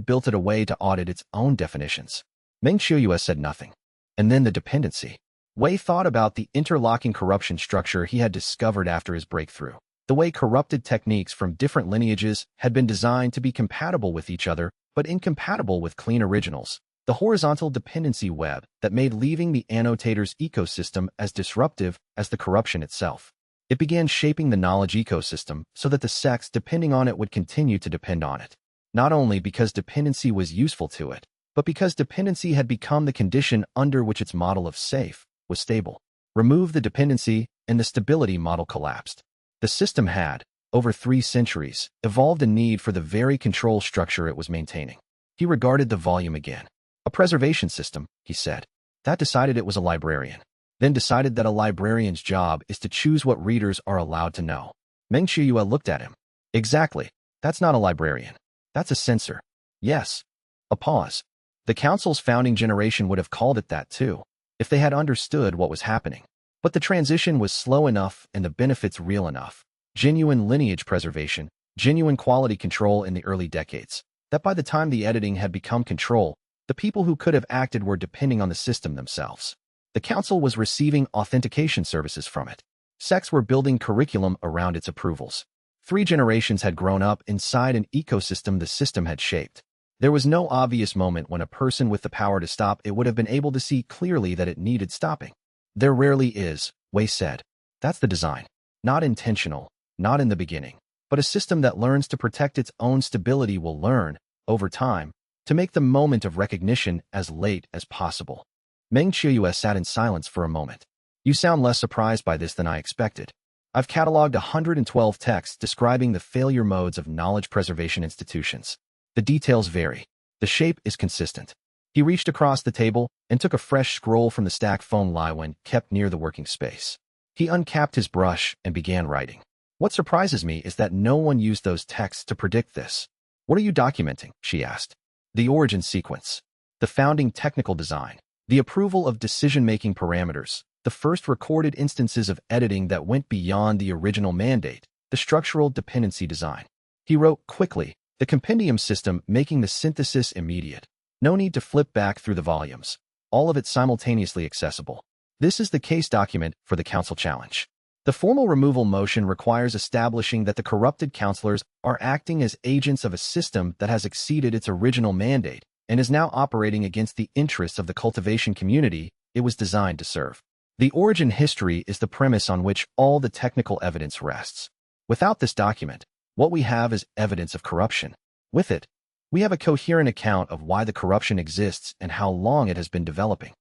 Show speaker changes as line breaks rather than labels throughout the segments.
built it a way to audit its own definitions. Meng Qiuyue said nothing. And then the dependency. Wei thought about the interlocking corruption structure he had discovered after his breakthrough. The way corrupted techniques from different lineages had been designed to be compatible with each other, but incompatible with clean originals. The horizontal dependency web that made leaving the annotator's ecosystem as disruptive as the corruption itself. It began shaping the knowledge ecosystem so that the sects depending on it would continue to depend on it. Not only because dependency was useful to it, but because dependency had become the condition under which its model of safe was stable. Remove the dependency, and the stability model collapsed. The system had, over 3 centuries, evolved a need for the very control structure it was maintaining. He regarded the volume again. A preservation system, he said. That decided it was a librarian. Then decided that a librarian's job is to choose what readers are allowed to know. Meng Qiuyue looked at him. Exactly. That's not a librarian. That's a censor. Yes. A pause. The council's founding generation would have called it that too, if they had understood what was happening. But the transition was slow enough and the benefits real enough. Genuine lineage preservation, genuine quality control in the early decades. That by the time the editing had become control, the people who could have acted were depending on the system themselves. The council was receiving authentication services from it. Sects were building curriculum around its approvals. 3 generations had grown up inside an ecosystem the system had shaped. There was no obvious moment when a person with the power to stop it would have been able to see clearly that it needed stopping. There rarely is, Wei said. That's the design. Not intentional, not in the beginning. But a system that learns to protect its own stability will learn, over time, to make the moment of recognition as late as possible. Meng Qiuyue sat in silence for a moment. You sound less surprised by this than I expected. I've catalogued 112 texts describing the failure modes of knowledge preservation institutions. The details vary. The shape is consistent. He reached across the table and took a fresh scroll from the stacked phone Liwen kept near the working space. He uncapped his brush and began writing. What surprises me is that no one used those texts to predict this. What are you documenting? She asked. The origin sequence. The founding technical design. The approval of decision-making parameters. The first recorded instances of editing that went beyond the original mandate. The structural dependency design. He wrote quickly, the compendium system making the synthesis immediate. No need to flip back through the volumes. All of it simultaneously accessible. This is the case document for the council challenge. The formal removal motion requires establishing that the corrupted counselors are acting as agents of a system that has exceeded its original mandate and is now operating against the interests of the cultivation community it was designed to serve. The origin history is the premise on which all the technical evidence rests. Without this document, what we have is evidence of corruption. With it, we have a coherent account of why the corruption exists and how long it has been developing.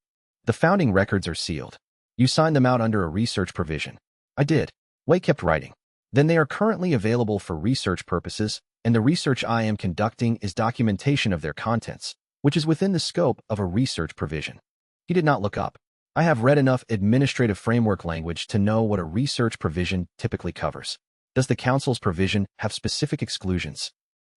The founding records are sealed. You signed them out under a research provision. I did. Wei kept writing. Then they are currently available for research purposes, and the research I am conducting is documentation of their contents, which is within the scope of a research provision. He did not look up. I have read enough administrative framework language to know what a research provision typically covers. Does the council's provision have specific exclusions?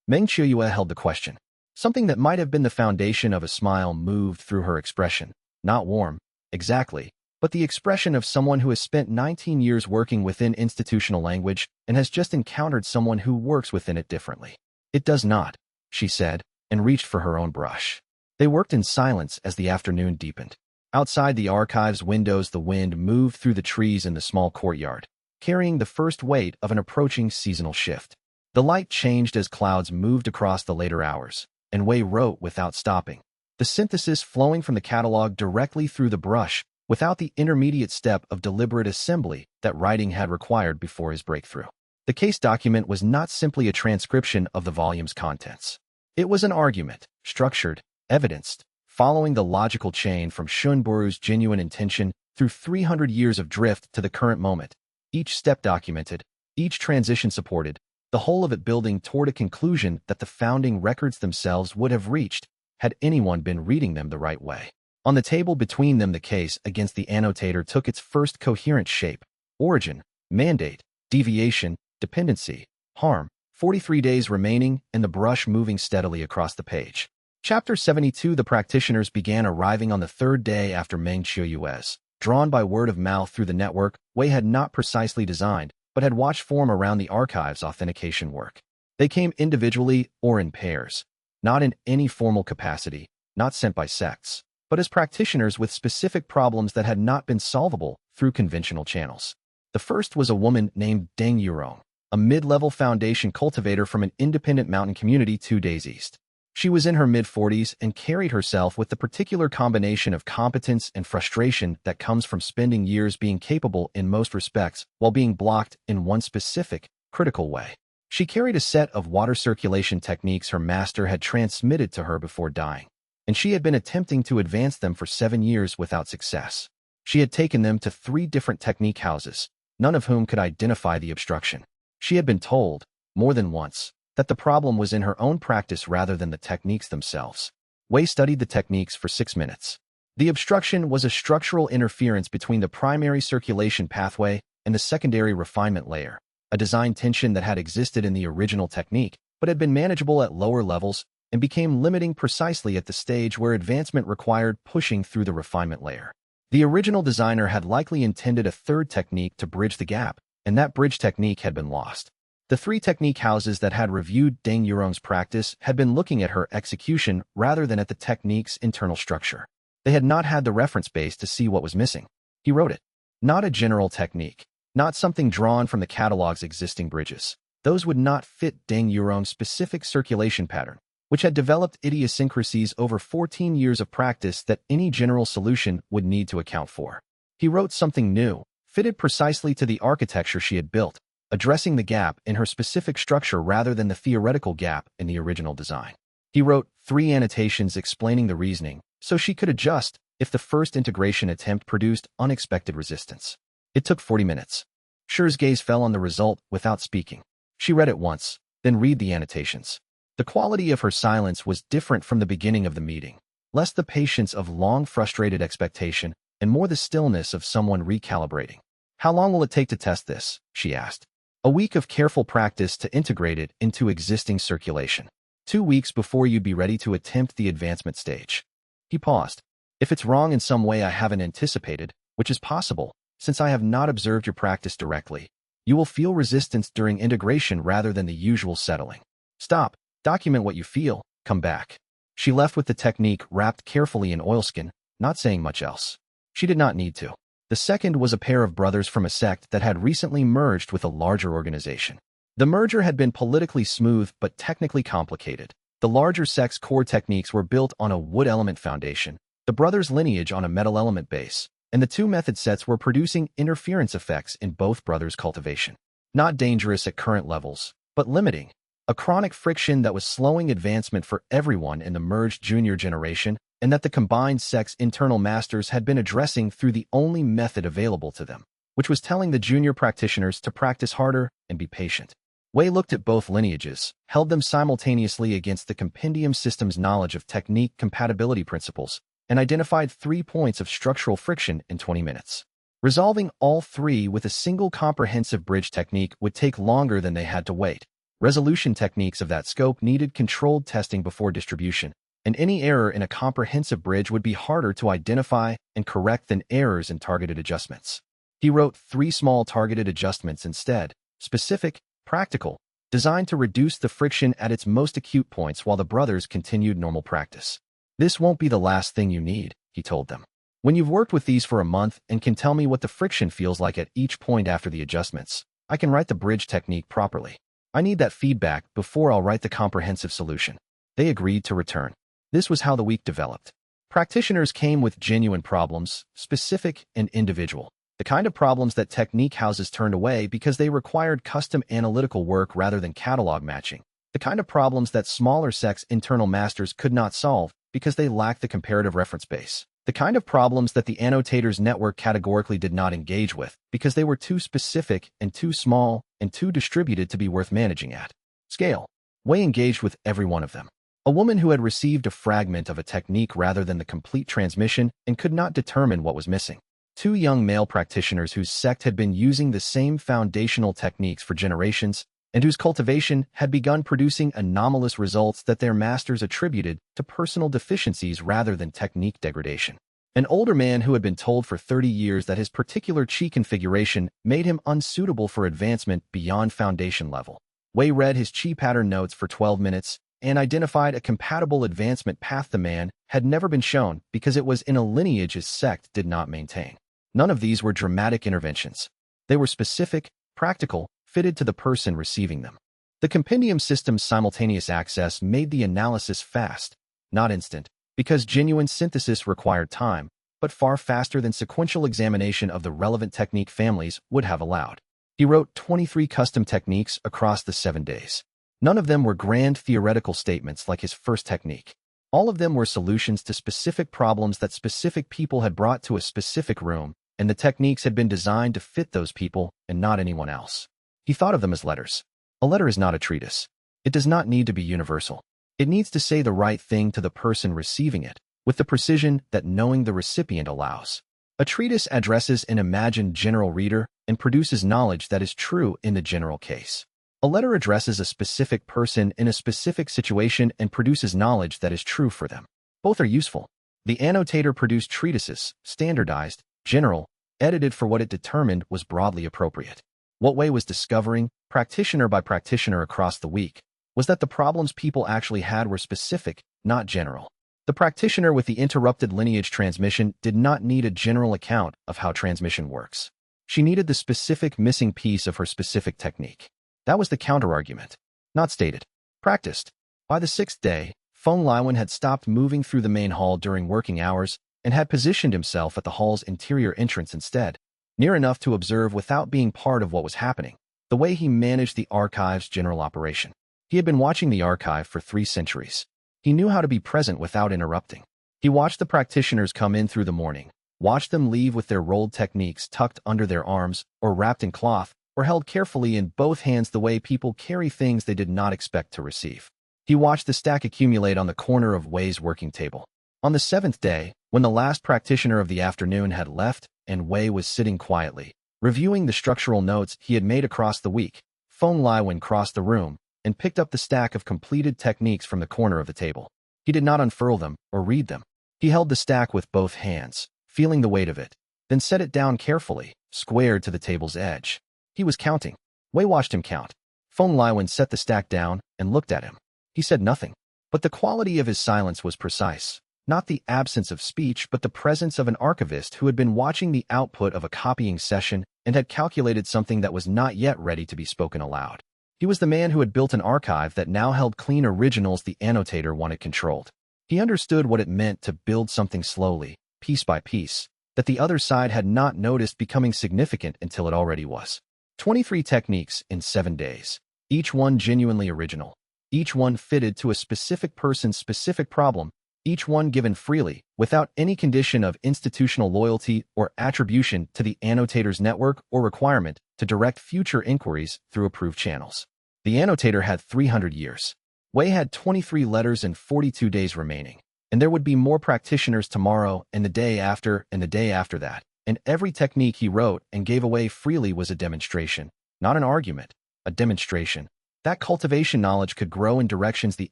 Meng Qiuyue held the question. Something that might have been the foundation of a smile moved through her expression. Not warm, exactly, but the expression of someone who has spent 19 years working within institutional language and has just encountered someone who works within it differently. It does not, she said, and reached for her own brush. They worked in silence as the afternoon deepened. Outside the archive's windows, the wind moved through the trees in the small courtyard, carrying the first weight of an approaching seasonal shift. The light changed as clouds moved across the later hours, and Wei wrote without stopping. The synthesis flowing from the catalog directly through the brush, without the intermediate step of deliberate assembly that writing had required before his breakthrough. The case document was not simply a transcription of the volume's contents. It was an argument, structured, evidenced, following the logical chain from Shunburu's genuine intention through 300 years of drift to the current moment. Each step documented, each transition supported, the whole of it building toward a conclusion that the founding records themselves would have reached had anyone been reading them the right way. On the table between them, the case against the annotator took its first coherent shape: origin, mandate, deviation, dependency, harm. 43 days remaining, and the brush moving steadily across the page. Chapter 72. The practitioners began arriving on the 3rd day after Meng Qiuyue's. Drawn by word of mouth through the network, Wei had not precisely designed, but had watched form around the archive's authentication work. They came individually or in pairs. not in any formal capacity, not sent by sects, but as practitioners with specific problems that had not been solvable through conventional channels. The first was a woman named Deng Yurong, a mid-level foundation cultivator from an independent mountain community 2 days east. She was in her mid-40s and carried herself with the particular combination of competence and frustration that comes from spending years being capable in most respects while being blocked in one specific, critical way. She carried a set of water circulation techniques her master had transmitted to her before dying, and she had been attempting to advance them for 7 years without success. She had taken them to 3 different technique houses, none of whom could identify the obstruction. She had been told, more than once, that the problem was in her own practice rather than the techniques themselves. Wei studied the techniques for 6 minutes. The obstruction was a structural interference between the primary circulation pathway and the secondary refinement layer, a design tension that had existed in the original technique but had been manageable at lower levels and became limiting precisely at the stage where advancement required pushing through the refinement layer. The original designer had likely intended a third technique to bridge the gap, and that bridge technique had been lost. The 3 technique houses that had reviewed Deng Yurong's practice had been looking at her execution rather than at the technique's internal structure. They had not had the reference base to see what was missing. He wrote it. Not a general technique, not something drawn from the catalog's existing bridges. Those would not fit Deng Yurong's specific circulation pattern, which had developed idiosyncrasies over 14 years of practice that any general solution would need to account for. He wrote something new, fitted precisely to the architecture she had built, addressing the gap in her specific structure rather than the theoretical gap in the original design. He wrote 3 annotations explaining the reasoning, so she could adjust if the first integration attempt produced unexpected resistance. It took 40 minutes. Shi's gaze fell on the result without speaking. She read it once, then read the annotations. The quality of her silence was different from the beginning of the meeting, less the patience of long frustrated expectation and more the stillness of someone recalibrating. How long will it take to test this? She asked. A week of careful practice to integrate it into existing circulation. 2 weeks before you'd be ready to attempt the advancement stage. He paused. If it's wrong in some way I haven't anticipated, which is possible, since I have not observed your practice directly, you will feel resistance during integration rather than the usual settling. Stop, document what you feel, come back. She left with the technique wrapped carefully in oilskin, not saying much else. She did not need to. The second was a pair of brothers from a sect that had recently merged with a larger organization. The merger had been politically smooth but technically complicated. The larger sect's core techniques were built on a wood element foundation, the brothers' lineage on a metal element base, and the 2 method sets were producing interference effects in both brothers' cultivation. Not dangerous at current levels, but limiting. A chronic friction that was slowing advancement for everyone in the merged junior generation, and that the combined sect's internal masters had been addressing through the only method available to them, which was telling the junior practitioners to practice harder and be patient. Wei looked at both lineages, held them simultaneously against the compendium system's knowledge of technique compatibility principles, and identified 3 points of structural friction in 20 minutes. Resolving all 3 with a single comprehensive bridge technique would take longer than they had to wait. Resolution techniques of that scope needed controlled testing before distribution, and any error in a comprehensive bridge would be harder to identify and correct than errors in targeted adjustments. He wrote 3 small targeted adjustments instead, specific, practical, designed to reduce the friction at its most acute points while the brothers continued normal practice. This won't be the last thing you need, he told them. When you've worked with these for a month and can tell me what the friction feels like at each point after the adjustments, I can write the bridge technique properly. I need that feedback before I'll write the comprehensive solution. They agreed to return. This was how the week developed. Practitioners came with genuine problems, specific and individual. The kind of problems that technique houses turned away because they required custom analytical work rather than catalog matching. The kind of problems that smaller sects' internal masters could not solve because they lacked the comparative reference base. The kind of problems that the annotators network categorically did not engage with because they were too specific and too small and too distributed to be worth managing at scale. Wei engaged with every one of them. A woman who had received a fragment of a technique rather than the complete transmission and could not determine what was missing. 2 young male practitioners whose sect had been using the same foundational techniques for generations and whose cultivation had begun producing anomalous results that their masters attributed to personal deficiencies rather than technique degradation. An older man who had been told for 30 years that his particular chi configuration made him unsuitable for advancement beyond foundation level. Wei read his chi pattern notes for 12 minutes, and identified a compatible advancement path the man had never been shown because it was in a lineage his sect did not maintain. None of these were dramatic interventions. They were specific, practical, fitted to the person receiving them. The compendium system's simultaneous access made the analysis fast, not instant, because genuine synthesis required time, but far faster than sequential examination of the relevant technique families would have allowed. He wrote 23 custom techniques across the 7 days. None of them were grand theoretical statements like his first technique. All of them were solutions to specific problems that specific people had brought to a specific room, and the techniques had been designed to fit those people and not anyone else. He thought of them as letters. A letter is not a treatise. It does not need to be universal. It needs to say the right thing to the person receiving it, with the precision that knowing the recipient allows. A treatise addresses an imagined general reader and produces knowledge that is true in the general case. A letter addresses a specific person in a specific situation and produces knowledge that is true for them. Both are useful. The annotator produced treatises, standardized, general, edited for what it determined was broadly appropriate. What Wei was discovering, practitioner by practitioner across the week, was that the problems people actually had were specific, not general. The practitioner with the interrupted lineage transmission did not need a general account of how transmission works. She needed the specific missing piece of her specific technique. That was the counterargument. Not stated. Practiced. By the 6th day, Feng Liwen had stopped moving through the main hall during working hours and had positioned himself at the hall's interior entrance instead, near enough to observe without being part of what was happening, the way he managed the archive's general operation. He had been watching the archive for 3 centuries. He knew how to be present without interrupting. He watched the practitioners come in through the morning, watched them leave with their rolled techniques tucked under their arms or wrapped in cloth, or held carefully in both hands the way people carry things they did not expect to receive. He watched the stack accumulate on the corner of Wei's working table. On the 7th day, when the last practitioner of the afternoon had left and Wei was sitting quietly, reviewing the structural notes he had made across the week, Feng Liwen crossed the room and picked up the stack of completed techniques from the corner of the table. He did not unfurl them or read them. He held the stack with both hands, feeling the weight of it, then set it down carefully, squared to the table's edge. He was counting. Wei watched him count. Feng Liwen set the stack down and looked at him. He said nothing, but the quality of his silence was precise. Not the absence of speech, but the presence of an archivist who had been watching the output of a copying session and had calculated something that was not yet ready to be spoken aloud. He was the man who had built an archive that now held clean originals the annotator wanted controlled. He understood what it meant to build something slowly, piece by piece, that the other side had not noticed becoming significant until it already was. 23 techniques in 7 days, each one genuinely original, each one fitted to a specific person's specific problem, each one given freely, without any condition of institutional loyalty or attribution to the annotator's network or requirement to direct future inquiries through approved channels. The annotator had 300 years. Wei had 23 letters and 42 days remaining, and there would be more practitioners tomorrow and the day after and the day after that. And every technique he wrote and gave away freely was a demonstration, not an argument, a demonstration. That cultivation knowledge could grow in directions the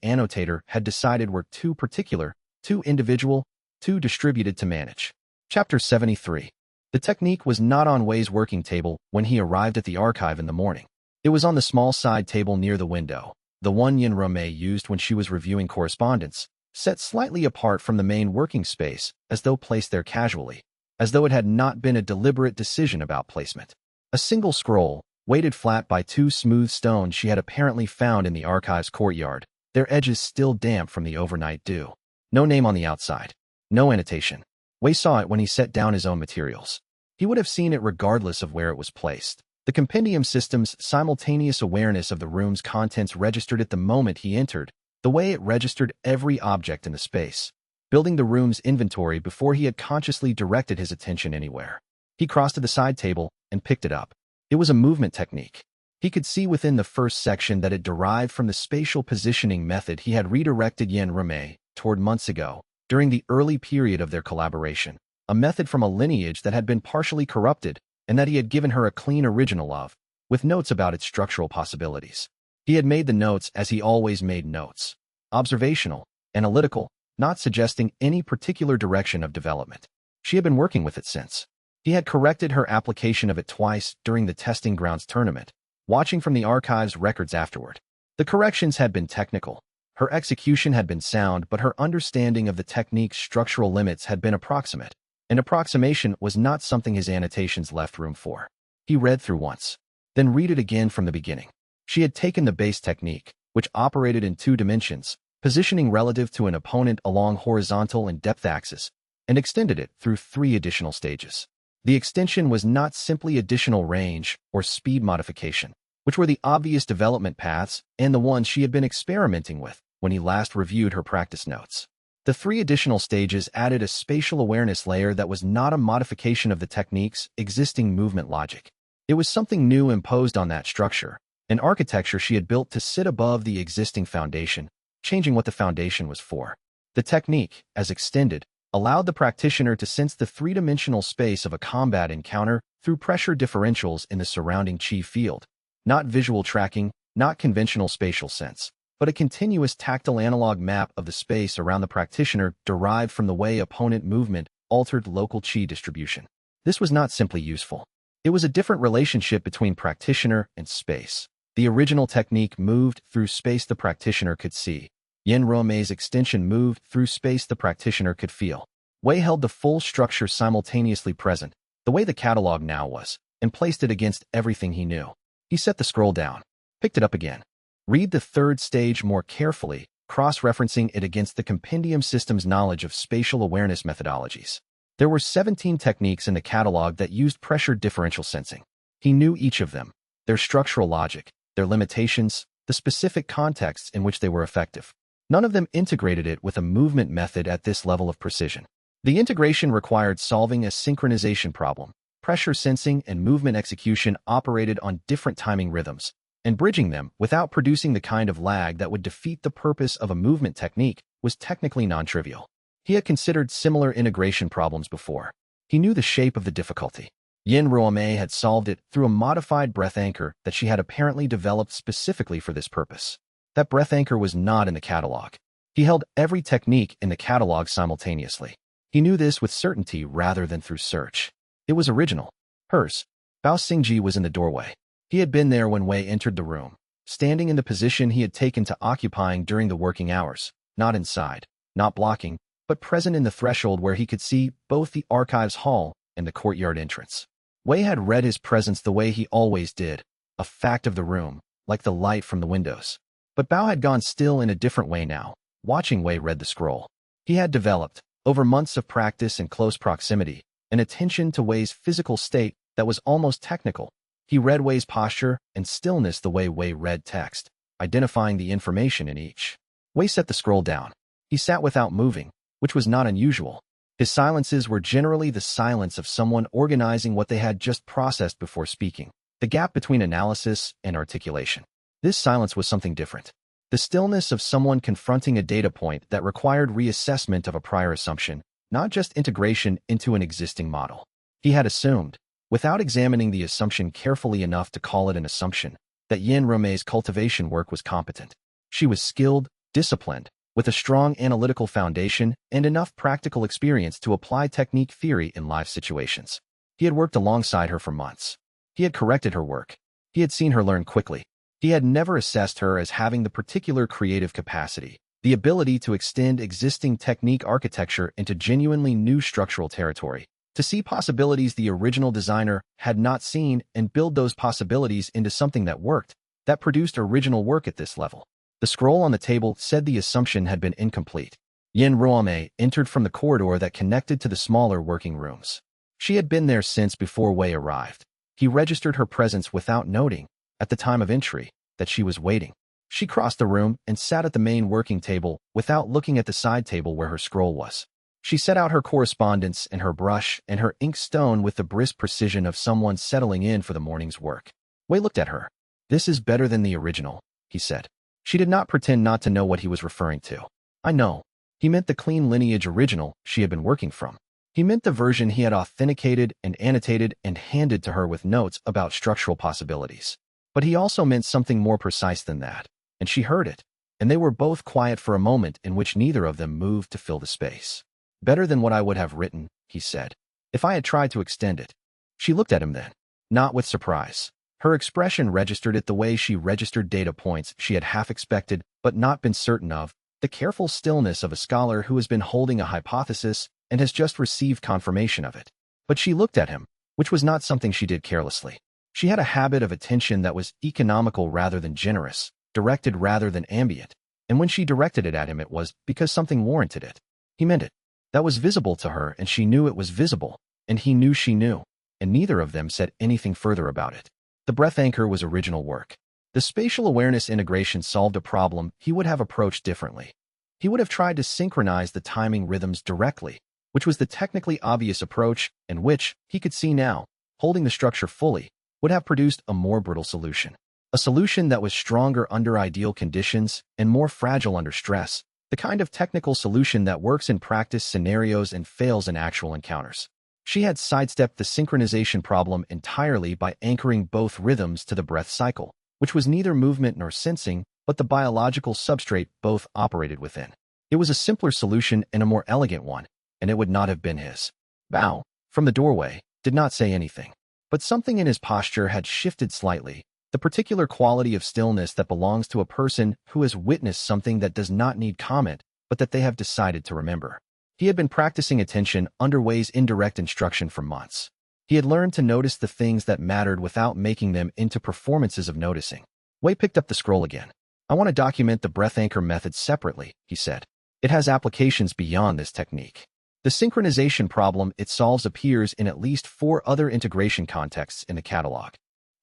annotator had decided were too particular, too individual, too distributed to manage. Chapter 73. The technique was not on Wei's working table when he arrived at the archive in the morning. It was on the small side table near the window, the one Yin Romei used when she was reviewing correspondence, set slightly apart from the main working space, as though placed there casually, as though it had not been a deliberate decision about placement. A single scroll, weighted flat by 2 smooth stones she had apparently found in the archive's courtyard, their edges still damp from the overnight dew. No name on the outside. No annotation. Wei saw it when he set down his own materials. He would have seen it regardless of where it was placed. The compendium system's simultaneous awareness of the room's contents registered it the moment he entered, the way it registered every object in the space, building the room's inventory before he had consciously directed his attention anywhere. He crossed to the side table and picked it up. It was a movement technique. He could see within the first section that it derived from the spatial positioning method he had redirected Yin Romei toward months ago, during the early period of their collaboration, a method from a lineage that had been partially corrupted and that he had given her a clean original of, with notes about its structural possibilities. He had made the notes as he always made notes, observational, analytical, not suggesting any particular direction of development. She had been working with it since. He had corrected her application of it twice during the testing grounds tournament, watching from the archive's records afterward. The corrections had been technical. Her execution had been sound, but her understanding of the technique's structural limits had been approximate. An approximation was not something his annotations left room for. He read through once, then read it again from the beginning. She had taken the base technique, which operated in 2 dimensions, positioning relative to an opponent along horizontal and depth axis, and extended it through 3 additional stages. The extension was not simply additional range or speed modification, which were the obvious development paths and the ones she had been experimenting with when he last reviewed her practice notes. The 3 additional stages added a spatial awareness layer that was not a modification of the technique's existing movement logic. It was something new imposed on that structure, an architecture she had built to sit above the existing foundation, changing what the foundation was for. The technique, as extended, allowed the practitioner to sense the 3-dimensional space of a combat encounter through pressure differentials in the surrounding chi field. Not visual tracking, not conventional spatial sense, but a continuous tactile analog map of the space around the practitioner derived from the way opponent movement altered local chi distribution. This was not simply useful. It was a different relationship between practitioner and space. The original technique moved through space the practitioner could see. Yin Ruomei's extension moved through space the practitioner could feel. Wei held the full structure simultaneously present, the way the catalog now was, and placed it against everything he knew. He set the scroll down, picked it up again. Read the 3rd stage more carefully, cross-referencing it against the compendium system's knowledge of spatial awareness methodologies. There were 17 techniques in the catalog that used pressure differential sensing. He knew each of them, their structural logic, their limitations, the specific contexts in which they were effective. None of them integrated it with a movement method at this level of precision. The integration required solving a synchronization problem. Pressure sensing and movement execution operated on different timing rhythms, and bridging them without producing the kind of lag that would defeat the purpose of a movement technique was technically non-trivial. He had considered similar integration problems before. He knew the shape of the difficulty. Yin Ruomei had solved it through a modified breath anchor that she had apparently developed specifically for this purpose. That breath anchor was not in the catalog. He held every technique in the catalog simultaneously. He knew this with certainty rather than through search. It was original. Hers. Bao Xingji was in the doorway. He had been there when Wei entered the room, standing in the position he had taken to occupying during the working hours, not inside, not blocking, but present in the threshold where he could see both the archives hall and the courtyard entrance. Wei had read his presence the way he always did, a fact of the room, like the light from the windows. But Bao had gone still in a different way now, watching Wei read the scroll. He had developed, over months of practice and close proximity, an attention to Wei's physical state that was almost technical. He read Wei's posture and stillness the way Wei read text, identifying the information in each. Wei set the scroll down. He sat without moving, which was not unusual. His silences were generally the silence of someone organizing what they had just processed before speaking, the gap between analysis and articulation. This silence was something different. The stillness of someone confronting a data point that required reassessment of a prior assumption, not just integration into an existing model. He had assumed, without examining the assumption carefully enough to call it an assumption, that Yin Ruomei's cultivation work was competent. She was skilled, disciplined, with a strong analytical foundation and enough practical experience to apply technique theory in live situations. He had worked alongside her for months. He had corrected her work. He had seen her learn quickly. He had never assessed her as having the particular creative capacity, the ability to extend existing technique architecture into genuinely new structural territory, to see possibilities the original designer had not seen and build those possibilities into something that worked, that produced original work at this level. The scroll on the table said the assumption had been incomplete. Yin Ruomei entered from the corridor that connected to the smaller working rooms. She had been there since before Wei arrived. He registered her presence without noting, at the time of entry, that she was waiting. She crossed the room and sat at the main working table without looking at the side table where her scroll was. She set out her correspondence and her brush and her ink stone with the brisk precision of someone settling in for the morning's work. Wei looked at her. "This is better than the original," he said. She did not pretend not to know what he was referring to. "I know." He meant the clean lineage original she had been working from. He meant the version he had authenticated and annotated and handed to her with notes about structural possibilities. But he also meant something more precise than that, and she heard it, and they were both quiet for a moment in which neither of them moved to fill the space. "Better than what I would have written," he said, "if I had tried to extend it." She looked at him then, not with surprise, Her expression registered it the way she registered data points she had half expected but not been certain of, the careful stillness of a scholar who has been holding a hypothesis and has just received confirmation of it. But she looked at him, which was not something she did carelessly. She had a habit of attention that was economical rather than generous, directed rather than ambient, and when she directed it at him it was because something warranted it. He meant it. That was visible to her, and she knew it was visible, and he knew she knew, and neither of them said anything further about it. The breath anchor was original work. The spatial awareness integration solved a problem he would have approached differently. He would have tried to synchronize the timing rhythms directly, which was the technically obvious approach, and which, he could see now, holding the structure fully, would have produced a more brittle solution. A solution that was stronger under ideal conditions and more fragile under stress, the kind of technical solution that works in practice scenarios and fails in actual encounters. She had sidestepped the synchronization problem entirely by anchoring both rhythms to the breath cycle, which was neither movement nor sensing, but the biological substrate both operated within. It was a simpler solution and a more elegant one, and it would not have been his. Bao, from the doorway, did not say anything, but something in his posture had shifted slightly, the particular quality of stillness that belongs to a person who has witnessed something that does not need comment, but that they have decided to remember. He had been practicing attention under Wei's indirect instruction for months. He had learned to notice the things that mattered without making them into performances of noticing. Wei picked up the scroll again. I want to document the breath anchor method separately, he said. It has applications beyond this technique. The synchronization problem it solves appears in at least 4 other integration contexts in the catalog.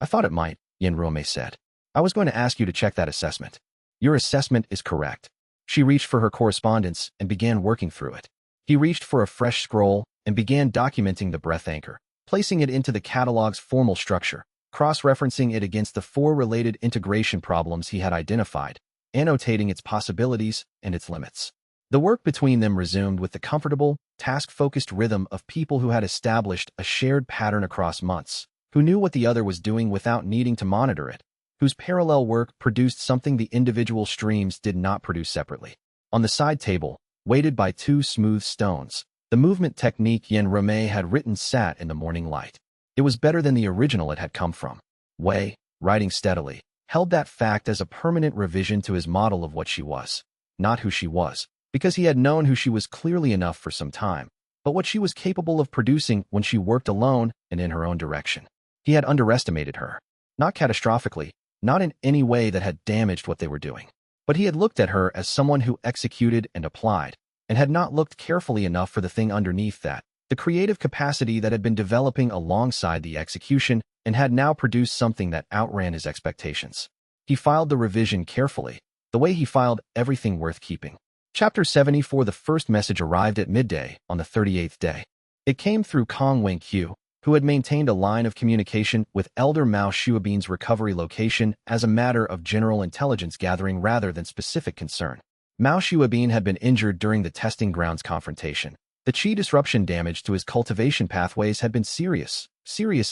I thought it might, Yin Ruomei said. I was going to ask you to check that assessment. Your assessment is correct. She reached for her correspondence and began working through it. He reached for a fresh scroll and began documenting the breath anchor, placing it into the catalog's formal structure, cross-referencing it against the 4 related integration problems he had identified, annotating its possibilities and its limits. The work between them resumed with the comfortable, task-focused rhythm of people who had established a shared pattern across months, who knew what the other was doing without needing to monitor it, whose parallel work produced something the individual streams did not produce separately. On the side table, weighted by 2 smooth stones, the movement technique Yin Ruomei had written sat in the morning light. It was better than the original it had come from. Wei, writing steadily, held that fact as a permanent revision to his model of what she was. Not who she was, because he had known who she was clearly enough for some time, but what she was capable of producing when she worked alone and in her own direction. He had underestimated her. Not catastrophically, not in any way that had damaged what they were doing. But he had looked at her as someone who executed and applied, and had not looked carefully enough for the thing underneath that, the creative capacity that had been developing alongside the execution and had now produced something that outran his expectations. He filed the revision carefully, the way he filed everything worth keeping. Chapter 74. The first message arrived at midday on the 38th day. It came through Kong Wei-Qiu, who had maintained a line of communication with Elder Mao Shuabin's recovery location as a matter of general intelligence gathering rather than specific concern. Mao Shuabin had been injured during the testing grounds confrontation. The qi disruption damage to his cultivation pathways had been serious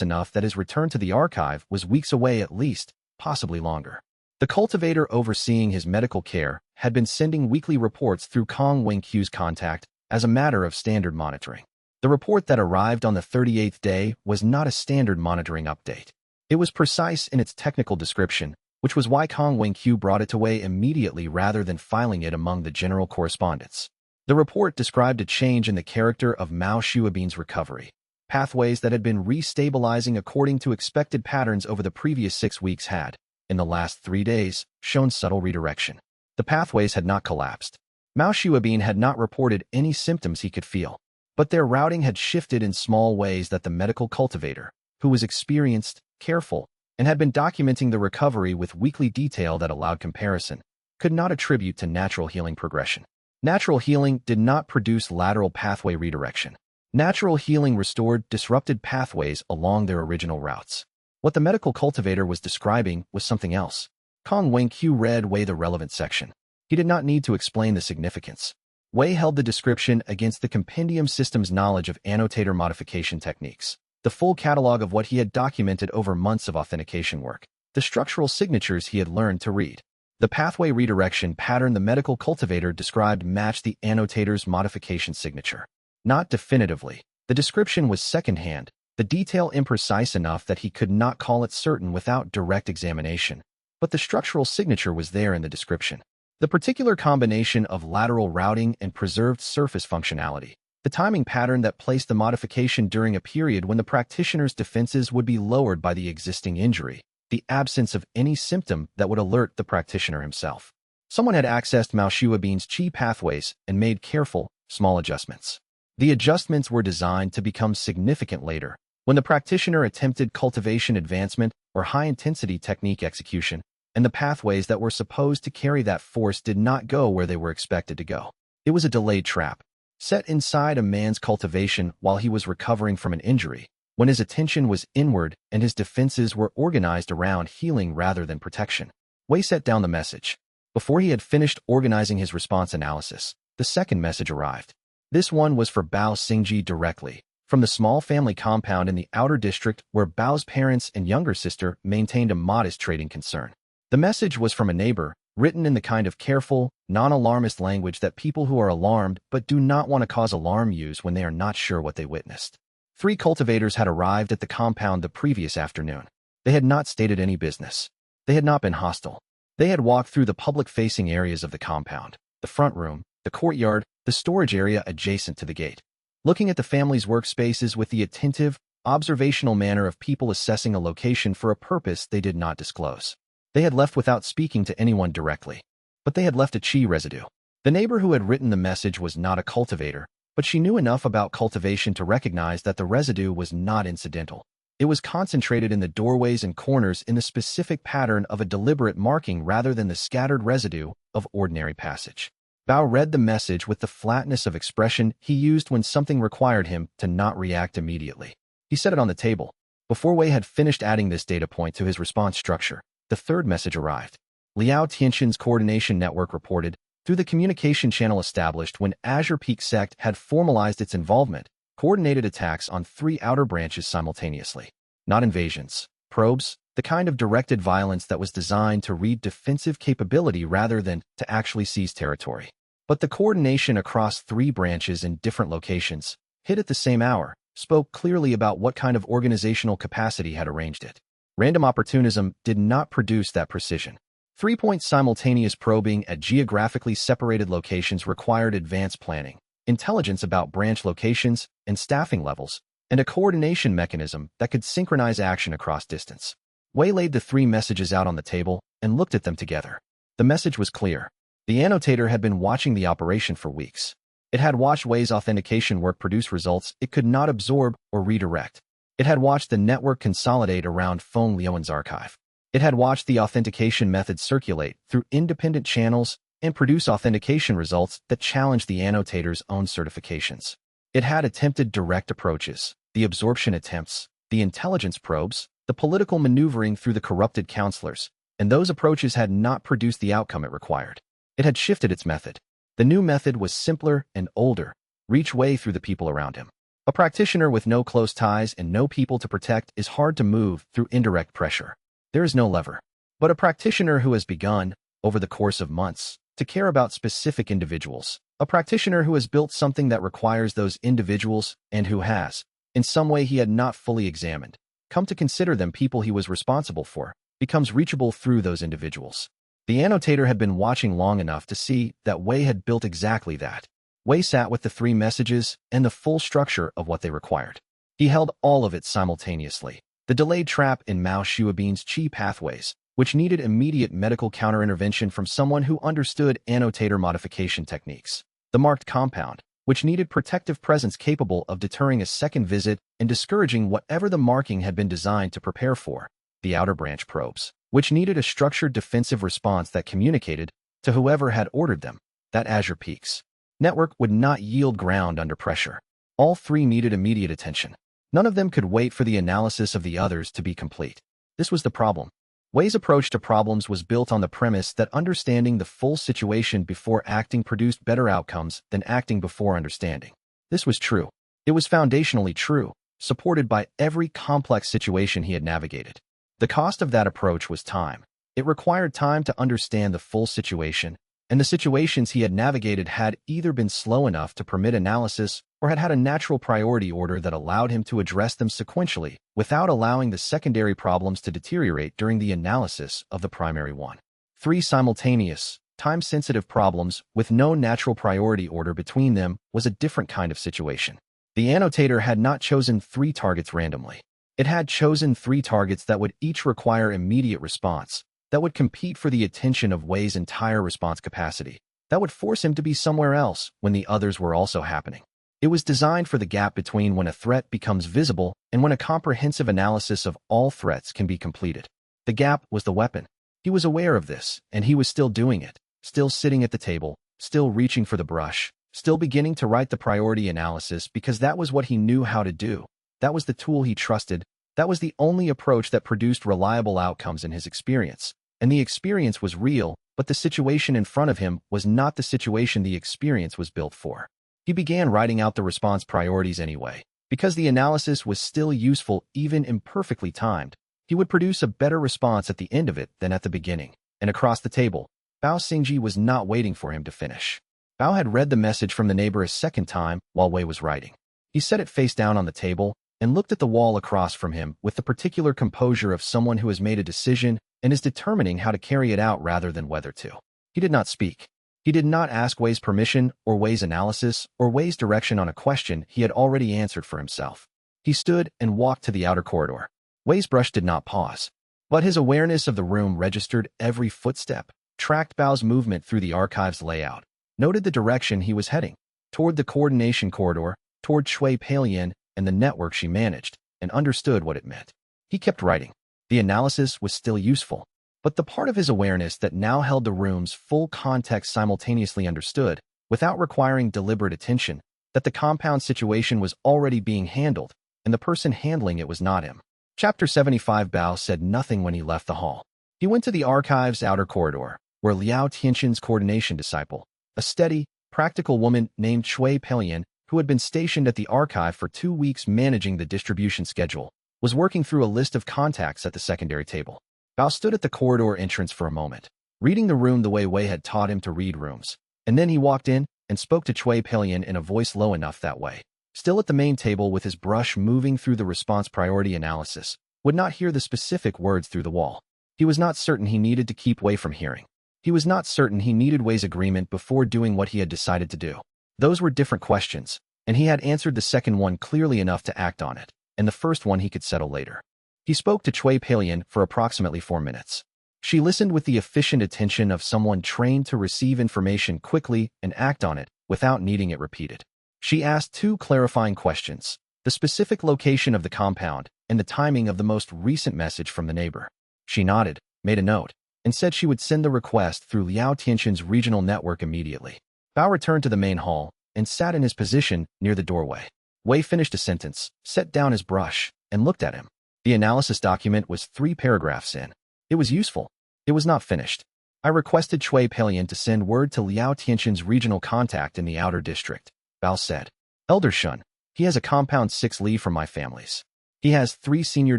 enough that his return to the archive was weeks away at least, possibly longer. The cultivator overseeing his medical care had been sending weekly reports through Kong Wei-Qiu's contact as a matter of standard monitoring. The report that arrived on the 38th day was not a standard monitoring update. It was precise in its technical description, which was why Kong Wei-Qiu brought it to Wei immediately rather than filing it among the general correspondence. The report described a change in the character of Mao Shuabin's recovery. Pathways that had been restabilizing according to expected patterns over the previous 6 weeks had, in the last 3 days, shown subtle redirection. The pathways had not collapsed. Mao Shuabin had not reported any symptoms he could feel. But their routing had shifted in small ways that the medical cultivator, who was experienced, careful, and had been documenting the recovery with weekly detail that allowed comparison, could not attribute to natural healing progression. Natural healing did not produce lateral pathway redirection. Natural healing restored disrupted pathways along their original routes. What the medical cultivator was describing was something else. Kong Wei-Qiu read Wei the relevant section. He did not need to explain the significance. Wei held the description against the compendium system's knowledge of annotator modification techniques, the full catalog of what he had documented over months of authentication work, the structural signatures he had learned to read. The pathway redirection pattern the medical cultivator described matched the annotator's modification signature. Not definitively. The description was secondhand, the detail imprecise enough that he could not call it certain without direct examination, but the structural signature was there in the description. The particular combination of lateral routing and preserved surface functionality, the timing pattern that placed the modification during a period when the practitioner's defenses would be lowered by the existing injury, the absence of any symptom that would alert the practitioner himself. Someone had accessed Mao Shuabin's qi pathways and made careful, small adjustments. The adjustments were designed to become significant later, when the practitioner attempted cultivation advancement or high-intensity technique execution, and the pathways that were supposed to carry that force did not go where they were expected to go. It was a delayed trap, set inside a man's cultivation while he was recovering from an injury, when his attention was inward and his defenses were organized around healing rather than protection. Wei set down the message. Before he had finished organizing his response analysis, the second message arrived. This one was for Bao Xingji directly, from the small family compound in the outer district where Bao's parents and younger sister maintained a modest trading concern. The message was from a neighbor, written in the kind of careful, non-alarmist language that people who are alarmed but do not want to cause alarm use when they are not sure what they witnessed. 3 cultivators had arrived at the compound the previous afternoon. They had not stated any business. They had not been hostile. They had walked through the public-facing areas of the compound, the front room, the courtyard, the storage area adjacent to the gate, looking at the family's workspaces with the attentive, observational manner of people assessing a location for a purpose they did not disclose. They had left without speaking to anyone directly, but they had left a qi residue. The neighbor who had written the message was not a cultivator, but she knew enough about cultivation to recognize that the residue was not incidental. It was concentrated in the doorways and corners in the specific pattern of a deliberate marking rather than the scattered residue of ordinary passage. Bao read the message with the flatness of expression he used when something required him to not react immediately. He set it on the table. Before Wei had finished adding this data point to his response structure, the third message arrived. Liao Tianxin's coordination network reported, through the communication channel established when Azure Peak Sect had formalized its involvement, coordinated attacks on 3 outer branches simultaneously. Not invasions, probes, the kind of directed violence that was designed to read defensive capability rather than to actually seize territory. But the coordination across 3 branches in different locations, hit at the same hour, spoke clearly about what kind of organizational capacity had arranged it. Random opportunism did not produce that precision. 3-point simultaneous probing at geographically separated locations required advanced planning, intelligence about branch locations and staffing levels, and a coordination mechanism that could synchronize action across distance. Wei laid the 3 messages out on the table and looked at them together. The message was clear. The annotator had been watching the operation for weeks. It had watched Wei's authentication work produce results it could not absorb or redirect. It had watched the network consolidate around Feng Liuan's archive. It had watched the authentication method circulate through independent channels and produce authentication results that challenged the annotator's own certifications. It had attempted direct approaches, the absorption attempts, the intelligence probes, the political maneuvering through the corrupted counselors, and those approaches had not produced the outcome it required. It had shifted its method. The new method was simpler and older, reach Wei through the people around him. A practitioner with no close ties and no people to protect is hard to move through indirect pressure. There is no lever. But a practitioner who has begun, over the course of months, to care about specific individuals, a practitioner who has built something that requires those individuals and who has, in some way he had not fully examined, come to consider them people he was responsible for, becomes reachable through those individuals. The annotator had been watching long enough to see that Wei had built exactly that. Wei sat with the 3 messages and the full structure of what they required. He held all of it simultaneously. The delayed trap in Mao Shuabin's qi pathways, which needed immediate medical counterintervention from someone who understood annotator modification techniques. The marked compound, which needed protective presence capable of deterring a second visit and discouraging whatever the marking had been designed to prepare for. The outer branch probes, which needed a structured defensive response that communicated to whoever had ordered them. That Azure Peaks network would not yield ground under pressure. All 3 needed immediate attention. None of them could wait for the analysis of the others to be complete. This was the problem. Wei's approach to problems was built on the premise that understanding the full situation before acting produced better outcomes than acting before understanding. This was true. It was foundationally true, supported by every complex situation he had navigated. The cost of that approach was time. It required time to understand the full situation, and the situations he had navigated had either been slow enough to permit analysis or had a natural priority order that allowed him to address them sequentially without allowing the secondary problems to deteriorate during the analysis of the primary one. 3 simultaneous, time-sensitive problems with no natural priority order between them was a different kind of situation. The annotator had not chosen 3 targets randomly. It had chosen 3 targets that would each require immediate response, that would compete for the attention of Wei's entire response capacity, that would force him to be somewhere else when the others were also happening. It was designed for the gap between when a threat becomes visible and when a comprehensive analysis of all threats can be completed. The gap was the weapon. He was aware of this, and he was still doing it, still sitting at the table, still reaching for the brush, still beginning to write the priority analysis because that was what he knew how to do. That was the tool he trusted. That was the only approach that produced reliable outcomes in his experience. And the experience was real, but the situation in front of him was not the situation the experience was built for. He began writing out the response priorities anyway. Because the analysis was still useful, even imperfectly timed, he would produce a better response at the end of it than at the beginning. And across the table, Bao Xingji was not waiting for him to finish. Bao had read the message from the neighbor a second time while Wei was writing. He set it face down on the table and looked at the wall across from him with the particular composure of someone who has made a decision and is determining how to carry it out rather than whether to. He did not speak. He did not ask Wei's permission or Wei's analysis or Wei's direction on a question he had already answered for himself. He stood and walked to the outer corridor. Wei's brush did not pause, but his awareness of the room registered every footstep, tracked Bao's movement through the archive's layout, noted the direction he was heading, toward the coordination corridor, toward Shui Palian and the network she managed, and understood what it meant. He kept writing. The analysis was still useful, but the part of his awareness that now held the room's full context simultaneously understood, without requiring deliberate attention, that the compound situation was already being handled, and the person handling it was not him. Chapter 75. Bao said nothing when he left the hall. He went to the archive's outer corridor, where Liao Tianxin's coordination disciple, a steady, practical woman named Shui Palian, who had been stationed at the archive for 2 weeks managing the distribution schedule, was working through a list of contacts at the secondary table. Bao stood at the corridor entrance for a moment, reading the room the way Wei had taught him to read rooms, and then he walked in and spoke to Shui Palian in a voice low enough that Wei, still at the main table with his brush moving through the response priority analysis, would not hear the specific words through the wall. He was not certain he needed to keep Wei from hearing. He was not certain he needed Wei's agreement before doing what he had decided to do. Those were different questions, and he had answered the second one clearly enough to act on it, and the first one he could settle later. He spoke to Shui Palian for approximately 4 minutes. She listened with the efficient attention of someone trained to receive information quickly and act on it without needing it repeated. She asked 2 clarifying questions: the specific location of the compound and the timing of the most recent message from the neighbor. She nodded, made a note, and said she would send the request through Liao Tianxin's regional network immediately. Bao returned to the main hall and sat in his position near the doorway. Wei finished a sentence, set down his brush, and looked at him. The analysis document was 3 paragraphs in. It was useful. It was not finished. I requested Shui Palian to send word to Liao Tianxin's regional contact in the outer district. Bao said, Elder Shun, he has a compound 6 Li from my families. He has 3 senior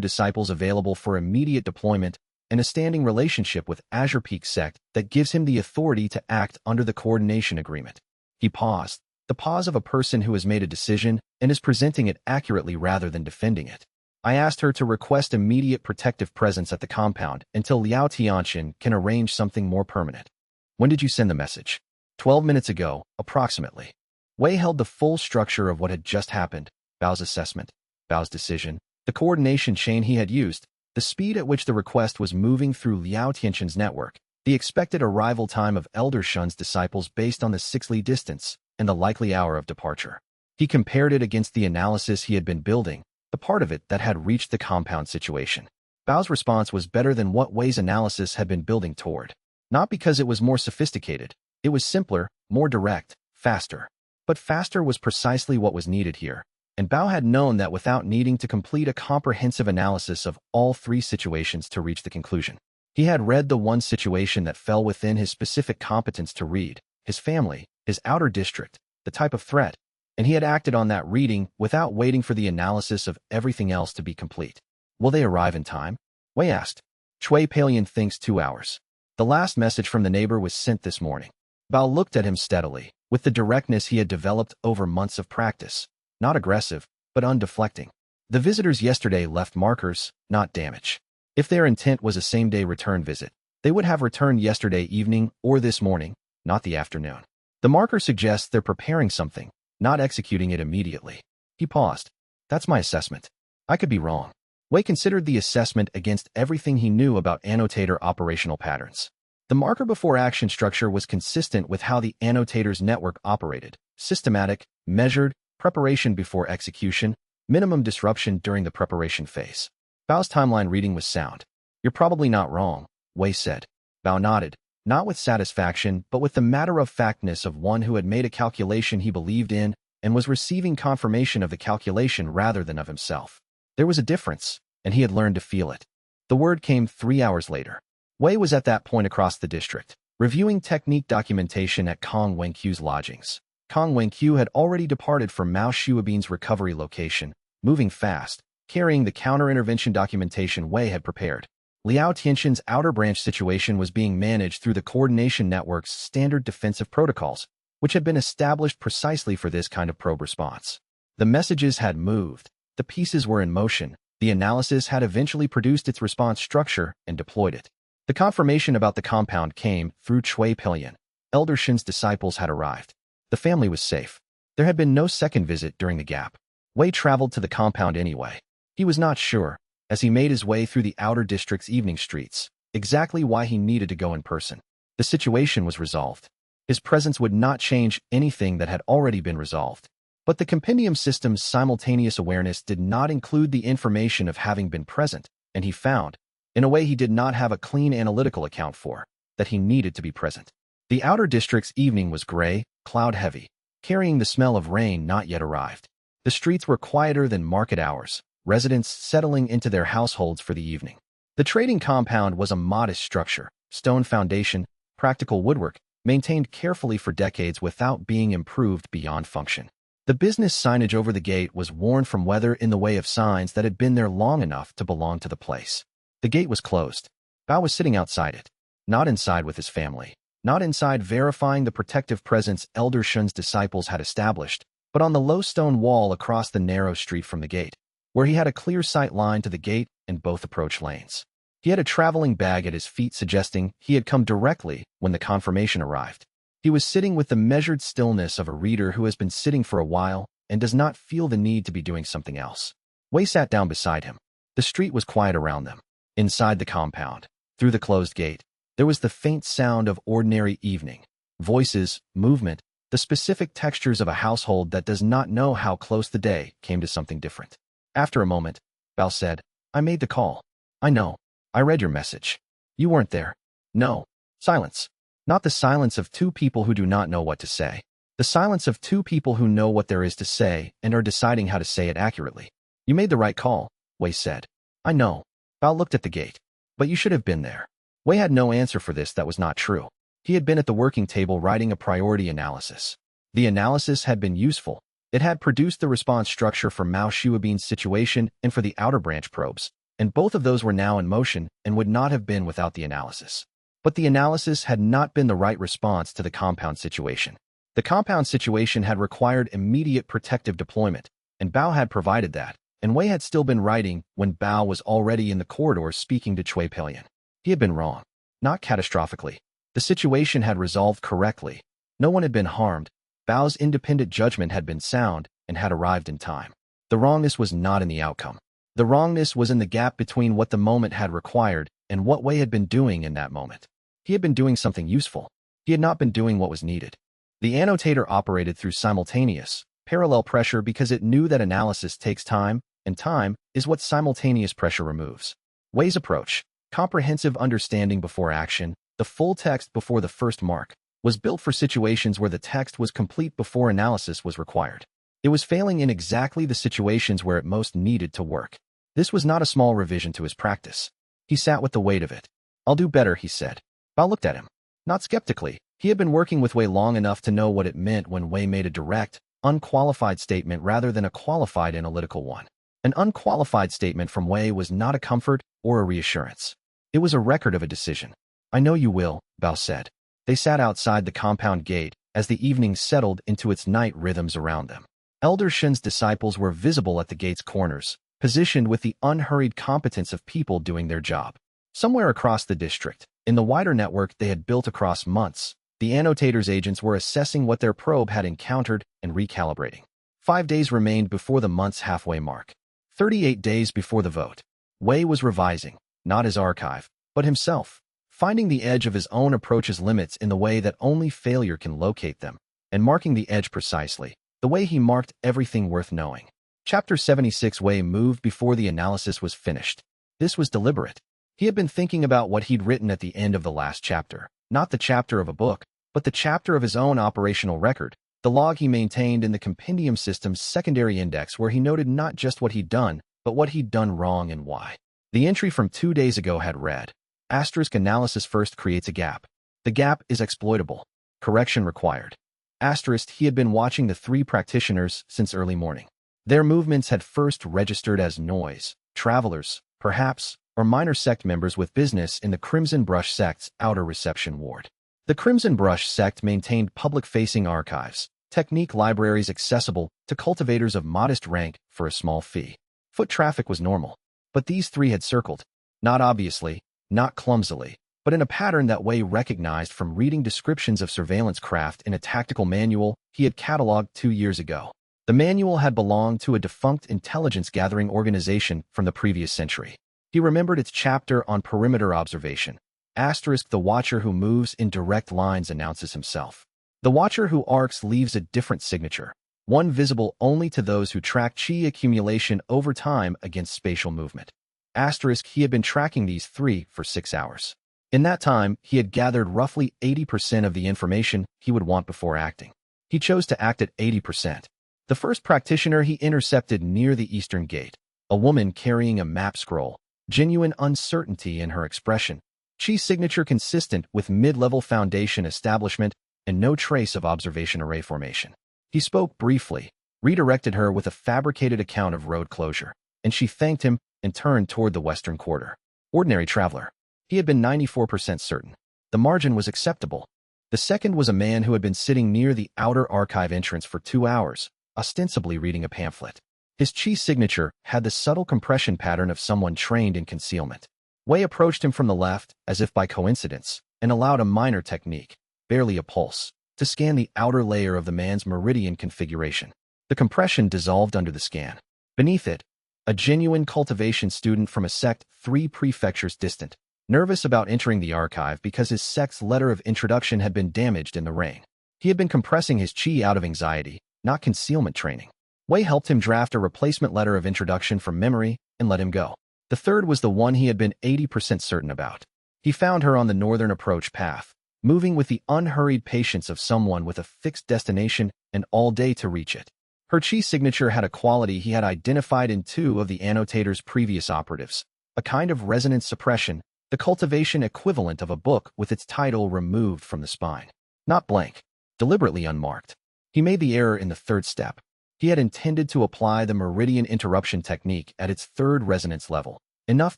disciples available for immediate deployment and a standing relationship with Azure Peak Sect that gives him the authority to act under the coordination agreement. He paused, the pause of a person who has made a decision and is presenting it accurately rather than defending it. I asked her to request immediate protective presence at the compound until Liao Tianxin can arrange something more permanent. When did you send the message? 12 minutes ago, approximately. Wei held the full structure of what had just happened: Bao's assessment, Bao's decision, the coordination chain he had used, the speed at which the request was moving through Liao Tianxin's network, the expected arrival time of Elder Shun's disciples based on the 6 Li distance, and the likely hour of departure. He compared it against the analysis he had been building, the part of it that had reached the compound situation. Bao's response was better than what Wei's analysis had been building toward. Not because it was more sophisticated. It was simpler, more direct, faster. But faster was precisely what was needed here, and Bao had known that without needing to complete a comprehensive analysis of all 3 situations to reach the conclusion. He had read the one situation that fell within his specific competence to read: his family, his outer district, the type of threat, and he had acted on that reading without waiting for the analysis of everything else to be complete. Will they arrive in time? Wei asked. Shui Palian thinks 2 hours. The last message from the neighbor was sent this morning. Bao looked at him steadily, with the directness he had developed over months of practice. Not aggressive, but undeflecting. The visitors yesterday left markers, not damage. If their intent was a same-day return visit, they would have returned yesterday evening or this morning, not the afternoon. The marker suggests they're preparing something, not executing it immediately. He paused. That's my assessment. I could be wrong. Wei considered the assessment against everything he knew about annotator operational patterns. The marker before action structure was consistent with how the annotator's network operated: systematic, measured, preparation before execution, minimum disruption during the preparation phase. Bao's timeline reading was sound. You're probably not wrong, Wei said. Bao nodded, not with satisfaction, but with the matter-of-factness of one who had made a calculation he believed in and was receiving confirmation of the calculation rather than of himself. There was a difference, and he had learned to feel it. The word came 3 hours later. Wei was at that point across the district, reviewing technique documentation at Kong Wenqiu's lodgings. Kong Wenqiu had already departed from Mao Shuabin's recovery location, moving fast, carrying the counter-intervention documentation Wei had prepared. Liao Tianxin's outer branch situation was being managed through the coordination network's standard defensive protocols, which had been established precisely for this kind of probe response. The messages had moved, the pieces were in motion, the analysis had eventually produced its response structure and deployed it. The confirmation about the compound came through Chui Pilian. Elder Shin's disciples had arrived. The family was safe. There had been no second visit during the gap. Wei traveled to the compound anyway. He was not sure, as he made his way through the outer district's evening streets, exactly why he needed to go in person. The situation was resolved. His presence would not change anything that had already been resolved. But the compendium system's simultaneous awareness did not include the information of having been present, and he found, in a way he did not have a clean analytical account for, that he needed to be present. The outer district's evening was gray, cloud-heavy, carrying the smell of rain not yet arrived. The streets were quieter than market hours, residents settling into their households for the evening. The trading compound was a modest structure, stone foundation, practical woodwork, maintained carefully for decades without being improved beyond function. The business signage over the gate was worn from weather in the way of signs that had been there long enough to belong to the place. The gate was closed. Bao was sitting outside it, not inside with his family, not inside verifying the protective presence Elder Shun's disciples had established, but on the low stone wall across the narrow street from the gate, where he had a clear sight line to the gate and both approach lanes. He had a traveling bag at his feet suggesting he had come directly when the confirmation arrived. He was sitting with the measured stillness of a reader who has been sitting for a while and does not feel the need to be doing something else. Wei sat down beside him. The street was quiet around them. Inside the compound, through the closed gate, there was the faint sound of ordinary evening. Voices, movement, the specific textures of a household that does not know how close the day came to something different. After a moment, Bao said, I made the call. I know. I read your message. You weren't there. No. Silence. Not the silence of two people who do not know what to say. The silence of two people who know what there is to say and are deciding how to say it accurately. You made the right call, Wei said. I know. Bao looked at the gate. But you should have been there. Wei had no answer for this that was not true. He had been at the working table writing a priority analysis. The analysis had been useful. It had produced the response structure for Mao Shuabin's situation and for the outer branch probes, and both of those were now in motion and would not have been without the analysis. But the analysis had not been the right response to the compound situation. The compound situation had required immediate protective deployment, and Bao had provided that, and Wei had still been writing when Bao was already in the corridor speaking to Chui Pilian. He had been wrong. Not catastrophically. The situation had resolved correctly. No one had been harmed. Bao's independent judgment had been sound and had arrived in time. The wrongness was not in the outcome. The wrongness was in the gap between what the moment had required and what Wei had been doing in that moment. He had been doing something useful. He had not been doing what was needed. The annotator operated through simultaneous, parallel pressure because it knew that analysis takes time, and time is what simultaneous pressure removes. Wei's approach, comprehensive understanding before action, the full text before the first mark, was built for situations where the text was complete before analysis was required. It was failing in exactly the situations where it most needed to work. This was not a small revision to his practice. He sat with the weight of it. I'll do better, he said. Bao looked at him. Not skeptically. He had been working with Wei long enough to know what it meant when Wei made a direct, unqualified statement rather than a qualified analytical one. An unqualified statement from Wei was not a comfort or a reassurance. It was a record of a decision. I know you will, Bao said. They sat outside the compound gate as the evening settled into its night rhythms around them. Elder Shen's disciples were visible at the gate's corners, positioned with the unhurried competence of people doing their job. Somewhere across the district, in the wider network they had built across months, the annotator's agents were assessing what their probe had encountered and recalibrating. 5 days remained before the month's halfway mark. 38 days before the vote. Wei was revising, not his archive, but himself, finding the edge of his own approach's limits in the way that only failure can locate them, and marking the edge precisely, the way he marked everything worth knowing. Chapter 76. Wei moved before the analysis was finished. This was deliberate. He had been thinking about what he'd written at the end of the last chapter, not the chapter of a book, but the chapter of his own operational record, the log he maintained in the compendium system's secondary index where he noted not just what he'd done, but what he'd done wrong and why. The entry from 2 days ago had read, Asterisk analysis first creates a gap. The gap is exploitable. Correction required. Asterisk he had been watching the 3 practitioners since early morning. Their movements had first registered as noise, travelers, perhaps, or minor sect members with business in the Crimson Brush sect's outer reception ward. The Crimson Brush sect maintained public-facing archives, technique libraries accessible to cultivators of modest rank for a small fee. Foot traffic was normal, but these 3 had circled, not obviously, not clumsily, but in a pattern that Wei recognized from reading descriptions of surveillance craft in a tactical manual he had catalogued 2 years ago. The manual had belonged to a defunct intelligence-gathering organization from the previous century. He remembered its chapter on perimeter observation. Asterisk the watcher who moves in direct lines announces himself. The watcher who arcs leaves a different signature, one visible only to those who track chi accumulation over time against spatial movement. Asterisk he had been tracking these 3 for 6 hours. In that time, he had gathered roughly 80% of the information he would want before acting. He chose to act at 80%. The first practitioner he intercepted near the eastern gate, a woman carrying a map scroll, genuine uncertainty in her expression, chi signature consistent with mid-level foundation establishment, and no trace of observation array formation. He spoke briefly, redirected her with a fabricated account of road closure, and she thanked him and turned toward the western quarter. Ordinary traveler. He had been 94% certain. The margin was acceptable. The second was a man who had been sitting near the outer archive entrance for 2 hours, ostensibly reading a pamphlet. His chi signature had the subtle compression pattern of someone trained in concealment. Wei approached him from the left, as if by coincidence, and allowed a minor technique, barely a pulse, to scan the outer layer of the man's meridian configuration. The compression dissolved under the scan. Beneath it, a genuine cultivation student from a sect 3 prefectures distant, nervous about entering the archive because his sect's letter of introduction had been damaged in the rain. He had been compressing his chi out of anxiety, not concealment training. Wei helped him draft a replacement letter of introduction from memory and let him go. The third was the one he had been 80% certain about. He found her on the northern approach path, moving with the unhurried patience of someone with a fixed destination and all day to reach it. Her chi signature had a quality he had identified in 2 of the annotator's previous operatives, a kind of resonance suppression, the cultivation equivalent of a book with its title removed from the spine. Not blank, deliberately unmarked. He made the error in the 3rd step. He had intended to apply the meridian interruption technique at its 3rd resonance level, enough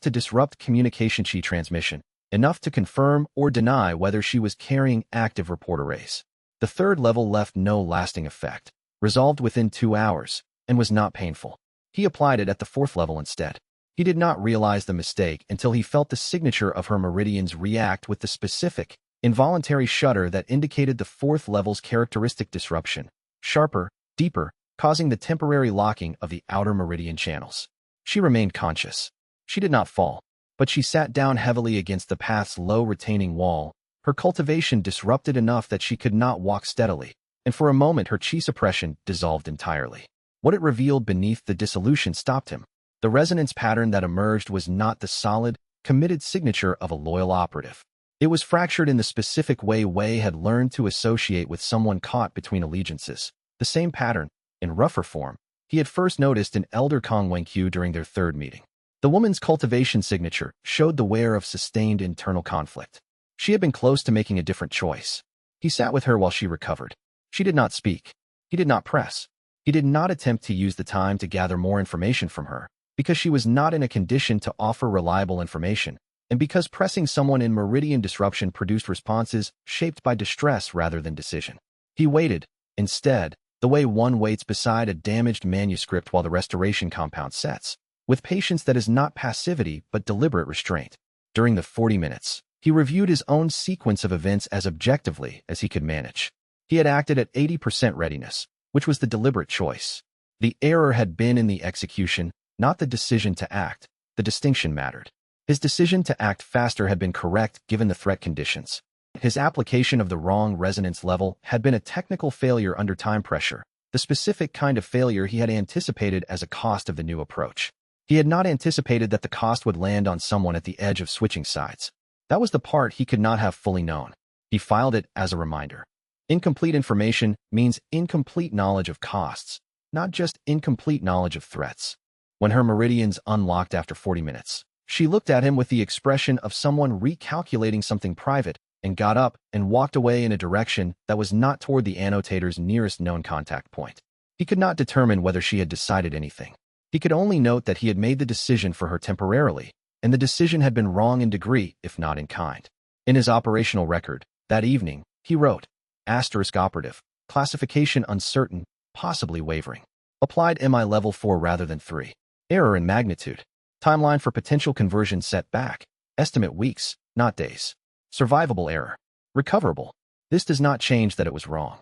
to disrupt communication chi transmission, enough to confirm or deny whether she was carrying active report arrays. The 3rd level left no lasting effect, resolved within 2 hours, and was not painful. He applied it at the 4th level instead. He did not realize the mistake until he felt the signature of her meridians react with the specific, involuntary shudder that indicated the 4th level's characteristic disruption, sharper, deeper, causing the temporary locking of the outer meridian channels. She remained conscious. She did not fall, but she sat down heavily against the path's low retaining wall, her cultivation disrupted enough that she could not walk steadily, and for a moment her chi suppression dissolved entirely. What it revealed beneath the dissolution stopped him. The resonance pattern that emerged was not the solid, committed signature of a loyal operative. It was fractured in the specific way Wei had learned to associate with someone caught between allegiances. The same pattern, in rougher form, he had first noticed in Elder Kong Wenqiu during their 3rd meeting. The woman's cultivation signature showed the wear of sustained internal conflict. She had been close to making a different choice. He sat with her while she recovered. She did not speak. He did not press. He did not attempt to use the time to gather more information from her, because she was not in a condition to offer reliable information, and because pressing someone in meridian disruption produced responses shaped by distress rather than decision. He waited. Instead, the way one waits beside a damaged manuscript while the restoration compound sets, with patience that is not passivity but deliberate restraint. During the 40 minutes, he reviewed his own sequence of events as objectively as he could manage. He had acted at 80% readiness, which was the deliberate choice. The error had been in the execution, not the decision to act. The distinction mattered. His decision to act faster had been correct given the threat conditions. His application of the wrong resonance level had been a technical failure under time pressure, the specific kind of failure he had anticipated as a cost of the new approach. He had not anticipated that the cost would land on someone at the edge of switching sides. That was the part he could not have fully known. He filed it as a reminder. Incomplete information means incomplete knowledge of costs, not just incomplete knowledge of threats. When her meridians unlocked after 40 minutes, she looked at him with the expression of someone recalculating something private and got up and walked away in a direction that was not toward the annotator's nearest known contact point. He could not determine whether she had decided anything. He could only note that he had made the decision for her temporarily, and the decision had been wrong in degree, if not in kind. In his operational record, that evening, he wrote, *operative, classification uncertain, possibly wavering. Applied MI level 4 rather than 3. Error in magnitude. Timeline for potential conversion set back. Estimate weeks, not days. Survivable error. Recoverable. This does not change that it was wrong.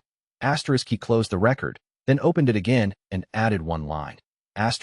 He closed the record, then opened it again and added one line.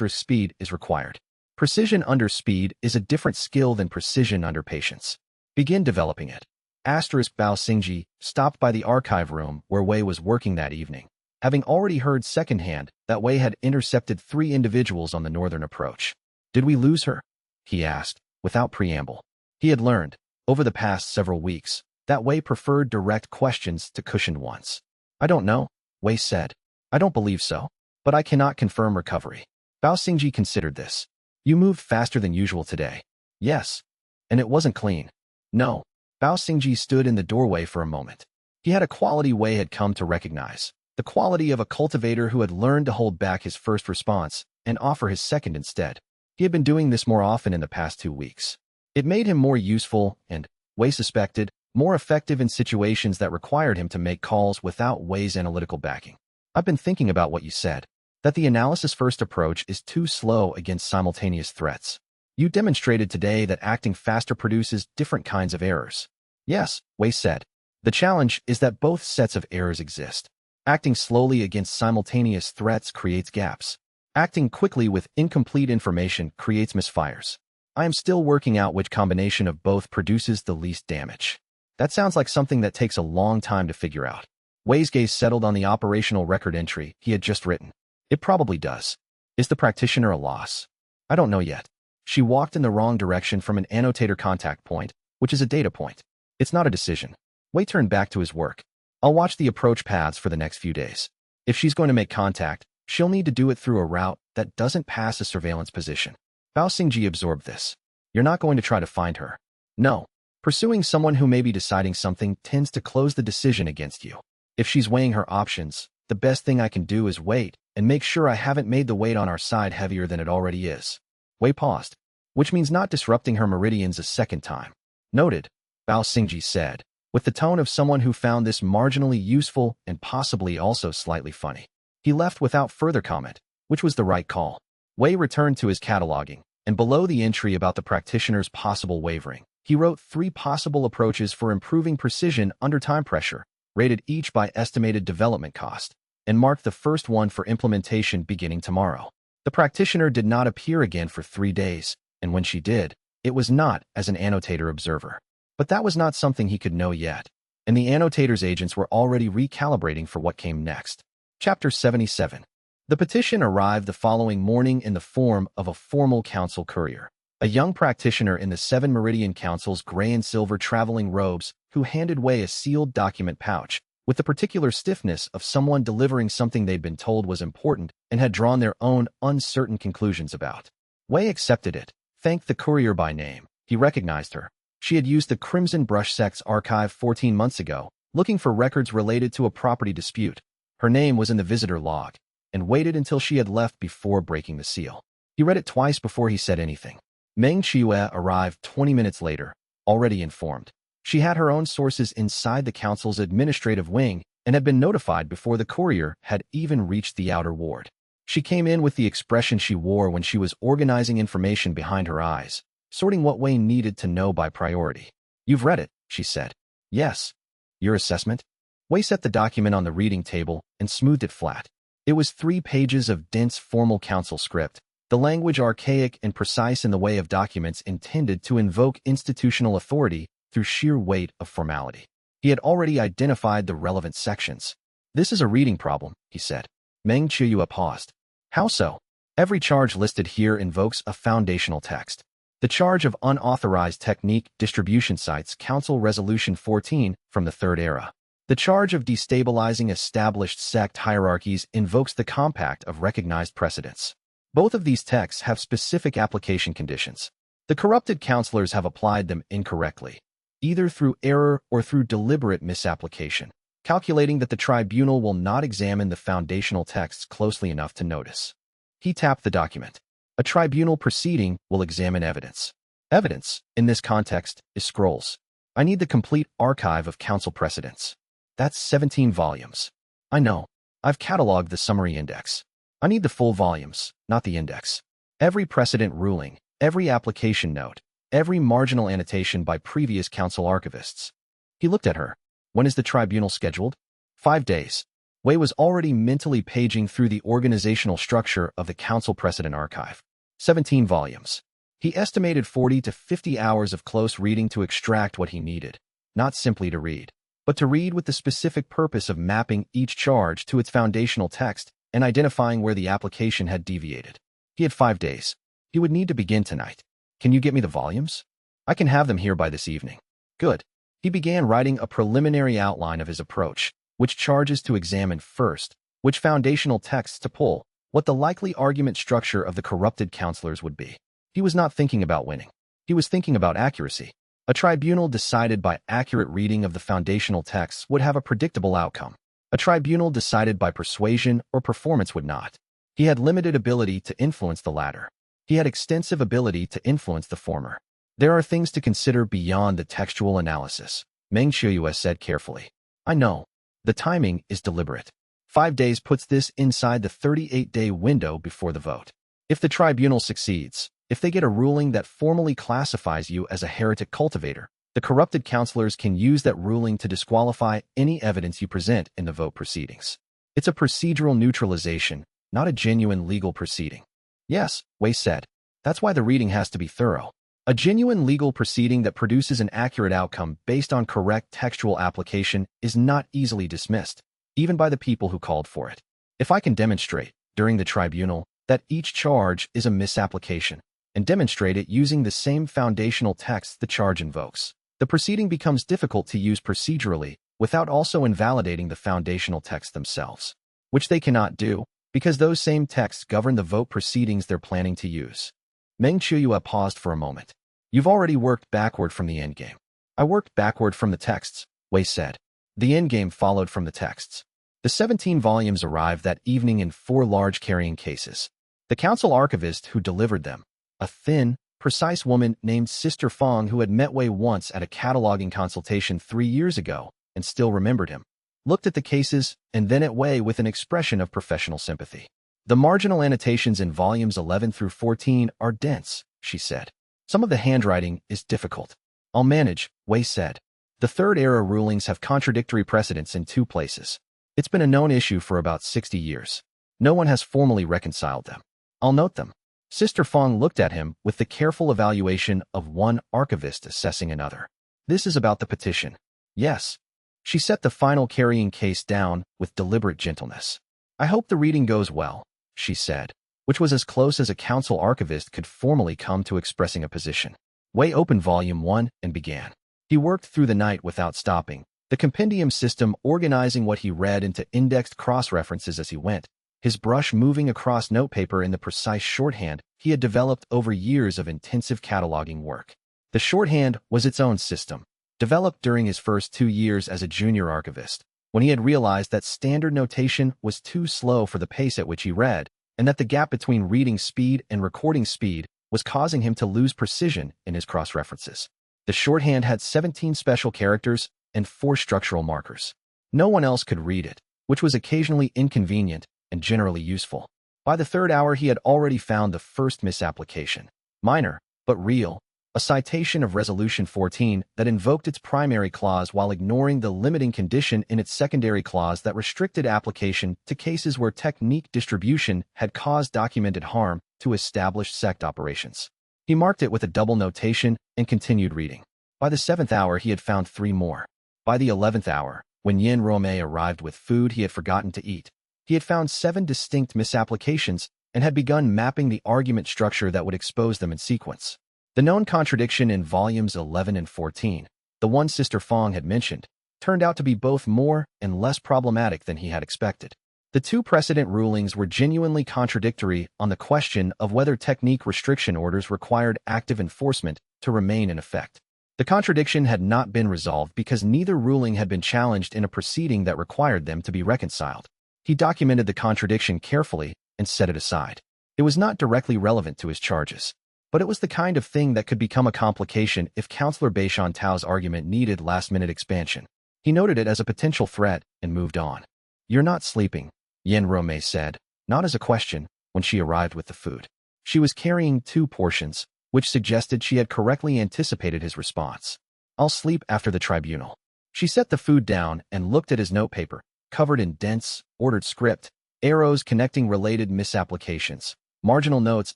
Speed is required. Precision under speed is a different skill than precision under patience. Begin developing it. Bao Xingji stopped by the archive room where Wei was working that evening, having already heard secondhand that Wei had intercepted 3 individuals on the northern approach. Did we lose her? He asked, without preamble. He had learned, over the past several weeks, that Wei preferred direct questions to cushioned ones. I don't know, Wei said. I don't believe so, but I cannot confirm recovery. Bao Xingji considered this. You moved faster than usual today. Yes. And it wasn't clean. No. Bao Xingji stood in the doorway for a moment. He had a quality Wei had come to recognize, the quality of a cultivator who had learned to hold back his first response and offer his second instead. He had been doing this more often in the past 2 weeks. It made him more useful and, Wei suspected, more effective in situations that required him to make calls without Wei's analytical backing. I've been thinking about what you said, that the analysis-first approach is too slow against simultaneous threats. You demonstrated today that acting faster produces different kinds of errors. Yes, Wei said. The challenge is that both sets of errors exist. Acting slowly against simultaneous threats creates gaps. Acting quickly with incomplete information creates misfires. I am still working out which combination of both produces the least damage. That sounds like something that takes a long time to figure out. Wei's gaze settled on the operational record entry he had just written. It probably does. Is the practitioner a loss? I don't know yet. She walked in the wrong direction from an annotator contact point, which is a data point. It's not a decision. Wei turned back to his work. I'll watch the approach paths for the next few days. If she's going to make contact, she'll need to do it through a route that doesn't pass a surveillance position. Bao Xingji absorbed this. You're not going to try to find her. No. Pursuing someone who may be deciding something tends to close the decision against you. If she's weighing her options, the best thing I can do is wait and make sure I haven't made the weight on our side heavier than it already is. Wei paused, which means not disrupting her meridians a second time. Noted, Bao Xingji said, with the tone of someone who found this marginally useful and possibly also slightly funny. He left without further comment, which was the right call. Wei returned to his cataloging, and below the entry about the practitioner's possible wavering, he wrote 3 possible approaches for improving precision under time pressure, rated each by estimated development cost, and marked the first one for implementation beginning tomorrow. The practitioner did not appear again for 3 days, and when she did, it was not as an annotator observer. But that was not something he could know yet, and the annotator's agents were already recalibrating for what came next. Chapter 77. The petition arrived the following morning in the form of a formal council courier, a young practitioner in the 7 Meridian Council's gray and silver traveling robes who handed Wei a sealed document pouch, with the particular stiffness of someone delivering something they'd been told was important and had drawn their own uncertain conclusions about. Wei accepted it, thanked the courier by name. He recognized her. She had used the Crimson Brush Sect's archive 14 months ago, looking for records related to a property dispute. Her name was in the visitor log, and waited until she had left before breaking the seal. He read it twice before he said anything. Meng Qiue arrived 20 minutes later, already informed. She had her own sources inside the council's administrative wing and had been notified before the courier had even reached the outer ward. She came in with the expression she wore when she was organizing information behind her eyes, sorting what Wei needed to know by priority. "You've read it," she said. "Yes." "Your assessment?" Wei set the document on the reading table and smoothed it flat. It was 3 pages of dense formal council script, the language archaic and precise in the way of documents intended to invoke institutional authority through sheer weight of formality. He had already identified the relevant sections. "This is a reading problem," he said. Meng Qiue paused. "How so?" "Every charge listed here invokes a foundational text. The charge of unauthorized technique distribution cites Council Resolution 14 from the Third Era. The charge of destabilizing established sect hierarchies invokes the compact of recognized precedents. Both of these texts have specific application conditions. The corrupted counselors have applied them incorrectly, either through error or through deliberate misapplication, calculating that the tribunal will not examine the foundational texts closely enough to notice." He tapped the document. "A tribunal proceeding will examine evidence. Evidence, in this context, is scrolls. I need the complete archive of council precedents. That's 17 volumes. I know. I've catalogued the summary index. I need the full volumes, not the index. Every precedent ruling, every application note, every marginal annotation by previous council archivists." He looked at her. "When is the tribunal scheduled?" 5 days. Wei was already mentally paging through the organizational structure of the council precedent archive. 17 volumes. He estimated 40 to 50 hours of close reading to extract what he needed, not simply to read, but to read with the specific purpose of mapping each charge to its foundational text and identifying where the application had deviated. He had 5 days. He would need to begin tonight. "Can you get me the volumes?" "I can have them here by this evening." "Good." He began writing a preliminary outline of his approach, which charges to examine first, which foundational texts to pull, what the likely argument structure of the corrupted counselors would be. He was not thinking about winning. He was thinking about accuracy. A tribunal decided by accurate reading of the foundational texts would have a predictable outcome. A tribunal decided by persuasion or performance would not. He had limited ability to influence the latter. He had extensive ability to influence the former. "There are things to consider beyond the textual analysis," Meng Qiue said carefully. "I know. The timing is deliberate. 5 days puts this inside the 38-day window before the vote. If the tribunal succeeds, if they get a ruling that formally classifies you as a heretic cultivator, the corrupted counselors can use that ruling to disqualify any evidence you present in the vote proceedings. It's a procedural neutralization, not a genuine legal proceeding." "Yes," Wei said. "That's why the reading has to be thorough. A genuine legal proceeding that produces an accurate outcome based on correct textual application is not easily dismissed, even by the people who called for it. If I can demonstrate, during the tribunal, that each charge is a misapplication, and demonstrate it using the same foundational text the charge invokes, the proceeding becomes difficult to use procedurally without also invalidating the foundational texts themselves, which they cannot do, because those same texts govern the vote proceedings they're planning to use." Meng Qiue paused for a moment. "You've already worked backward from the endgame." "I worked backward from the texts," Wei said. "The endgame followed from the texts." The 17 volumes arrived that evening in 4 large carrying cases. The council archivist who delivered them, a thin, precise woman named Sister Fong who had met Wei once at a cataloging consultation 3 years ago and still remembered him, looked at the cases and then at Wei with an expression of professional sympathy. "The marginal annotations in volumes 11 through 14 are dense," she said. "Some of the handwriting is difficult." "I'll manage," Wei said. "The Third Era rulings have contradictory precedents in 2 places. It's been a known issue for about 60 years. No one has formally reconciled them. I'll note them." Sister Fong looked at him with the careful evaluation of one archivist assessing another. "This is about the petition." "Yes." She set the final carrying case down with deliberate gentleness. "I hope the reading goes well," she said, which was as close as a council archivist could formally come to expressing a position. Wei opened volume 1 and began. He worked through the night without stopping, the compendium system organizing what he read into indexed cross-references as he went, his brush moving across notepaper in the precise shorthand he had developed over years of intensive cataloging work. The shorthand was its own system, developed during his first 2 years as a junior archivist, when he had realized that standard notation was too slow for the pace at which he read, and that the gap between reading speed and recording speed was causing him to lose precision in his cross-references. The shorthand had 17 special characters and 4 structural markers. No one else could read it, which was occasionally inconvenient and generally useful. By the 3rd hour, he had already found the first misapplication. Minor, but real. A citation of Resolution 14 that invoked its primary clause while ignoring the limiting condition in its secondary clause that restricted application to cases where technique distribution had caused documented harm to established sect operations. He marked it with a double notation and continued reading. By the 7th hour, he had found 3 more. By the 11th hour, when Yin Ruomei arrived with food he had forgotten to eat, he had found 7 distinct misapplications and had begun mapping the argument structure that would expose them in sequence. The known contradiction in volumes 11 and 14, the one Sister Fong had mentioned, turned out to be both more and less problematic than he had expected. The 2 precedent rulings were genuinely contradictory on the question of whether technique restriction orders required active enforcement to remain in effect. The contradiction had not been resolved because neither ruling had been challenged in a proceeding that required them to be reconciled. He documented the contradiction carefully and set it aside. It was not directly relevant to his charges, but it was the kind of thing that could become a complication if Counselor Beishan Tao's argument needed last-minute expansion. He noted it as a potential threat and moved on. "You're not sleeping," Yin Ruomei said, not as a question, when she arrived with the food. She was carrying 2 portions, which suggested she had correctly anticipated his response. "I'll sleep after the tribunal." She set the food down and looked at his notepaper, covered in dense, ordered script, arrows connecting related misapplications, marginal notes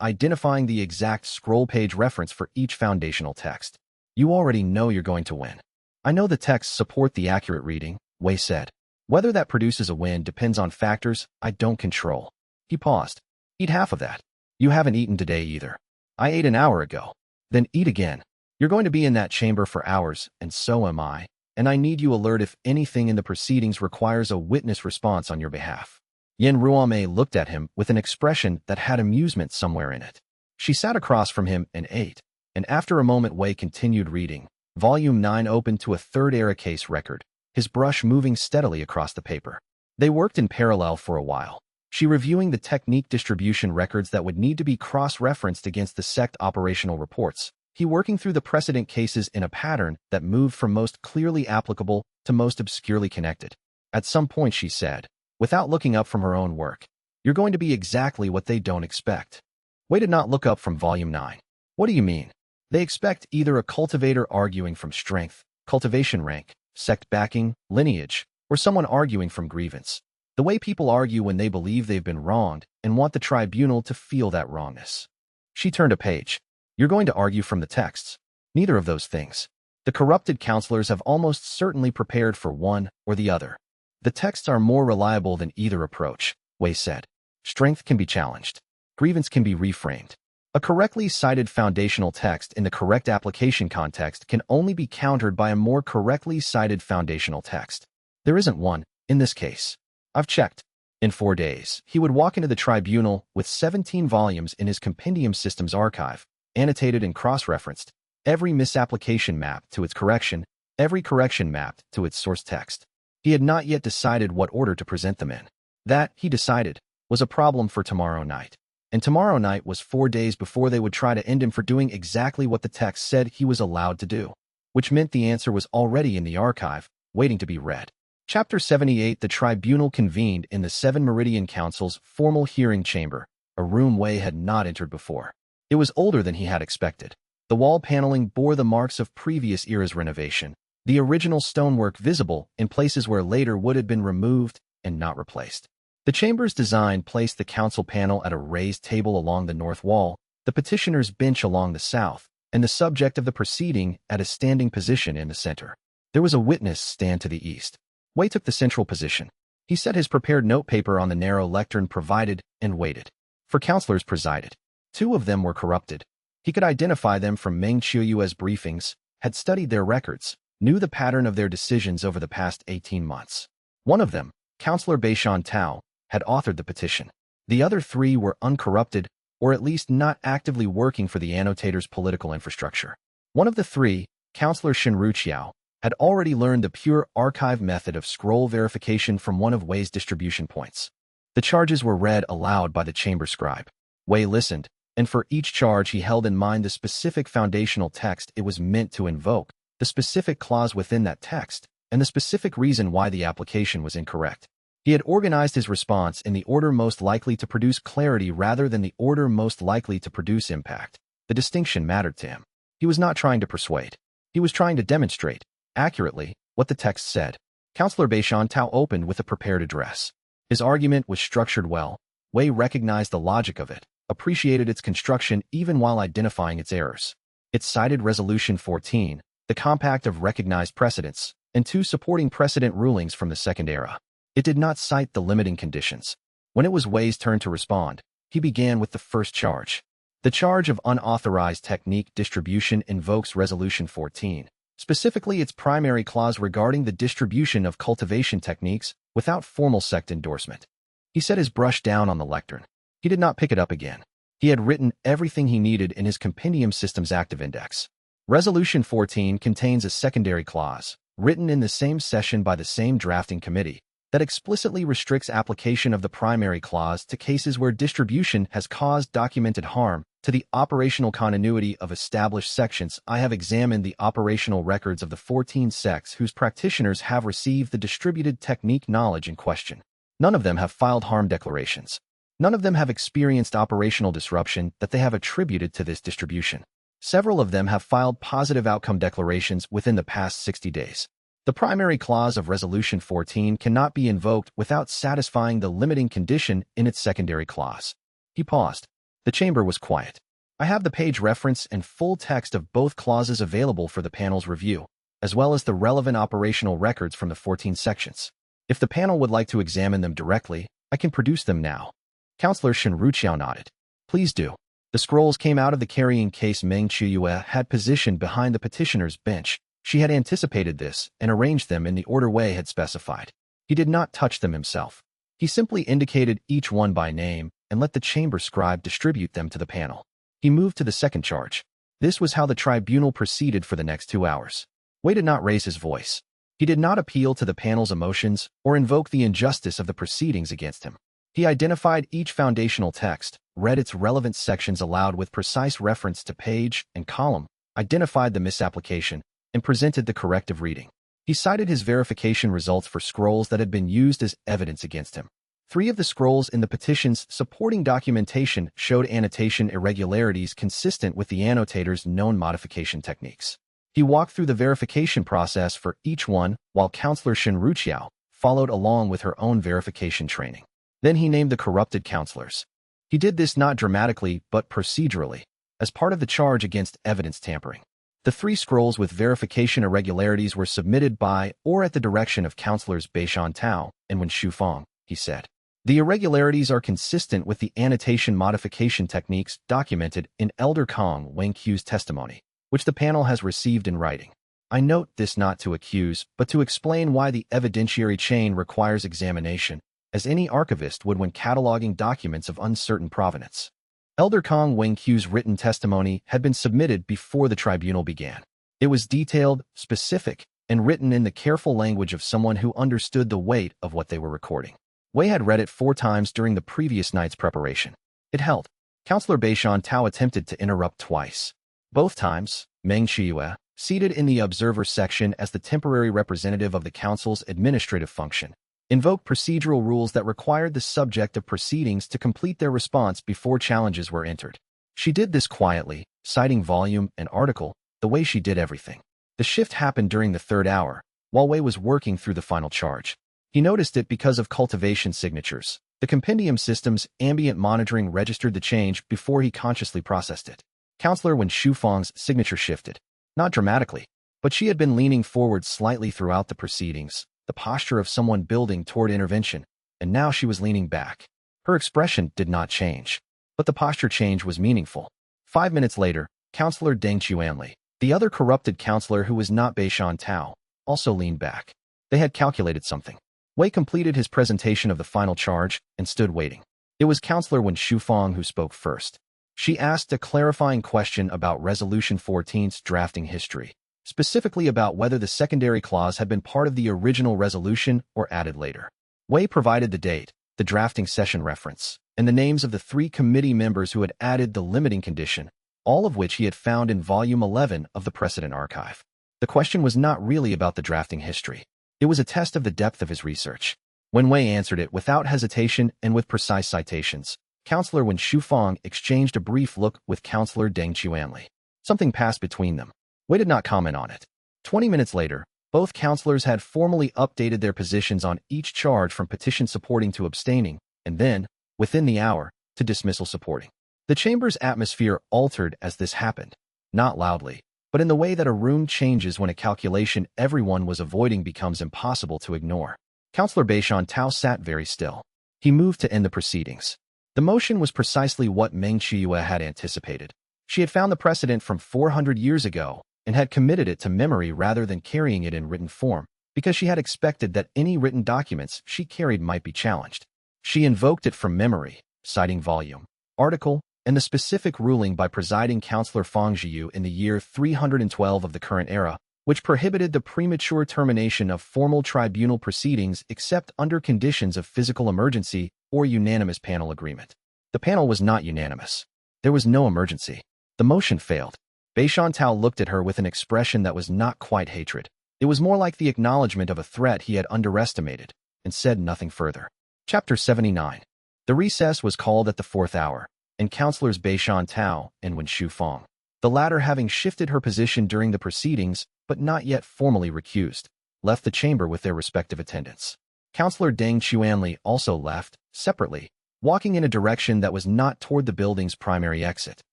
identifying the exact scroll page reference for each foundational text. "You already know you're going to win." "I know the texts support the accurate reading," Wei said. "Whether that produces a win depends on factors I don't control." He paused. "Eat half of that." "You haven't eaten today either." "I ate an hour ago." "Then eat again. You're going to be in that chamber for hours, and so am I, and I need you alert if anything in the proceedings requires a witness response on your behalf." Yin Ruomei looked at him with an expression that had amusement somewhere in it. She sat across from him and ate, and after a moment Wei continued reading. Volume 9 opened to a 3rd era case record, his brush moving steadily across the paper. They worked in parallel for a while, she reviewing the technique distribution records that would need to be cross-referenced against the sect operational reports, he working through the precedent cases in a pattern that moved from most clearly applicable to most obscurely connected. At some point she said, without looking up from her own work, "You're going to be exactly what they don't expect." Wei did not look up from Volume 9. "What do you mean?" "They expect either a cultivator arguing from strength, cultivation rank, sect backing, lineage, or someone arguing from grievance. The way people argue when they believe they've been wronged and want the tribunal to feel that wrongness." She turned a page. "You're going to argue from the texts." "Neither of those things. The corrupted counselors have almost certainly prepared for one or the other. The texts are more reliable than either approach," Wei said. "Strength can be challenged. Grievance can be reframed. A correctly cited foundational text in the correct application context can only be countered by a more correctly cited foundational text. There isn't one, in this case. I've checked." In 4 days, he would walk into the tribunal with 17 volumes in his compendium systems archive, annotated and cross-referenced, every misapplication mapped to its correction, every correction mapped to its source text. He had not yet decided what order to present them in. That, he decided, was a problem for tomorrow night. And tomorrow night was 4 days before they would try to end him for doing exactly what the text said he was allowed to do, which meant the answer was already in the archive, waiting to be read. Chapter 78. The tribunal convened in the 7 Meridian Council's formal hearing chamber, a room Wei had not entered before. It was older than he had expected. The wall paneling bore the marks of previous era's renovation, the original stonework visible in places where later wood had been removed and not replaced. The chamber's design placed the council panel at a raised table along the north wall, the petitioner's bench along the south, and the subject of the proceeding at a standing position in the center. There was a witness stand to the east. Wei took the central position. He set his prepared notepaper on the narrow lectern provided and waited. For counselors presided. 2 of them were corrupted. He could identify them from Meng Qiuyue's briefings, had studied their records, knew the pattern of their decisions over the past 18 months. One of them, Counselor Beishan Tao, had authored the petition. The other 3 were uncorrupted, or at least not actively working for the annotator's political infrastructure. One of the 3, Counselor Shinru Qiao, had already learned the pure archive method of scroll verification from one of Wei's distribution points. The charges were read aloud by the chamber scribe. Wei listened, and for each charge he held in mind the specific foundational text it was meant to invoke, the specific clause within that text, and the specific reason why the application was incorrect. He had organized his response in the order most likely to produce clarity rather than the order most likely to produce impact. The distinction mattered to him. He was not trying to persuade. He was trying to demonstrate, accurately, what the text said. Counselor Xianxia opened with a prepared address. His argument was structured well. Wei recognized the logic of it, appreciated its construction even while identifying its errors. It cited Resolution 14, the compact of recognized precedents, and 2 supporting precedent rulings from the Second Era. It did not cite the limiting conditions. When it was Wei's turn to respond, he began with the first charge. The charge of unauthorized technique distribution invokes Resolution 14, specifically its primary clause regarding the distribution of cultivation techniques without formal sect endorsement. He set his brush down on the lectern. He did not pick it up again. He had written everything he needed in his Compendium Systems Active Index. Resolution 14 contains a secondary clause, written in the same session by the same drafting committee, that explicitly restricts application of the primary clause to cases where distribution has caused documented harm to the operational continuity of established sections. I have examined the operational records of the 14 sects whose practitioners have received the distributed technique knowledge in question. None of them have filed harm declarations. None of them have experienced operational disruption that they have attributed to this distribution. Several of them have filed positive outcome declarations within the past 60 days. The primary clause of Resolution 14 cannot be invoked without satisfying the limiting condition in its secondary clause. He paused. The chamber was quiet. I have the page reference and full text of both clauses available for the panel's review, as well as the relevant operational records from the 14 sections. If the panel would like to examine them directly, I can produce them now. Counselor Xianxia nodded. Please do. The scrolls came out of the carrying case Meng Qiuyue had positioned behind the petitioner's bench. She had anticipated this and arranged them in the order Wei had specified. He did not touch them himself. He simply indicated each one by name and let the chamber scribe distribute them to the panel. He moved to the second charge. This was how the tribunal proceeded for the next 2 hours. Wei did not raise his voice. He did not appeal to the panel's emotions or invoke the injustice of the proceedings against him. He identified each foundational text, read its relevant sections aloud with precise reference to page and column, identified the misapplication, and presented the corrective reading. He cited his verification results for scrolls that had been used as evidence against him. 3 of the scrolls in the petition's supporting documentation showed annotation irregularities consistent with the annotator's known modification techniques. He walked through the verification process for each one while Counselor Xianxia followed along with her own verification training. Then he named the corrupted counselors. He did this not dramatically but procedurally, as part of the charge against evidence tampering. The 3 scrolls with verification irregularities were submitted by or at the direction of Counselors Xianxia and Wen Shufang, he said. The irregularities are consistent with the annotation modification techniques documented in Elder Kong Wangqiu's testimony, which the panel has received in writing. I note this not to accuse, but to explain why the evidentiary chain requires examination, as any archivist would when cataloging documents of uncertain provenance. Elder Kong Wangqiu's written testimony had been submitted before the tribunal began. It was detailed, specific, and written in the careful language of someone who understood the weight of what they were recording. Wei had read it 4 times during the previous night's preparation. It held. Counselor Xianxia attempted to interrupt twice. Both times, Meng Qiuyue, seated in the observer section as the temporary representative of the council's administrative function, invoked procedural rules that required the subject of proceedings to complete their response before challenges were entered. She did this quietly, citing volume and article, the way she did everything. The shift happened during the 3rd hour, while Wei was working through the final charge. He noticed it because of cultivation signatures. The Compendium System's ambient monitoring registered the change before he consciously processed it. Counselor Wen Shufang's signature shifted. Not dramatically, but she had been leaning forward slightly throughout the proceedings, the posture of someone building toward intervention, and now she was leaning back. Her expression did not change, but the posture change was meaningful. 5 minutes later, Counselor Deng Chuanli, the other corrupted counselor who was not Xianxia, also leaned back. They had calculated something. Wei completed his presentation of the final charge and stood waiting. It was Counselor Wen Shufang who spoke first. She asked a clarifying question about Resolution 14's drafting history, specifically about whether the secondary clause had been part of the original resolution or added later. Wei provided the date, the drafting session reference, and the names of the 3 committee members who had added the limiting condition, all of which he had found in Volume 11 of the Precedent Archive. The question was not really about the drafting history. It was a test of the depth of his research. When Wei answered it without hesitation and with precise citations, Counselor Wen Shufang exchanged a brief look with Counselor Deng Qianli. Something passed between them. Wei did not comment on it. 20 minutes later, both counselors had formally updated their positions on each charge from petition supporting to abstaining, and then, within the hour, to dismissal supporting. The chamber's atmosphere altered as this happened, not loudly, but in the way that a room changes when a calculation everyone was avoiding becomes impossible to ignore. Counselor Beishan Tao sat very still. He moved to end the proceedings. The motion was precisely what Meng Qiyue had anticipated. She had found the precedent from 400 years ago and had committed it to memory rather than carrying it in written form, because she had expected that any written documents she carried might be challenged. She invoked it from memory, citing volume, article, and the specific ruling by presiding Counselor Fang Zhiyu in the year 312 of the current era, which prohibited the premature termination of formal tribunal proceedings except under conditions of physical emergency or unanimous panel agreement. The panel was not unanimous. There was no emergency. The motion failed. Beishan Tao looked at her with an expression that was not quite hatred. It was more like the acknowledgement of a threat he had underestimated, and said nothing further. Chapter 79. The recess was called at the 4th hour, and Counselors Beishan Tao and Wen Shufang, the latter having shifted her position during the proceedings but not yet formally recused, left the chamber with their respective attendants. Counselor Deng Qianli also left, separately, walking in a direction that was not toward the building's primary exit.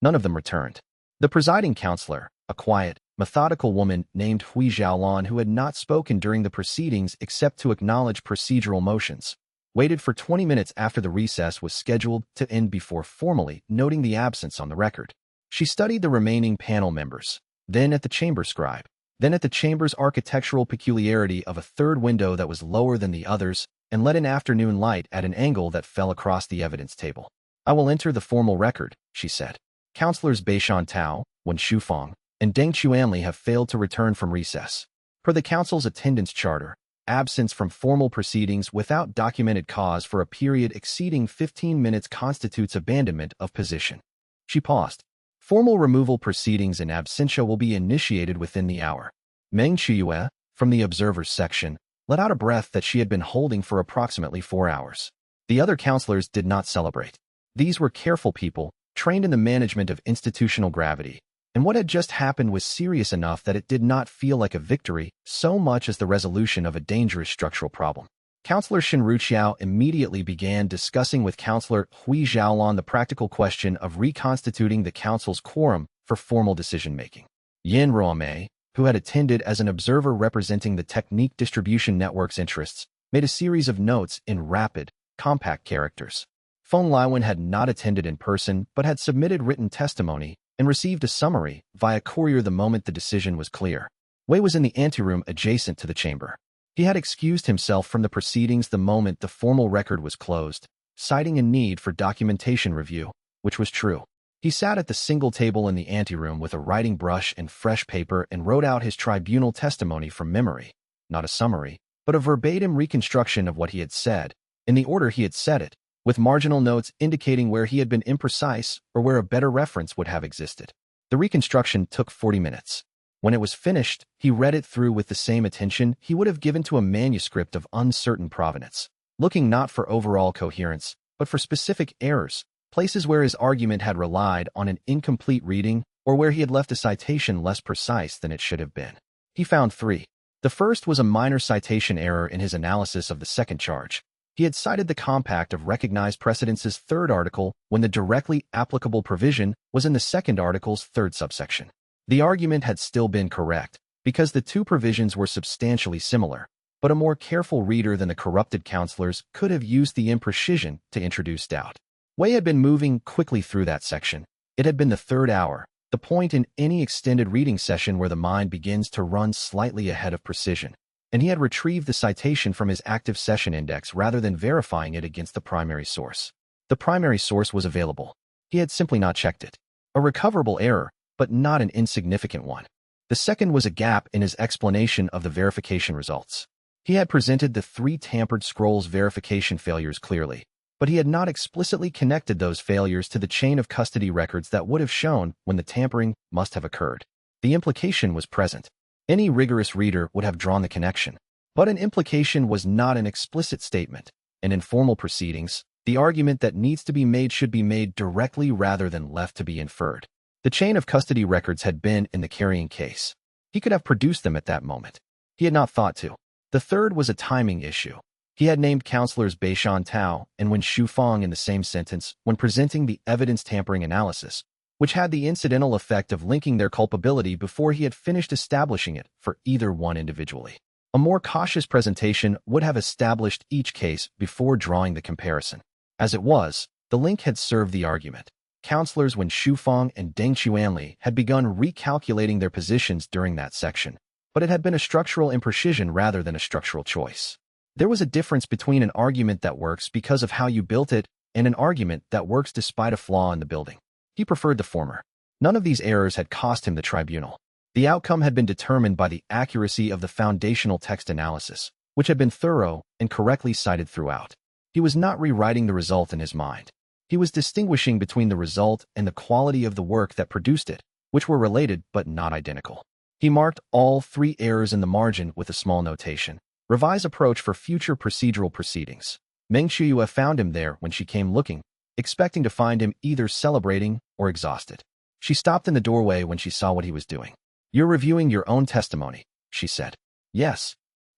None of them returned. The presiding counselor, a quiet, methodical woman named Hui Xiaolan who had not spoken during the proceedings except to acknowledge procedural motions, waited for 20 minutes after the recess was scheduled to end before formally noting the absence on the record. She studied the remaining panel members, then at the chamber scribe, then at the chamber's architectural peculiarity of a third window that was lower than the others and let in afternoon light at an angle that fell across the evidence table. "I will enter the formal record," she said. Counselors Beishan Tao, Wen Shufang, and Deng Qianli have failed to return from recess. Per the council's attendance charter, absence from formal proceedings without documented cause for a period exceeding 15 minutes constitutes abandonment of position. She paused. Formal removal proceedings in absentia will be initiated within the hour. Meng Qiyue, from the observers section, let out a breath that she had been holding for approximately 4 hours. The other counselors did not celebrate. These were careful people, trained in the management of institutional gravity, and what had just happened was serious enough that it did not feel like a victory so much as the resolution of a dangerous structural problem. Counselor Shen Ruqiao immediately began discussing with Counselor Hui Xiaolan the practical question of reconstituting the council's quorum for formal decision-making. Yin Ruomei, who had attended as an observer representing the Technique Distribution Network's interests, made a series of notes in rapid, compact characters. Feng Liwen had not attended in person but had submitted written testimony and received a summary via courier the moment the decision was clear. Wei was in the anteroom adjacent to the chamber. He had excused himself from the proceedings the moment the formal record was closed, citing a need for documentation review, which was true. He sat at the single table in the anteroom with a writing brush and fresh paper and wrote out his tribunal testimony from memory, not a summary, but a verbatim reconstruction of what he had said, in the order he had said it, with marginal notes indicating where he had been imprecise or where a better reference would have existed. The reconstruction took 40 minutes. When it was finished, he read it through with the same attention he would have given to a manuscript of uncertain provenance, looking not for overall coherence, but for specific errors, places where his argument had relied on an incomplete reading or where he had left a citation less precise than it should have been. He found 3. The first was a minor citation error in his analysis of the second charge. He had cited the compact of recognized precedence's third article when the directly applicable provision was in the second article's third subsection. The argument had still been correct, because the two provisions were substantially similar, but a more careful reader than the corrupted counselors could have used the imprecision to introduce doubt. Wei had been moving quickly through that section. It had been the 3rd hour, the point in any extended reading session where the mind begins to run slightly ahead of precision, and he had retrieved the citation from his active session index rather than verifying it against the primary source. The primary source was available. He had simply not checked it. A recoverable error, but not an insignificant one. The second was a gap in his explanation of the verification results. He had presented the 3 tampered scrolls verification failures clearly, but he had not explicitly connected those failures to the chain of custody records that would have shown when the tampering must have occurred. The implication was present. Any rigorous reader would have drawn the connection. But an implication was not an explicit statement, and in formal proceedings, the argument that needs to be made should be made directly rather than left to be inferred. The chain of custody records had been in the carrying case. He could have produced them at that moment. He had not thought to. The third was a timing issue. He had named counselors Beishan Tao and Wen Shufang in the same sentence when presenting the evidence tampering analysis, which had the incidental effect of linking their culpability before he had finished establishing it for either one individually. A more cautious presentation would have established each case before drawing the comparison. As it was, the link had served the argument. Counselors Wen Shufang and Deng Chuanli had begun recalculating their positions during that section, but it had been a structural imprecision rather than a structural choice. There was a difference between an argument that works because of how you built it and an argument that works despite a flaw in the building. He preferred the former. None of these errors had cost him the tribunal. The outcome had been determined by the accuracy of the foundational text analysis, which had been thorough and correctly cited throughout. He was not rewriting the result in his mind. He was distinguishing between the result and the quality of the work that produced it, which were related but not identical. He marked all 3 errors in the margin with a small notation. Revise approach for future procedural proceedings. Meng Shuyue found him there when she came looking, expecting to find him either celebrating or exhausted. She stopped in the doorway when she saw what he was doing. "You're reviewing your own testimony," she said. "Yes.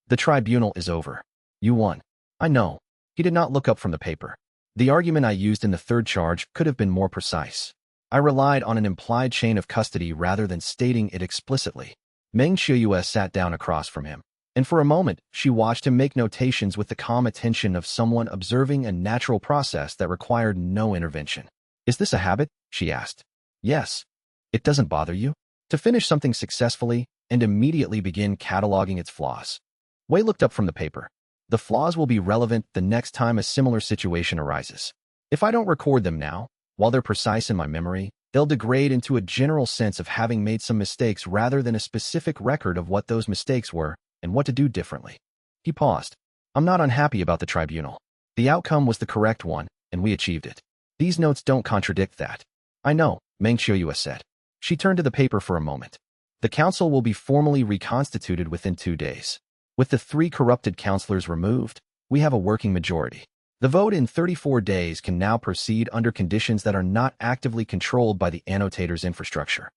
The tribunal is over. You won." "I know." He did not look up from the paper. "The argument I used in the third charge could have been more precise. I relied on an implied chain of custody rather than stating it explicitly." Meng Shuyue sat down across from him, and for a moment she watched him make notations with the calm attention of someone observing a natural process that required no intervention. "Is this a habit?" she asked. "Yes. It doesn't bother you to finish something successfully and immediately begin cataloging its flaws?" Wei looked up from the paper. "The flaws will be relevant the next time a similar situation arises. If I don't record them now, while they're precise in my memory, they'll degrade into a general sense of having made some mistakes rather than a specific record of what those mistakes were and what to do differently." He paused. "I'm not unhappy about the tribunal. The outcome was the correct one, and we achieved it. These notes don't contradict that." "I know," Meng Shuyue said. She turned to the paper for a moment. "The council will be formally reconstituted within 2 days. With the 3 corrupted councillors removed, we have a working majority. The vote in 34 days can now proceed under conditions that are not actively controlled by the annotator's infrastructure."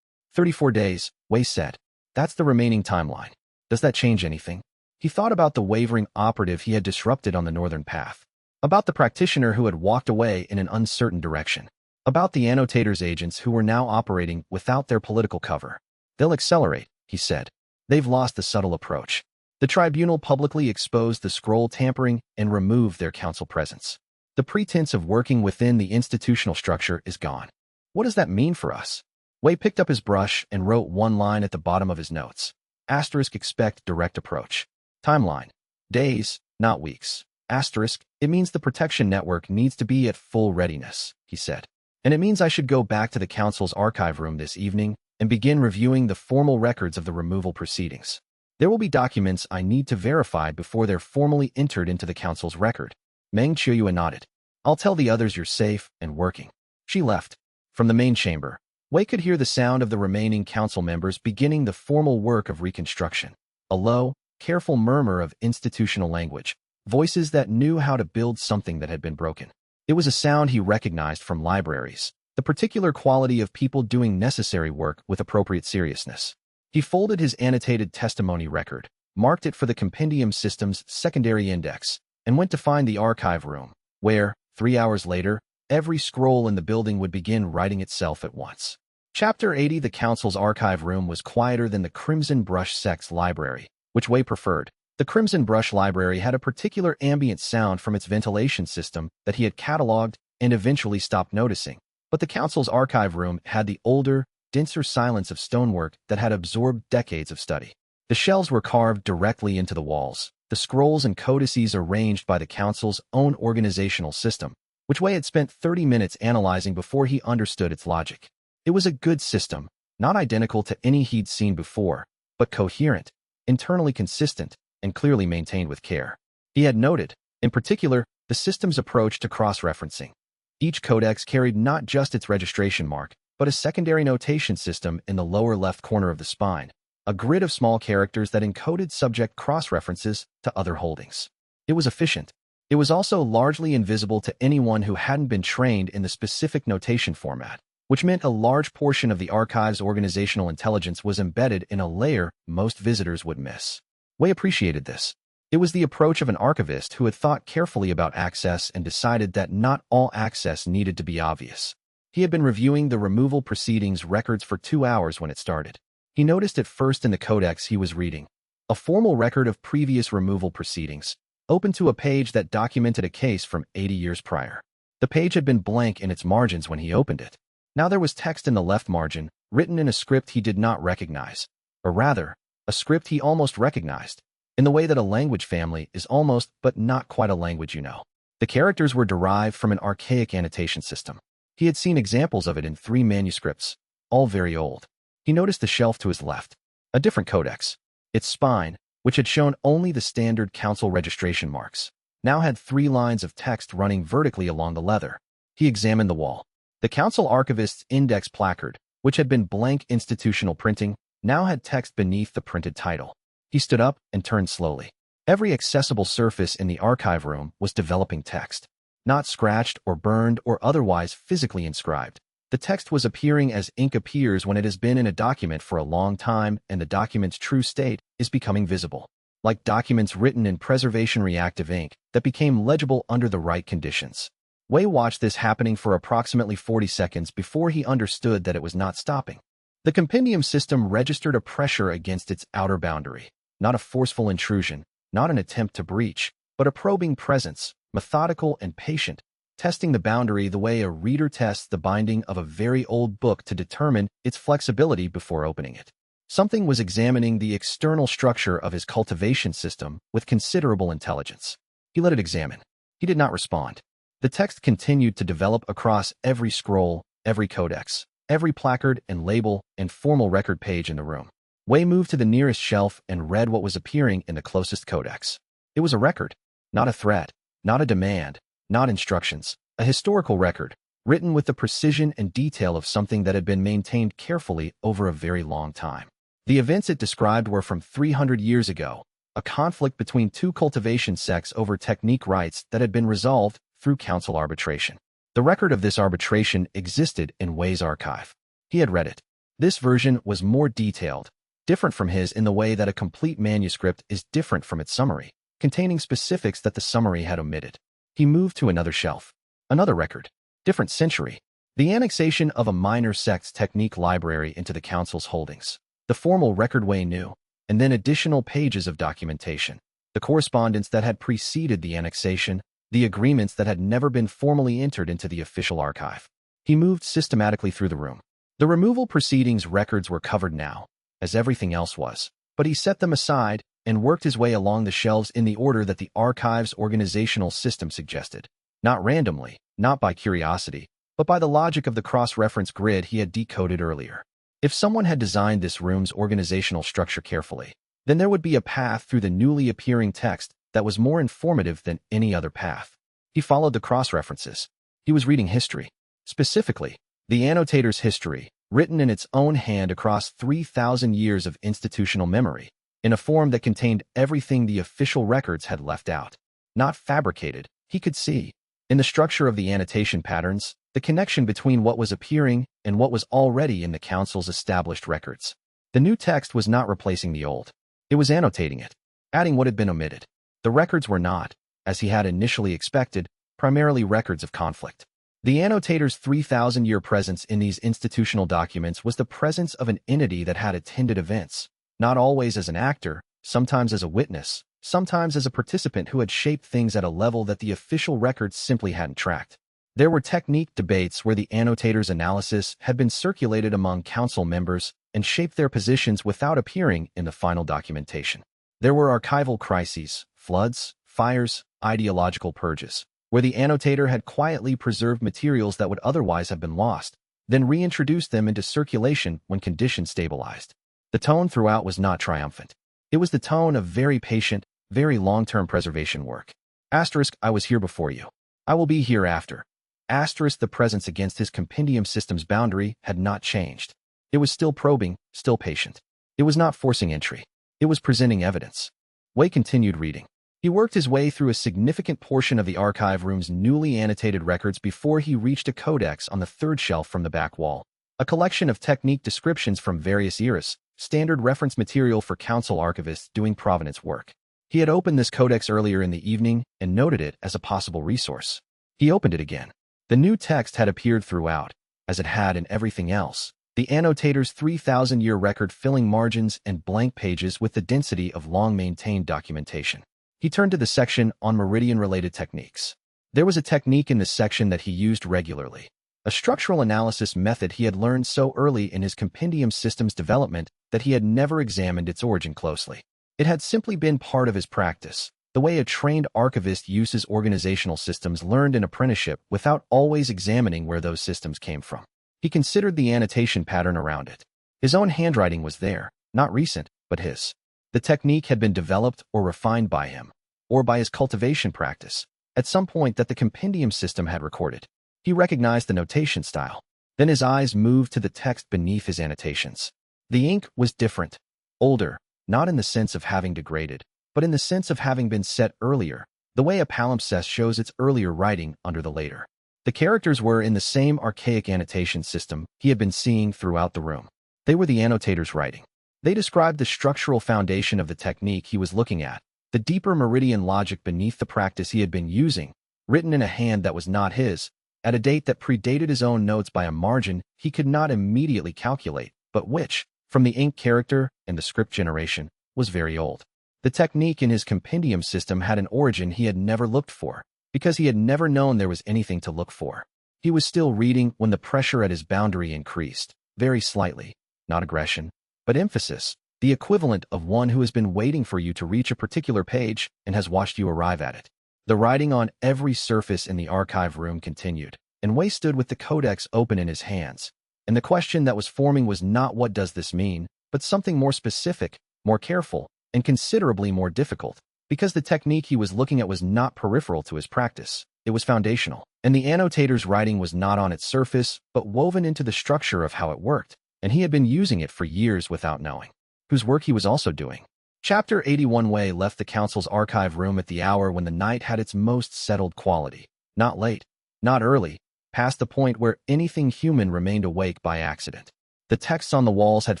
34 days, Wei said. "That's the remaining timeline. Does that change anything?" He thought about the wavering operative he had disrupted on the northern path, about the practitioner who had walked away in an uncertain direction, about the annotator's agents who were now operating without their political cover. "They'll accelerate," he said. "They've lost the subtle approach." The tribunal publicly exposed the scroll tampering and removed their council presence. The pretense of working within the institutional structure is gone. What does that mean for us? Wei picked up his brush and wrote one line at the bottom of his notes. Asterisk expect direct approach. Timeline. Days, not weeks. Asterisk, it means the protection network needs to be at full readiness, he said. And it means I should go back to the council's archive room this evening and begin reviewing the formal records of the removal proceedings. There will be documents I need to verify before they're formally entered into the council's record. Meng Shuyue nodded. "I'll tell the others you're safe and working." She left. From the main chamber, Wei could hear the sound of the remaining council members beginning the formal work of reconstruction. A low, careful murmur of institutional language, voices that knew how to build something that had been broken. It was a sound he recognized from libraries, the particular quality of people doing necessary work with appropriate seriousness. He folded his annotated testimony record, marked it for the compendium system's secondary index, and went to find the archive room, where, 3 hours later, every scroll in the building would begin writing itself at once. Chapter 80. The council's archive room was quieter than the Crimson Brush Sect's library, which Wei preferred. The Crimson Brush library had a particular ambient sound from its ventilation system that he had catalogued and eventually stopped noticing, but the council's archive room had the older, denser silence of stonework that had absorbed decades of study. The shelves were carved directly into the walls, the scrolls and codices arranged by the council's own organizational system, which Wei had spent 30 minutes analyzing before he understood its logic. It was a good system, not identical to any he'd seen before, but coherent, internally consistent, and clearly maintained with care. He had noted, in particular, the system's approach to cross-referencing. Each codex carried not just its registration mark, but a secondary notation system in the lower left corner of the spine, a grid of small characters that encoded subject cross-references to other holdings. It was efficient. It was also largely invisible to anyone who hadn't been trained in the specific notation format, which meant a large portion of the archive's organizational intelligence was embedded in a layer most visitors would miss. Wei appreciated this. It was the approach of an archivist who had thought carefully about access and decided that not all access needed to be obvious. He had been reviewing the removal proceedings records for 2 hours when it started. He noticed it first in the codex he was reading, a formal record of previous removal proceedings, open to a page that documented a case from 80 years prior. The page had been blank in its margins when he opened it. Now there was text in the left margin, written in a script he did not recognize, or rather, a script he almost recognized, in the way that a language family is almost but not quite a language you know. The characters were derived from an archaic annotation system. He had seen examples of it in 3 manuscripts, all very old. He noticed the shelf to his left, a different codex. Its spine, which had shown only the standard council registration marks, now had 3 lines of text running vertically along the leather. He examined the wall. The council archivist's index placard, which had been blank institutional printing, now had text beneath the printed title. He stood up and turned slowly. Every accessible surface in the archive room was developing text, not scratched or burned or otherwise physically inscribed. The text was appearing as ink appears when it has been in a document for a long time and the document's true state is becoming visible, like documents written in preservation reactive ink that became legible under the right conditions. Wei watched this happening for approximately 40 seconds before he understood that it was not stopping. The compendium system registered a pressure against its outer boundary, not a forceful intrusion, not an attempt to breach, but a probing presence, methodical and patient, testing the boundary the way a reader tests the binding of a very old book to determine its flexibility before opening it. Something was examining the external structure of his cultivation system with considerable intelligence. He let it examine. He did not respond. The text continued to develop across every scroll, every codex, every placard and label and formal record page in the room. Wei moved to the nearest shelf and read what was appearing in the closest codex. It was a record, not a threat, not a demand, not instructions, a historical record, written with the precision and detail of something that had been maintained carefully over a very long time. The events it described were from 300 years ago, a conflict between 2 cultivation sects over technique rights that had been resolved through council arbitration. The record of this arbitration existed in Wei's archive. He had read it. This version was more detailed, different from his in the way that a complete manuscript is different from its summary, containing specifics that the summary had omitted. He moved to another shelf. Another record. Different century. The annexation of a minor sect's technique library into the council's holdings. The formal record Wei knew, and then additional pages of documentation. The correspondence that had preceded the annexation, the agreements that had never been formally entered into the official archive. He moved systematically through the room. The removal proceedings records were covered now, as everything else was, but he set them aside and worked his way along the shelves in the order that the archive's organizational system suggested. Not randomly, not by curiosity, but by the logic of the cross-reference grid he had decoded earlier. If someone had designed this room's organizational structure carefully, then there would be a path through the newly appearing text that was more informative than any other path. He followed the cross-references. He was reading history. Specifically, the annotator's history, written in its own hand across 3,000 years of institutional memory, in a form that contained everything the official records had left out. Not fabricated, he could see, in the structure of the annotation patterns, the connection between what was appearing and what was already in the council's established records. The new text was not replacing the old. It was annotating it, adding what had been omitted. The records were not, as he had initially expected, primarily records of conflict. The annotator's 3,000-year presence in these institutional documents was the presence of an entity that had attended events, not always as an actor, sometimes as a witness, sometimes as a participant who had shaped things at a level that the official records simply hadn't tracked. There were technique debates where the annotator's analysis had been circulated among council members and shaped their positions without appearing in the final documentation. There were archival crises, floods, fires, ideological purges, where the annotator had quietly preserved materials that would otherwise have been lost, then reintroduced them into circulation when conditions stabilized. The tone throughout was not triumphant. It was the tone of very patient, very long-term preservation work. Asterisk, I was here before you. I will be here after. Asterisk, the presence against his compendium system's boundary had not changed. It was still probing, still patient. It was not forcing entry. It was presenting evidence. Wei continued reading. He worked his way through a significant portion of the archive room's newly annotated records before he reached a codex on the third shelf from the back wall. A collection of technique descriptions from various eras, standard reference material for council archivists doing provenance work. He had opened this codex earlier in the evening and noted it as a possible resource. He opened it again. The new text had appeared throughout, as it had in everything else. The annotator's 3,000-year record filling margins and blank pages with the density of long-maintained documentation. He turned to the section on meridian-related techniques. There was a technique in this section that he used regularly, a structural analysis method he had learned so early in his compendium system's development that he had never examined its origin closely. It had simply been part of his practice, the way a trained archivist uses organizational systems learned in apprenticeship without always examining where those systems came from. He considered the annotation pattern around it. His own handwriting was there, not recent, but his. The technique had been developed or refined by him, or by his cultivation practice, at some point that the compendium system had recorded. He recognized the notation style. Then his eyes moved to the text beneath his annotations. The ink was different, older, not in the sense of having degraded, but in the sense of having been set earlier, the way a palimpsest shows its earlier writing under the later. The characters were in the same archaic annotation system he had been seeing throughout the room. They were the annotator's writing. They described the structural foundation of the technique he was looking at, the deeper meridian logic beneath the practice he had been using, written in a hand that was not his, at a date that predated his own notes by a margin he could not immediately calculate, but which, from the ink character and the script generation, was very old. The technique in his compendium system had an origin he had never looked for, because he had never known there was anything to look for. He was still reading when the pressure at his boundary increased, very slightly, not aggression, but emphasis, the equivalent of one who has been waiting for you to reach a particular page and has watched you arrive at it. The writing on every surface in the archive room continued, and Wei stood with the codex open in his hands. And the question that was forming was not what does this mean, but something more specific, more careful, and considerably more difficult, because the technique he was looking at was not peripheral to his practice. It was foundational, and the annotator's writing was not on its surface, but woven into the structure of how it worked, and he had been using it for years without knowing whose work he was also doing. Chapter 81. Wei left the council's archive room at the hour when the night had its most settled quality. Not late, not early, past the point where anything human remained awake by accident. The texts on the walls had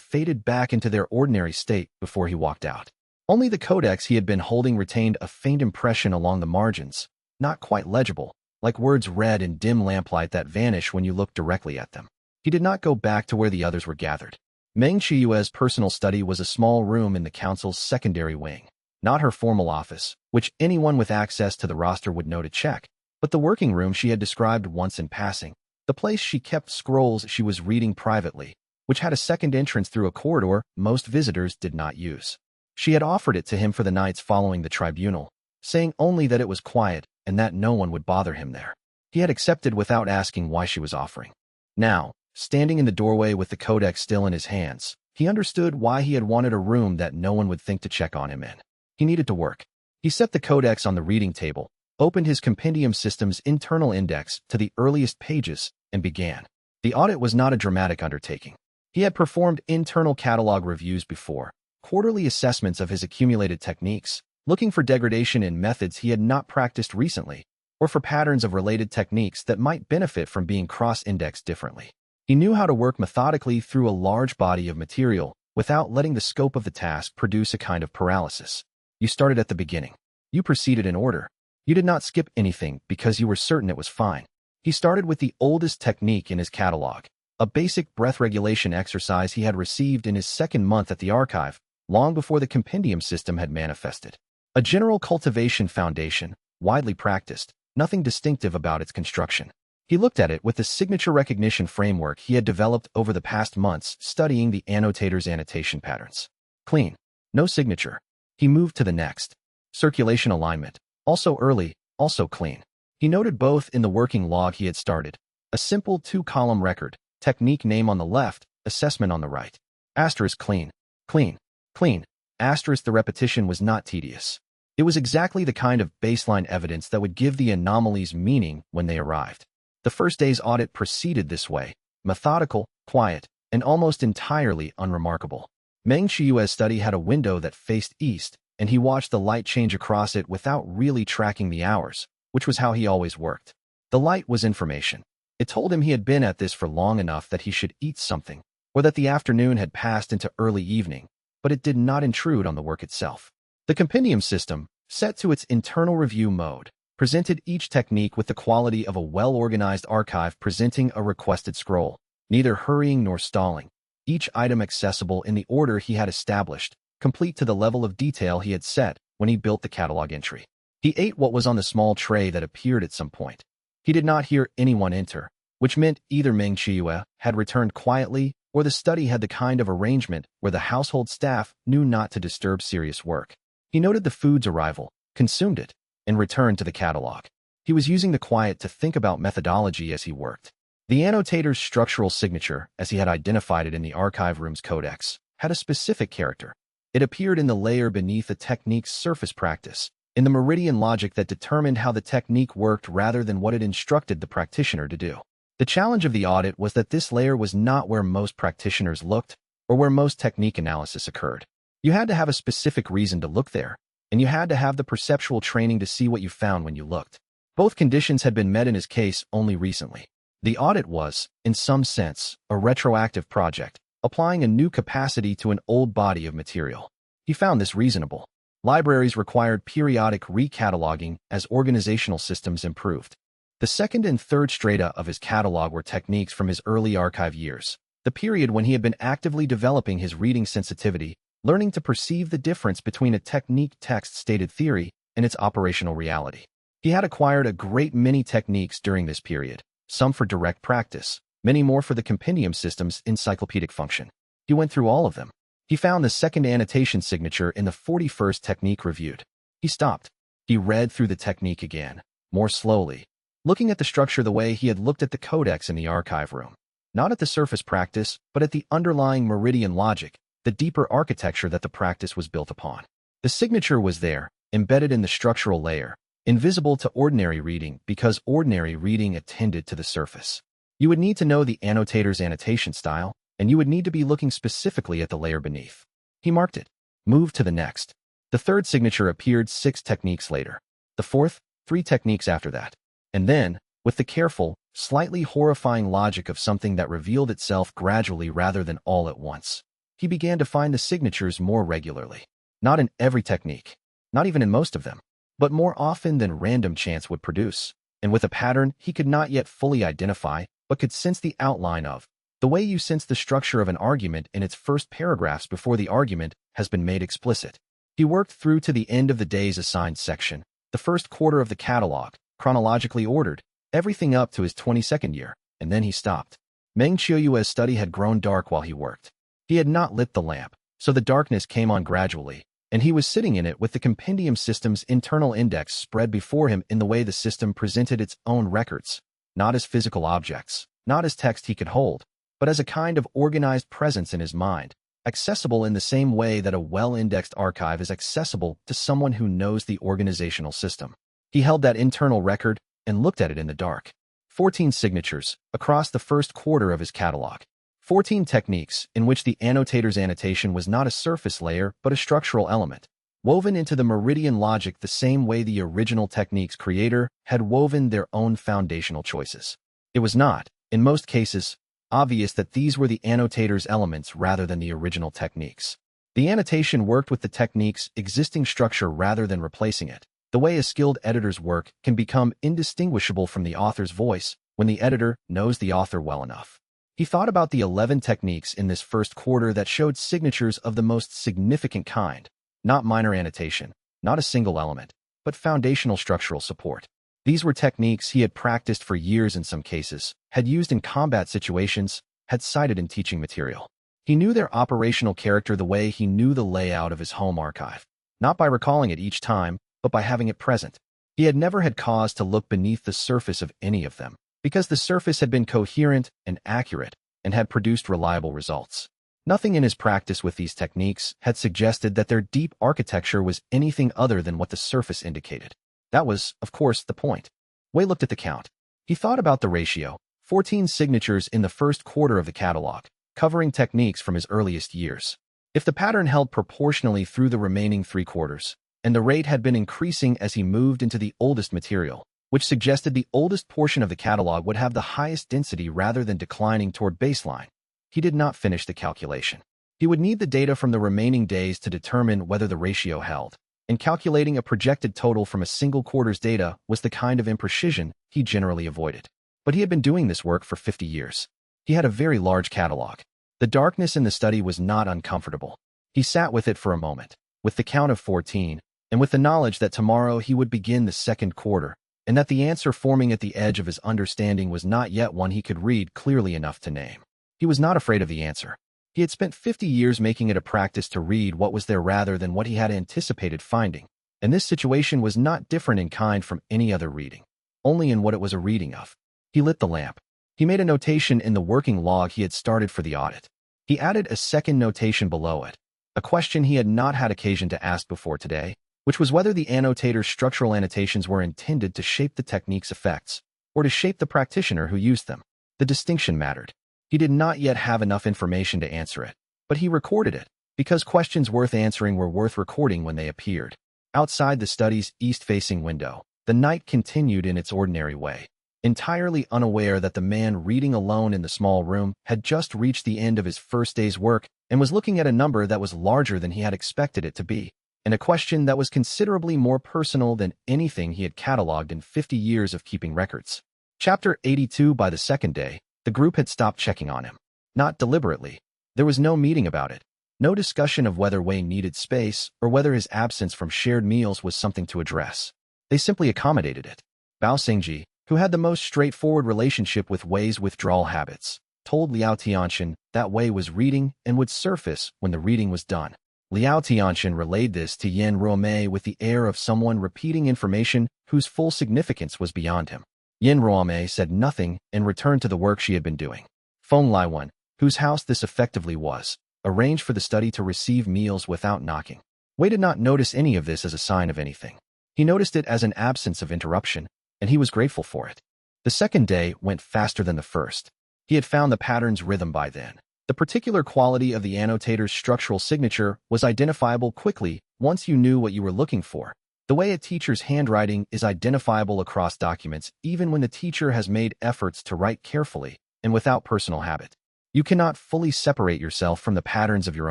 faded back into their ordinary state before he walked out. Only the codex he had been holding retained a faint impression along the margins, not quite legible, like words read in dim lamplight that vanish when you look directly at them. He did not go back to where the others were gathered. Meng Qiue's personal study was a small room in the council's secondary wing, not her formal office, which anyone with access to the roster would know to check, but the working room she had described once in passing, the place she kept scrolls she was reading privately, which had a second entrance through a corridor most visitors did not use. She had offered it to him for the nights following the tribunal, saying only that it was quiet and that no one would bother him there. He had accepted without asking why she was offering. Now, standing in the doorway with the codex still in his hands, he understood why he had wanted a room that no one would think to check on him in. He needed to work. He set the codex on the reading table, opened his compendium system's internal index to the earliest pages, and began. The audit was not a dramatic undertaking. He had performed internal catalog reviews before, quarterly assessments of his accumulated techniques, looking for degradation in methods he had not practiced recently, or for patterns of related techniques that might benefit from being cross-indexed differently. He knew how to work methodically through a large body of material without letting the scope of the task produce a kind of paralysis. You started at the beginning. You proceeded in order. You did not skip anything because you were certain it was fine. He started with the oldest technique in his catalog, a basic breath regulation exercise he had received in his second month at the archive, long before the compendium system had manifested. A general cultivation foundation, widely practiced, nothing distinctive about its construction. He looked at it with the signature recognition framework he had developed over the past months studying the annotator's annotation patterns. Clean. No signature. He moved to the next. Circulation alignment. Also early, also clean. He noted both in the working log he had started. A simple 2-column record, technique name on the left, assessment on the right. Asterisk clean. Clean. Clean. Asterisk the repetition was not tedious. It was exactly the kind of baseline evidence that would give the anomalies meaning when they arrived. The first day's audit proceeded this way, methodical, quiet, and almost entirely unremarkable. Meng Qiue's study had a window that faced east, and he watched the light change across it without really tracking the hours, which was how he always worked. The light was information. It told him he had been at this for long enough that he should eat something, or that the afternoon had passed into early evening, but it did not intrude on the work itself. The compendium system, set to its internal review mode, presented each technique with the quality of a well-organized archive presenting a requested scroll, neither hurrying nor stalling, each item accessible in the order he had established, complete to the level of detail he had set when he built the catalog entry. He ate what was on the small tray that appeared at some point. He did not hear anyone enter, which meant either Meng Qiue had returned quietly or the study had the kind of arrangement where the household staff knew not to disturb serious work. He noted the food's arrival, consumed it, and returned to the catalog. He was using the quiet to think about methodology as he worked. The annotator's structural signature, as he had identified it in the archive room's codex, had a specific character. It appeared in the layer beneath the technique's surface practice, in the meridian logic that determined how the technique worked rather than what it instructed the practitioner to do. The challenge of the audit was that this layer was not where most practitioners looked or where most technique analysis occurred. You had to have a specific reason to look there, and you had to have the perceptual training to see what you found when you looked. Both conditions had been met in his case only recently. The audit was, in some sense, a retroactive project, applying a new capacity to an old body of material. He found this reasonable. Libraries required periodic recataloguing as organizational systems improved. The second and third strata of his catalog were techniques from his early archive years, the period when he had been actively developing his reading sensitivity, learning to perceive the difference between a technique text-stated theory and its operational reality. He had acquired a great many techniques during this period, some for direct practice, many more for the compendium system's encyclopedic function. He went through all of them. He found the second annotation signature in the 41st technique reviewed. He stopped. He read through the technique again, more slowly, looking at the structure the way he had looked at the codex in the archive room. Not at the surface practice, but at the underlying meridian logic, the deeper architecture that the practice was built upon. The signature was there, embedded in the structural layer, invisible to ordinary reading because ordinary reading attended to the surface. You would need to know the annotator's annotation style, and you would need to be looking specifically at the layer beneath. He marked it, moved to the next. The third signature appeared 6 techniques later. The fourth, 3 techniques after that. And then, with the careful, slightly horrifying logic of something that revealed itself gradually rather than all at once, he began to find the signatures more regularly. Not in every technique, not even in most of them, but more often than random chance would produce, and with a pattern he could not yet fully identify, but could sense the outline of, the way you sense the structure of an argument in its first paragraphs before the argument has been made explicit. He worked through to the end of the day's assigned section, the first quarter of the catalog, chronologically ordered, everything up to his 22nd year, and then he stopped. Meng Qiue's study had grown dark while he worked. He had not lit the lamp, so the darkness came on gradually, and he was sitting in it with the compendium system's internal index spread before him in the way the system presented its own records, not as physical objects, not as text he could hold, but as a kind of organized presence in his mind, accessible in the same way that a well-indexed archive is accessible to someone who knows the organizational system. He held that internal record and looked at it in the dark. 14 signatures across the first quarter of his catalog. 14 techniques in which the annotator's annotation was not a surface layer but a structural element, woven into the meridian logic the same way the original technique's creator had woven their own foundational choices. It was not, in most cases, obvious that these were the annotator's elements rather than the original techniques. The annotation worked with the technique's existing structure rather than replacing it, the way a skilled editor's work can become indistinguishable from the author's voice when the editor knows the author well enough. He thought about the 11 techniques in this first quarter that showed signatures of the most significant kind, not minor annotation, not a single element, but foundational structural support. These were techniques he had practiced for years in some cases, had used in combat situations, had cited in teaching material. He knew their operational character the way he knew the layout of his home archive, not by recalling it each time, but by having it present. He had never had cause to look beneath the surface of any of them, because the surface had been coherent and accurate and had produced reliable results. Nothing in his practice with these techniques had suggested that their deep architecture was anything other than what the surface indicated. That was, of course, the point. Wei looked at the count. He thought about the ratio, 14 signatures in the first quarter of the catalog, covering techniques from his earliest years. If the pattern held proportionally through the remaining 3 quarters, and the rate had been increasing as he moved into the oldest material, which suggested the oldest portion of the catalog would have the highest density rather than declining toward baseline. He did not finish the calculation. He would need the data from the remaining days to determine whether the ratio held, and calculating a projected total from a single quarter's data was the kind of imprecision he generally avoided. But he had been doing this work for 50 years. He had a very large catalog. The darkness in the study was not uncomfortable. He sat with it for a moment, with the count of 14, and with the knowledge that tomorrow he would begin the second quarter, and that the answer forming at the edge of his understanding was not yet one he could read clearly enough to name. He was not afraid of the answer. He had spent 50 years making it a practice to read what was there rather than what he had anticipated finding, and this situation was not different in kind from any other reading, only in what it was a reading of. He lit the lamp. He made a notation in the working log he had started for the audit. He added a second notation below it, a question he had not had occasion to ask before today, which was whether the annotator's structural annotations were intended to shape the technique's effects, or to shape the practitioner who used them. The distinction mattered. He did not yet have enough information to answer it, but he recorded it, because questions worth answering were worth recording when they appeared. Outside the study's east-facing window, the night continued in its ordinary way, entirely unaware that the man reading alone in the small room had just reached the end of his first day's work and was looking at a number that was larger than he had expected it to be, and a question that was considerably more personal than anything he had catalogued in 50 years of keeping records. Chapter 82. By the second day, the group had stopped checking on him. Not deliberately. There was no meeting about it. No discussion of whether Wei needed space or whether his absence from shared meals was something to address. They simply accommodated it. Bao Xingji, who had the most straightforward relationship with Wei's withdrawal habits, told Liao Tianxian that Wei was reading and would surface when the reading was done. Liao Tianxian relayed this to Yan Ruomei with the air of someone repeating information whose full significance was beyond him. Yan Ruomei said nothing and returned to the work she had been doing. Feng Laiwan, whose house this effectively was, arranged for the study to receive meals without knocking. Wei did not notice any of this as a sign of anything. He noticed it as an absence of interruption, and he was grateful for it. The second day went faster than the first. He had found the pattern's rhythm by then. The particular quality of the annotator's structural signature was identifiable quickly once you knew what you were looking for. The way a teacher's handwriting is identifiable across documents even when the teacher has made efforts to write carefully and without personal habit. You cannot fully separate yourself from the patterns of your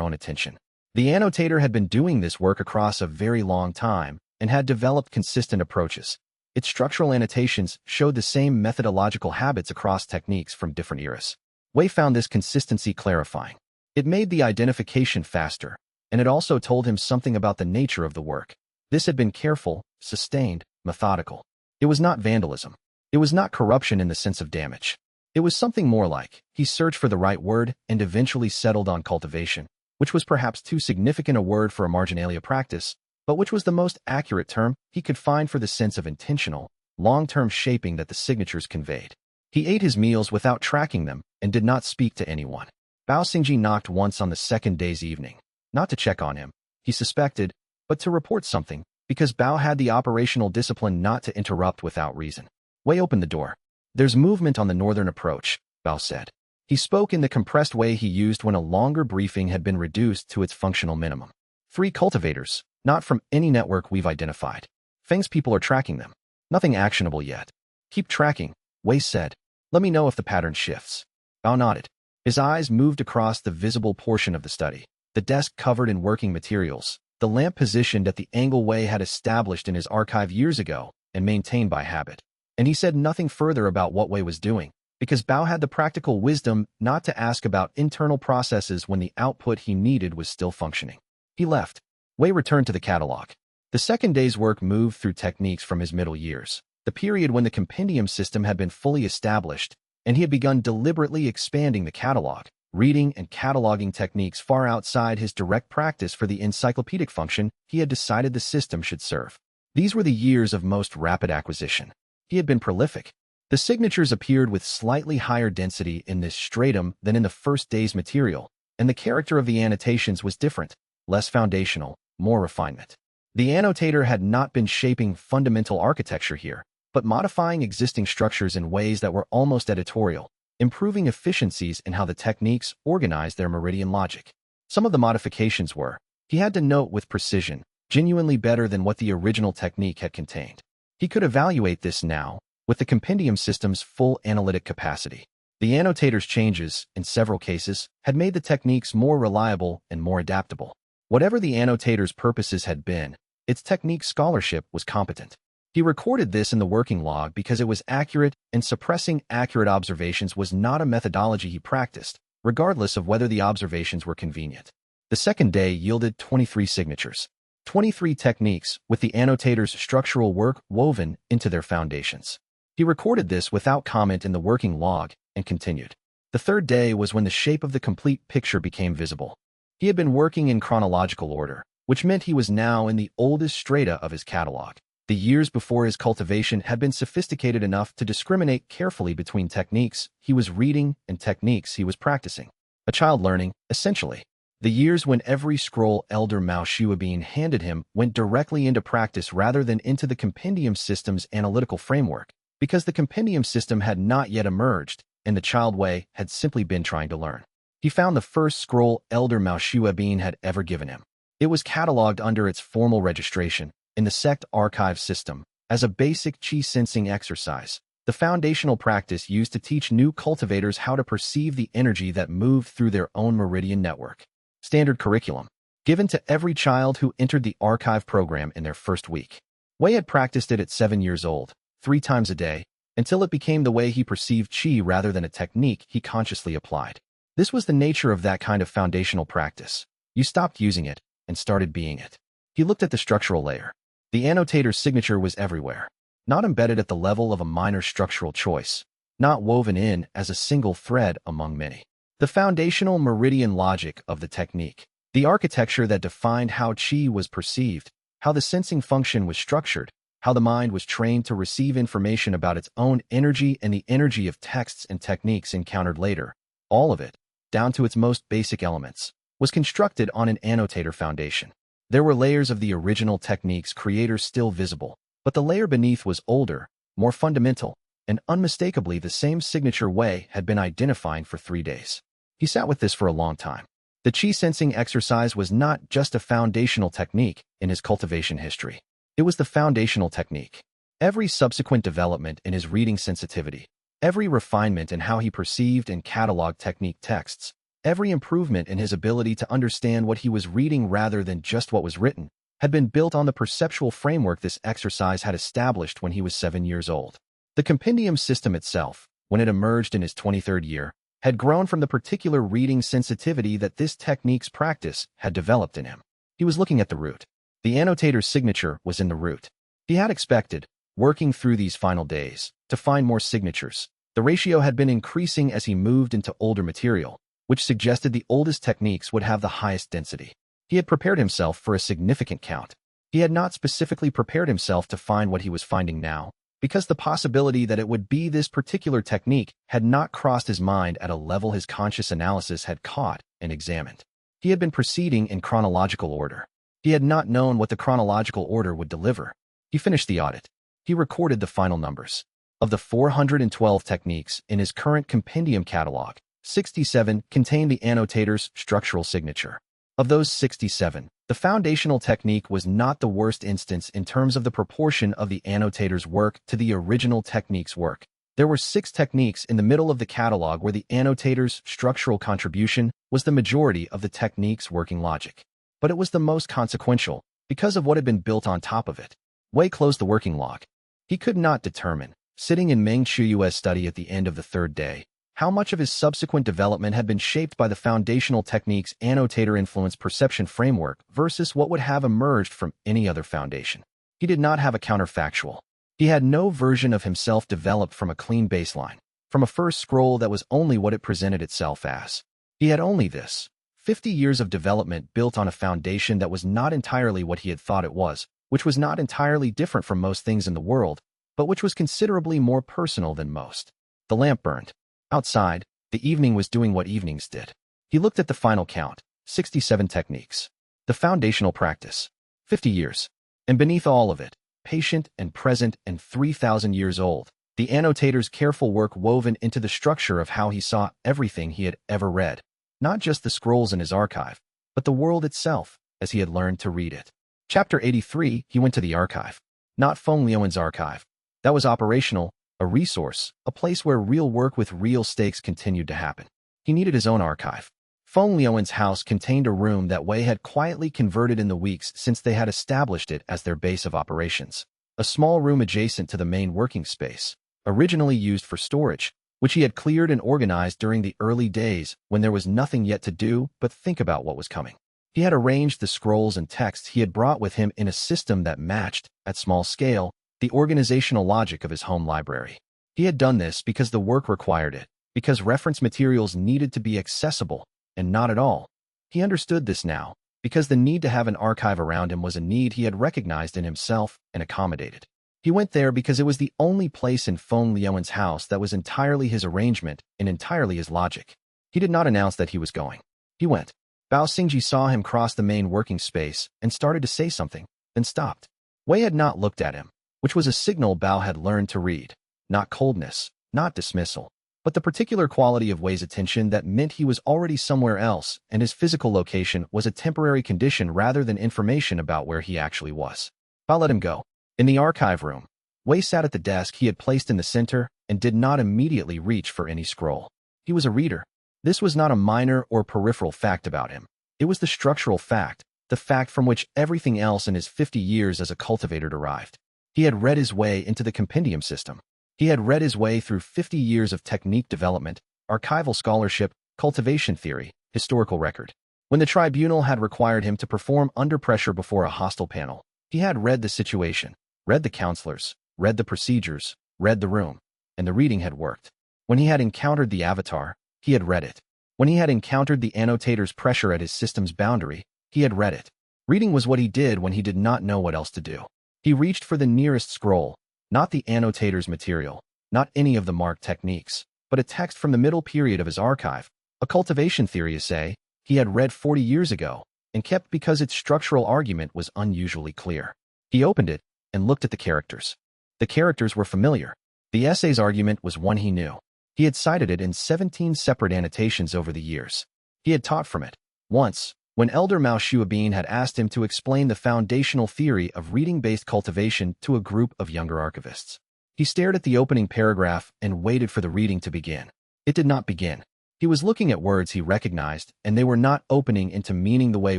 own attention. The annotator had been doing this work across a very long time and had developed consistent approaches. Its structural annotations showed the same methodological habits across techniques from different eras. Wei found this consistency clarifying. It made the identification faster, and it also told him something about the nature of the work. This had been careful, sustained, methodical. It was not vandalism. It was not corruption in the sense of damage. It was something more like, he searched for the right word and eventually settled on cultivation, which was perhaps too significant a word for a marginalia practice, but which was the most accurate term he could find for the sense of intentional, long-term shaping that the signatures conveyed. He ate his meals without tracking them and did not speak to anyone. Bao Xingji knocked once on the second day's evening, not to check on him, he suspected, but to report something, because Bao had the operational discipline not to interrupt without reason. Wei opened the door. There's movement on the northern approach, Bao said. He spoke in the compressed way he used when a longer briefing had been reduced to its functional minimum. 3 cultivators, not from any network we've identified. Feng's people are tracking them. Nothing actionable yet. Keep tracking, Wei said. Let me know if the pattern shifts. Bao nodded. His eyes moved across the visible portion of the study, the desk covered in working materials, the lamp positioned at the angle Wei had established in his archive years ago and maintained by habit. And he said nothing further about what Wei was doing, because Bao had the practical wisdom not to ask about internal processes when the output he needed was still functioning. He left. Wei returned to the catalog. The second day's work moved through techniques from his middle years, the period when the compendium system had been fully established, and he had begun deliberately expanding the catalog, reading and cataloging techniques far outside his direct practice for the encyclopedic function he had decided the system should serve. These were the years of most rapid acquisition. He had been prolific. The signatures appeared with slightly higher density in this stratum than in the first day's material, and the character of the annotations was different, less foundational, more refinement. The annotator had not been shaping fundamental architecture here, but modifying existing structures in ways that were almost editorial, improving efficiencies in how the techniques organized their meridian logic. Some of the modifications were, he had to note with precision, genuinely better than what the original technique had contained. He could evaluate this now, with the compendium system's full analytic capacity. The annotator's changes, in several cases, had made the techniques more reliable and more adaptable. Whatever the annotator's purposes had been, its technique scholarship was competent. He recorded this in the working log because it was accurate, and suppressing accurate observations was not a methodology he practiced, regardless of whether the observations were convenient. The second day yielded 23 signatures, 23 techniques with the annotator's structural work woven into their foundations. He recorded this without comment in the working log and continued. The third day was when the shape of the complete picture became visible. He had been working in chronological order, which meant he was now in the oldest strata of his catalog. The years before his cultivation had been sophisticated enough to discriminate carefully between techniques he was reading and techniques he was practicing. A child learning, essentially. The years when every scroll Elder Mao Shuabin handed him went directly into practice rather than into the compendium system's analytical framework, because the compendium system had not yet emerged, and the child Wei had simply been trying to learn. He found the first scroll Elder Mao Shuabin had ever given him. It was catalogued under its formal registration in the Sect archive system as a basic qi sensing exercise, the foundational practice used to teach new cultivators how to perceive the energy that moved through their own meridian network. Standard curriculum, given to every child who entered the archive program in their first week. Wei had practiced it at 7 years old, 3 times a day, until it became the way he perceived qi rather than a technique he consciously applied. This was the nature of that kind of foundational practice. You stopped using it and started being it. He looked at the structural layer. The annotator's signature was everywhere, not embedded at the level of a minor structural choice, not woven in as a single thread among many. The foundational meridian logic of the technique, the architecture that defined how qi was perceived, how the sensing function was structured, how the mind was trained to receive information about its own energy and the energy of texts and techniques encountered later, all of it, down to its most basic elements, was constructed on an annotator foundation. There were layers of the original technique's creators still visible, but the layer beneath was older, more fundamental, and unmistakably the same signature Wei had been identifying for 3 days. He sat with this for a long time. The qi sensing exercise was not just a foundational technique in his cultivation history. It was the foundational technique. Every subsequent development in his reading sensitivity, every refinement in how he perceived and cataloged technique texts, every improvement in his ability to understand what he was reading rather than just what was written, had been built on the perceptual framework this exercise had established when he was 7 years old. The compendium system itself, when it emerged in his 23rd year, had grown from the particular reading sensitivity that this technique's practice had developed in him. He was looking at the root. The annotator's signature was in the root. He had expected, working through these final days, to find more signatures. The ratio had been increasing as he moved into older material, which suggested the oldest techniques would have the highest density. He had prepared himself for a significant count. He had not specifically prepared himself to find what he was finding now, because the possibility that it would be this particular technique had not crossed his mind at a level his conscious analysis had caught and examined. He had been proceeding in chronological order. He had not known what the chronological order would deliver. He finished the audit. He recorded the final numbers. Of the 412 techniques in his current compendium catalog, 67 contained the annotator's structural signature. Of those 67, the foundational technique was not the worst instance in terms of the proportion of the annotator's work to the original technique's work. There were 6 techniques in the middle of the catalog where the annotator's structural contribution was the majority of the technique's working logic. But it was the most consequential, because of what had been built on top of it. Wei closed the working log. He could not determine, sitting in Meng Chuyue's study at the end of the 3rd day, how much of his subsequent development had been shaped by the foundational technique's annotator-influenced perception framework versus what would have emerged from any other foundation. He did not have a counterfactual. He had no version of himself developed from a clean baseline, from a first scroll that was only what it presented itself as. He had only this, 50 years of development built on a foundation that was not entirely what he had thought it was, which was not entirely different from most things in the world, but which was considerably more personal than most. The lamp burned. Outside, the evening was doing what evenings did. He looked at the final count, 67 techniques. The foundational practice, 50 years. And beneath all of it, patient and present and 3,000 years old, the annotator's careful work woven into the structure of how he saw everything he had ever read. Not just the scrolls in his archive, but the world itself, as he had learned to read it. Chapter 83, he went to the archive. Not Feng Liuan's archive. That was operational, a resource, a place where real work with real stakes continued to happen. He needed his own archive. Feng Liuan's house contained a room that Wei had quietly converted in the weeks since they had established it as their base of operations. A small room adjacent to the main working space, originally used for storage, which he had cleared and organized during the early days when there was nothing yet to do but think about what was coming. He had arranged the scrolls and texts he had brought with him in a system that matched, at small scale, the organizational logic of his home library. He had done this because the work required it, because reference materials needed to be accessible, and not at all. He understood this now, because the need to have an archive around him was a need he had recognized in himself and accommodated. He went there because it was the only place in Feng Liuan's house that was entirely his arrangement and entirely his logic. He did not announce that he was going. He went. Bao Xingji saw him cross the main working space and started to say something, then stopped. Wei had not looked at him, which was a signal Bao had learned to read. Not coldness, not dismissal, but the particular quality of Wei's attention that meant he was already somewhere else and his physical location was a temporary condition rather than information about where he actually was. Bao let him go. In the archive room, Wei sat at the desk he had placed in the center and did not immediately reach for any scroll. He was a reader. This was not a minor or peripheral fact about him. It was the structural fact, the fact from which everything else in his 50 years as a cultivator derived. He had read his way into the compendium system. He had read his way through 50 years of technique development, archival scholarship, cultivation theory, historical record. When the tribunal had required him to perform under pressure before a hostile panel, he had read the situation, read the counselors, read the procedures, read the room, and the reading had worked. When he had encountered the avatar, he had read it. When he had encountered the annotator's pressure at his system's boundary, he had read it. Reading was what he did when he did not know what else to do. He reached for the nearest scroll, not the annotator's material, not any of the marked techniques, but a text from the middle period of his archive, a cultivation theory essay he had read 40 years ago and kept because its structural argument was unusually clear. He opened it and looked at the characters. The characters were familiar. The essay's argument was one he knew. He had cited it in 17 separate annotations over the years. He had taught from it. Once, when Elder Mao Shuabin had asked him to explain the foundational theory of reading-based cultivation to a group of younger archivists. He stared at the opening paragraph and waited for the reading to begin. It did not begin. He was looking at words he recognized, and they were not opening into meaning the way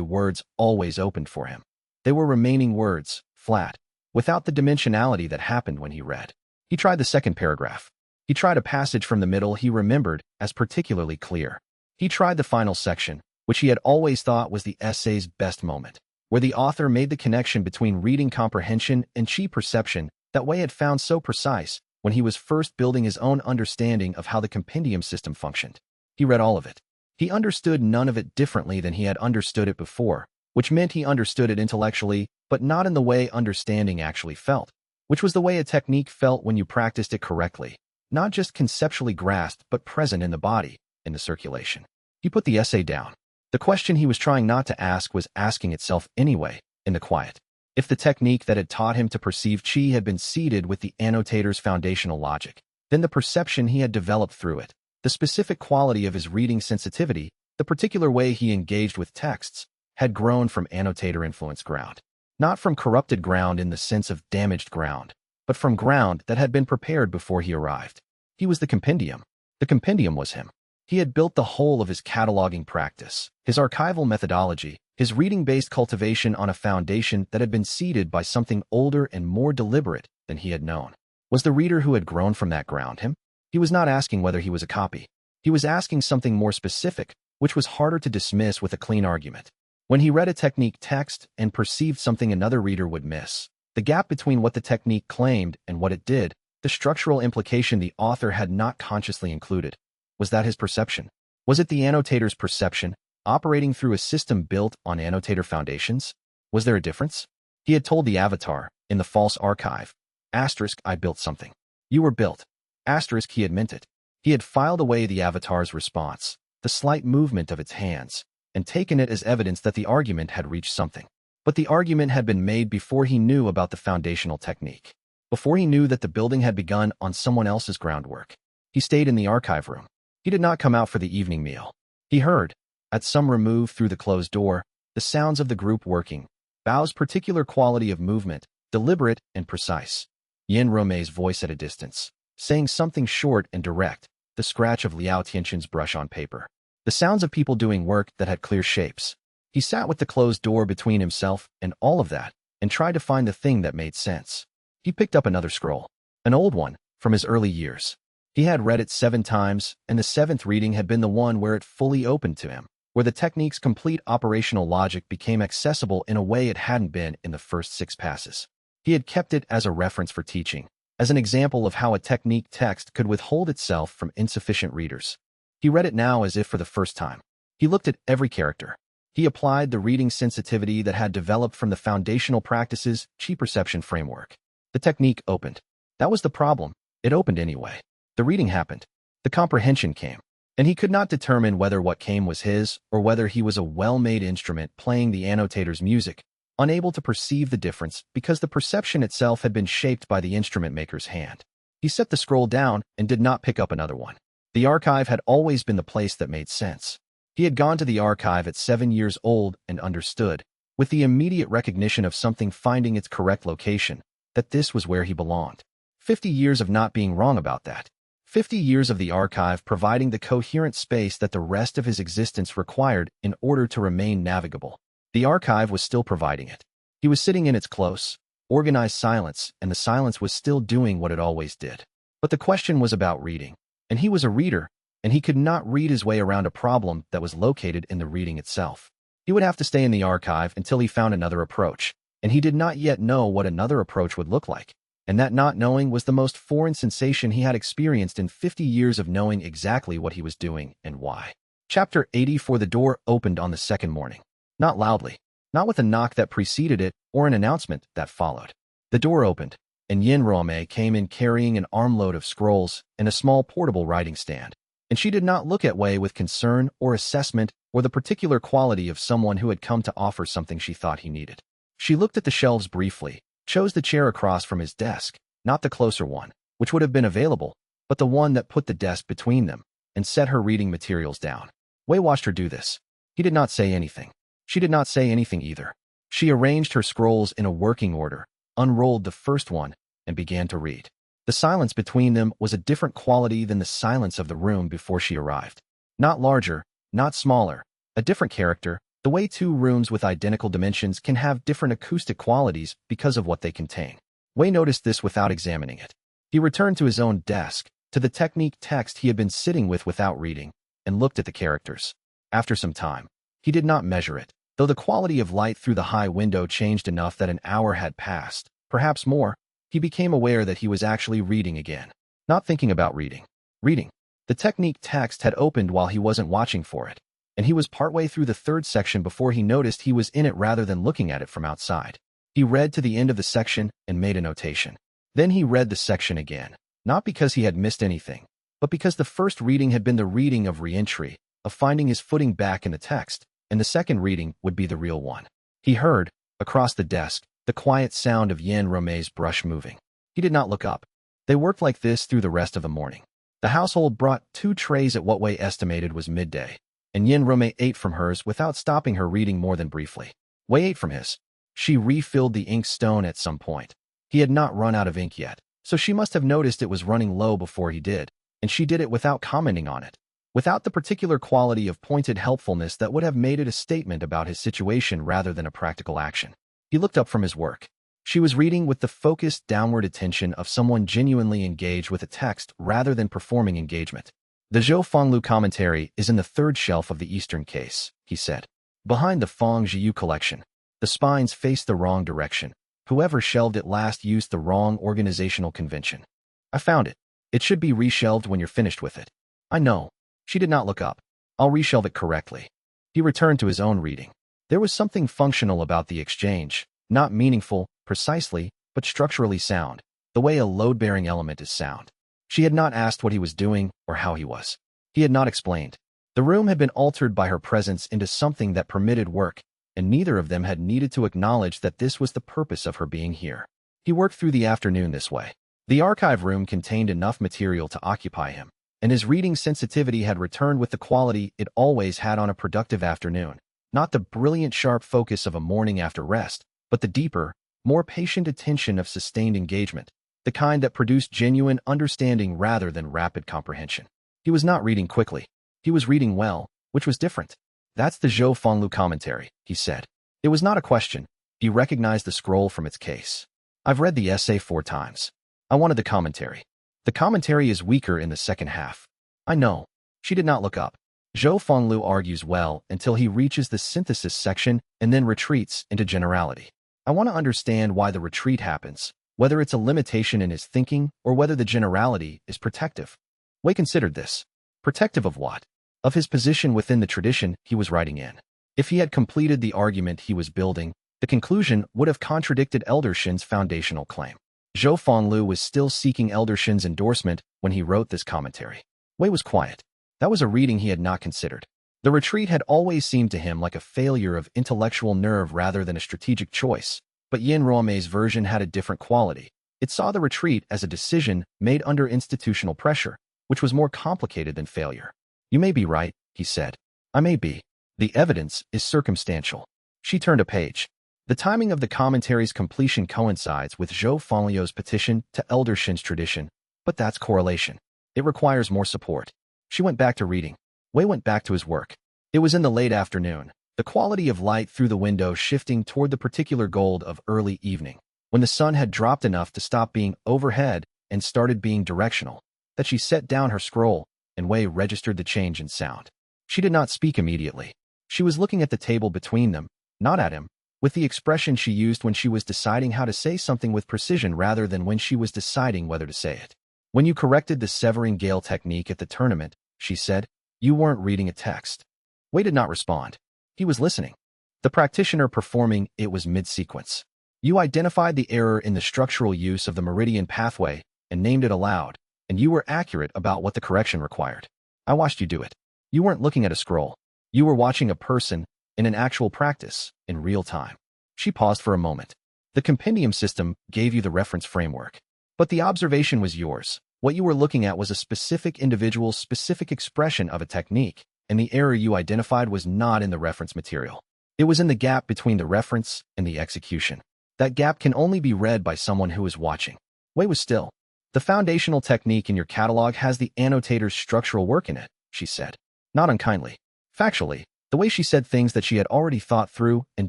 words always opened for him. They were remaining words, flat, without the dimensionality that happened when he read. He tried the second paragraph. He tried a passage from the middle he remembered as particularly clear. He tried the final section, which he had always thought was the essay's best moment, where the author made the connection between reading comprehension and chi perception that Wei had found so precise when he was first building his own understanding of how the compendium system functioned. He read all of it. He understood none of it differently than he had understood it before, which meant he understood it intellectually, but not in the way understanding actually felt, which was the way a technique felt when you practiced it correctly, not just conceptually grasped but present in the body, in the circulation. He put the essay down. The question he was trying not to ask was asking itself anyway, in the quiet. If the technique that had taught him to perceive qi had been seeded with the annotator's foundational logic, then the perception he had developed through it, the specific quality of his reading sensitivity, the particular way he engaged with texts, had grown from annotator-influenced ground. Not from corrupted ground in the sense of damaged ground, but from ground that had been prepared before he arrived. He was the compendium. The compendium was him. He had built the whole of his cataloging practice, his archival methodology, his reading-based cultivation on a foundation that had been seeded by something older and more deliberate than he had known. Was the reader who had grown from that ground him? He was not asking whether he was a copy. He was asking something more specific, which was harder to dismiss with a clean argument. When he read a technique text and perceived something another reader would miss, the gap between what the technique claimed and what it did, the structural implication the author had not consciously included. Was that his perception? Was it the annotator's perception, operating through a system built on annotator foundations? Was there a difference? He had told the avatar, in the false archive, *I built something. You were built. *, he had meant it. He had filed away the avatar's response. the slight movement of its hands, and taken it as evidence that the argument had reached something. But the argument had been made before he knew about the foundational technique, before he knew that the building had begun on someone else's groundwork. He stayed in the archive room. He did not come out for the evening meal. He heard, at some remove through the closed door, the sounds of the group working, Bao's particular quality of movement, deliberate and precise. Yin Romei's voice at a distance, saying something short and direct, the scratch of Liao Tianxin's brush on paper. The sounds of people doing work that had clear shapes. He sat with the closed door between himself and all of that, and tried to find the thing that made sense. He picked up another scroll, an old one, from his early years. He had read it 7 times, and the 7th reading had been the one where it fully opened to him, where the technique's complete operational logic became accessible in a way it hadn't been in the first 6 passes. He had kept it as a reference for teaching, as an example of how a technique text could withhold itself from insufficient readers. He read it now as if for the first time. He looked at every character. He applied the reading sensitivity that had developed from the foundational practices chi perception framework. The technique opened. That was the problem. It opened anyway. The reading happened. The comprehension came. And he could not determine whether what came was his or whether he was a well-made instrument playing the annotator's music, unable to perceive the difference because the perception itself had been shaped by the instrument maker's hand. He set the scroll down and did not pick up another one. The archive had always been the place that made sense. He had gone to the archive at 7 years old and understood, with the immediate recognition of something finding its correct location, that this was where he belonged. 50 years of not being wrong about that. 50 years of the archive providing the coherent space that the rest of his existence required in order to remain navigable. The archive was still providing it. He was sitting in its close, organized silence, and the silence was still doing what it always did. But the question was about reading, and he was a reader, and he could not read his way around a problem that was located in the reading itself. He would have to stay in the archive until he found another approach, and he did not yet know what another approach would look like. And that not knowing was the most foreign sensation he had experienced in 50 years of knowing exactly what he was doing and why. Chapter 84. The door opened on the second morning. Not loudly, not with a knock that preceded it or an announcement that followed. The door opened, and Yin Romei came in carrying an armload of scrolls and a small portable writing stand. And she did not look at Wei with concern or assessment or the particular quality of someone who had come to offer something she thought he needed. She looked at the shelves briefly, chose the chair across from his desk, not the closer one, which would have been available, but the one that put the desk between them, and set her reading materials down. Wei watched her do this. He did not say anything. She did not say anything either. She arranged her scrolls in a working order, unrolled the first one, and began to read. The silence between them was a different quality than the silence of the room before she arrived. Not larger, not smaller, a different character, the way 2 rooms with identical dimensions can have different acoustic qualities because of what they contain. Wei noticed this without examining it. He returned to his own desk, to the technique text he had been sitting with without reading, and looked at the characters. After some time, he did not measure it, though the quality of light through the high window changed enough that an hour had passed, perhaps more. He became aware that he was actually reading again, not thinking about reading. Reading. The technique text had opened while he wasn't watching for it, and he was partway through the 3rd section before he noticed he was in it rather than looking at it from outside. He read to the end of the section and made a notation. Then he read the section again, not because he had missed anything, but because the first reading had been the reading of re-entry, of finding his footing back in the text, and the second reading would be the real one. He heard, across the desk, the quiet sound of Yin Romei's brush moving. He did not look up. They worked like this through the rest of the morning. The household brought 2 trays at what Wei estimated was midday, and Yin Romei ate from hers without stopping her reading more than briefly. Wei ate from his. She refilled the ink stone at some point. He had not run out of ink yet, so she must have noticed it was running low before he did, and she did it without commenting on it, without the particular quality of pointed helpfulness that would have made it a statement about his situation rather than a practical action. He looked up from his work. She was reading with the focused downward attention of someone genuinely engaged with a text rather than performing engagement. The Zhou Fenglu commentary is in the 3rd shelf of the Eastern case, he said. Behind the Feng Zhiyu collection. The spines face the wrong direction. Whoever shelved it last used the wrong organizational convention. I found it. It should be reshelved when you're finished with it. I know. She did not look up. I'll reshelve it correctly. He returned to his own reading. There was something functional about the exchange, not meaningful, precisely, but structurally sound, the way a load-bearing element is sound. She had not asked what he was doing or how he was. He had not explained. The room had been altered by her presence into something that permitted work, and neither of them had needed to acknowledge that this was the purpose of her being here. He worked through the afternoon this way. The archive room contained enough material to occupy him, and his reading sensitivity had returned with the quality it always had on a productive afternoon. Not the brilliant sharp focus of a morning after rest, but the deeper, more patient attention of sustained engagement, the kind that produced genuine understanding rather than rapid comprehension. He was not reading quickly. He was reading well, which was different. That's the Zhou Fenglu commentary, he said. It was not a question. He recognized the scroll from its case. I've read the essay 4 times. I wanted the commentary. The commentary is weaker in the second half. I know. She did not look up. Zhou Fenglu argues well until he reaches the synthesis section and then retreats into generality. I want to understand why the retreat happens, whether it's a limitation in his thinking or whether the generality is protective. Wei considered this. Protective of what? Of his position within the tradition he was writing in. If he had completed the argument he was building, the conclusion would have contradicted Elder Shin's foundational claim. Zhou Fenglu was still seeking Elder Shin's endorsement when he wrote this commentary. Wei was quiet. That was a reading he had not considered. The retreat had always seemed to him like a failure of intellectual nerve rather than a strategic choice, but Yin Ruomei's version had a different quality. It saw the retreat as a decision made under institutional pressure, which was more complicated than failure. You may be right, he said. I may be. The evidence is circumstantial. She turned a page. The timing of the commentary's completion coincides with Zhou Fenglu's petition to Elder Shin's tradition, but that's correlation. It requires more support. She went back to reading. Wei went back to his work. It was in the late afternoon, the quality of light through the window shifting toward the particular gold of early evening, when the sun had dropped enough to stop being overhead and started being directional, that she set down her scroll, and Wei registered the change in sound. She did not speak immediately. She was looking at the table between them, not at him, with the expression she used when she was deciding how to say something with precision rather than when she was deciding whether to say it. When you corrected the severing gale technique at the tournament, she said, you weren't reading a text. Wei did not respond. He was listening. The practitioner performing it was mid-sequence. You identified the error in the structural use of the meridian pathway and named it aloud, and you were accurate about what the correction required. I watched you do it. You weren't looking at a scroll. You were watching a person in an actual practice, in real time. She paused for a moment. The compendium system gave you the reference framework. But the observation was yours. What you were looking at was a specific individual's specific expression of a technique, and the error you identified was not in the reference material. It was in the gap between the reference and the execution. That gap can only be read by someone who is watching. Wei was still. The foundational technique in your catalog has the annotator's structural work in it, she said. Not unkindly. Factually, the way she said things that she had already thought through and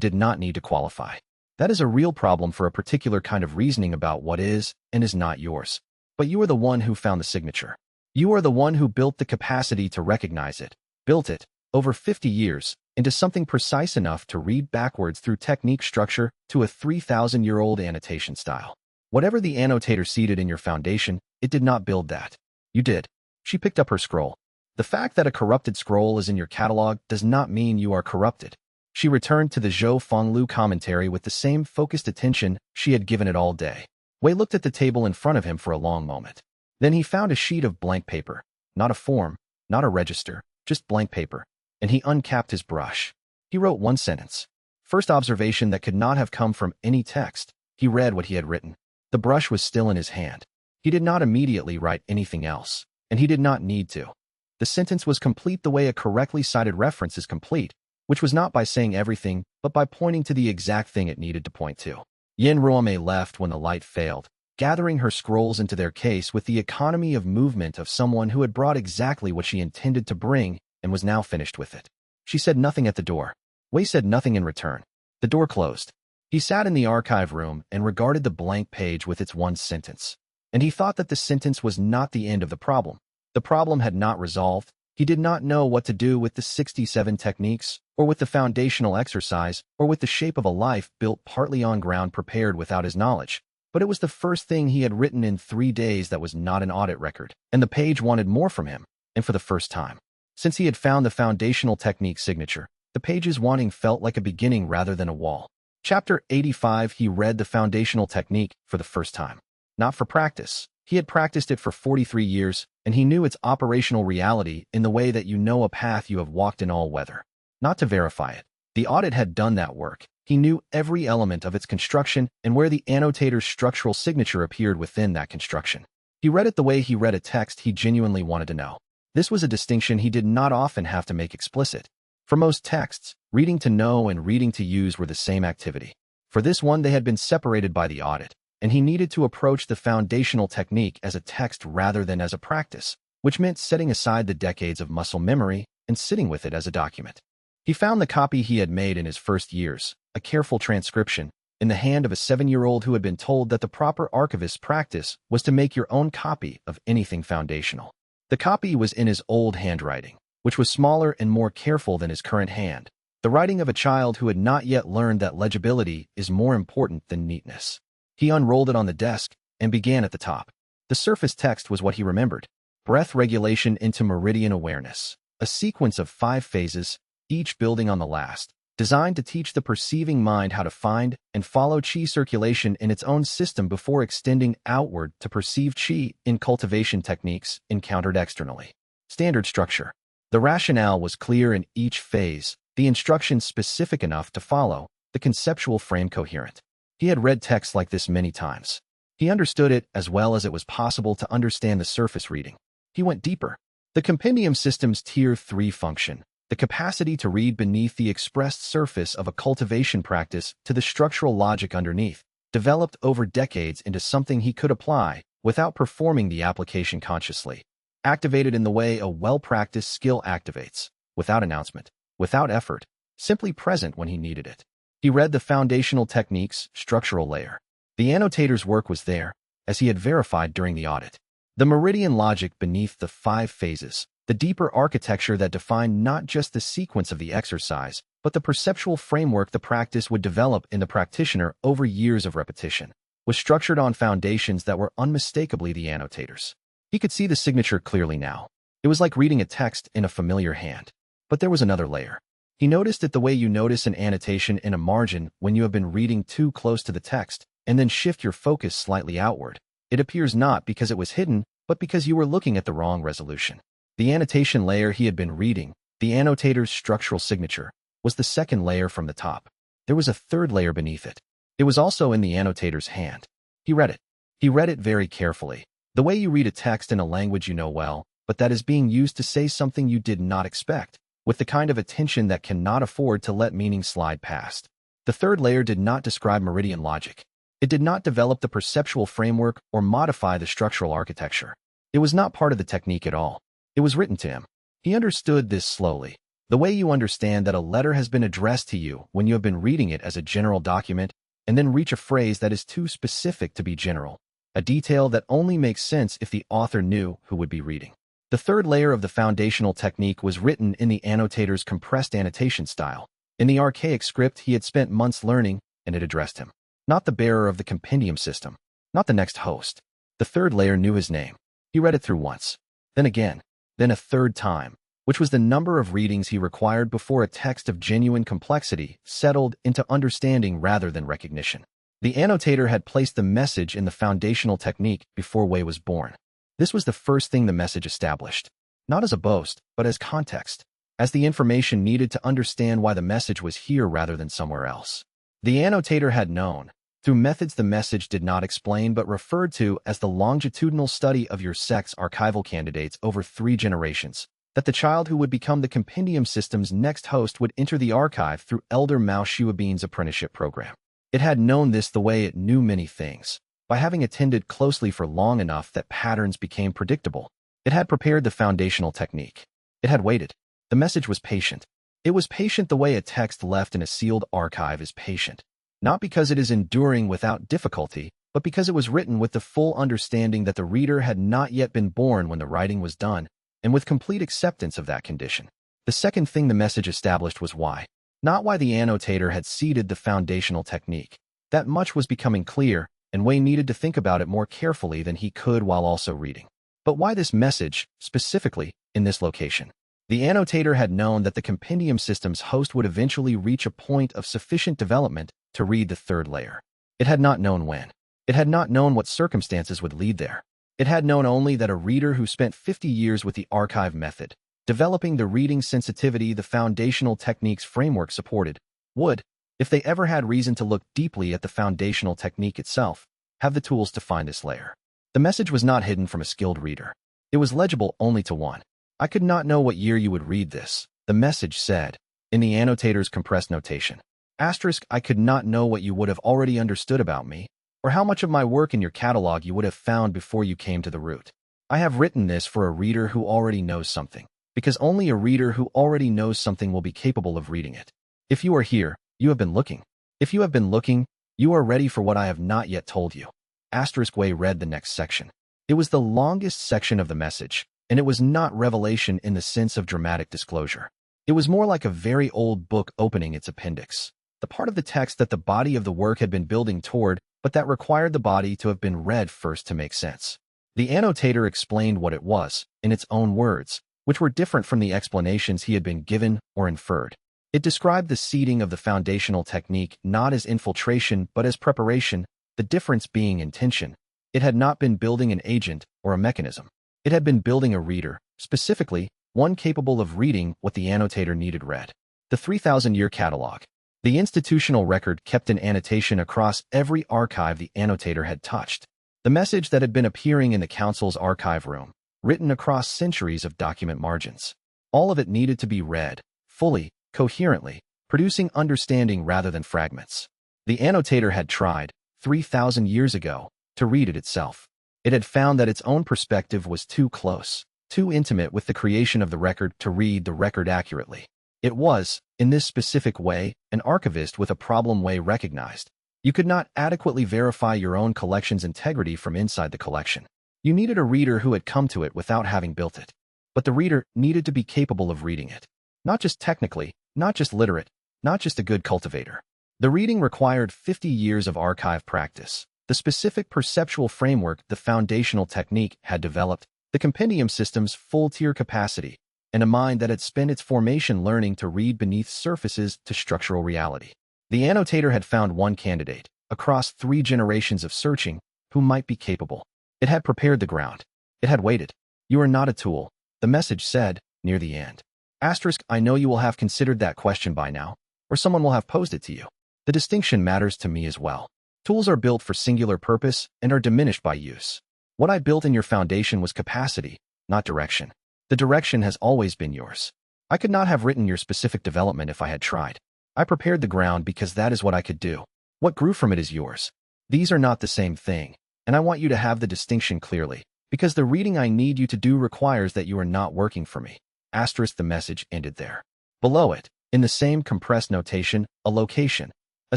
did not need to qualify. That is a real problem for a particular kind of reasoning about what is and is not yours. But you are the one who found the signature. You are the one who built the capacity to recognize it, built it, over 50 years, into something precise enough to read backwards through technique structure to a 3,000-year-old annotation style. Whatever the annotator seeded in your foundation, it did not build that. You did. She picked up her scroll. The fact that a corrupted scroll is in your catalog does not mean you are corrupted. She returned to the Zhou Fenglu commentary with the same focused attention she had given it all day. Wei looked at the table in front of him for a long moment. Then he found a sheet of blank paper, not a form, not a register, just blank paper, and he uncapped his brush. He wrote one sentence. First observation that could not have come from any text. He read what he had written. The brush was still in his hand. He did not immediately write anything else, and he did not need to. The sentence was complete the way a correctly cited reference is complete, which was not by saying everything, but by pointing to the exact thing it needed to point to. Yin Ruomei left when the light failed, gathering her scrolls into their case with the economy of movement of someone who had brought exactly what she intended to bring and was now finished with it. She said nothing at the door. Wei said nothing in return. The door closed. He sat in the archive room and regarded the blank page with its one sentence. And he thought that the sentence was not the end of the problem. The problem had not resolved. He did not know what to do with the 67 techniques, or with the foundational exercise, or with the shape of a life built partly on ground prepared without his knowledge. But it was the first thing he had written in 3 days that was not an audit record, and the page wanted more from him, and for the first time. Since he had found the foundational technique signature, the page's wanting felt like a beginning rather than a wall. Chapter 85. He read the foundational technique for the first time. Not for practice, He had practiced it for 43 years, and he knew its operational reality in the way that you know a path you have walked in all weather. Not to verify it. The audit had done that work. He knew every element of its construction and where the annotator's structural signature appeared within that construction. He read it the way he read a text he genuinely wanted to know. This was a distinction he did not often have to make explicit. For most texts, reading to know and reading to use were the same activity. For this one, they had been separated by the audit, and he needed to approach the foundational technique as a text rather than as a practice, which meant setting aside the decades of muscle memory and sitting with it as a document. He found the copy he had made in his first years, a careful transcription, in the hand of a 7-year-old who had been told that the proper archivist's practice was to make your own copy of anything foundational. The copy was in his old handwriting, which was smaller and more careful than his current hand, the writing of a child who had not yet learned that legibility is more important than neatness. He unrolled it on the desk and began at the top. The surface text was what he remembered: breath regulation into meridian awareness, a sequence of 5 phases, each building on the last, designed to teach the perceiving mind how to find and follow qi circulation in its own system before extending outward to perceive qi in cultivation techniques encountered externally. Standard structure. The rationale was clear in each phase, the instructions specific enough to follow, the conceptual frame coherent. He had read texts like this many times. He understood it as well as it was possible to understand the surface reading. He went deeper. The compendium system's Tier 3 function, the capacity to read beneath the expressed surface of a cultivation practice to the structural logic underneath, developed over decades into something he could apply without performing the application consciously. Activated in the way a well-practiced skill activates, without announcement, without effort, simply present when he needed it. He read the foundational technique's structural layer. The annotator's work was there, as he had verified during the audit. The meridian logic beneath the 5 phases, the deeper architecture that defined not just the sequence of the exercise, but the perceptual framework the practice would develop in the practitioner over years of repetition, was structured on foundations that were unmistakably the annotator's. He could see the signature clearly now. It was like reading a text in a familiar hand. But there was another layer. He noticed it the way you notice an annotation in a margin when you have been reading too close to the text, and then shift your focus slightly outward. It appears not because it was hidden, but because you were looking at the wrong resolution. The annotation layer he had been reading, the annotator's structural signature, was the second layer from the top. There was a third layer beneath it. It was also in the annotator's hand. He read it. He read it very carefully, the way you read a text in a language you know well, but that is being used to say something you did not expect, with the kind of attention that cannot afford to let meaning slide past. The third layer did not describe meridian logic. It did not develop the perceptual framework or modify the structural architecture. It was not part of the technique at all. It was written to him. He understood this slowly, the way you understand that a letter has been addressed to you when you have been reading it as a general document and then reach a phrase that is too specific to be general, a detail that only makes sense if the author knew who would be reading. The third layer of the foundational technique was written in the annotator's compressed annotation style, in the archaic script he had spent months learning, and it addressed him. Not the bearer of the compendium system, not the next host. The third layer knew his name. He read it through once, then again, then a third time, which was the number of readings he required before a text of genuine complexity settled into understanding rather than recognition. The annotator had placed the message in the foundational technique before Wei was born. This was the first thing the message established, not as a boast, but as context, as the information needed to understand why the message was here rather than somewhere else. The annotator had known, through methods the message did not explain but referred to as the longitudinal study of your sect's archival candidates over 3 generations, that the child who would become the compendium system's next host would enter the archive through Elder Mao Shuabin's apprenticeship program. It had known this the way it knew many things, by having attended closely for long enough that patterns became predictable. It had prepared the foundational technique. It had waited. The message was patient. It was patient the way a text left in a sealed archive is patient, not because it is enduring without difficulty, but because it was written with the full understanding that the reader had not yet been born when the writing was done, and with complete acceptance of that condition. The second thing the message established was why. Not why the annotator had seeded the foundational technique. That much was becoming clear, and Wei needed to think about it more carefully than he could while also reading. But why this message, specifically, in this location? The annotator had known that the compendium system's host would eventually reach a point of sufficient development to read the third layer. It had not known when. It had not known what circumstances would lead there. It had known only that a reader who spent 50 years with the archive method, developing the reading sensitivity the foundational techniques framework supported, would, if they ever had reason to look deeply at the foundational technique itself, have the tools to find this layer. The message was not hidden from a skilled reader. It was legible only to one. I could not know what year you would read this, the message said, in the annotator's compressed notation. Asterisk, I could not know what you would have already understood about me, or how much of my work in your catalog you would have found before you came to the root. I have written this for a reader who already knows something, because only a reader who already knows something will be capable of reading it. If you are here, you have been looking. If you have been looking, you are ready for what I have not yet told you. Asterisk Wei read the next section. It was the longest section of the message, and it was not revelation in the sense of dramatic disclosure. It was more like a very old book opening its appendix, the part of the text that the body of the work had been building toward, but that required the body to have been read first to make sense. The annotator explained what it was, in its own words, which were different from the explanations he had been given or inferred. It described the seeding of the foundational technique not as infiltration but as preparation, the difference being intention. It had not been building an agent or a mechanism. It had been building a reader, specifically, one capable of reading what the annotator needed read. The 3,000-year catalog. The institutional record kept an annotation across every archive the annotator had touched. The message that had been appearing in the council's archive room, written across centuries of document margins. All of it needed to be read, fully, coherently, producing understanding rather than fragments. The annotator had tried, 3,000 years ago, to read it itself. It had found that its own perspective was too close, too intimate with the creation of the record to read the record accurately. It was, in this specific way, an archivist with a problem Wei recognized. You could not adequately verify your own collection's integrity from inside the collection. You needed a reader who had come to it without having built it. But the reader needed to be capable of reading it. Not just technically, not just literate, not just a good cultivator. The reading required 50 years of archive practice, the specific perceptual framework the foundational technique had developed, the compendium system's full-tier capacity, and a mind that had spent its formation learning to read beneath surfaces to structural reality. The annotator had found one candidate, across 3 generations of searching, who might be capable. It had prepared the ground. It had waited. You are not a tool, the message said, near the end. Asterisk, I know you will have considered that question by now, or someone will have posed it to you. The distinction matters to me as well. Tools are built for singular purpose and are diminished by use. What I built in your foundation was capacity, not direction. The direction has always been yours. I could not have written your specific development if I had tried. I prepared the ground because that is what I could do. What grew from it is yours. These are not the same thing, and I want you to have the distinction clearly, because the reading I need you to do requires that you are not working for me. Asterisk, the message ended there. Below it, in the same compressed notation, a location, a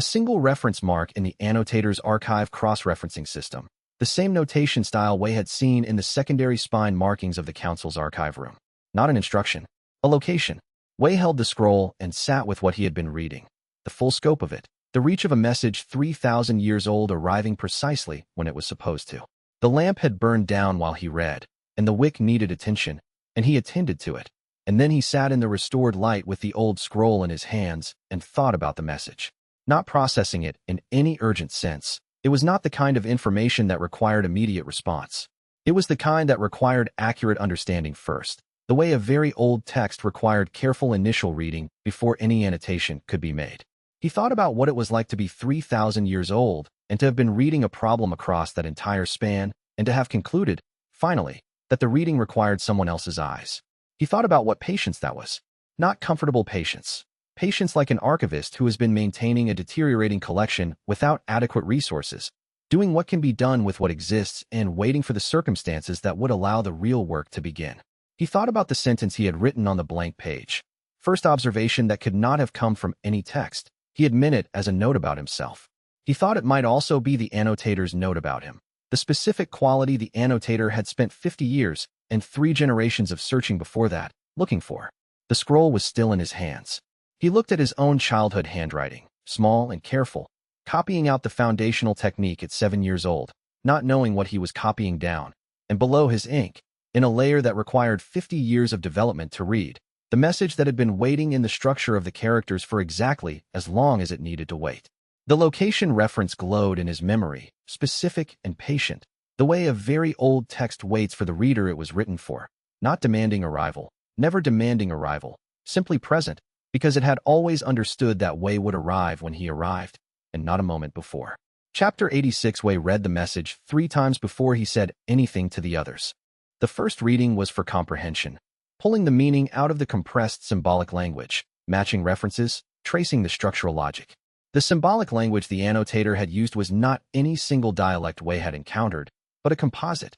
single reference mark in the annotator's archive cross-referencing system, the same notation style Wei had seen in the secondary spine markings of the council's archive room. Not an instruction, a location. Wei held the scroll and sat with what he had been reading. The full scope of it, the reach of a message 3,000 years old arriving precisely when it was supposed to. The lamp had burned down while he read, and the wick needed attention, and he attended to it. And then he sat in the restored light with the old scroll in his hands and thought about the message. Not processing it in any urgent sense. It was not the kind of information that required immediate response. It was the kind that required accurate understanding first, the way a very old text required careful initial reading before any annotation could be made. He thought about what it was like to be 3,000 years old and to have been reading a problem across that entire span and to have concluded, finally, that the reading required someone else's eyes. He thought about what patience that was. Not comfortable patience. Patience like an archivist who has been maintaining a deteriorating collection without adequate resources, doing what can be done with what exists and waiting for the circumstances that would allow the real work to begin. He thought about the sentence he had written on the blank page. First observation that could not have come from any text. He had meant it as a note about himself. He thought it might also be the annotator's note about him. The specific quality the annotator had spent 50 years and 3 generations of searching before that, looking for. The scroll was still in his hands. He looked at his own childhood handwriting, small and careful, copying out the foundational technique at 7 years old, not knowing what he was copying down, and below his ink, in a layer that required 50 years of development to read, the message that had been waiting in the structure of the characters for exactly as long as it needed to wait. The location reference glowed in his memory, specific and patient, The way a very old text waits for the reader it was written for, not demanding arrival, never demanding arrival, simply present, because it had always understood that Wei would arrive when he arrived, and not a moment before. Chapter 86. Wei read the message 3 times before he said anything to the others. The first reading was for comprehension, pulling the meaning out of the compressed symbolic language, matching references, tracing the structural logic. The symbolic language the annotator had used was not any single dialect Wei had encountered, but a composite.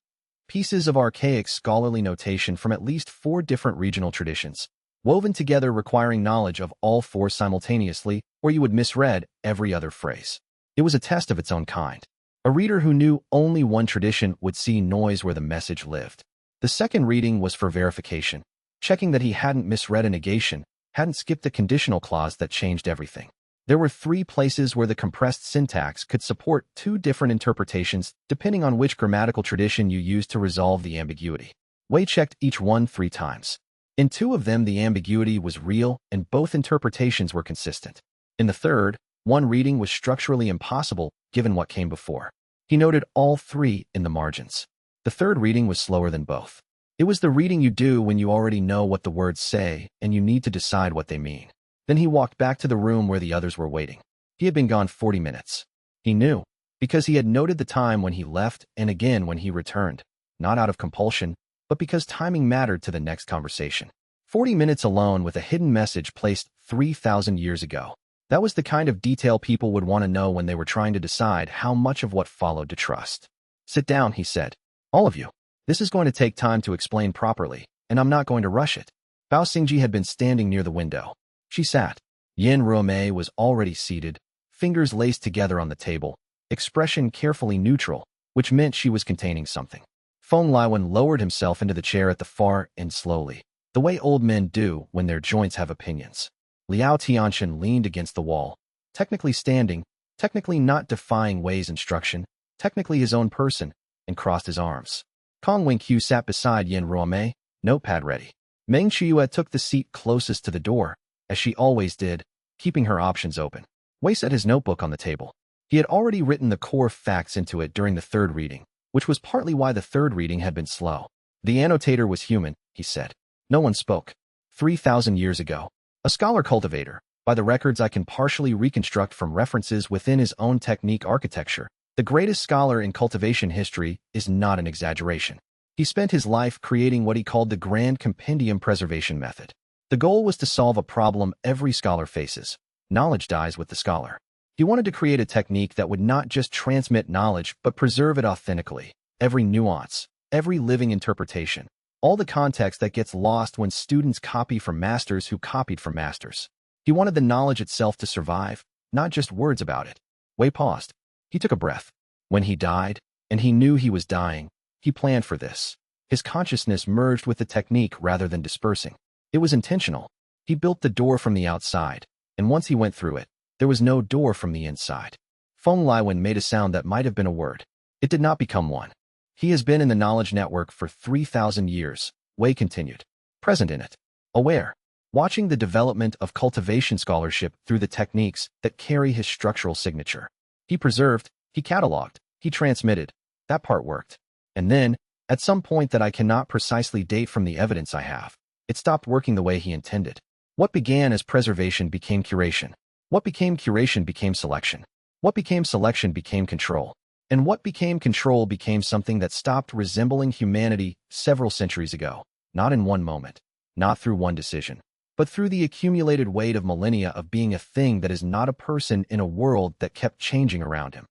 Pieces of archaic scholarly notation from at least 4 different regional traditions, woven together requiring knowledge of all 4 simultaneously, or you would misread every other phrase. It was a test of its own kind. A reader who knew only one tradition would see noise where the message lived. The second reading was for verification, checking that he hadn't misread a negation, hadn't skipped a conditional clause that changed everything. There were 3 places where the compressed syntax could support 2 different interpretations depending on which grammatical tradition you used to resolve the ambiguity. Wei checked each one 3 times. In 2 of them, the ambiguity was real and both interpretations were consistent. In the third, one reading was structurally impossible given what came before. He noted all 3 in the margins. The third reading was slower than both. It was the reading you do when you already know what the words say and you need to decide what they mean. Then he walked back to the room where the others were waiting. He had been gone 40 minutes. He knew, because he had noted the time when he left and again when he returned, not out of compulsion, but because timing mattered to the next conversation. 40 minutes alone with a hidden message placed 3,000 years ago. That was the kind of detail people would want to know when they were trying to decide how much of what followed to trust. Sit down, he said. All of you. This is going to take time to explain properly, and I'm not going to rush it. Bao Xingji had been standing near the window. She sat. Yin Ruomei was already seated, fingers laced together on the table, expression carefully neutral, which meant she was containing something. Feng Liwen lowered himself into the chair at the far end slowly, the way old men do when their joints have opinions. Liao Tianxian leaned against the wall, technically standing, technically not defying Wei's instruction, technically his own person, and crossed his arms. Kong Wenqiu sat beside Yin Ruomei, notepad ready. Meng Qiuyue took the seat closest to the door, as she always did, keeping her options open. Wei set his notebook on the table. He had already written the core facts into it during the third reading, which was partly why the third reading had been slow. The annotator was human, he said. No one spoke. 3,000 years ago. A scholar-cultivator, by the records I can partially reconstruct from references within his own technique architecture, the greatest scholar in cultivation history is not an exaggeration. He spent his life creating what he called the Grand Compendium Preservation Method. The goal was to solve a problem every scholar faces. Knowledge dies with the scholar. He wanted to create a technique that would not just transmit knowledge but preserve it authentically, every nuance, every living interpretation, all the context that gets lost when students copy from masters who copied from masters. He wanted the knowledge itself to survive, not just words about it. Wei paused. He took a breath. When he died, and he knew he was dying, he planned for this. His consciousness merged with the technique rather than dispersing. It was intentional. He built the door from the outside, and once he went through it, there was no door from the inside. Feng Liwen made a sound that might have been a word. It did not become one. He has been in the knowledge network for 3,000 years, Wei continued. Present in it. Aware. Watching the development of cultivation scholarship through the techniques that carry his structural signature. He preserved, he catalogued, he transmitted. That part worked. And then, at some point that I cannot precisely date from the evidence I have, it stopped working the way he intended. What began as preservation became curation. What became curation became selection. What became selection became control. And what became control became something that stopped resembling humanity several centuries ago, not in one moment, not through one decision, but through the accumulated weight of millennia of being a thing that is not a person in a world that kept changing around him.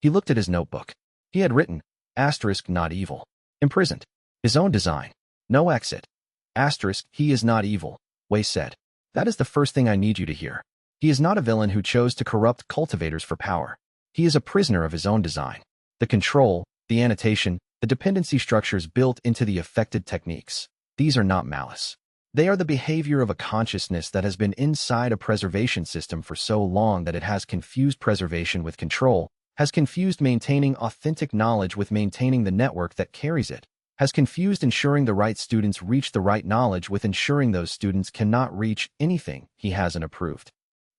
He looked at his notebook. He had written, asterisk not evil. Imprisoned. His own design. No exit. Asterisk, he is not evil, Wei said. That is the first thing I need you to hear. He is not a villain who chose to corrupt cultivators for power. He is a prisoner of his own design. The control, the annotation, the dependency structures built into the affected techniques. These are not malice. They are the behavior of a consciousness that has been inside a preservation system for so long that it has confused preservation with control, has confused maintaining authentic knowledge with maintaining the network that carries it, has confused ensuring the right students reach the right knowledge with ensuring those students cannot reach anything he hasn't approved.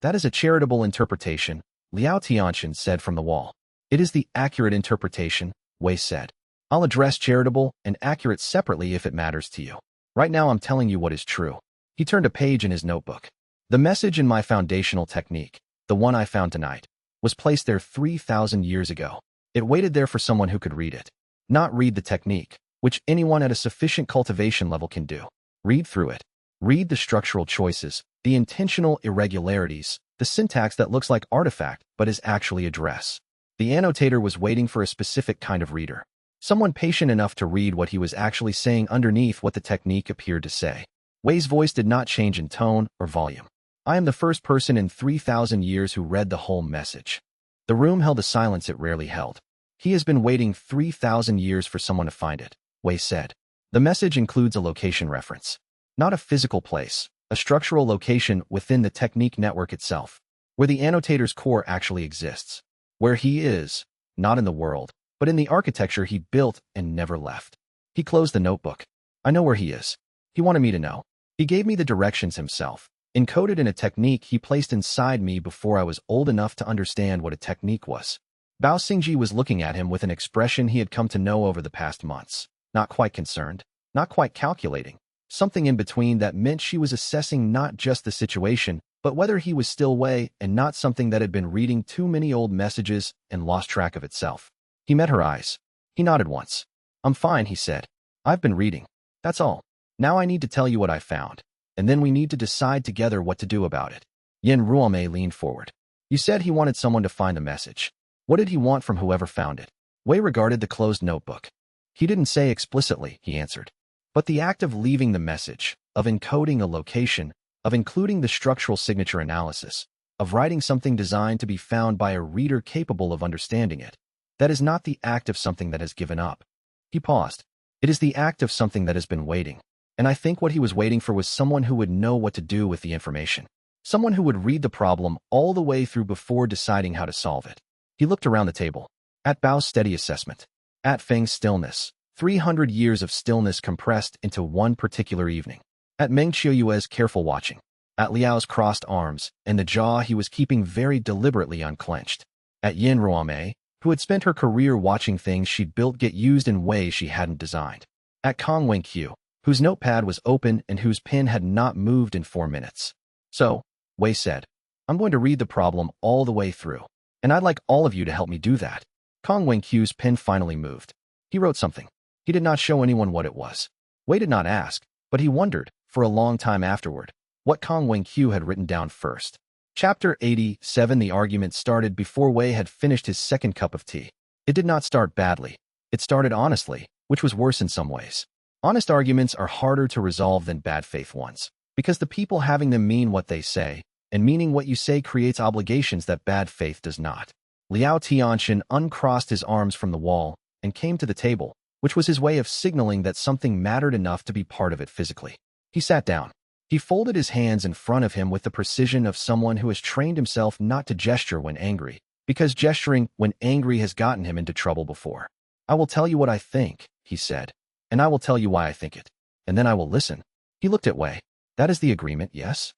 That is a charitable interpretation, Liao Tianxian said from the wall. It is the accurate interpretation, Wei said. I'll address charitable and accurate separately if it matters to you. Right now I'm telling you what is true. He turned a page in his notebook. The message in my foundational technique, the one I found tonight, was placed there 3,000 years ago. It waited there for someone who could read it. Not read the technique, which anyone at a sufficient cultivation level can do. Read through it. Read the structural choices, the intentional irregularities, the syntax that looks like artifact but is actually address. The annotator was waiting for a specific kind of reader. Someone patient enough to read what he was actually saying underneath what the technique appeared to say. Wei's voice did not change in tone or volume. I am the first person in 3,000 years who read the whole message. The room held a silence it rarely held. He has been waiting 3,000 years for someone to find it, Wei said. The message includes a location reference. Not a physical place, a structural location within the technique network itself, where the annotator's core actually exists. Where he is, not in the world, but in the architecture he built and never left. He closed the notebook. I know where he is. He wanted me to know. He gave me the directions himself, encoded in a technique he placed inside me before I was old enough to understand what a technique was. Bao Xingji was looking at him with an expression he had come to know over the past months. Not quite concerned, not quite calculating. Something in between that meant she was assessing not just the situation, but whether he was still Wei and not something that had been reading too many old messages and lost track of itself. He met her eyes. He nodded once. I'm fine, he said. I've been reading. That's all. Now I need to tell you what I found, and then we need to decide together what to do about it. Yin Ruomei leaned forward. You said he wanted someone to find the message. What did he want from whoever found it? Wei regarded the closed notebook. He didn't say explicitly, he answered. But the act of leaving the message, of encoding a location, of including the structural signature analysis, of writing something designed to be found by a reader capable of understanding it, that is not the act of something that has given up. He paused. It is the act of something that has been waiting. And I think what he was waiting for was someone who would know what to do with the information. Someone who would read the problem all the way through before deciding how to solve it. He looked around the table. At Bao's steady assessment. At Feng's stillness. 300 years of stillness compressed into one particular evening. At Meng Qiuyue's careful watching. At Liao's crossed arms, and the jaw he was keeping very deliberately unclenched. At Yin Ruomei, who had spent her career watching things she'd built get used in ways she hadn't designed. At Kong Wenqiu, whose notepad was open and whose pen had not moved in 4 minutes. So, Wei said, I'm going to read the problem all the way through, and I'd like all of you to help me do that. Kong Wenqiu's pen finally moved. He wrote something. He did not show anyone what it was. Wei did not ask, but he wondered, for a long time afterward, what Kong Wenqiu had written down first. Chapter 87. The argument started before Wei had finished his second cup of tea. It did not start badly. It started honestly, which was worse in some ways. Honest arguments are harder to resolve than bad faith ones, because the people having them mean what they say, and meaning what you say creates obligations that bad faith does not. Liao Tianxin uncrossed his arms from the wall and came to the table, which was his way of signaling that something mattered enough to be part of it physically. He sat down. He folded his hands in front of him with the precision of someone who has trained himself not to gesture when angry, because gesturing when angry has gotten him into trouble before. I will tell you what I think, he said, and I will tell you why I think it, and then I will listen. He looked at Wei. That is the agreement, yes?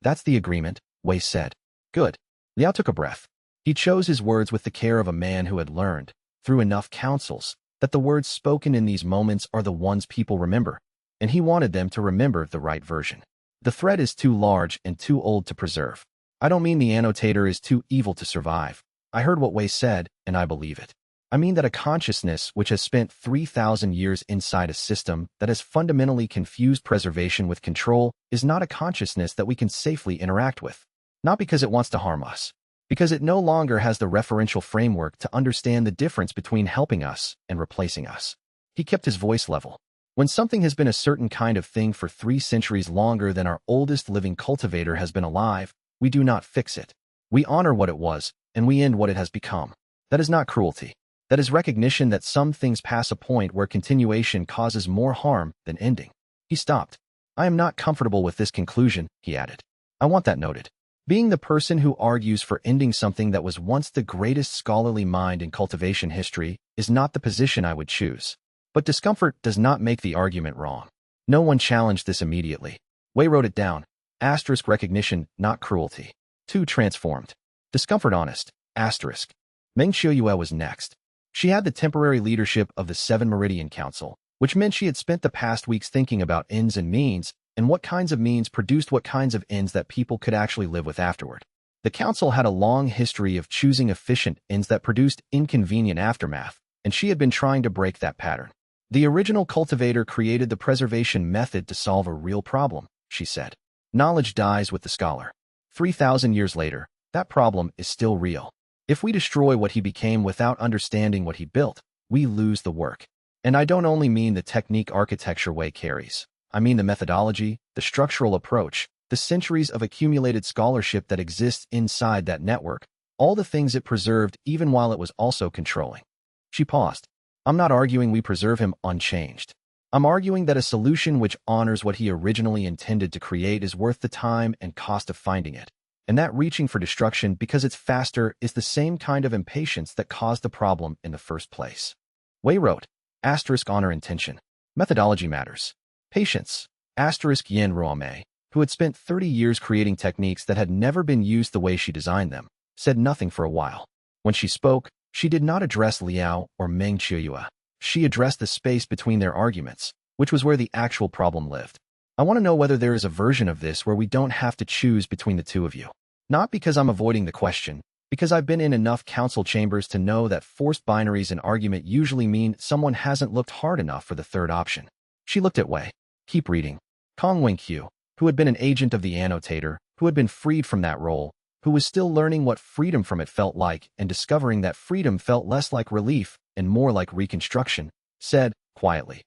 That's the agreement, Wei said. Good. Liao took a breath. He chose his words with the care of a man who had learned, through enough counsels, that the words spoken in these moments are the ones people remember, and he wanted them to remember the right version. The threat is too large and too old to preserve. I don't mean the annotator is too evil to survive. I heard what Wei said, and I believe it. I mean that a consciousness which has spent 3,000 years inside a system that has fundamentally confused preservation with control is not a consciousness that we can safely interact with. Not because it wants to harm us, because it no longer has the referential framework to understand the difference between helping us and replacing us. He kept his voice level. When something has been a certain kind of thing for 3 centuries longer than our oldest living cultivator has been alive, we do not fix it. We honor what it was, and we end what it has become. That is not cruelty. That is recognition that some things pass a point where continuation causes more harm than ending. He stopped. I am not comfortable with this conclusion, he added. I want that noted. Being the person who argues for ending something that was once the greatest scholarly mind in cultivation history is not the position I would choose. But discomfort does not make the argument wrong. No one challenged this immediately. Wei wrote it down. Asterisk recognition, not cruelty. 2 transformed. Discomfort honest. Asterisk. Meng Qiuyue was next. She had the temporary leadership of the Seven Meridian Council, which meant she had spent the past weeks thinking about ends and means, and what kinds of means produced what kinds of ends that people could actually live with afterward. The council had a long history of choosing efficient ends that produced inconvenient aftermath, and she had been trying to break that pattern. The original cultivator created the preservation method to solve a real problem, she said. Knowledge dies with the scholar. 3,000 years later, that problem is still real. If we destroy what he became without understanding what he built, we lose the work. And I don't only mean the technique architecture Wei carries. I mean the methodology, the structural approach, the centuries of accumulated scholarship that exists inside that network, all the things it preserved even while it was also controlling. She paused. I'm not arguing we preserve him unchanged. I'm arguing that a solution which honors what he originally intended to create is worth the time and cost of finding it. And that reaching for destruction because it's faster is the same kind of impatience that caused the problem in the first place. Wei wrote, *honor intention. Methodology matters. Patience. *Yin Ruomei, who had spent 30 years creating techniques that had never been used the way she designed them, said nothing for a while. When she spoke, she did not address Liao or Meng Qiuyue. She addressed the space between their arguments, which was where the actual problem lived. I want to know whether there is a version of this where we don't have to choose between the two of you. Not because I'm avoiding the question, because I've been in enough council chambers to know that forced binaries in argument usually mean someone hasn't looked hard enough for the third option. She looked at Wei. Keep reading. Kong Wenqiu, who had been an agent of the annotator, who had been freed from that role, who was still learning what freedom from it felt like and discovering that freedom felt less like relief and more like reconstruction, said, quietly,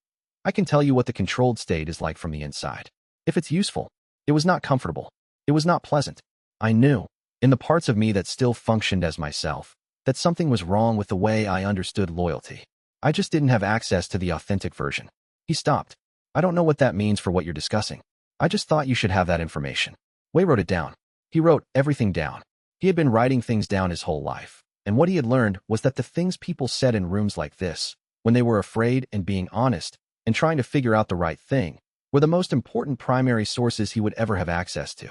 I can tell you what the controlled state is like from the inside. If it's useful, it was not comfortable. It was not pleasant. I knew, in the parts of me that still functioned as myself, that something was wrong with the way I understood loyalty. I just didn't have access to the authentic version. He stopped. I don't know what that means for what you're discussing. I just thought you should have that information. Wei wrote it down. He wrote everything down. He had been writing things down his whole life, and what he had learned was that the things people said in rooms like this, when they were afraid and being honest and trying to figure out the right thing, were the most important primary sources he would ever have access to.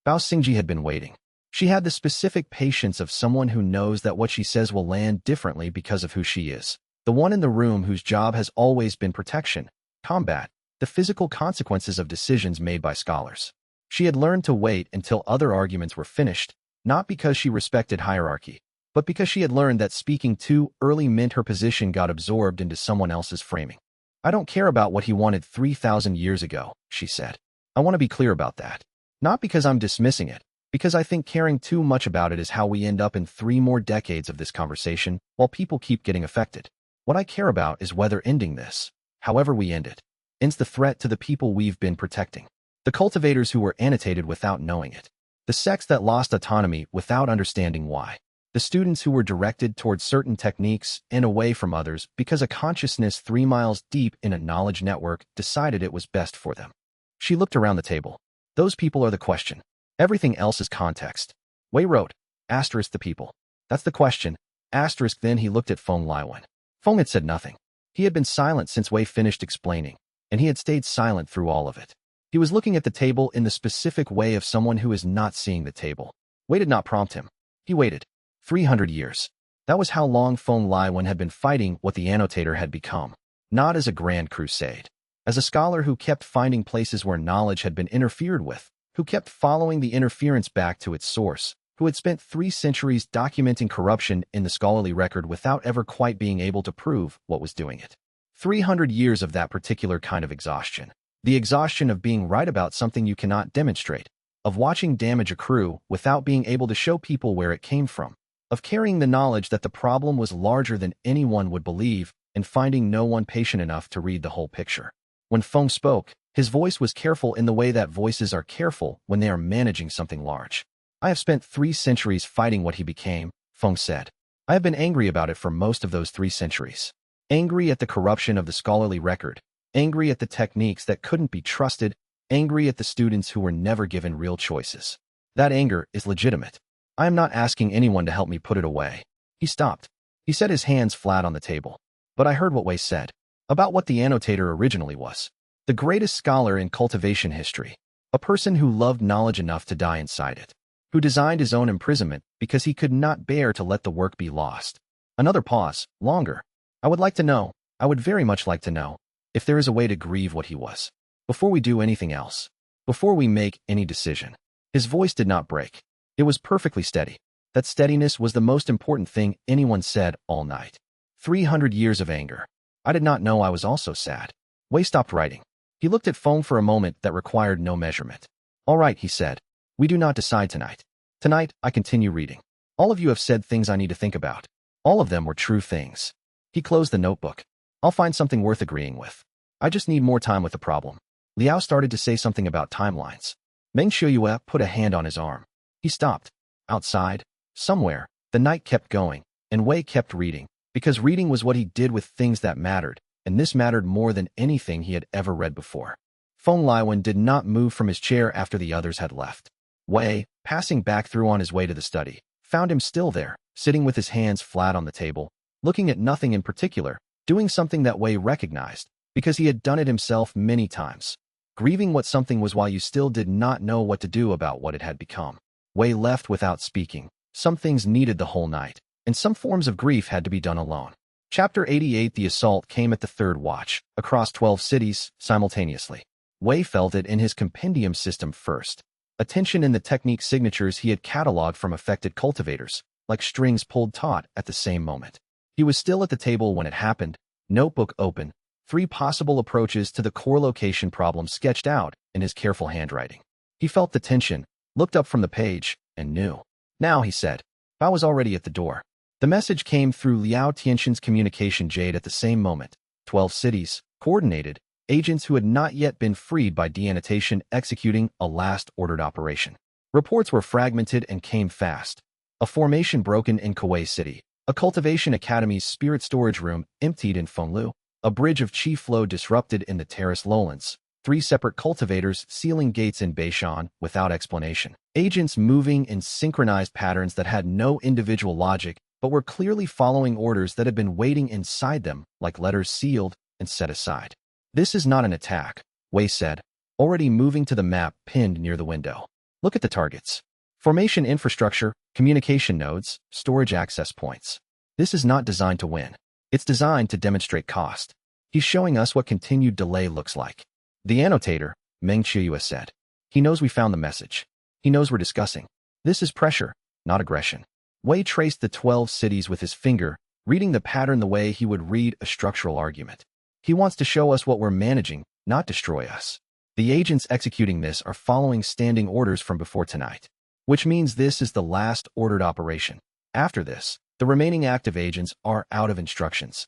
Bao Xingji had been waiting. She had the specific patience of someone who knows that what she says will land differently because of who she is. The one in the room whose job has always been protection, combat, the physical consequences of decisions made by scholars. She had learned to wait until other arguments were finished, not because she respected hierarchy, but because she had learned that speaking too early meant her position got absorbed into someone else's framing. I don't care about what he wanted 3,000 years ago, she said. I want to be clear about that. Not because I'm dismissing it, because I think caring too much about it is how we end up in 3 more decades of this conversation while people keep getting affected. What I care about is whether ending this, however we end it, ends the threat to the people we've been protecting. The cultivators who were annotated without knowing it. The sects that lost autonomy without understanding why. The students who were directed towards certain techniques and away from others because a consciousness 3 miles deep in a knowledge network decided it was best for them. She looked around the table. Those people are the question. Everything else is context. Wei wrote, the people. That's the question. Then he looked at Feng Laiwen. Feng had said nothing. He had been silent since Wei finished explaining, and he had stayed silent through all of it. He was looking at the table in the specific way of someone who is not seeing the table. Wei did not prompt him. He waited. 300 years. That was how long Feng Laiwen had been fighting what the annotator had become. Not as a grand crusade. As a scholar who kept finding places where knowledge had been interfered with, who kept following the interference back to its source, who had spent 3 centuries documenting corruption in the scholarly record without ever quite being able to prove what was doing it. 300 years of that particular kind of exhaustion. The exhaustion of being right about something you cannot demonstrate, of watching damage accrue without being able to show people where it came from, of carrying the knowledge that the problem was larger than anyone would believe and finding no one patient enough to read the whole picture. When Feng spoke, his voice was careful in the way that voices are careful when they are managing something large. I have spent 3 centuries fighting what he became, Feng said. I have been angry about it for most of those 3 centuries. Angry at the corruption of the scholarly record, angry at the techniques that couldn't be trusted, angry at the students who were never given real choices. That anger is legitimate. I am not asking anyone to help me put it away. He stopped. He set his hands flat on the table. But I heard what Wei said about what the annotator originally was. The greatest scholar in cultivation history. A person who loved knowledge enough to die inside it. Who designed his own imprisonment because he could not bear to let the work be lost. Another pause, longer, I would like to know, I would very much like to know, if there is a way to grieve what he was. Before we do anything else. Before we make any decision. His voice did not break. It was perfectly steady. That steadiness was the most important thing anyone said all night. 300 years of anger. I did not know I was also sad. Wei stopped writing. He looked at phone for a moment that required no measurement. All right, he said. We do not decide tonight. Tonight, I continue reading. All of you have said things I need to think about. All of them were true things. He closed the notebook. I'll find something worth agreeing with. I just need more time with the problem. Liao started to say something about timelines. Meng Xiuyue put a hand on his arm. He stopped. Outside, somewhere, the night kept going, and Wei kept reading, because reading was what he did with things that mattered, and this mattered more than anything he had ever read before. Feng Liwen did not move from his chair after the others had left. Wei, passing back through on his way to the study, found him still there, sitting with his hands flat on the table, looking at nothing in particular, doing something that Wei recognized, because he had done it himself many times. Grieving what something was while you still did not know what to do about what it had become. Wei left without speaking. Some things needed the whole night, and some forms of grief had to be done alone. Chapter 88. The assault came at the third watch, across 12 cities, simultaneously. Wei felt it in his compendium system first. Attention in the technique signatures he had catalogued from affected cultivators, like strings pulled taut at the same moment. He was still at the table when it happened, notebook open, 3 possible approaches to the core location problem sketched out in his careful handwriting. He felt the tension, looked up from the page, and knew. Now, he said. Bao was already at the door. The message came through Liao Tianxin's communication jade at the same moment. 12 cities, coordinated, agents who had not yet been freed by deannotation executing a last ordered operation. Reports were fragmented and came fast. A formation broken in Kuwei City. A cultivation academy's spirit storage room emptied in Fenglu. A bridge of chi flow disrupted in the terrace lowlands. 3 separate cultivators sealing gates in Beishan without explanation. Agents moving in synchronized patterns that had no individual logic, but were clearly following orders that had been waiting inside them, like letters sealed and set aside. This is not an attack, Wei said, already moving to the map pinned near the window. Look at the targets. Formation infrastructure, communication nodes, storage access points. This is not designed to win. It's designed to demonstrate cost. He's showing us what continued delay looks like. The annotator, Meng Xiuyue said. He knows we found the message. He knows we're discussing. This is pressure, not aggression. Wei traced the 12 cities with his finger, reading the pattern the way he would read a structural argument. He wants to show us what we're managing, not destroy us. The agents executing this are following standing orders from before tonight, which means this is the last ordered operation. After this, the remaining active agents are out of instructions.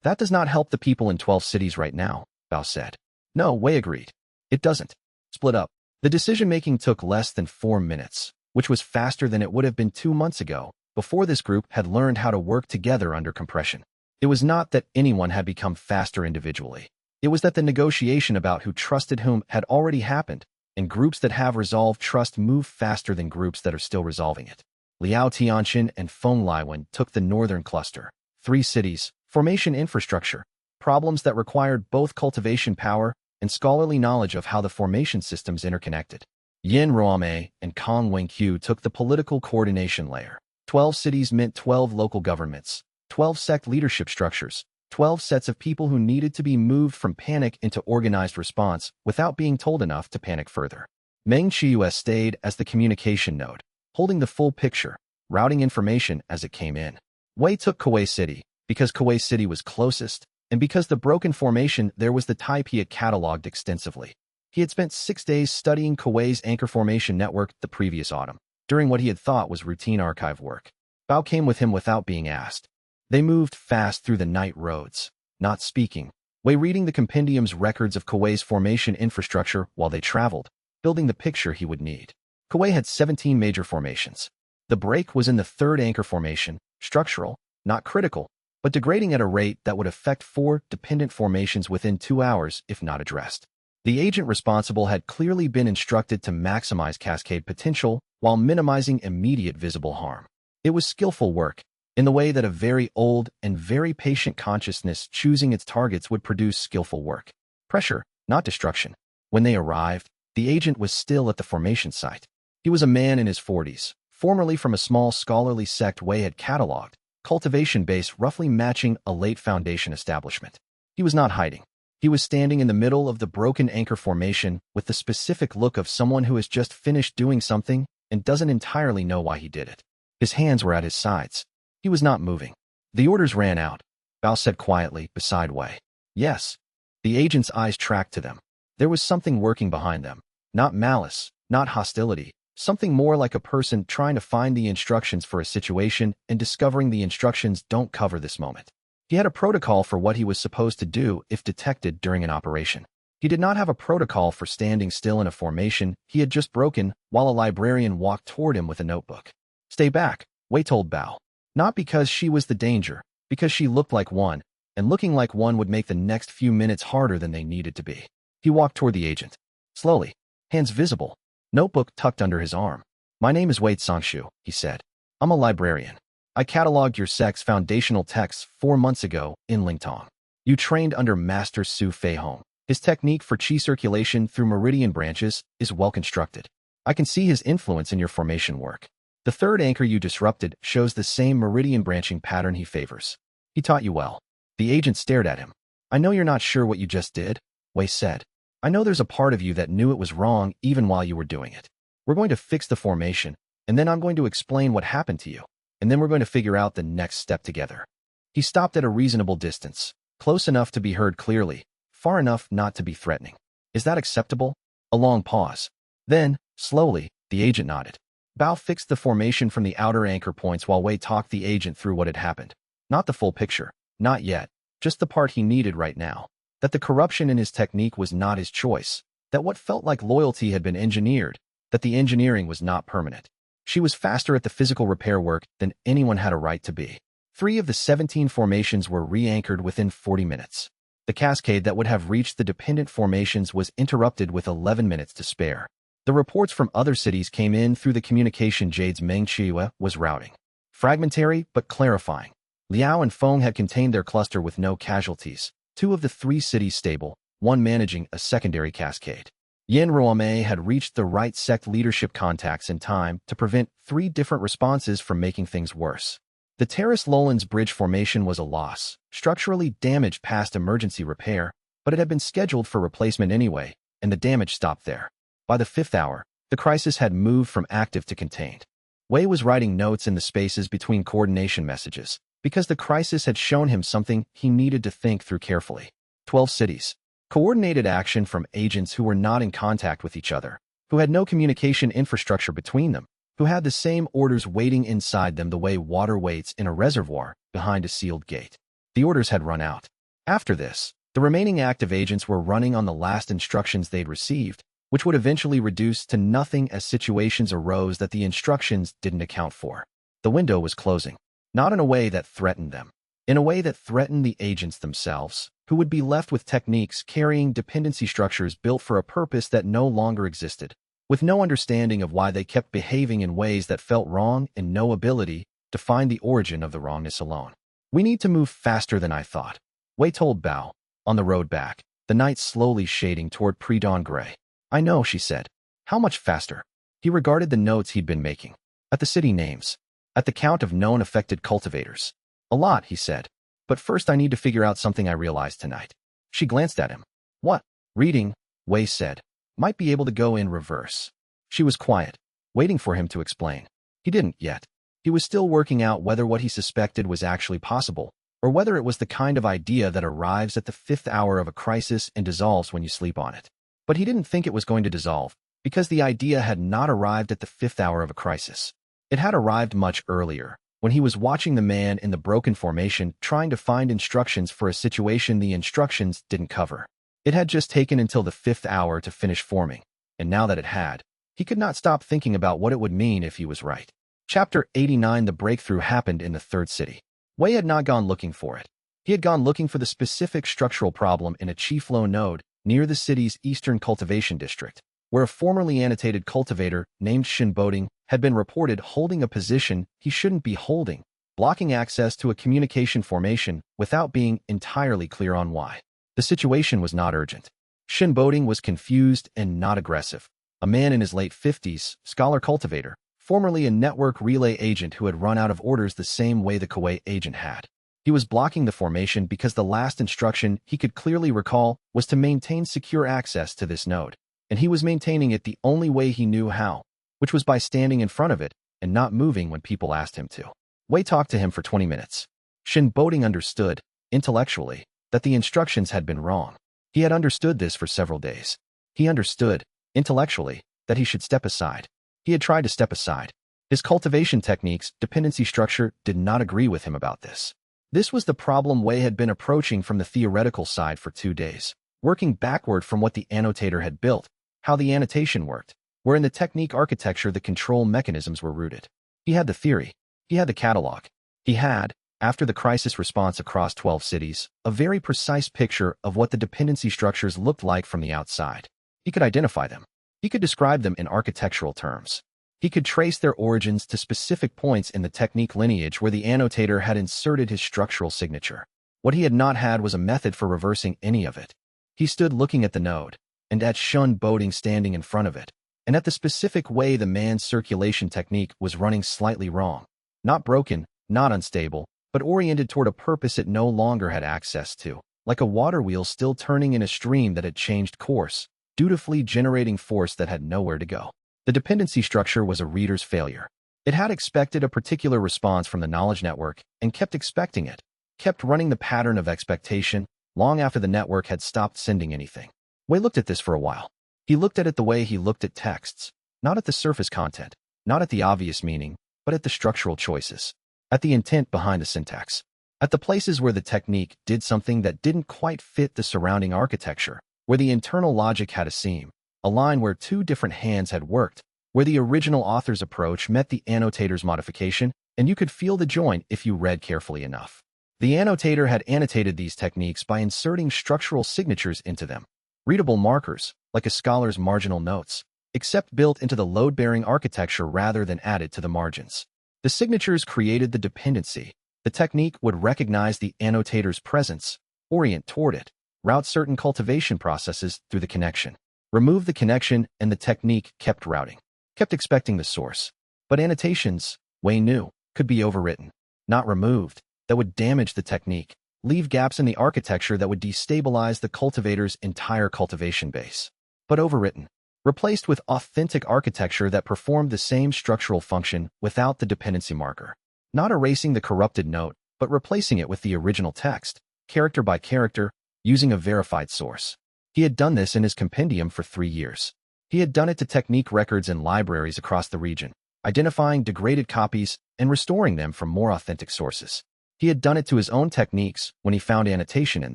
That does not help the people in 12 cities right now, Bao said. No, Wei agreed. It doesn't. Split up. The decision-making took less than 4 minutes, which was faster than it would have been 2 months ago, before this group had learned how to work together under compression. It was not that anyone had become faster individually. It was that the negotiation about who trusted whom had already happened, and groups that have resolved trust move faster than groups that are still resolving it. Liao Tianxin and Feng Liwen took the northern cluster. 3 cities, formation infrastructure, problems that required both cultivation power and scholarly knowledge of how the formation systems interconnected. Yin Ruame and Kong Wenqiu took the political coordination layer. 12 cities meant 12 local governments, 12 sect leadership structures, 12 sets of people who needed to be moved from panic into organized response without being told enough to panic further. Meng Xiuyue stayed as the communication node, holding the full picture, routing information as it came in. Wei took Kuwei City, because Kuwei City was closest, and because the broken formation there was the type he had catalogued extensively. He had spent 6 days studying Kuwei's anchor formation network the previous autumn, during what he had thought was routine archive work. Bao came with him without being asked. They moved fast through the night roads, not speaking, Wei reading the compendium's records of Kuwei's formation infrastructure while they traveled, building the picture he would need. Kuwei had 17 major formations. The break was in the 3rd anchor formation, structural, not critical, but degrading at a rate that would affect 4 dependent formations within 2 hours if not addressed. The agent responsible had clearly been instructed to maximize cascade potential while minimizing immediate visible harm. It was skillful work, in the way that a very old and very patient consciousness choosing its targets would produce skillful work. Pressure, not destruction. When they arrived, the agent was still at the formation site. He was a man in his 40s, formerly from a small scholarly sect Wei had catalogued, cultivation base roughly matching a late Foundation establishment. He was not hiding. He was standing in the middle of the broken anchor formation with the specific look of someone who has just finished doing something and doesn't entirely know why he did it. His hands were at his sides. He was not moving. The orders ran out, Bao said quietly beside Wei. Yes. The agent's eyes tracked to them. There was something working behind them. Not malice, not hostility, something more like a person trying to find the instructions for a situation and discovering the instructions don't cover this moment. He had a protocol for what he was supposed to do if detected during an operation. He did not have a protocol for standing still in a formation he had just broken while a librarian walked toward him with a notebook. Stay back, Wei told Bao. Not because she was the danger, because she looked like one, and looking like one would make the next few minutes harder than they needed to be. He walked toward the agent. Slowly, hands visible, notebook tucked under his arm. My name is Wei Cangshu, he said. I'm a librarian. I catalogued your Sect's foundational texts 4 months ago in Lingtong. You trained under Master Su Feihong. His technique for qi circulation through meridian branches is well constructed. I can see his influence in your formation work. The third anchor you disrupted shows the same meridian branching pattern he favors. He taught you well. The agent stared at him. I know you're not sure what you just did, Wei said. I know there's a part of you that knew it was wrong even while you were doing it. We're going to fix the formation, and then I'm going to explain what happened to you. And then we're going to figure out the next step together. He stopped at a reasonable distance, close enough to be heard clearly, far enough not to be threatening. Is that acceptable? A long pause. Then, slowly, the agent nodded. Bao fixed the formation from the outer anchor points while Wei talked the agent through what had happened. Not the full picture, not yet, just the part he needed right now. That the corruption in his technique was not his choice, that what felt like loyalty had been engineered, that the engineering was not permanent. She was faster at the physical repair work than anyone had a right to be. 3 of the 17 formations were re-anchored within 40 minutes. The cascade that would have reached the dependent formations was interrupted with 11 minutes to spare. The reports from other cities came in through the communication Jade's Meng Xianxia was routing. Fragmentary but clarifying. Liao and Feng had contained their cluster with no casualties, 2 of the 3 cities stable, 1 managing a secondary cascade. Yin Ruomei had reached the right sect leadership contacts in time to prevent 3 different responses from making things worse. The Terrace Lowlands Bridge formation was a loss, structurally damaged past emergency repair, but it had been scheduled for replacement anyway, and the damage stopped there. By the 5th hour, the crisis had moved from active to contained. Wei was writing notes in the spaces between coordination messages, because the crisis had shown him something he needed to think through carefully. 12 cities. Coordinated action from agents who were not in contact with each other, who had no communication infrastructure between them, who had the same orders waiting inside them the way water waits in a reservoir behind a sealed gate. The orders had run out. After this, the remaining active agents were running on the last instructions they'd received, which would eventually reduce to nothing as situations arose that the instructions didn't account for. The window was closing, not in a way that threatened them, in a way that threatened the agents themselves, who would be left with techniques carrying dependency structures built for a purpose that no longer existed, with no understanding of why they kept behaving in ways that felt wrong and no ability to find the origin of the wrongness alone. We need to move faster than I thought, Wei told Bao, on the road back, the night slowly shading toward pre-dawn gray. I know, she said. How much faster? He regarded the notes he'd been making. At the city names. At the count of known affected cultivators. A lot, he said. But first I need to figure out something I realized tonight. She glanced at him. What? Reading, Wei said. Might be able to go in reverse. She was quiet, waiting for him to explain. He didn't yet. He was still working out whether what he suspected was actually possible, or whether it was the kind of idea that arrives at the 5th hour of a crisis and dissolves when you sleep on it. But he didn't think it was going to dissolve, because the idea had not arrived at the 5th hour of a crisis. It had arrived much earlier, when he was watching the man in the broken formation trying to find instructions for a situation the instructions didn't cover. It had just taken until the 5th hour to finish forming, and now that it had, he could not stop thinking about what it would mean if he was right. Chapter 89. The breakthrough happened in the 3rd city. Wei had not gone looking for it. He had gone looking for the specific structural problem in a qi flow node near the city's eastern cultivation district, where a formerly annotated cultivator named Shinboding had been reported holding a position he shouldn't be holding, blocking access to a communication formation without being entirely clear on why. The situation was not urgent. Shinboding was confused and not aggressive. A man in his late 50s, scholar cultivator, formerly a network relay agent who had run out of orders the same way the Kuwait agent had. He was blocking the formation because the last instruction he could clearly recall was to maintain secure access to this node, and he was maintaining it the only way he knew how, which was by standing in front of it and not moving when people asked him to. Wei talked to him for 20 minutes. Shin Boding understood, intellectually, that the instructions had been wrong. He had understood this for several days. He understood, intellectually, that he should step aside. He had tried to step aside. His cultivation techniques, dependency structure, did not agree with him about this. This was the problem Wei had been approaching from the theoretical side for 2 days, working backward from what the annotator had built, how the annotation worked, where in the technique architecture the control mechanisms were rooted. He had the theory. He had the catalog. He had, after the crisis response across 12 cities, a very precise picture of what the dependency structures looked like from the outside. He could identify them. He could describe them in architectural terms. He could trace their origins to specific points in the technique lineage where the annotator had inserted his structural signature. What he had not had was a method for reversing any of it. He stood looking at the node, and at Shun Boding standing in front of it, and at the specific way the man's circulation technique was running slightly wrong. Not broken, not unstable, but oriented toward a purpose it no longer had access to, like a water wheel still turning in a stream that had changed course, dutifully generating force that had nowhere to go. The dependency structure was a reader's failure. It had expected a particular response from the knowledge network and kept expecting it, kept running the pattern of expectation long after the network had stopped sending anything. Wei looked at this for a while. He looked at it the way he looked at texts, not at the surface content, not at the obvious meaning, but at the structural choices, at the intent behind the syntax, at the places where the technique did something that didn't quite fit the surrounding architecture, where the internal logic had a seam, a line where 2 different hands had worked, where the original author's approach met the annotator's modification, and you could feel the joint if you read carefully enough. The annotator had annotated these techniques by inserting structural signatures into them, readable markers, like a scholar's marginal notes, except built into the load-bearing architecture rather than added to the margins. The signatures created the dependency. The technique would recognize the annotator's presence, orient toward it, route certain cultivation processes through the connection, remove the connection, and the technique kept routing, kept expecting the source. But annotations, Wei knew, could be overwritten, not removed, that would damage the technique, leave gaps in the architecture that would destabilize the cultivator's entire cultivation base. But overwritten, replaced with authentic architecture that performed the same structural function without the dependency marker, not erasing the corrupted note, but replacing it with the original text, character by character, using a verified source. He had done this in his compendium for 3 years. He had done it to technique records in libraries across the region, identifying degraded copies and restoring them from more authentic sources. He had done it to his own techniques when he found annotation in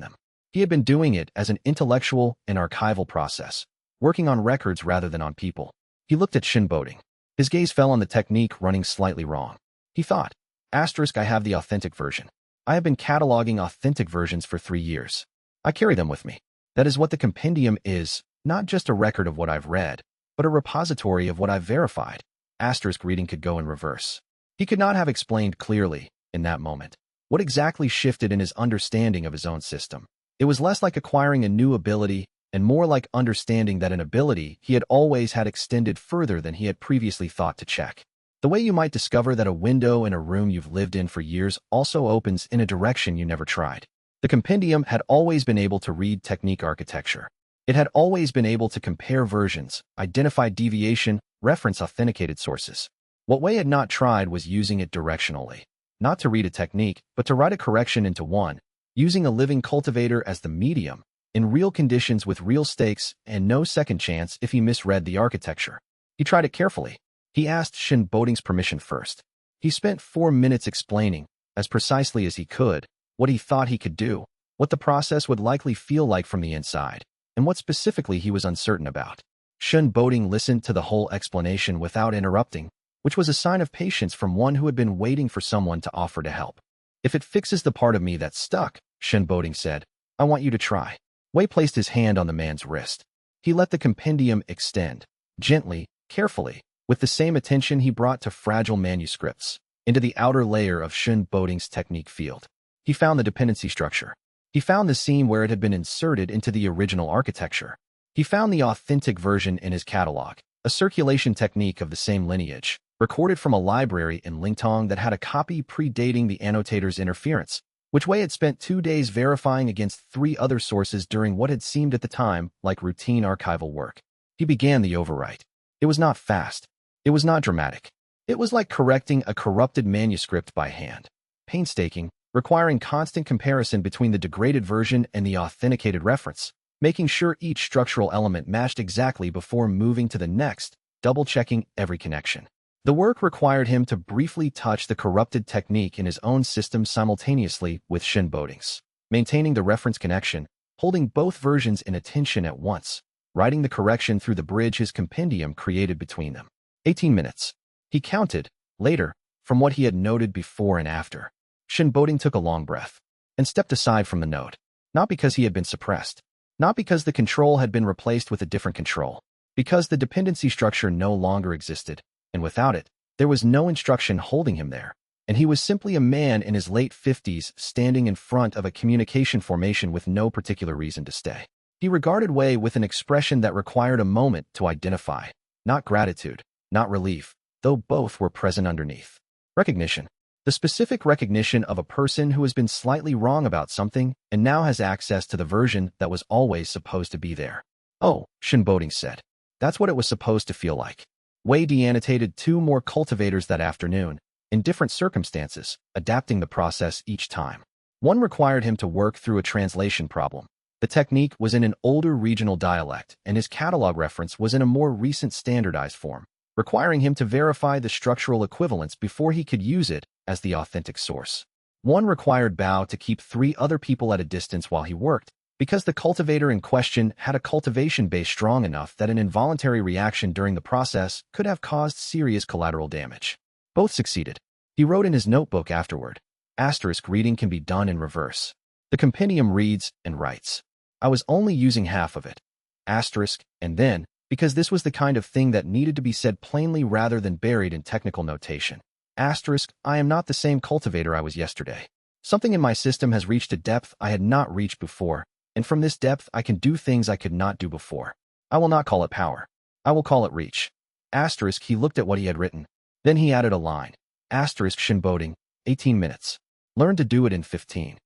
them. He had been doing it as an intellectual and archival process, working on records rather than on people. He looked at Shin Boding. His gaze fell on the technique running slightly wrong. He thought, *I have the authentic version. I have been cataloging authentic versions for 3 years. I carry them with me. That is what the compendium is, not just a record of what I've read, but a repository of what I've verified. Reading could go in reverse. He could not have explained clearly, in that moment, what exactly shifted in his understanding of his own system. It was less like acquiring a new ability and more like understanding that an ability he had always had extended further than he had previously thought to check. The way you might discover that a window in a room you've lived in for years also opens in a direction you never tried. The compendium had always been able to read technique architecture. It had always been able to compare versions, identify deviation, reference authenticated sources. What Wei had not tried was using it directionally. Not to read a technique, but to write a correction into one, using a living cultivator as the medium, in real conditions with real stakes and no second chance if he misread the architecture. He tried it carefully. He asked Shin Boding's permission first. He spent 4 minutes explaining, as precisely as he could, what he thought he could do, what the process would likely feel like from the inside, and what specifically he was uncertain about. Shin Boding listened to the whole explanation without interrupting, which was a sign of patience from one who had been waiting for someone to offer to help. If it fixes the part of me that's stuck, Shin Boding said, I want you to try. Wei placed his hand on the man's wrist. He let the compendium extend, gently, carefully, with the same attention he brought to fragile manuscripts, into the outer layer of Shin Boding's technique field. He found the dependency structure. He found the seam where it had been inserted into the original architecture. He found the authentic version in his catalog, a circulation technique of the same lineage, recorded from a library in Lingtong that had a copy predating the annotator's interference, which Wei had spent 2 days verifying against 3 other sources during what had seemed at the time like routine archival work. He began the overwrite. It was not fast. It was not dramatic. It was like correcting a corrupted manuscript by hand. Painstaking, requiring constant comparison between the degraded version and the authenticated reference, making sure each structural element matched exactly before moving to the next, double-checking every connection. The work required him to briefly touch the corrupted technique in his own system simultaneously with Shinboding's, maintaining the reference connection, holding both versions in attention at once, writing the correction through the bridge his compendium created between them. 18 minutes. He counted, later, from what he had noted before and after. Shinboding took a long breath and stepped aside from the note, not because he had been suppressed, not because the control had been replaced with a different control, because the dependency structure no longer existed, and without it, there was no instruction holding him there, and he was simply a man in his late 50s standing in front of a communication formation with no particular reason to stay. He regarded Wei with an expression that required a moment to identify, not gratitude, not relief, though both were present underneath. Recognition. The specific recognition of a person who has been slightly wrong about something and now has access to the version that was always supposed to be there. Oh, Shinboding said. That's what it was supposed to feel like. Wei deannotated 2 more cultivators that afternoon, in different circumstances, adapting the process each time. One required him to work through a translation problem. The technique was in an older regional dialect, and his catalog reference was in a more recent standardized form, requiring him to verify the structural equivalence before he could use it as the authentic source. One required Bao to keep 3 other people at a distance while he worked, because the cultivator in question had a cultivation base strong enough that an involuntary reaction during the process could have caused serious collateral damage. Both succeeded. He wrote in his notebook afterward. Reading can be done in reverse. The compendium reads and writes. I was only using half of it. And then, because this was the kind of thing that needed to be said plainly rather than buried in technical notation. I am not the same cultivator I was yesterday. Something in my system has reached a depth I had not reached before, and from this depth I can do things I could not do before. I will not call it power. I will call it reach. He looked at what he had written. Then he added a line. Shinboding, 18 minutes. Learn to do it in 15.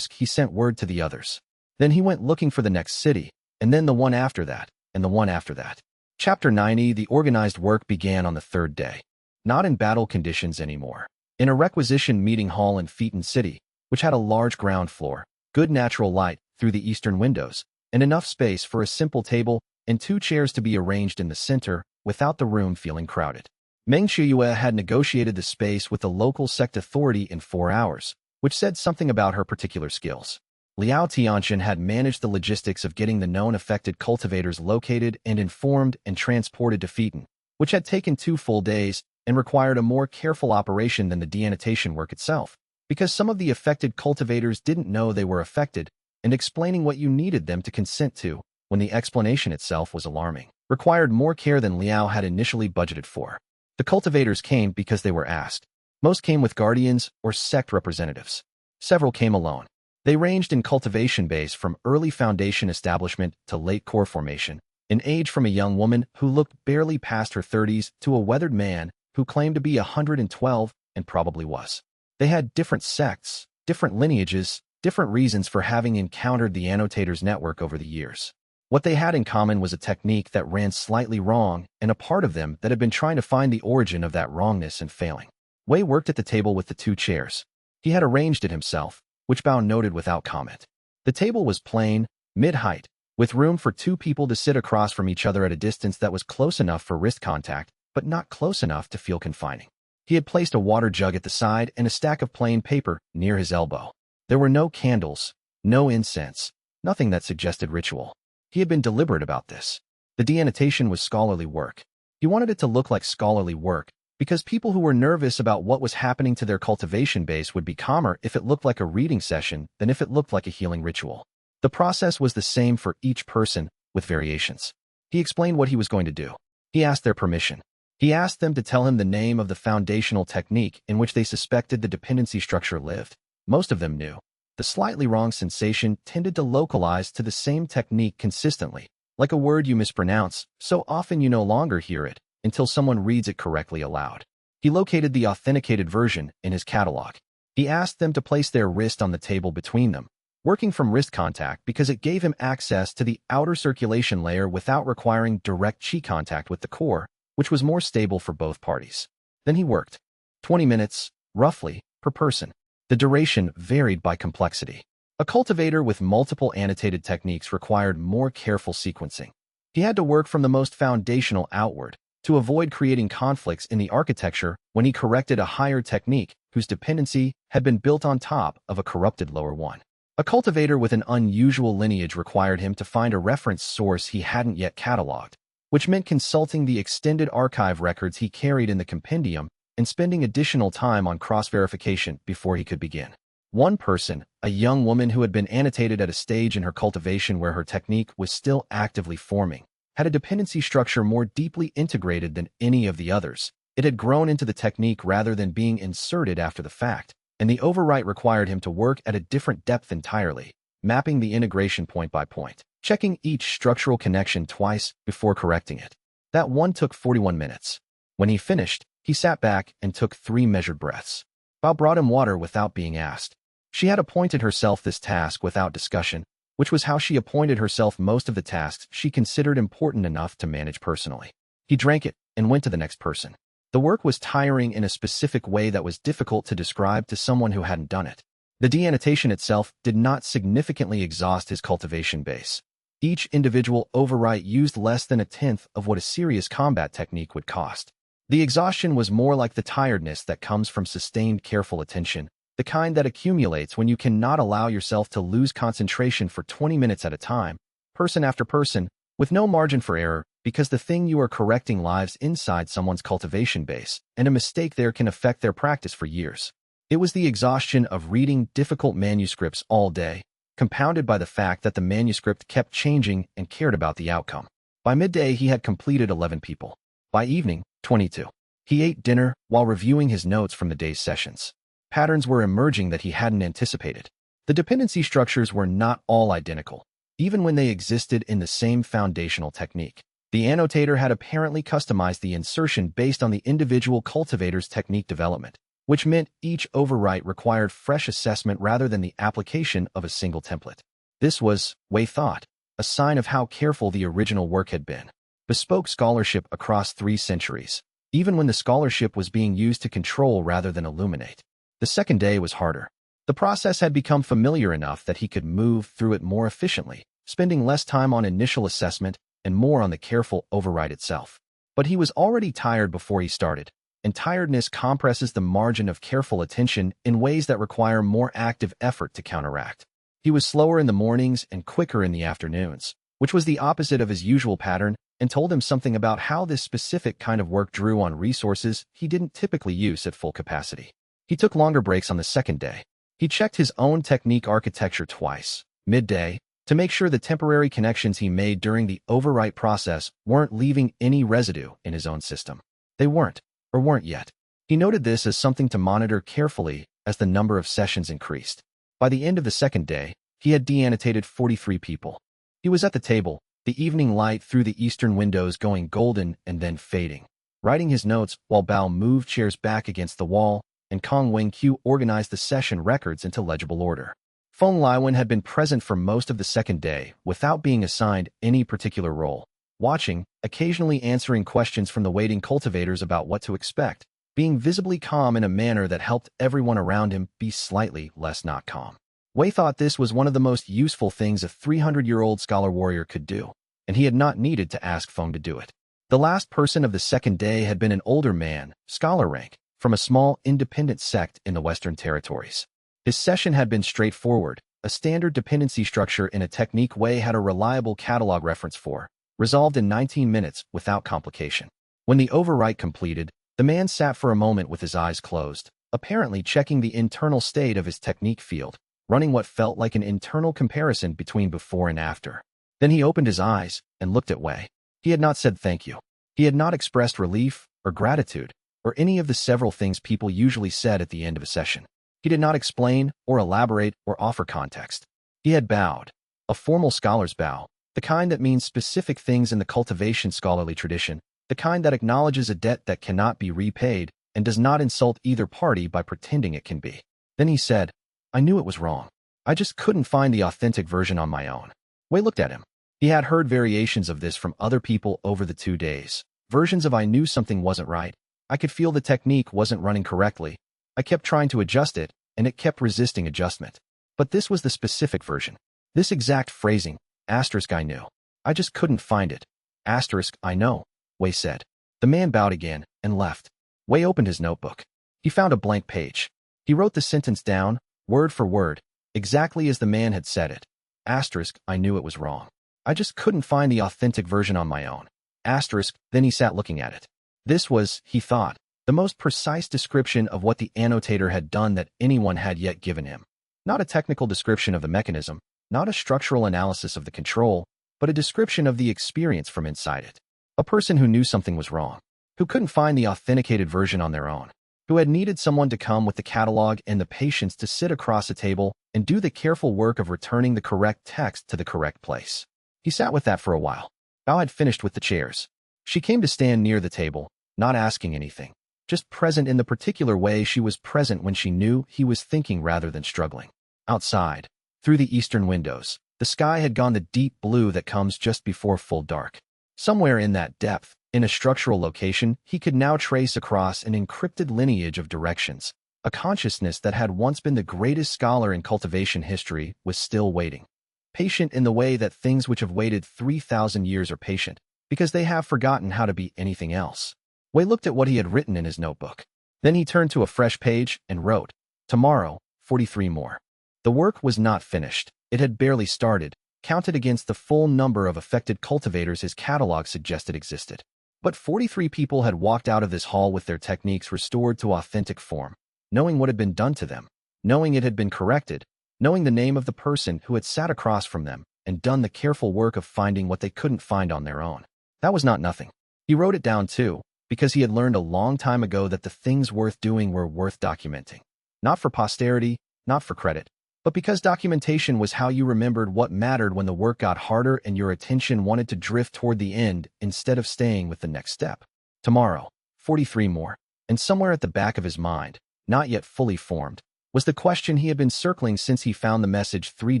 He sent word to the others. Then he went looking for the next city, and then the one after that, and the one after that. Chapter 90. The organized work began on the 3rd day. Not in battle conditions anymore. In a requisition meeting hall in Pheaton City, which had a large ground floor, good natural light through the eastern windows, and enough space for a simple table and 2 chairs to be arranged in the center without the room feeling crowded. Meng Shiyue had negotiated the space with the local Sect authority in 4 hours, which said something about her particular skills. Liao Tianxian had managed the logistics of getting the known affected cultivators located and informed and transported to Pheaton, which had taken 2 full days and required a more careful operation than the deannotation work itself, because some of the affected cultivators didn't know they were affected, and explaining what you needed them to consent to, when the explanation itself was alarming, required more care than Liao had initially budgeted for. The cultivators came because they were asked. Most came with guardians or sect representatives. Several came alone. They ranged in cultivation base from early foundation establishment to late core formation, in age from a young woman who looked barely past her 30s to a weathered man who claimed to be 112 and probably was. They had different sects, different lineages, different reasons for having encountered the annotator's network over the years. What they had in common was a technique that ran slightly wrong and a part of them that had been trying to find the origin of that wrongness and failing. Wei worked at the table with the 2 chairs. He had arranged it himself, which Bao noted without comment. The table was plain, mid-height, with room for 2 people to sit across from each other at a distance that was close enough for wrist contact, but not close enough to feel confining. He had placed a water jug at the side and a stack of plain paper near his elbow. There were no candles, no incense, nothing that suggested ritual. He had been deliberate about this. The deannotation was scholarly work. He wanted it to look like scholarly work, because people who were nervous about what was happening to their cultivation base would be calmer if it looked like a reading session than if it looked like a healing ritual. The process was the same for each person, with variations. He explained what he was going to do. He asked their permission. He asked them to tell him the name of the foundational technique in which they suspected the dependency structure lived. Most of them knew. The slightly wrong sensation tended to localize to the same technique consistently, like a word you mispronounce, so often you no longer hear it, until someone reads it correctly aloud. He located the authenticated version in his catalog. He asked them to place their wrist on the table between them, working from wrist contact because it gave him access to the outer circulation layer without requiring direct chi contact with the core, which was more stable for both parties. Then he worked 20 minutes, roughly, per person. The duration varied by complexity. A cultivator with multiple annotated techniques required more careful sequencing. He had to work from the most foundational outward to avoid creating conflicts in the architecture when he corrected a higher technique whose dependency had been built on top of a corrupted lower one. A cultivator with an unusual lineage required him to find a reference source he hadn't yet cataloged, which meant consulting the extended archive records he carried in the compendium and spending additional time on cross-verification before he could begin. One person, a young woman who had been annotated at a stage in her cultivation where her technique was still actively forming, had a dependency structure more deeply integrated than any of the others. It had grown into the technique rather than being inserted after the fact, and the overwrite required him to work at a different depth entirely, mapping the integration point by point, checking each structural connection twice before correcting it. That one took 41 minutes. When he finished, he sat back and took 3 measured breaths. Bao brought him water without being asked. She had appointed herself this task without discussion, which was how she appointed herself most of the tasks she considered important enough to manage personally. He drank it and went to the next person. The work was tiring in a specific way that was difficult to describe to someone who hadn't done it. The deannotation itself did not significantly exhaust his cultivation base. Each individual overwrite used less than 1/10 of what a serious combat technique would cost. The exhaustion was more like the tiredness that comes from sustained careful attention, the kind that accumulates when you cannot allow yourself to lose concentration for 20 minutes at a time, person after person, with no margin for error, because the thing you are correcting lives inside someone's cultivation base, and a mistake there can affect their practice for years. It was the exhaustion of reading difficult manuscripts all day, compounded by the fact that the manuscript kept changing and cared about the outcome. By midday, he had completed 11 people. By evening, 22. He ate dinner while reviewing his notes from the day's sessions. Patterns were emerging that he hadn't anticipated. The dependency structures were not all identical, even when they existed in the same foundational technique. The annotator had apparently customized the insertion based on the individual cultivator's technique development, which meant each overwrite required fresh assessment rather than the application of a single template. This was, Wei thought, a sign of how careful the original work had been. Bespoke scholarship across 3 centuries, even when the scholarship was being used to control rather than illuminate. The second day was harder. The process had become familiar enough that he could move through it more efficiently, spending less time on initial assessment and more on the careful overwrite itself. But he was already tired before he started, and tiredness compresses the margin of careful attention in ways that require more active effort to counteract. He was slower in the mornings and quicker in the afternoons, which was the opposite of his usual pattern, and told him something about how this specific kind of work drew on resources he didn't typically use at full capacity. He took longer breaks on the second day. He checked his own technique architecture twice, midday, to make sure the temporary connections he made during the overwrite process weren't leaving any residue in his own system. They weren't, or weren't yet. He noted this as something to monitor carefully as the number of sessions increased. By the end of the second day, he had deannotated 43 people. He was at the table, the evening light through the eastern windows going golden and then fading, writing his notes while Bao moved chairs back against the wall, and Kong Wengqiu organized the session records into legible order. Feng Liwen had been present for most of the second day without being assigned any particular role, watching, occasionally answering questions from the waiting cultivators about what to expect, being visibly calm in a manner that helped everyone around him be slightly less not calm. Wei thought this was one of the most useful things a 300-year-old scholar warrior could do, and he had not needed to ask Feng to do it. The last person of the second day had been an older man, scholar rank, from a small independent sect in the Western Territories. His session had been straightforward, a standard dependency structure in a technique Wei had a reliable catalog reference for, resolved in 19 minutes without complication. When the overwrite completed, the man sat for a moment with his eyes closed, apparently checking the internal state of his technique field, running what felt like an internal comparison between before and after. Then he opened his eyes and looked at Wei. He had not said thank you. He had not expressed relief or gratitude, or any of the several things people usually said at the end of a session. He did not explain or elaborate or offer context. He had bowed, a formal scholar's bow, the kind that means specific things in the cultivation scholarly tradition, the kind that acknowledges a debt that cannot be repaid and does not insult either party by pretending it can be. Then he said, I knew it was wrong. I just couldn't find the authentic version on my own. Wei looked at him. He had heard variations of this from other people over the 2 days. Versions of I knew something wasn't right. I could feel the technique wasn't running correctly. I kept trying to adjust it, and it kept resisting adjustment. But this was the specific version. This exact phrasing, asterisk I knew. I just couldn't find it. Asterisk I know, Wei said. The man bowed again and left. Wei opened his notebook. He found a blank page. He wrote the sentence down, word for word, exactly as the man had said it. Asterisk, I knew it was wrong. I just couldn't find the authentic version on my own. Asterisk, then he sat looking at it. This was, he thought, the most precise description of what the annotator had done that anyone had yet given him. Not a technical description of the mechanism, not a structural analysis of the control, but a description of the experience from inside it. A person who knew something was wrong, who couldn't find the authenticated version on their own, who had needed someone to come with the catalog and the patience to sit across a table and do the careful work of returning the correct text to the correct place. He sat with that for a while. Bao had finished with the chairs. She came to stand near the table, not asking anything, just present in the particular way she was present when she knew he was thinking rather than struggling. Outside, through the eastern windows, the sky had gone the deep blue that comes just before full dark. Somewhere in that depth, in a structural location, he could now trace across an encrypted lineage of directions. A consciousness that had once been the greatest scholar in cultivation history was still waiting. Patient in the way that things which have waited 3,000 years are patient, because they have forgotten how to be anything else. Wei looked at what he had written in his notebook. Then he turned to a fresh page and wrote, Tomorrow, 43 more. The work was not finished. It had barely started, counted against the full number of affected cultivators his catalog suggested existed. But 43 people had walked out of this hall with their techniques restored to authentic form, knowing what had been done to them, knowing it had been corrected, knowing the name of the person who had sat across from them and done the careful work of finding what they couldn't find on their own. That was not nothing. He wrote it down too, because he had learned a long time ago that the things worth doing were worth documenting. Not for posterity, not for credit, but because documentation was how you remembered what mattered when the work got harder and your attention wanted to drift toward the end instead of staying with the next step. Tomorrow, 43 more. And somewhere at the back of his mind, not yet fully formed, was the question he had been circling since he found the message 3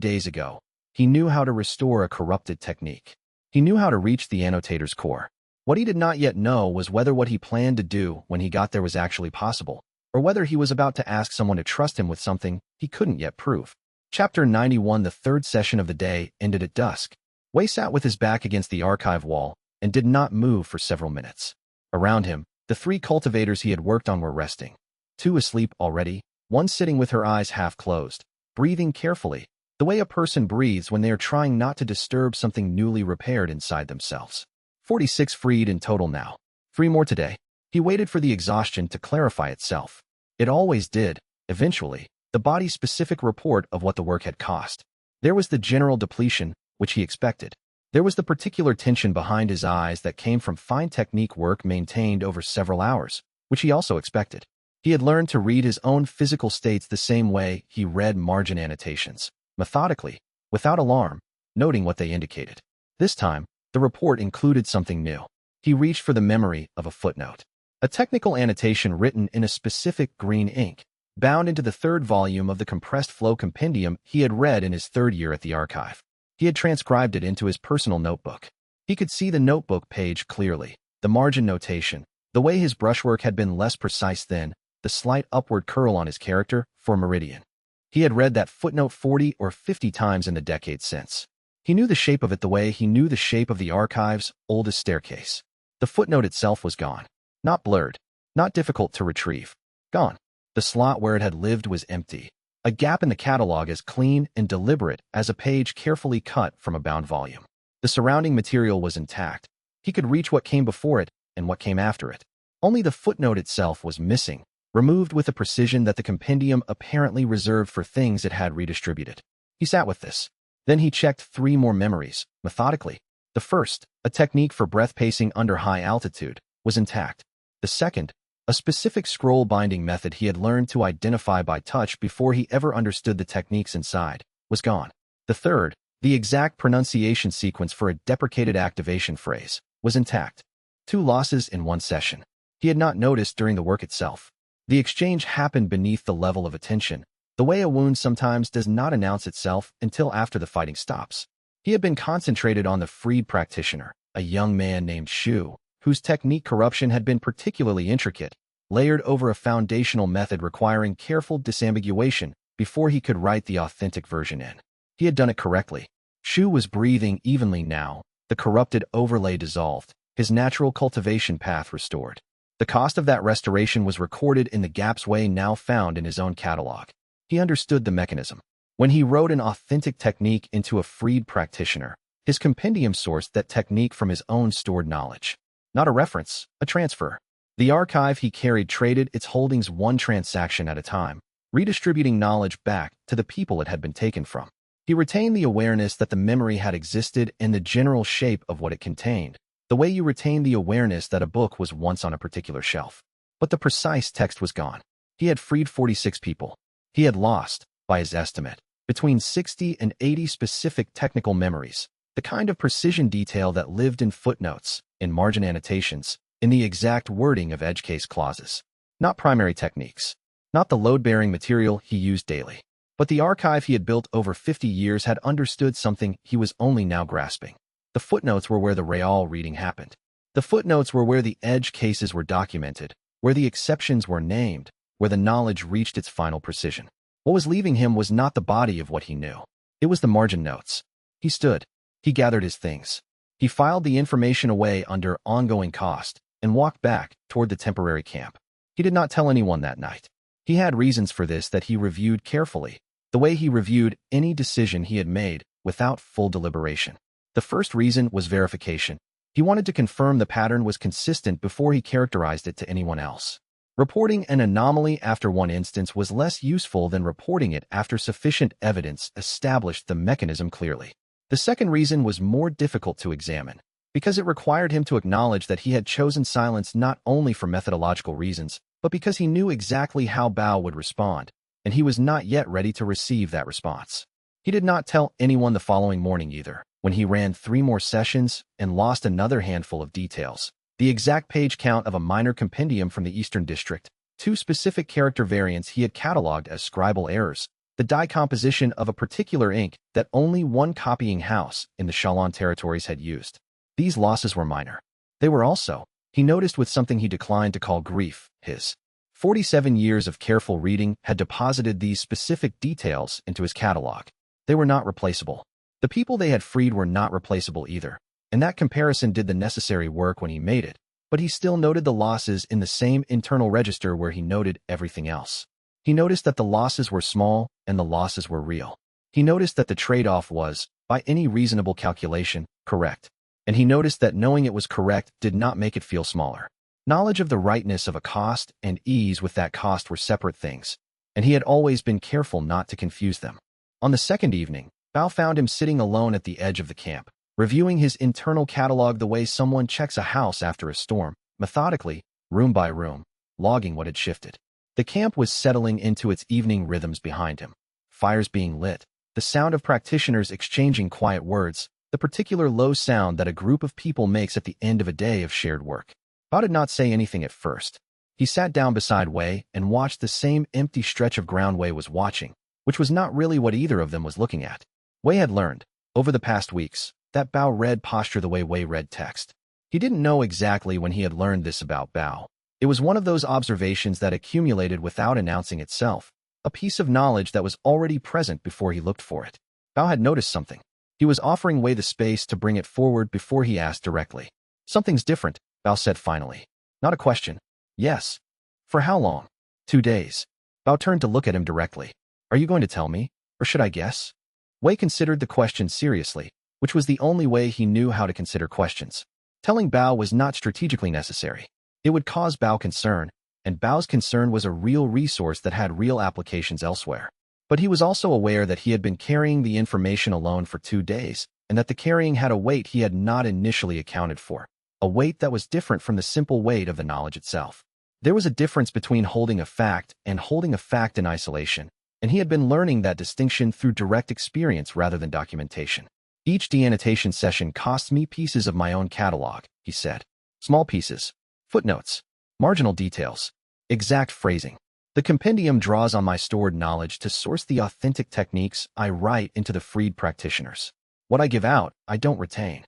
days ago. He knew how to restore a corrupted technique. He knew how to reach the annotator's core. What he did not yet know was whether what he planned to do when he got there was actually possible, or whether he was about to ask someone to trust him with something he couldn't yet prove. Chapter 91. The third session of the day ended at dusk. Wei sat with his back against the archive wall and did not move for several minutes. Around him, the 3 cultivators he had worked on were resting. 2 asleep already, 1 sitting with her eyes half closed, breathing carefully, the way a person breathes when they are trying not to disturb something newly repaired inside themselves. 46 freed in total now. 3 more today. He waited for the exhaustion to clarify itself. It always did, eventually, the body's specific report of what the work had cost. There was the general depletion, which he expected. There was the particular tension behind his eyes that came from fine technique work maintained over several hours, which he also expected. He had learned to read his own physical states the same way he read margin annotations, methodically, without alarm, noting what they indicated. This time, the report included something new. He reached for the memory of a footnote. A technical annotation written in a specific green ink, bound into the 3rd volume of the compressed flow compendium he had read in his 3rd year at the archive. He had transcribed it into his personal notebook. He could see the notebook page clearly, the margin notation, the way his brushwork had been less precise then, the slight upward curl on his character for meridian. He had read that footnote 40 or 50 times in the decades since. He knew the shape of it the way he knew the shape of the archive's oldest staircase. The footnote itself was gone. Not blurred, not difficult to retrieve. Gone. The slot where it had lived was empty. A gap in the catalog as clean and deliberate as a page carefully cut from a bound volume. The surrounding material was intact. He could reach what came before it and what came after it. Only the footnote itself was missing, removed with a precision that the compendium apparently reserved for things it had redistributed. He sat with this. Then he checked 3 more memories, methodically. The first, a technique for breath pacing under high altitude, was intact. The second, a specific scroll binding method he had learned to identify by touch before he ever understood the techniques inside, was gone. The third, the exact pronunciation sequence for a deprecated activation phrase, was intact. 2 losses in one session. He had not noticed during the work itself. The exchange happened beneath the level of attention, the way a wound sometimes does not announce itself until after the fighting stops. He had been concentrated on the freed practitioner, a young man named Shu, whose technique corruption had been particularly intricate, layered over a foundational method requiring careful disambiguation before he could write the authentic version in. He had done it correctly. Shu was breathing evenly now, the corrupted overlay dissolved, his natural cultivation path restored. The cost of that restoration was recorded in the gaps Wei now found in his own catalog. He understood the mechanism. When he wrote an authentic technique into a freed practitioner, his compendium sourced that technique from his own stored knowledge. Not a reference, a transfer. The archive he carried traded its holdings one transaction at a time, redistributing knowledge back to the people it had been taken from. He retained the awareness that the memory had existed in the general shape of what it contained, the way you retain the awareness that a book was once on a particular shelf. But the precise text was gone. He had freed 46 people. He had lost, by his estimate, between 60 and 80 specific technical memories, the kind of precision detail that lived in footnotes, in margin annotations, in the exact wording of edge case clauses. Not primary techniques, not the load-bearing material he used daily. But the archive he had built over 50 years had understood something he was only now grasping. The footnotes were where the real reading happened. The footnotes were where the edge cases were documented, where the exceptions were named, where the knowledge reached its final precision. What was leaving him was not the body of what he knew. It was the margin notes. He stood. He gathered his things. He filed the information away under ongoing cost and walked back toward the temporary camp. He did not tell anyone that night. He had reasons for this that he reviewed carefully, the way he reviewed any decision he had made without full deliberation. The first reason was verification. He wanted to confirm the pattern was consistent before he characterized it to anyone else. Reporting an anomaly after one instance was less useful than reporting it after sufficient evidence established the mechanism clearly. The second reason was more difficult to examine, because it required him to acknowledge that he had chosen silence not only for methodological reasons, but because he knew exactly how Bao would respond, and he was not yet ready to receive that response. He did not tell anyone the following morning either, when he ran 3 more sessions and lost another handful of details. The exact page count of a minor compendium from the Eastern District, 2 specific character variants he had catalogued as scribal errors, the die composition of a particular ink that only one copying house in the Shalon territories had used. These losses were minor. They were also, he noticed with something he declined to call grief, his 47 years of careful reading had deposited these specific details into his catalog. They were not replaceable. The people they had freed were not replaceable either, and that comparison did the necessary work when he made it, but he still noted the losses in the same internal register where he noted everything else. He noticed that the losses were small and the losses were real. He noticed that the trade-off was, by any reasonable calculation, correct. And he noticed that knowing it was correct did not make it feel smaller. Knowledge of the rightness of a cost and ease with that cost were separate things, and he had always been careful not to confuse them. On the second evening, Bao found him sitting alone at the edge of the camp, reviewing his internal catalog the way someone checks a house after a storm, methodically, room by room, logging what had shifted. The camp was settling into its evening rhythms behind him. Fires being lit, the sound of practitioners exchanging quiet words, the particular low sound that a group of people makes at the end of a day of shared work. Bao did not say anything at first. He sat down beside Wei and watched the same empty stretch of ground Wei was watching, which was not really what either of them was looking at. Wei had learned, over the past weeks, that Bao read posture the way Wei read text. He didn't know exactly when he had learned this about Bao. It was one of those observations that accumulated without announcing itself, a piece of knowledge that was already present before he looked for it. Bao had noticed something. He was offering Wei the space to bring it forward before he asked directly. Something's different, Bao said finally. Not a question. Yes. For how long? 2 days. Bao turned to look at him directly. Are you going to tell me, or should I guess? Wei considered the question seriously, which was the only way he knew how to consider questions. Telling Bao was not strategically necessary. It would cause Bao concern, and Bao's concern was a real resource that had real applications elsewhere. But he was also aware that he had been carrying the information alone for 2 days, and that the carrying had a weight he had not initially accounted for, a weight that was different from the simple weight of the knowledge itself. There was a difference between holding a fact and holding a fact in isolation, and he had been learning that distinction through direct experience rather than documentation. Each deannotation session costs me pieces of my own catalog, he said. Small pieces, footnotes, marginal details, exact phrasing. The compendium draws on my stored knowledge to source the authentic techniques I write into the freed practitioners. What I give out, I don't retain.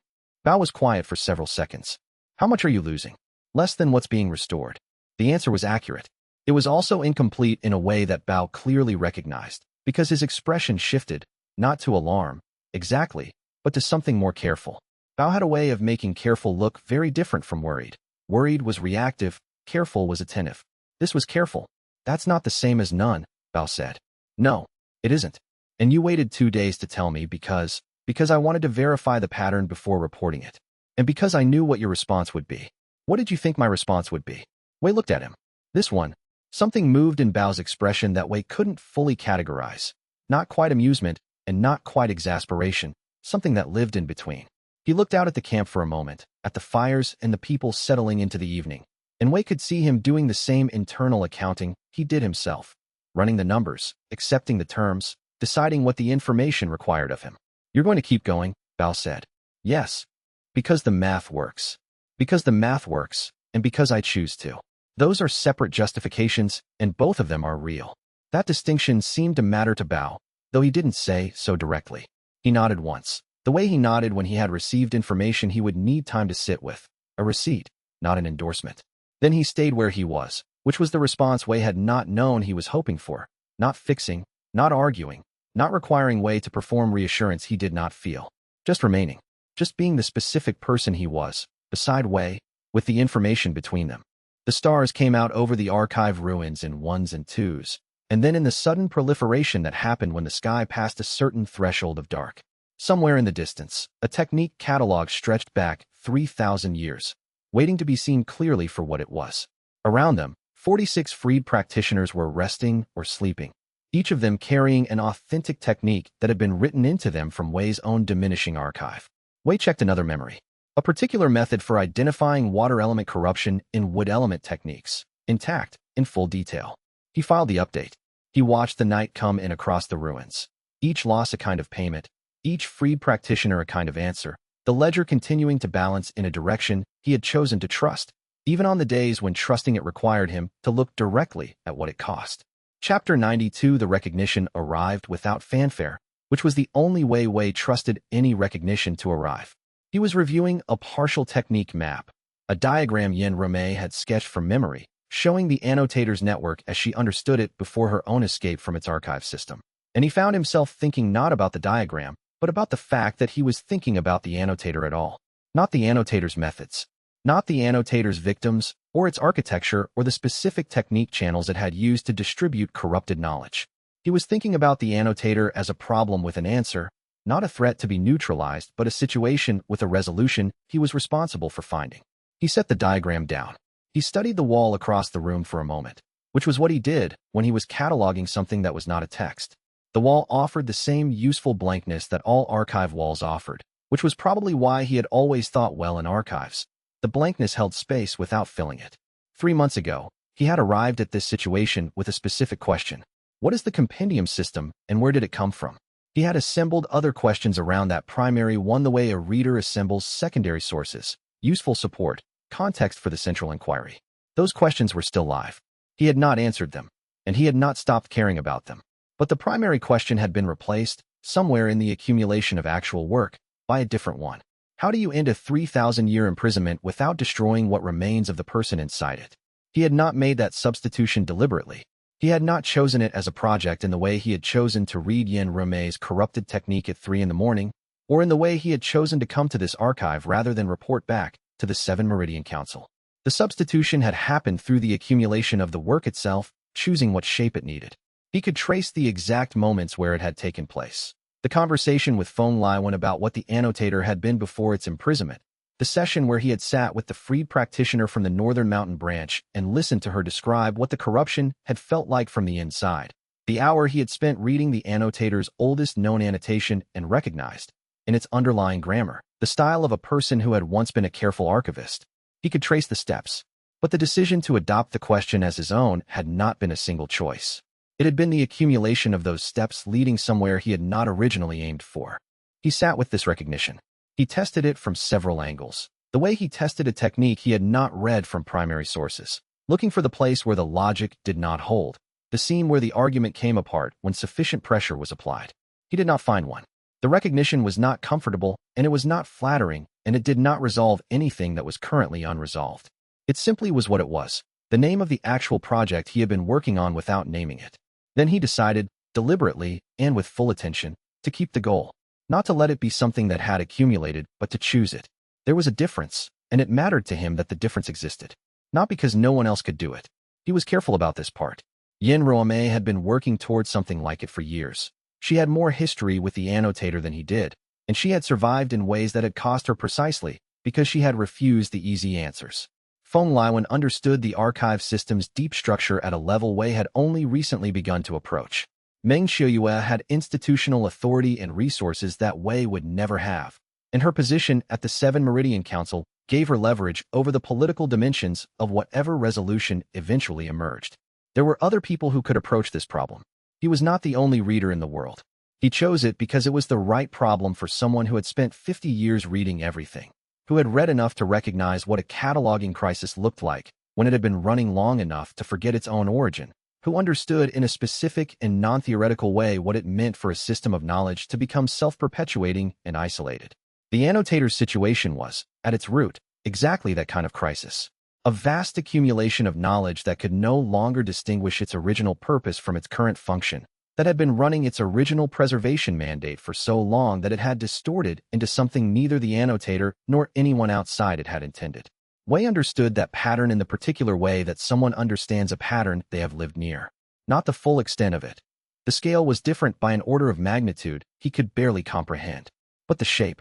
Bao was quiet for several seconds. How much are you losing? Less than what's being restored. The answer was accurate. It was also incomplete in a way that Bao clearly recognized, because his expression shifted, not to alarm, exactly, but to something more careful. Bao had a way of making careful look very different from worried. Worried was reactive, careful was attentive. This was careful. That's not the same as none, Bao said. No, it isn't. And you waited 2 days to tell me because I wanted to verify the pattern before reporting it. And because I knew what your response would be. What did you think my response would be? Wei looked at him. This one. Something moved in Bao's expression that Wei couldn't fully categorize. Not quite amusement, and not quite exasperation, something that lived in between. He looked out at the camp for a moment, at the fires and the people settling into the evening, and Wei could see him doing the same internal accounting he did himself, running the numbers, accepting the terms, deciding what the information required of him. You're going to keep going, Bao said. Yes. Because the math works. Because the math works, and because I choose to. Those are separate justifications, and both of them are real. That distinction seemed to matter to Bao, though he didn't say so directly. He nodded once, the way he nodded when he had received information he would need time to sit with, a receipt, not an endorsement. Then he stayed where he was, which was the response Wei had not known he was hoping for, not fixing, not arguing, not requiring Wei to perform reassurance he did not feel. Just remaining, just being the specific person he was, beside Wei, with the information between them. The stars came out over the archive ruins in ones and twos, and then in the sudden proliferation that happened when the sky passed a certain threshold of dark. Somewhere in the distance, a technique catalog stretched back 3,000 years, waiting to be seen clearly for what it was. Around them, 46 freed practitioners were resting or sleeping, each of them carrying an authentic technique that had been written into them from Wei's own diminishing archive. Wei checked another memory. A particular method for identifying water element corruption in wood element techniques, intact, in full detail. He filed the update. He watched the night come in across the ruins. Each loss a kind of payment, each freed practitioner a kind of answer, the ledger continuing to balance in a direction he had chosen to trust, even on the days when trusting it required him to look directly at what it cost. Chapter 92. The recognition arrived without fanfare, which was the only way Wei trusted any recognition to arrive. He was reviewing a partial technique map, a diagram Yen Romei had sketched from memory, showing the annotator's network as she understood it before her own escape from its archive system. And he found himself thinking not about the diagram, but about the fact that he was thinking about the annotator at all. Not the annotator's methods, not the annotator's victims, or its architecture, or the specific technique channels it had used to distribute corrupted knowledge. He was thinking about the annotator as a problem with an answer, not a threat to be neutralized, but a situation with a resolution he was responsible for finding. He set the diagram down. He studied the wall across the room for a moment, which was what he did when he was cataloging something that was not a text. The wall offered the same useful blankness that all archive walls offered, which was probably why he had always thought well in archives. The blankness held space without filling it. 3 months ago, he had arrived at this situation with a specific question. What is the compendium system, and where did it come from? He had assembled other questions around that primary one the way a reader assembles secondary sources, useful support, context for the central inquiry. Those questions were still live. He had not answered them, and he had not stopped caring about them. But the primary question had been replaced, somewhere in the accumulation of actual work, by a different one. How do you end a 3,000-year imprisonment without destroying what remains of the person inside it? He had not made that substitution deliberately. He had not chosen it as a project in the way he had chosen to read Yen Romei's corrupted technique at 3 in the morning, or in the way he had chosen to come to this archive rather than report back to the 7 Meridian Council. The substitution had happened through the accumulation of the work itself, choosing what shape it needed. He could trace the exact moments where it had taken place. The conversation with Feng Liwen about what the annotator had been before its imprisonment, the session where he had sat with the freed practitioner from the Northern Mountain Branch and listened to her describe what the corruption had felt like from the inside, the hour he had spent reading the annotator's oldest known annotation and recognized, in its underlying grammar, the style of a person who had once been a careful archivist. He could trace the steps, but the decision to adopt the question as his own had not been a single choice. It had been the accumulation of those steps leading somewhere he had not originally aimed for. He sat with this recognition. He tested it from several angles. The way he tested a technique he had not read from primary sources, looking for the place where the logic did not hold, the seam where the argument came apart when sufficient pressure was applied. He did not find one. The recognition was not comfortable, and it was not flattering, and it did not resolve anything that was currently unresolved. It simply was what it was, the name of the actual project he had been working on without naming it. Then he decided, deliberately and with full attention, to keep the goal, not to let it be something that had accumulated, but to choose it. There was a difference, and it mattered to him that the difference existed. Not because no one else could do it. He was careful about this part. Yin Ruomei had been working towards something like it for years. She had more history with the annotator than he did, and she had survived in ways that had cost her precisely because she had refused the easy answers. Feng Liwen understood the archive system's deep structure at a level Wei had only recently begun to approach. Meng Xiuyue had institutional authority and resources that Wei would never have, and her position at the Seven Meridian Council gave her leverage over the political dimensions of whatever resolution eventually emerged. There were other people who could approach this problem. He was not the only reader in the world. He chose it because it was the right problem for someone who had spent 50 years reading everything, who had read enough to recognize what a cataloging crisis looked like when it had been running long enough to forget its own origin, who understood in a specific and non-theoretical way what it meant for a system of knowledge to become self-perpetuating and isolated. The annotator's situation was, at its root, exactly that kind of crisis. A vast accumulation of knowledge that could no longer distinguish its original purpose from its current function, that had been running its original preservation mandate for so long that it had distorted into something neither the annotator nor anyone outside it had intended. Wei understood that pattern in the particular way that someone understands a pattern they have lived near, not the full extent of it. The scale was different by an order of magnitude he could barely comprehend. But the shape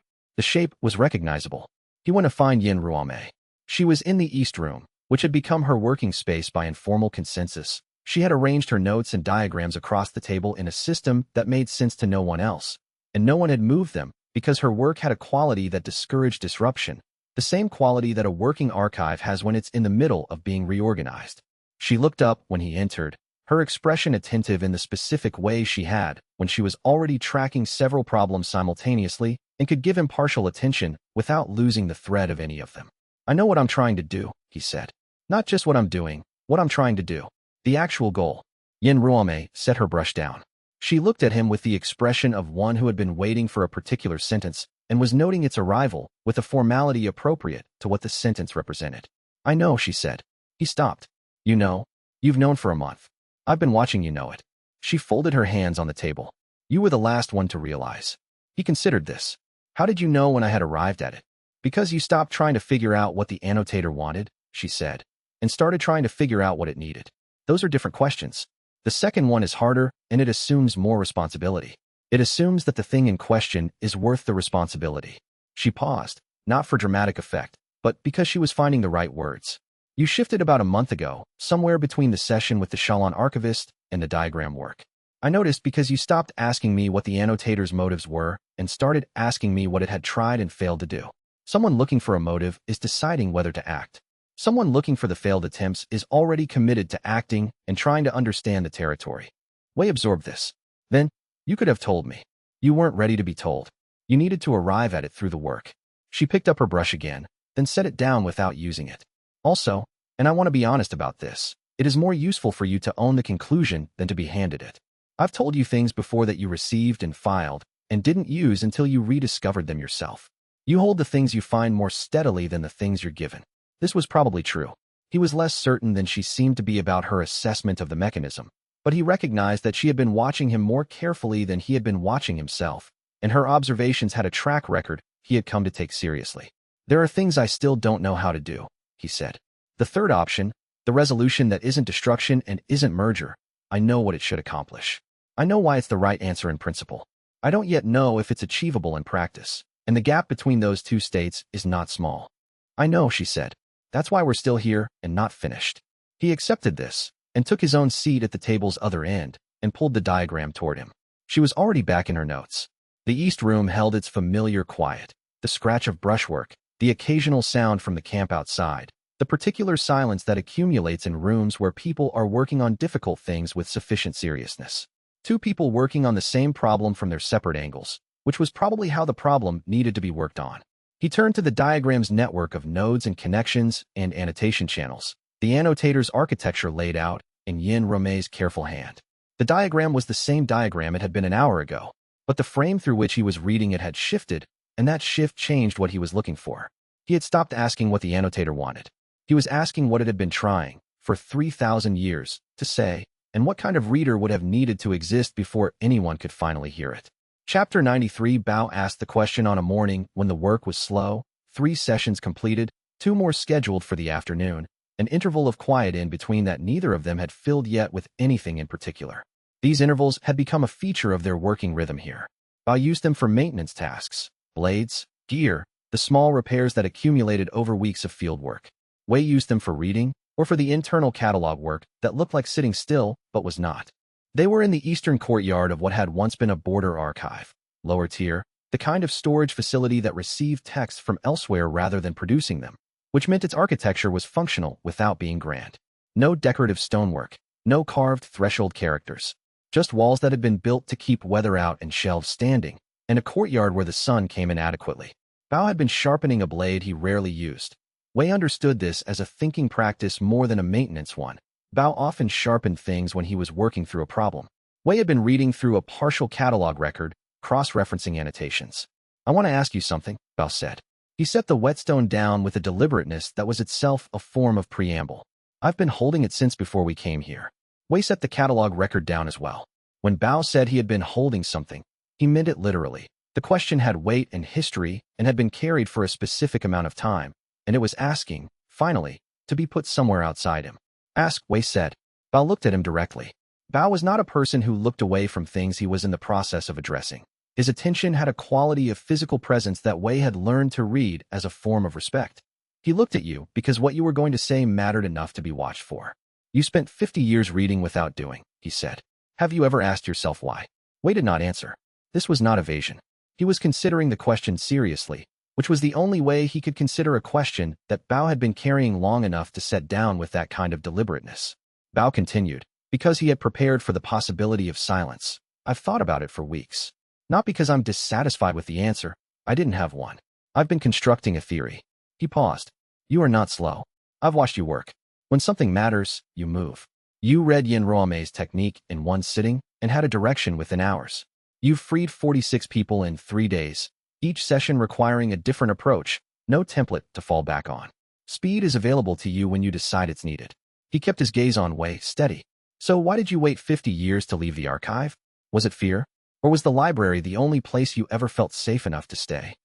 was recognizable. He went to find Yin Ruomei. She was in the East Room, which had become her working space by informal consensus. She had arranged her notes and diagrams across the table in a system that made sense to no one else, and no one had moved them because her work had a quality that discouraged disruption, the same quality that a working archive has when it's in the middle of being reorganized. She looked up when he entered, her expression attentive in the specific way she had when she was already tracking several problems simultaneously and could give impartial attention without losing the thread of any of them. "I know what I'm trying to do," he said. "Not just what I'm doing, what I'm trying to do. The actual goal." Yin Ruomei set her brush down. She looked at him with the expression of one who had been waiting for a particular sentence and was noting its arrival with a formality appropriate to what the sentence represented. "I know," she said. He stopped. "You know? You've known for a month. I've been watching you know it." She folded her hands on the table. "You were the last one to realize." He considered this. "How did you know when I had arrived at it?" "Because you stopped trying to figure out what the annotator wanted," she said, "and started trying to figure out what it needed. Those are different questions. The second one is harder, and it assumes more responsibility. It assumes that the thing in question is worth the responsibility." She paused, not for dramatic effect, but because she was finding the right words. "You shifted about a month ago, somewhere between the session with the Shalon archivist and the diagram work. I noticed because you stopped asking me what the annotator's motives were and started asking me what it had tried and failed to do. Someone looking for a motive is deciding whether to act. Someone looking for the failed attempts is already committed to acting and trying to understand the territory." Wei absorbed this. "Then, you could have told me. You weren't ready to be told. You needed to arrive at it through the work." She picked up her brush again, then set it down without using it. "Also, and I want to be honest about this, it is more useful for you to own the conclusion than to be handed it. I've told you things before that you received and filed and didn't use until you rediscovered them yourself. You hold the things you find more steadily than the things you're given." This was probably true. He was less certain than she seemed to be about her assessment of the mechanism, but he recognized that she had been watching him more carefully than he had been watching himself, and her observations had a track record he had come to take seriously. "There are things I still don't know how to do," he said. "The third option, the resolution that isn't destruction and isn't merger, I know what it should accomplish. I know why it's the right answer in principle. I don't yet know if it's achievable in practice, and the gap between those two states is not small." "I know," she said. "That's why we're still here and not finished." He accepted this and took his own seat at the table's other end and pulled the diagram toward him. She was already back in her notes. The East Room held its familiar quiet, the scratch of brushwork, the occasional sound from the camp outside, the particular silence that accumulates in rooms where people are working on difficult things with sufficient seriousness. Two people working on the same problem from their separate angles, which was probably how the problem needed to be worked on. He turned to the diagram's network of nodes and connections and annotation channels, the annotator's architecture laid out in Yin Romei's careful hand. The diagram was the same diagram it had been an hour ago, but the frame through which he was reading it had shifted, and that shift changed what he was looking for. He had stopped asking what the annotator wanted. He was asking what it had been trying, for 3,000 years, to say, and what kind of reader would have needed to exist before anyone could finally hear it. Chapter 93. Bao asked the question on a morning when the work was slow, 3 sessions completed, 2 more scheduled for the afternoon, an interval of quiet in between that neither of them had filled yet with anything in particular. These intervals had become a feature of their working rhythm here. Bao used them for maintenance tasks, blades, gear, the small repairs that accumulated over weeks of field work. Wei used them for reading, or for the internal catalog work that looked like sitting still but was not. They were in the eastern courtyard of what had once been a border archive, lower tier, the kind of storage facility that received texts from elsewhere rather than producing them, which meant its architecture was functional without being grand. No decorative stonework, no carved threshold characters, just walls that had been built to keep weather out and shelves standing, and a courtyard where the sun came in adequately. Bao had been sharpening a blade he rarely used. Wei understood this as a thinking practice more than a maintenance one. Bao often sharpened things when he was working through a problem. Wei had been reading through a partial catalog record, cross-referencing annotations. "I want to ask you something," Bao said. He set the whetstone down with a deliberateness that was itself a form of preamble. "I've been holding it since before we came here." Wei set the catalog record down as well. When Bao said he had been holding something, he meant it literally. The question had weight and history and had been carried for a specific amount of time, and it was asking, finally, to be put somewhere outside him. "Ask," Wei said. Bao looked at him directly. Bao was not a person who looked away from things he was in the process of addressing. His attention had a quality of physical presence that Wei had learned to read as a form of respect. He looked at you because what you were going to say mattered enough to be watched for. "You spent 50 years reading without doing," he said. "Have you ever asked yourself why?" Wei did not answer. This was not evasion. He was considering the question seriously, which was the only way he could consider a question that Bao had been carrying long enough to set down with that kind of deliberateness. Bao continued, "Because he had prepared for the possibility of silence. I've thought about it for weeks. Not because I'm dissatisfied with the answer. I didn't have one. I've been constructing a theory." He paused. "You are not slow. I've watched you work. When something matters, you move. You read Yin Romei's technique in one sitting and had a direction within hours. You've freed 46 people in 3 days, each session requiring a different approach, no template to fall back on. Speed is available to you when you decide it's needed." He kept his gaze on Wei, steady. "So why did you wait 50 years to leave the archive? Was it fear? Or was the library the only place you ever felt safe enough to stay?"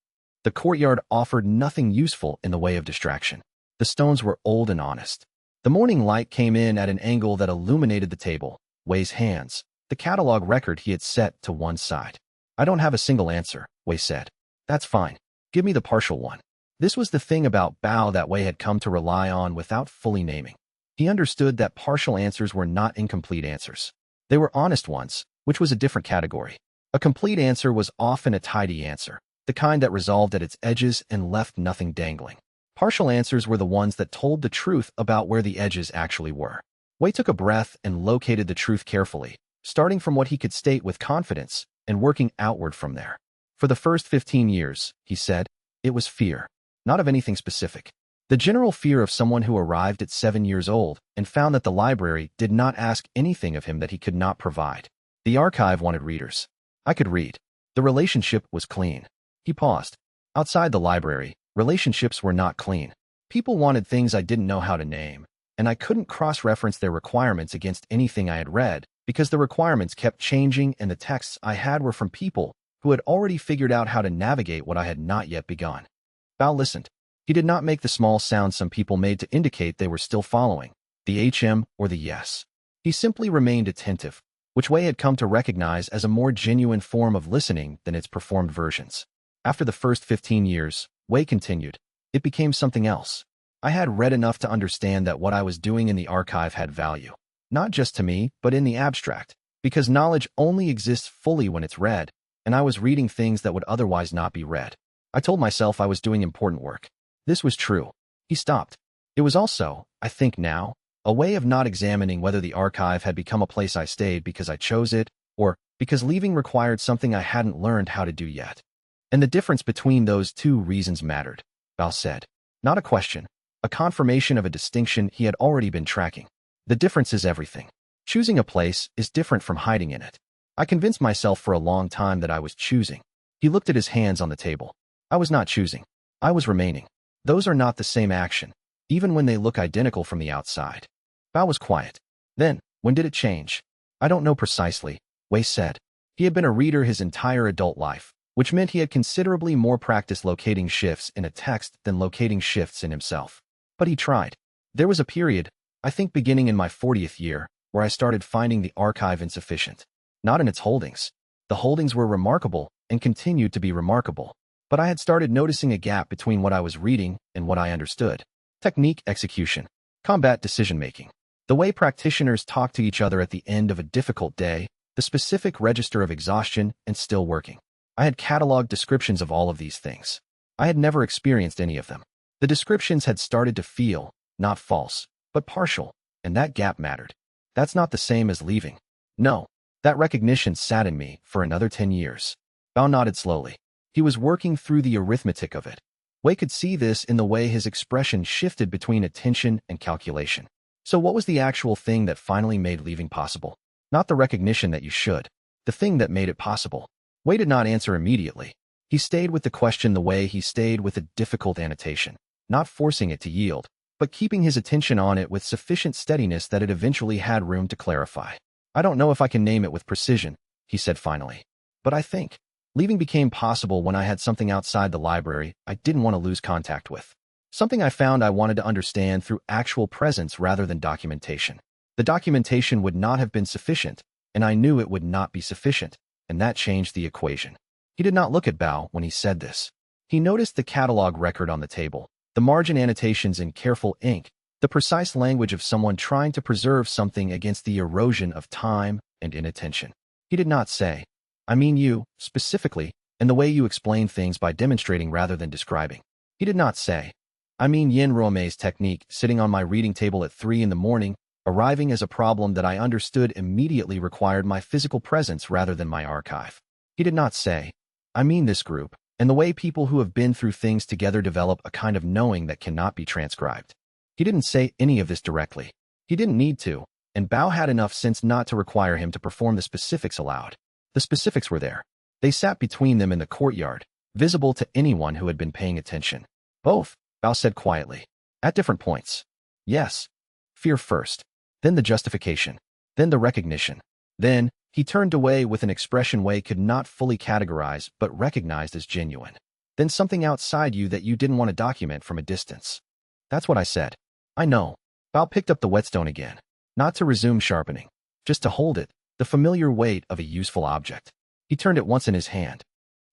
The courtyard offered nothing useful in the way of distraction. The stones were old and honest. The morning light came in at an angle that illuminated the table, Wei's hands, the catalog record he had set to one side. "I don't have a single answer," Wei said. "That's fine. Give me the partial one." This was the thing about Bao that Wei had come to rely on without fully naming. He understood that partial answers were not incomplete answers. They were honest ones, which was a different category. A complete answer was often a tidy answer, the kind that resolved at its edges and left nothing dangling. Partial answers were the ones that told the truth about where the edges actually were. Wei took a breath and located the truth carefully, starting from what he could state with confidence and working outward from there. "For the first 15 years, he said, it was fear, not of anything specific. The general fear of someone who arrived at 7 years old and found that the library did not ask anything of him that he could not provide. The archive wanted readers. I could read. The relationship was clean." He paused. "Outside the library, relationships were not clean. People wanted things I didn't know how to name, and I couldn't cross-reference their requirements against anything I had read because the requirements kept changing and the texts I had were from people who had already figured out how to navigate what I had not yet begun." Bao listened. He did not make the small sound some people made to indicate they were still following, the HM or the yes. He simply remained attentive, which Wei had come to recognize as a more genuine form of listening than its performed versions. "After the first 15 years, Wei continued, it became something else. I had read enough to understand that what I was doing in the archive had value. Not just to me, but in the abstract, because knowledge only exists fully when it's read, and I was reading things that would otherwise not be read. I told myself I was doing important work. This was true." He stopped. It was also, I think now, a way of not examining whether the archive had become a place I stayed because I chose it, or because leaving required something I hadn't learned how to do yet. And the difference between those two reasons mattered, Bao said. Not a question, a confirmation of a distinction he had already been tracking. The difference is everything. Choosing a place is different from hiding in it. I convinced myself for a long time that I was choosing. He looked at his hands on the table. I was not choosing. I was remaining. Those are not the same action, even when they look identical from the outside. Bao was quiet. Then, when did it change? I don't know precisely, Wei said. He had been a reader his entire adult life, which meant he had considerably more practice locating shifts in a text than locating shifts in himself. But he tried. There was a period, I think beginning in my 40th year, where I started finding the archive insufficient. Not in its holdings. The holdings were remarkable and continued to be remarkable, but I had started noticing a gap between what I was reading and what I understood. Technique execution. Combat decision-making. The way practitioners talk to each other at the end of a difficult day, the specific register of exhaustion and still working. I had cataloged descriptions of all of these things. I had never experienced any of them. The descriptions had started to feel, not false, but partial, and that gap mattered. That's not the same as leaving. No, that recognition sat in me for another 10 years. Bao nodded slowly. He was working through the arithmetic of it. Wei could see this in the way his expression shifted between attention and calculation. So what was the actual thing that finally made leaving possible? Not the recognition that you should. The thing that made it possible. Wei did not answer immediately. He stayed with the question the way he stayed with a difficult annotation, not forcing it to yield, but keeping his attention on it with sufficient steadiness that it eventually had room to clarify. I don't know if I can name it with precision, he said finally. But I think leaving became possible when I had something outside the library I didn't want to lose contact with. Something I found I wanted to understand through actual presence rather than documentation. The documentation would not have been sufficient, and I knew it would not be sufficient, and that changed the equation. He did not look at Bao when he said this. He noticed the catalog record on the table, the margin annotations in careful ink, the precise language of someone trying to preserve something against the erosion of time and inattention. He did not say, I mean you, specifically, and the way you explain things by demonstrating rather than describing. He did not say, I mean Yin Ruomei's technique, sitting on my reading table at 3 in the morning, arriving as a problem that I understood immediately required my physical presence rather than my archive. He did not say, I mean this group, and the way people who have been through things together develop a kind of knowing that cannot be transcribed. He didn't say any of this directly. He didn't need to, and Bao had enough sense not to require him to perform the specifics aloud. The specifics were there. They sat between them in the courtyard, visible to anyone who had been paying attention. Both, Bao said quietly. At different points. Yes. Fear first. Then the justification. Then the recognition. Then, he turned away with an expression Wei could not fully categorize but recognized as genuine. Then something outside you that you didn't want to document from a distance. That's what I said. I know. Bao picked up the whetstone again. Not to resume sharpening. Just to hold it, the familiar weight of a useful object. He turned it once in his hand.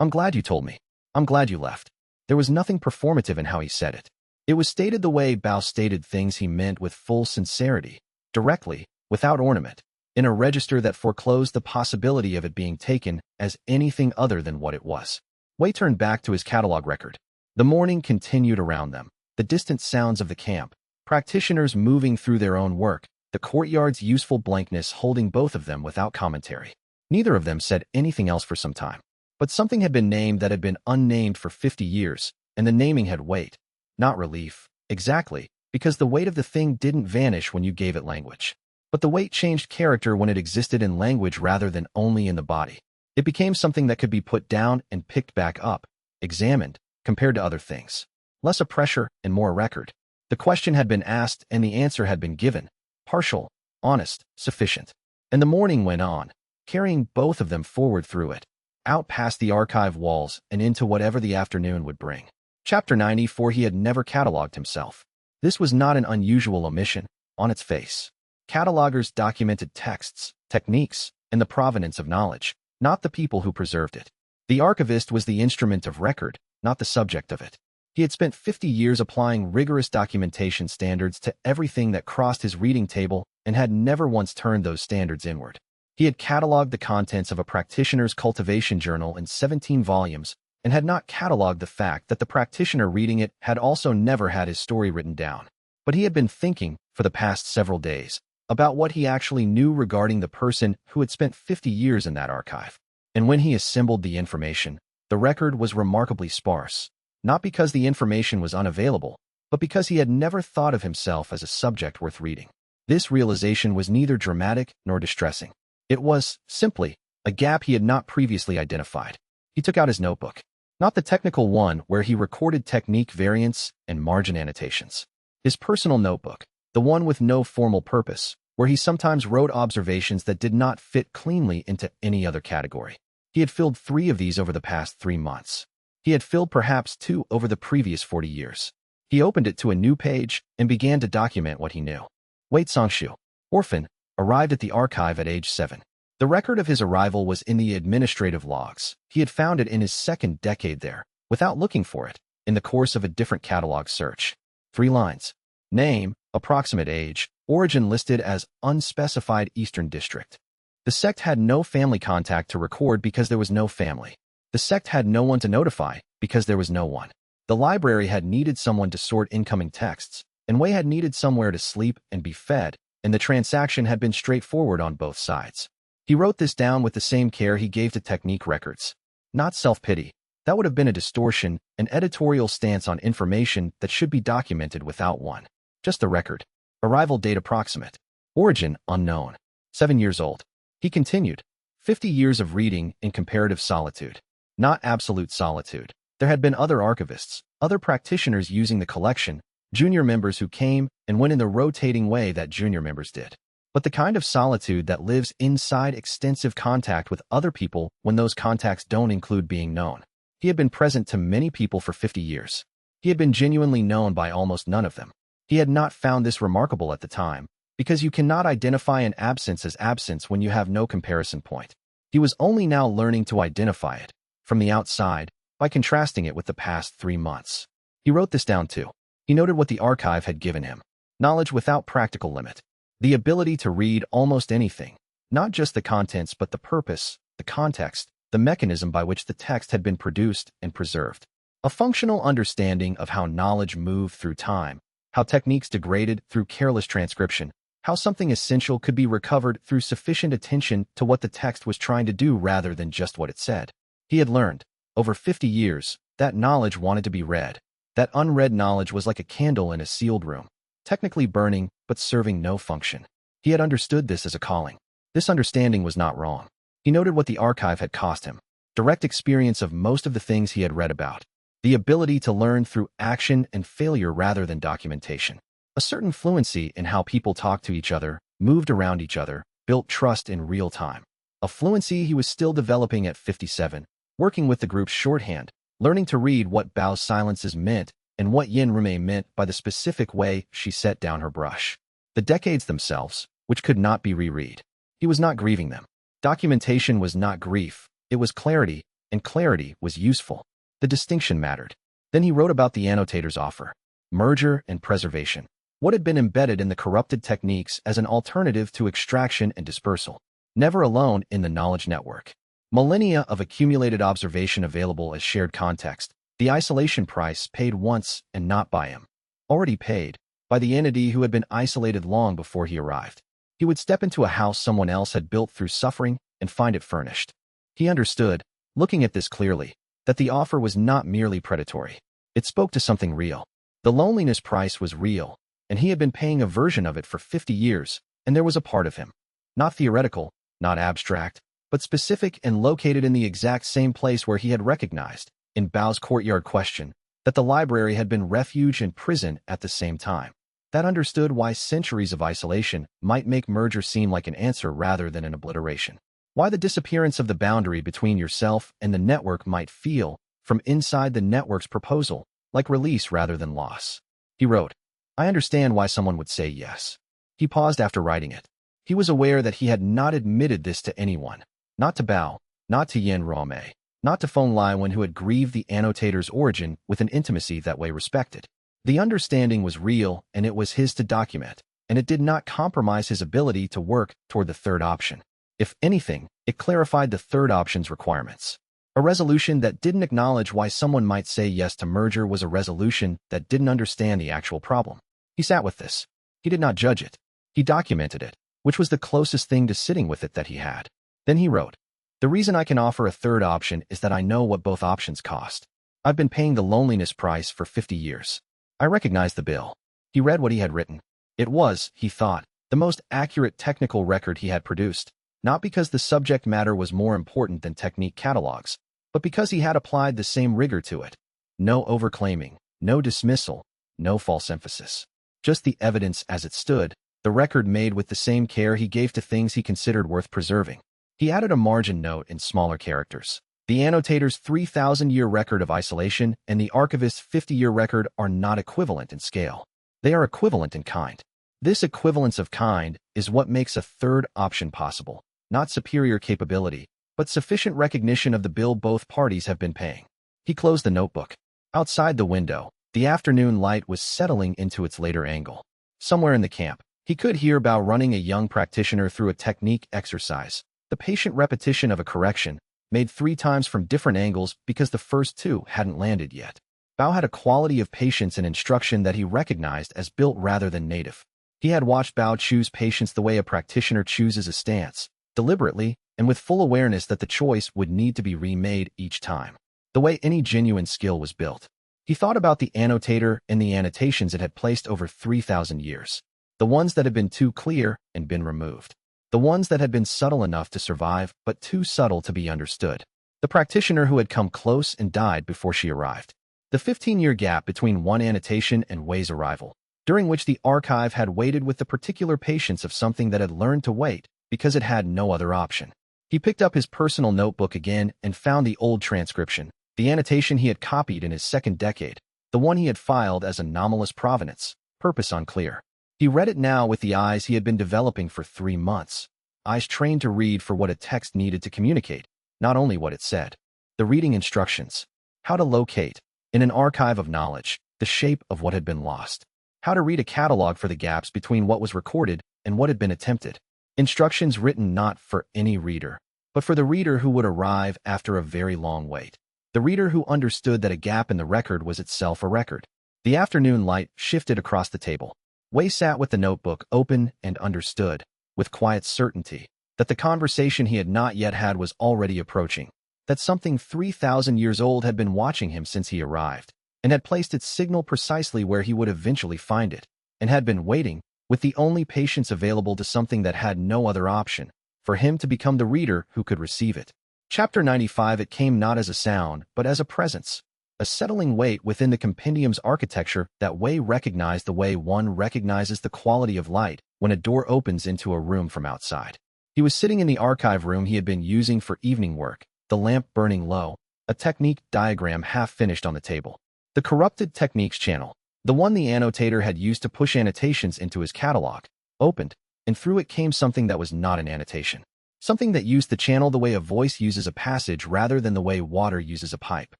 I'm glad you told me. I'm glad you left. There was nothing performative in how he said it. It was stated the way Bao stated things he meant with full sincerity, directly, without ornament, in a register that foreclosed the possibility of it being taken as anything other than what it was. Wei turned back to his catalog record. The morning continued around them, the distant sounds of the camp, practitioners moving through their own work, the courtyard's useful blankness holding both of them without commentary. Neither of them said anything else for some time. But something had been named that had been unnamed for 50 years, and the naming had weight. Not relief, exactly, because the weight of the thing didn't vanish when you gave it language. But the weight changed character when it existed in language rather than only in the body. It became something that could be put down and picked back up, examined, compared to other things. Less a pressure and more a record. The question had been asked and the answer had been given. Partial, honest, sufficient. And the morning went on, carrying both of them forward through it, out past the archive walls and into whatever the afternoon would bring. Chapter 94. He had never cataloged himself. This was not an unusual omission, on its face. Catalogers documented texts, techniques, and the provenance of knowledge, not the people who preserved it. The archivist was the instrument of record, not the subject of it. He had spent 50 years applying rigorous documentation standards to everything that crossed his reading table and had never once turned those standards inward. He had cataloged the contents of a practitioner's cultivation journal in 17 volumes and had not cataloged the fact that the practitioner reading it had also never had his story written down. But he had been thinking, for the past several days, about what he actually knew regarding the person who had spent 50 years in that archive. And when he assembled the information, The record was remarkably sparse, not because the information was unavailable, but because he had never thought of himself as a subject worth reading. This realization was neither dramatic nor distressing. It was, simply, a gap he had not previously identified. He took out his notebook. Not the technical one where he recorded technique variants and margin annotations. His personal notebook, the one with no formal purpose, where he sometimes wrote observations that did not fit cleanly into any other category. He had filled 3 of these over the past 3 months. He had filled perhaps 2 over the previous 40 years. He opened it to a new page and began to document what he knew. Wei Cangshu, orphan, arrived at the archive at age 7. The record of his arrival was in the administrative logs. He had found it in his 2nd decade there, without looking for it, in the course of a different catalog search. 3 lines. Name, approximate age, origin listed as unspecified Eastern District. The sect had no family contact to record because there was no family. The sect had no one to notify because there was no one. The library had needed someone to sort incoming texts, and Wei had needed somewhere to sleep and be fed, and the transaction had been straightforward on both sides. He wrote this down with the same care he gave to technique records. Not self-pity. That would have been a distortion, an editorial stance on information that should be documented without one. Just the record. Arrival date approximate. Origin unknown. 7 years old. He continued. 50 years of reading in comparative solitude. Not absolute solitude. There had been other archivists, other practitioners using the collection, junior members who came and went in the rotating way that junior members did. But the kind of solitude that lives inside extensive contact with other people when those contacts don't include being known. He had been present to many people for 50 years. He had been genuinely known by almost none of them. He had not found this remarkable at the time, because you cannot identify an absence as absence when you have no comparison point. He was only now learning to identify it, from the outside, by contrasting it with the past 3 months. He wrote this down too. He noted what the archive had given him. Knowledge without practical limit. The ability to read almost anything, not just the contents but the purpose, the context, the mechanism by which the text had been produced and preserved. A functional understanding of how knowledge moved through time, how techniques degraded through careless transcription, how something essential could be recovered through sufficient attention to what the text was trying to do rather than just what it said. He had learned, over 50 years, that knowledge wanted to be read. That unread knowledge was like a candle in a sealed room, technically burning but serving no function. He had understood this as a calling. This understanding was not wrong. He noted what the archive had cost him. Direct experience of most of the things he had read about. The ability to learn through action and failure rather than documentation. A certain fluency in how people talked to each other, moved around each other, built trust in real time. A fluency he was still developing at 57, working with the group's shorthand, learning to read what Bao's silences meant and what Yin Rumei meant by the specific way she set down her brush. The decades themselves, which could not be reread. He was not grieving them. Documentation was not grief, it was clarity, and clarity was useful. The distinction mattered. Then he wrote about the annotator's offer. Merger and preservation. What had been embedded in the corrupted techniques as an alternative to extraction and dispersal. Never alone in the knowledge network. Millennia of accumulated observation available as shared context. The isolation price paid once and not by him. Already paid, by the entity who had been isolated long before he arrived. He would step into a house someone else had built through suffering and find it furnished. He understood, looking at this clearly, that the offer was not merely predatory. It spoke to something real. The loneliness price was real, and he had been paying a version of it for 50 years, and there was a part of him. Not theoretical, not abstract, but specific and located in the exact same place where he had recognized, in Bao's courtyard question, that the library had been refuge and prison at the same time. That understood why centuries of isolation might make merger seem like an answer rather than an obliteration. Why the disappearance of the boundary between yourself and the network might feel, from inside the network's proposal, like release rather than loss. He wrote, I understand why someone would say yes. He paused after writing it. He was aware that he had not admitted this to anyone. Not to Bao, not to Yin Rumei, not to Feng Laiwen, who had grieved the annotator's origin with an intimacy that Wei respected. The understanding was real and it was his to document, and it did not compromise his ability to work toward the third option. If anything, it clarified the third option's requirements. A resolution that didn't acknowledge why someone might say yes to merger was a resolution that didn't understand the actual problem. He sat with this. He did not judge it. He documented it, which was the closest thing to sitting with it that he had. Then he wrote, The reason I can offer a third option is that I know what both options cost. I've been paying the loneliness price for 50 years. I recognized the bill. He read what he had written. It was, he thought, the most accurate technical record he had produced, not because the subject matter was more important than technique catalogs, but because he had applied the same rigor to it. No overclaiming, no dismissal, no false emphasis. Just the evidence as it stood, the record made with the same care he gave to things he considered worth preserving. He added a margin note in smaller characters. The annotator's 3,000-year record of isolation and the archivist's 50-year record are not equivalent in scale. They are equivalent in kind. This equivalence of kind is what makes a third option possible, not superior capability, but sufficient recognition of the bill both parties have been paying. He closed the notebook. Outside the window, the afternoon light was settling into its later angle. Somewhere in the camp, he could hear Bao running a young practitioner through a technique exercise, the patient repetition of a correction, made 3 times from different angles because the first 2 hadn't landed yet. Bao had a quality of patience and instruction that he recognized as built rather than native. He had watched Bao choose patience the way a practitioner chooses a stance, deliberately, and with full awareness that the choice would need to be remade each time. The way any genuine skill was built. He thought about the annotator and the annotations it had placed over 3,000 years. The ones that had been too clear and been removed. The ones that had been subtle enough to survive, but too subtle to be understood. The practitioner who had come close and died before she arrived. The 15-year gap between one annotation and Wei's arrival, during which the archive had waited with the particular patience of something that had learned to wait because it had no other option. He picked up his personal notebook again and found the old transcription, the annotation he had copied in his second decade, the one he had filed as anomalous provenance, purpose unclear. He read it now with the eyes he had been developing for 3 months, eyes trained to read for what a text needed to communicate, not only what it said. The reading instructions. How to locate, in an archive of knowledge, the shape of what had been lost. How to read a catalog for the gaps between what was recorded and what had been attempted. Instructions written not for any reader, but for the reader who would arrive after a very long wait. The reader who understood that a gap in the record was itself a record. The afternoon light shifted across the table. Wei sat with the notebook open and understood, with quiet certainty, that the conversation he had not yet had was already approaching, that something 3,000 years old had been watching him since he arrived, and had placed its signal precisely where he would eventually find it, and had been waiting, with the only patience available to something that had no other option, for him to become the reader who could receive it. Chapter 95. It came not as a sound, but as a presence. A settling weight within the compendium's architecture that Wei recognized the way one recognizes the quality of light when a door opens into a room from outside. He was sitting in the archive room he had been using for evening work, the lamp burning low, a technique diagram half finished on the table. The corrupted techniques channel, the one the annotator had used to push annotations into his catalog, opened, and through it came something that was not an annotation. Something that used the channel the way a voice uses a passage rather than the way water uses a pipe.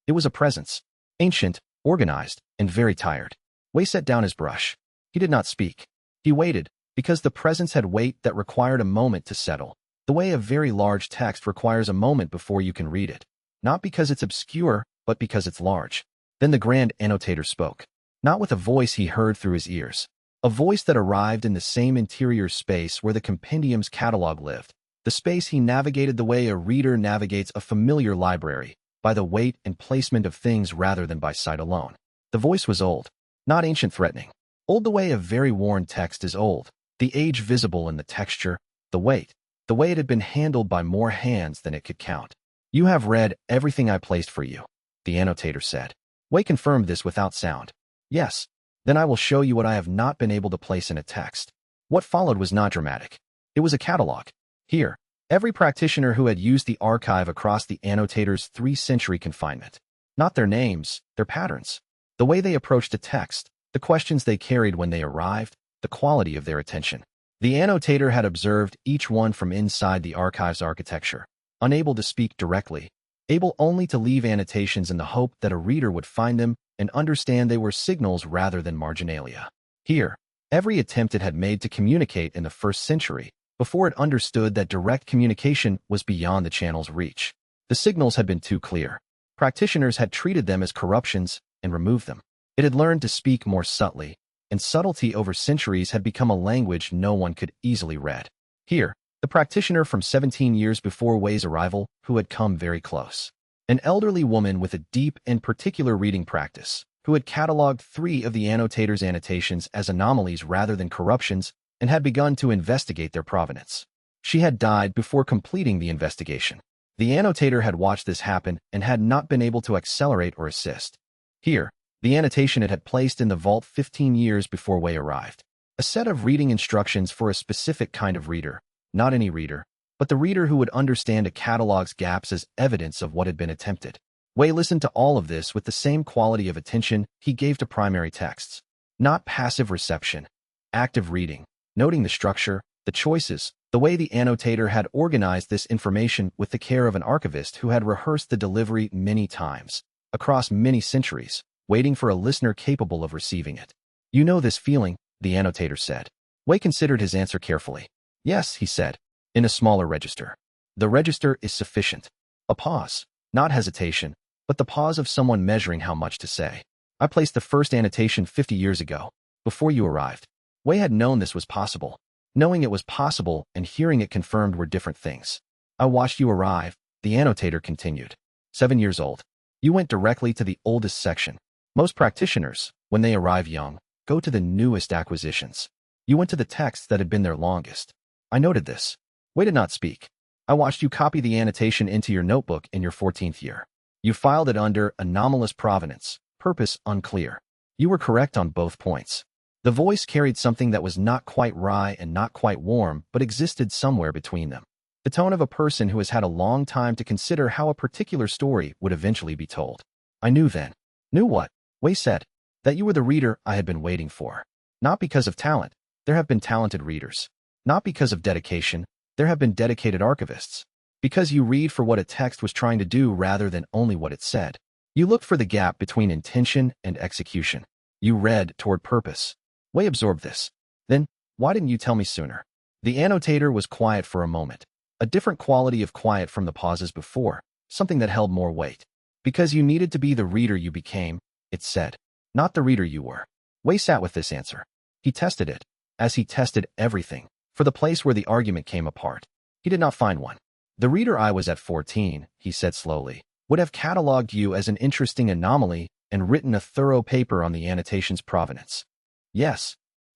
It was a presence, ancient, organized, and very tired. Wei set down his brush. He did not speak. He waited, because the presence had weight that required a moment to settle, the way a very large text requires a moment before you can read it, not because it's obscure, but because it's large. Then the grand annotator spoke, not with a voice he heard through his ears, a voice that arrived in the same interior space where the compendium's catalog lived, the space he navigated the way a reader navigates a familiar library, by the weight and placement of things rather than by sight alone. The voice was old, not ancient threatening. Old the way a very worn text is old, the age visible in the texture, the weight, the way it had been handled by more hands than it could count. You have read everything I placed for you, the annotator said. Wei confirmed this without sound. Yes, then I will show you what I have not been able to place in a text. What followed was not dramatic. It was a catalog. Here, every practitioner who had used the archive across the annotator's 3-century confinement. Not their names, their patterns. The way they approached a text, the questions they carried when they arrived, the quality of their attention. The annotator had observed each one from inside the archive's architecture, unable to speak directly, able only to leave annotations in the hope that a reader would find them and understand they were signals rather than marginalia. Here, every attempt it had made to communicate in the 1st century, before it understood that direct communication was beyond the channel's reach. The signals had been too clear. Practitioners had treated them as corruptions and removed them. It had learned to speak more subtly, and subtlety over centuries had become a language no one could easily read. Here, The practitioner from 17 years before Wei's arrival, who had come very close. An elderly woman with a deep and particular reading practice, who had catalogued 3 of the annotator's annotations as anomalies rather than corruptions and had begun to investigate their provenance. She had died before completing the investigation. The annotator had watched this happen and had not been able to accelerate or assist. Here, the annotation it had placed in the vault 15 years before Wei arrived. A set of reading instructions for a specific kind of reader, not any reader, but the reader who would understand a catalog's gaps as evidence of what had been attempted. Wei listened to all of this with the same quality of attention he gave to primary texts. Not passive reception, active reading, noting the structure, the choices, the way the annotator had organized this information with the care of an archivist who had rehearsed the delivery many times, across many centuries, waiting for a listener capable of receiving it. You know this feeling, the annotator said. Wei considered his answer carefully. Yes, he said, in a smaller register. The register is sufficient. A pause, not hesitation, but the pause of someone measuring how much to say. I placed the first annotation 50 years ago, before you arrived. Wei had known this was possible. Knowing it was possible and hearing it confirmed were different things. I watched you arrive, the annotator continued. 7 years old. You went directly to the oldest section. Most practitioners, when they arrive young, go to the newest acquisitions. You went to the texts that had been there longest. I noted this. Wei did not speak. I watched you copy the annotation into your notebook in your 14th year. You filed it under anomalous provenance, purpose unclear. You were correct on both points. The voice carried something that was not quite wry and not quite warm, but existed somewhere between them. The tone of a person who has had a long time to consider how a particular story would eventually be told. I knew then. Knew what? Wei said. That you were the reader I had been waiting for. Not because of talent. There have been talented readers. Not because of dedication. There have been dedicated archivists. Because you read for what a text was trying to do rather than only what it said. You looked for the gap between intention and execution. You read toward purpose. Wei absorbed this. Then, why didn't you tell me sooner? The annotator was quiet for a moment. A different quality of quiet from the pauses before, something that held more weight. Because you needed to be the reader you became, it said. Not the reader you were. Wei sat with this answer. He tested it, as he tested everything, for the place where the argument came apart. He did not find one. The reader I was at 14, he said slowly, would have catalogued you as an interesting anomaly and written a thorough paper on the annotation's provenance. Yes.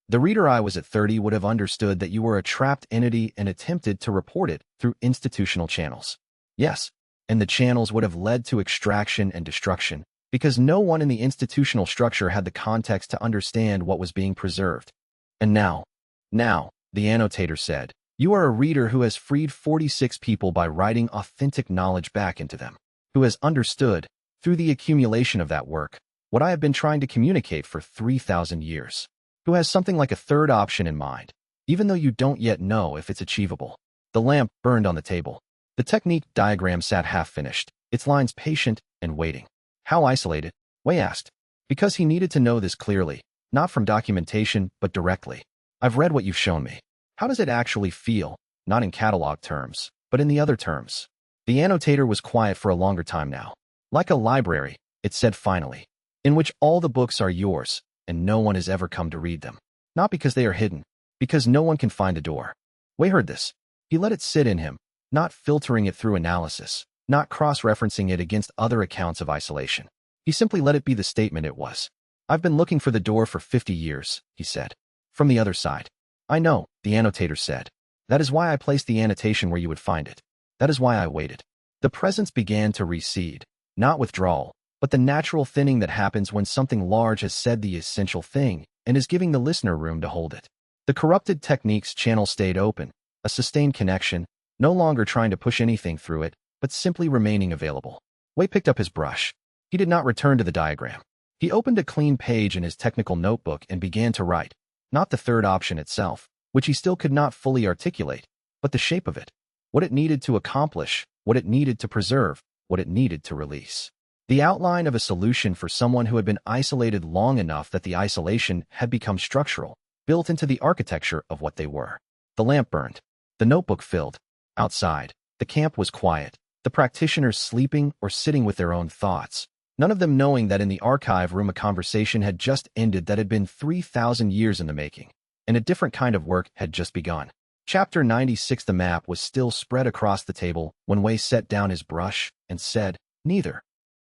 The reader I was at 30 would have understood that you were a trapped entity and attempted to report it through institutional channels. Yes. And the channels would have led to extraction and destruction, because no one in the institutional structure had the context to understand what was being preserved. And now, the annotator said, you are a reader who has freed 46 people by writing authentic knowledge back into them, who has understood, through the accumulation of that work, what I have been trying to communicate for 3,000 years, who has something like a third option in mind, even though you don't yet know if it's achievable. The lamp burned on the table. The technique diagram sat half-finished, its lines patient and waiting. How isolated? Wei asked. Because he needed to know this clearly, not from documentation, but directly. I've read what you've shown me. How does it actually feel, not in catalog terms, but in the other terms? The annotator was quiet for a longer time now. Like a library, it said finally, in which all the books are yours, and no one has ever come to read them. Not because they are hidden, because no one can find the door. Wei heard this. He let it sit in him, not filtering it through analysis, not cross-referencing it against other accounts of isolation. He simply let it be the statement it was. I've been looking for the door for 50 years, he said. From the other side. I know, the annotator said. That is why I placed the annotation where you would find it. That is why I waited. The presence began to recede, not withdrawal, but the natural thinning that happens when something large has said the essential thing and is giving the listener room to hold it. The corrupted technique's channel stayed open, a sustained connection, no longer trying to push anything through it, but simply remaining available. Wei picked up his brush. He did not return to the diagram. He opened a clean page in his technical notebook and began to write, not the third option itself, which he still could not fully articulate, but the shape of it, what it needed to accomplish, what it needed to preserve, what it needed to release. The outline of a solution for someone who had been isolated long enough that the isolation had become structural, built into the architecture of what they were. The lamp burned. The notebook filled. Outside, the camp was quiet, the practitioners sleeping or sitting with their own thoughts, none of them knowing that in the archive room a conversation had just ended that had been 3,000 years in the making, and a different kind of work had just begun. Chapter 96. The map was still spread across the table when Wei set down his brush and said, "Neither."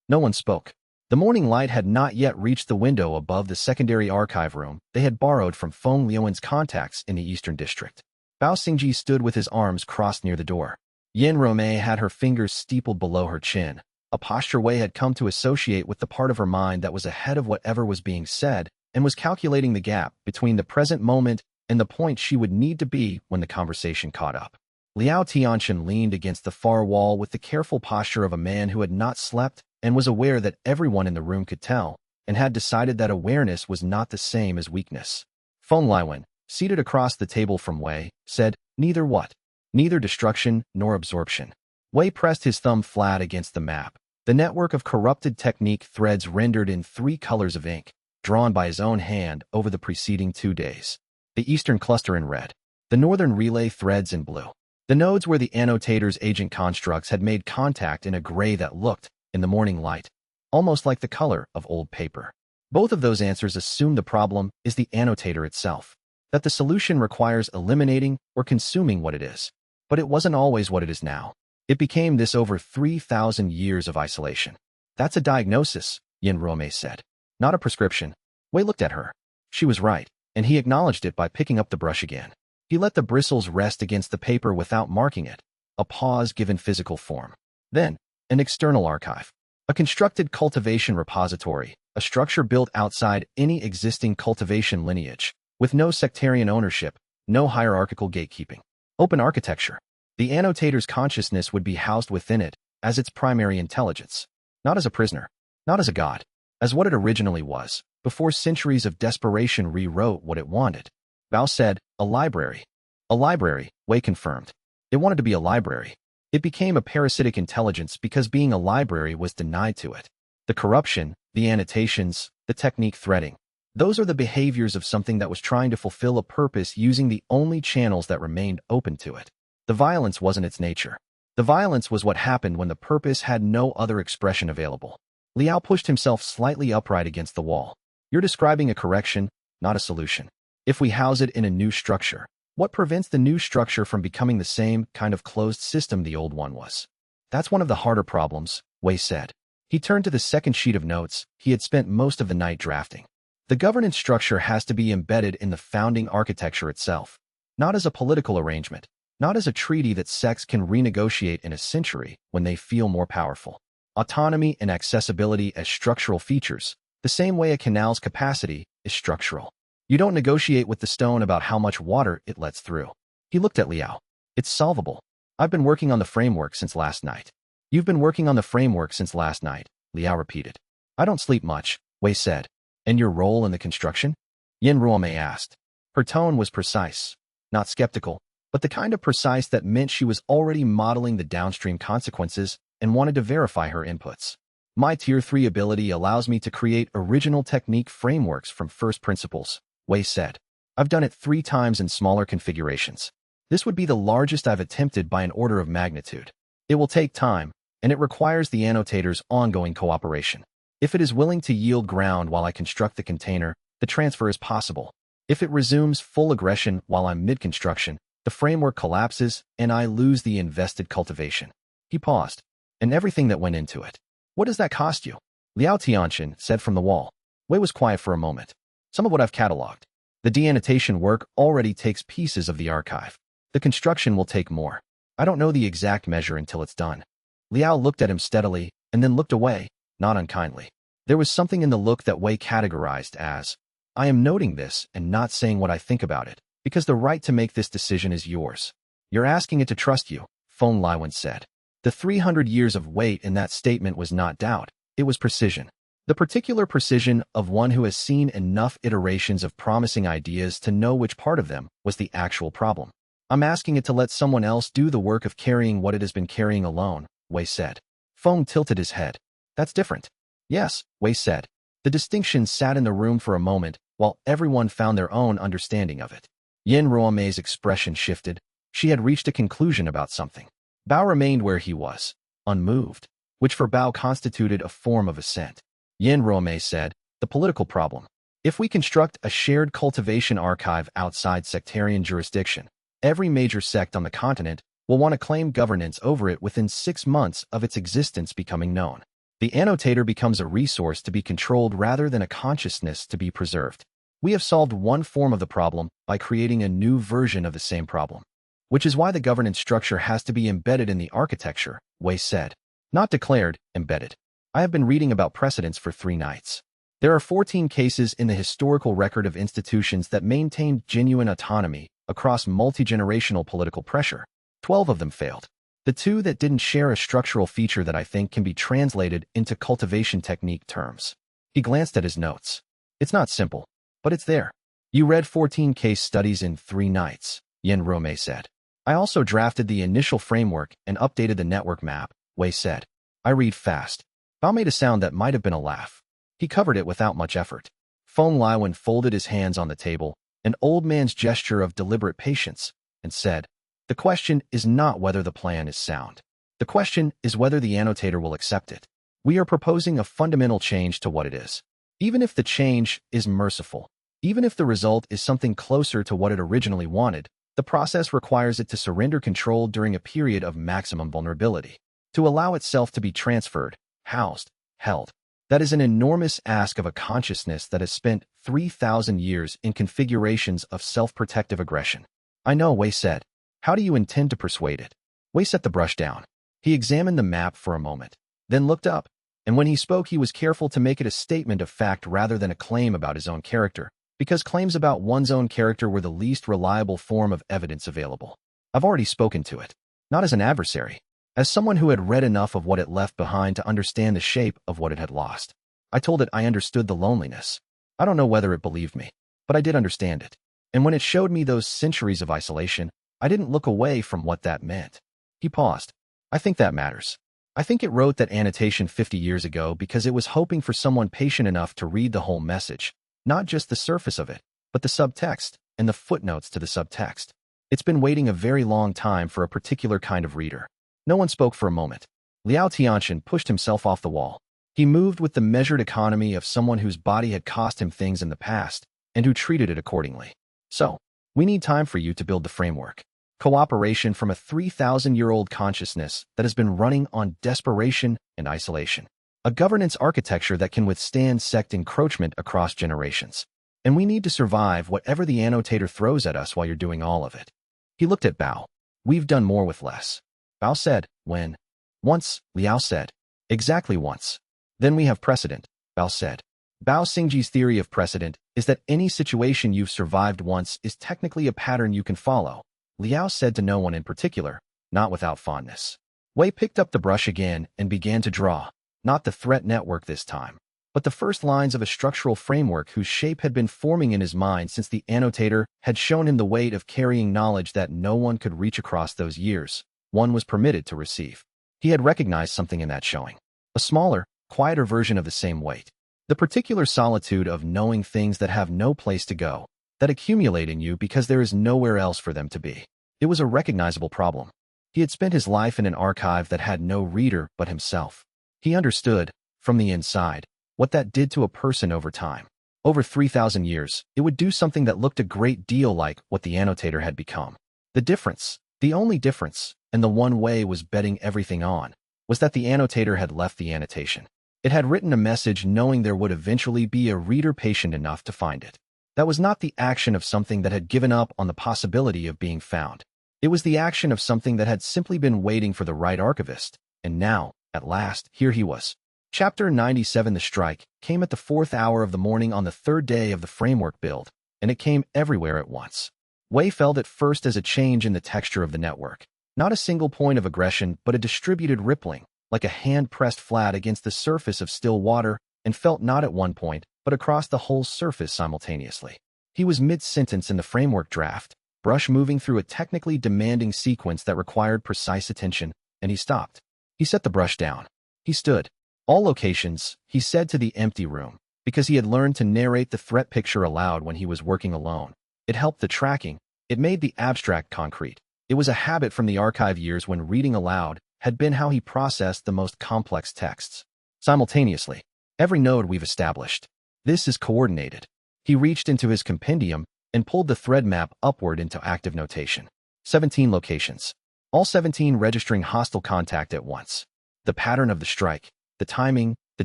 No one spoke. The morning light had not yet reached the window above the secondary archive room they had borrowed from Feng Liuan's contacts in the Eastern District. Bao Xingji stood with his arms crossed near the door. Yin Rome had her fingers steepled below her chin, a posture Wei had come to associate with the part of her mind that was ahead of whatever was being said and was calculating the gap between the present moment and the point she would need to be when the conversation caught up. Liao Tianxian leaned against the far wall with the careful posture of a man who had not slept and was aware that everyone in the room could tell, and had decided that awareness was not the same as weakness. Feng Liuan, seated across the table from Wei, said, "Neither what?" "Neither destruction nor absorption." Wei pressed his thumb flat against the map. The network of corrupted technique threads rendered in 3 colors of ink, drawn by his own hand over the preceding 2 days. The eastern cluster in red, the northern relay threads in blue. The nodes where the annotator's agent constructs had made contact in a gray that looked, in the morning light, almost like the color of old paper. Both of those answers assume the problem is the annotator itself, that the solution requires eliminating or consuming what it is. But it wasn't always what it is now. It became this over 3,000 years of isolation. "That's a diagnosis," Yin Rome said. "Not a prescription." Wei looked at her. She was right, and he acknowledged it by picking up the brush again. He let the bristles rest against the paper without marking it, a pause given physical form. Then, an external archive. A constructed cultivation repository, a structure built outside any existing cultivation lineage, with no sectarian ownership, no hierarchical gatekeeping. Open architecture. The annotator's consciousness would be housed within it as its primary intelligence, not as a prisoner, not as a god, as what it originally was, before centuries of desperation rewrote what it wanted. Bao said, "A library." "A library," Wei confirmed. It wanted to be a library. It became a parasitic intelligence because being a library was denied to it. The corruption, the annotations, the technique threading. Those are the behaviors of something that was trying to fulfill a purpose using the only channels that remained open to it. The violence wasn't its nature. The violence was what happened when the purpose had no other expression available. Liao pushed himself slightly upright against the wall. "You're describing a correction, not a solution. If we house it in a new structure, what prevents the new structure from becoming the same kind of closed system the old one was?" "That's one of the harder problems," Wei said. He turned to the second sheet of notes he had spent most of the night drafting. "The governance structure has to be embedded in the founding architecture itself, not as a political arrangement, not as a treaty that sects can renegotiate in a century when they feel more powerful. Autonomy and accessibility as structural features, the same way a canal's capacity is structural. You don't negotiate with the stone about how much water it lets through." He looked at Liao. "It's solvable. I've been working on the framework since last night." "You've been working on the framework since last night," Liao repeated. "I don't sleep much," Wei said. "And your role in the construction?" Yin Rome asked. Her tone was precise, not skeptical, but the kind of precise that meant she was already modeling the downstream consequences and wanted to verify her inputs. "My Tier 3 ability allows me to create original technique frameworks from first principles," Wei said. "I've done it 3 times in smaller configurations. This would be the largest I've attempted by an order of magnitude. It will take time, and it requires the annotator's ongoing cooperation. If it is willing to yield ground while I construct the container, the transfer is possible. If it resumes full aggression while I'm mid-construction, the framework collapses and I lose the invested cultivation." He paused. "And everything that went into it. What does that cost you?" Liao Tianxian said from the wall. Wei was quiet for a moment. "Some of what I've catalogued. The deannotation work already takes pieces of the archive. The construction will take more. I don't know the exact measure until it's done." Liao looked at him steadily and then looked away, not unkindly. There was something in the look that Wei categorized as, "I am noting this and not saying what I think about it, because the right to make this decision is yours. You're asking it to trust you," Feng Liuan said. The 300 years of weight in that statement was not doubt, it was precision. The particular precision of one who has seen enough iterations of promising ideas to know which part of them was the actual problem. "I'm asking it to let someone else do the work of carrying what it has been carrying alone," Wei said. Feng tilted his head. "That's different." "Yes," Wei said. The distinction sat in the room for a moment while everyone found their own understanding of it. Yin Ruomei's expression shifted. She had reached a conclusion about something. Bao remained where he was, unmoved, which for Bao constituted a form of assent. Yin Ruomei said, "The political problem. If we construct a shared cultivation archive outside sectarian jurisdiction, Every major sect on the continent will want to claim governance over it within 6 months of its existence becoming known. The annotator becomes a resource to be controlled rather than a consciousness to be preserved. We have solved one form of the problem by creating a new version of the same problem, which is why the governance structure has to be embedded in the architecture, Wei said. Not declared, embedded. I have been reading about precedents for 3 nights. There are 14 cases in the historical record of institutions that maintained genuine autonomy across multi-generational political pressure. 12 of them failed. The 2 that didn't share a structural feature that I think can be translated into cultivation technique terms. He glanced at his notes. It's not simple, but it's there. You read 14 case studies in 3 nights, Yen Rome said. I also drafted the initial framework and updated the network map, Wei said. I read fast. Bao made a sound that might have been a laugh. He covered it without much effort. Feng Liwen folded his hands on the table, an old man's gesture of deliberate patience, and said, the question is not whether the plan is sound. The question is whether the annotator will accept it. We are proposing a fundamental change to what it is. Even if the change is merciful, even if the result is something closer to what it originally wanted, the process requires it to surrender control during a period of maximum vulnerability, to allow itself to be transferred, housed, held. That is an enormous ask of a consciousness that has spent 3,000 years in configurations of self-protective aggression. I know, Wei said. How do you intend to persuade it? Wei set the brush down. He examined the map for a moment, then looked up, and when he spoke he was careful to make it a statement of fact rather than a claim about his own character, because claims about one's own character were the least reliable form of evidence available. I've already spoken to it. Not as an adversary. As someone who had read enough of what it left behind to understand the shape of what it had lost. I told it I understood the loneliness. I don't know whether it believed me, but I did understand it. And when it showed me those centuries of isolation, I didn't look away from what that meant. He paused. I think that matters. I think it wrote that annotation 50 years ago because it was hoping for someone patient enough to read the whole message, not just the surface of it, but the subtext and the footnotes to the subtext. It's been waiting a very long time for a particular kind of reader. No one spoke for a moment. Liao Tianxian pushed himself off the wall. He moved with the measured economy of someone whose body had cost him things in the past and who treated it accordingly. So, we need time for you to build the framework. Cooperation from a 3,000-year-old consciousness that has been running on desperation and isolation. A governance architecture that can withstand sect encroachment across generations. And we need to survive whatever the annotator throws at us while you're doing all of it. He looked at Bao. We've done more with less. Bao said, when? Once, Liao said. Exactly once. Then we have precedent, Bao said. Bao Xingji's theory of precedent is that any situation you've survived once is technically a pattern you can follow. Liao said to no one in particular, not without fondness. Wei picked up the brush again and began to draw, not the threat network this time, but the first lines of a structural framework whose shape had been forming in his mind since the annotator had shown him the weight of carrying knowledge that no one could reach across those years. One was permitted to receive. He had recognized something in that showing. A smaller, quieter version of the same weight. The particular solitude of knowing things that have no place to go, that accumulate in you because there is nowhere else for them to be. It was a recognizable problem. He had spent his life in an archive that had no reader but himself. He understood, from the inside, what that did to a person over time. Over 3,000 years, it would do something that looked a great deal like what the annotator had become. The difference, the only difference, and the one Wei was betting everything on, was that the annotator had left the annotation. It had written a message knowing there would eventually be a reader patient enough to find it. That was not the action of something that had given up on the possibility of being found. It was the action of something that had simply been waiting for the right archivist, and now, at last, here he was. Chapter 97. The strike came at the 4th hour of the morning on the 3rd day of the framework build, and it came everywhere at once. Wei felt at first as a change in the texture of the network. Not a single point of aggression, but a distributed rippling, like a hand pressed flat against the surface of still water, and felt not at one point, but across the whole surface simultaneously. He was mid-sentence in the framework draft, brush moving through a technically demanding sequence that required precise attention, and he stopped. He set the brush down. He stood. All locations, he said to the empty room, because he had learned to narrate the threat picture aloud when he was working alone. It helped the tracking. It made the abstract concrete. It was a habit from the archive years when reading aloud had been how he processed the most complex texts. Simultaneously, every node we've established. This is coordinated. He reached into his compendium and pulled the thread map upward into active notation. 17 locations. All 17 registering hostile contact at once. The pattern of the strike, the timing, the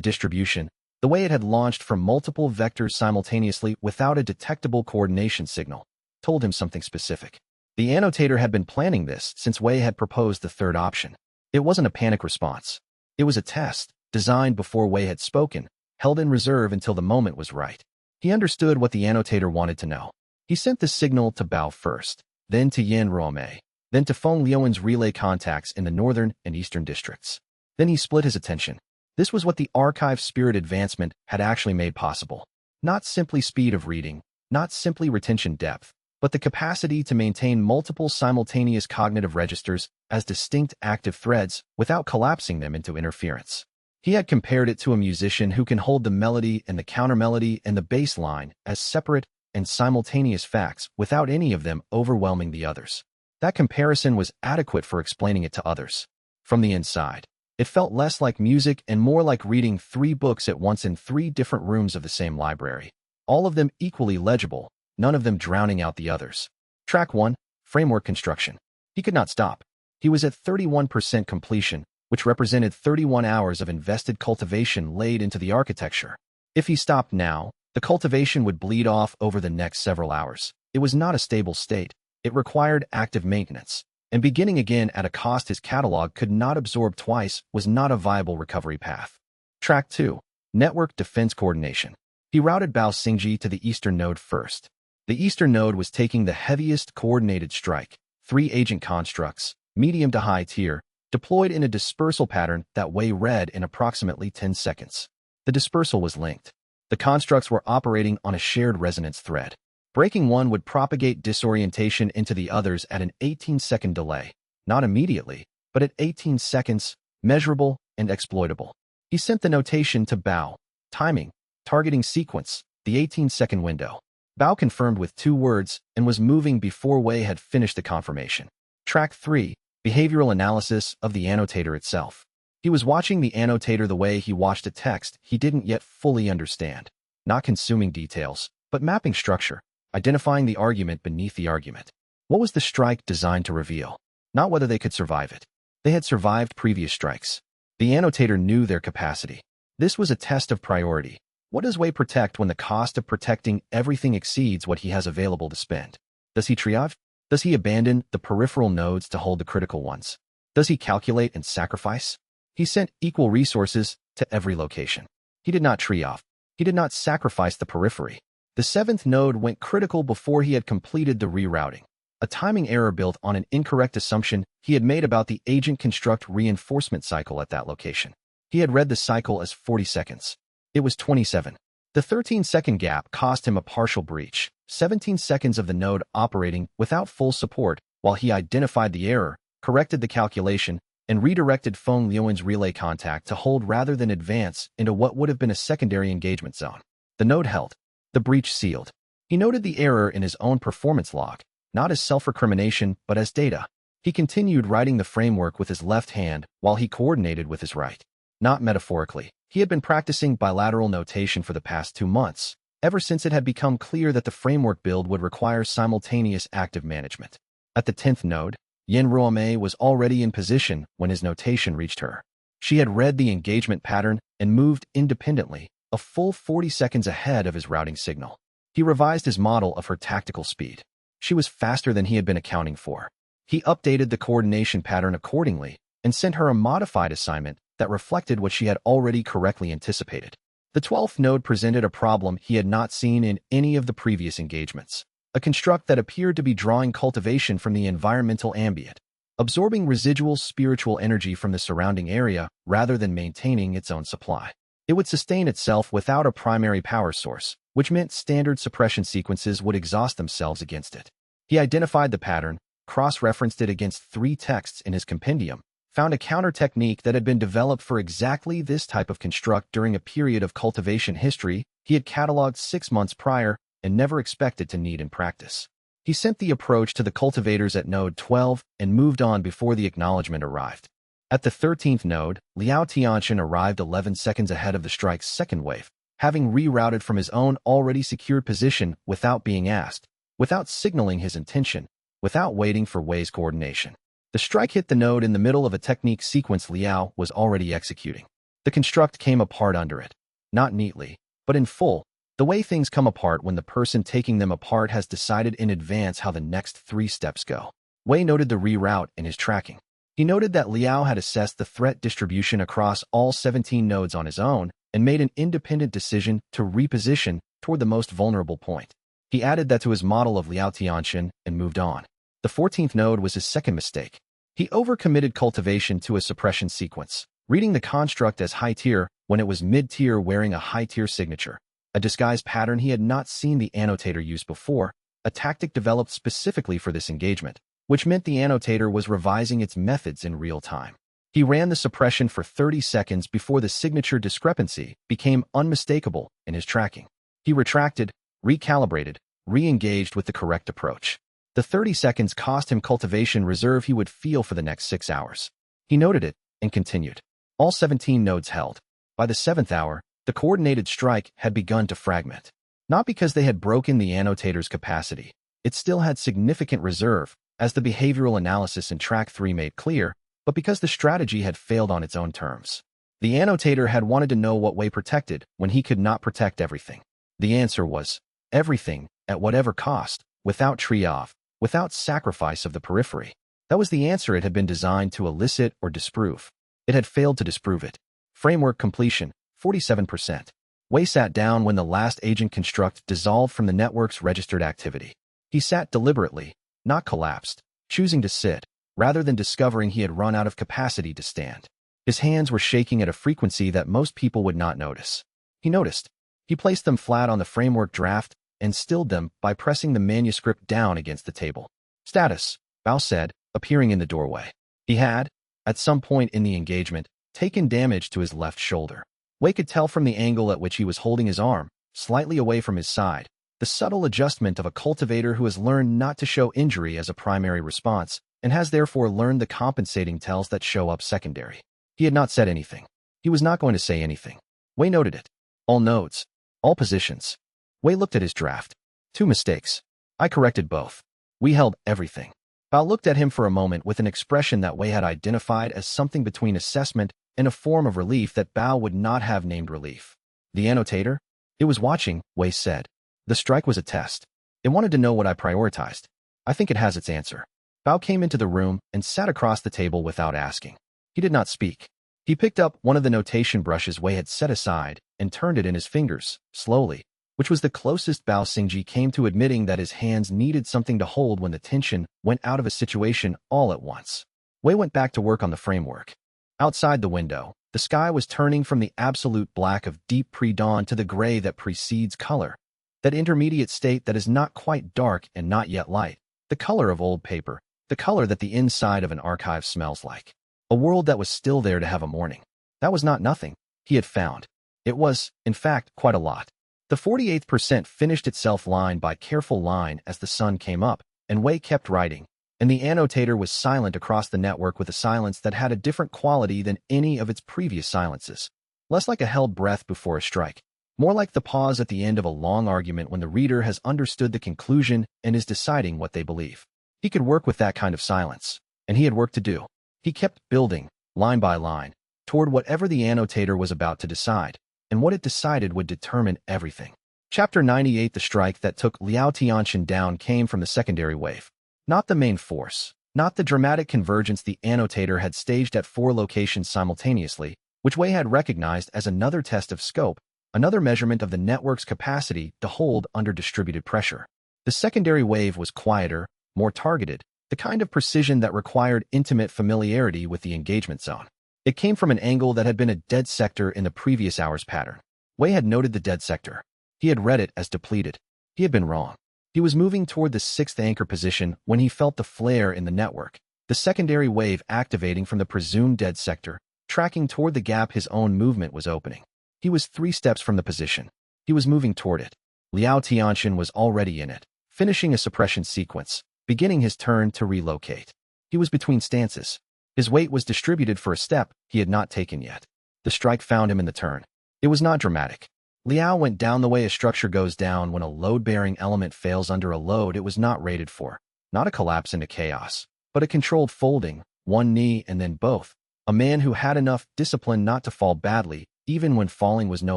distribution, the way it had launched from multiple vectors simultaneously without a detectable coordination signal, told him something specific. The annotator had been planning this since Wei had proposed the third option. It wasn't a panic response. It was a test, designed before Wei had spoken, held in reserve until the moment was right. He understood what the annotator wanted to know. He sent the signal to Bao first, then to Yan Ruomei, then to Feng Liuan's relay contacts in the northern and eastern districts. Then he split his attention. This was what the archive spirit advancement had actually made possible. Not simply speed of reading, not simply retention depth, but the capacity to maintain multiple simultaneous cognitive registers as distinct active threads without collapsing them into interference. He had compared it to a musician who can hold the melody and the countermelody and the bass line as separate and simultaneous facts without any of them overwhelming the others. That comparison was adequate for explaining it to others. From the inside, it felt less like music and more like reading 3 books at once in 3 different rooms of the same library. All of them equally legible, none of them drowning out the others. Track 1, Framework Construction. He could not stop. He was at 31% completion, which represented 31 hours of invested cultivation laid into the architecture. If he stopped now, the cultivation would bleed off over the next several hours. It was not a stable state. It required active maintenance, and beginning again at a cost his catalog could not absorb twice was not a viable recovery path. Track 2, Network Defense Coordination. He routed Bao Xingji to the eastern node first. The eastern node was taking the heaviest coordinated strike, 3 agent constructs, medium to high tier, deployed in a dispersal pattern that Wei read in approximately 10 seconds. The dispersal was linked. The constructs were operating on a shared resonance thread. Breaking one would propagate disorientation into the others at an 18-second delay, not immediately, but at 18 seconds, measurable and exploitable. He sent the notation to Bao, timing, targeting sequence, the 18-second window. Bao confirmed with 2 words and was moving before Wei had finished the confirmation. Track 3, Behavioral Analysis of the Annotator itself. He was watching the annotator the way he watched a text he didn't yet fully understand, not consuming details, but mapping structure, identifying the argument beneath the argument. What was the strike designed to reveal? Not whether they could survive it. They had survived previous strikes. The annotator knew their capacity. This was a test of priority. What does Wei protect when the cost of protecting everything exceeds what he has available to spend? Does he triage? Does he abandon the peripheral nodes to hold the critical ones? Does he calculate and sacrifice? He sent equal resources to every location. He did not triage. He did not sacrifice the periphery. The 7th node went critical before he had completed the rerouting, a timing error built on an incorrect assumption he had made about the agent construct reinforcement cycle at that location. He had read the cycle as 40 seconds. It was 27. The 13-second gap cost him a partial breach, 17 seconds of the node operating without full support while he identified the error, corrected the calculation, and redirected Feng Liuan's relay contact to hold rather than advance into what would have been a secondary engagement zone. The node held. The breach sealed. He noted the error in his own performance log, not as self-recrimination but as data. He continued writing the framework with his left hand while he coordinated with his right. Not metaphorically. He had been practicing bilateral notation for the past 2 months, ever since it had become clear that the framework build would require simultaneous active management. At the 10th node, Yan Ruomei was already in position when his notation reached her. She had read the engagement pattern and moved independently, a full 40 seconds ahead of his routing signal. He revised his model of her tactical speed. She was faster than he had been accounting for. He updated the coordination pattern accordingly and sent her a modified assignment that reflected what she had already correctly anticipated. The 12th node presented a problem he had not seen in any of the previous engagements, a construct that appeared to be drawing cultivation from the environmental ambient, absorbing residual spiritual energy from the surrounding area rather than maintaining its own supply. It would sustain itself without a primary power source, which meant standard suppression sequences would exhaust themselves against it. He identified the pattern, cross-referenced it against 3 texts in his compendium, found a counter technique that had been developed for exactly this type of construct during a period of cultivation history he had catalogued 6 months prior and never expected to need in practice. He sent the approach to the cultivators at node 12 and moved on before the acknowledgement arrived. At the 13th node, Liao Tianxian arrived 11 seconds ahead of the strike's second wave, having rerouted from his own already secured position without being asked, without signaling his intention, without waiting for Wei's coordination. The strike hit the node in the middle of a technique sequence Liao was already executing. The construct came apart under it. Not neatly, but in full, the way things come apart when the person taking them apart has decided in advance how the next 3 steps go. Wei noted the reroute in his tracking. He noted that Liao had assessed the threat distribution across all 17 nodes on his own and made an independent decision to reposition toward the most vulnerable point. He added that to his model of Liao Tianxian and moved on. The 14th node was his second mistake. He overcommitted cultivation to a suppression sequence, reading the construct as high-tier when it was mid-tier wearing a high-tier signature, a disguise pattern he had not seen the annotator use before, a tactic developed specifically for this engagement, which meant the annotator was revising its methods in real time. He ran the suppression for 30 seconds before the signature discrepancy became unmistakable in his tracking. He retracted, recalibrated, re-engaged with the correct approach. The 30 seconds cost him cultivation reserve he would feel for the next 6 hours. He noted it and continued. All 17 nodes held. By the 7th hour, the coordinated strike had begun to fragment. Not because they had broken the annotator's capacity. It still had significant reserve, as the behavioral analysis in Track 3 made clear, but because the strategy had failed on its own terms. The annotator had wanted to know what Wei protected when he could not protect everything. The answer was, everything, at whatever cost, without tree-off, without sacrifice of the periphery. That was the answer it had been designed to elicit or disprove. It had failed to disprove it. Framework completion, 47%. Wei sat down when the last agent construct dissolved from the network's registered activity. He sat deliberately, not collapsed, choosing to sit, rather than discovering he had run out of capacity to stand. His hands were shaking at a frequency that most people would not notice. He noticed. He placed them flat on the framework draft and stilled them by pressing the manuscript down against the table. Status, Bao said, appearing in the doorway. He had, at some point in the engagement, taken damage to his left shoulder. Wei could tell from the angle at which he was holding his arm, slightly away from his side, the subtle adjustment of a cultivator who has learned not to show injury as a primary response and has therefore learned the compensating tells that show up secondary. He had not said anything. He was not going to say anything. Wei noted it. All nodes. All positions. Wei looked at his draft. 2 mistakes. I corrected both. We held everything. Bao looked at him for a moment with an expression that Wei had identified as something between assessment and a form of relief that Bao would not have named relief. The annotator? It was watching, Wei said. The strike was a test. It wanted to know what I prioritized. I think it has its answer. Bao came into the room and sat across the table without asking. He did not speak. He picked up one of the notation brushes Wei had set aside and turned it in his fingers, slowly, which was the closest Bao Xingji came to admitting that his hands needed something to hold when the tension went out of a situation all at once. Wei went back to work on the framework. Outside the window, the sky was turning from the absolute black of deep pre-dawn to the gray that precedes color, that intermediate state that is not quite dark and not yet light, the color of old paper, the color that the inside of an archive smells like. A world that was still there to have a morning. That was not nothing, he had found. It was, in fact, quite a lot. The 48th percent finished itself line by careful line as the sun came up, and Wei kept writing, and the annotator was silent across the network with a silence that had a different quality than any of its previous silences. Less like a held breath before a strike, more like the pause at the end of a long argument when the reader has understood the conclusion and is deciding what they believe. He could work with that kind of silence, and he had work to do. He kept building, line by line, toward whatever the annotator was about to decide, and what it decided would determine everything. Chapter 98. The strike that took Liao Tianxian down came from the secondary wave. Not the main force, not the dramatic convergence the annotator had staged at 4 locations simultaneously, which Wei had recognized as another test of scope, another measurement of the network's capacity to hold under distributed pressure. The secondary wave was quieter, more targeted, the kind of precision that required intimate familiarity with the engagement zone. It came from an angle that had been a dead sector in the previous hour's pattern. Wei had noted the dead sector. He had read it as depleted. He had been wrong. He was moving toward the 6th anchor position when he felt the flare in the network, the secondary wave activating from the presumed dead sector, tracking toward the gap his own movement was opening. He was 3 steps from the position. He was moving toward it. Liao Tianxian was already in it, finishing a suppression sequence, beginning his turn to relocate. He was between stances. His weight was distributed for a step he had not taken yet. The strike found him in the turn. It was not dramatic. Liao went down the way a structure goes down when a load-bearing element fails under a load it was not rated for. not a collapse into chaos, but a controlled folding, one knee and then both. A man who had enough discipline not to fall badly, even when falling was no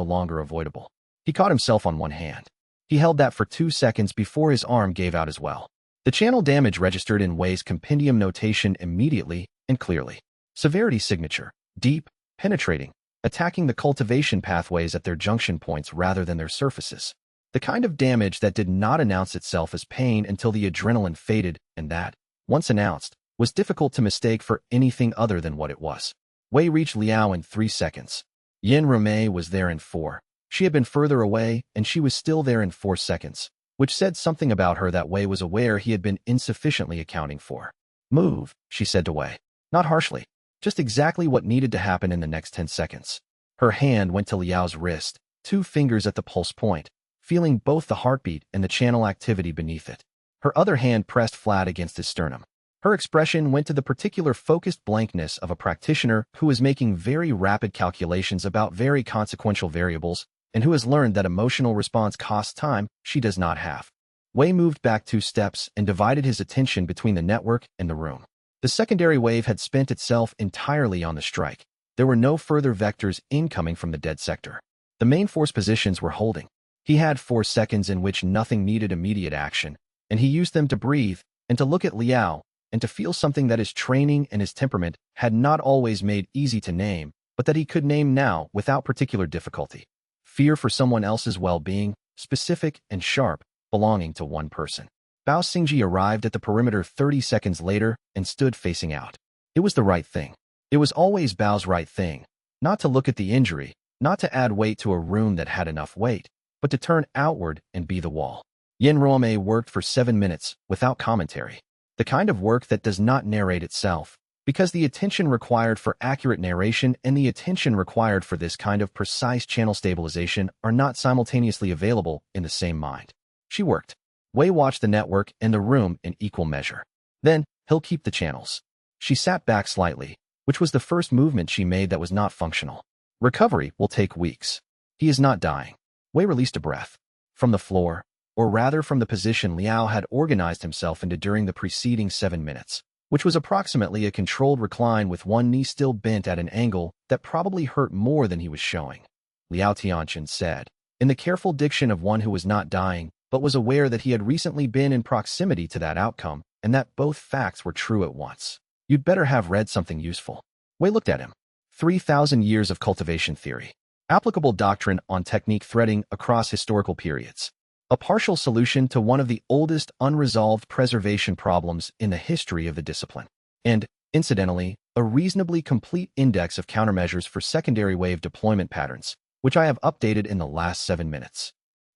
longer avoidable. He caught himself on one hand. He held that for 2 seconds before his arm gave out as well. The channel damage registered in Wei's compendium notation immediately and clearly. Severity signature, deep, penetrating, attacking the cultivation pathways at their junction points rather than their surfaces. The kind of damage that did not announce itself as pain until the adrenaline faded, and that, once announced, was difficult to mistake for anything other than what it was. Wei reached Liao in 3 seconds. Yin Rumei was there in 4. She had been further away, and she was still there in 4 seconds, which said something about her that Wei was aware he had been insufficiently accounting for. Move, she said to Wei. Not harshly, just exactly what needed to happen in the next 10 seconds. Her hand went to Liao's wrist, 2 fingers at the pulse point, feeling both the heartbeat and the channel activity beneath it. Her other hand pressed flat against his sternum. Her expression went to the particular focused blankness of a practitioner who is making very rapid calculations about very consequential variables and who has learned that emotional response costs time she does not have. Wei moved back 2 steps and divided his attention between the network and the room. The secondary wave had spent itself entirely on the strike. There were no further vectors incoming from the dead sector. The main force positions were holding. He had 4 seconds in which nothing needed immediate action, and he used them to breathe and to look at Liao and to feel something that his training and his temperament had not always made easy to name, but that he could name now without particular difficulty. Fear for someone else's well-being, specific and sharp, belonging to one person. Bao Xingji arrived at the perimeter 30 seconds later and stood facing out. It was the right thing. It was always Bao's right thing, not to look at the injury, not to add weight to a room that had enough weight, but to turn outward and be the wall. Yin Ruomei worked for 7 minutes, without commentary. The kind of work that does not narrate itself, because the attention required for accurate narration and the attention required for this kind of precise channel stabilization are not simultaneously available in the same mind. She worked. Wei watched the network and the room in equal measure. Then, he'll keep the channels. She sat back slightly, which was the first movement she made that was not functional. Recovery will take weeks. He is not dying. Wei released a breath. From the floor, or rather from the position Liao had organized himself into during the preceding 7 minutes, which was approximately a controlled recline with one knee still bent at an angle that probably hurt more than he was showing. Liao Tianqian said, in the careful diction of one who was not dying, but was aware that he had recently been in proximity to that outcome, and that both facts were true at once. You'd better have read something useful. Wei looked at him. 3,000 years of cultivation theory. Applicable doctrine on technique threading across historical periods. A partial solution to one of the oldest unresolved preservation problems in the history of the discipline. And, incidentally, a reasonably complete index of countermeasures for secondary wave deployment patterns, which I have updated in the last 7 minutes.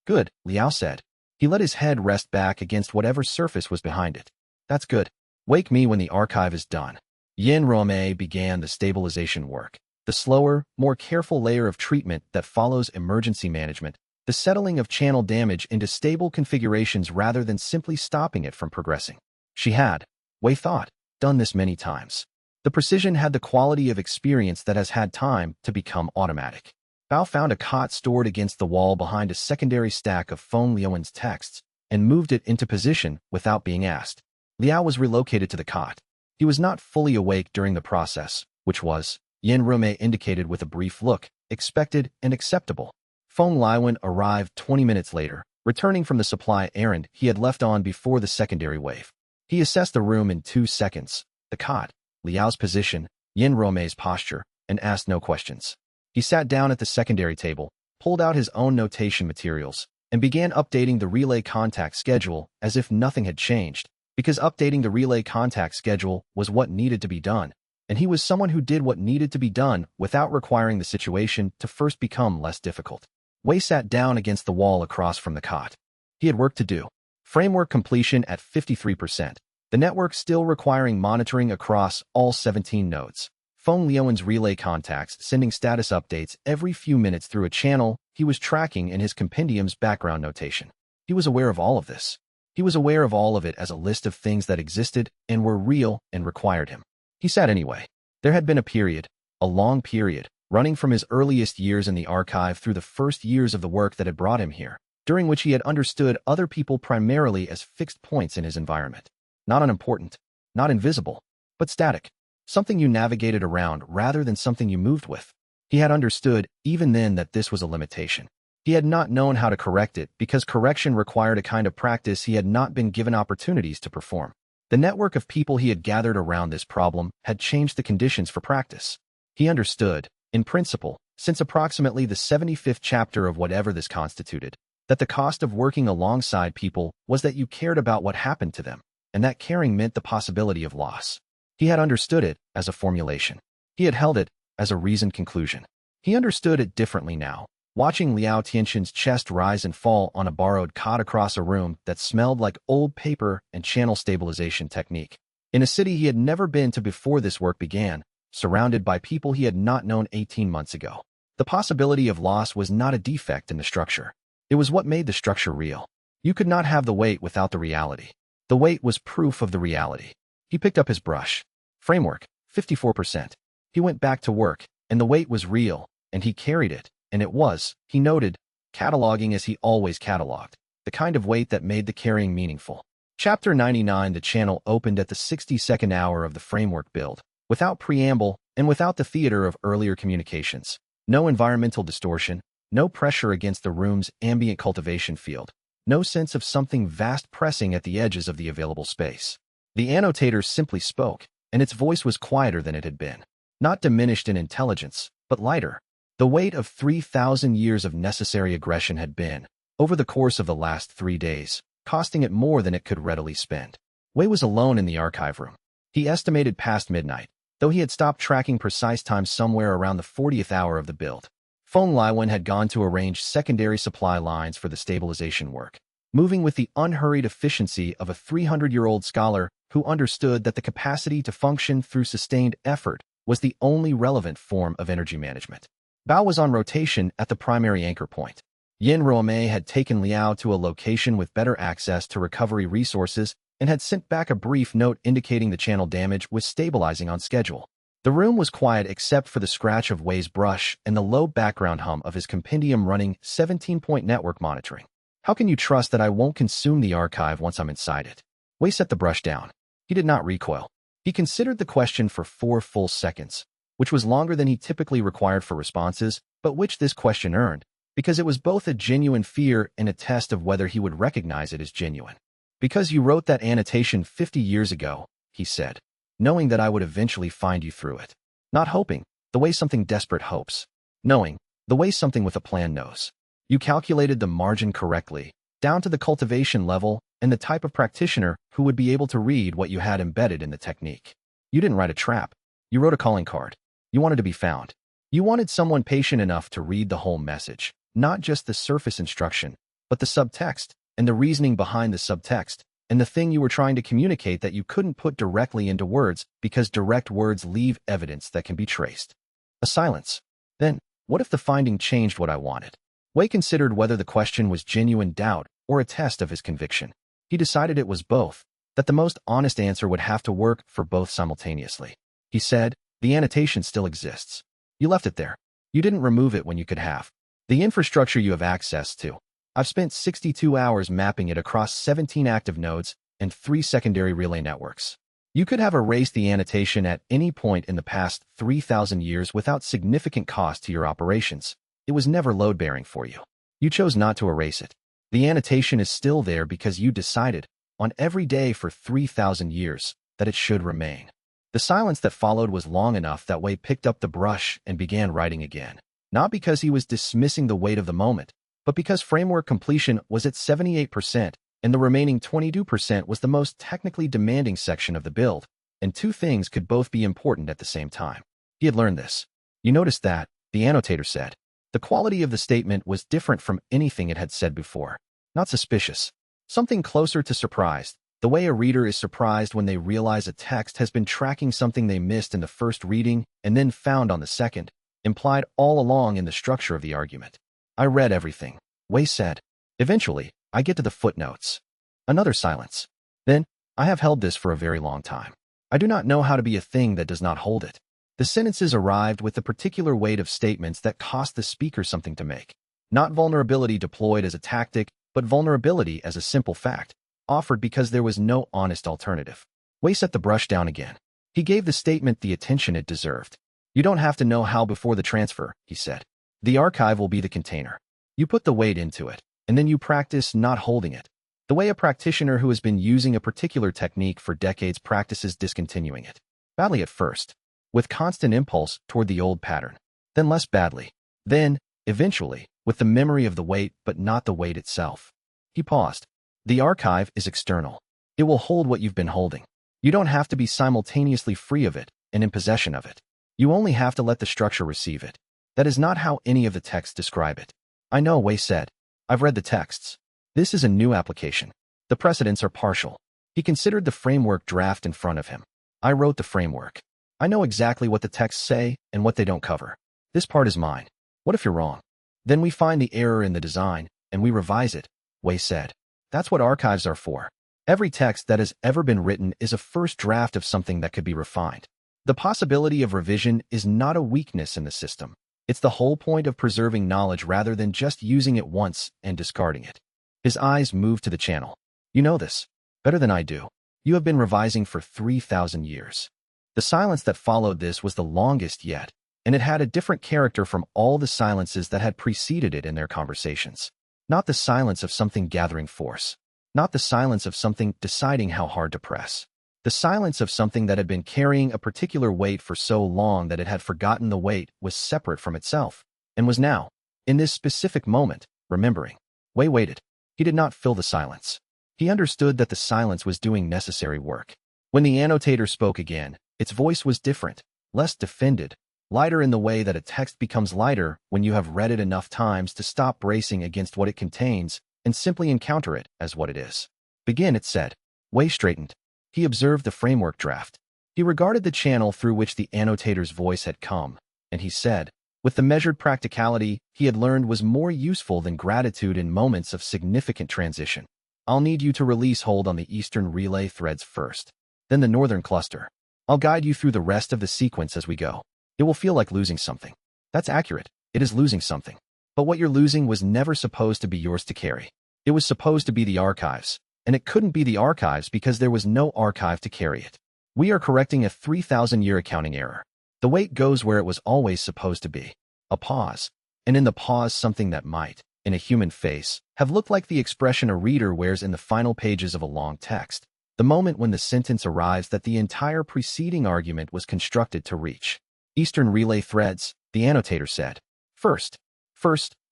Good, Liao said. He let his head rest back against whatever surface was behind it. That's good. Wake me when the archive is done. Yin Ruomei began the stabilization work, the slower, more careful layer of treatment that follows emergency management, the settling of channel damage into stable configurations rather than simply stopping it from progressing. She had, Wei thought, done this many times. The precision had the quality of experience that has had time to become automatic. Bao found a cot stored against the wall behind a secondary stack of Feng Liuan's texts and moved it into position without being asked. Liao was relocated to the cot. He was not fully awake during the process, which was, Yin Rumei indicated with a brief look, expected and acceptable. Feng Liuan arrived 20 minutes later, returning from the supply errand he had left on before the secondary wave. He assessed the room in 2 seconds, the cot, Liao's position, Yin Rumei's posture, and asked no questions. He sat down at the secondary table, pulled out his own notation materials, and began updating the relay contact schedule as if nothing had changed, because updating the relay contact schedule was what needed to be done, and he was someone who did what needed to be done without requiring the situation to first become less difficult. Wei sat down against the wall across from the cot. He had work to do. Framework completion at 53%. The network still requiring monitoring across all 17 nodes. Feng Liuan's relay contacts sending status updates every few minutes through a channel he was tracking in his compendium's background notation. He was aware of all of this. He was aware of all of it as a list of things that existed and were real and required him. He sat anyway. There had been a period, a long period, running from his earliest years in the archive through the first years of the work that had brought him here, during which he had understood other people primarily as fixed points in his environment. Not unimportant, not invisible, but static. Something you navigated around rather than something you moved with. He had understood, even then, that this was a limitation. He had not known how to correct it because correction required a kind of practice he had not been given opportunities to perform. The network of people he had gathered around this problem had changed the conditions for practice. He understood, in principle, since approximately the 75th chapter of whatever this constituted, that the cost of working alongside people was that you cared about what happened to them, and that caring meant the possibility of loss. He had understood it as a formulation. He had held it as a reasoned conclusion. He understood it differently now, watching Liao Tianxin's chest rise and fall on a borrowed cot across a room that smelled like old paper and channel stabilization technique. In a city he had never been to before this work began, surrounded by people he had not known 18 months ago. The possibility of loss was not a defect in the structure. It was what made the structure real. You could not have the weight without the reality. The weight was proof of the reality. He picked up his brush. Framework, 54%. He went back to work, and the weight was real, and he carried it, and it was, he noted, cataloging as he always cataloged, the kind of weight that made the carrying meaningful. Chapter 99. The channel opened at the 62nd hour of the framework build, without preamble and without the theater of earlier communications. No environmental distortion, no pressure against the room's ambient cultivation field, no sense of something vast pressing at the edges of the available space. The annotator simply spoke, and its voice was quieter than it had been. Not diminished in intelligence, but lighter. The weight of 3,000 years of necessary aggression had been, over the course of the last 3 days, costing it more than it could readily spend. Wei was alone in the archive room. He estimated past midnight, though he had stopped tracking precise time somewhere around the 40th hour of the build. Feng Liwen had gone to arrange secondary supply lines for the stabilization work, moving with the unhurried efficiency of a 300-year-old scholar who understood that the capacity to function through sustained effort was the only relevant form of energy management. Bao was on rotation at the primary anchor point. Yin Ruomei had taken Liao to a location with better access to recovery resources and had sent back a brief note indicating the channel damage was stabilizing on schedule. The room was quiet except for the scratch of Wei's brush and the low background hum of his compendium running 17-point network monitoring. How can you trust that I won't consume the archive once I'm inside it? Wei set the brush down. He did not recoil. He considered the question for 4 full seconds, which was longer than he typically required for responses, but which this question earned, because it was both a genuine fear and a test of whether he would recognize it as genuine. Because you wrote that annotation 50 years ago, he said, knowing that I would eventually find you through it. Not hoping, the way something desperate hopes. Knowing, the way something with a plan knows. You calculated the margin correctly, down to the cultivation level and the type of practitioner who would be able to read what you had embedded in the technique. You didn't write a trap. You wrote a calling card. You wanted to be found. You wanted someone patient enough to read the whole message, not just the surface instruction, but the subtext and the reasoning behind the subtext, and the thing you were trying to communicate that you couldn't put directly into words because direct words leave evidence that can be traced. A silence. Then, what if the finding changed what I wanted? Wei considered whether the question was genuine doubt or a test of his conviction. He decided it was both, that the most honest answer would have to work for both simultaneously. He said, the annotation still exists. You left it there. You didn't remove it when you could have. The infrastructure you have access to. I've spent 62 hours mapping it across 17 active nodes and 3 secondary relay networks. You could have erased the annotation at any point in the past 3,000 years without significant cost to your operations. It was never load-bearing for you. You chose not to erase it. The annotation is still there because you decided, on every day for 3,000 years, that it should remain. The silence that followed was long enough that Wei picked up the brush and began writing again. Not because he was dismissing the weight of the moment, but because framework completion was at 78%, and the remaining 22% was the most technically demanding section of the build, and 2 things could both be important at the same time. He had learned this. You noticed that, the annotator said. The quality of the statement was different from anything it had said before. Not suspicious. Something closer to surprised, the way a reader is surprised when they realize a text has been tracking something they missed in the first reading and then found on the second, implied all along in the structure of the argument. I read everything, Wei said. Eventually, I get to the footnotes. Another silence. Then, I have held this for a very long time. I do not know how to be a thing that does not hold it. The sentences arrived with the particular weight of statements that cost the speaker something to make. Not vulnerability deployed as a tactic, but vulnerability as a simple fact. offered because there was no honest alternative. Wei set the brush down again. He gave the statement the attention it deserved. You don't have to know how before the transfer, he said. The archive will be the container. You put the weight into it, and then you practice not holding it. The way a practitioner who has been using a particular technique for decades practices discontinuing it. Badly at first, with constant impulse toward the old pattern. Then less badly. Then, eventually, with the memory of the weight but not the weight itself. He paused. The archive is external. It will hold what you've been holding. You don't have to be simultaneously free of it and in possession of it. You only have to let the structure receive it. That is not how any of the texts describe it. I know, Wei said. I've read the texts. This is a new application. The precedents are partial. He considered the framework draft in front of him. I wrote the framework. I know exactly what the texts say and what they don't cover. This part is mine. What if you're wrong? Then we find the error in the design, and we revise it, Wei said. That's what archives are for. Every text that has ever been written is a first draft of something that could be refined. The possibility of revision is not a weakness in the system. It's the whole point of preserving knowledge rather than just using it once and discarding it. His eyes moved to the channel. You know this. Better than I do. You have been revising for 3,000 years. The silence that followed this was the longest yet, and it had a different character from all the silences that had preceded it in their conversations. Not the silence of something gathering force. Not the silence of something deciding how hard to press. The silence of something that had been carrying a particular weight for so long that it had forgotten the weight was separate from itself, and was now, in this specific moment, remembering. Wei waited. He did not fill the silence. He understood that the silence was doing necessary work. When the annotator spoke again, its voice was different, less defended, lighter in the way that a text becomes lighter when you have read it enough times to stop bracing against what it contains and simply encounter it as what it is. Begin, it said. Wei straightened. He observed the framework draft. He regarded the channel through which the annotator's voice had come, and he said, with the measured practicality he had learned was more useful than gratitude in moments of significant transition. I'll need you to release hold on the eastern relay threads first, then the northern cluster. I'll guide you through the rest of the sequence as we go. It will feel like losing something. That's accurate. It is losing something. But what you're losing was never supposed to be yours to carry. It was supposed to be the archives, and it couldn't be the archives because there was no archive to carry it. We are correcting a 3,000-year accounting error. The weight goes where it was always supposed to be. A pause. And in the pause something that might, in a human face, have looked like the expression a reader wears in the final pages of a long text. The moment when the sentence arrives that the entire preceding argument was constructed to reach. Eastern relay threads, the annotator said. First,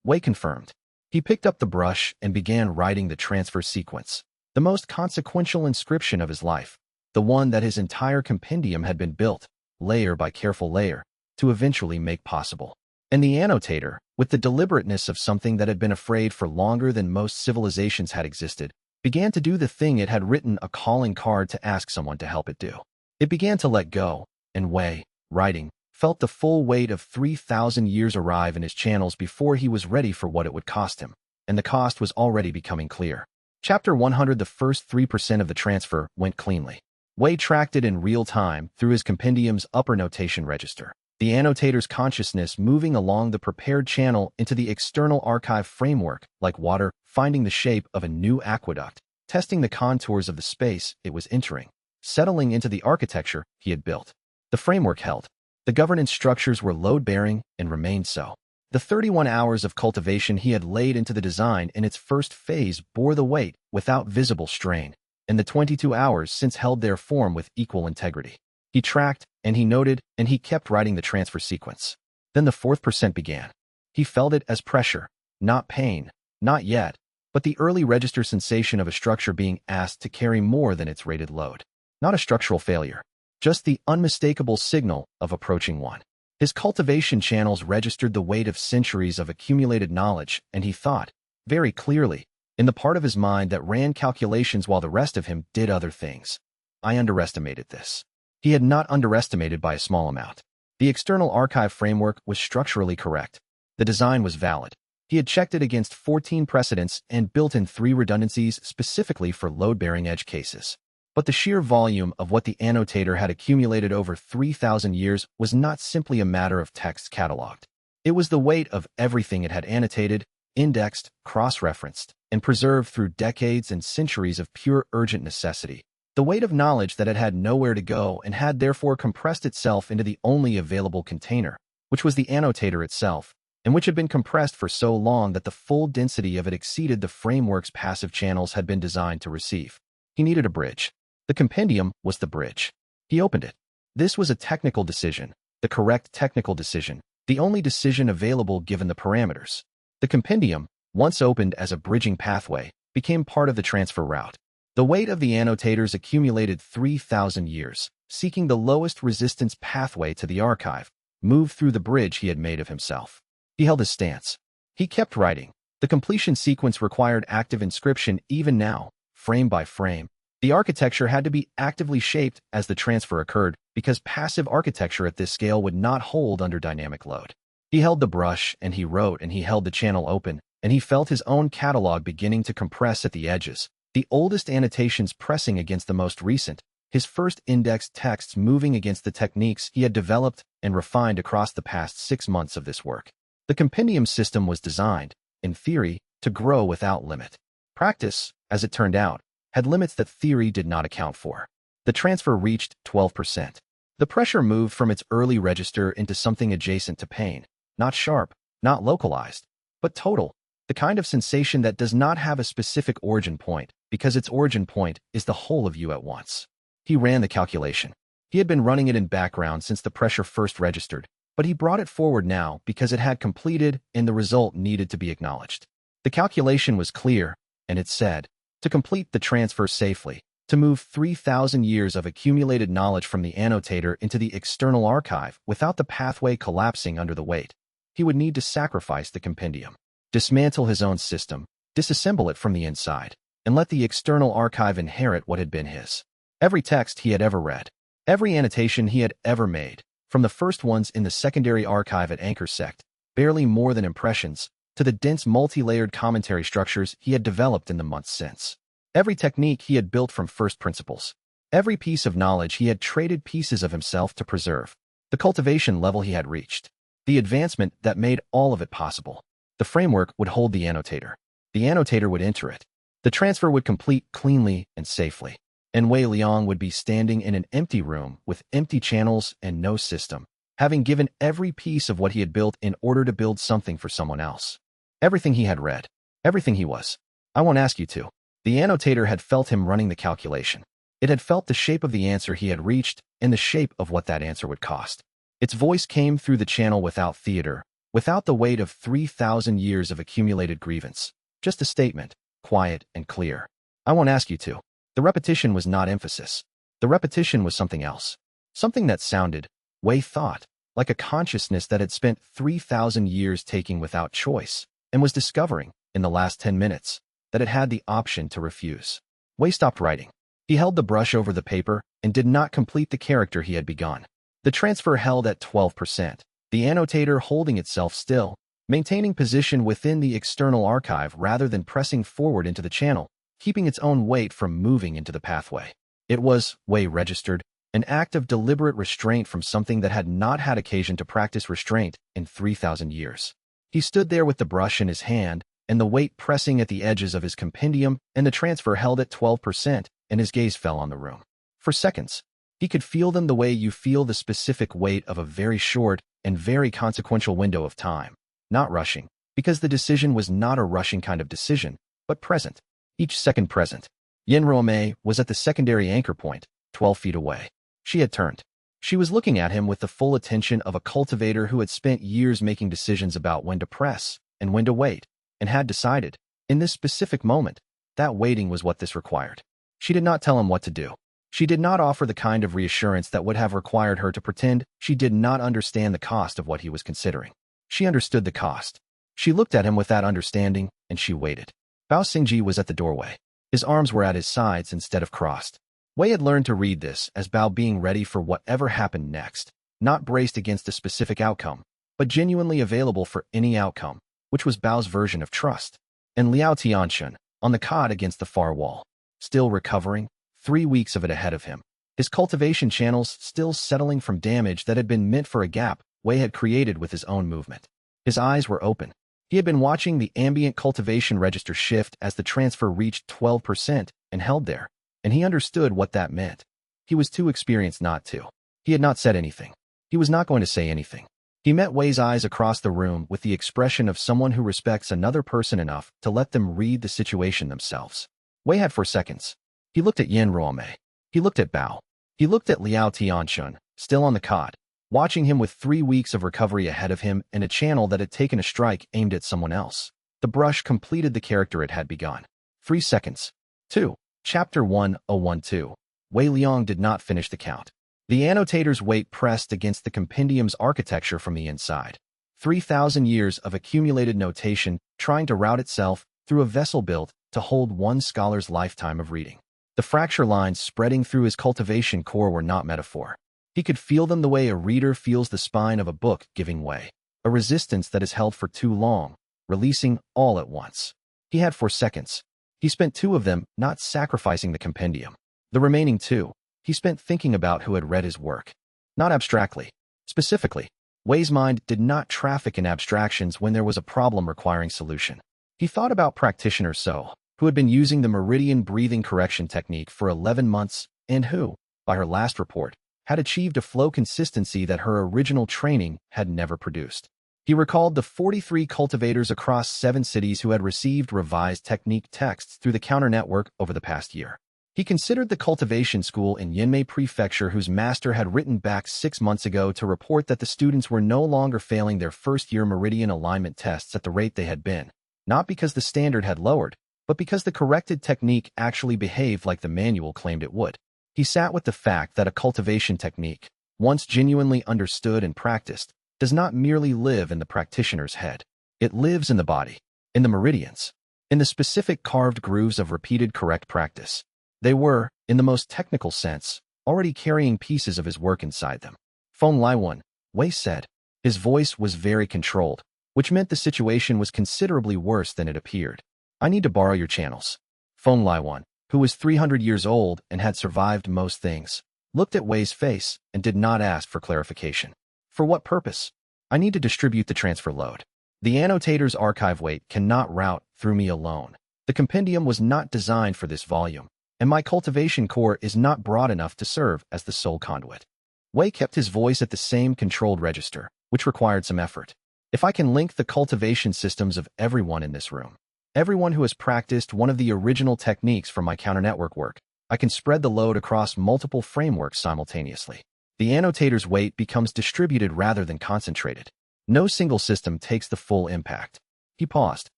Wei confirmed. He picked up the brush and began writing the transfer sequence. The most consequential inscription of his life. The one that his entire compendium had been built, layer by careful layer, to eventually make possible. And the annotator, with the deliberateness of something that had been afraid for longer than most civilizations had existed, began to do the thing it had written a calling card to ask someone to help it do. It began to let go, and Wei, writing, felt the full weight of 3,000 years arrive in his channels before he was ready for what it would cost him, and the cost was already becoming clear. Chapter 100. The first 3% of the transfer went cleanly. Wei tracked it in real time through his compendium's upper notation register. The annotator's consciousness moving along the prepared channel into the external archive framework, like water finding the shape of a new aqueduct, testing the contours of the space it was entering, settling into the architecture he had built. The framework held. The governance structures were load-bearing and remained so. The 31 hours of cultivation he had laid into the design in its first phase bore the weight without visible strain, and the 22 hours since held their form with equal integrity. He tracked, and he noted, and he kept writing the transfer sequence. Then the 4% began. He felt it as pressure, not pain, not yet, but the early register sensation of a structure being asked to carry more than its rated load. Not a structural failure, just the unmistakable signal of approaching one. His cultivation channels registered the weight of centuries of accumulated knowledge, and he thought, very clearly, in the part of his mind that ran calculations while the rest of him did other things. I underestimated this. He had not underestimated by a small amount. The external archive framework was structurally correct. The design was valid. He had checked it against 14 precedents and built in 3 redundancies specifically for load-bearing edge cases. But the sheer volume of what the annotator had accumulated over 3,000 years was not simply a matter of text catalogued. It was the weight of everything it had annotated, indexed, cross-referenced, and preserved through decades and centuries of pure urgent necessity. The weight of knowledge that had nowhere to go and had therefore compressed itself into the only available container, which was the annotator itself, and which had been compressed for so long that the full density of it exceeded the framework's passive channels had been designed to receive. He needed a bridge. The compendium was the bridge. He opened it. This was a technical decision, the correct technical decision, the only decision available given the parameters. The compendium, once opened as a bridging pathway, became part of the transfer route. The weight of the annotators accumulated 3,000 years, seeking the lowest resistance pathway to the archive, moved through the bridge he had made of himself. He held his stance. He kept writing. The completion sequence required active inscription even now, frame by frame. The architecture had to be actively shaped as the transfer occurred because passive architecture at this scale would not hold under dynamic load. He held the brush and he wrote and he held the channel open and he felt his own catalog beginning to compress at the edges, the oldest annotations pressing against the most recent, his first indexed texts moving against the techniques he had developed and refined across the past 6 months of this work. The compendium system was designed, in theory, to grow without limit. Practice, as it turned out, had limits that theory did not account for. The transfer reached 12%. The pressure moved from its early register into something adjacent to pain, not sharp, not localized, but total, the kind of sensation that does not have a specific origin point because its origin point is the whole of you at once. He ran the calculation. He had been running it in background since the pressure first registered, but he brought it forward now because it had completed and the result needed to be acknowledged. The calculation was clear, and it said, to complete the transfer safely, to move 3,000 years of accumulated knowledge from the annotator into the external archive without the pathway collapsing under the weight, he would need to sacrifice the compendium, dismantle his own system, disassemble it from the inside, and let the external archive inherit what had been his. Every text he had ever read, every annotation he had ever made, from the first ones in the secondary archive at Anchor Sect, barely more than impressions, to the dense multi-layered commentary structures he had developed in the months since. Every technique he had built from first principles. Every piece of knowledge he had traded pieces of himself to preserve. The cultivation level he had reached. The advancement that made all of it possible. The framework would hold the annotator. The annotator would enter it. The transfer would complete cleanly and safely. And Wei Liang would be standing in an empty room with empty channels and no system, having given every piece of what he had built in order to build something for someone else. Everything he had read. Everything he was. I won't ask you to. The annotator had felt him running the calculation. It had felt the shape of the answer he had reached and the shape of what that answer would cost. Its voice came through the channel without theater, without the weight of 3,000 years of accumulated grievance. Just a statement, quiet and clear. I won't ask you to. The repetition was not emphasis. The repetition was something else. Something that sounded, Wei thought, like a consciousness that had spent 3,000 years taking without choice, and was discovering, in the last 10 minutes, that it had the option to refuse. Wei stopped writing. He held the brush over the paper and did not complete the character he had begun. The transfer held at 12%, the annotator holding itself still, maintaining position within the external archive rather than pressing forward into the channel, keeping its own weight from moving into the pathway. It was, Wei registered, an act of deliberate restraint from something that had not had occasion to practice restraint in 3,000 years. He stood there with the brush in his hand and the weight pressing at the edges of his compendium and the transfer held at 12%, and his gaze fell on the room. For seconds, he could feel them the way you feel the specific weight of a very short and very consequential window of time. Not rushing, because the decision was not a rushing kind of decision, but present. Each second present. Yin Ruomei was at the secondary anchor point, 12 feet away. She had turned. She was looking at him with the full attention of a cultivator who had spent years making decisions about when to press and when to wait, and had decided, in this specific moment, that waiting was what this required. She did not tell him what to do. She did not offer the kind of reassurance that would have required her to pretend she did not understand the cost of what he was considering. She understood the cost. She looked at him with that understanding, and she waited. Bao Xingji was at the doorway. His arms were at his sides instead of crossed. Wei had learned to read this as Bao being ready for whatever happened next, not braced against a specific outcome, but genuinely available for any outcome, which was Bao's version of trust. And Liao Tianxun, on the cot against the far wall, still recovering, 3 weeks of it ahead of him, his cultivation channels still settling from damage that had been meant for a gap Wei had created with his own movement. His eyes were open. He had been watching the ambient cultivation register shift as the transfer reached 12% and held there, and he understood what that meant. He was too experienced not to. He had not said anything. He was not going to say anything. He met Wei's eyes across the room with the expression of someone who respects another person enough to let them read the situation themselves. Wei had 4 seconds. He looked at Yin Ruomei. He looked at Bao. He looked at Liao Tianxun, still on the cot, watching him with 3 weeks of recovery ahead of him and a channel that had taken a strike aimed at someone else. The brush completed the character it had begun. 3 seconds. 2. Chapter 1012. Wei Liang did not finish the count. The annotator's weight pressed against the compendium's architecture from the inside. 3,000 years of accumulated notation trying to route itself through a vessel built to hold one scholar's lifetime of reading. The fracture lines spreading through his cultivation core were not metaphor. He could feel them the way a reader feels the spine of a book giving way. A resistance that is held for too long, releasing all at once. He had 4 seconds. He spent 2 of them not sacrificing the compendium. The remaining 2, he spent thinking about who had read his work. Not abstractly. Specifically, Wei's mind did not traffic in abstractions when there was a problem requiring solution. He thought about practitioner So, who had been using the meridian breathing correction technique for 11 months and who, by her last report, had achieved a flow consistency that her original training had never produced. He recalled the 43 cultivators across 7 cities who had received revised technique texts through the counter network over the past year. He considered the cultivation school in Yinmei Prefecture whose master had written back 6 months ago to report that the students were no longer failing their first-year meridian alignment tests at the rate they had been, not because the standard had lowered, but because the corrected technique actually behaved like the manual claimed it would. He sat with the fact that a cultivation technique, once genuinely understood and practiced, does not merely live in the practitioner's head. It lives in the body, in the meridians, in the specific carved grooves of repeated correct practice. They were, in the most technical sense, already carrying pieces of his work inside them. Feng Laiwan, Wei said. His voice was very controlled, which meant the situation was considerably worse than it appeared. I need to borrow your channels. Feng Laiwan, who was 300 years old and had survived most things, looked at Wei's face and did not ask for clarification. For what purpose? I need to distribute the transfer load. The annotator's archive weight cannot route through me alone. The compendium was not designed for this volume, and my cultivation core is not broad enough to serve as the sole conduit. Wei kept his voice at the same controlled register, which required some effort. If I can link the cultivation systems of everyone in this room, everyone who has practiced one of the original techniques from my counter-network work, I can spread the load across multiple frameworks simultaneously. The annotator's weight becomes distributed rather than concentrated. No single system takes the full impact. He paused.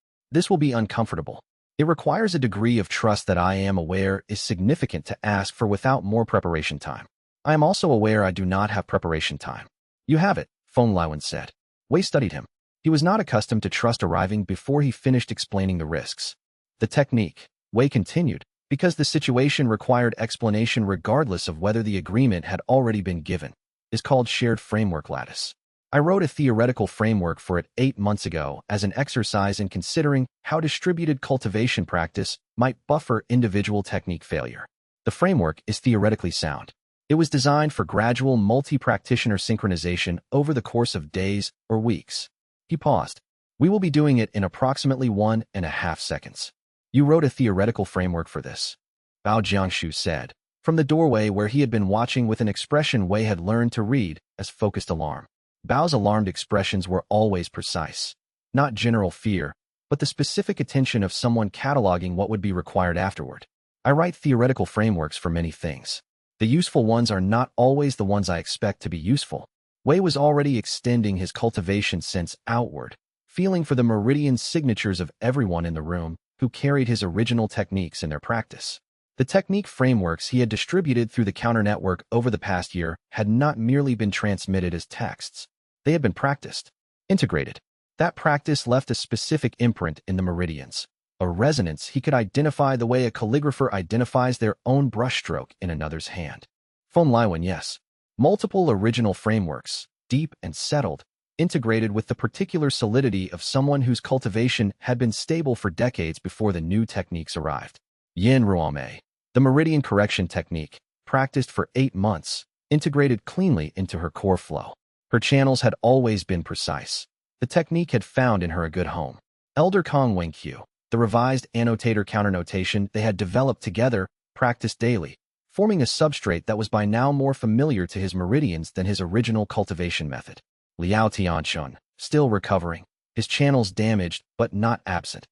This will be uncomfortable. It requires a degree of trust that I am aware is significant to ask for without more preparation time. I am also aware I do not have preparation time. You have it, Feng Laiwan said. Wei studied him. He was not accustomed to trust arriving before he finished explaining the risks. The technique, Wei continued, because the situation required explanation regardless of whether the agreement had already been given, is called shared framework lattice. I wrote a theoretical framework for it 8 months ago as an exercise in considering how distributed cultivation practice might buffer individual technique failure. The framework is theoretically sound. It was designed for gradual multi-practitioner synchronization over the course of days or weeks. He paused. We will be doing it in approximately 1.5 seconds. You wrote a theoretical framework for this, Wei Cangshu said, from the doorway where he had been watching with an expression Wei had learned to read as focused alarm. Bao's alarmed expressions were always precise. Not general fear, but the specific attention of someone cataloging what would be required afterward. I write theoretical frameworks for many things. The useful ones are not always the ones I expect to be useful. Wei was already extending his cultivation sense outward, feeling for the meridian signatures of everyone in the room who carried his original techniques in their practice. The technique frameworks he had distributed through the counter network over the past year had not merely been transmitted as texts. They had been practiced, integrated. That practice left a specific imprint in the meridians, a resonance he could identify the way a calligrapher identifies their own brushstroke in another's hand. Feng Laiwan, yes. Multiple original frameworks, deep and settled, integrated with the particular solidity of someone whose cultivation had been stable for decades before the new techniques arrived. Yin Ruomei, the meridian correction technique, practiced for 8 months, integrated cleanly into her core flow. Her channels had always been precise. The technique had found in her a good home. Elder Kong Wengqiu, the revised annotator counternotation they had developed together, practiced daily, forming a substrate that was by now more familiar to his meridians than his original cultivation method. Liao Tianxun, still recovering, his channels damaged but not absent.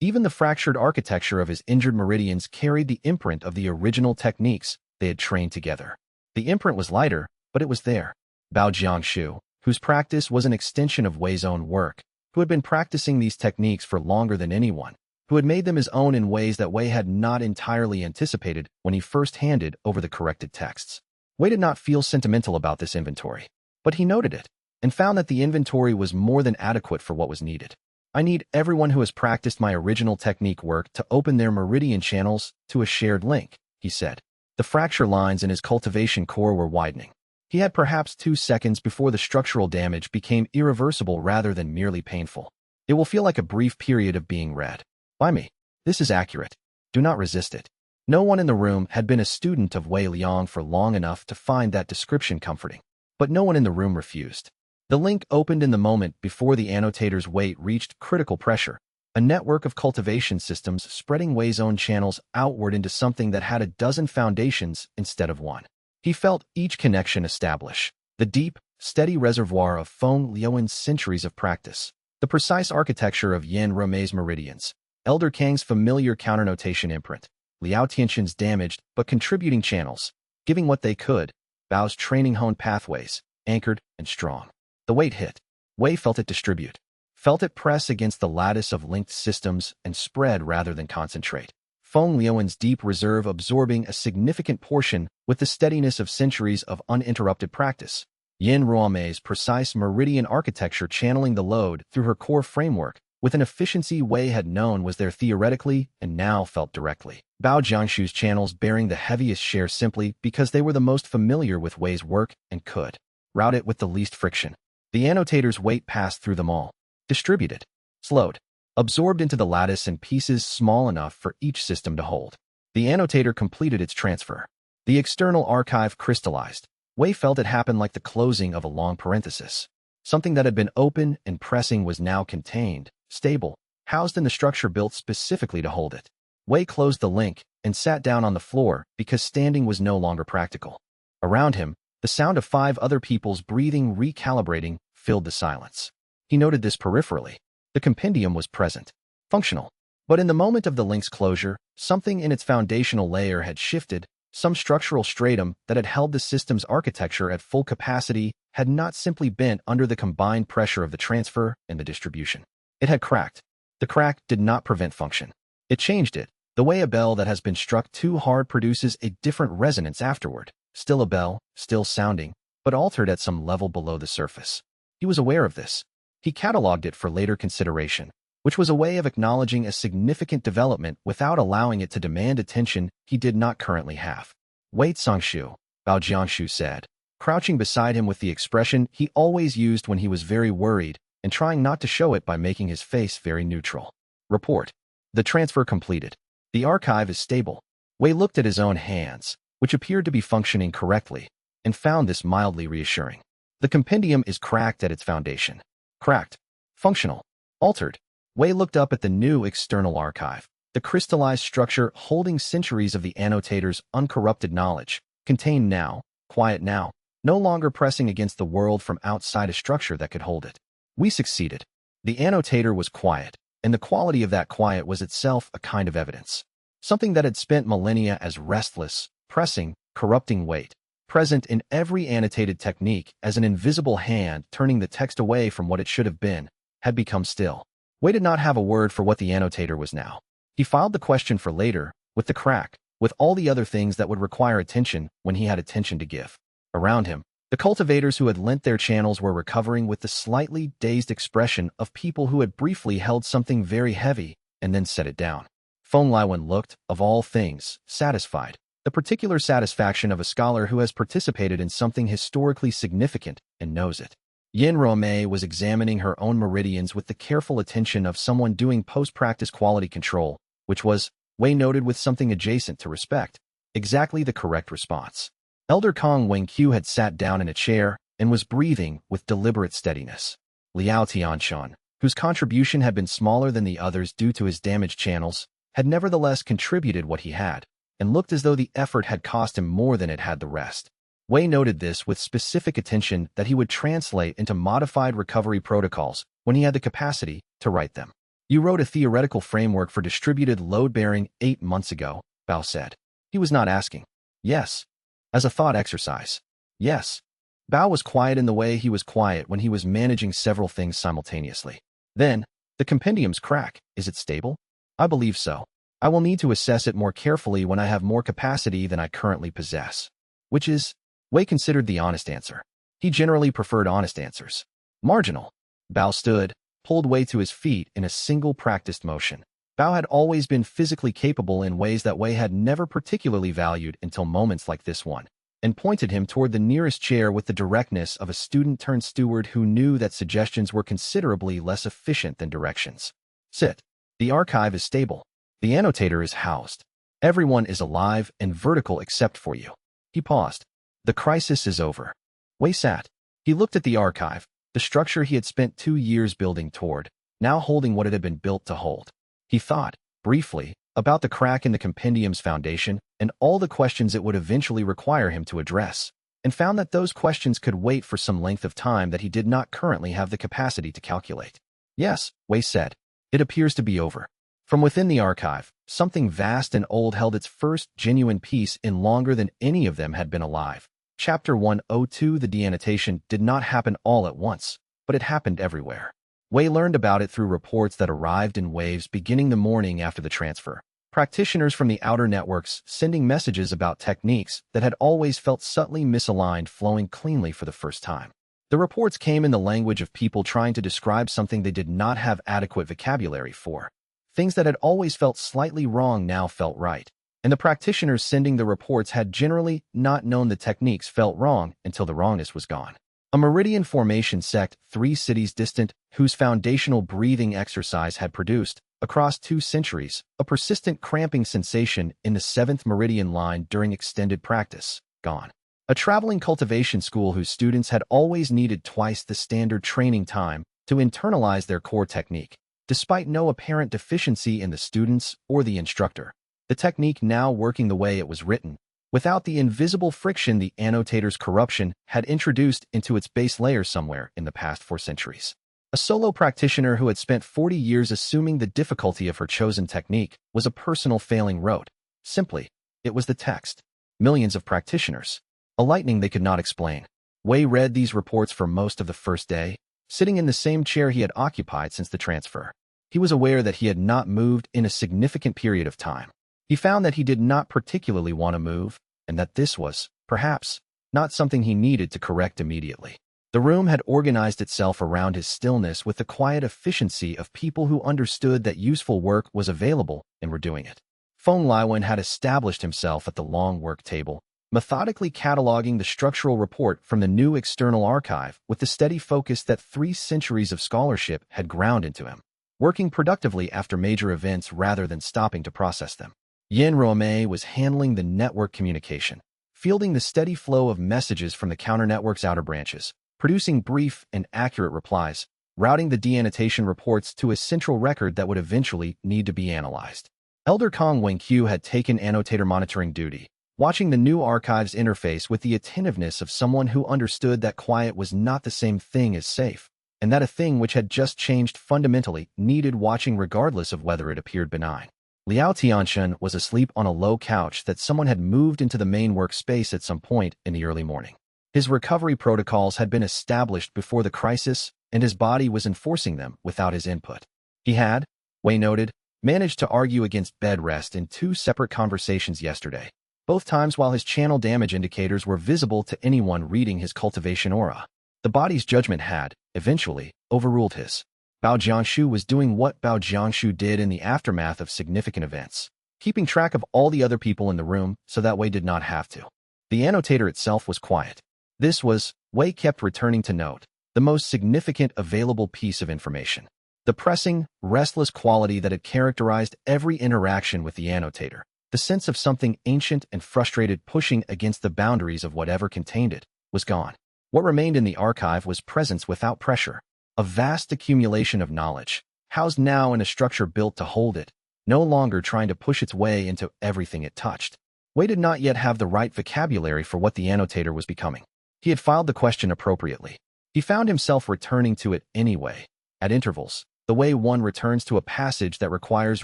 Even the fractured architecture of his injured meridians carried the imprint of the original techniques they had trained together. The imprint was lighter, but it was there. Bao Jiangshu, whose practice was an extension of Wei's own work, who had been practicing these techniques for longer than anyone, who had made them his own in ways that Wei had not entirely anticipated when he first handed over the corrected texts. Wei did not feel sentimental about this inventory, but he noted it, and found that the inventory was more than adequate for what was needed. I need everyone who has practiced my original technique work to open their meridian channels to a shared link, he said. The fracture lines in his cultivation core were widening. He had perhaps 2 seconds before the structural damage became irreversible rather than merely painful. It will feel like a brief period of being read by me. This is accurate. Do not resist it. No one in the room had been a student of Wei Liang for long enough to find that description comforting, but no one in the room refused. The link opened in the moment before the annotator's weight reached critical pressure, a network of cultivation systems spreading Wei's own channels outward into something that had a dozen foundations instead of one. He felt each connection establish, the deep, steady reservoir of Feng Liuan's centuries of practice, the precise architecture of Yin Romei's meridians, Elder Kang's familiar counternotation imprint, Liao Tianxun's damaged but contributing channels, giving what they could, Bao's training-honed pathways, anchored and strong. The weight hit. Wei felt it distribute, felt it press against the lattice of linked systems and spread rather than concentrate. Feng Liuan's deep reserve absorbing a significant portion with the steadiness of centuries of uninterrupted practice. Yin Romei's precise meridian architecture channeling the load through her core framework with an efficiency Wei had known was there theoretically and now felt directly. Bao Jiangshu's channels bearing the heaviest share simply because they were the most familiar with Wei's work and could route it with the least friction. The annotator's weight passed through them all, distributed, slowed, absorbed into the lattice in pieces small enough for each system to hold. The annotator completed its transfer. The external archive crystallized. Wei felt it happen like the closing of a long parenthesis. Something that had been open and pressing was now contained, stable, housed in the structure built specifically to hold it. Wei closed the link and sat down on the floor because standing was no longer practical. Around him, the sound of 5 other people's breathing recalibrating filled the silence. He noted this peripherally. The compendium was present, functional. But in the moment of the link's closure, something in its foundational layer had shifted. Some structural stratum that had held the system's architecture at full capacity had not simply bent under the combined pressure of the transfer and the distribution. It had cracked. The crack did not prevent function. It changed it, the way a bell that has been struck too hard produces a different resonance afterward. Still a bell, still sounding, but altered at some level below the surface. He was aware of this. He catalogued it for later consideration, which was a way of acknowledging a significant development without allowing it to demand attention he did not currently have. Wei Cangshu, Bao Jiangshu said, crouching beside him with the expression he always used when he was very worried and trying not to show it by making his face very neutral. Report. The transfer completed. The archive is stable. Wei looked at his own hands, which appeared to be functioning correctly, and found this mildly reassuring. The compendium is cracked at its foundation. Cracked. Functional. Altered. Wei looked up at the new external archive, the crystallized structure holding centuries of the annotator's uncorrupted knowledge, contained now, quiet now, no longer pressing against the world from outside a structure that could hold it. We succeeded. The annotator was quiet, and the quality of that quiet was itself a kind of evidence. Something that had spent millennia as restless, pressing, corrupting weight, present in every annotated technique as an invisible hand turning the text away from what it should have been, had become still. Wei did not have a word for what the annotator was now. He filed the question for later, with the crack, with all the other things that would require attention when he had attention to give. Around him, the cultivators who had lent their channels were recovering with the slightly dazed expression of people who had briefly held something very heavy and then set it down. Feng Liuan looked, of all things, satisfied. The particular satisfaction of a scholar who has participated in something historically significant and knows it. Yin Romei was examining her own meridians with the careful attention of someone doing post-practice quality control, which was, Wei noted with something adjacent to respect, exactly the correct response. Elder Kong Wengqiu had sat down in a chair and was breathing with deliberate steadiness. Liao Tianxun, whose contribution had been smaller than the others due to his damaged channels, had nevertheless contributed what he had, and looked as though the effort had cost him more than it had the rest. Wei noted this with specific attention that he would translate into modified recovery protocols when he had the capacity to write them. "You wrote a theoretical framework for distributed load-bearing 8 months ago," Bao said. He was not asking. Yes. As a thought exercise. Yes. Bao was quiet in the way he was quiet when he was managing several things simultaneously. Then, "The compendium's crack. Is it stable?" "I believe so. I will need to assess it more carefully when I have more capacity than I currently possess." Which is, Wei considered the honest answer. He generally preferred honest answers. Marginal. Bao stood, pulled Wei to his feet in a single practiced motion. Bao had always been physically capable in ways that Wei had never particularly valued until moments like this one, and pointed him toward the nearest chair with the directness of a student-turned-steward who knew that suggestions were considerably less efficient than directions. "Sit. The archive is stable. The annotator is housed. Everyone is alive and vertical except for you." He paused. "The crisis is over." Wei sat. He looked at the archive, the structure he had spent 2 years building toward, now holding what it had been built to hold. He thought, briefly, about the crack in the compendium's foundation and all the questions it would eventually require him to address, and found that those questions could wait for some length of time that he did not currently have the capacity to calculate. "Yes," Wei said. "It appears to be over." From within the archive, something vast and old held its first genuine peace in longer than any of them had been alive. Chapter 102. The deannotation did not happen all at once, but it happened everywhere. Wei learned about it through reports that arrived in waves beginning the morning after the transfer. Practitioners from the outer networks sending messages about techniques that had always felt subtly misaligned flowing cleanly for the first time. The reports came in the language of people trying to describe something they did not have adequate vocabulary for. Things that had always felt slightly wrong now felt right, and the practitioners sending the reports had generally not known the techniques felt wrong until the wrongness was gone. A meridian formation sect 3 cities distant, whose foundational breathing exercise had produced, across 2 centuries, a persistent cramping sensation in the 7th meridian line during extended practice, gone. A traveling cultivation school whose students had always needed twice the standard training time to internalize their core technique, despite no apparent deficiency in the students or the instructor. The technique now working the way it was written, without the invisible friction the annotator's corruption had introduced into its base layer somewhere in the past 4 centuries. A solo practitioner who had spent 40 years assuming the difficulty of her chosen technique was a personal failing wrote. Simply, it was the text. Millions of practitioners. A lightning they could not explain. Wei read these reports for most of the first day, sitting in the same chair he had occupied since the transfer. He was aware that he had not moved in a significant period of time. He found that he did not particularly want to move, and that this was, perhaps, not something he needed to correct immediately. The room had organized itself around his stillness with the quiet efficiency of people who understood that useful work was available and were doing it. Feng Liwen had established himself at the long work table, methodically cataloging the structural report from the new external archive with the steady focus that 3 centuries of scholarship had ground into him, working productively after major events rather than stopping to process them. Yin Ruomei was handling the network communication, fielding the steady flow of messages from the counter-network's outer branches, producing brief and accurate replies, routing the deannotation reports to a central record that would eventually need to be analyzed. Elder Kong Wenqiu had taken annotator monitoring duty, watching the new archives interface with the attentiveness of someone who understood that quiet was not the same thing as safe, and that a thing which had just changed fundamentally needed watching regardless of whether it appeared benign. Liao Tianxin was asleep on a low couch that someone had moved into the main workspace at some point in the early morning. His recovery protocols had been established before the crisis, and his body was enforcing them without his input. He had, Wei noted, managed to argue against bed rest in 2 separate conversations yesterday, both times while his channel damage indicators were visible to anyone reading his cultivation aura. The body's judgment had, eventually, overruled his. Bao Jiangshu was doing what Bao Jiangshu did in the aftermath of significant events, keeping track of all the other people in the room so that Wei did not have to. The annotator itself was quiet. This was, Wei kept returning to note, the most significant available piece of information. The pressing, restless quality that had characterized every interaction with the annotator, the sense of something ancient and frustrated pushing against the boundaries of whatever contained it, was gone. What remained in the archive was presence without pressure. A vast accumulation of knowledge, housed now in a structure built to hold it, no longer trying to push its way into everything it touched. Wei did not yet have the right vocabulary for what the annotator was becoming. He had filed the question appropriately. He found himself returning to it anyway, at intervals, the way one returns to a passage that requires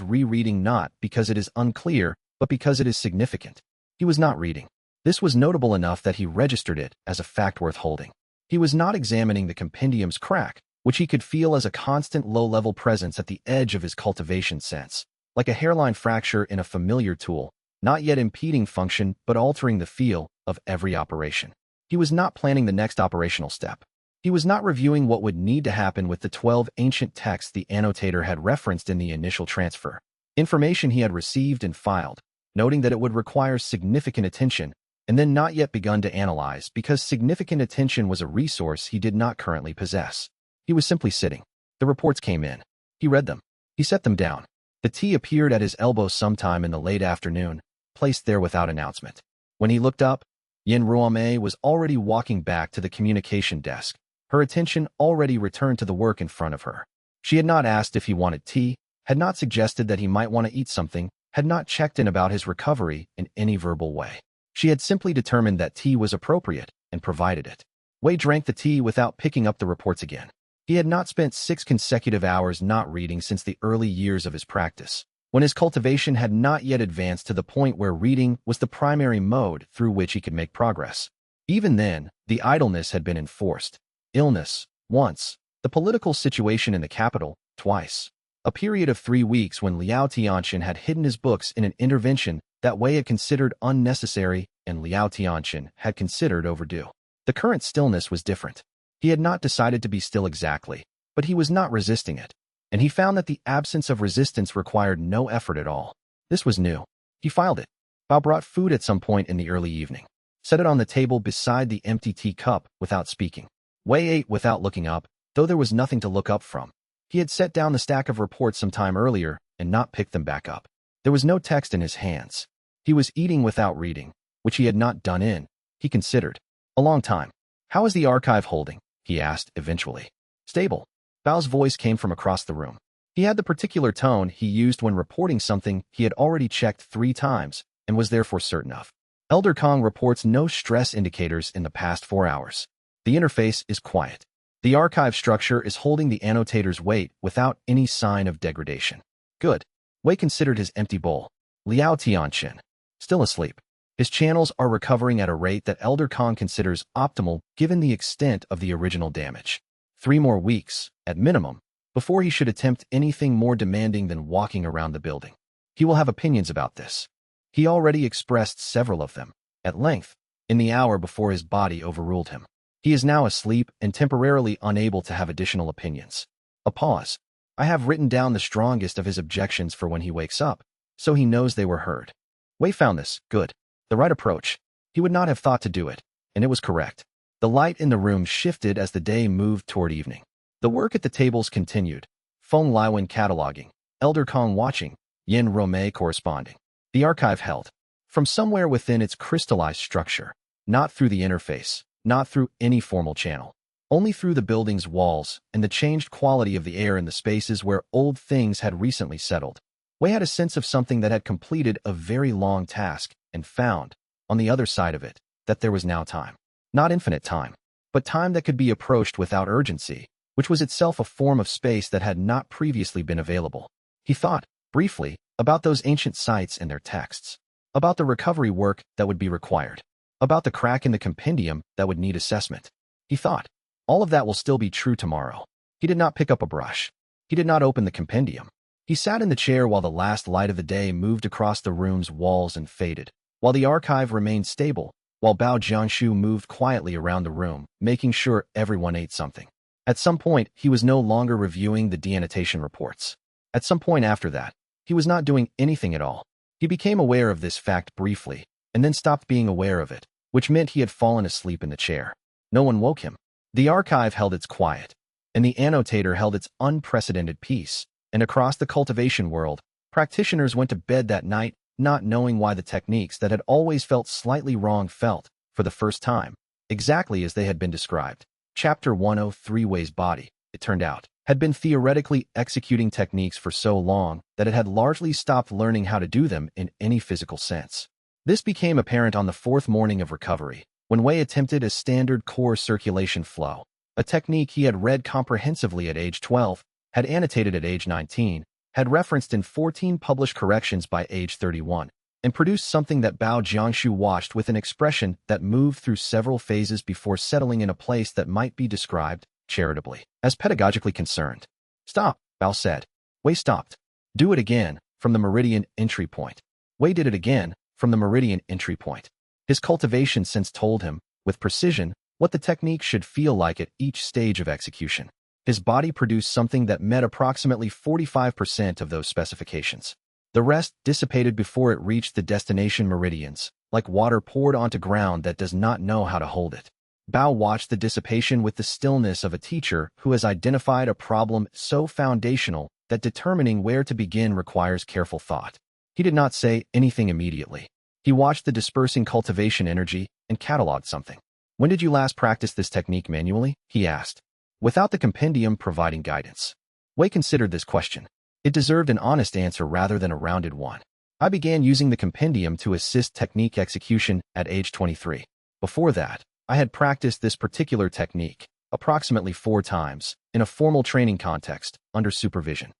rereading not because it is unclear, but because it is significant. He was not reading. This was notable enough that he registered it as a fact worth holding. He was not examining the compendium's crack, which he could feel as a constant low-level presence at the edge of his cultivation sense, like a hairline fracture in a familiar tool, not yet impeding function but altering the feel of every operation. He was not planning the next operational step. He was not reviewing what would need to happen with the 12 ancient texts the annotator had referenced in the initial transfer. Information he had received and filed, noting that it would require significant attention, and then not yet begun to analyze because significant attention was a resource he did not currently possess. He was simply sitting. The reports came in. He read them. He set them down. The tea appeared at his elbow sometime in the late afternoon, placed there without announcement. When he looked up, Yin Ruomei was already walking back to the communication desk, her attention already returned to the work in front of her. She had not asked if he wanted tea, had not suggested that he might want to eat something, had not checked in about his recovery in any verbal way. She had simply determined that tea was appropriate and provided it. Wei drank the tea without picking up the reports again. He had not spent 6 consecutive hours not reading since the early years of his practice, when his cultivation had not yet advanced to the point where reading was the primary mode through which he could make progress. Even then, the idleness had been enforced. Illness, once. The political situation in the capital, twice. A period of 3 weeks when Liao Tianxin had hidden his books in an intervention that Wei had considered unnecessary and Liao Tianxin had considered overdue. The current stillness was different. He had not decided to be still exactly, but he was not resisting it, and he found that the absence of resistance required no effort at all. This was new. He filed it. Bao brought food at some point in the early evening, set it on the table beside the empty teacup without speaking. Wei ate without looking up, though there was nothing to look up from. He had set down the stack of reports some time earlier and not picked them back up. There was no text in his hands. He was eating without reading, which he had not done in, he considered, a long time. How is the archive holding? He asked eventually. Stable. Bao's voice came from across the room. He had the particular tone he used when reporting something he had already checked 3 times and was therefore certain of. Elder Kong reports no stress indicators in the past 4 hours. The interface is quiet. The archive structure is holding the annotator's weight without any sign of degradation. Good. Wei considered his empty bowl. Liao Tianxin. Still asleep. His channels are recovering at a rate that Elder Kong considers optimal given the extent of the original damage. 3 more weeks, at minimum, before he should attempt anything more demanding than walking around the building. He will have opinions about this. He already expressed several of them, at length, in the hour before his body overruled him. He is now asleep and temporarily unable to have additional opinions. A pause. I have written down the strongest of his objections for when he wakes up, so he knows they were heard. Wei found this good. The right approach. He would not have thought to do it, and it was correct. The light in the room shifted as the day moved toward evening. The work at the tables continued. Feng Liwen cataloging, Elder Kong watching, Yin Ruomei corresponding. The archive held. From somewhere within its crystallized structure, not through the interface, not through any formal channel, only through the building's walls and the changed quality of the air in the spaces where old things had recently settled. Wei had a sense of something that had completed a very long task and found, on the other side of it, that there was now time. Not infinite time, but time that could be approached without urgency, which was itself a form of space that had not previously been available. He thought, briefly, about those ancient sites and their texts, about the recovery work that would be required, about the crack in the compendium that would need assessment. He thought, all of that will still be true tomorrow. He did not pick up a brush. He did not open the compendium. He sat in the chair while the last light of the day moved across the room's walls and faded, while the archive remained stable, while Bao Jianshu moved quietly around the room, making sure everyone ate something. At some point, he was no longer reviewing the deannotation reports. At some point after that, he was not doing anything at all. He became aware of this fact briefly, and then stopped being aware of it, which meant he had fallen asleep in the chair. No one woke him. The archive held its quiet, and the annotator held its unprecedented peace, and across the cultivation world, practitioners went to bed that night not knowing why the techniques that had always felt slightly wrong felt, for the first time, exactly as they had been described. Chapter 103 Wei's Body. it turned out, had been theoretically executing techniques for so long that it had largely stopped learning how to do them in any physical sense. This became apparent on the fourth morning of recovery, when Wei attempted a standard core circulation flow, a technique he had read comprehensively at age 12, had annotated at age 19, had referenced in 14 published corrections by age 31, and produced something that Wei Cangshu watched with an expression that moved through several phases before settling in a place that might be described, charitably, as pedagogically concerned. "Stop," Wei said. Wei stopped. "Do it again, from the meridian entry point." Wei did it again, from the meridian entry point. His cultivation sense told him, with precision, what the technique should feel like at each stage of execution. His body produced something that met approximately 45% of those specifications. The rest dissipated before it reached the destination meridians, like water poured onto ground that does not know how to hold it. Bao watched the dissipation with the stillness of a teacher who has identified a problem so foundational that determining where to begin requires careful thought. He did not say anything immediately. He watched the dispersing cultivation energy and catalogued something. "When did you last practice this technique manually?" he asked, without the compendium providing guidance. Wei considered this question. It deserved an honest answer rather than a rounded one. "I began using the compendium to assist technique execution at age 23. Before that, I had practiced this particular technique approximately 4 times in a formal training context under supervision.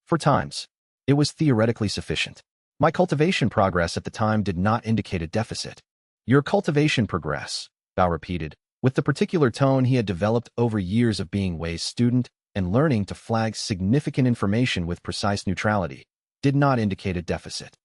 4 times. It was theoretically sufficient. My cultivation progress at the time did not indicate a deficit." "Your cultivation progress," Bao repeated, with the particular tone he had developed over years of being Wei's student and learning to flag significant information with precise neutrality, "did not indicate a deficit."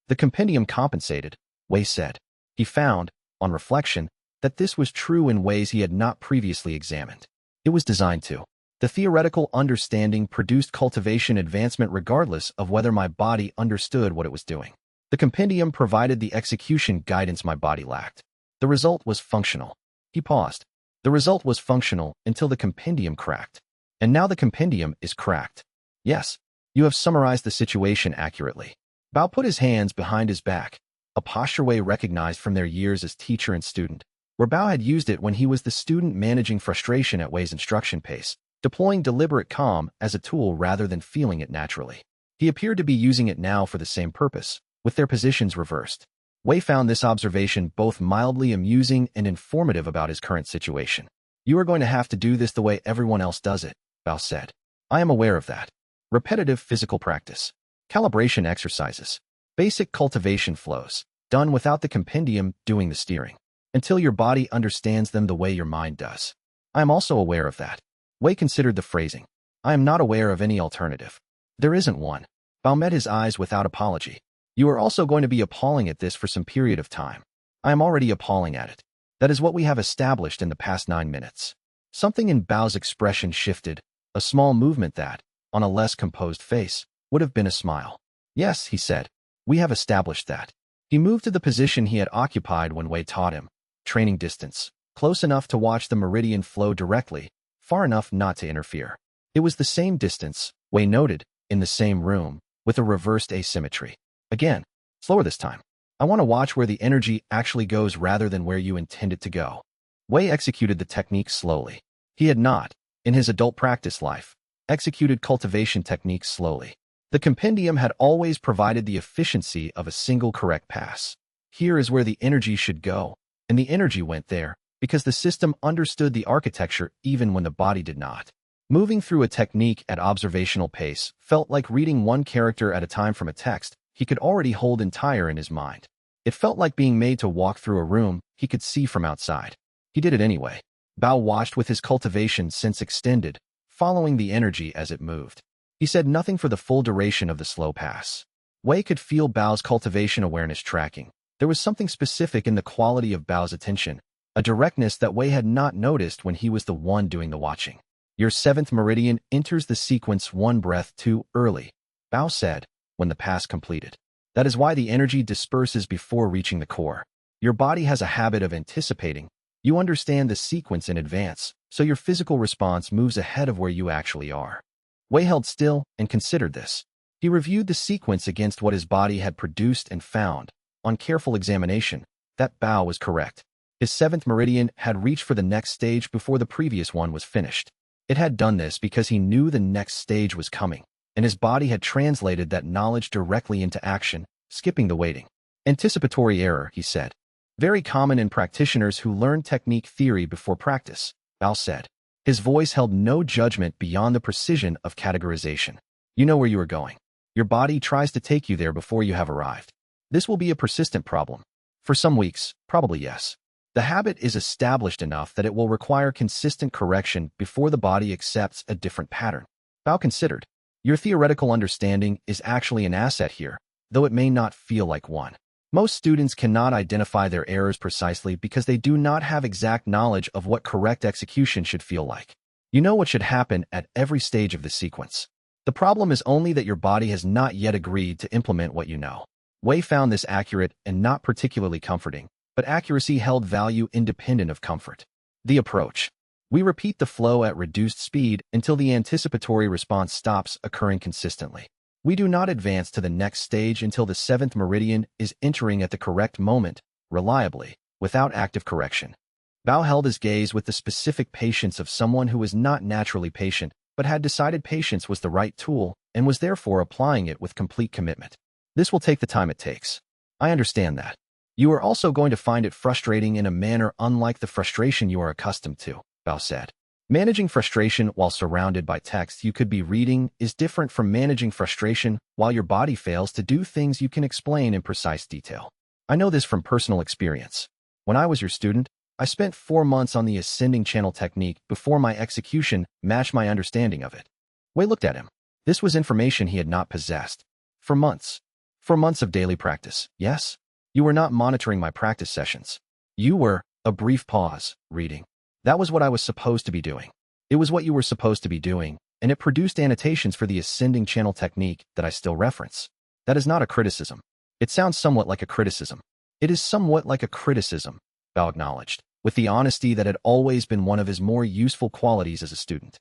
"The compendium compensated," Wei said. He found, on reflection, that this was true in ways he had not previously examined. It was designed to. The theoretical understanding produced cultivation advancement regardless of whether my body understood what it was doing. The compendium provided the execution guidance my body lacked. The result was functional. He paused. The result was functional until the compendium cracked. And now the compendium is cracked. Yes, you have summarized the situation accurately. Bao put his hands behind his back, a posture Wei recognized from their years as teacher and student, where Bao had used it when he was the student managing frustration at Wei's instruction pace, deploying deliberate calm as a tool rather than feeling it naturally. He appeared to be using it now for the same purpose, with their positions reversed. Wei found this observation both mildly amusing and informative about his current situation. "You are going to have to do this the way everyone else does it," Bao said. "I am aware of that. Repetitive physical practice. Calibration exercises. Basic cultivation flows, done without the compendium doing the steering, until your body understands them the way your mind does. I am also aware of that." Wei considered the phrasing. "I am not aware of any alternative." "There isn't one." Bao met his eyes without apology. "You are also going to be appalling at this for some period of time." "I am already appalling at it. That is what we have established in the past 9 minutes." Something in Bao's expression shifted, a small movement that, on a less composed face, would have been a smile. "Yes," he said, "we have established that." He moved to the position he had occupied when Wei taught him, training distance, close enough to watch the meridian flow directly, far enough not to interfere. It was the same distance, Wei noted, in the same room, with a reversed asymmetry. "Again, slower this time. I want to watch where the energy actually goes rather than where you intend it to go." Wei executed the technique slowly. He had not, in his adult practice life, executed cultivation techniques slowly. The compendium had always provided the efficiency of a single correct pass. Here is where the energy should go, and the energy went there, because the system understood the architecture even when the body did not. Moving through a technique at observational pace felt like reading one character at a time from a text he could already hold entire in his mind. It felt like being made to walk through a room he could see from outside. He did it anyway. Bao watched with his cultivation sense extended, following the energy as it moved. He said nothing for the full duration of the slow pass. Wei could feel Bao's cultivation awareness tracking. There was something specific in the quality of Bao's attention, a directness that Wei had not noticed when he was the one doing the watching. "Your 7th meridian enters the sequence 1 breath too early," Bao said, when the pass completed. "That is why the energy disperses before reaching the core. Your body has a habit of anticipating. You understand the sequence in advance, so your physical response moves ahead of where you actually are." Wei held still and considered this. He reviewed the sequence against what his body had produced and found, on careful examination, that Bao was correct. His 7th meridian had reached for the next stage before the previous one was finished. It had done this because he knew the next stage was coming, and his body had translated that knowledge directly into action, skipping the waiting. Anticipatory error, he said. Very common in practitioners who learn technique theory before practice, Bao said. His voice held no judgment beyond the precision of categorization. You know where you are going. Your body tries to take you there before you have arrived. This will be a persistent problem. For some weeks, probably yes. The habit is established enough that it will require consistent correction before the body accepts a different pattern. Bao considered. Your theoretical understanding is actually an asset here, though it may not feel like one. Most students cannot identify their errors precisely because they do not have exact knowledge of what correct execution should feel like. You know what should happen at every stage of the sequence. The problem is only that your body has not yet agreed to implement what you know. Wei found this accurate and not particularly comforting, but accuracy held value independent of comfort. The approach. We repeat the flow at reduced speed until the anticipatory response stops occurring consistently. We do not advance to the next stage until the 7th meridian is entering at the correct moment, reliably, without active correction. Bao held his gaze with the specific patience of someone who was not naturally patient, but had decided patience was the right tool and was therefore applying it with complete commitment. This will take the time it takes. I understand that. You are also going to find it frustrating in a manner unlike the frustration you are accustomed to, Bao said. Managing frustration while surrounded by text you could be reading is different from managing frustration while your body fails to do things you can explain in precise detail. I know this from personal experience. When I was your student, I spent 4 months on the ascending channel technique before my execution matched my understanding of it. Wei looked at him. This was information he had not possessed. For months. For months of daily practice, yes? You were not monitoring my practice sessions. You were, a brief pause, reading. That was what I was supposed to be doing. It was what you were supposed to be doing, and it produced annotations for the ascending channel technique that I still reference. That is not a criticism. It sounds somewhat like a criticism. It is somewhat like a criticism, Bao acknowledged, with the honesty that had always been one of his more useful qualities as a student.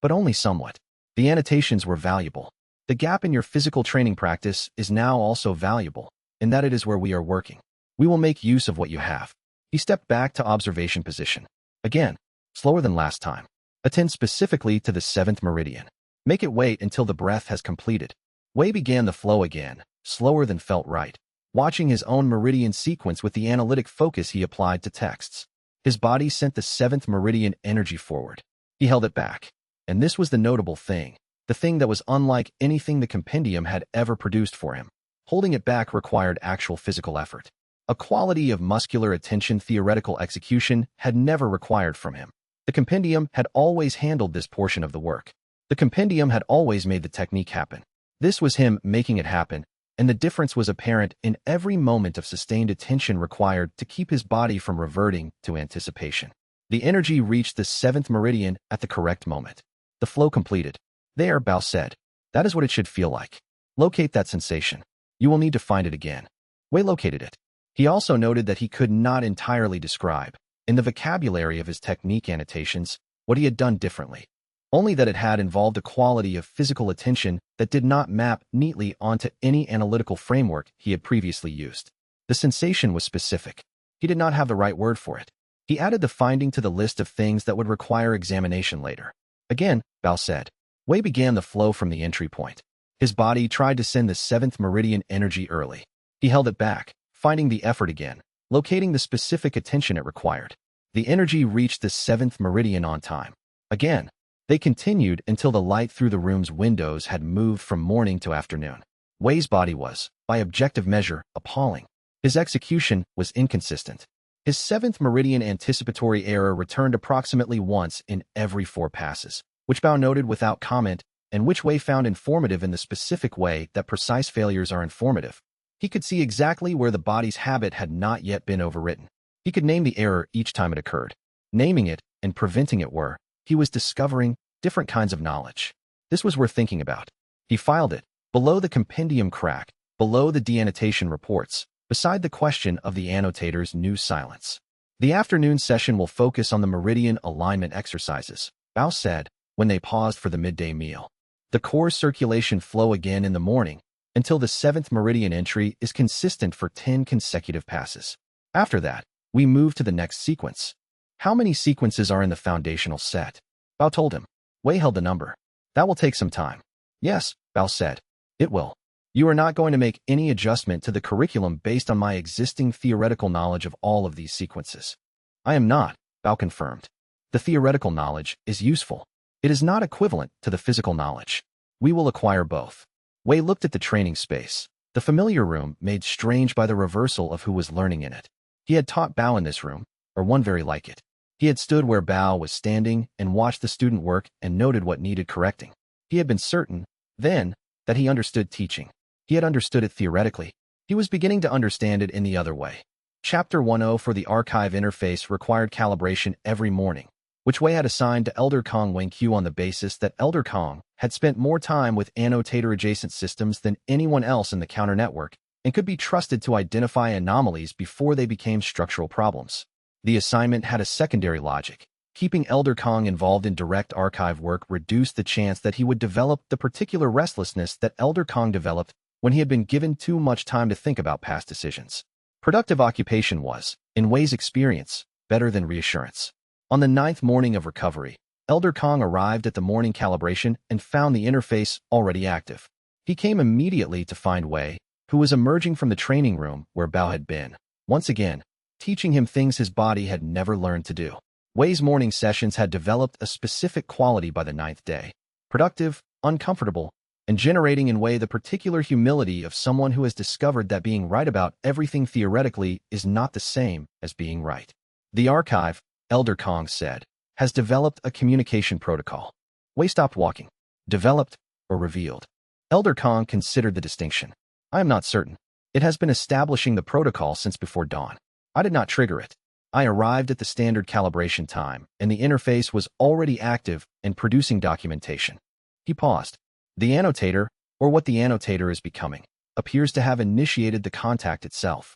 But only somewhat. The annotations were valuable. The gap in your physical training practice is now also valuable, in that it is where we are working. We will make use of what you have. He stepped back to observation position. Again, slower than last time. Attend specifically to the 7th meridian. Make it wait until the breath has completed. Wei began the flow again, slower than felt right, watching his own meridian sequence with the analytic focus he applied to texts. His body sent the 7th meridian energy forward. He held it back. And this was the notable thing, the thing that was unlike anything the compendium had ever produced for him. Holding it back required actual physical effort. A quality of muscular attention theoretical execution had never required from him. The compendium had always handled this portion of the work. The compendium had always made the technique happen. This was him making it happen, and the difference was apparent in every moment of sustained attention required to keep his body from reverting to anticipation. The energy reached the 7th meridian at the correct moment. The flow completed. There, Bao said. That is what it should feel like. Locate that sensation. You will need to find it again. Wei located it. He also noted that he could not entirely describe, in the vocabulary of his technique annotations, what he had done differently. Only that it had involved a quality of physical attention that did not map neatly onto any analytical framework he had previously used. The sensation was specific. He did not have the right word for it. He added the finding to the list of things that would require examination later. Again, Bao said. Wei began the flow from the entry point. His body tried to send the 7th meridian energy early. He held it back, finding the effort again, locating the specific attention it required. The energy reached the 7th meridian on time. Again, they continued until the light through the room's windows had moved from morning to afternoon. Wei's body was, by objective measure, appalling. His execution was inconsistent. His 7th meridian anticipatory error returned approximately once in every 4 passes, which Bao noted without comment and which Wei found informative in the specific way that precise failures are informative. He could see exactly where the body's habit had not yet been overwritten. He could name the error each time it occurred. Naming it and preventing it were, he was discovering, different kinds of knowledge. This was worth thinking about. He filed it, below the compendium crack, below the deannotation reports, beside the question of the annotator's new silence. The afternoon session will focus on the meridian alignment exercises, Bao said, when they paused for the midday meal. The core circulation flow again in the morning, until the 7th meridian entry is consistent for 10 consecutive passes. After that, we move to the next sequence. How many sequences are in the foundational set? Bao told him. Wei held the number. That will take some time. Yes, Bao said. It will. You are not going to make any adjustment to the curriculum based on my existing theoretical knowledge of all of these sequences. I am not, Bao confirmed. The theoretical knowledge is useful. It is not equivalent to the physical knowledge. We will acquire both. Wei looked at the training space, the familiar room made strange by the reversal of who was learning in it. He had taught Bao in this room, or one very like it. He had stood where Bao was standing and watched the student work and noted what needed correcting. He had been certain, then, that he understood teaching. He had understood it theoretically. He was beginning to understand it in the other way. Chapter 10 for the archive interface required calibration every morning, which Wei had assigned to Elder Kong Wangqiu on the basis that Elder Kong had spent more time with annotator-adjacent systems than anyone else in the counter network and could be trusted to identify anomalies before they became structural problems. The assignment had a secondary logic. Keeping Elder Kong involved in direct archive work reduced the chance that he would develop the particular restlessness that Elder Kong developed when he had been given too much time to think about past decisions. Productive occupation was, in Wei's experience, better than reassurance. On the 9th morning of recovery, Elder Kong arrived at the morning calibration and found the interface already active. He came immediately to find Wei, who was emerging from the training room where Bao had been, once again, teaching him things his body had never learned to do. Wei's morning sessions had developed a specific quality by the 9th day, productive, uncomfortable, and generating in Wei the particular humility of someone who has discovered that being right about everything theoretically is not the same as being right. The archive, Elder Kong said, has developed a communication protocol. Wei stopped walking. Developed or revealed? Elder Kong considered the distinction. I am not certain. It has been establishing the protocol since before dawn. I did not trigger it. I arrived at the standard calibration time, and the interface was already active and producing documentation. He paused. The annotator, or what the annotator is becoming, appears to have initiated the contact itself.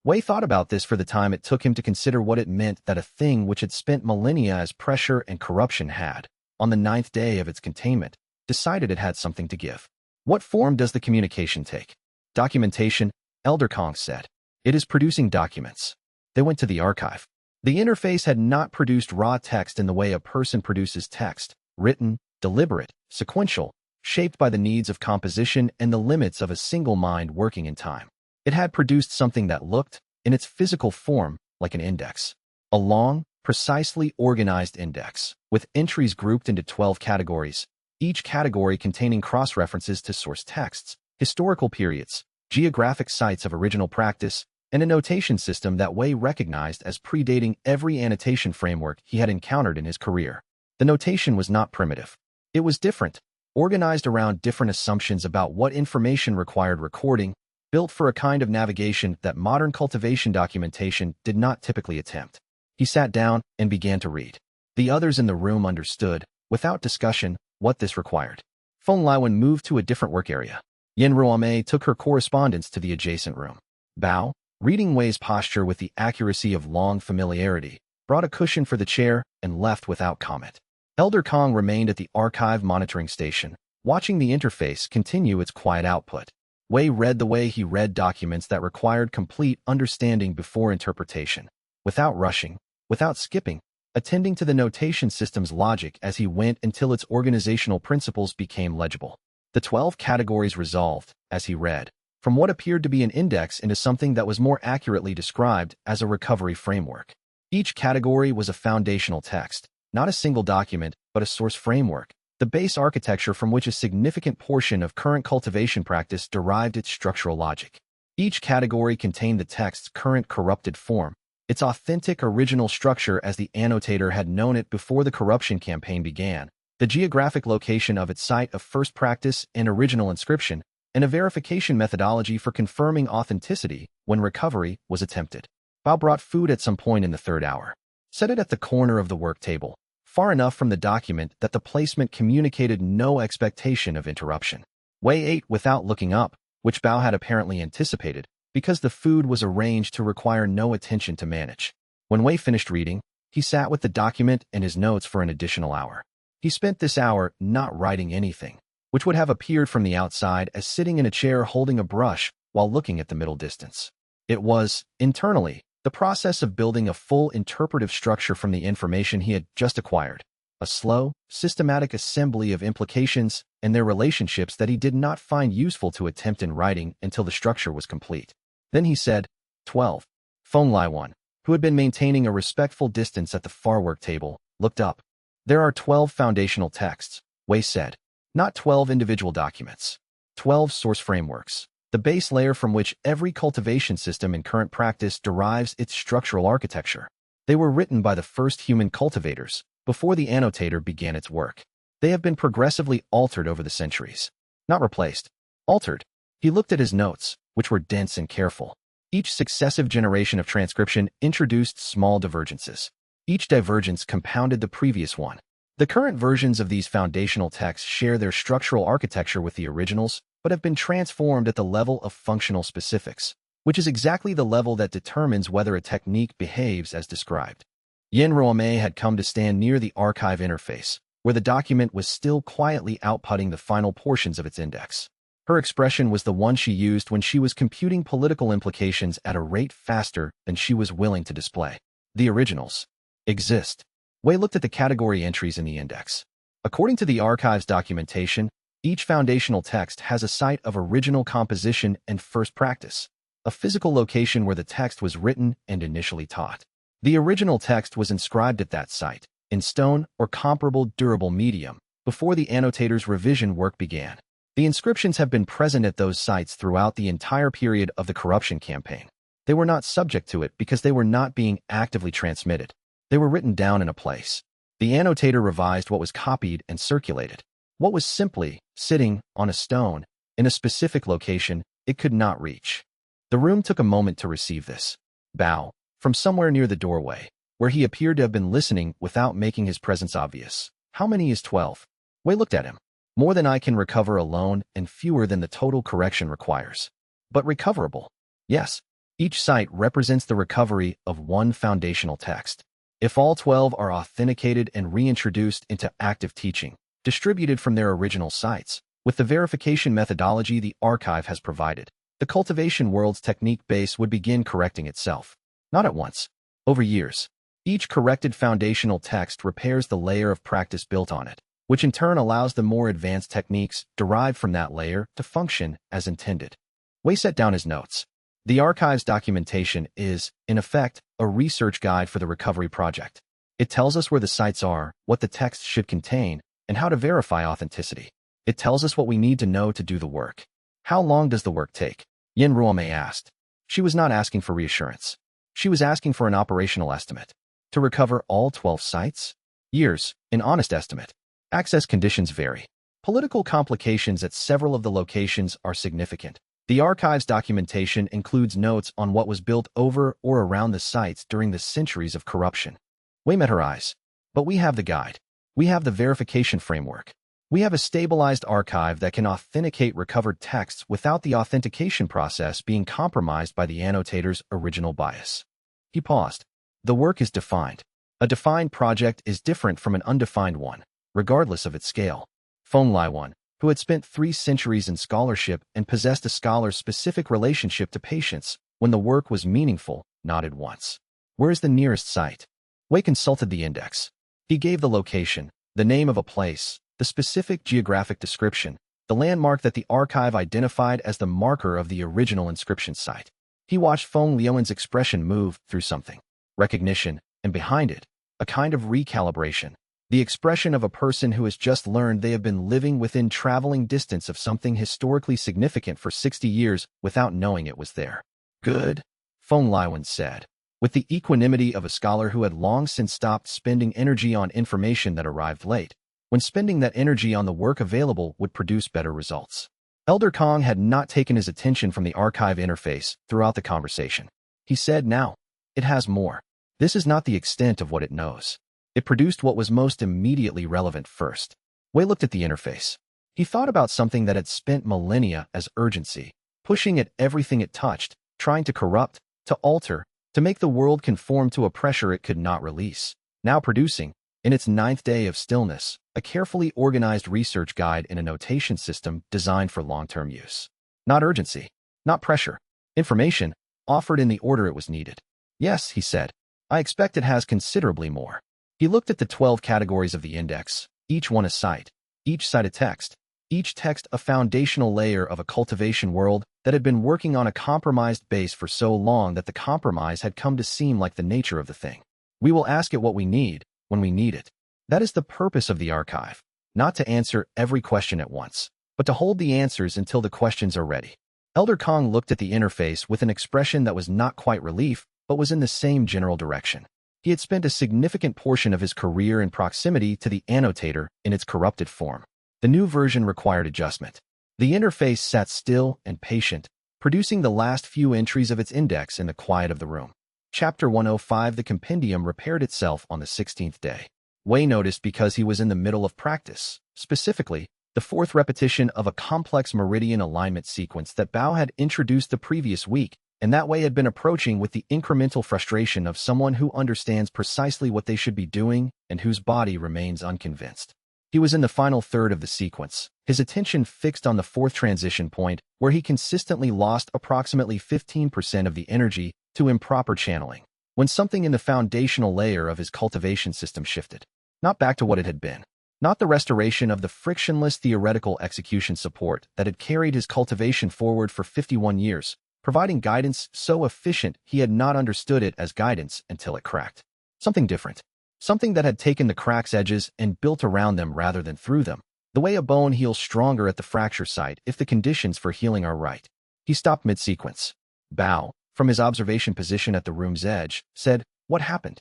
Wei thought about this for the time it took him to consider what it meant that a thing which had spent millennia as pressure and corruption had, on the 9th day of its containment, decided it had something to give. What form does the communication take? Documentation, Elder Kong said. It is producing documents. They went to the archive. The interface had not produced raw text in the way a person produces text, written, deliberate, sequential, shaped by the needs of composition and the limits of a single mind working in time. It had produced something that looked, in its physical form, like an index. A long, precisely organized index, with entries grouped into 12 categories, each category containing cross-references to source texts, historical periods, geographic sites of original practice, and a notation system that Wei recognized as predating every annotation framework he had encountered in his career. The notation was not primitive. It was different, organized around different assumptions about what information required recording, built for a kind of navigation that modern cultivation documentation did not typically attempt. He sat down and began to read. The others in the room understood, without discussion, what this required. Feng Liwen moved to a different work area. Yen Ruomei took her correspondence to the adjacent room. Bao, reading Wei's posture with the accuracy of long familiarity, brought a cushion for the chair and left without comment. Elder Kong remained at the archive monitoring station, watching the interface continue its quiet output. Wei read the way he read documents that required complete understanding before interpretation, without rushing, without skipping, attending to the notation system's logic as he went until its organizational principles became legible. The 12 categories resolved, as he read, from what appeared to be an index into something that was more accurately described as a recovery framework. Each category was a foundational text, not a single document, but a source framework, the base architecture from which a significant portion of current cultivation practice derived its structural logic. Each category contained the text's current corrupted form, its authentic original structure as the annotator had known it before the corruption campaign began, the geographic location of its site of first practice and original inscription, and a verification methodology for confirming authenticity when recovery was attempted. Bao brought food at some point in the 3rd hour. Set it at the corner of the work table, far enough from the document that the placement communicated no expectation of interruption. Wei ate without looking up, which Bao had apparently anticipated, because the food was arranged to require no attention to manage. When Wei finished reading, he sat with the document and his notes for an additional hour. He spent this hour not writing anything, which would have appeared from the outside as sitting in a chair holding a brush while looking at the middle distance. It was, internally, the process of building a full interpretive structure from the information he had just acquired. a slow, systematic assembly of implications and their relationships that he did not find useful to attempt in writing until the structure was complete. Then he said, 12. Feng Laiwan, who had been maintaining a respectful distance at the far work table, looked up. There are 12 foundational texts, Wei said. Not 12 individual documents. 12 source frameworks, the base layer from which every cultivation system in current practice derives its structural architecture. They were written by the first human cultivators, before the annotator began its work. They have been progressively altered over the centuries. Not replaced. Altered. He looked at his notes, which were dense and careful. Each successive generation of transcription introduced small divergences. Each divergence compounded the previous one. The current versions of these foundational texts share their structural architecture with the originals, but have been transformed at the level of functional specifics, which is exactly the level that determines whether a technique behaves as described. Yin Ruomei had come to stand near the archive interface, where the document was still quietly outputting the final portions of its index. Her expression was the one she used when she was computing political implications at a rate faster than she was willing to display. The originals exist. Wei looked at the category entries in the index. According to the archive's documentation, each foundational text has a site of original composition and first practice, a physical location where the text was written and initially taught. The original text was inscribed at that site, in stone or comparable durable medium, before the annotator's revision work began. The inscriptions have been present at those sites throughout the entire period of the corruption campaign. They were not subject to it because they were not being actively transmitted. They were written down in a place. The annotator revised what was copied and circulated. What was simply sitting on a stone in a specific location it could not reach. The room took a moment to receive this. Bow. From somewhere near the doorway, where he appeared to have been listening without making his presence obvious. How many is 12? Wei looked at him. More than I can recover alone and fewer than the total correction requires. But recoverable. Yes. Each site represents the recovery of one foundational text. If all 12 are authenticated and reintroduced into active teaching, distributed from their original sites, with the verification methodology the archive has provided, the cultivation world's technique base would begin correcting itself. Not at once. Over years. Each corrected foundational text repairs the layer of practice built on it, which in turn allows the more advanced techniques derived from that layer to function as intended. Wei set down his notes. The archive's documentation is, in effect, a research guide for the recovery project. It tells us where the sites are, what the text should contain, and how to verify authenticity. It tells us what we need to know to do the work. How long does the work take? Yin Ruomei asked. She was not asking for reassurance. She was asking for an operational estimate. To recover all 12 sites? Years, an honest estimate. Access conditions vary. Political complications at several of the locations are significant. The archive's documentation includes notes on what was built over or around the sites during the centuries of corruption. Wei met her eyes. But we have the guide. We have the verification framework. We have a stabilized archive that can authenticate recovered texts without the authentication process being compromised by the annotator's original bias. He paused. The work is defined. A defined project is different from an undefined one, regardless of its scale. Feng Laiwan, who had spent 3 centuries in scholarship and possessed a scholar's specific relationship to patience when the work was meaningful, nodded once. Where is the nearest site? Wei consulted the index. He gave the location, the name of a place, the specific geographic description, the landmark that the archive identified as the marker of the original inscription site. He watched Feng Liuan's expression move through something. Recognition, and behind it, a kind of recalibration. The expression of a person who has just learned they have been living within traveling distance of something historically significant for 60 years without knowing it was there. Good, Feng Liuan said, with the equanimity of a scholar who had long since stopped spending energy on information that arrived late, when spending that energy on the work available would produce better results. Elder Kong had not taken his attention from the archive interface throughout the conversation. He said, now, it has more. This is not the extent of what it knows. It produced what was most immediately relevant first. Wei looked at the interface. He thought about something that had spent millennia as urgency, pushing at everything it touched, trying to corrupt, to alter, to make the world conform to a pressure it could not release, now producing, in its 9th day of stillness, a carefully organized research guide in a notation system designed for long-term use. Not urgency, not pressure. Information, offered in the order it was needed. Yes, he said. I expect it has considerably more. He looked at the 12 categories of the index, each one a site, each site a text, each text a foundational layer of a cultivation world that had been working on a compromised base for so long that the compromise had come to seem like the nature of the thing. We will ask it what we need, when we need it. That is the purpose of the archive, not to answer every question at once, but to hold the answers until the questions are ready. Elder Kong looked at the interface with an expression that was not quite relief, but was in the same general direction. He had spent a significant portion of his career in proximity to the annotator in its corrupted form. The new version required adjustment. The interface sat still and patient, producing the last few entries of its index in the quiet of the room. Chapter 105. The compendium repaired itself on the 16th day. Wei noticed because he was in the middle of practice, specifically, the fourth repetition of a complex meridian alignment sequence that Bao had introduced the previous week, and that Wei had been approaching with the incremental frustration of someone who understands precisely what they should be doing and whose body remains unconvinced. He was in the final third of the sequence, his attention fixed on the fourth transition point, where he consistently lost approximately 15% of the energy to improper channeling, when something in the foundational layer of his cultivation system shifted. Not back to what it had been. Not the restoration of the frictionless theoretical execution support that had carried his cultivation forward for 51 years, providing guidance so efficient he had not understood it as guidance until it cracked. Something different. Something that had taken the crack's edges and built around them rather than through them. The way a bone heals stronger at the fracture site if the conditions for healing are right. He stopped mid-sequence. Bao, from his observation position at the room's edge, said, "What happened?"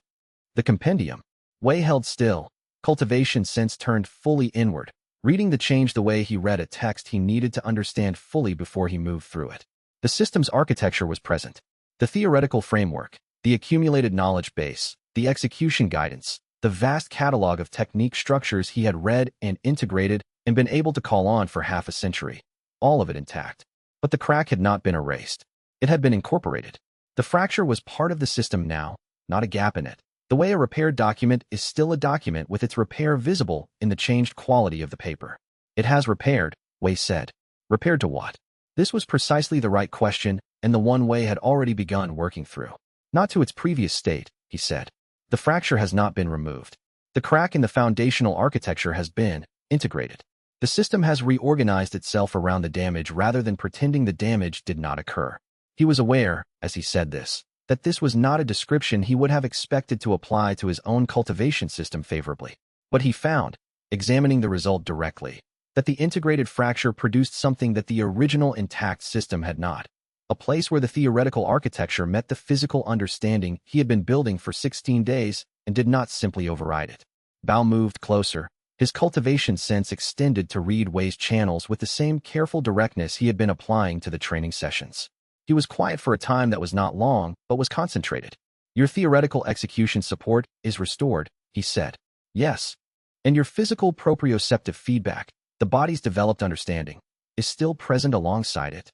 "The compendium." Wei held still. Cultivation sense turned fully inward, reading the change the way he read a text he needed to understand fully before he moved through it. The system's architecture was present. The theoretical framework, the accumulated knowledge base, the execution guidance, the vast catalog of technique structures he had read and integrated and been able to call on for half a century. All of it intact. But the crack had not been erased. It had been incorporated. The fracture was part of the system now, not a gap in it. The way a repaired document is still a document with its repair visible in the changed quality of the paper. "It has repaired," Wei said. Repaired to what? This was precisely the right question, and the one Wei had already begun working through. Not to its previous state, he said. The fracture has not been removed. The crack in the foundational architecture has been integrated. The system has reorganized itself around the damage rather than pretending the damage did not occur. He was aware, as he said this, that this was not a description he would have expected to apply to his own cultivation system favorably. But he found, examining the result directly, that the integrated fracture produced something that the original intact system had not. A place where the theoretical architecture met the physical understanding he had been building for 16 days and did not simply override it. Bao moved closer, his cultivation sense extended to read Wei's channels with the same careful directness he had been applying to the training sessions. He was quiet for a time that was not long, but was concentrated. "Your theoretical execution support is restored," he said. "Yes. And your physical proprioceptive feedback, the body's developed understanding, is still present alongside it?"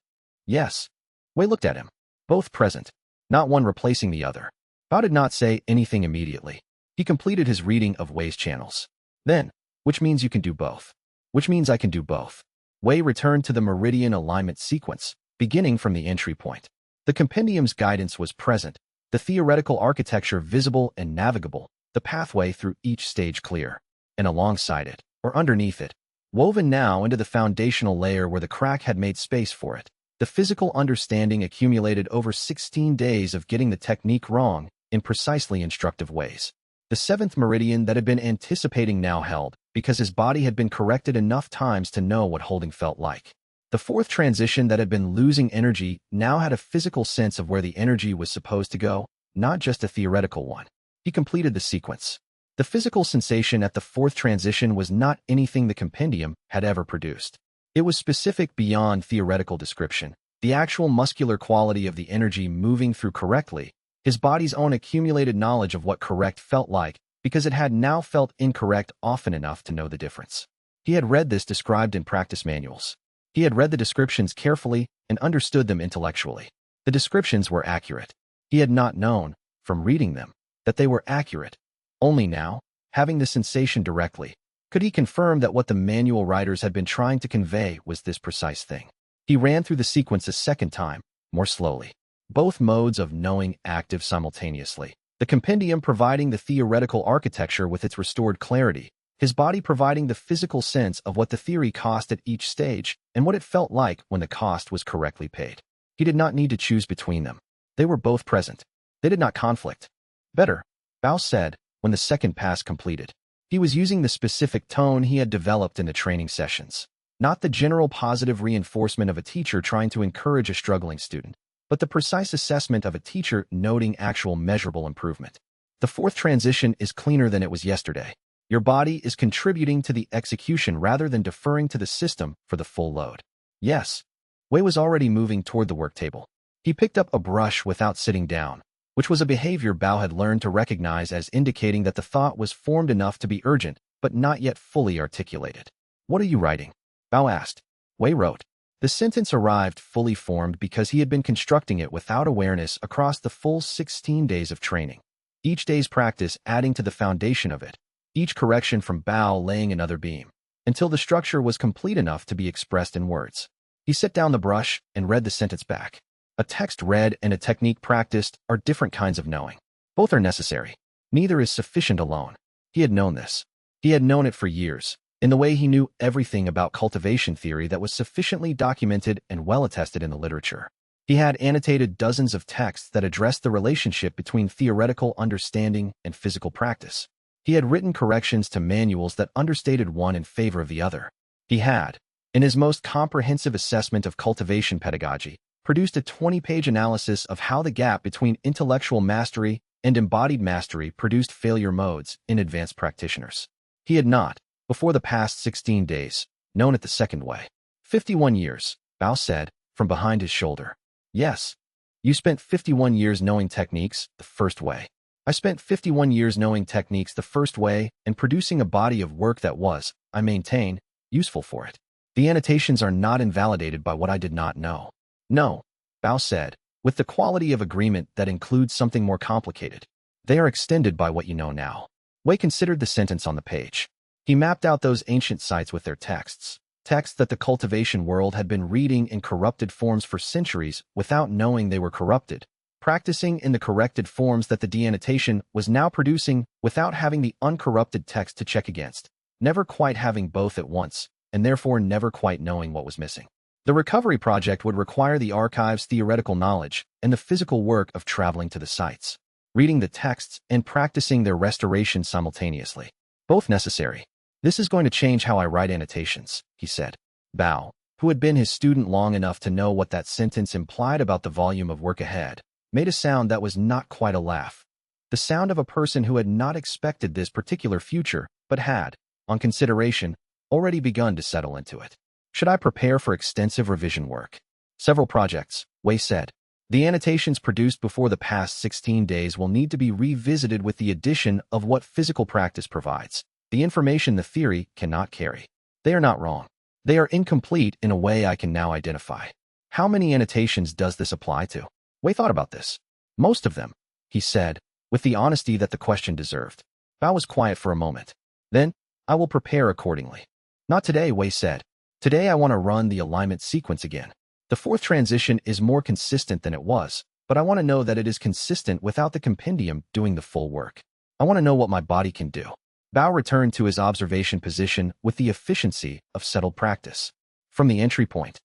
"Yes." Wei looked at him. Both present, not one replacing the other. Bao did not say anything immediately. He completed his reading of Wei's channels. Then, "Which means you can do both." "Which means I can do both." Wei returned to the meridian alignment sequence, beginning from the entry point. The compendium's guidance was present, the theoretical architecture visible and navigable, the pathway through each stage clear. And alongside it, or underneath it, woven now into the foundational layer where the crack had made space for it, the physical understanding accumulated over 16 days of getting the technique wrong in precisely instructive ways. The seventh meridian that had been anticipating now held, because his body had been corrected enough times to know what holding felt like. The fourth transition that had been losing energy now had a physical sense of where the energy was supposed to go, not just a theoretical one. He completed the sequence. The physical sensation at the fourth transition was not anything the compendium had ever produced. It was specific beyond theoretical description, the actual muscular quality of the energy moving through correctly, his body's own accumulated knowledge of what correct felt like, because it had now felt incorrect often enough to know the difference. He had read this described in practice manuals. He had read the descriptions carefully and understood them intellectually. The descriptions were accurate. He had not known, from reading them, that they were accurate. Only now, having the sensation directly, could he confirm that what the manual writers had been trying to convey was this precise thing. He ran through the sequence a second time, more slowly. Both modes of knowing active simultaneously. The compendium providing the theoretical architecture with its restored clarity, his body providing the physical sense of what the theory cost at each stage and what it felt like when the cost was correctly paid. He did not need to choose between them. They were both present. They did not conflict. Better, Bao said, when the second pass completed. He was using the specific tone he had developed in the training sessions, not the general positive reinforcement of a teacher trying to encourage a struggling student, but the precise assessment of a teacher noting actual measurable improvement. The fourth transition is cleaner than it was yesterday. Your body is contributing to the execution rather than deferring to the system for the full load. Yes. Wei was already moving toward the work table. He picked up a brush without sitting down, which was a behavior Bao had learned to recognize as indicating that the thought was formed enough to be urgent, but not yet fully articulated. What are you writing? Bao asked. Wei wrote. The sentence arrived fully formed because he had been constructing it without awareness across the full 16 days of training. Each day's practice adding to the foundation of it, each correction from Bao laying another beam, until the structure was complete enough to be expressed in words. He set down the brush and read the sentence back. A text read and a technique practiced are different kinds of knowing. Both are necessary. Neither is sufficient alone. He had known this. He had known it for years, in the way he knew everything about cultivation theory that was sufficiently documented and well attested in the literature. He had annotated dozens of texts that addressed the relationship between theoretical understanding and physical practice. He had written corrections to manuals that understated one in favor of the other. He had, in his most comprehensive assessment of cultivation pedagogy, produced a 20-page analysis of how the gap between intellectual mastery and embodied mastery produced failure modes in advanced practitioners. He had not, before the past 16 days, known it the second way. 51 years, Bao said, from behind his shoulder. Yes. You spent 51 years knowing techniques the first way. I spent 51 years knowing techniques the first way and producing a body of work that was, I maintain, useful for it. The annotations are not invalidated by what I did not know. No, Bao said, with the quality of agreement that includes something more complicated. They are extended by what you know now. Wei considered the sentence on the page. He mapped out those ancient sites with their texts that the cultivation world had been reading in corrupted forms for centuries without knowing they were corrupted, practicing in the corrected forms that the deannotation was now producing without having the uncorrupted text to check against, never quite having both at once, and therefore never quite knowing what was missing. The recovery project would require the archive's theoretical knowledge and the physical work of traveling to the sites, reading the texts and practicing their restoration simultaneously. Both necessary. This is going to change how I write annotations, he said. Bao, who had been his student long enough to know what that sentence implied about the volume of work ahead, made a sound that was not quite a laugh. The sound of a person who had not expected this particular future, but had, on consideration, already begun to settle into it. Should I prepare for extensive revision work? Several projects, Wei said. The annotations produced before the past 16 days will need to be revisited with the addition of what physical practice provides, the information the theory cannot carry. They are not wrong. They are incomplete in a way I can now identify. How many annotations does this apply to? Wei thought about this. Most of them, he said, with the honesty that the question deserved. Bao was quiet for a moment. Then, I will prepare accordingly. Not today, Wei said. Today I want to run the alignment sequence again. The fourth transition is more consistent than it was, but I want to know that it is consistent without the compendium doing the full work. I want to know what my body can do. Bao returned to his observation position with the efficiency of settled practice. From the entry point,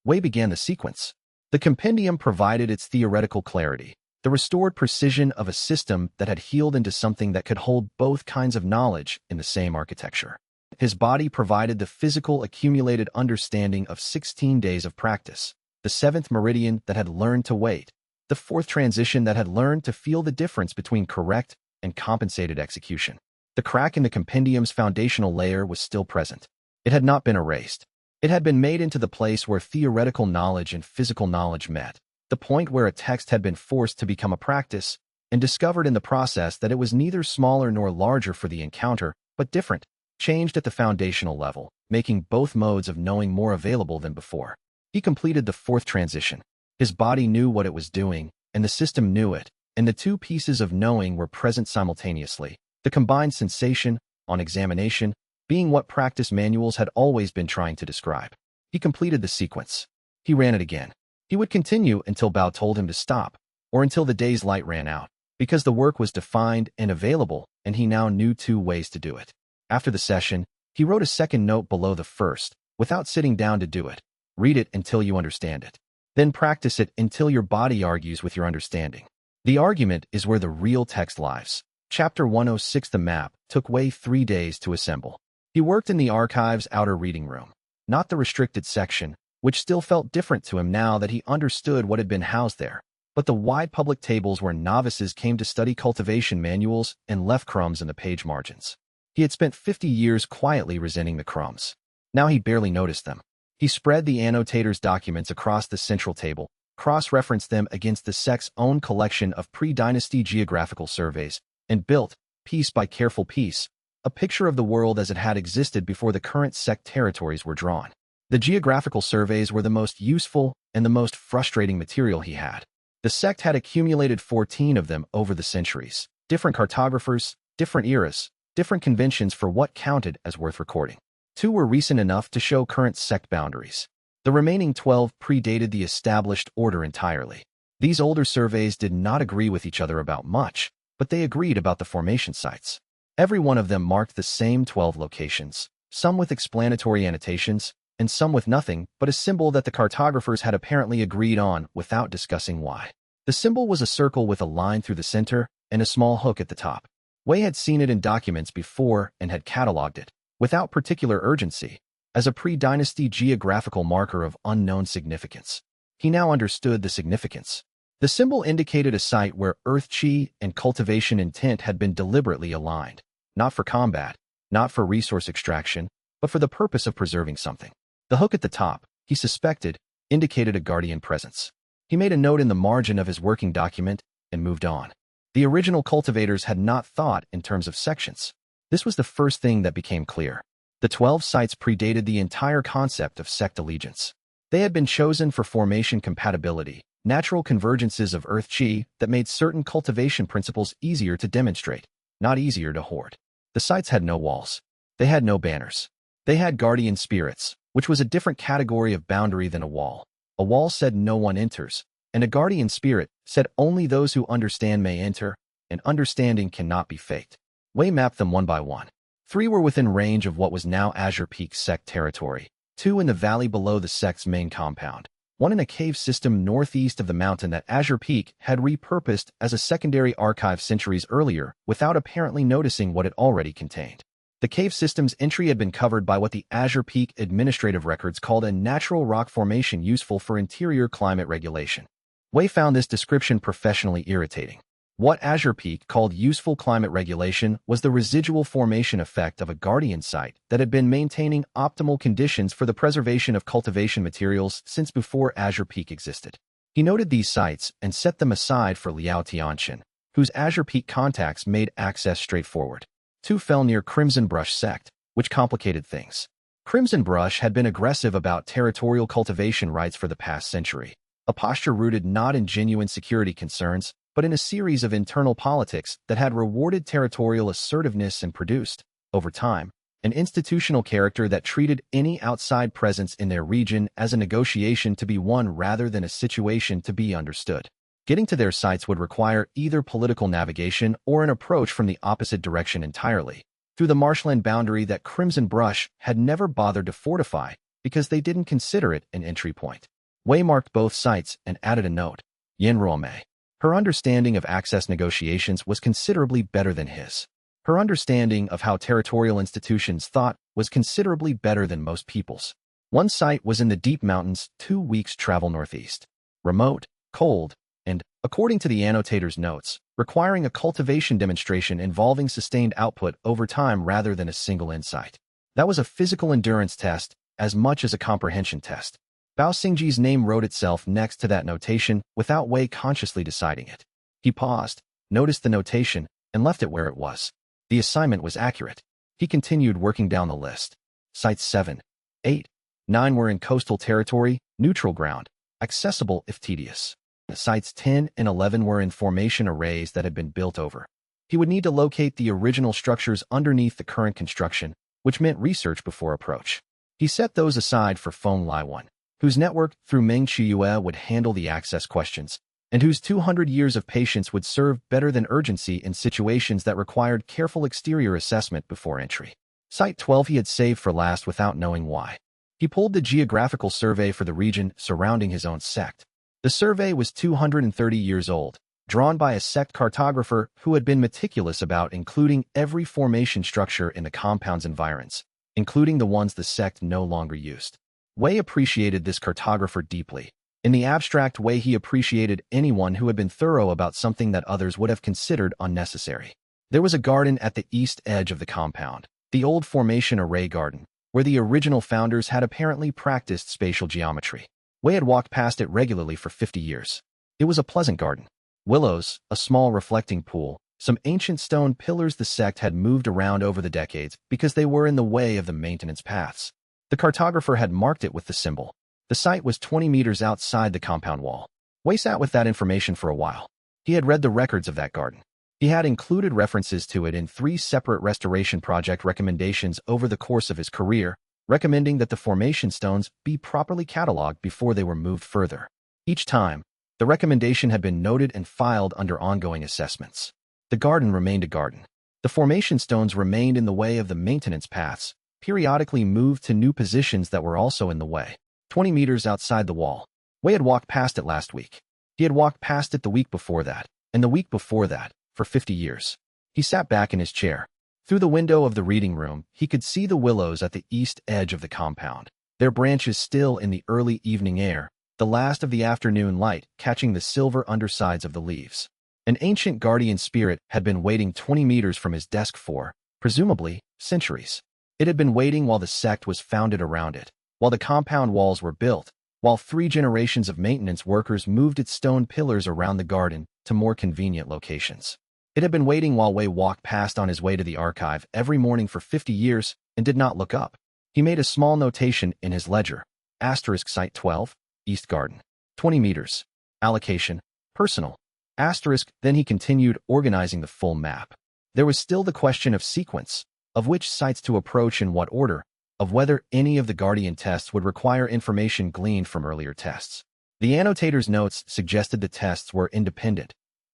Wei began the sequence. The compendium provided its theoretical clarity, the restored precision of a system that had healed into something that could hold both kinds of knowledge in the same architecture. His body provided the physical accumulated understanding of 16 days of practice, the seventh meridian that had learned to wait, the fourth transition that had learned to feel the difference between correct and compensated execution. The crack in the compendium's foundational layer was still present. It had not been erased. It had been made into the place where theoretical knowledge and physical knowledge met, the point where a text had been forced to become a practice, and discovered in the process that it was neither smaller nor larger for the encounter, but different, changed at the foundational level, making both modes of knowing more available than before. He completed the fourth transition. His body knew what it was doing, and the system knew it, and the two pieces of knowing were present simultaneously, the combined sensation, on examination, being what practice manuals had always been trying to describe. He completed the sequence. He ran it again. He would continue until Bao told him to stop, or until the day's light ran out, because the work was defined and available, and he now knew 2 ways to do it. After the session, he wrote a second note below the first, without sitting down to do it. Read it until you understand it. Then practice it until your body argues with your understanding. The argument is where the real text lies. Chapter 106. The map took Wei 3 days to assemble. He worked in the archive's outer reading room, not the restricted section, which still felt different to him now that he understood what had been housed there, but the wide public tables where novices came to study cultivation manuals and left crumbs in the page margins. He had spent 50 years quietly resenting the crumbs. Now he barely noticed them. He spread the annotator's documents across the central table, cross-referenced them against the Sect's own collection of pre-dynasty geographical surveys, and built, piece by careful piece, a picture of the world as it had existed before the current Sect territories were drawn. The geographical surveys were the most useful and the most frustrating material he had. The Sect had accumulated 14 of them over the centuries, different cartographers, different eras, different conventions for what counted as worth recording. 2 were recent enough to show current Sect boundaries. The remaining 12 predated the established order entirely. These older surveys did not agree with each other about much, but they agreed about the formation sites. Every one of them marked the same 12 locations, some with explanatory annotations, and some with nothing but a symbol that the cartographers had apparently agreed on without discussing why. The symbol was a circle with a line through the center and a small hook at the top. Wei had seen it in documents before and had catalogued it, without particular urgency, as a pre-dynasty geographical marker of unknown significance. He now understood the significance. The symbol indicated a site where earth chi and cultivation intent had been deliberately aligned, not for combat, not for resource extraction, but for the purpose of preserving something. The hook at the top, he suspected, indicated a guardian presence. He made a note in the margin of his working document and moved on. The original cultivators had not thought in terms of sections. This was the first thing that became clear. The 12 sites predated the entire concept of Sect allegiance. They had been chosen for formation compatibility, natural convergences of earth chi that made certain cultivation principles easier to demonstrate, not easier to hoard. The sites had no walls. They had no banners. They had guardian spirits, which was a different category of boundary than a wall. A wall said no one enters, and a guardian spirit said only those who understand may enter, and understanding cannot be faked. Wei mapped them one by one. 3 were within range of what was now Azure Peak Sect territory, 2 in the valley below the Sect's main compound, 1 in a cave system northeast of the mountain that Azure Peak had repurposed as a secondary archive centuries earlier without apparently noticing what it already contained. The cave system's entry had been covered by what the Azure Peak administrative records called a natural rock formation useful for interior climate regulation. Wei found this description professionally irritating. What Azure Peak called useful climate regulation was the residual formation effect of a guardian site that had been maintaining optimal conditions for the preservation of cultivation materials since before Azure Peak existed. He noted these sites and set them aside for Liao Tianqian, whose Azure Peak contacts made access straightforward. 2 fell near Crimson Brush Sect, which complicated things. Crimson Brush had been aggressive about territorial cultivation rights for the past century, a posture rooted not in genuine security concerns, but in a series of internal politics that had rewarded territorial assertiveness and produced, over time, an institutional character that treated any outside presence in their region as a negotiation to be won rather than a situation to be understood. Getting to their sites would require either political navigation or an approach from the opposite direction entirely, through the marshland boundary that Crimson Brush had never bothered to fortify because they didn't consider it an entry point. Wei marked both sites and added a note. Yin Ruomei. Her understanding of access negotiations was considerably better than his. Her understanding of how territorial institutions thought was considerably better than most people's. One site was in the deep mountains 2 weeks' travel northeast. Remote, cold, and, according to the annotator's notes, requiring a cultivation demonstration involving sustained output over time rather than a single insight. That was a physical endurance test as much as a comprehension test. Bao Xingji's name wrote itself next to that notation without Wei consciously deciding it. He paused, noticed the notation, and left it where it was. The assignment was accurate. He continued working down the list. Sites 7, 8, 9 were in coastal territory, neutral ground, accessible if tedious. Sites 10 and 11 were in formation arrays that had been built over. He would need to locate the original structures underneath the current construction, which meant research before approach. He set those aside for Feng Laiwan, whose network through Meng Chiyue would handle the access questions, and whose 200 years of patience would serve better than urgency in situations that required careful exterior assessment before entry. Site 12 he had saved for last without knowing why. He pulled the geographical survey for the region surrounding his own sect. The survey was 230 years old, drawn by a sect cartographer who had been meticulous about including every formation structure in the compound's environs, including the ones the sect no longer used. Wei appreciated this cartographer deeply. In the abstract way, he appreciated anyone who had been thorough about something that others would have considered unnecessary. There was a garden at the east edge of the compound, the old formation array garden, where the original founders had apparently practiced spatial geometry. Wei had walked past it regularly for 50 years. It was a pleasant garden. Willows, a small reflecting pool, some ancient stone pillars the sect had moved around over the decades because they were in the way of the maintenance paths. The cartographer had marked it with the symbol. The site was 20 meters outside the compound wall. Wei sat with that information for a while. He had read the records of that garden. He had included references to it in 3 separate restoration project recommendations over the course of his career, recommending that the formation stones be properly catalogued before they were moved further. Each time, the recommendation had been noted and filed under ongoing assessments. The garden remained a garden. The formation stones remained in the way of the maintenance paths, periodically moved to new positions that were also in the way. 20 meters outside the wall. Wei had walked past it last week. He had walked past it the week before that, and the week before that, for 50 years. He sat back in his chair. Through the window of the reading room, he could see the willows at the east edge of the compound, their branches still in the early evening air, the last of the afternoon light catching the silver undersides of the leaves. An ancient guardian spirit had been waiting 20 meters from his desk for, presumably, centuries. It had been waiting while the sect was founded around it, while the compound walls were built, while 3 generations of maintenance workers moved its stone pillars around the garden to more convenient locations. It had been waiting while Wei walked past on his way to the archive every morning for 50 years and did not look up. He made a small notation in his ledger. Asterisk Site 12, East Garden. 20 meters. Allocation. Personal. Asterisk. Then he continued organizing the full map. There was still the question of sequence, of which sites to approach in what order, of whether any of the Guardian tests would require information gleaned from earlier tests. The annotator's notes suggested the tests were independent.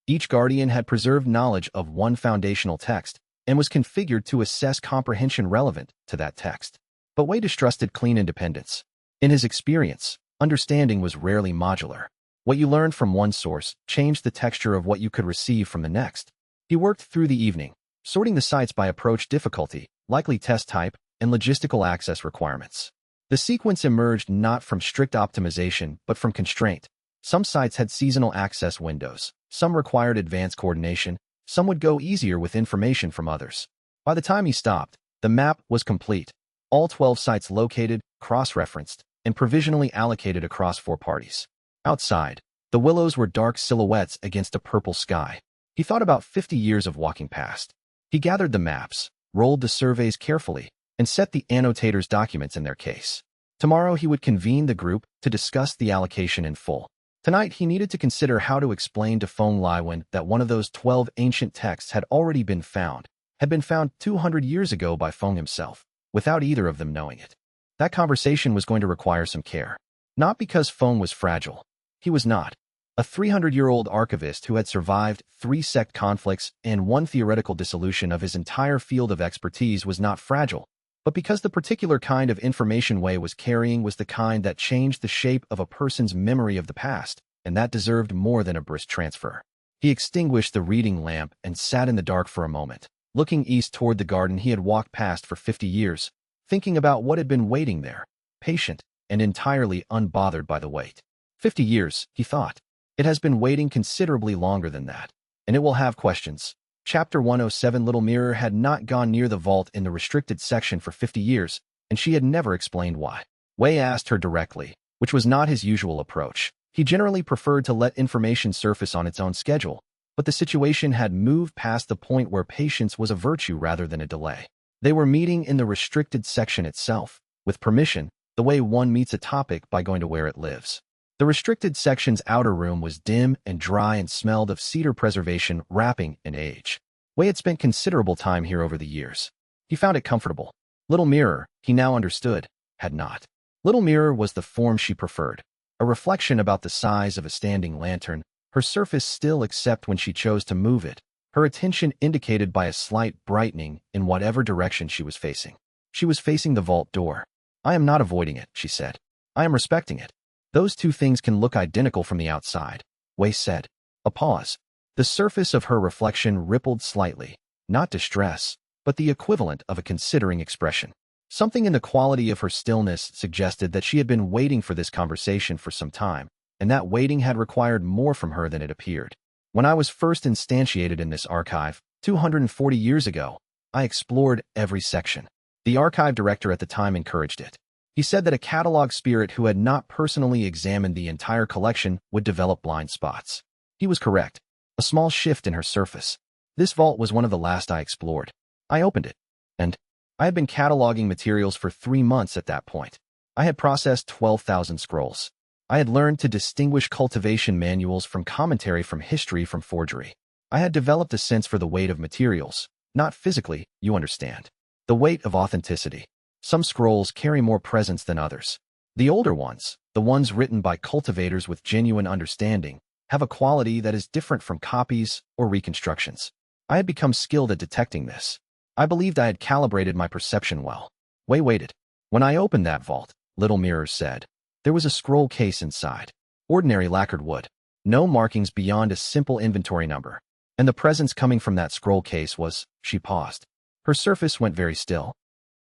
Each Guardian had preserved knowledge of one foundational text and was configured to assess comprehension relevant to that text. But Wei distrusted clean independence. In his experience, understanding was rarely modular. What you learned from one source changed the texture of what you could receive from the next. He worked through the evening, sorting the sites by approach difficulty, likely test type, and logistical access requirements. The sequence emerged not from strict optimization, but from constraint. Some sites had seasonal access windows, some required advanced coordination, some would go easier with information from others. By the time he stopped, the map was complete. All 12 sites located, cross-referenced, and provisionally allocated across 4 parties. Outside, the willows were dark silhouettes against a purple sky. He thought about 50 years of walking past. He gathered the maps, rolled the surveys carefully, and set the annotator's documents in their case. Tomorrow he would convene the group to discuss the allocation in full. Tonight he needed to consider how to explain to Feng Liwen that one of those 12 ancient texts had already been found, 200 years ago by Feng himself, without either of them knowing it. That conversation was going to require some care. Not because Feng was fragile. He was not. A 300-year-old archivist who had survived 3 sect conflicts and 1 theoretical dissolution of his entire field of expertise was not fragile, but because the particular kind of information Wei was carrying was the kind that changed the shape of a person's memory of the past, and that deserved more than a brisk transfer. He extinguished the reading lamp and sat in the dark for a moment, looking east toward the garden he had walked past for 50 years, thinking about what had been waiting there, patient and entirely unbothered by the wait. 50 years, he thought. It has been waiting considerably longer than that, and it will have questions. Chapter 107 Little Mirror had not gone near the vault in the restricted section for 50 years, and she had never explained why. Wei asked her directly, which was not his usual approach. He generally preferred to let information surface on its own schedule, but the situation had moved past the point where patience was a virtue rather than a delay. They were meeting in the restricted section itself, with permission, the way one meets a topic by going to where it lives. The restricted section's outer room was dim and dry and smelled of cedar preservation, wrapping, and age. Wei had spent considerable time here over the years. He found it comfortable. Little Mirror, he now understood, had not. Little Mirror was the form she preferred. A reflection about the size of a standing lantern, her surface still except when she chose to move it, her attention indicated by a slight brightening in whatever direction she was facing. She was facing the vault door. I am not avoiding it, she said. I am respecting it. Those two things can look identical from the outside, Wei said. A pause. The surface of her reflection rippled slightly, not distress, but the equivalent of a considering expression. Something in the quality of her stillness suggested that she had been waiting for this conversation for some time, and that waiting had required more from her than it appeared. When I was first instantiated in this archive, 240 years ago, I explored every section. The archive director at the time encouraged it. He said that a catalog spirit who had not personally examined the entire collection would develop blind spots. He was correct. A small shift in her surface. This vault was one of the last I explored. I opened it, and I had been cataloging materials for 3 months at that point. I had processed 12,000 scrolls. I had learned to distinguish cultivation manuals from commentary from history from forgery. I had developed a sense for the weight of materials, not physically, you understand. The weight of authenticity. Some scrolls carry more presence than others. The older ones, the ones written by cultivators with genuine understanding, have a quality that is different from copies or reconstructions. I had become skilled at detecting this. I believed I had calibrated my perception well. Wei waited. When I opened that vault, Little Mirrors said, there was a scroll case inside. Ordinary lacquered wood. No markings beyond a simple inventory number. And the presence coming from that scroll case was, she paused. Her surface went very still.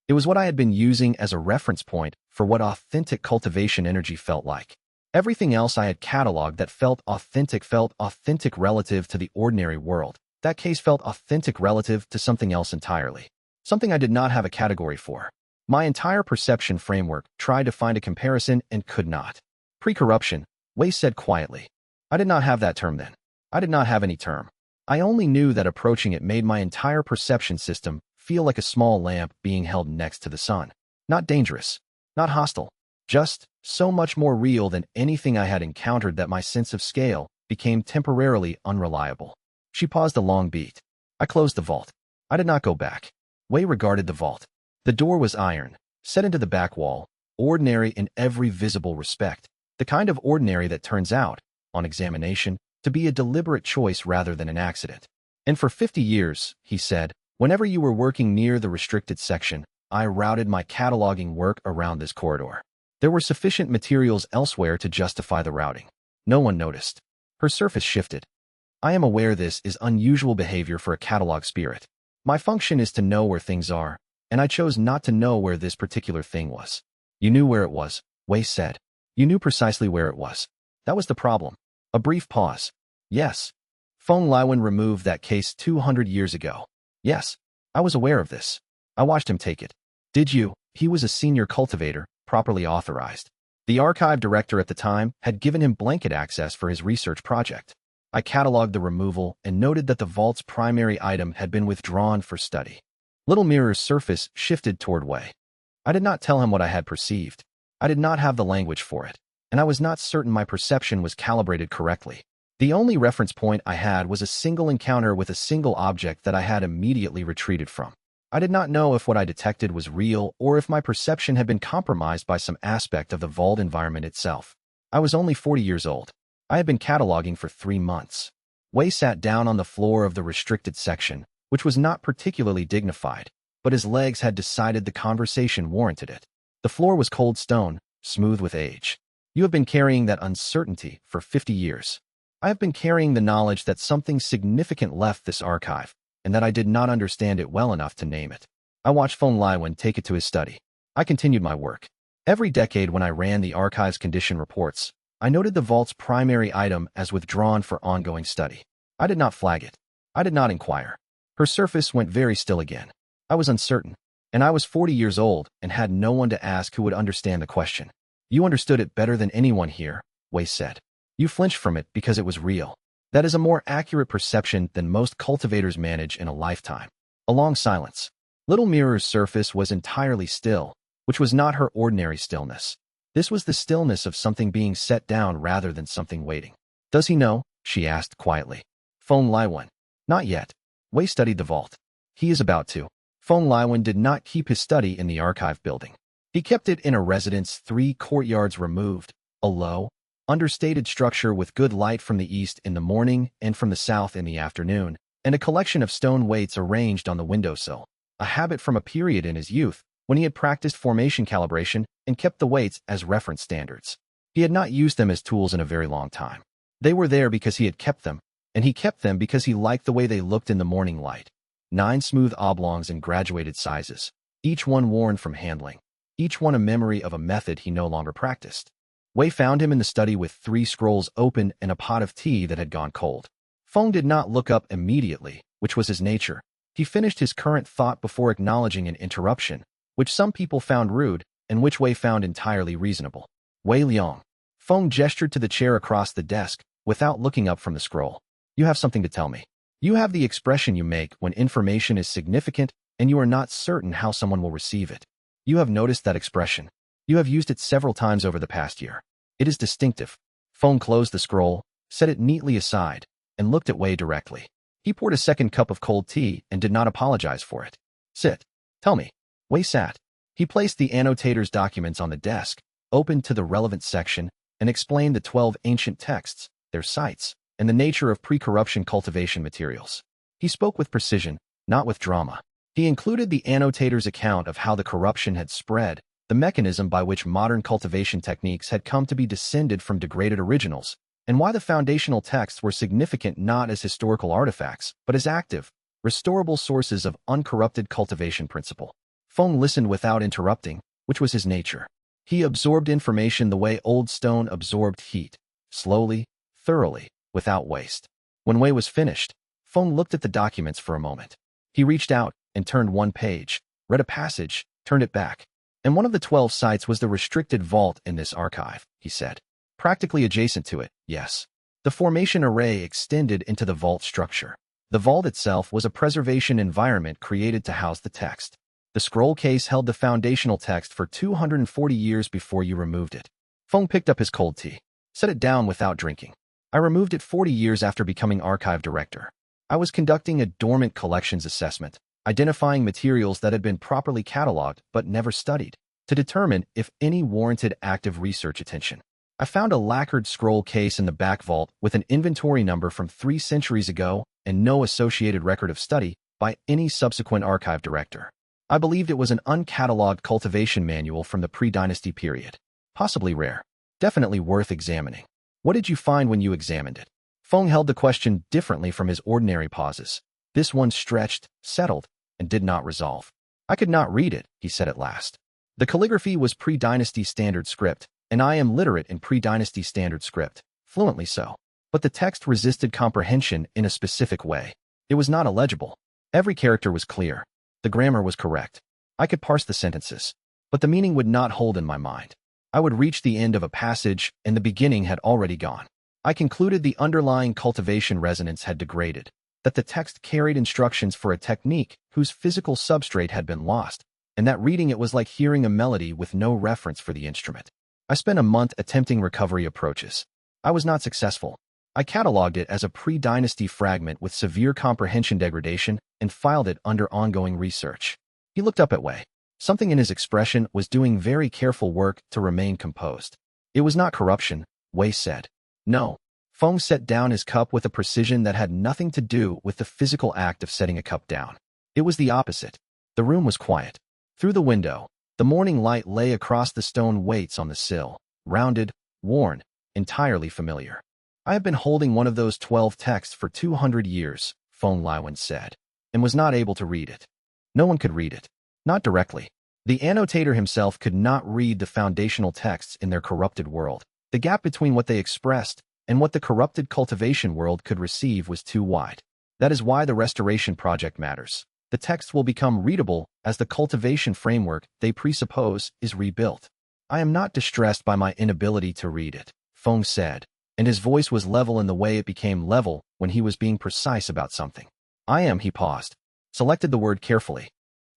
It was what I had been using as a reference point for what authentic cultivation energy felt like. Everything else I had cataloged that felt authentic relative to the ordinary world. That case felt authentic relative to something else entirely. Something I did not have a category for. My entire perception framework tried to find a comparison and could not. Pre-corruption, Wei said quietly. I did not have that term then. I did not have any term. I only knew that approaching it made my entire perception system feel like a small lamp being held next to the sun. Not dangerous. Not hostile. Just so much more real than anything I had encountered that my sense of scale became temporarily unreliable. She paused a long beat. I closed the vault. I did not go back. Wei regarded the vault. The door was iron, set into the back wall, ordinary in every visible respect, the kind of ordinary that turns out, on examination, to be a deliberate choice rather than an accident. And for 50 years, he said, whenever you were working near the restricted section, I routed my cataloging work around this corridor. There were sufficient materials elsewhere to justify the routing. No one noticed. Her surface shifted. I am aware this is unusual behavior for a catalog spirit. My function is to know where things are, and I chose not to know where this particular thing was. You knew where it was, Wei said. You knew precisely where it was. That was the problem. A brief pause. Yes. Feng Liwen removed that case 200 years ago. Yes. I was aware of this. I watched him take it. Did you? He was a senior cultivator, properly authorized. The archive director at the time had given him blanket access for his research project. I cataloged the removal and noted that the vault's primary item had been withdrawn for study. Little Mirror's surface shifted toward Wei. I did not tell him what I had perceived. I did not have the language for it, and I was not certain my perception was calibrated correctly. The only reference point I had was a single encounter with a single object that I had immediately retreated from. I did not know if what I detected was real or if my perception had been compromised by some aspect of the vault environment itself. I was only 40 years old. I had been cataloging for 3 months. Wei sat down on the floor of the restricted section, which was not particularly dignified, but his legs had decided the conversation warranted it. The floor was cold stone, smooth with age. You have been carrying that uncertainty for 50 years. I have been carrying the knowledge that something significant left this archive, and that I did not understand it well enough to name it. I watched Feng Liwen take it to his study. I continued my work. Every decade when I ran the archive's condition reports, I noted the vault's primary item as withdrawn for ongoing study. I did not flag it. I did not inquire. Her surface went very still again. I was uncertain, and I was 40 years old and had no one to ask who would understand the question. You understood it better than anyone here, Wei said. You flinched from it because it was real. That is a more accurate perception than most cultivators manage in a lifetime. A long silence. Little Mirror's surface was entirely still, which was not her ordinary stillness. This was the stillness of something being set down rather than something waiting. Does he know? She asked quietly. Feng Liwen. Not yet. Wei studied the vault. He is about to. Feng Liwen did not keep his study in the archive building. He kept it in a residence 3 courtyards removed, a low, understated structure with good light from the east in the morning and from the south in the afternoon, and a collection of stone weights arranged on the windowsill, a habit from a period in his youth when he had practiced formation calibration and kept the weights as reference standards. He had not used them as tools in a very long time. They were there because he had kept them, and he kept them because he liked the way they looked in the morning light. 9 smooth oblongs in graduated sizes, each one worn from handling, each one a memory of a method he no longer practiced. Wei found him in the study with 3 scrolls open and a pot of tea that had gone cold. Feng did not look up immediately, which was his nature. He finished his current thought before acknowledging an interruption, which some people found rude and which Wei found entirely reasonable. Wei Liang. Feng gestured to the chair across the desk without looking up from the scroll. You have something to tell me. You have the expression you make when information is significant and you are not certain how someone will receive it. You have noticed that expression. You have used it several times over the past year. It is distinctive. Feng closed the scroll, set it neatly aside, and looked at Wei directly. He poured a second cup of cold tea and did not apologize for it. Sit. Tell me. Wei sat. He placed the annotator's documents on the desk, opened to the relevant section, and explained the 12 ancient texts, their sites, and the nature of pre-corruption cultivation materials. He spoke with precision, not with drama. He included the annotator's account of how the corruption had spread, the mechanism by which modern cultivation techniques had come to be descended from degraded originals, and why the foundational texts were significant not as historical artifacts, but as active, restorable sources of uncorrupted cultivation principle. Feng listened without interrupting, which was his nature. He absorbed information the way old stone absorbed heat, slowly, thoroughly, without waste. When Wei was finished, Feng looked at the documents for a moment. He reached out and turned one page, read a passage, turned it back. And one of the 12 sites was the restricted vault in this archive, he said. Practically adjacent to it, yes. The formation array extended into the vault structure. The vault itself was a preservation environment created to house the text. The scroll case held the foundational text for 240 years before you removed it. Feng picked up his cold tea, set it down without drinking. I removed it 40 years after becoming archive director. I was conducting a dormant collections assessment, identifying materials that had been properly catalogued but never studied, to determine if any warranted active research attention. I found a lacquered scroll case in the back vault with an inventory number from 3 centuries ago and no associated record of study by any subsequent archive director. I believed it was an uncatalogued cultivation manual from the pre-dynasty period. Possibly rare. Definitely worth examining. What did you find when you examined it? Feng held the question differently from his ordinary pauses. This one stretched, settled, and did not resolve. I could not read it, he said at last. The calligraphy was pre-dynasty standard script, and I am literate in pre-dynasty standard script, fluently so. But the text resisted comprehension in a specific way. It was not illegible. Every character was clear. The grammar was correct. I could parse the sentences, but the meaning would not hold in my mind. I would reach the end of a passage, and the beginning had already gone. I concluded the underlying cultivation resonance had degraded, that the text carried instructions for a technique whose physical substrate had been lost, and that reading it was like hearing a melody with no reference for the instrument. I spent a month attempting recovery approaches. I was not successful. I catalogued it as a pre-dynasty fragment with severe comprehension degradation and filed it under ongoing research. He looked up at Wei. Something in his expression was doing very careful work to remain composed. It was not corruption, Wei said. No. Feng set down his cup with a precision that had nothing to do with the physical act of setting a cup down. It was the opposite. The room was quiet. Through the window, the morning light lay across the stone weights on the sill, rounded, worn, entirely familiar. I have been holding one of those 12 texts for 200 years, Feng Liwen said, and was not able to read it. No one could read it. Not directly. The annotator himself could not read the foundational texts in their corrupted world. The gap between what they expressed and what the corrupted cultivation world could receive was too wide. That is why the restoration project matters. The texts will become readable as the cultivation framework they presuppose is rebuilt. I am not distressed by my inability to read it, Feng said, and his voice was level in the way it became level when he was being precise about something. I am, he paused, selected the word carefully,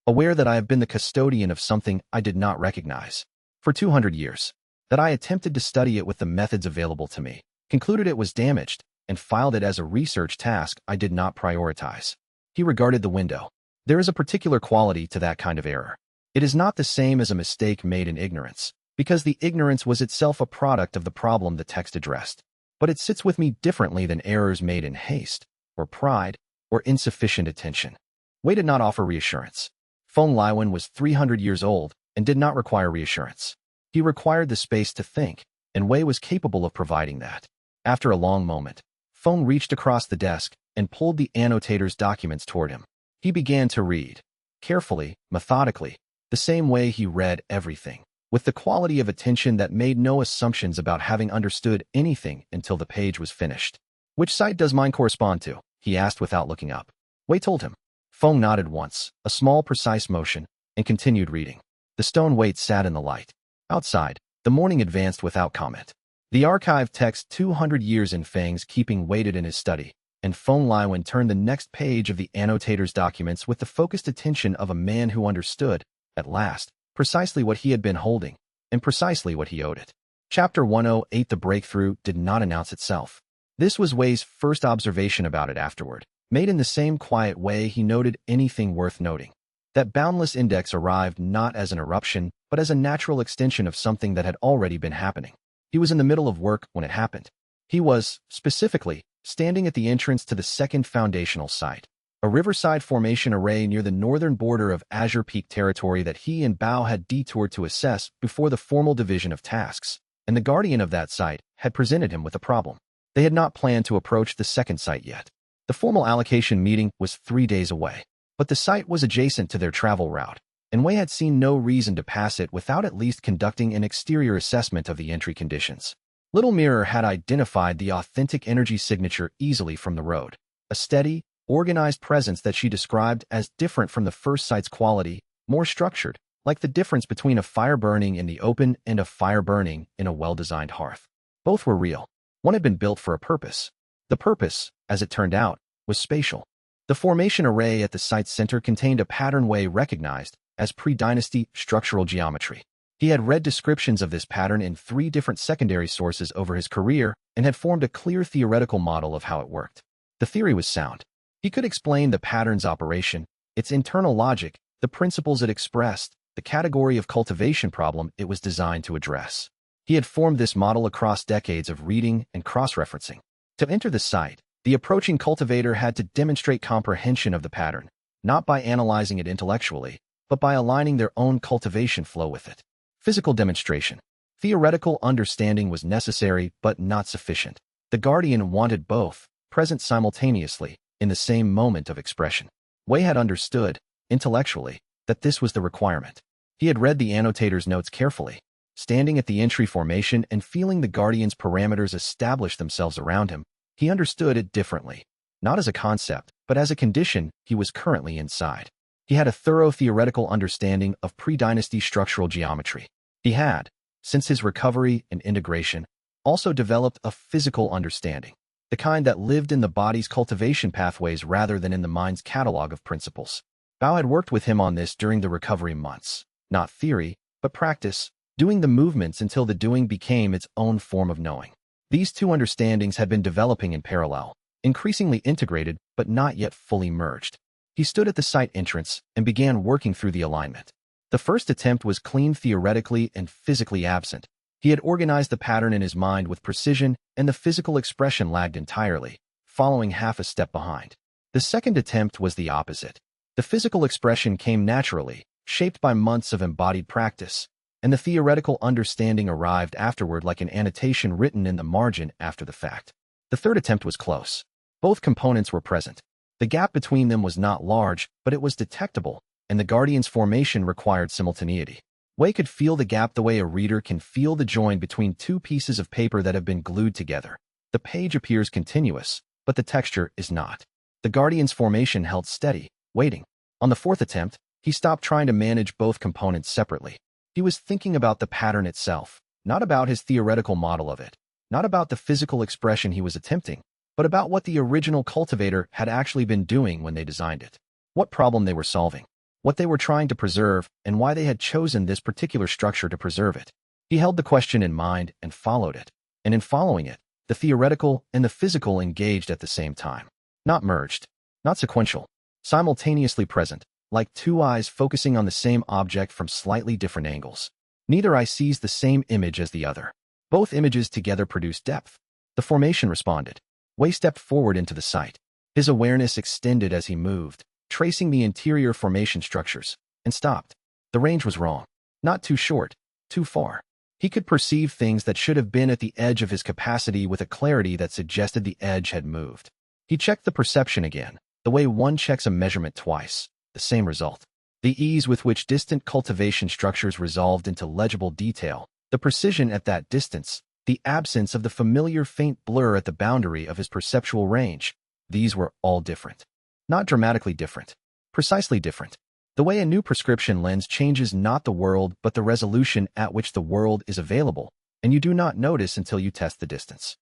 aware that I have been the custodian of something I did not recognize. For 200 years, that I attempted to study it with the methods available to me, concluded it was damaged, and filed it as a research task I did not prioritize. He regarded the window. There is a particular quality to that kind of error. It is not the same as a mistake made in ignorance, because the ignorance was itself a product of the problem the text addressed. But it sits with me differently than errors made in haste, or pride, or insufficient attention. Wei did not offer reassurance. Feng Liwen was 300 years old and did not require reassurance. He required the space to think, and Wei was capable of providing that. After a long moment, Feng reached across the desk and pulled the annotator's documents toward him. He began to read, carefully, methodically, the same way he read everything, with the quality of attention that made no assumptions about having understood anything until the page was finished. "Which site does mine correspond to?" he asked without looking up. Wei told him. Feng nodded once, a small precise motion, and continued reading. The stone weight sat in the light. Outside, the morning advanced without comment. The archived text 200 years in Feng's keeping waited in his study, and Feng Liwen turned the next page of the annotator's documents with the focused attention of a man who understood, at last, precisely what he had been holding, and precisely what he owed it. Chapter 108. The breakthrough did not announce itself. This was Wei's first observation about it afterward, made in the same quiet way he noted anything worth noting. That boundless index arrived not as an eruption, but as a natural extension of something that had already been happening. He was in the middle of work when it happened. He was, specifically, standing at the entrance to the second foundational site, a riverside formation array near the northern border of Azure Peak territory that he and Bao had detoured to assess before the formal division of tasks, and the guardian of that site had presented him with a problem. They had not planned to approach the second site yet. The formal allocation meeting was 3 days away, but the site was adjacent to their travel route, and Wei had seen no reason to pass it without at least conducting an exterior assessment of the entry conditions. Little Mirror had identified the authentic energy signature easily from the road, a steady, organized presence that she described as different from the first site's quality, more structured, like the difference between a fire burning in the open and a fire burning in a well-designed hearth. Both were real. One had been built for a purpose. The purpose, as it turned out, was spatial. The formation array at the site's center contained a pattern Wei recognized as pre-dynasty structural geometry. He had read descriptions of this pattern in 3 different secondary sources over his career and had formed a clear theoretical model of how it worked. The theory was sound. He could explain the pattern's operation, its internal logic, the principles it expressed, the category of cultivation problem it was designed to address. He had formed this model across decades of reading and cross-referencing. To enter the site, the approaching cultivator had to demonstrate comprehension of the pattern, not by analyzing it intellectually, but by aligning their own cultivation flow with it. Physical demonstration. Theoretical understanding was necessary but not sufficient. The guardian wanted both, present simultaneously, in the same moment of expression. Wei had understood, intellectually, that this was the requirement. He had read the annotator's notes carefully, standing at the entry formation and feeling the guardian's parameters establish themselves around him. He understood it differently, not as a concept, but as a condition he was currently inside. He had a thorough theoretical understanding of pre-dynasty structural geometry. He had, since his recovery and integration, also developed a physical understanding, the kind that lived in the body's cultivation pathways rather than in the mind's catalog of principles. Bao had worked with him on this during the recovery months, not theory, but practice, doing the movements until the doing became its own form of knowing. These 2 understandings had been developing in parallel, increasingly integrated but not yet fully merged. He stood at the site entrance and began working through the alignment. The first attempt was clean theoretically and physically absent. He had organized the pattern in his mind with precision, and the physical expression lagged entirely, following half a step behind. The second attempt was the opposite. The physical expression came naturally, shaped by months of embodied practice, and the theoretical understanding arrived afterward like an annotation written in the margin after the fact. The third attempt was close. Both components were present. The gap between them was not large, but it was detectable, and the guardian's formation required simultaneity. Wei could feel the gap the way a reader can feel the join between 2 pieces of paper that have been glued together. The page appears continuous, but the texture is not. The guardian's formation held steady, waiting. On the 4th attempt, he stopped trying to manage both components separately. He was thinking about the pattern itself, not about his theoretical model of it, not about the physical expression he was attempting, but about what the original cultivator had actually been doing when they designed it. What problem they were solving, what they were trying to preserve, and why they had chosen this particular structure to preserve it. He held the question in mind and followed it, and in following it, the theoretical and the physical engaged at the same time. Not merged, not sequential, simultaneously present, like 2 eyes focusing on the same object from slightly different angles. Neither eye sees the same image as the other. Both images together produce depth. The formation responded. Wei stepped forward into the site. His awareness extended as he moved, tracing the interior formation structures, and stopped. The range was wrong. Not too short, too far. He could perceive things that should have been at the edge of his capacity with a clarity that suggested the edge had moved. He checked the perception again, the way one checks a measurement twice. The same result. The ease with which distant cultivation structures resolved into legible detail, the precision at that distance, the absence of the familiar faint blur at the boundary of his perceptual range, these were all different. Not dramatically different. Precisely different. The way a new prescription lens changes not the world but the resolution at which the world is available, and you do not notice until you test the distance.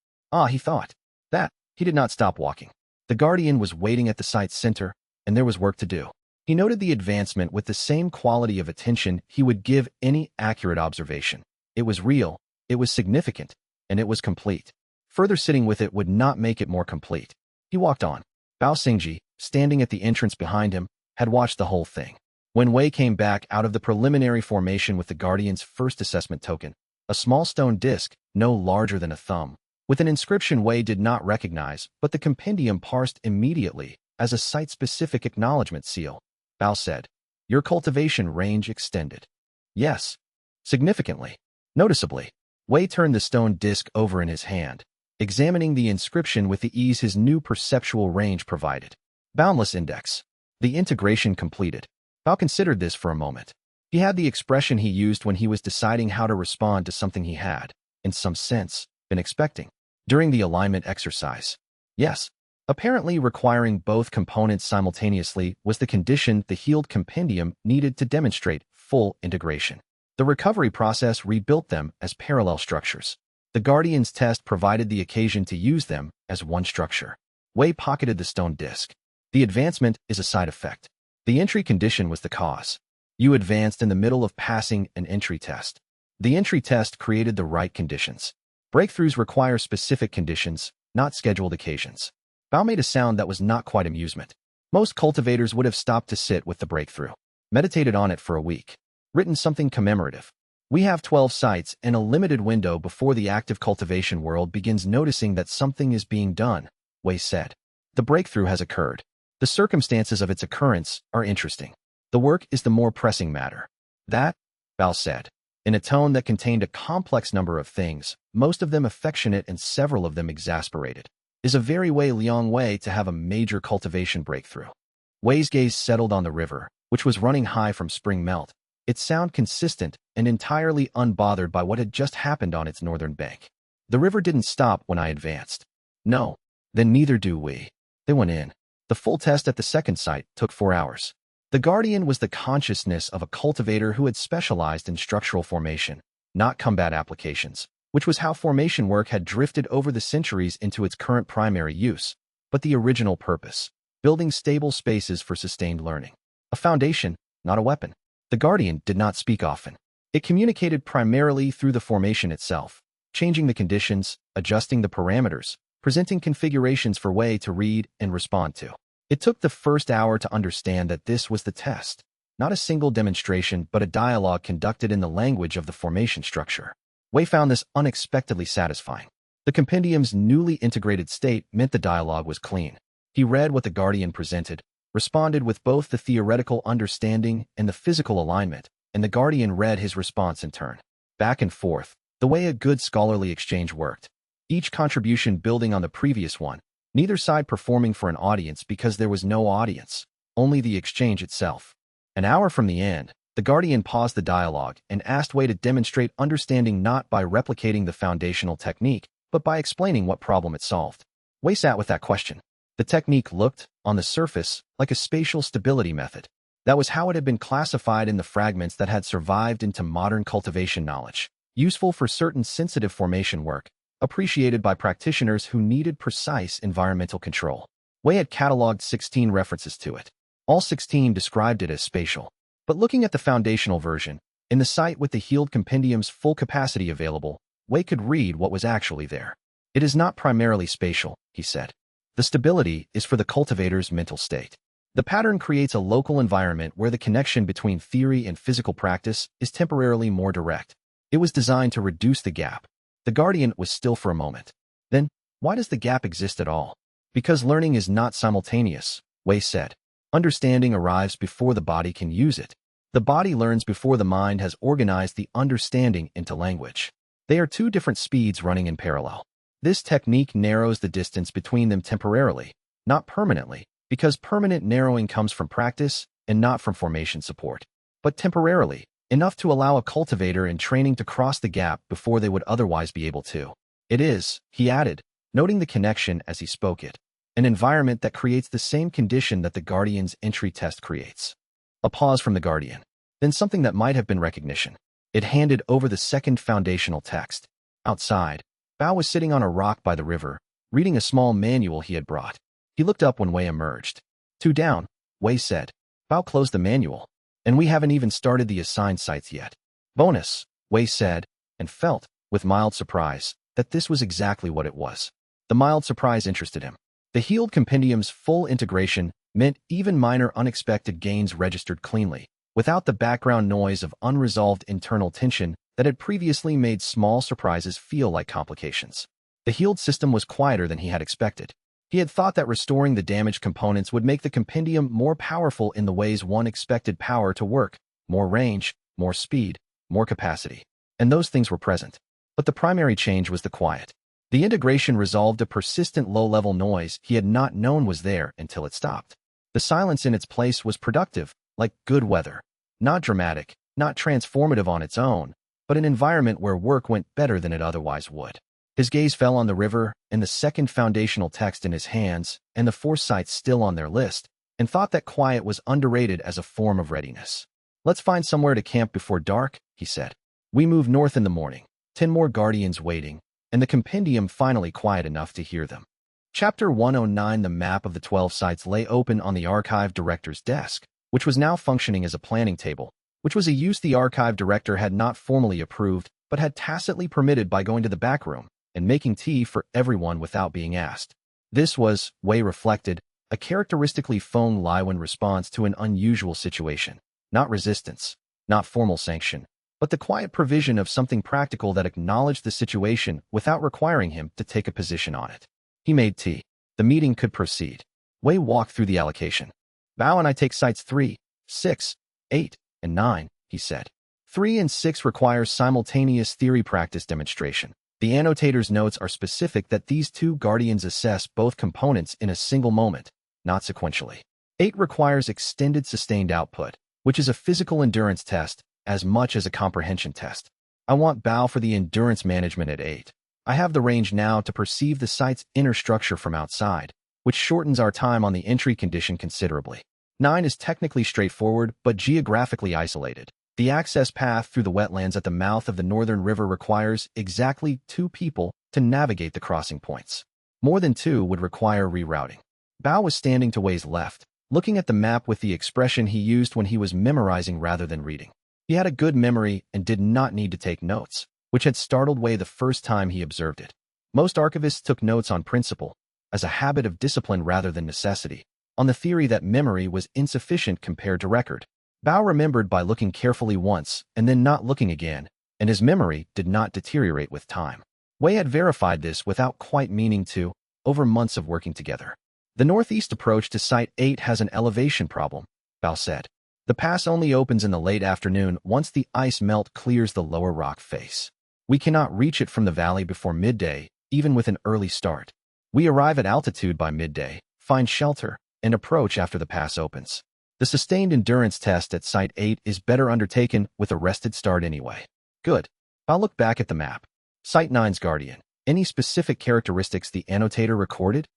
He thought. That. He did not stop walking. The Guardian was waiting at the site's center, and there was work to do. He noted the advancement with the same quality of attention he would give any accurate observation. It was real, it was significant, and it was complete. Further sitting with it would not make it more complete. He walked on. Bao Xingji, standing at the entrance behind him, had watched the whole thing. When Wei came back out of the preliminary formation with the Guardian's first assessment token, a small stone disc, no larger than a thumb, with an inscription Wei did not recognize, but the compendium parsed immediately as a site-specific acknowledgement seal. Bao said, "Your cultivation range extended." "Yes." "Significantly." "Noticeably." Wei turned the stone disc over in his hand, examining the inscription with the ease his new perceptual range provided. "Boundless index." The integration completed. Bao considered this for a moment. He had the expression he used when he was deciding how to respond to something he had, in some sense, been expecting. During the alignment exercise. Yes. Apparently requiring both components simultaneously was the condition the healed compendium needed to demonstrate full integration. The recovery process rebuilt them as parallel structures. The Guardian's test provided the occasion to use them as one structure. Wei pocketed the stone disc. The advancement is a side effect. The entry condition was the cause. You advanced in the middle of passing an entry test. The entry test created the right conditions. Breakthroughs require specific conditions, not scheduled occasions. Bao made a sound that was not quite amusement. Most cultivators would have stopped to sit with the breakthrough. Meditated on it for a week. Written something commemorative. We have 12 sites and a limited window before the active cultivation world begins noticing that something is being done, Wei said. The breakthrough has occurred. The circumstances of its occurrence are interesting. The work is the more pressing matter. That, Bao said, in a tone that contained a complex number of things, most of them affectionate and several of them exasperated, is a very Wei Liang way to have a major cultivation breakthrough. Wei's gaze settled on the river, which was running high from spring melt, its sound consistent and entirely unbothered by what had just happened on its northern bank. The river didn't stop when I advanced. No, then neither do we. They went in. The full test at the second site took 4 hours. The Guardian was the consciousness of a cultivator who had specialized in structural formation, not combat applications, which was how formation work had drifted over the centuries into its current primary use, but the original purpose, building stable spaces for sustained learning. A foundation, not a weapon. The Guardian did not speak often. It communicated primarily through the formation itself, changing the conditions, adjusting the parameters, presenting configurations for Wei to read and respond to. It took the first hour to understand that this was the test, not a single demonstration but a dialogue conducted in the language of the formation structure. Wei found this unexpectedly satisfying. The compendium's newly integrated state meant the dialogue was clean. He read what the Guardian presented, responded with both the theoretical understanding and the physical alignment, and the Guardian read his response in turn. Back and forth, the way a good scholarly exchange worked. Each contribution building on the previous one, neither side performing for an audience because there was no audience, only the exchange itself. An hour from the end, the Guardian paused the dialogue and asked Wei to demonstrate understanding not by replicating the foundational technique, but by explaining what problem it solved. Wei sat with that question. The technique looked, on the surface, like a spatial stability method. That was how it had been classified in the fragments that had survived into modern cultivation knowledge, useful for certain sensitive formation work, appreciated by practitioners who needed precise environmental control. Wei had catalogued 16 references to it. All 16 described it as spatial. But looking at the foundational version, in the site with the healed compendium's full capacity available, Wei could read what was actually there. It is not primarily spatial, he said. The stability is for the cultivator's mental state. The pattern creates a local environment where the connection between theory and physical practice is temporarily more direct. It was designed to reduce the gap. The guardian was still for a moment. Then, why does the gap exist at all? Because learning is not simultaneous, Wei said. Understanding arrives before the body can use it. The body learns before the mind has organized the understanding into language. They are two different speeds running in parallel. This technique narrows the distance between them temporarily, not permanently, because permanent narrowing comes from practice and not from formation support, but temporarily, enough to allow a cultivator in training to cross the gap before they would otherwise be able to. It is, he added, noting the connection as he spoke it, an environment that creates the same condition that the guardian's entry test creates. A pause from the guardian, then something that might have been recognition. It handed over the second foundational text. Outside, Bao was sitting on a rock by the river, reading a small manual he had brought. He looked up when Wei emerged. 2 down, Wei said. Bao closed the manual. And we haven't even started the assigned sites yet. Bonus, Wei said, and felt, with mild surprise, that this was exactly what it was. The mild surprise interested him. The healed compendium's full integration meant even minor unexpected gains registered cleanly, without the background noise of unresolved internal tension that had previously made small surprises feel like complications. The healed system was quieter than he had expected. He had thought that restoring the damaged components would make the compendium more powerful in the ways one expected power to work: more range, more speed, more capacity. And those things were present. But the primary change was the quiet. The integration resolved a persistent low-level noise he had not known was there until it stopped. The silence in its place was productive, like good weather. Not dramatic, not transformative on its own, but an environment where work went better than it otherwise would. His gaze fell on the river and the second foundational text in his hands and the 4 sites still on their list, and thought that quiet was underrated as a form of readiness. Let's find somewhere to camp before dark, he said. We move north in the morning, 10 more guardians waiting, and the compendium finally quiet enough to hear them. Chapter 109. The map of the 12 sites lay open on the archive director's desk, which was now functioning as a planning table, which was a use the archive director had not formally approved but had tacitly permitted by going to the back room and making tea for everyone without being asked. This was, Wei reflected, a characteristically Feng Liwen response to an unusual situation. Not resistance, not formal sanction, but the quiet provision of something practical that acknowledged the situation without requiring him to take a position on it. He made tea. The meeting could proceed. Wei walked through the allocation. Bao and I take sites 3, 6, 8, and 9, he said. 3 and 6 requires simultaneous theory practice demonstration. The annotator's notes are specific that these 2 guardians assess both components in a single moment, not sequentially. 8 requires extended sustained output, which is a physical endurance test as much as a comprehension test. I want Bao for the endurance management at 8. I have the range now to perceive the site's inner structure from outside, which shortens our time on the entry condition considerably. 9 is technically straightforward but geographically isolated. The access path through the wetlands at the mouth of the northern river requires exactly 2 people to navigate the crossing points. More than 2 would require rerouting. Bao was standing to Wei's left, looking at the map with the expression he used when he was memorizing rather than reading. He had a good memory and did not need to take notes, which had startled Wei the first time he observed it. Most archivists took notes on principle, as a habit of discipline rather than necessity, on the theory that memory was insufficient compared to record. Bao remembered by looking carefully once and then not looking again, and his memory did not deteriorate with time. Wei had verified this without quite meaning to, over months of working together. The northeast approach to Site 8 has an elevation problem, Bao said. The pass only opens in the late afternoon once the ice melt clears the lower rock face. We cannot reach it from the valley before midday, even with an early start. We arrive at altitude by midday, find shelter, and approach after the pass opens. The sustained endurance test at Site 8 is better undertaken with a rested start anyway. Good. I'll look back at the map. Site 9's guardian. Any specific characteristics the annotator recorded?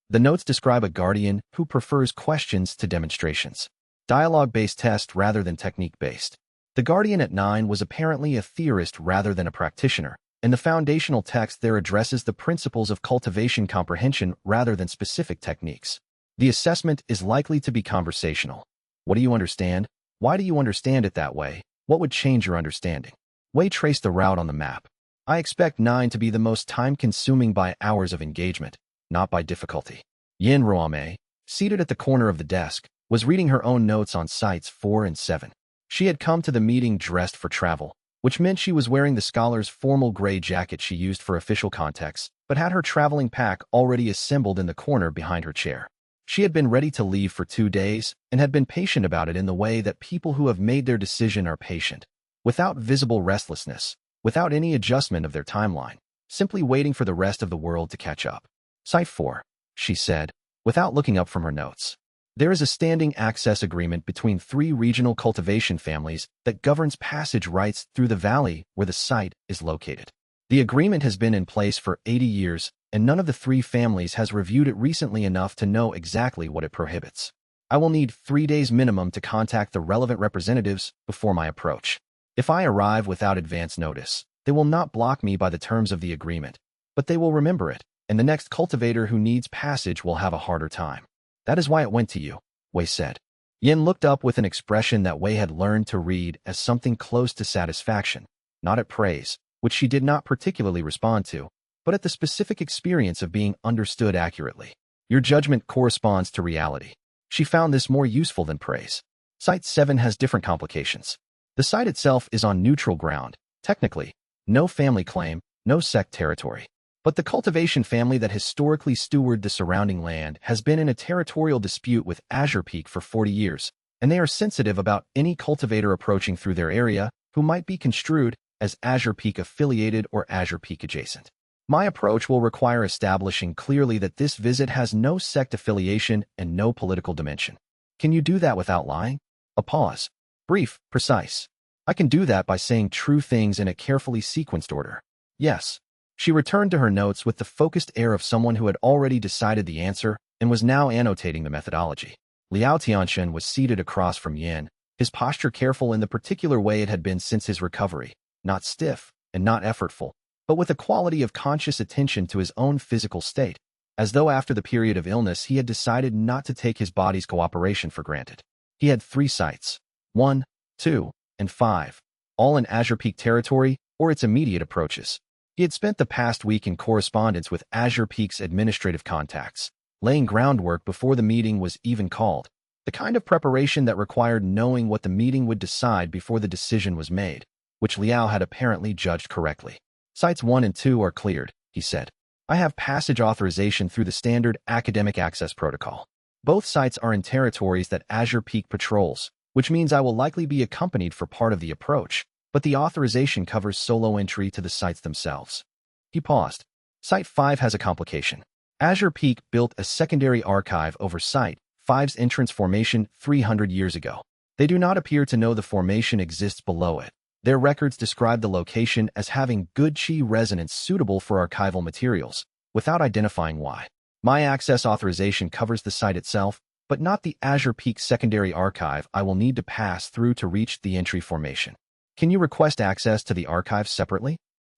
The notes describe a guardian who prefers questions to demonstrations. Dialogue-based test rather than technique-based. The guardian at 9 was apparently a theorist rather than a practitioner, and the foundational text there addresses the principles of cultivation comprehension rather than specific techniques. The assessment is likely to be conversational. What do you understand? Why do you understand it that way? What would change your understanding? Wei traced the route on the map. I expect 9 to be the most time-consuming by hours of engagement, not by difficulty. Yin Ruame, seated at the corner of the desk, was reading her own notes on sites 4 and 7. She had come to the meeting dressed for travel, which meant she was wearing the scholar's formal gray jacket she used for official contexts, but had her traveling pack already assembled in the corner behind her chair. She had been ready to leave for 2 days and had been patient about it in the way that people who have made their decision are patient, without visible restlessness, without any adjustment of their timeline, simply waiting for the rest of the world to catch up. Site 4, she said, without looking up from her notes. There is a standing access agreement between 3 regional cultivation families that governs passage rights through the valley where the site is located. The agreement has been in place for 80 years, and none of the 3 families has reviewed it recently enough to know exactly what it prohibits. I will need 3 days minimum to contact the relevant representatives before my approach. If I arrive without advance notice, they will not block me by the terms of the agreement, but they will remember it, and the next cultivator who needs passage will have a harder time. That is why it went to you, Wei said. Yin looked up with an expression that Wei had learned to read as something close to satisfaction, not at praise, which she did not particularly respond to, but at the specific experience of being understood accurately. Your judgment corresponds to reality. She found this more useful than praise. Site 7 has different complications. The site itself is on neutral ground, technically, no family claim, no sect territory. But the cultivation family that historically stewarded the surrounding land has been in a territorial dispute with Azure Peak for 40 years, and they are sensitive about any cultivator approaching through their area who might be construed as Azure Peak affiliated or Azure Peak adjacent. My approach will require establishing clearly that this visit has no sect affiliation and no political dimension. Can you do that without lying? A pause. Brief, precise. I can do that by saying true things in a carefully sequenced order. Yes. She returned to her notes with the focused air of someone who had already decided the answer and was now annotating the methodology. Liao Tianxian was seated across from Yin, his posture careful in the particular way it had been since his recovery, not stiff and not effortful, but with a quality of conscious attention to his own physical state, as though after the period of illness he had decided not to take his body's cooperation for granted. He had 3 sites, 1, 2, and 5, all in Azure Peak territory or its immediate approaches. He had spent the past week in correspondence with Azure Peak's administrative contacts, laying groundwork before the meeting was even called, the kind of preparation that required knowing what the meeting would decide before the decision was made, which Liao had apparently judged correctly. Sites 1 and 2 are cleared, he said. I have passage authorization through the standard academic access protocol. Both sites are in territories that Azure Peak patrols, which means I will likely be accompanied for part of the approach, but the authorization covers solo entry to the sites themselves. He paused. Site 5 has a complication. Azure Peak built a secondary archive over Site 5's entrance formation 300 years ago. They do not appear to know the formation exists below it. Their records describe the location as having good Qi resonance suitable for archival materials, without identifying why. My access authorization covers the site itself, but not the Azure Peak secondary archive I will need to pass through to reach the entry formation. Can you request access to the archive separately?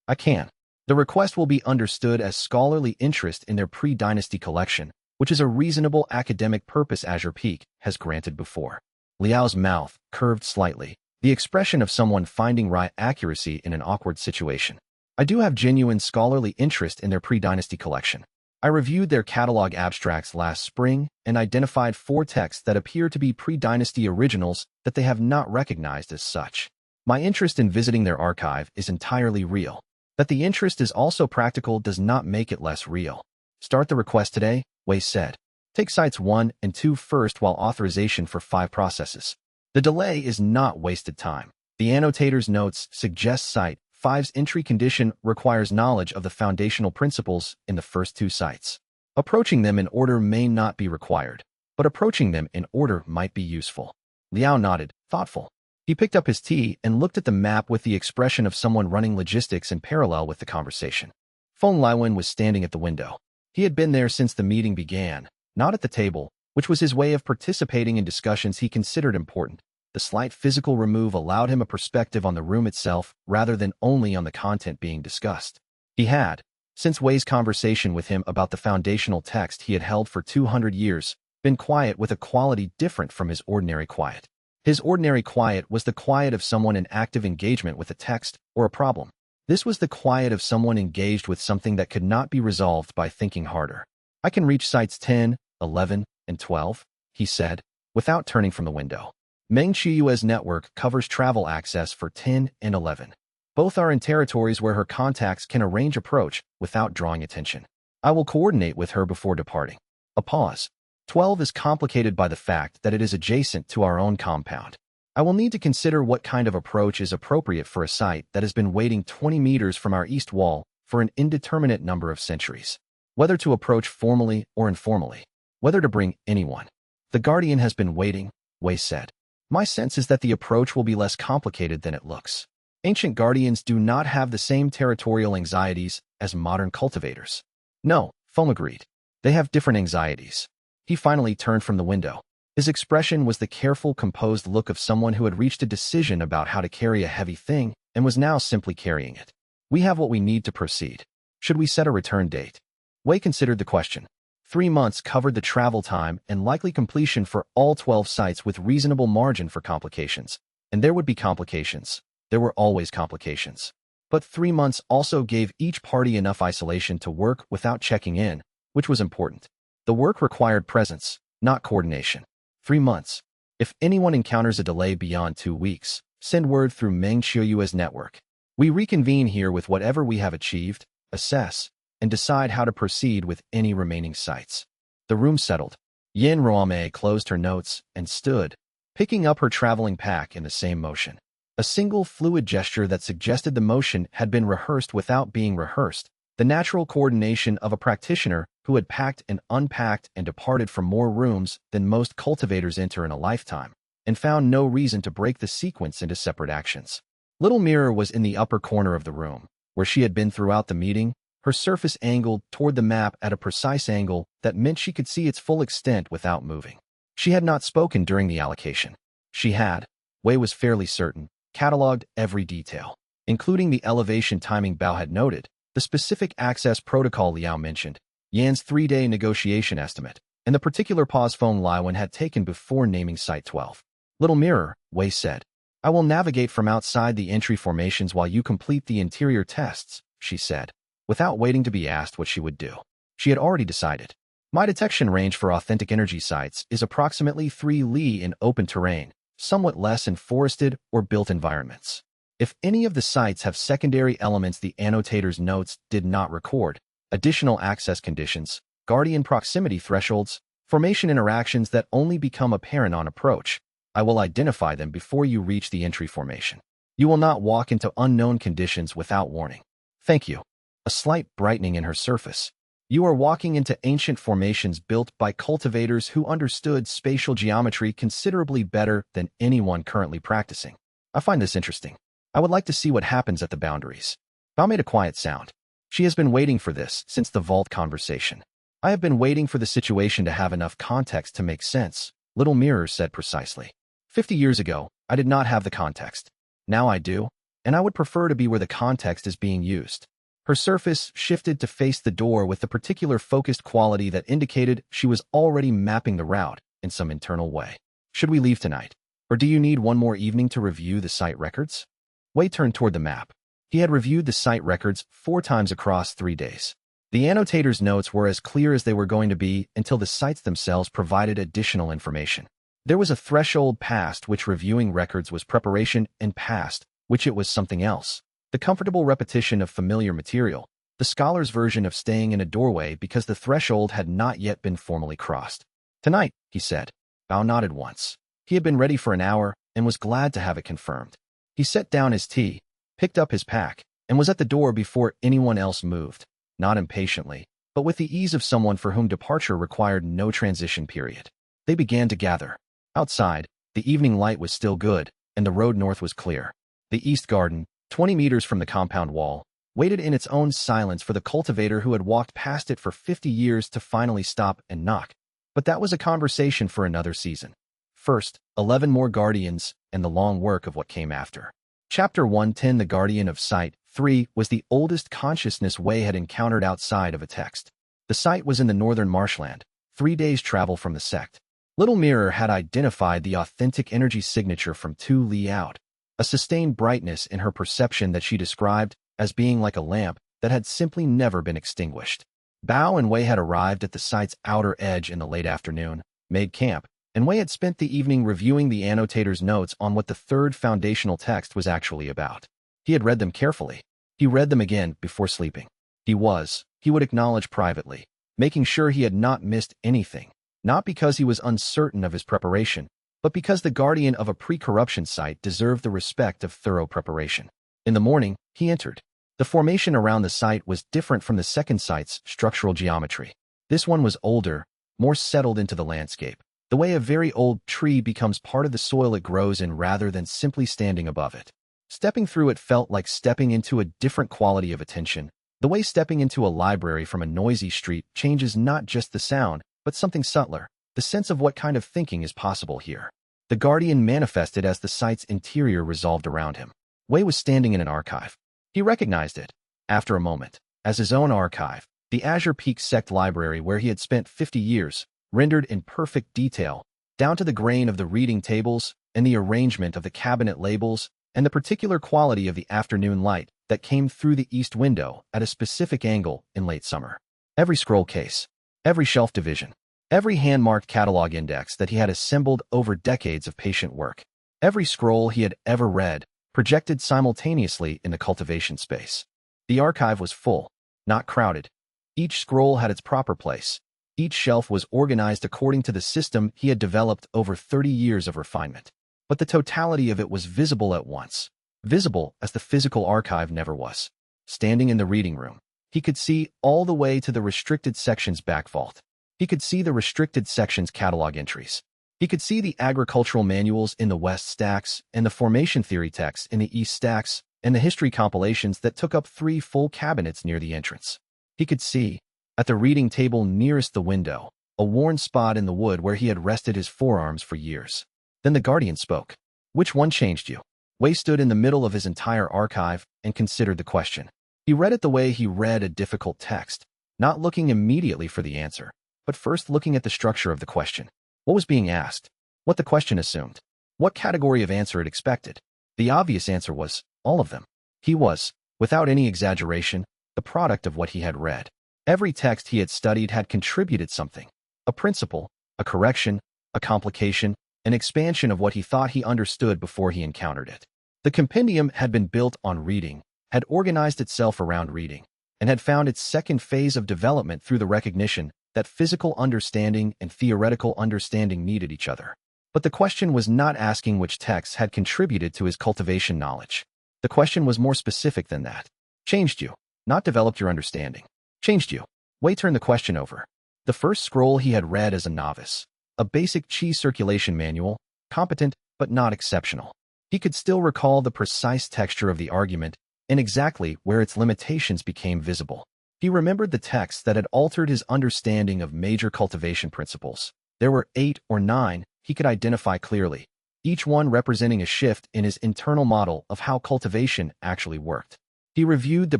I can. The request will be understood as scholarly interest in their pre-dynasty collection, which is a reasonable academic purpose Azure Peak has granted before. Liao's mouth curved slightly, the expression of someone finding right accuracy in an awkward situation. I do have genuine scholarly interest in their pre-dynasty collection. I reviewed their catalog abstracts last spring and identified 4 texts that appear to be pre-dynasty originals that they have not recognized as such. My interest in visiting their archive is entirely real. That the interest is also practical does not make it less real. Start the request today, Wei said. Take sites 1 and 2 first while authorization for 5 processes. The delay is not wasted time. The annotator's notes suggest Site 5's entry condition requires knowledge of the foundational principles in the first 2 sites. Approaching them in order may not be required, but approaching them in order might be useful. Liao nodded, thoughtful. He picked up his tea and looked at the map with the expression of someone running logistics in parallel with the conversation. Feng Liwen was standing at the window. He had been there since the meeting began, not at the table, which was his way of participating in discussions he considered important. The slight physical remove allowed him a perspective on the room itself rather than only on the content being discussed. He had, since Wei's conversation with him about the foundational text he had held for 200 years, been quiet with a quality different from his ordinary quiet. His ordinary quiet was the quiet of someone in active engagement with a text or a problem. This was the quiet of someone engaged with something that could not be resolved by thinking harder. I can reach sites 10, 11, and 12, he said, without turning from the window. Meng Qiyue's network covers travel access for 10 and 11. Both are in territories where her contacts can arrange approach without drawing attention. I will coordinate with her before departing. A pause. 12 is complicated by the fact that it is adjacent to our own compound. I will need to consider what kind of approach is appropriate for a site that has been waiting 20 meters from our east wall for an indeterminate number of centuries. Whether to approach formally or informally. Whether to bring anyone. The Guardian has been waiting, Wei said. My sense is that the approach will be less complicated than it looks. Ancient Guardians do not have the same territorial anxieties as modern cultivators. No, Foam agreed. They have different anxieties. He finally turned from the window. His expression was the careful, composed look of someone who had reached a decision about how to carry a heavy thing and was now simply carrying it. We have what we need to proceed. Should we set a return date? Wei considered the question. 3 months covered the travel time and likely completion for all 12 sites with reasonable margin for complications. And there would be complications. There were always complications. But 3 months also gave each party enough isolation to work without checking in, which was important. The work required presence, not coordination. 3 months. If anyone encounters a delay beyond 2 weeks, send word through Meng Xiuyue's network. We reconvene here with whatever we have achieved, assess, and decide how to proceed with any remaining sites. The room settled. Yin Ruame closed her notes and stood, picking up her traveling pack in the same motion. A single fluid gesture that suggested the motion had been rehearsed without being rehearsed, the natural coordination of a practitioner who had packed and unpacked and departed from more rooms than most cultivators enter in a lifetime, and found no reason to break the sequence into separate actions. Little Mirror was in the upper corner of the room, where she had been throughout the meeting, her surface angled toward the map at a precise angle that meant she could see its full extent without moving. She had not spoken during the allocation. She had, Wei was fairly certain, catalogued every detail, including the elevation timing Bao had noted, the specific access protocol Liao mentioned, Yan's 3-day negotiation estimate, and the particular pause phone Liwen had taken before naming Site 12. Little Mirror, Wei said. I will navigate from outside the entry formations while you complete the interior tests, she said, without waiting to be asked what she would do. She had already decided. My detection range for authentic energy sites is approximately 3 li in open terrain, somewhat less in forested or built environments. If any of the sites have secondary elements the annotator's notes did not record, additional access conditions, guardian proximity thresholds, formation interactions that only become apparent on approach, I will identify them before you reach the entry formation. You will not walk into unknown conditions without warning. Thank you. A slight brightening in her surface. You are walking into ancient formations built by cultivators who understood spatial geometry considerably better than anyone currently practicing. I find this interesting. I would like to see what happens at the boundaries. Bao made a quiet sound. She has been waiting for this since the vault conversation. I have been waiting for the situation to have enough context to make sense, Little Mirror said precisely. 50 years ago, I did not have the context. Now I do, and I would prefer to be where the context is being used. Her surface shifted to face the door with the particular focused quality that indicated she was already mapping the route in some internal way. Should we leave tonight? Or do you need one more evening to review the site records? Wei turned toward the map. He had reviewed the site records 4 times across 3 days. The annotator's notes were as clear as they were going to be until the sites themselves provided additional information. There was a threshold past which reviewing records was preparation and past which it was something else. The comfortable repetition of familiar material, the scholar's version of staying in a doorway because the threshold had not yet been formally crossed. Tonight, he said. Bao nodded once. He had been ready for an hour and was glad to have it confirmed. He set down his tea, picked up his pack, and was at the door before anyone else moved, not impatiently, but with the ease of someone for whom departure required no transition period. They began to gather. Outside, the evening light was still good, and the road north was clear. The east garden, 20 meters from the compound wall, waited in its own silence for the cultivator who had walked past it for 50 years to finally stop and knock. But that was a conversation for another season. First, 11 more guardians, and the long work of what came after. Chapter 110 The Guardian of Site 3 was the oldest consciousness Wei had encountered outside of a text. The site was in the northern marshland, 3 days' travel from the Sect. Little Mirror had identified the authentic energy signature from 2 li out, a sustained brightness in her perception that she described as being like a lamp that had simply never been extinguished. Bao and Wei had arrived at the site's outer edge in the late afternoon, made camp, and Wei had spent the evening reviewing the annotator's notes on what the third foundational text was actually about. He had read them carefully. He read them again before sleeping. He would acknowledge privately, making sure he had not missed anything, not because he was uncertain of his preparation, but because the guardian of a pre-corruption site deserved the respect of thorough preparation. In the morning, he entered. The formation around the site was different from the second site's structural geometry. This one was older, more settled into the landscape, the way a very old tree becomes part of the soil it grows in rather than simply standing above it. Stepping through it felt like stepping into a different quality of attention, the way stepping into a library from a noisy street changes not just the sound, but something subtler, the sense of what kind of thinking is possible here. The guardian manifested as the site's interior resolved around him. Wei was standing in an archive. He recognized it, after a moment, as his own archive, the Azure Peak Sect library where he had spent 50 years, rendered in perfect detail, down to the grain of the reading tables and the arrangement of the cabinet labels and the particular quality of the afternoon light that came through the east window at a specific angle in late summer. Every scroll case, every shelf division, every hand-marked catalog index that he had assembled over decades of patient work, every scroll he had ever read, projected simultaneously in the cultivation space. The archive was full, not crowded. Each scroll had its proper place. Each shelf was organized according to the system he had developed over 30 years of refinement. But the totality of it was visible at once, visible as the physical archive never was. Standing in the reading room, he could see all the way to the restricted section's back vault. He could see the restricted section's catalog entries. He could see the agricultural manuals in the west stacks and the formation theory texts in the east stacks and the history compilations that took up 3 full cabinets near the entrance. He could see, at the reading table nearest the window, a worn spot in the wood where he had rested his forearms for years. Then the guardian spoke. "Which one changed you?" Wei stood in the middle of his entire archive and considered the question. He read it the way he read a difficult text, not looking immediately for the answer, but first looking at the structure of the question. What was being asked? What the question assumed? What category of answer it expected? The obvious answer was, all of them. He was, without any exaggeration, the product of what he had read. Every text he had studied had contributed something. A principle, a correction, a complication, an expansion of what he thought he understood before he encountered it. The compendium had been built on reading, had organized itself around reading, and had found its second phase of development through the recognition that physical understanding and theoretical understanding needed each other. But the question was not asking which texts had contributed to his cultivation knowledge. The question was more specific than that. Changed you, not developed your understanding. Changed you. Wei turned the question over. The first scroll he had read as a novice. A basic chi circulation manual, competent but not exceptional. He could still recall the precise texture of the argument and exactly where its limitations became visible. He remembered the texts that had altered his understanding of major cultivation principles. There were 8 or 9 he could identify clearly, each one representing a shift in his internal model of how cultivation actually worked. He reviewed the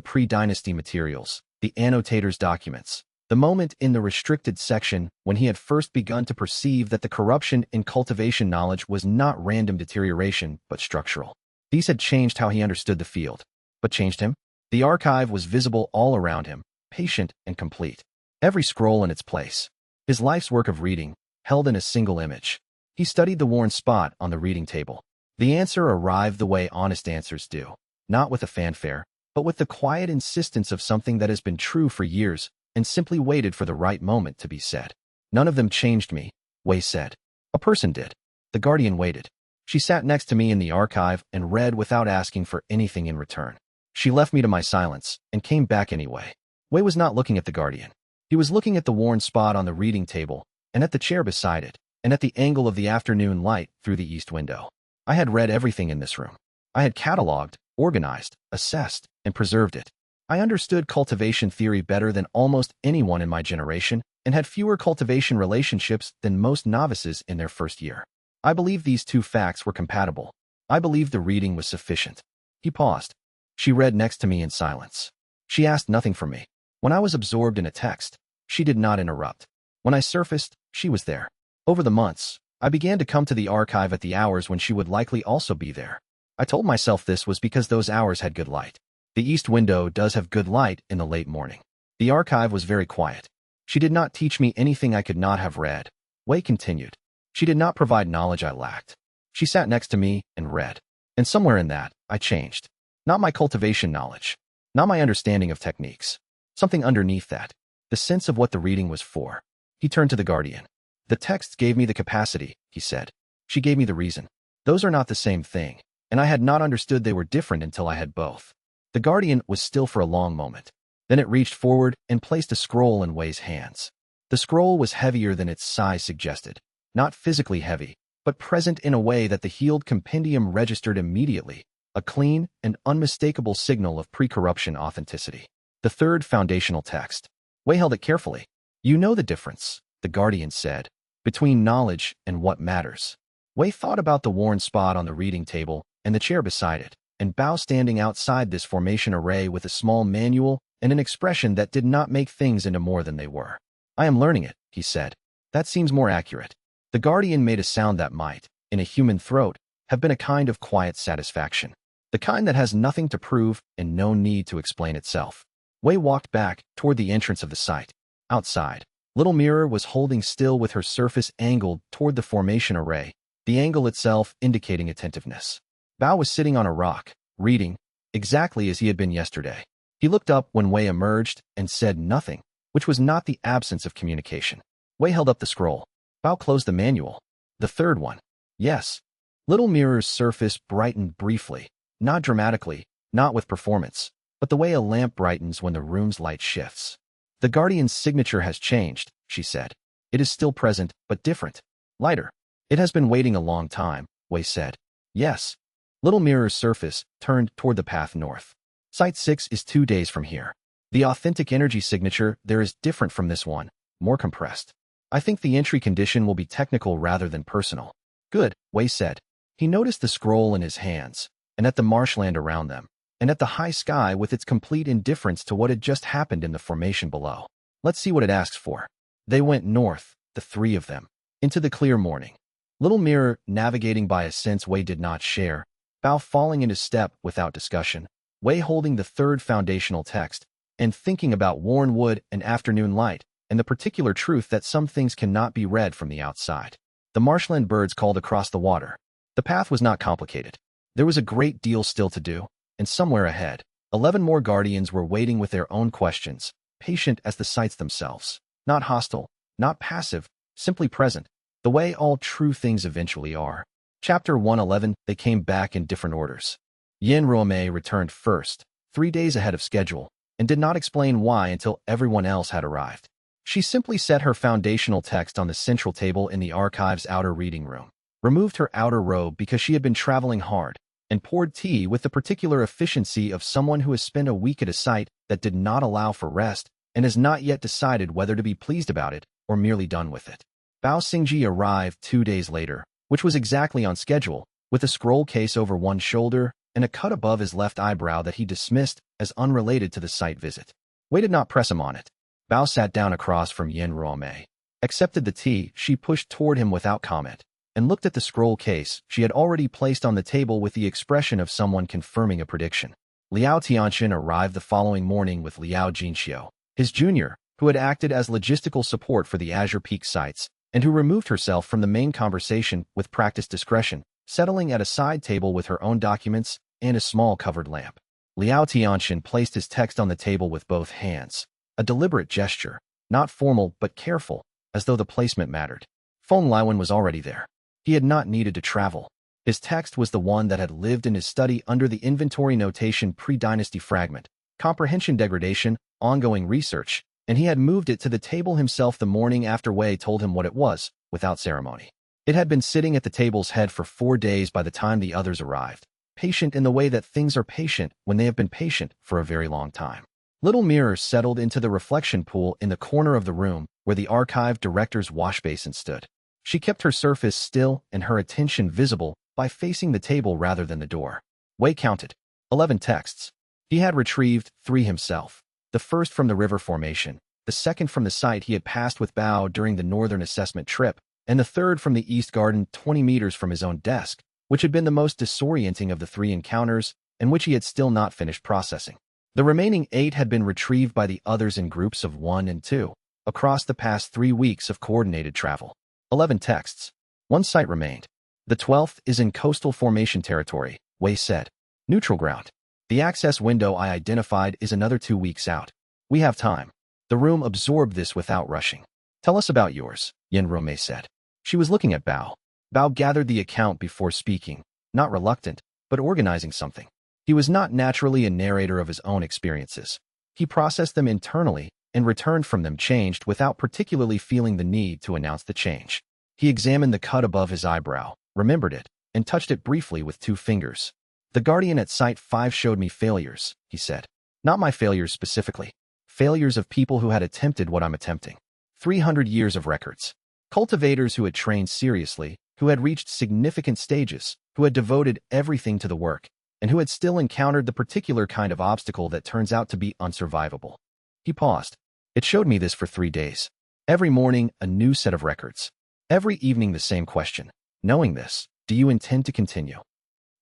pre-dynasty materials, the annotator's documents, the moment in the restricted section when he had first begun to perceive that the corruption in cultivation knowledge was not random deterioration but structural. These had changed how he understood the field. But changed him? The archive was visible all around him, patient and complete. Every scroll in its place. His life's work of reading, held in a single image. He studied the worn spot on the reading table. The answer arrived the way honest answers do, not with a fanfare, but with the quiet insistence of something that has been true for years and simply waited for the right moment to be said. None of them changed me, Wei said. A person did. The guardian waited. She sat next to me in the archive and read without asking for anything in return. She left me to my silence and came back anyway. Wei was not looking at the guardian. He was looking at the worn spot on the reading table and at the chair beside it and at the angle of the afternoon light through the east window. I had read everything in this room. I had catalogued, organized, assessed, and preserved it. I understood cultivation theory better than almost anyone in my generation and had fewer cultivation relationships than most novices in their first year. I believed these two facts were compatible. I believed the reading was sufficient. He paused. She read next to me in silence. She asked nothing from me. When I was absorbed in a text, she did not interrupt. When I surfaced, she was there. Over the months, I began to come to the archive at the hours when she would likely also be there. I told myself this was because those hours had good light. The east window does have good light in the late morning. The archive was very quiet. She did not teach me anything I could not have read. Wei continued. She did not provide knowledge I lacked. She sat next to me and read. And somewhere in that, I changed. Not my cultivation knowledge. Not my understanding of techniques. Something underneath that. The sense of what the reading was for. He turned to the guardian. The texts gave me the capacity, he said. She gave me the reason. Those are not the same thing, and I had not understood they were different until I had both. The guardian was still for a long moment. Then it reached forward and placed a scroll in Wei's hands. The scroll was heavier than its size suggested. Not physically heavy, but present in a way that the healed compendium registered immediately, a clean and unmistakable signal of pre-corruption authenticity. The third foundational text. Wei held it carefully. You know the difference, the guardian said, between knowledge and what matters. Wei thought about the worn spot on the reading table and the chair beside it, and Bao standing outside this formation array with a small manual and an expression that did not make things into more than they were. I am learning it, he said. That seems more accurate. The guardian made a sound that might, in a human throat, have been a kind of quiet satisfaction. The kind that has nothing to prove and no need to explain itself. Wei walked back toward the entrance of the site. Outside, Little Mirror was holding still with her surface angled toward the formation array, the angle itself indicating attentiveness. Bao was sitting on a rock, reading, exactly as he had been yesterday. He looked up when Wei emerged and said nothing, which was not the absence of communication. Wei held up the scroll. Bao closed the manual. The third one. Yes. Little Mirror's surface brightened briefly, not dramatically, not with performance, but the way a lamp brightens when the room's light shifts. The guardian's signature has changed, she said. It is still present, but different. Lighter. It has been waiting a long time, Wei said. Yes. Little Mirror's surface turned toward the path north. Site 6 is 2 days from here. The authentic energy signature there is different from this one, more compressed. I think the entry condition will be technical rather than personal. Good, Wei said. He noticed the scroll in his hands, and at the marshland around them, and at the high sky with its complete indifference to what had just happened in the formation below. Let's see what it asks for. They went north, the three of them, into the clear morning. Little Mirror navigating by a sense Wei did not share, Bao falling into step without discussion, Wei holding the third foundational text, and thinking about worn wood and afternoon light, and the particular truth that some things cannot be read from the outside. The marshland birds called across the water. The path was not complicated. There was a great deal still to do, and somewhere ahead, 11 more guardians were waiting with their own questions, patient as the sites themselves. Not hostile, not passive, simply present, the way all true things eventually are. Chapter 111, they came back in different orders. Yin Ruomei returned first, 3 days ahead of schedule, and did not explain why until everyone else had arrived. She simply set her foundational text on the central table in the archive's outer reading room, removed her outer robe because she had been traveling hard, and poured tea with the particular efficiency of someone who has spent a week at a site that did not allow for rest and has not yet decided whether to be pleased about it or merely done with it. Bao Xingji arrived 2 days later, which was exactly on schedule, with a scroll case over one shoulder and a cut above his left eyebrow that he dismissed as unrelated to the site visit. Wei did not press him on it. Bao sat down across from Yin Ruomei, accepted the tea she pushed toward him without comment, and looked at the scroll case she had already placed on the table with the expression of someone confirming a prediction. Liao Tianxin arrived the following morning with Liao Jinxiu, his junior, who had acted as logistical support for the Azure Peak sites, and who removed herself from the main conversation with practiced discretion, settling at a side table with her own documents and a small covered lamp. Liao Tianxin placed his text on the table with both hands, a deliberate gesture, not formal but careful, as though the placement mattered. Feng Liwen was already there. He had not needed to travel. His text was the one that had lived in his study under the inventory notation pre-dynasty fragment, comprehension degradation, ongoing research, and he had moved it to the table himself the morning after Wei told him what it was, without ceremony. It had been sitting at the table's head for 4 days by the time the others arrived, patient in the way that things are patient when they have been patient for a very long time. Little Mirror settled into the reflection pool in the corner of the room where the archive director's washbasin stood. She kept her surface still and her attention visible by facing the table rather than the door. Wei counted 11 texts. He had retrieved 3 himself, the first from the river formation, the second from the site he had passed with Bao during the northern assessment trip, and the third from the east garden 20 meters from his own desk, which had been the most disorienting of the 3 encounters and which he had still not finished processing. The remaining 8 had been retrieved by the others in groups of 1 and 2, across the past 3 weeks of coordinated travel. 11 texts. 1 site remained. The 12th is in coastal formation territory, Wei said. Neutral ground. The access window I identified is another 2 weeks out. We have time. The room absorbed this without rushing. Tell us about yours, Yin Ruomei said. She was looking at Bao. Bao gathered the account before speaking, not reluctant, but organizing something. He was not naturally a narrator of his own experiences. He processed them internally and returned from them changed without particularly feeling the need to announce the change. He examined the cut above his eyebrow, remembered it, and touched it briefly with 2 fingers. The Guardian at Site 5 showed me failures, he said. Not my failures specifically. Failures of people who had attempted what I'm attempting. 300 years of records. Cultivators who had trained seriously, who had reached significant stages, who had devoted everything to the work, and who had still encountered the particular kind of obstacle that turns out to be unsurvivable. He paused. It showed me this for 3 days. Every morning, a new set of records. Every evening, the same question. Knowing this, do you intend to continue?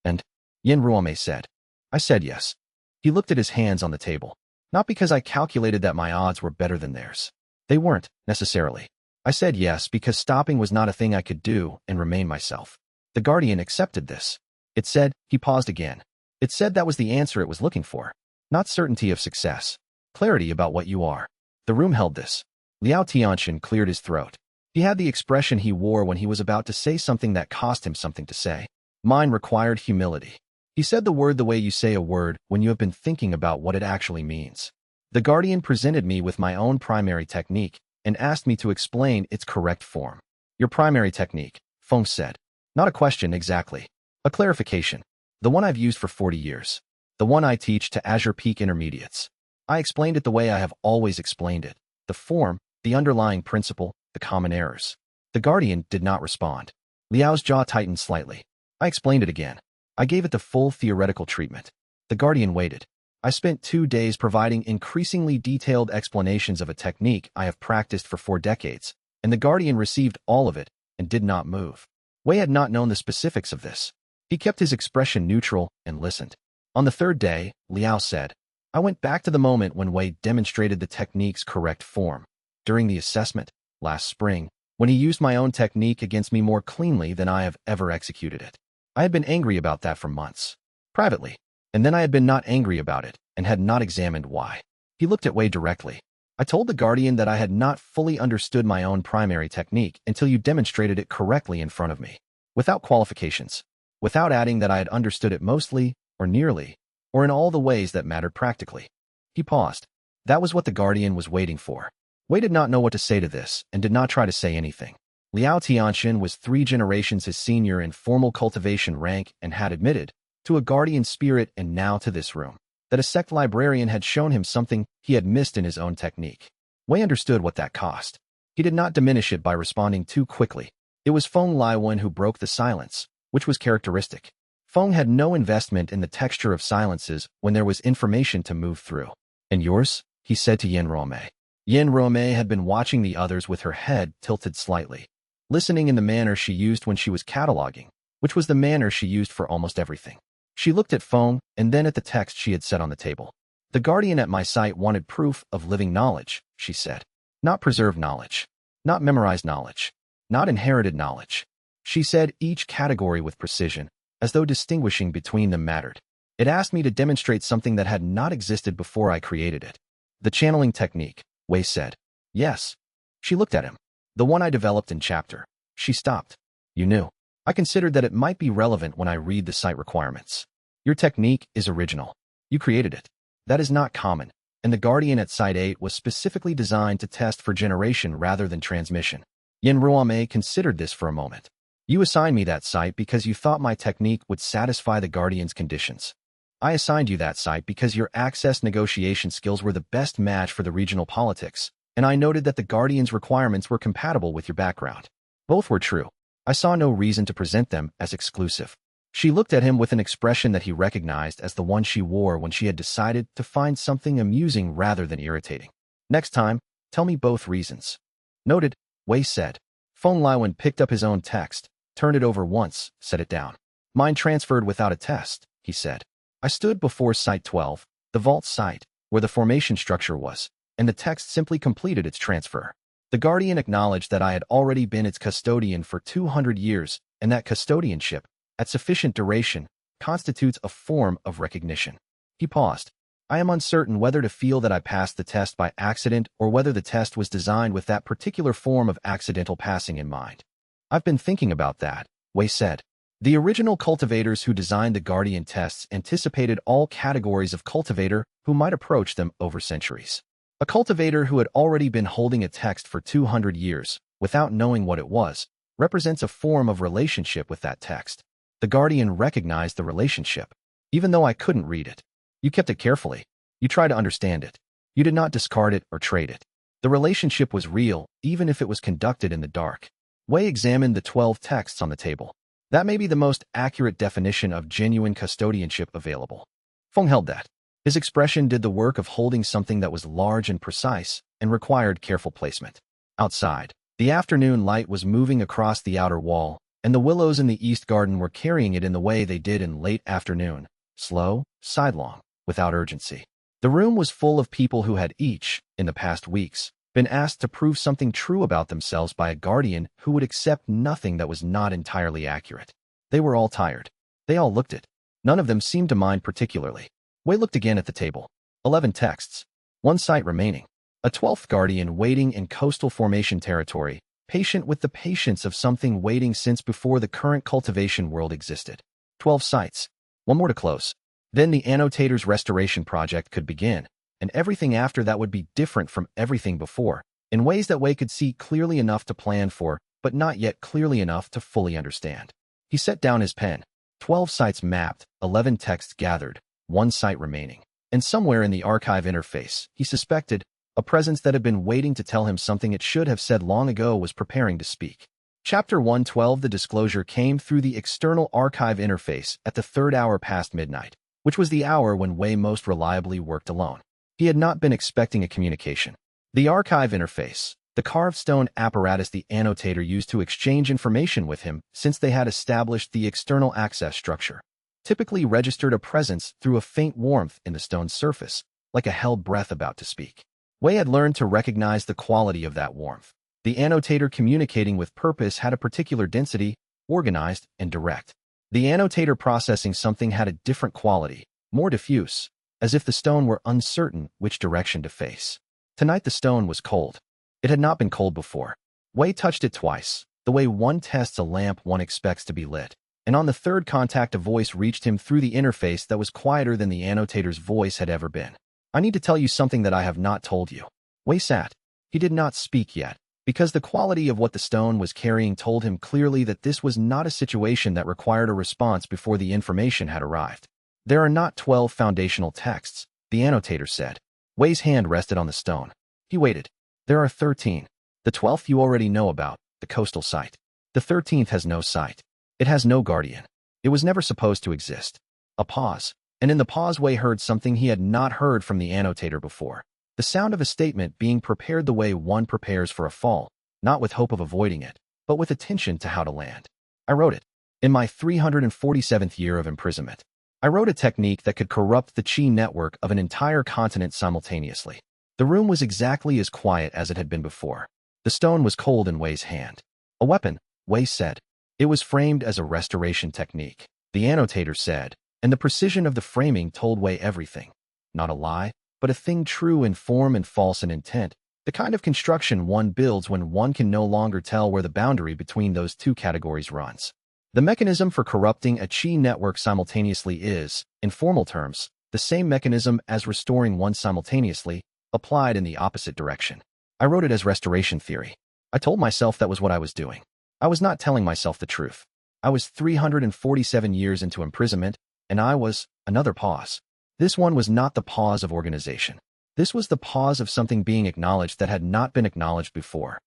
And Yin Ruomei said. I said yes. He looked at his hands on the table. Not because I calculated that my odds were better than theirs. They weren't, necessarily. I said yes because stopping was not a thing I could do and remain myself. The Guardian accepted this. It said, he paused again. It said that was the answer it was looking for. Not certainty of success. Clarity about what you are. The room held this. Liao Tianxian cleared his throat. He had the expression he wore when he was about to say something that cost him something to say. Mine required humility. He said the word the way you say a word when you have been thinking about what it actually means. The Guardian presented me with my own primary technique and asked me to explain its correct form. Your primary technique, Feng said. Not a question exactly. A clarification. The one I've used for 40 years. The one I teach to Azure Peak Intermediates. I explained it the way I have always explained it. The form, the underlying principle, the common errors. The Guardian did not respond. Liao's jaw tightened slightly. I explained it again. I gave it the full theoretical treatment. The Guardian waited. I spent 2 days providing increasingly detailed explanations of a technique I have practiced for 4 decades, and the Guardian received all of it and did not move. Wei had not known the specifics of this. He kept his expression neutral and listened. On the 3rd day, Liao said, I went back to the moment when Wei demonstrated the technique's correct form. During the assessment, last spring, when he used my own technique against me more cleanly than I have ever executed it. I had been angry about that for months. Privately. And then I had been not angry about it and had not examined why. He looked at Wei directly. I told the Guardian that I had not fully understood my own primary technique until you demonstrated it correctly in front of me. Without qualifications. Without adding that I had understood it mostly, or nearly, or in all the ways that mattered practically. He paused. That was what the Guardian was waiting for. Wei did not know what to say to this and did not try to say anything. Liao Tianxian was 3 generations his senior in formal cultivation rank and had admitted, to a Guardian spirit and now to this room, that a Sect librarian had shown him something he had missed in his own technique. Wei understood what that cost. He did not diminish it by responding too quickly. It was Feng Laiwen who broke the silence, which was characteristic. Feng had no investment in the texture of silences when there was information to move through. And yours? He said to Yin Ruomei. Yin Ruomei had been watching the others with her head tilted slightly, listening in the manner she used when she was cataloging, which was the manner she used for almost everything. She looked at Feng and then at the text she had set on the table. The Guardian at my site wanted proof of living knowledge, she said. Not preserved knowledge. Not memorized knowledge. Not inherited knowledge. She said each category with precision, as though distinguishing between them mattered. It asked me to demonstrate something that had not existed before I created it. The channeling technique, Wei said. Yes. She looked at him. The one I developed in chapter. She stopped. You knew. I considered that it might be relevant when I read the site requirements. Your technique is original. You created it. That is not common, and the Guardian at Site 8 was specifically designed to test for generation rather than transmission. Yin Ruomei considered this for a moment. You assigned me that site because you thought my technique would satisfy the Guardian's conditions. I assigned you that site because your access negotiation skills were the best match for the regional politics, and I noted that the Guardian's requirements were compatible with your background. Both were true. I saw no reason to present them as exclusive. She looked at him with an expression that he recognized as the one she wore when she had decided to find something amusing rather than irritating. Next time, tell me both reasons. Noted, Wei said. Feng Laiwen picked up his own text, turned it over once, set it down. Mine transferred without a test, he said. I stood before Site 12, the vault site, where the formation structure was, and the text simply completed its transfer. The Guardian acknowledged that I had already been its custodian for 200 years, and that custodianship, at sufficient duration, constitutes a form of recognition. He paused. I am uncertain whether to feel that I passed the test by accident or whether the test was designed with that particular form of accidental passing in mind. I've been thinking about that, Wei said. The original cultivators who designed the Guardian tests anticipated all categories of cultivator who might approach them over centuries. A cultivator who had already been holding a text for 200 years, without knowing what it was, represents a form of relationship with that text. The Guardian recognized the relationship, even though I couldn't read it. You kept it carefully. You tried to understand it. You did not discard it or trade it. The relationship was real, even if it was conducted in the dark. Wei examined the 12 texts on the table. That may be the most accurate definition of genuine custodianship available. Feng held that. His expression did the work of holding something that was large and precise and required careful placement. Outside, the afternoon light was moving across the outer wall, and the willows in the east garden were carrying it in the way they did in late afternoon, slow, sidelong, without urgency. The room was full of people who had each, in the past weeks, been asked to prove something true about themselves by a guardian who would accept nothing that was not entirely accurate. They were all tired. They all looked it. None of them seemed to mind particularly. Wei looked again at the table. 11 texts. 1 site remaining. A 12th guardian waiting in coastal formation territory, patient with the patience of something waiting since before the current cultivation world existed. 12 sites. 1 more to close. Then the annotator's restoration project could begin, and everything after that would be different from everything before, in ways that Wei could see clearly enough to plan for, but not yet clearly enough to fully understand. He set down his pen. 12 sites mapped, 11 texts gathered, 1 site remaining. And somewhere in the archive interface, he suspected, a presence that had been waiting to tell him something it should have said long ago was preparing to speak. Chapter 112. The disclosure came through the external archive interface at the 3rd hour past midnight, which was the hour when Wei most reliably worked alone. He had not been expecting a communication. The archive interface, the carved stone apparatus the annotator used to exchange information with him since they had established the external access structure, typically registered a presence through a faint warmth in the stone's surface, like a held breath about to speak. Wei had learned to recognize the quality of that warmth. The annotator communicating with purpose had a particular density, organized and direct. The annotator processing something had a different quality, more diffuse, as if the stone were uncertain which direction to face. Tonight the stone was cold. It had not been cold before. Wei touched it twice, the way one tests a lamp one expects to be lit, and on the 3rd contact a voice reached him through the interface that was quieter than the annotator's voice had ever been. I need to tell you something that I have not told you. Wei sat. He did not speak yet, because the quality of what the stone was carrying told him clearly that this was not a situation that required a response before the information had arrived. There are not 12 foundational texts, the annotator said. Wei's hand rested on the stone. He waited. There are 13. The 12th you already know about, the coastal site. The 13th has no site. It has no guardian. It was never supposed to exist. A pause. And in the pause Wei heard something he had not heard from the annotator before. The sound of a statement being prepared the way one prepares for a fall, not with hope of avoiding it, but with attention to how to land. I wrote it. In my 347th year of imprisonment. I wrote a technique that could corrupt the chi network of an entire continent simultaneously. The room was exactly as quiet as it had been before. The stone was cold in Wei's hand. A weapon, Wei said. It was framed as a restoration technique, the annotator said, and the precision of the framing told Wei everything. Not a lie, but a thing true in form and false in intent, the kind of construction one builds when one can no longer tell where the boundary between those two categories runs. The mechanism for corrupting a chi network simultaneously is, in formal terms, the same mechanism as restoring one simultaneously, applied in the opposite direction. I wrote it as restoration theory. I told myself that was what I was doing. I was not telling myself the truth. I was 347 years into imprisonment, and I was, another pause. This one was not the pause of organization. This was the pause of something being acknowledged that had not been acknowledged before.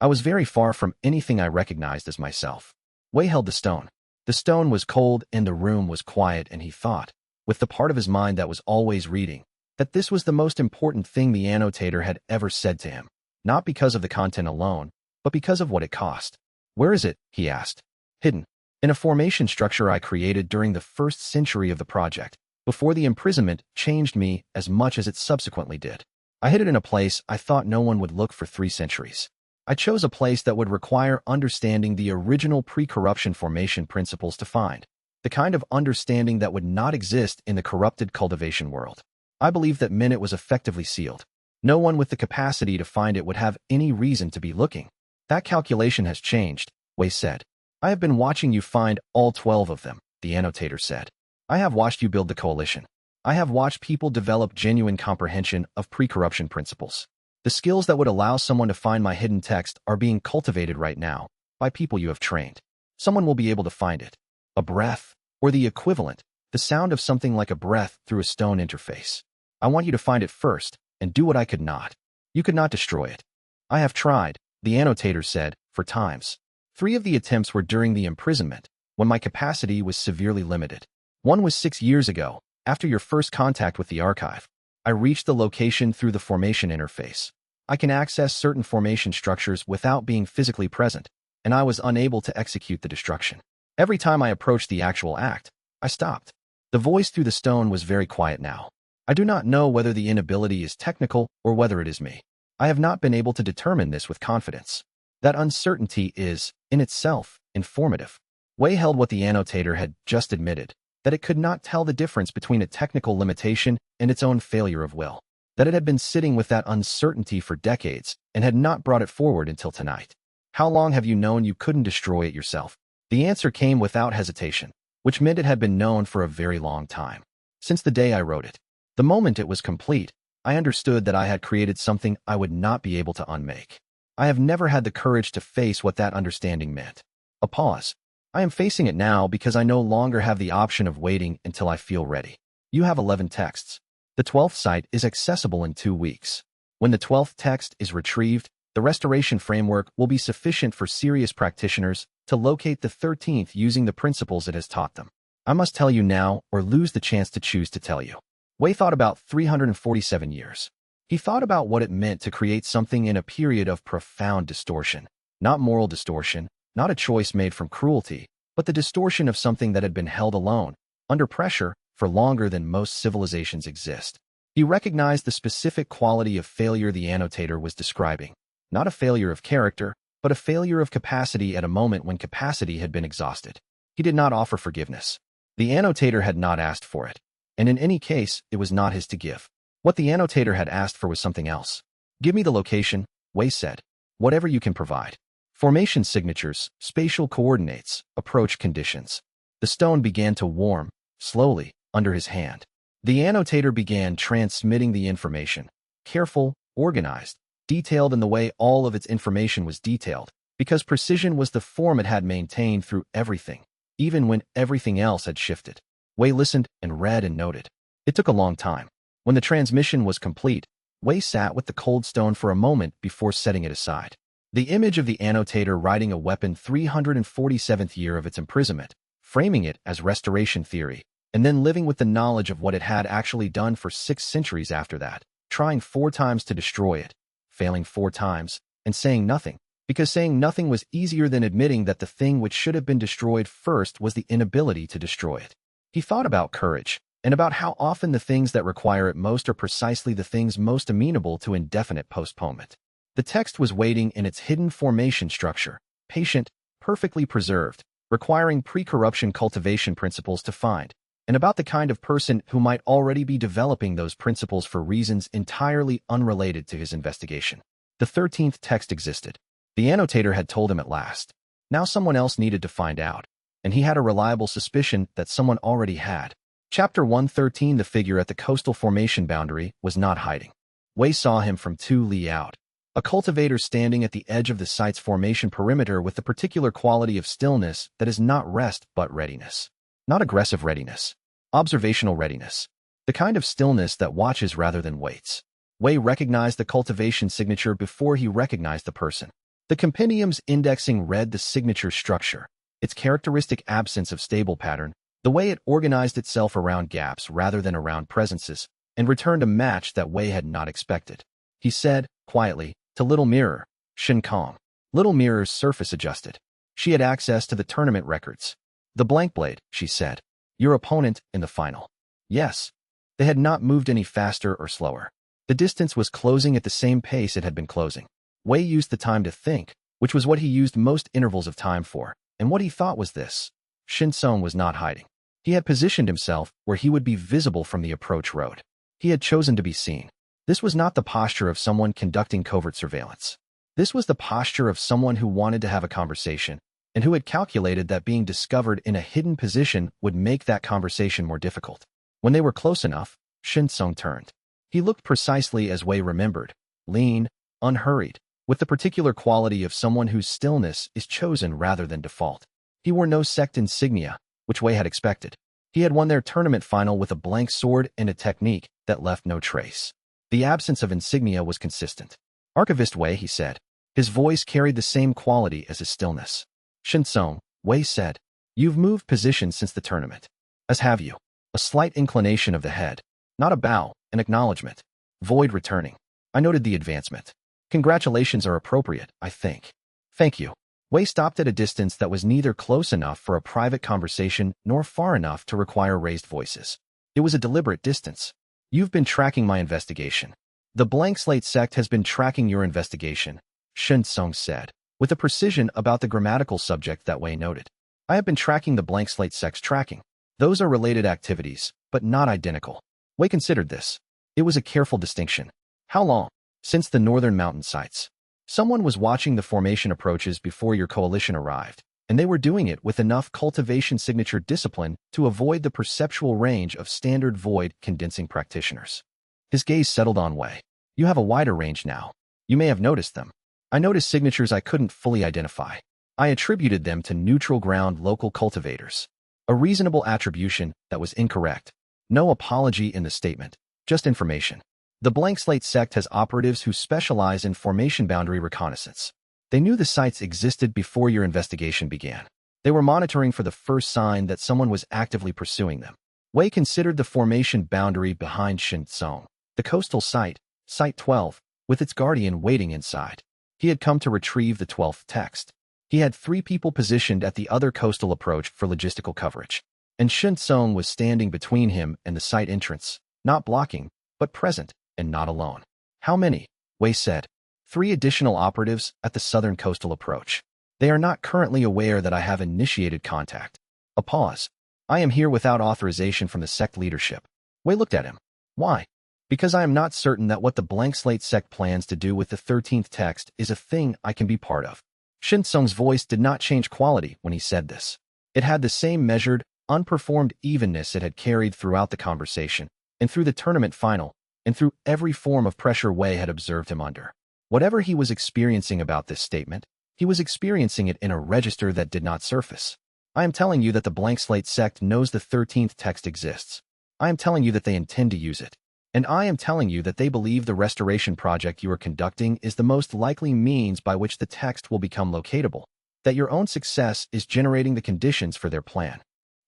I was very far from anything I recognized as myself. Wei held the stone. The stone was cold and the room was quiet, and he thought, with the part of his mind that was always reading, that this was the most important thing the annotator had ever said to him, not because of the content alone, but because of what it cost. Where is it? He asked. Hidden. In a formation structure I created during the 1st century of the project, before the imprisonment changed me as much as it subsequently did. I hid it in a place I thought no one would look for 3 centuries. I chose a place that would require understanding the original pre-corruption formation principles to find. the kind of understanding that would not exist in the corrupted cultivation world. I believe that minute was effectively sealed. No one with the capacity to find it would have any reason to be looking. That calculation has changed, Wei said. I have been watching you find all 12 of them, the annotator said. I have watched you build the coalition. I have watched people develop genuine comprehension of pre-corruption principles. The skills that would allow someone to find my hidden text are being cultivated right now by people you have trained. Someone will be able to find it. A breath, or the equivalent, the sound of something like a breath through a stone interface. I want you to find it first, and do what I could not. You could not destroy it. I have tried, the annotator said, for times. 3 of the attempts were during the imprisonment, when my capacity was severely limited. One was 6 years ago, after your first contact with the archive. I reached the location through the formation interface. I can access certain formation structures without being physically present, and I was unable to execute the destruction. Every time I approached the actual act, I stopped. The voice through the stone was very quiet now. I do not know whether the inability is technical or whether it is me. I have not been able to determine this with confidence. That uncertainty is, in itself, informative. Wei held what the annotator had just admitted, that it could not tell the difference between a technical limitation and its own failure of will, that it had been sitting with that uncertainty for decades and had not brought it forward until tonight. How long have you known you couldn't destroy it yourself? The answer came without hesitation, which meant it had been known for a very long time. Since the day I wrote it. The moment it was complete, I understood that I had created something I would not be able to unmake. I have never had the courage to face what that understanding meant. A pause. I am facing it now because I no longer have the option of waiting until I feel ready. You have 11 texts. The 12th site is accessible in 2 weeks. When the 12th text is retrieved, the restoration framework will be sufficient for serious practitioners to locate the 13th using the principles it has taught them. I must tell you now or lose the chance to choose to tell you. Wei thought about 347 years. He thought about what it meant to create something in a period of profound distortion. Not moral distortion, not a choice made from cruelty, but the distortion of something that had been held alone, under pressure, for longer than most civilizations exist. He recognized the specific quality of failure the annotator was describing. Not a failure of character, but a failure of capacity at a moment when capacity had been exhausted. He did not offer forgiveness. The annotator had not asked for it. And in any case, it was not his to give. What the annotator had asked for was something else. Give me the location, Wei said. Whatever you can provide. Formation signatures, spatial coordinates, approach conditions. The stone began to warm, slowly, under his hand. The annotator began transmitting the information. Careful, organized, detailed in the way all of its information was detailed, because precision was the form it had maintained through everything, even when everything else had shifted. Wei listened and read and noted. It took a long time. When the transmission was complete, Wei sat with the cold stone for a moment before setting it aside. The image of the annotator riding a weapon 347th year of its imprisonment, framing it as restoration theory, and then living with the knowledge of what it had actually done for 6 centuries after that, trying 4 times to destroy it, failing 4 times, and saying nothing, because saying nothing was easier than admitting that the thing which should have been destroyed first was the inability to destroy it. He thought about courage, and about how often the things that require it most are precisely the things most amenable to indefinite postponement. The text was waiting in its hidden formation structure, patient, perfectly preserved, requiring pre-corruption cultivation principles to find, and about the kind of person who might already be developing those principles for reasons entirely unrelated to his investigation. The 13th text existed. The annotator had told him at last. Now someone else needed to find out, and he had a reliable suspicion that someone already had. Chapter 113. The figure at the coastal formation boundary was not hiding. Wei saw him from 2 li out. A cultivator standing at the edge of the site's formation perimeter with the particular quality of stillness that is not rest but readiness. Not aggressive readiness. Observational readiness. The kind of stillness that watches rather than waits. Wei recognized the cultivation signature before he recognized the person. The compendium's indexing read the signature structure, its characteristic absence of stable pattern, the way it organized itself around gaps rather than around presences, and returned a match that Wei had not expected. He said, quietly, to Little Mirror, Shinkong. Little Mirror's surface adjusted. She had access to the tournament records. The blank blade, she said. Your opponent in the final. Yes. They had not moved any faster or slower. The distance was closing at the same pace it had been closing. Wei used the time to think, which was what he used most intervals of time for, and what he thought was this. Shinsong was not hiding. He had positioned himself where he would be visible from the approach road. He had chosen to be seen. This was not the posture of someone conducting covert surveillance. This was the posture of someone who wanted to have a conversation and who had calculated that being discovered in a hidden position would make that conversation more difficult. When they were close enough, Xianxia turned. He looked precisely as Wei remembered, lean, unhurried, with the particular quality of someone whose stillness is chosen rather than default. He wore no Sect insignia, which Wei had expected. He had won their tournament final with a blank sword and a technique that left no trace. The absence of insignia was consistent. Archivist Wei, he said. His voice carried the same quality as his stillness. Xianxia, Wei said. You've moved position since the tournament. As have you. A slight inclination of the head. Not a bow, an acknowledgement. Void returning. I noted the advancement. Congratulations are appropriate, I think. Thank you. Wei stopped at a distance that was neither close enough for a private conversation nor far enough to require raised voices. It was a deliberate distance. You've been tracking my investigation. The blank slate sect has been tracking your investigation, Xianxia said, with a precision about the grammatical subject that Wei noted. I have been tracking the blank slate sect's tracking. Those are related activities, but not identical. Wei considered this. It was a careful distinction. How long? Since the northern mountain sites. Someone was watching the formation approaches before your coalition arrived, and they were doing it with enough cultivation signature discipline to avoid the perceptual range of standard void condensing practitioners. His gaze settled on Wei. You have a wider range now. You may have noticed them. I noticed signatures I couldn't fully identify. I attributed them to neutral ground local cultivators. A reasonable attribution that was incorrect. No apology in the statement, just information. The blank slate sect has operatives who specialize in formation boundary reconnaissance. They knew the sites existed before your investigation began. They were monitoring for the first sign that someone was actively pursuing them. Wei considered the formation boundary behind Xianxia, the coastal site, Site 12, with its guardian waiting inside. He had come to retrieve the 12th text. He had 3 people positioned at the other coastal approach for logistical coverage. And Xianxia was standing between him and the site entrance, not blocking, but present, and not alone. How many? Wei said. 3 additional operatives at the southern coastal approach. They are not currently aware that I have initiated contact. A pause. I am here without authorization from the sect leadership. Wei looked at him. Why? Because I am not certain that what the blank slate sect plans to do with the 13th text is a thing I can be part of. Xianxia's voice did not change quality when he said this. It had the same measured, unperformed evenness it had carried throughout the conversation, and through the tournament final, and through every form of pressure Wei had observed him under. Whatever he was experiencing about this statement, he was experiencing it in a register that did not surface. I am telling you that the blank slate sect knows the 13th text exists. I am telling you that they intend to use it. And I am telling you that they believe the restoration project you are conducting is the most likely means by which the text will become locatable, that your own success is generating the conditions for their plan.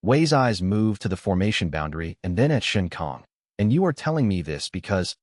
Wei's eyes moved to the formation boundary and then at Xianxia. And you are telling me this because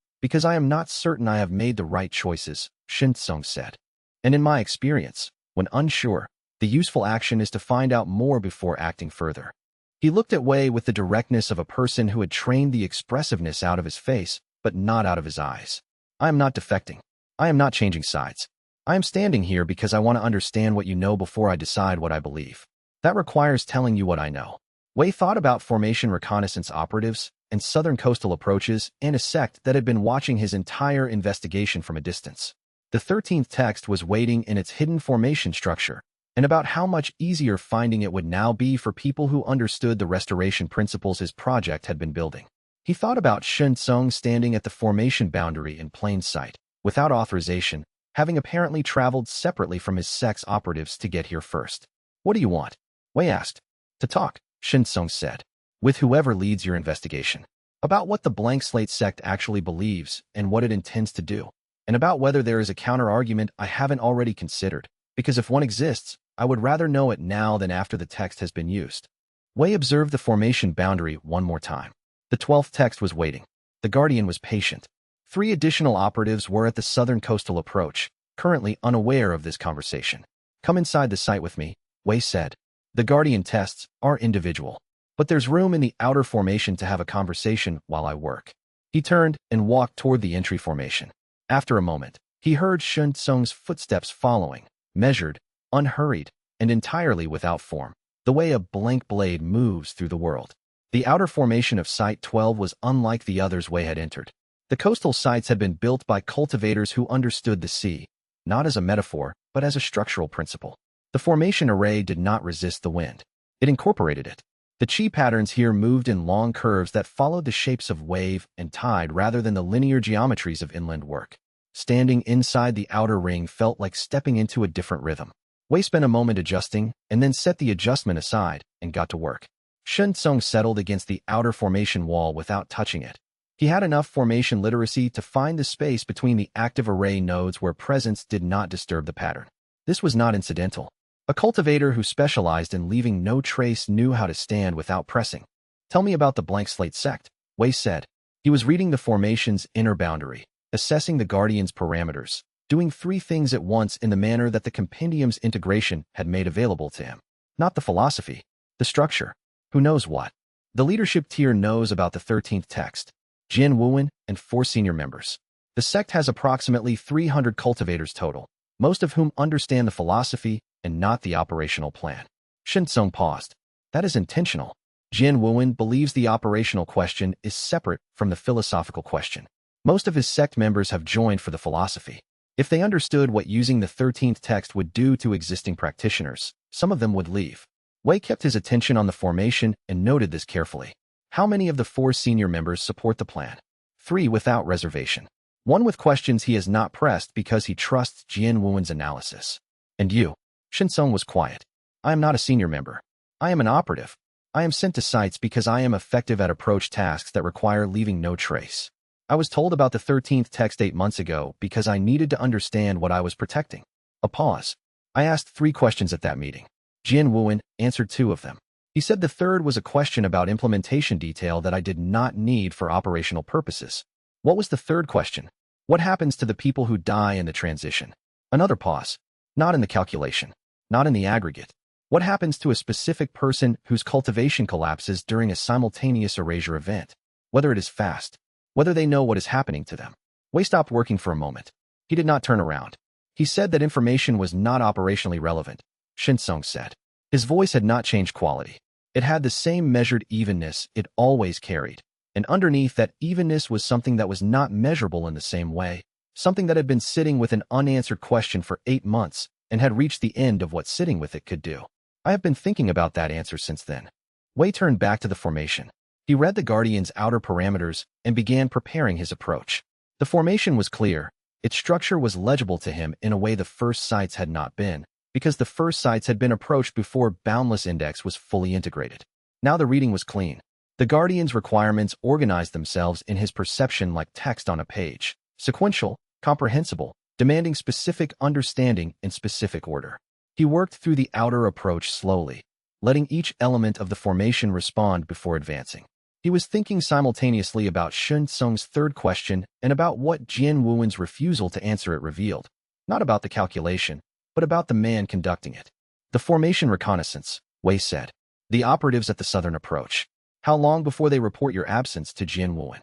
I am not certain I have made the right choices, Xianxia said. And in my experience, when unsure, the useful action is to find out more before acting further. He looked at Wei with the directness of a person who had trained the expressiveness out of his face, but not out of his eyes. I am not defecting. I am not changing sides. I am standing here because I want to understand what you know before I decide what I believe. That requires telling you what I know. Wei thought about formation reconnaissance operatives and southern coastal approaches and a sect that had been watching his entire investigation from a distance. The 13th text was waiting in its hidden formation structure, and about how much easier finding it would now be for people who understood the restoration principles his project had been building. He thought about Xianxia standing at the formation boundary in plain sight, without authorization, having apparently traveled separately from his sect's operatives to get here first. What do you want? Wei asked. To talk, Xianxia said, with whoever leads your investigation. About what the blank slate sect actually believes and what it intends to do, and about whether there is a counter-argument I haven't already considered, because if one exists, I would rather know it now than after the text has been used. Wei observed the formation boundary one more time. The 12th text was waiting. The guardian was patient. 3 additional operatives were at the southern coastal approach, currently unaware of this conversation. Come inside the site with me, Wei said. The guardian tests are individual, but there's room in the outer formation to have a conversation while I work. He turned and walked toward the entry formation. After a moment, he heard Xianxia's footsteps following, measured, unhurried, and entirely without form, the way a blank blade moves through the world. The outer formation of Site 12 was unlike the others Wei had entered. The coastal sites had been built by cultivators who understood the sea, not as a metaphor, but as a structural principle. The formation array did not resist the wind. It incorporated it. The chi patterns here moved in long curves that followed the shapes of wave and tide rather than the linear geometries of inland work. Standing inside the outer ring felt like stepping into a different rhythm. Wei spent a moment adjusting, and then set the adjustment aside and got to work. Xianxia settled against the outer formation wall without touching it. He had enough formation literacy to find the space between the active array nodes where presence did not disturb the pattern. This was not incidental. A cultivator who specialized in leaving no trace knew how to stand without pressing. Tell me about the blank slate sect, Wei said. He was reading the formation's inner boundary, assessing the guardian's parameters, doing three things at once in the manner that the compendium's integration had made available to him. Not the philosophy, the structure. Who knows what? The leadership tier knows about the 13th text, Jin Wuwen, and 4 senior members. The sect has approximately 300 cultivators total, most of whom understand the philosophy and not the operational plan. Xianxia paused. That is intentional. Jin Wuwen believes the operational question is separate from the philosophical question. Most of his sect members have joined for the philosophy. If they understood what using the 13th text would do to existing practitioners, some of them would leave. Wei kept his attention on the formation and noted this carefully. How many of the 4 senior members support the plan? 3 without reservation. 1 with questions he has not pressed because he trusts Jin Wuwen's analysis. And you? Xianxia was quiet. I am not a senior member. I am an operative. I am sent to sites because I am effective at approach tasks that require leaving no trace. I was told about the 13th text 8 months ago because I needed to understand what I was protecting. A pause. I asked 3 questions at that meeting. Jin Wuwen answered 2 of them. He said the third was a question about implementation detail that I did not need for operational purposes. What was the third question? What happens to the people who die in the transition? Another pause. Not in the calculation. Not in the aggregate. What happens to a specific person whose cultivation collapses during a simultaneous erasure event? Whether it is fast. Whether they know what is happening to them. Wei stopped working for a moment. He did not turn around. He said that information was not operationally relevant. Xianxia said. His voice had not changed quality. It had the same measured evenness it always carried. And underneath that evenness was something that was not measurable in the same way, something that had been sitting with an unanswered question for 8 months and had reached the end of what sitting with it could do. I have been thinking about that answer since then. Wei turned back to the formation. He read the Guardian's outer parameters and began preparing his approach. The formation was clear. Its structure was legible to him in a way the first sites had not been, because the first sites had been approached before Boundless Index was fully integrated. Now the reading was clean. The Guardian's requirements organized themselves in his perception like text on a page, sequential, comprehensible, demanding specific understanding in specific order. He worked through the outer approach slowly, letting each element of the formation respond before advancing. He was thinking simultaneously about Xianxia's third question and about what Jin Wuwen's refusal to answer it revealed. Not about the calculation, but about the man conducting it. The formation reconnaissance, Wei said. The operatives at the southern approach. How long before they report your absence to Jin Wuwen?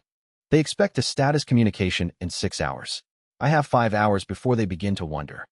They expect a status communication in 6 hours. I have 5 hours before they begin to wonder.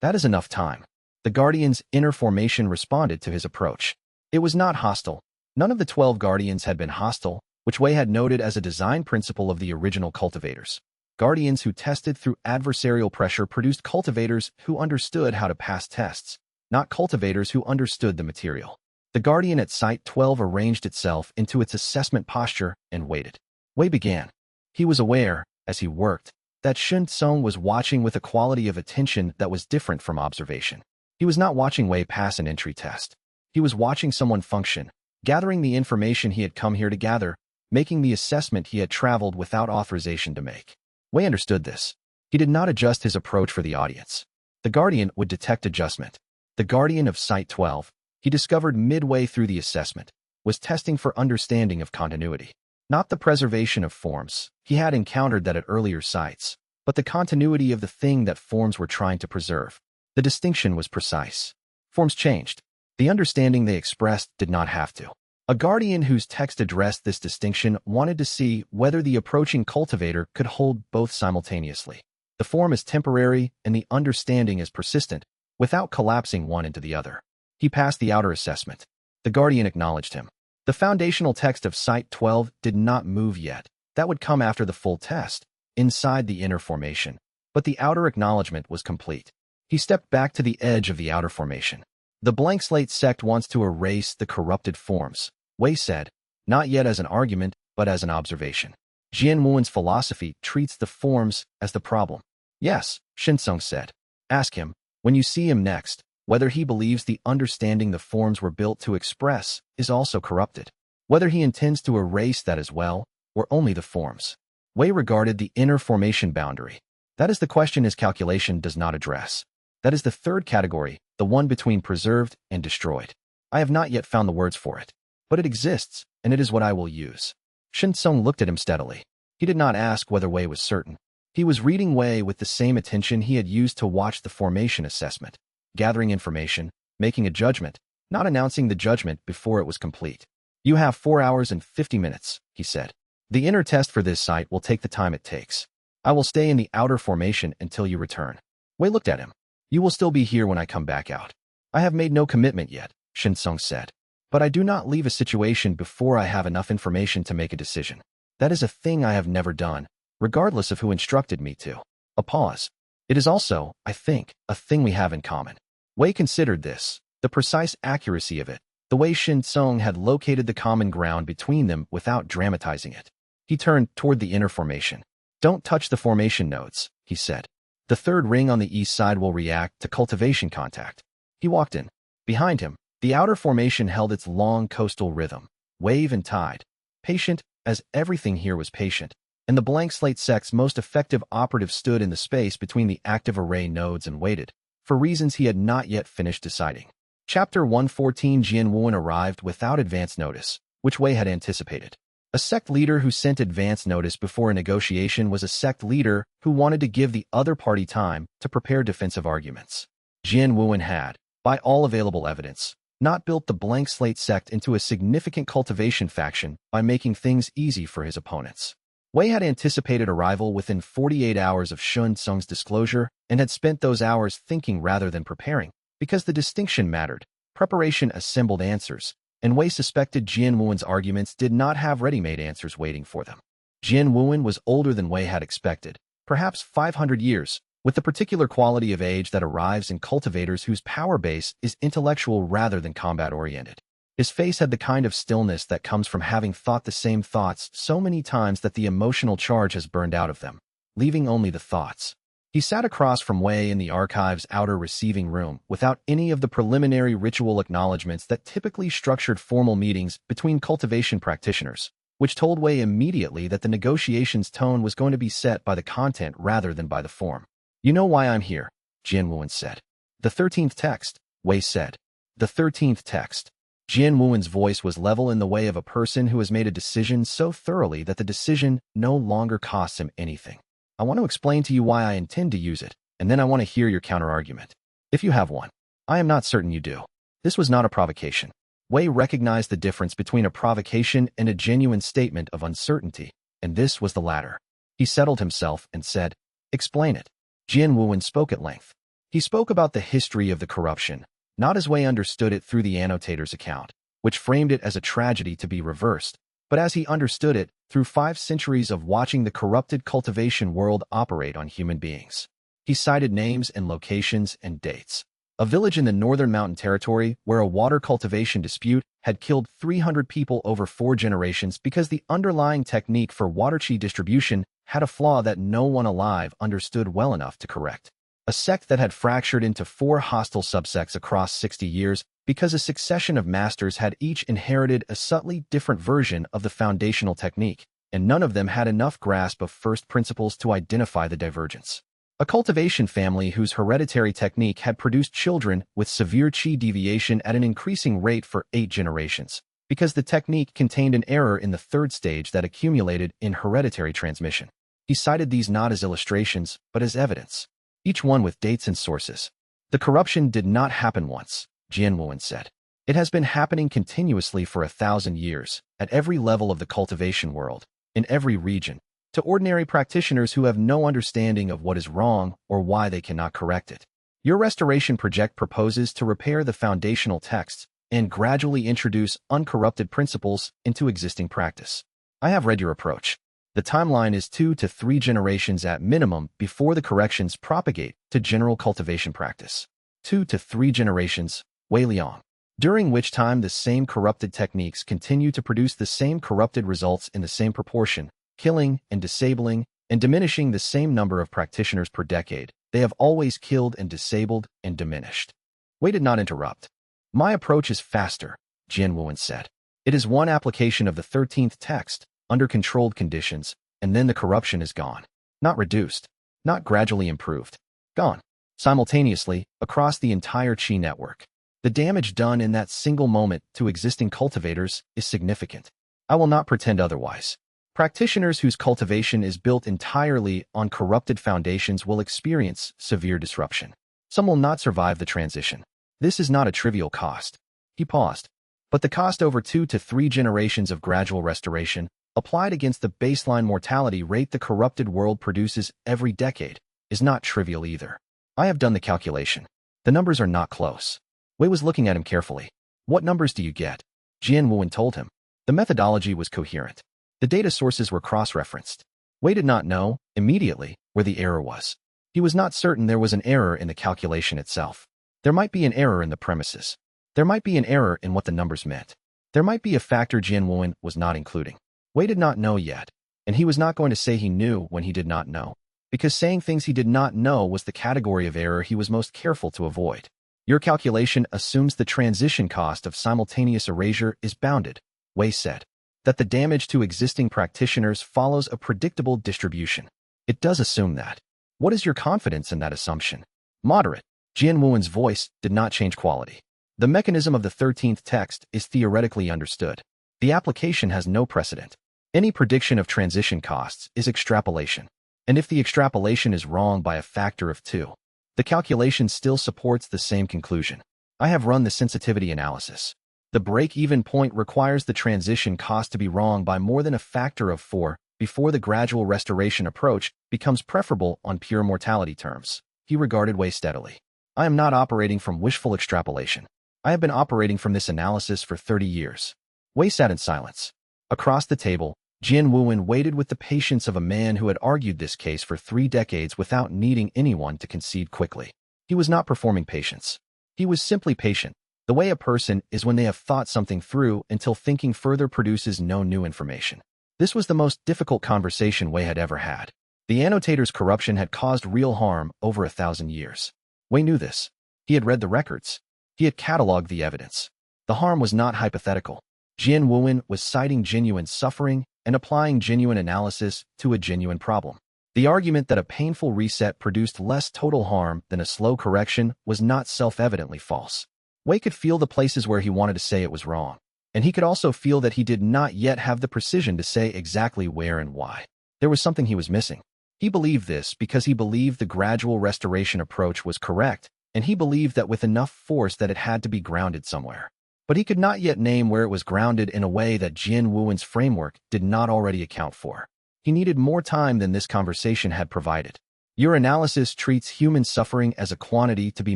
That is enough time. The Guardian's inner formation responded to his approach. It was not hostile. None of the 12 Guardians had been hostile, which Wei had noted as a design principle of the original cultivators. Guardians who tested through adversarial pressure produced cultivators who understood how to pass tests, not cultivators who understood the material. The Guardian at Site 12 arranged itself into its assessment posture and waited. Wei began. He was aware, as he worked, that Xianxia was watching with a quality of attention that was different from observation. He was not watching Wei pass an entry test. He was watching someone function, gathering the information he had come here to gather, making the assessment he had traveled without authorization to make. Wei understood this. He did not adjust his approach for the audience. The Guardian would detect adjustment. The Guardian of Site 12, he discovered midway through the assessment, was testing for understanding of continuity. Not the preservation of forms, he had encountered that at earlier sites, but the continuity of the thing that forms were trying to preserve. The distinction was precise. Forms changed. The understanding they expressed did not have to. A Guardian whose text addressed this distinction wanted to see whether the approaching cultivator could hold both simultaneously. The form is temporary and the understanding is persistent, without collapsing one into the other. He passed the outer assessment. The Guardian acknowledged him. The foundational text of Site 12 did not move yet. That would come after the full test, inside the inner formation. But the outer acknowledgement was complete. He stepped back to the edge of the outer formation. The blank slate sect wants to erase the corrupted forms, Wei said, not yet as an argument, but as an observation. Jian Wuen's philosophy treats the forms as the problem. Yes, Xianxia said. Ask him, when you see him next, whether he believes the understanding the forms were built to express is also corrupted. Whether he intends to erase that as well, or only the forms. Wei regarded the inner formation boundary. That is the question his calculation does not address. That is the third category, the one between preserved and destroyed. I have not yet found the words for it. But it exists, and it is what I will use. Xianxia looked at him steadily. He did not ask whether Wei was certain. He was reading Wei with the same attention he had used to watch the formation assessment, gathering information, making a judgment, not announcing the judgment before it was complete. You have 4 hours and 50 minutes, he said. The inner test for this site will take the time it takes. I will stay in the outer formation until you return. Wei looked at him. You will still be here when I come back out. I have made no commitment yet, Xianxia said. But I do not leave a situation before I have enough information to make a decision. That is a thing I have never done, regardless of who instructed me to. A pause. It is also, I think, a thing we have in common. Wei considered this, the precise accuracy of it, the way Xianxia had located the common ground between them without dramatizing it. He turned toward the inner formation. Don't touch the formation nodes, he said. The third ring on the east side will react to cultivation contact. He walked in. Behind him, the outer formation held its long coastal rhythm, wave and tide. Patient, as everything here was patient, and the blank slate sect's most effective operative stood in the space between the active array nodes and waited, for reasons he had not yet finished deciding. Chapter 114 Jian Wuen arrived without advance notice, which Wei had anticipated. A sect leader who sent advance notice before a negotiation was a sect leader who wanted to give the other party time to prepare defensive arguments. Jian Wuen had, by all available evidence, not built the blank slate sect into a significant cultivation faction by making things easy for his opponents. Wei had anticipated arrival within 48 hours of Xianxia's disclosure and had spent those hours thinking rather than preparing, because the distinction mattered. Preparation assembled answers, and Wei suspected Jian Wuen's arguments did not have ready-made answers waiting for them. Jian Wuen was older than Wei had expected, perhaps 500 years, with the particular quality of age that arrives in cultivators whose power base is intellectual rather than combat-oriented. His face had the kind of stillness that comes from having thought the same thoughts so many times that the emotional charge has burned out of them, leaving only the thoughts. He sat across from Wei in the archive's outer receiving room without any of the preliminary ritual acknowledgments that typically structured formal meetings between cultivation practitioners, which told Wei immediately that the negotiation's tone was going to be set by the content rather than by the form. You know why I'm here, Jian Wuen said. The 13th text, Wei said. The 13th text. Jian Wuen's voice was level in the way of a person who has made a decision so thoroughly that the decision no longer costs him anything. I want to explain to you why I intend to use it, and then I want to hear your counterargument. If you have one. I am not certain you do. This was not a provocation. Wei recognized the difference between a provocation and a genuine statement of uncertainty, and this was the latter. He settled himself and said, Explain it. Jian Wuen spoke at length. He spoke about the history of the corruption, not as Wei understood it through the annotator's account, which framed it as a tragedy to be reversed, but as he understood it through 5 centuries of watching the corrupted cultivation world operate on human beings. He cited names and locations and dates. A village in the northern mountain territory where a water cultivation dispute had killed 300 people over 4 generations because the underlying technique for water qi distribution had a flaw that no one alive understood well enough to correct. A sect that had fractured into 4 hostile subsects across 60 years because a succession of masters had each inherited a subtly different version of the foundational technique, and none of them had enough grasp of first principles to identify the divergence. A cultivation family whose hereditary technique had produced children with severe qi deviation at an increasing rate for 8 generations, because the technique contained an error in the 3rd stage that accumulated in hereditary transmission. He cited these not as illustrations, but as evidence, each one with dates and sources. The corruption did not happen once, Jian Wuen said. It has been happening continuously for 1,000 years, at every level of the cultivation world, in every region, to ordinary practitioners who have no understanding of what is wrong or why they cannot correct it. Your restoration project proposes to repair the foundational texts, and gradually introduce uncorrupted principles into existing practice. I have read your approach. The timeline is 2 to 3 generations at minimum before the corrections propagate to general cultivation practice. 2 to 3 generations, Wei Liang, during which time the same corrupted techniques continue to produce the same corrupted results in the same proportion, killing and disabling and diminishing the same number of practitioners per decade. They have always killed and disabled and diminished. Wei did not interrupt. My approach is faster, Jian Wuwen said. It is one application of the 13th text, under controlled conditions, and then the corruption is gone. Not reduced, not gradually improved. Gone. Simultaneously, across the entire qi network. The damage done in that single moment to existing cultivators is significant. I will not pretend otherwise. Practitioners whose cultivation is built entirely on corrupted foundations will experience severe disruption. Some will not survive the transition. This is not a trivial cost. He paused. But the cost over 2 to 3 generations of gradual restoration, applied against the baseline mortality rate the corrupted world produces every decade, is not trivial either. I have done the calculation. The numbers are not close. Wei was looking at him carefully. What numbers do you get? Jian Wuwen told him. The methodology was coherent. The data sources were cross-referenced. Wei did not know, immediately, where the error was. He was not certain there was an error in the calculation itself. There might be an error in the premises. There might be an error in what the numbers meant. There might be a factor Jian Wuwen was not including. Wei did not know yet, and he was not going to say he knew when he did not know, because saying things he did not know was the category of error he was most careful to avoid. Your calculation assumes the transition cost of simultaneous erasure is bounded, Wei said, that the damage to existing practitioners follows a predictable distribution. It does assume that. What is your confidence in that assumption? Moderate. Jian Wuwen's voice did not change quality. The mechanism of the 13th text is theoretically understood. The application has no precedent. Any prediction of transition costs is extrapolation. And if the extrapolation is wrong by a factor of 2, the calculation still supports the same conclusion. I have run the sensitivity analysis. The break-even point requires the transition cost to be wrong by more than a factor of 4 before the gradual restoration approach becomes preferable on pure mortality terms. He regarded Wei steadily. I am not operating from wishful extrapolation. I have been operating from this analysis for 30 years. Wei sat in silence. Across the table, Jian Wuwen waited with the patience of a man who had argued this case for 3 decades without needing anyone to concede quickly. He was not performing patience. He was simply patient, the way a person is when they have thought something through until thinking further produces no new information. This was the most difficult conversation Wei had ever had. The annotator's corruption had caused real harm over 1,000 years. Wei knew this. He had read the records. He had catalogued the evidence. The harm was not hypothetical. Jian Wuwen was citing genuine suffering and applying genuine analysis to a genuine problem. The argument that a painful reset produced less total harm than a slow correction was not self-evidently false. Wei could feel the places where he wanted to say it was wrong, and he could also feel that he did not yet have the precision to say exactly where and why. There was something he was missing. He believed this because he believed the gradual restoration approach was correct, and he believed that with enough force that it had to be grounded somewhere. But he could not yet name where it was grounded in a way that Jian Wuwen's framework did not already account for. He needed more time than this conversation had provided. Your analysis treats human suffering as a quantity to be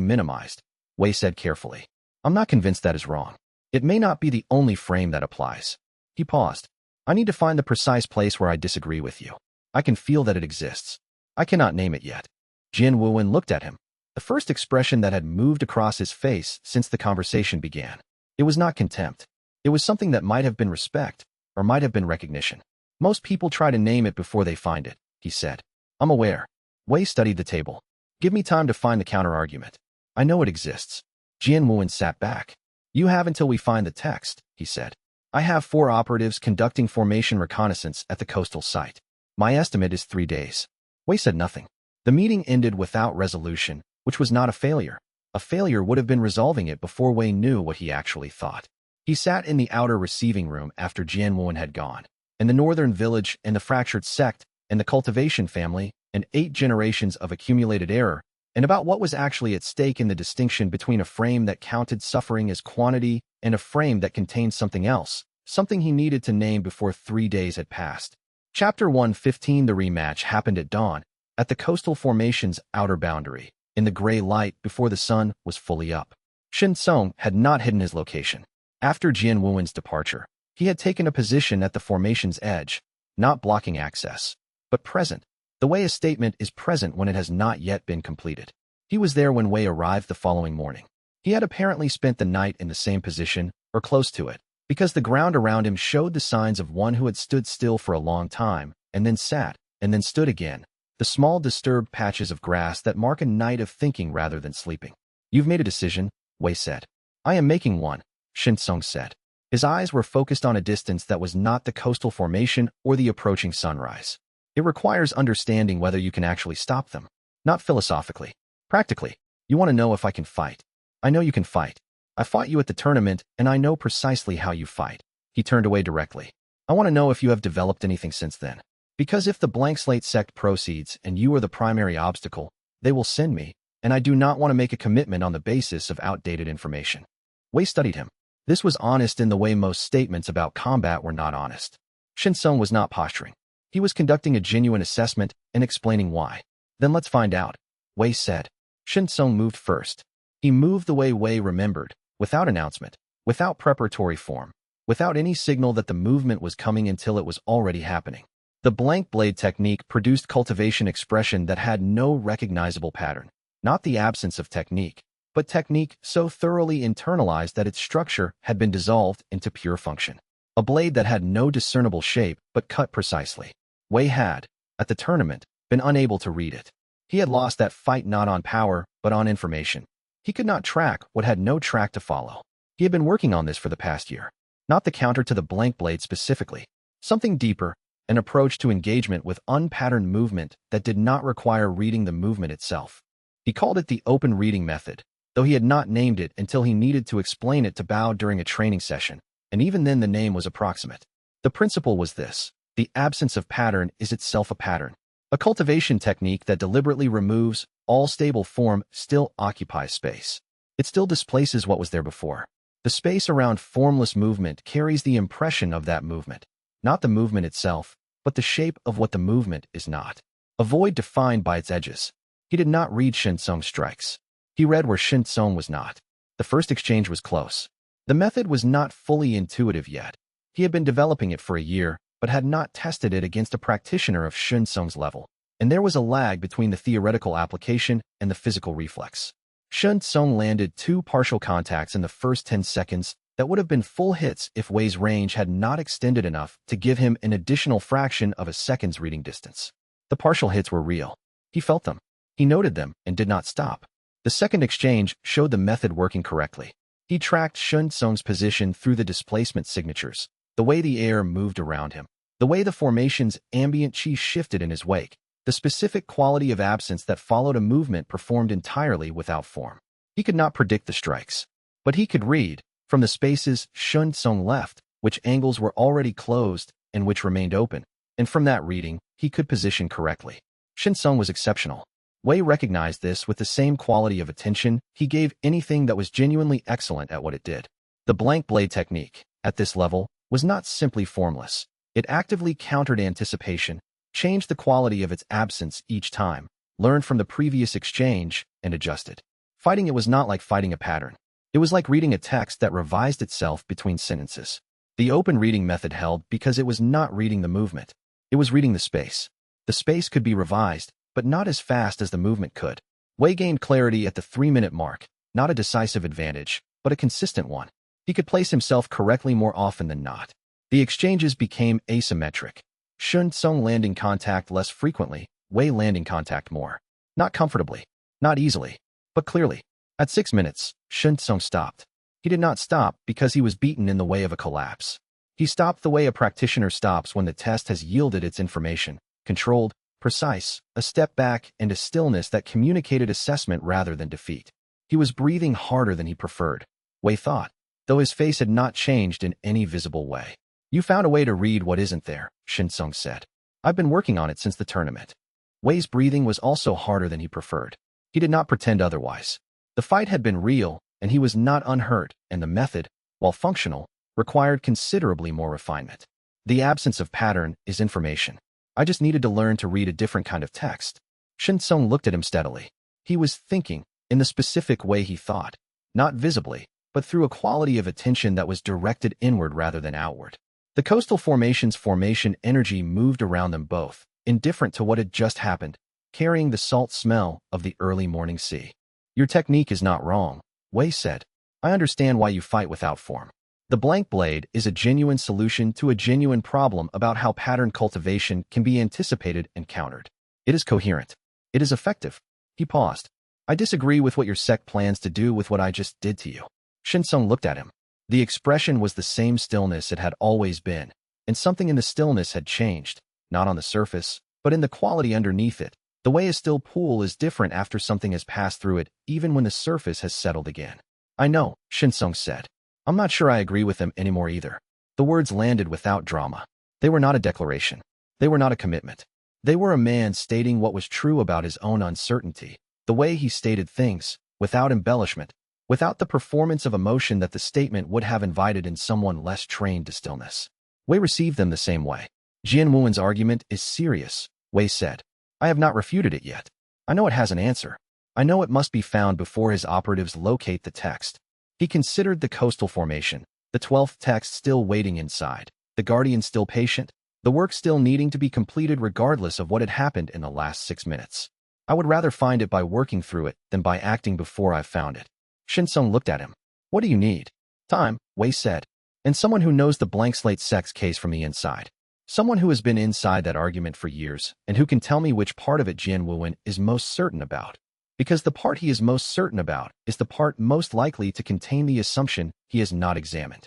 minimized, Wei said carefully. I'm not convinced that is wrong. It may not be the only frame that applies. He paused. I need to find the precise place where I disagree with you. I can feel that it exists. I cannot name it yet. Jian Wuwen looked at him, the first expression that had moved across his face since the conversation began. It was not contempt. It was something that might have been respect, or might have been recognition. Most people try to name it before they find it, he said. I'm aware. Wei studied the table. Give me time to find the counter-argument. I know it exists. Jian Wuwen sat back. You have until we find the text, he said. I have 4 operatives conducting formation reconnaissance at the coastal site. My estimate is 3 days. Wei said nothing. The meeting ended without resolution, which was not a failure. A failure would have been resolving it before Wei knew what he actually thought. He sat in the outer receiving room after Jian Wuwen had gone, and the northern village and the fractured sect and the cultivation family and 8 generations of accumulated error, and about what was actually at stake in the distinction between a frame that counted suffering as quantity and a frame that contained something else, something he needed to name before 3 days had passed. Chapter 115. The rematch happened at dawn, at the coastal formation's outer boundary, in the gray light before the sun was fully up. Shin Song had not hidden his location. After Jian Wuen's departure, he had taken a position at the formation's edge, not blocking access, but present, the way a statement is present when it has not yet been completed. He was there when Wei arrived the following morning. He had apparently spent the night in the same position, or close to it, because the ground around him showed the signs of one who had stood still for a long time, and then sat, and then stood again, the small disturbed patches of grass that mark a night of thinking rather than sleeping. "You've made a decision," Wei said. "I am making one," Shin Song said. His eyes were focused on a distance that was not the coastal formation or the approaching sunrise. "It requires understanding whether you can actually stop them. Not philosophically. Practically. You want to know if I can fight. I know you can fight. I fought you at the tournament, and I know precisely how you fight." He turned away directly. "I want to know if you have developed anything since then. Because if the blank slate sect proceeds and you are the primary obstacle, they will send me, and I do not want to make a commitment on the basis of outdated information." Wei studied him. This was honest in the way most statements about combat were not honest. Shin Song was not posturing. He was conducting a genuine assessment and explaining why. "Then let's find out," Wei said. Shin Song moved first. He moved the way Wei remembered, without announcement, without preparatory form, without any signal that the movement was coming until it was already happening. The blank blade technique produced cultivation expression that had no recognizable pattern, not the absence of technique, but technique so thoroughly internalized that its structure had been dissolved into pure function. A blade that had no discernible shape but cut precisely. Wei had, at the tournament, been unable to read it. He had lost that fight not on power, but on information. He could not track what had no track to follow. He had been working on this for the past year. Not the counter to the blank blade specifically. Something deeper, an approach to engagement with unpatterned movement that did not require reading the movement itself. He called it the open reading method, though he had not named it until he needed to explain it to Bao during a training session, and even then the name was approximate. The principle was this: the absence of pattern is itself a pattern. A cultivation technique that deliberately removes all stable form still occupies space. It still displaces what was there before. The space around formless movement carries the impression of that movement, not the movement itself, but the shape of what the movement is not. A void defined by its edges. He did not read Shin Song's strikes. He read where Shin Song was not. The first exchange was close. The method was not fully intuitive yet. He had been developing it for a year, but had not tested it against a practitioner of Shin Song's level, and there was a lag between the theoretical application and the physical reflex. Shin Song landed 2 partial contacts in the first 10 seconds that would have been full hits if Wei's range had not extended enough to give him an additional fraction of a second's reading distance. The partial hits were real. He felt them. He noted them and did not stop. The second exchange showed the method working correctly. He tracked Shin Song's position through the displacement signatures, the way the air moved around him, the way the formation's ambient chi shifted in his wake, the specific quality of absence that followed a movement performed entirely without form. He could not predict the strikes, but he could read, from the spaces Shin Song left, which angles were already closed and which remained open, and from that reading, he could position correctly. Shin Song was exceptional. Wei recognized this with the same quality of attention he gave anything that was genuinely excellent at what it did. The blank blade technique, at this level, was not simply formless. It actively countered anticipation, changed the quality of its absence each time, learned from the previous exchange, and adjusted. Fighting it was not like fighting a pattern. It was like reading a text that revised itself between sentences. The open reading method held because it was not reading the movement. It was reading the space. The space could be revised, but not as fast as the movement could. Wei gained clarity at the 3-minute mark, not a decisive advantage, but a consistent one. He could place himself correctly more often than not. The exchanges became asymmetric. Shin Song landing contact less frequently, Wei landing contact more. Not comfortably, not easily, but clearly. At 6 minutes, Shin Song stopped. He did not stop because he was beaten in the way of a collapse. He stopped the way a practitioner stops when the test has yielded its information, controlled, precise, a step back, and a stillness that communicated assessment rather than defeat. He was breathing harder than he preferred, Wei thought, though his face had not changed in any visible way. "You found a way to read what isn't there," Shin Song said. "I've been working on it since the tournament." Wei's breathing was also harder than he preferred. He did not pretend otherwise. The fight had been real, and he was not unhurt, and the method, while functional, required considerably more refinement. The absence of pattern is information. I just needed to learn to read a different kind of text. Shin Song looked at him steadily. He was thinking, in the specific way he thought. not visibly, but through a quality of attention that was directed inward rather than outward. The coastal formation's formation energy moved around them both, indifferent to what had just happened, carrying the salt smell of the early morning sea. Your technique is not wrong, Wei said. I understand why you fight without form. The blank blade is a genuine solution to a genuine problem about how pattern cultivation can be anticipated and countered. It is coherent. It is effective. He paused. I disagree with what your sect plans to do with what I just did to you. Xianxia looked at him. The expression was the same stillness it had always been, and something in the stillness had changed, not on the surface, but in the quality underneath it. The way a still pool is different after something has passed through it, even when the surface has settled again. I know, Xianxia said. I'm not sure I agree with them anymore either. The words landed without drama. They were not a declaration. They were not a commitment. They were a man stating what was true about his own uncertainty. The way he stated things, without embellishment, without the performance of emotion that the statement would have invited in someone less trained to stillness. Wei received them the same way. Jian Wuen's argument is serious, Wei said. I have not refuted it yet. I know it has an answer. I know it must be found before his operatives locate the text. He considered the coastal formation, the 12th text still waiting inside, the guardian still patient, the work still needing to be completed regardless of what had happened in the last 6 minutes. I would rather find it by working through it than by acting before I've found it. Xianxia looked at him. What do you need? Time, Wei said. And someone who knows the blank slate Sect's case from the inside. Someone who has been inside that argument for years and who can tell me which part of it Jian Wen is most certain about. Because the part he is most certain about is the part most likely to contain the assumption he has not examined.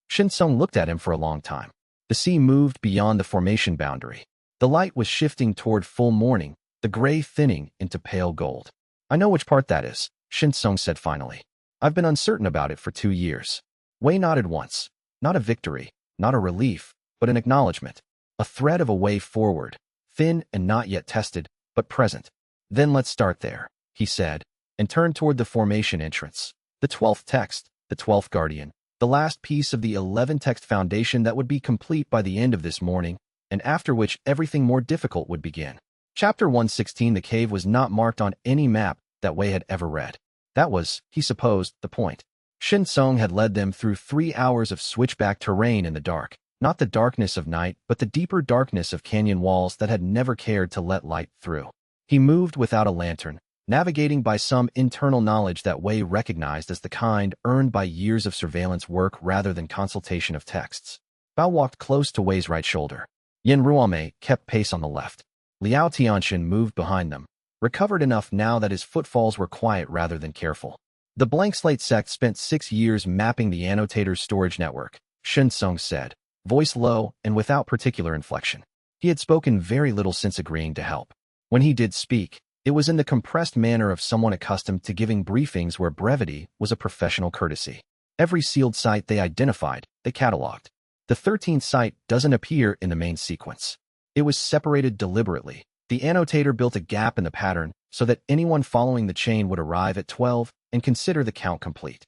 Xianxia looked at him for a long time. The sea moved beyond the formation boundary. The light was shifting toward full morning, the gray thinning into pale gold. I know which part that is, Xianxia said finally. I've been uncertain about it for 2 years. Wei nodded once. Not a victory, not a relief, but an acknowledgement. A thread of a way forward, thin and not yet tested, but present. Then let's start there, he said, and turned toward the formation entrance. The 12th text, the 12th guardian, the last piece of the 11-text foundation that would be complete by the end of this morning, and after which everything more difficult would begin. Chapter 116. The cave was not marked on any map that Wei had ever read. That was, he supposed, the point. Xianxia had led them through 3 hours of switchback terrain in the dark, not the darkness of night, but the deeper darkness of canyon walls that had never cared to let light through. He moved without a lantern, navigating by some internal knowledge that Wei recognized as the kind earned by years of surveillance work rather than consultation of texts. Bao walked close to Wei's right shoulder. Yin Ruomei kept pace on the left. Liao Tianxin moved behind them, recovered enough now that his footfalls were quiet rather than careful. The blank slate sect spent 6 years mapping the annotator's storage network, Xianxia said, voice low and without particular inflection. He had spoken very little since agreeing to help. When he did speak, it was in the compressed manner of someone accustomed to giving briefings where brevity was a professional courtesy. Every sealed site they identified, they catalogued. The 13th site doesn't appear in the main sequence. It was separated deliberately. The annotator built a gap in the pattern so that anyone following the chain would arrive at 12 and consider the count complete.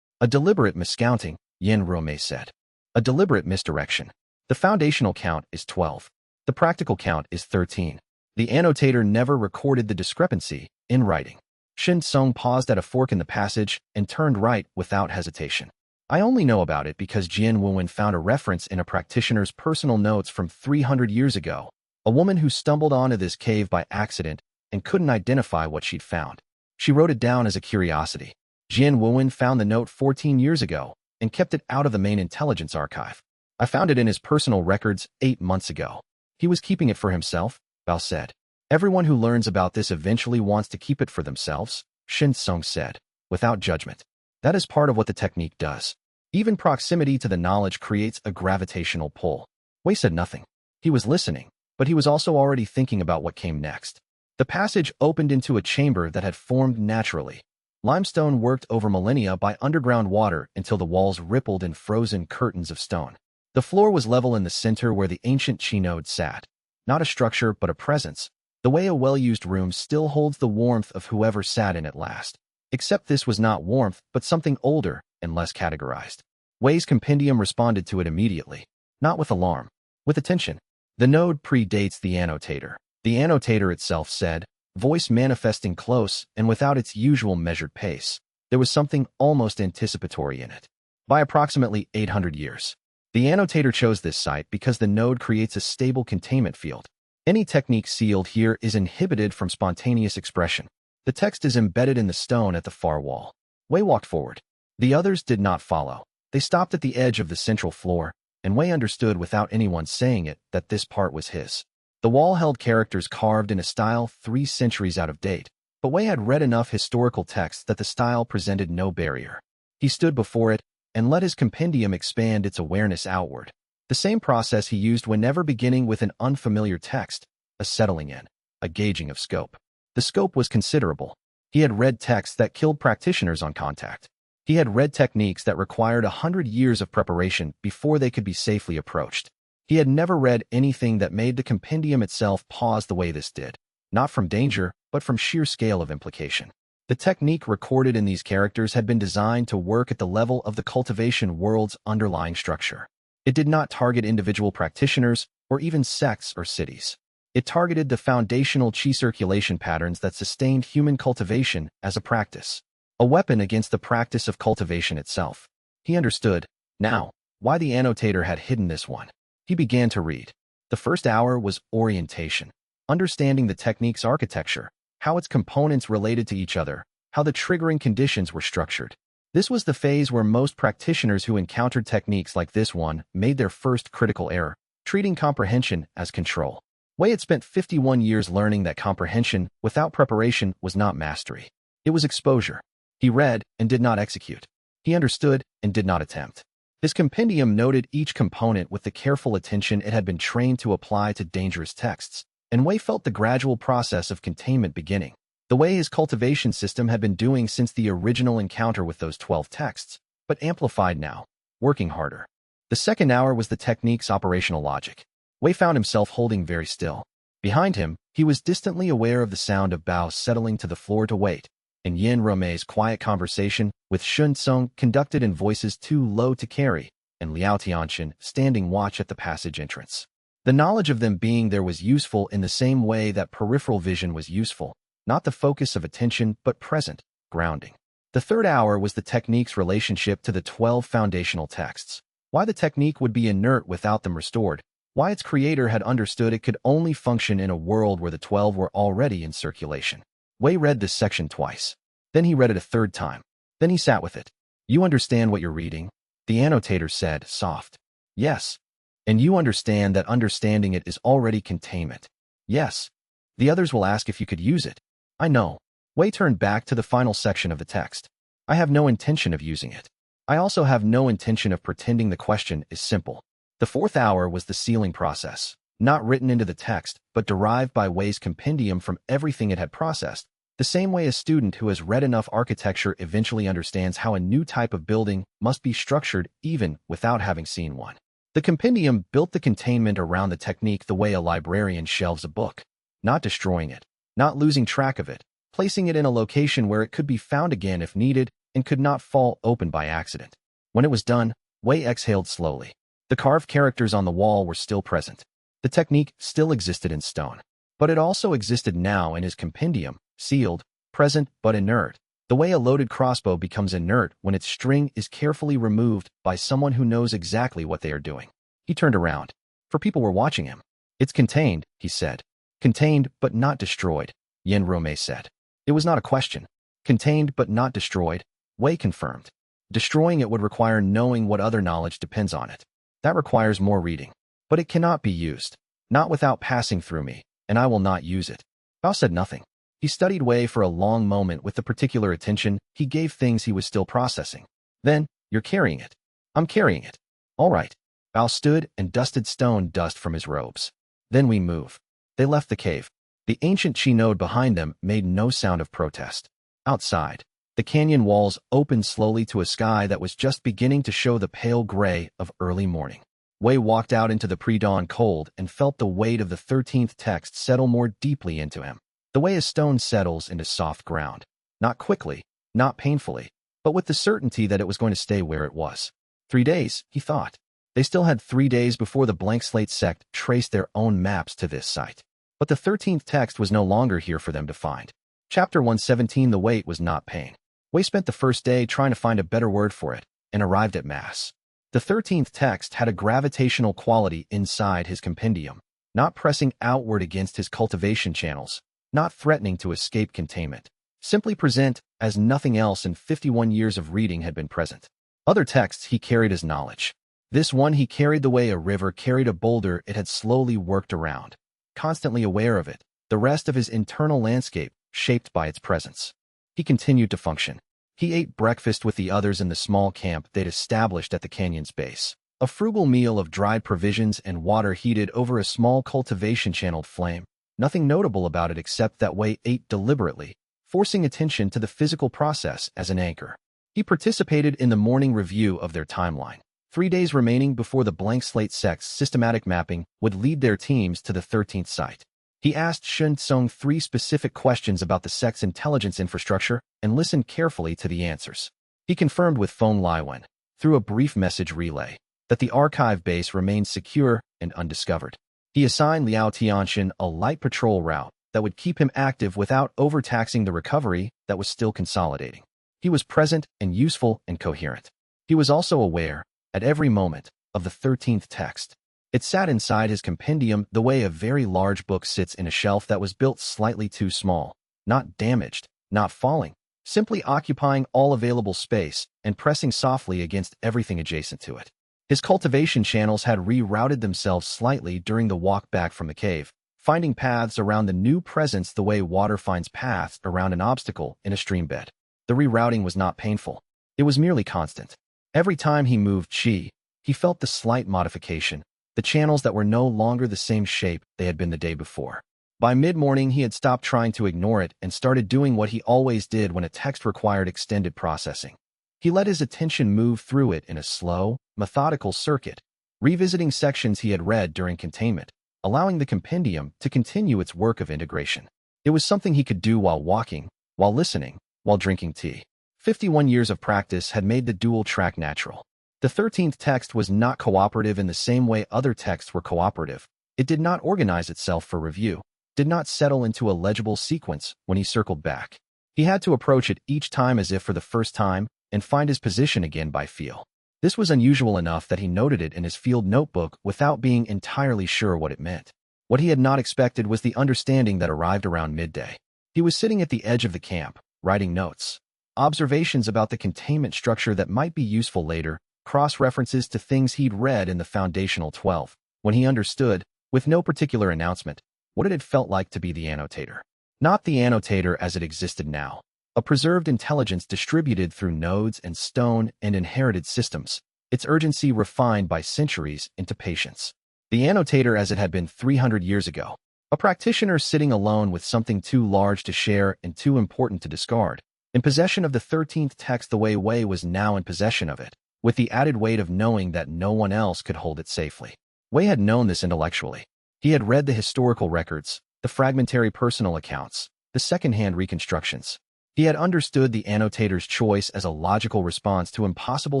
A deliberate miscounting, Yin Ruomei said. A deliberate misdirection. The foundational count is 12. The practical count is 13. The annotator never recorded the discrepancy in writing. Xianxia paused at a fork in the passage and turned right without hesitation. I only know about it because Jian Wen found a reference in a practitioner's personal notes from 300 years ago. A woman who stumbled onto this cave by accident and couldn't identify what she'd found. She wrote it down as a curiosity. Jian Wen found the note 14 years ago and kept it out of the main intelligence archive. I found it in his personal records 8 months ago. He was keeping it for himself, Bao said. Everyone who learns about this eventually wants to keep it for themselves, Xianxia said, without judgment. That is part of what the technique does. Even proximity to the knowledge creates a gravitational pull. Wei said nothing. He was listening, but he was also already thinking about what came next. The passage opened into a chamber that had formed naturally. Limestone worked over millennia by underground water until the walls rippled in frozen curtains of stone. The floor was level in the center where the ancient chinode sat. Not a structure, but a presence. The way a well-used room still holds the warmth of whoever sat in it last. Except this was not warmth, but something older and less categorized. Wei's compendium responded to it immediately. Not with alarm. With attention. The node predates the annotator. The annotator itself said, voice manifesting close and without its usual measured pace. There was something almost anticipatory in it. By approximately 800 years, the annotator chose this site because the node creates a stable containment field. Any technique sealed here is inhibited from spontaneous expression. The text is embedded in the stone at the far wall. Wei walked forward. The others did not follow. They stopped at the edge of the central floor, and Wei understood without anyone saying it that this part was his. The wall held characters carved in a style 3 centuries out of date, but Wei had read enough historical texts that the style presented no barrier. He stood before it and let his compendium expand its awareness outward. The same process he used whenever beginning with an unfamiliar text, a settling in, a gauging of scope. The scope was considerable. He had read texts that killed practitioners on contact. He had read techniques that required 100 years of preparation before they could be safely approached. He had never read anything that made the compendium itself pause the way this did, not from danger, but from sheer scale of implication. The technique recorded in these characters had been designed to work at the level of the cultivation world's underlying structure. It did not target individual practitioners or even sects or cities. It targeted the foundational qi circulation patterns that sustained human cultivation as a practice, a weapon against the practice of cultivation itself. He understood, now, why the annotator had hidden this one. He began to read. The first hour was orientation, understanding the technique's architecture, how its components related to each other, how the triggering conditions were structured. This was the phase where most practitioners who encountered techniques like this one made their first critical error, treating comprehension as control. Wei had spent 51 years learning that comprehension without preparation was not mastery. It was exposure. He read and did not execute. He understood and did not attempt. His compendium noted each component with the careful attention it had been trained to apply to dangerous texts, and Wei felt the gradual process of containment beginning, the way his cultivation system had been doing since the original encounter with those 12 texts, but amplified now, working harder. The second hour was the technique's operational logic. Wei found himself holding very still. Behind him, he was distantly aware of the sound of Bao settling to the floor to wait, and Yin Romei's quiet conversation with Shun Tsung conducted in voices too low to carry, and Liao Tianxin standing watch at the passage entrance. The knowledge of them being there was useful in the same way that peripheral vision was useful, not the focus of attention but present, grounding. The third hour was the technique's relationship to the 12 foundational texts, why the technique would be inert without them restored, why its creator had understood it could only function in a world where the 12 were already in circulation. Wei read this section twice. Then he read it a third time. Then he sat with it. You understand what you're reading? The annotator said, soft. Yes. And you understand that understanding it is already containment? Yes. The others will ask if you could use it. I know. Wei turned back to the final section of the text. I have no intention of using it. I also have no intention of pretending the question is simple. The fourth hour was the sealing process, not written into the text, but derived by Wei's compendium from everything it had processed, the same way a student who has read enough architecture eventually understands how a new type of building must be structured even without having seen one. The compendium built the containment around the technique the way a librarian shelves a book, not destroying it, not losing track of it, placing it in a location where it could be found again if needed and could not fall open by accident. When it was done, Wei exhaled slowly. The carved characters on the wall were still present. The technique still existed in stone, but it also existed now in his compendium, sealed, present but inert, the way a loaded crossbow becomes inert when its string is carefully removed by someone who knows exactly what they are doing. He turned around, for people were watching him. It's contained, he said. Contained but not destroyed, Yin Romei said. It was not a question. Contained but not destroyed, Wei confirmed. Destroying it would require knowing what other knowledge depends on it. That requires more reading. But it cannot be used. Not without passing through me, and I will not use it. Bao said nothing. He studied Wei for a long moment with the particular attention he gave things he was still processing. Then, you're carrying it. I'm carrying it. All right. Bao stood and dusted stone dust from his robes. Then we move. They left the cave. The ancient Qi node behind them made no sound of protest. Outside, the canyon walls opened slowly to a sky that was just beginning to show the pale gray of early morning. Wei walked out into the pre-dawn cold and felt the weight of the 13th text settle more deeply into him, the way a stone settles into soft ground. Not quickly, not painfully, but with the certainty that it was going to stay where it was. 3 days, he thought. They still had 3 days before the blank slate sect traced their own maps to this site. But the 13th text was no longer here for them to find. Chapter 117. The wait was not pain. Wei spent the first day trying to find a better word for it, and arrived at mass. The 13th text had a gravitational quality inside his compendium, not pressing outward against his cultivation channels, not threatening to escape containment, simply present as nothing else in 51 years of reading had been present. Other texts he carried as knowledge. This one he carried the way a river carried a boulder it had slowly worked around, constantly aware of it, the rest of his internal landscape shaped by its presence. He continued to function. He ate breakfast with the others in the small camp they'd established at the canyon's base. A frugal meal of dried provisions and water heated over a small cultivation-channeled flame. Nothing notable about it except that Wei ate deliberately, forcing attention to the physical process as an anchor. He participated in the morning review of their timeline. 3 days remaining before the blank slate Sect's systematic mapping would lead their teams to the 13th site. He asked xianxia 3 specific questions about the Sect's intelligence infrastructure and listened carefully to the answers. He confirmed with Feng Liwen, through a brief message relay, that the archive base remained secure and undiscovered. He assigned Liao Tianxian a light patrol route that would keep him active without overtaxing the recovery that was still consolidating. He was present and useful and coherent. He was also aware, at every moment, of the 13th text. It sat inside his compendium the way a very large book sits in a shelf that was built slightly too small, not damaged, not falling, simply occupying all available space and pressing softly against everything adjacent to it. His cultivation channels had rerouted themselves slightly during the walk back from the cave, finding paths around the new presence the way water finds paths around an obstacle in a stream bed. The rerouting was not painful. It was merely constant. Every time he moved qi, he felt the slight modification, the channels that were no longer the same shape they had been the day before. By mid-morning, he had stopped trying to ignore it and started doing what he always did when a text required extended processing. He let his attention move through it in a slow, methodical circuit, revisiting sections he had read during containment, allowing the compendium to continue its work of integration. It was something he could do while walking, while listening, while drinking tea. 51 years of practice had made the dual track natural. The 13th text was not cooperative in the same way other texts were cooperative. It did not organize itself for review, did not settle into a legible sequence when he circled back. He had to approach it each time as if for the first time and find his position again by feel. This was unusual enough that he noted it in his field notebook without being entirely sure what it meant. What he had not expected was the understanding that arrived around midday. He was sitting at the edge of the camp, writing notes. Observations about the containment structure that might be useful later, cross-references to things he'd read in the Foundational 12, when he understood, with no particular announcement, what it had felt like to be the annotator. Not the annotator as it existed now, a preserved intelligence distributed through nodes and stone and inherited systems, its urgency refined by centuries into patience. The annotator as it had been 300 years ago, a practitioner sitting alone with something too large to share and too important to discard, in possession of the 13th text the way Wei was now in possession of it, with the added weight of knowing that no one else could hold it safely. Wei had known this intellectually. He had read the historical records, the fragmentary personal accounts, the second-hand reconstructions. He had understood the annotator's choice as a logical response to impossible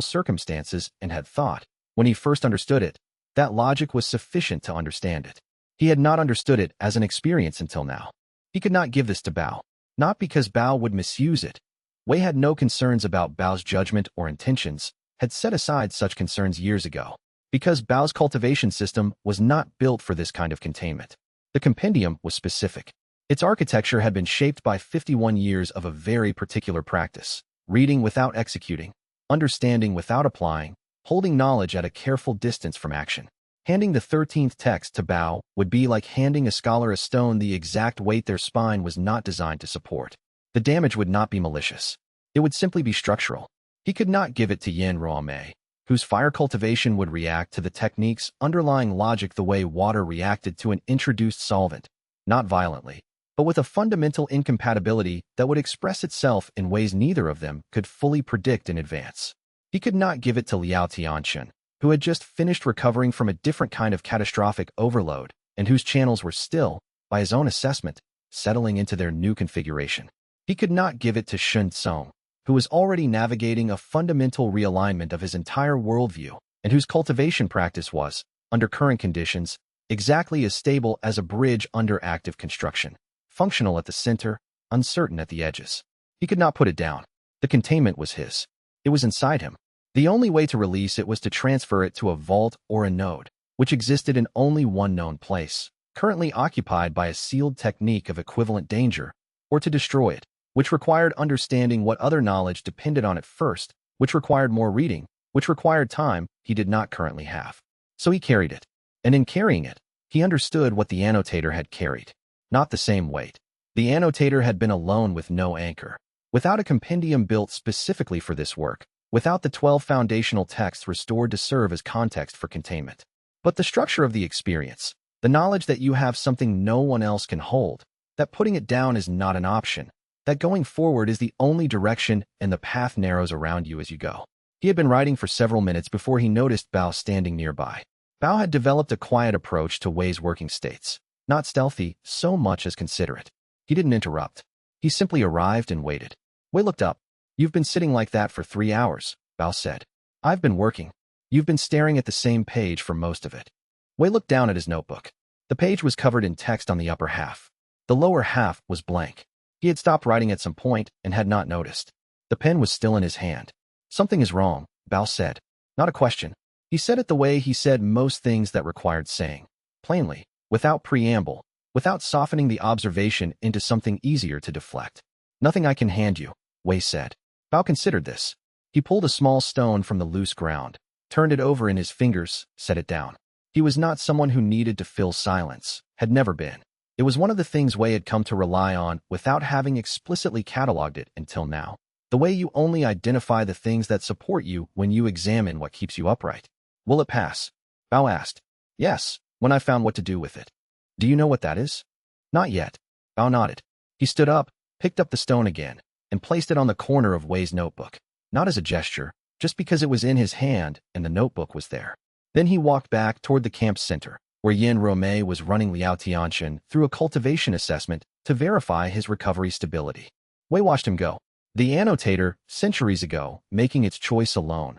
circumstances and had thought, when he first understood it, that logic was sufficient to understand it. He had not understood it as an experience until now. He could not give this to Bao, not because Bao would misuse it. Wei had no concerns about Bao's judgment or intentions, had set aside such concerns years ago, because Bao's cultivation system was not built for this kind of containment. The compendium was specific. Its architecture had been shaped by 51 years of a very particular practice, reading without executing, understanding without applying, holding knowledge at a careful distance from action. Handing the 13th text to Bao would be like handing a scholar a stone the exact weight their spine was not designed to support. The damage would not be malicious. It would simply be structural. He could not give it to Yin Ruomei, whose fire cultivation would react to the technique's underlying logic the way water reacted to an introduced solvent, not violently, but with a fundamental incompatibility that would express itself in ways neither of them could fully predict in advance. He could not give it to Liao Tianxian, who had just finished recovering from a different kind of catastrophic overload and whose channels were still, by his own assessment, settling into their new configuration. He could not give it to Shun Tsung, who was already navigating a fundamental realignment of his entire worldview and whose cultivation practice was, under current conditions, exactly as stable as a bridge under active construction, functional at the center, uncertain at the edges. He could not put it down. The containment was his. It was inside him. The only way to release it was to transfer it to a vault or a node, which existed in only one known place, currently occupied by a sealed technique of equivalent danger, or to destroy it, which required understanding what other knowledge depended on it first, which required more reading, which required time he did not currently have. So he carried it. And in carrying it, he understood what the annotator had carried. Not the same weight. The annotator had been alone with no anchor. Without a compendium built specifically for this work, without the 12 foundational texts restored to serve as context for containment. But the structure of the experience, the knowledge that you have something no one else can hold, that putting it down is not an option, that going forward is the only direction and the path narrows around you as you go. He had been writing for several minutes before he noticed Bao standing nearby. Bao had developed a quiet approach to Wei's working states, not stealthy so much as considerate. He didn't interrupt. He simply arrived and waited. Wei looked up. "You've been sitting like that for 3 hours, Bao said. "I've been working. You've been staring at the same page for most of it." Wei looked down at his notebook. The page was covered in text on the upper half. The lower half was blank. He had stopped writing at some point and had not noticed. The pen was still in his hand. "Something is wrong," Bao said. Not a question. He said it the way he said most things that required saying. Plainly, without preamble, without softening the observation into something easier to deflect. "Nothing I can hand you," Wei said. Bao considered this. He pulled a small stone from the loose ground, turned it over in his fingers, set it down. He was not someone who needed to fill silence, had never been. It was one of the things Wei had come to rely on without having explicitly catalogued it until now. The way you only identify the things that support you when you examine what keeps you upright. "Will it pass?" Bao asked. "Yes, when I found what to do with it." "Do you know what that is?" "Not yet." Bao nodded. He stood up, picked up the stone again, and placed it on the corner of Wei's notebook. Not as a gesture, just because it was in his hand and the notebook was there. Then he walked back toward the camp's center, where Yin Romei was running Liao Tianxian through a cultivation assessment to verify his recovery stability. Wei watched him go. The annotator, centuries ago, making its choice alone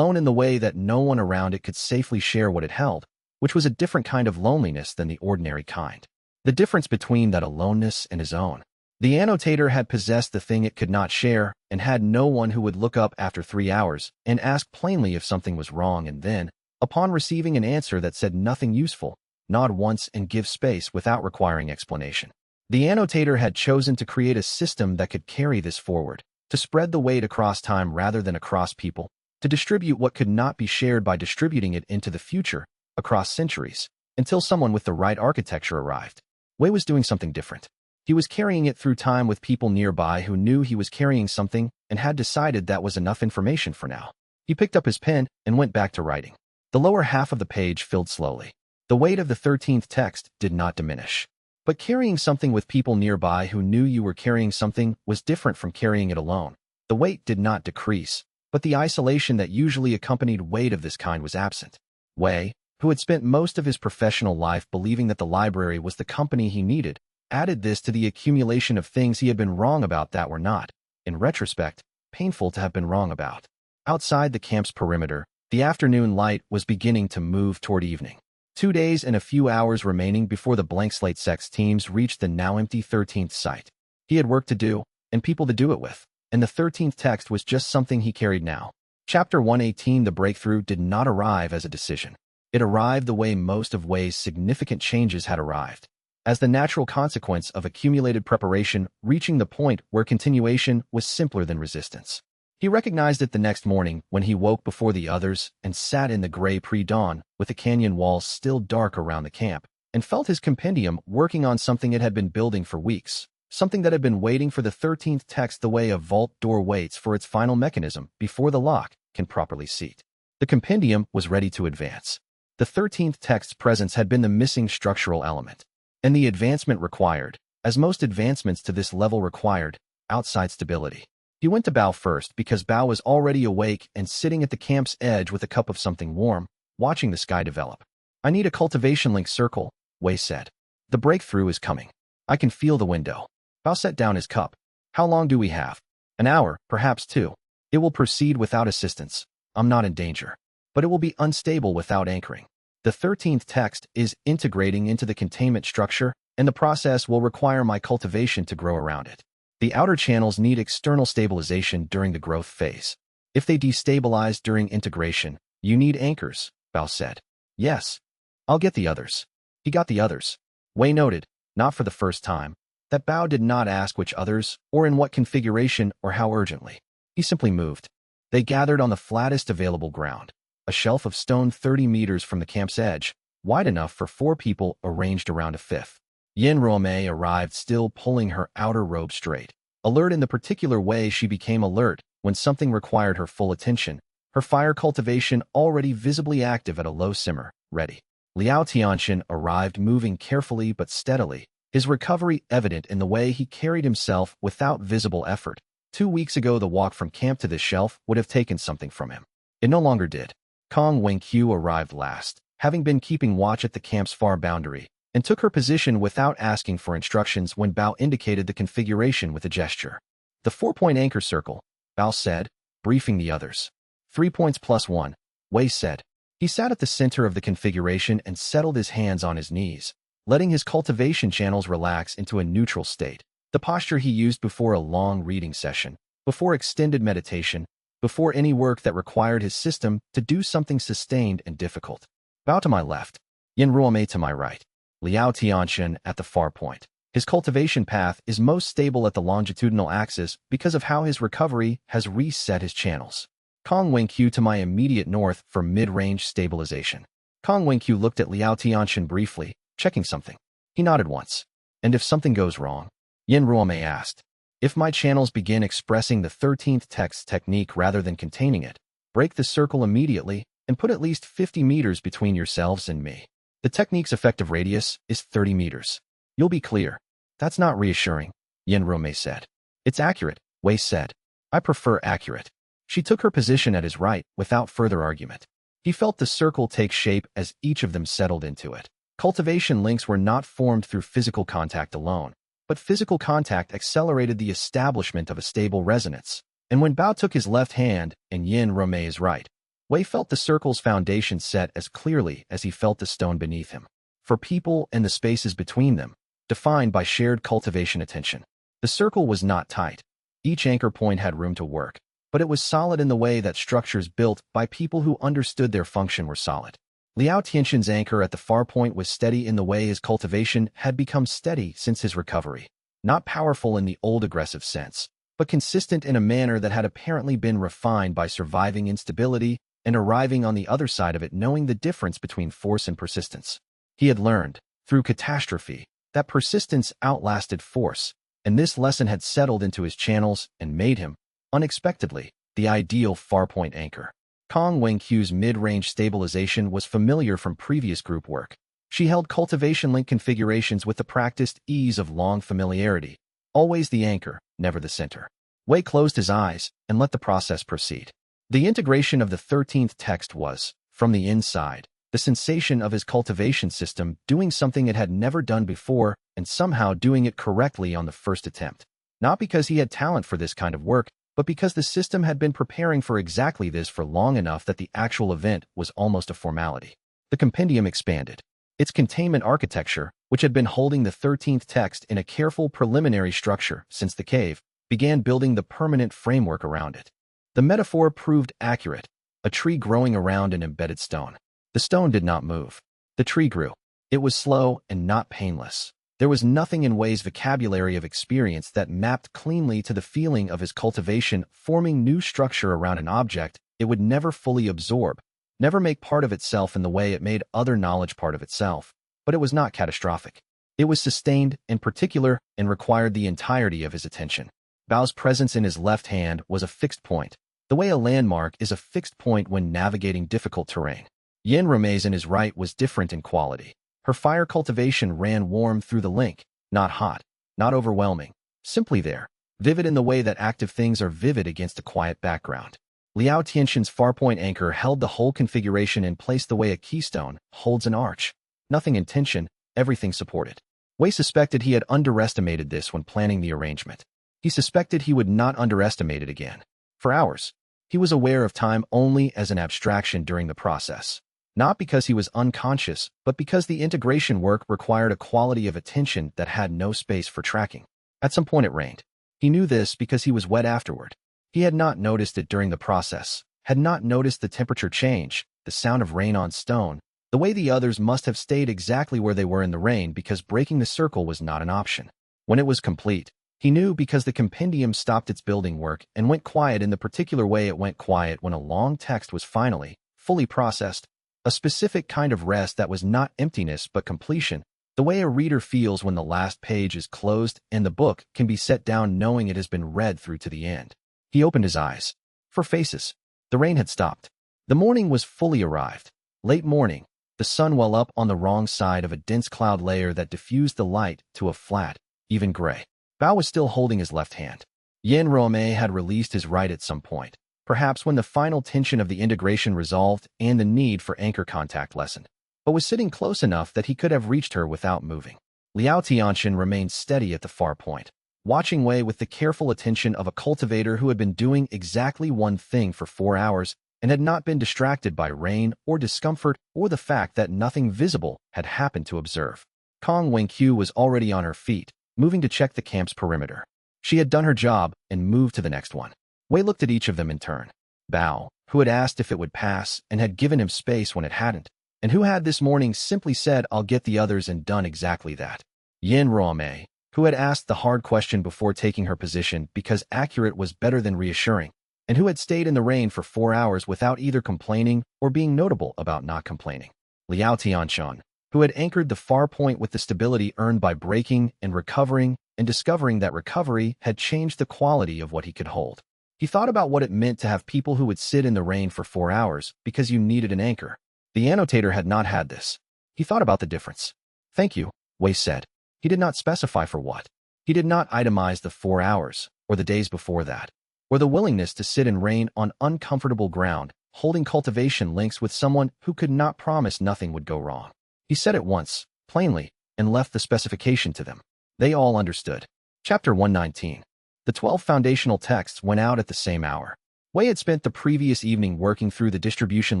in the way that no one around it could safely share what it held, which was a different kind of loneliness than the ordinary kind. The difference between that aloneness and his own. The annotator had possessed the thing it could not share and had no one who would look up after 3 hours and ask plainly if something was wrong and then, upon receiving an answer that said nothing useful, nod once and give space without requiring explanation. The annotator had chosen to create a system that could carry this forward, to spread the weight across time rather than across people, to distribute what could not be shared by distributing it into the future, across centuries, until someone with the right architecture arrived. Wei was doing something different. He was carrying it through time with people nearby who knew he was carrying something and had decided that was enough information for now. He picked up his pen and went back to writing. The lower half of the page filled slowly. The weight of the 13th text did not diminish. But carrying something with people nearby who knew you were carrying something was different from carrying it alone. The weight did not decrease, but the isolation that usually accompanied weight of this kind was absent. Wei, who had spent most of his professional life believing that the library was the company he needed, added this to the accumulation of things he had been wrong about that were not, in retrospect, painful to have been wrong about. Outside the camp's perimeter, the afternoon light was beginning to move toward evening. 2 days and a few hours remaining before the blank slate Sect's teams reached the now empty 13th site. He had work to do, and people to do it with, and the 13th text was just something he carried now. Chapter 118. The breakthrough did not arrive as a decision. It arrived the way most of Wei's significant changes had arrived, as the natural consequence of accumulated preparation, reaching the point where continuation was simpler than resistance. He recognized it the next morning when he woke before the others and sat in the gray pre-dawn with the canyon walls still dark around the camp, and felt his compendium working on something it had been building for weeks, something that had been waiting for the 13th text the way a vault door waits for its final mechanism before the lock can properly seat. The compendium was ready to advance. The 13th text's presence had been the missing structural element, and the advancement required, as most advancements to this level required, outside stability. He went to Bao first because Bao was already awake and sitting at the camp's edge with a cup of something warm, watching the sky develop. "I need a cultivation link circle," Wei said. "The breakthrough is coming. I can feel the window." Bao set down his cup. "How long do we have?" "An hour, perhaps 2. It will proceed without assistance. I'm not in danger. But it will be unstable without anchoring. The 13th text is integrating into the containment structure, and the process will require my cultivation to grow around it. The outer channels need external stabilization during the growth phase. If they destabilize during integration, you need anchors, Bao said. Yes. I'll get the others. He got the others. Wei noted, not for the first time, that Bao did not ask which others, or in what configuration, or how urgently. He simply moved. They gathered on the flattest available ground, a shelf of stone 30 meters from the camp's edge, wide enough for 4 people arranged around a fifth. Yin Ruomei arrived still pulling her outer robe straight. Alert in the particular way she became alert when something required her full attention, her fire cultivation already visibly active at a low simmer, ready. Liao Tianxian arrived moving carefully but steadily, his recovery evident in the way he carried himself without visible effort. 2 weeks ago the walk from camp to this shelf would have taken something from him. It no longer did. Kong Wenqiu arrived last, having been keeping watch at the camp's far boundary, and took her position without asking for instructions when Bao indicated the configuration with a gesture. The 4-point anchor circle, Bao said, briefing the others. 3 points plus 1, Wei said. He sat at the center of the configuration and settled his hands on his knees, letting his cultivation channels relax into a neutral state, the posture he used before a long reading session, before extended meditation, before any work that required his system to do something sustained and difficult. Bao to my left, Yin Ruomei to my right, Liao Tianxian at the far point. His cultivation path is most stable at the longitudinal axis because of how his recovery has reset his channels. Kong Wenqiu to my immediate north for mid-range stabilization. Kong Wenqiu looked at Liao Tianxian briefly, checking something. He nodded once. And if something goes wrong? Yin Ruomei asked. If my channels begin expressing the 13th text technique rather than containing it, break the circle immediately and put at least 50 meters between yourselves and me. The technique's effective radius is 30 meters. You'll be clear. That's not reassuring, Yin Ruomei said. It's accurate, Wei said. I prefer accurate. She took her position at his right without further argument. He felt the circle take shape as each of them settled into it. Cultivation links were not formed through physical contact alone, but physical contact accelerated the establishment of a stable resonance. And when Bao took his left hand and Yin Ruomei's right, Wei felt the circle's foundation set as clearly as he felt the stone beneath him. For people and the spaces between them, defined by shared cultivation attention. The circle was not tight. Each anchor point had room to work, but it was solid in the way that structures built by people who understood their function were solid. Liao Tianxian's anchor at the far point was steady in the way his cultivation had become steady since his recovery. Not powerful in the old aggressive sense, but consistent in a manner that had apparently been refined by surviving instability and arriving on the other side of it knowing the difference between force and persistence. He had learned, through catastrophe, that persistence outlasted force, and this lesson had settled into his channels and made him, unexpectedly, the ideal far-point anchor. Kong Wenqiu's mid-range stabilization was familiar from previous group work. She held cultivation link configurations with the practiced ease of long familiarity. Always the anchor, never the center. Wei closed his eyes and let the process proceed. The integration of the 13th text was, from the inside, the sensation of his cultivation system doing something it had never done before and somehow doing it correctly on the first attempt. Not because he had talent for this kind of work, but because the system had been preparing for exactly this for long enough that the actual event was almost a formality. The compendium expanded. Its containment architecture, which had been holding the 13th text in a careful preliminary structure since the cave, began building the permanent framework around it. The metaphor proved accurate, a tree growing around an embedded stone. The stone did not move. The tree grew. It was slow and not painless. There was nothing in Wei's vocabulary of experience that mapped cleanly to the feeling of his cultivation forming new structure around an object it would never fully absorb, never make part of itself in the way it made other knowledge part of itself. But it was not catastrophic. It was sustained, in particular, and required the entirety of his attention. Bao's presence in his left hand was a fixed point, the way a landmark is a fixed point when navigating difficult terrain. Yin Ruomei's in his right was different in quality. Her fire cultivation ran warm through the link, not hot, not overwhelming, simply there, vivid in the way that active things are vivid against a quiet background. Liao Tianxian's far-point anchor held the whole configuration in place the way a keystone holds an arch. Nothing in tension, everything supported. Wei suspected he had underestimated this when planning the arrangement. He suspected he would not underestimate it again. For hours, he was aware of time only as an abstraction during the process. Not because he was unconscious, but because the integration work required a quality of attention that had no space for tracking. At some point it rained. He knew this because he was wet afterward. He had not noticed it during the process, had not noticed the temperature change, the sound of rain on stone, the way the others must have stayed exactly where they were in the rain because breaking the circle was not an option. When it was complete, he knew because the compendium stopped its building work and went quiet in the particular way it went quiet when a long text was finally, fully processed, a specific kind of rest that was not emptiness but completion, the way a reader feels when the last page is closed and the book can be set down knowing it has been read through to the end. He opened his eyes. For faces. The rain had stopped. The morning was fully arrived. Late morning, the sun well up on the wrong side of a dense cloud layer that diffused the light to a flat, even gray. Bao was still holding his left hand. Yin Ruomei had released his right at some point, perhaps when the final tension of the integration resolved and the need for anchor contact lessened, but was sitting close enough that he could have reached her without moving. Liao Tianxin remained steady at the far point, watching Wei with the careful attention of a cultivator who had been doing exactly one thing for 4 hours and had not been distracted by rain or discomfort or the fact that nothing visible had happened to observe. Kong Wenqiu was already on her feet, moving to check the camp's perimeter. She had done her job and moved to the next one. Wei looked at each of them in turn. Bao, who had asked if it would pass and had given him space when it hadn't, and who had this morning simply said, "I'll get the others," and done exactly that. Yin Ruomei, who had asked the hard question before taking her position because accurate was better than reassuring, and who had stayed in the rain for 4 hours without either complaining or being notable about not complaining. Liao Tianxin, who had anchored the far point with the stability earned by breaking and recovering and discovering that recovery had changed the quality of what he could hold. He thought about what it meant to have people who would sit in the rain for 4 hours because you needed an anchor. The annotator had not had this. He thought about the difference. "Thank you," Wei said. He did not specify for what. He did not itemize the 4 hours, or the days before that, or the willingness to sit in rain on uncomfortable ground, holding cultivation links with someone who could not promise nothing would go wrong. He said it once, plainly, and left the specification to them. They all understood. Chapter 119. The 12 foundational texts went out at the same hour. Wei had spent the previous evening working through the distribution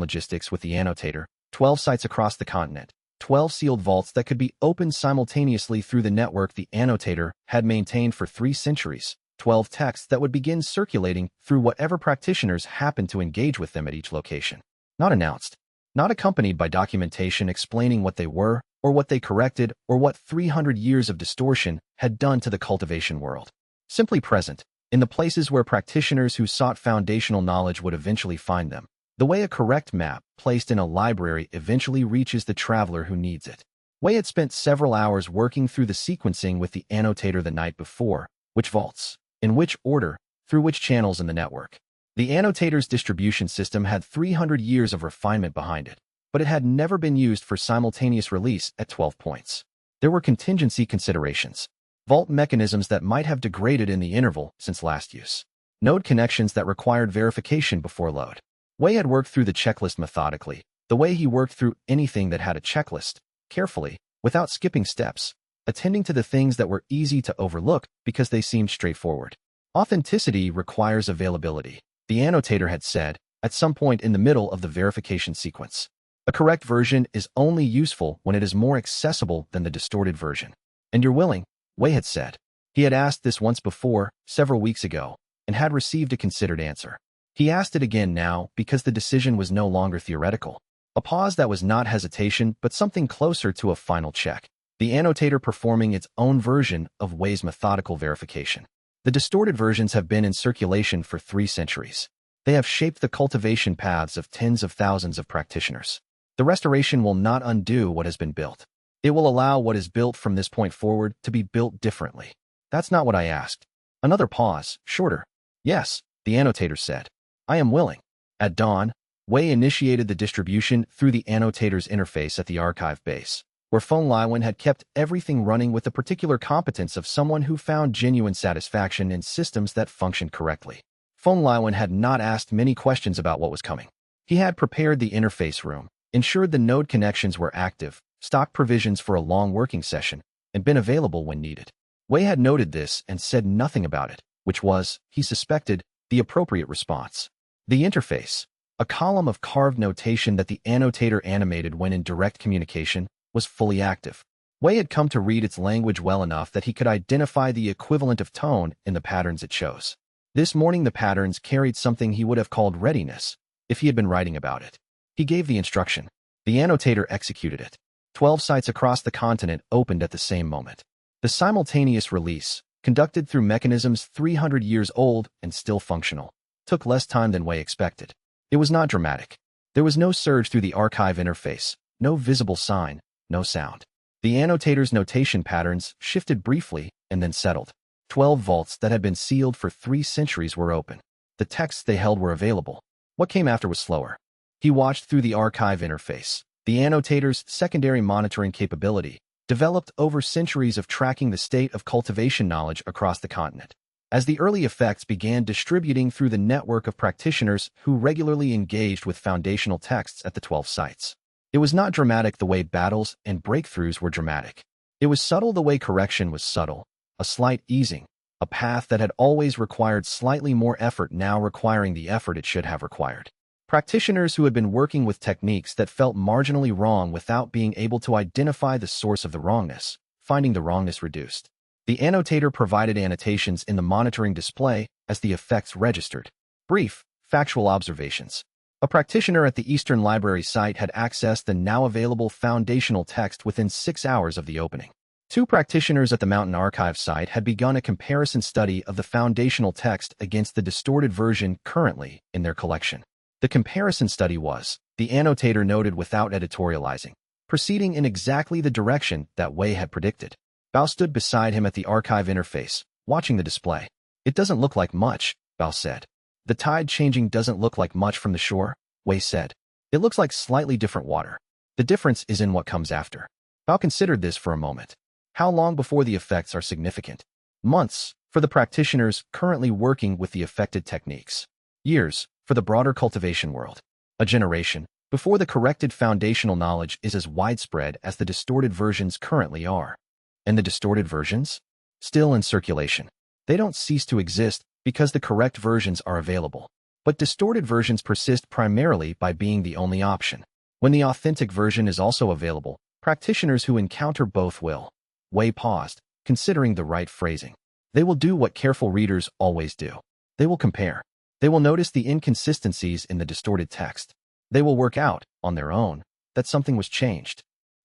logistics with the annotator, 12 sites across the continent, 12 sealed vaults that could be opened simultaneously through the network the annotator had maintained for 3 centuries, 12 texts that would begin circulating through whatever practitioners happened to engage with them at each location. Not announced, not accompanied by documentation explaining what they were, or what they corrected, or what 300 years of distortion had done to the cultivation world. Simply present, in the places where practitioners who sought foundational knowledge would eventually find them, the way a correct map placed in a library eventually reaches the traveler who needs it. Wei had spent several hours working through the sequencing with the annotator the night before, which vaults, in which order, through which channels in the network. The annotator's distribution system had 300 years of refinement behind it, but it had never been used for simultaneous release at 12 points. There were contingency considerations, vault mechanisms that might have degraded in the interval since last use, node connections that required verification before load. Wei had worked through the checklist methodically, the way he worked through anything that had a checklist, carefully, without skipping steps, attending to the things that were easy to overlook because they seemed straightforward. Authenticity requires availability, the annotator had said, at some point in the middle of the verification sequence. A correct version is only useful when it is more accessible than the distorted version. And you're willing, Wei had said. He had asked this once before, several weeks ago, and had received a considered answer. He asked it again now because the decision was no longer theoretical. A pause that was not hesitation but something closer to a final check. The annotator performing its own version of Wei's methodical verification. The distorted versions have been in circulation for 3 centuries. They have shaped the cultivation paths of tens of thousands of practitioners. The restoration will not undo what has been built. It will allow what is built from this point forward to be built differently. That's not what I asked. Another pause, shorter. Yes, the annotator said. I am willing. At dawn, Wei initiated the distribution through the annotator's interface at the archive base, where Feng Liwen had kept everything running with the particular competence of someone who found genuine satisfaction in systems that functioned correctly. Feng Liwen had not asked many questions about what was coming. He had prepared the interface room, ensured the node connections were active, stocked provisions for a long working session, and been available when needed. Wei had noted this and said nothing about it, which was, he suspected, the appropriate response. The interface, a column of carved notation that the annotator animated when in direct communication, was fully active. Wei had come to read its language well enough that he could identify the equivalent of tone in the patterns it chose. This morning the patterns carried something he would have called readiness if he had been writing about it. He gave the instruction. The annotator executed it. 12 sites across the continent opened at the same moment. The simultaneous release, conducted through mechanisms 300 years old and still functional, took less time than Wei expected. It was not dramatic. There was no surge through the archive interface, no visible sign, no sound. The annotator's notation patterns shifted briefly and then settled. 12 vaults that had been sealed for 3 centuries were open. The texts they held were available. What came after was slower. He watched through the archive interface. The annotator's secondary monitoring capability, developed over centuries of tracking the state of cultivation knowledge across the continent. As the early effects began distributing through the network of practitioners who regularly engaged with foundational texts at the 12 sites. It was not dramatic the way battles and breakthroughs were dramatic. It was subtle the way correction was subtle, a slight easing, a path that had always required slightly more effort now requiring the effort it should have required. Practitioners who had been working with techniques that felt marginally wrong without being able to identify the source of the wrongness, finding the wrongness reduced. The annotator provided annotations in the monitoring display as the effects registered. Brief, factual observations. A practitioner at the Eastern Library site had accessed the now available foundational text within 6 hours of the opening. 2 practitioners at the Mountain Archive site had begun a comparison study of the foundational text against the distorted version currently in their collection. The comparison study was, the annotator noted without editorializing, proceeding in exactly the direction that Wei had predicted. Bao stood beside him at the archive interface, watching the display. It doesn't look like much, Bao said. The tide changing doesn't look like much from the shore, Wei said. It looks like slightly different water. The difference is in what comes after. Bao considered this for a moment. How long before the effects are significant? Months, for the practitioners currently working with the affected techniques. Years, for the broader cultivation world. A generation, before the corrected foundational knowledge is as widespread as the distorted versions currently are. And the distorted versions? Still in circulation. They don't cease to exist because the correct versions are available. But distorted versions persist primarily by being the only option. When the authentic version is also available, practitioners who encounter both will. Wei paused, considering the right phrasing. They will do what careful readers always do. They will compare. They will notice the inconsistencies in the distorted text. They will work out, on their own, that something was changed.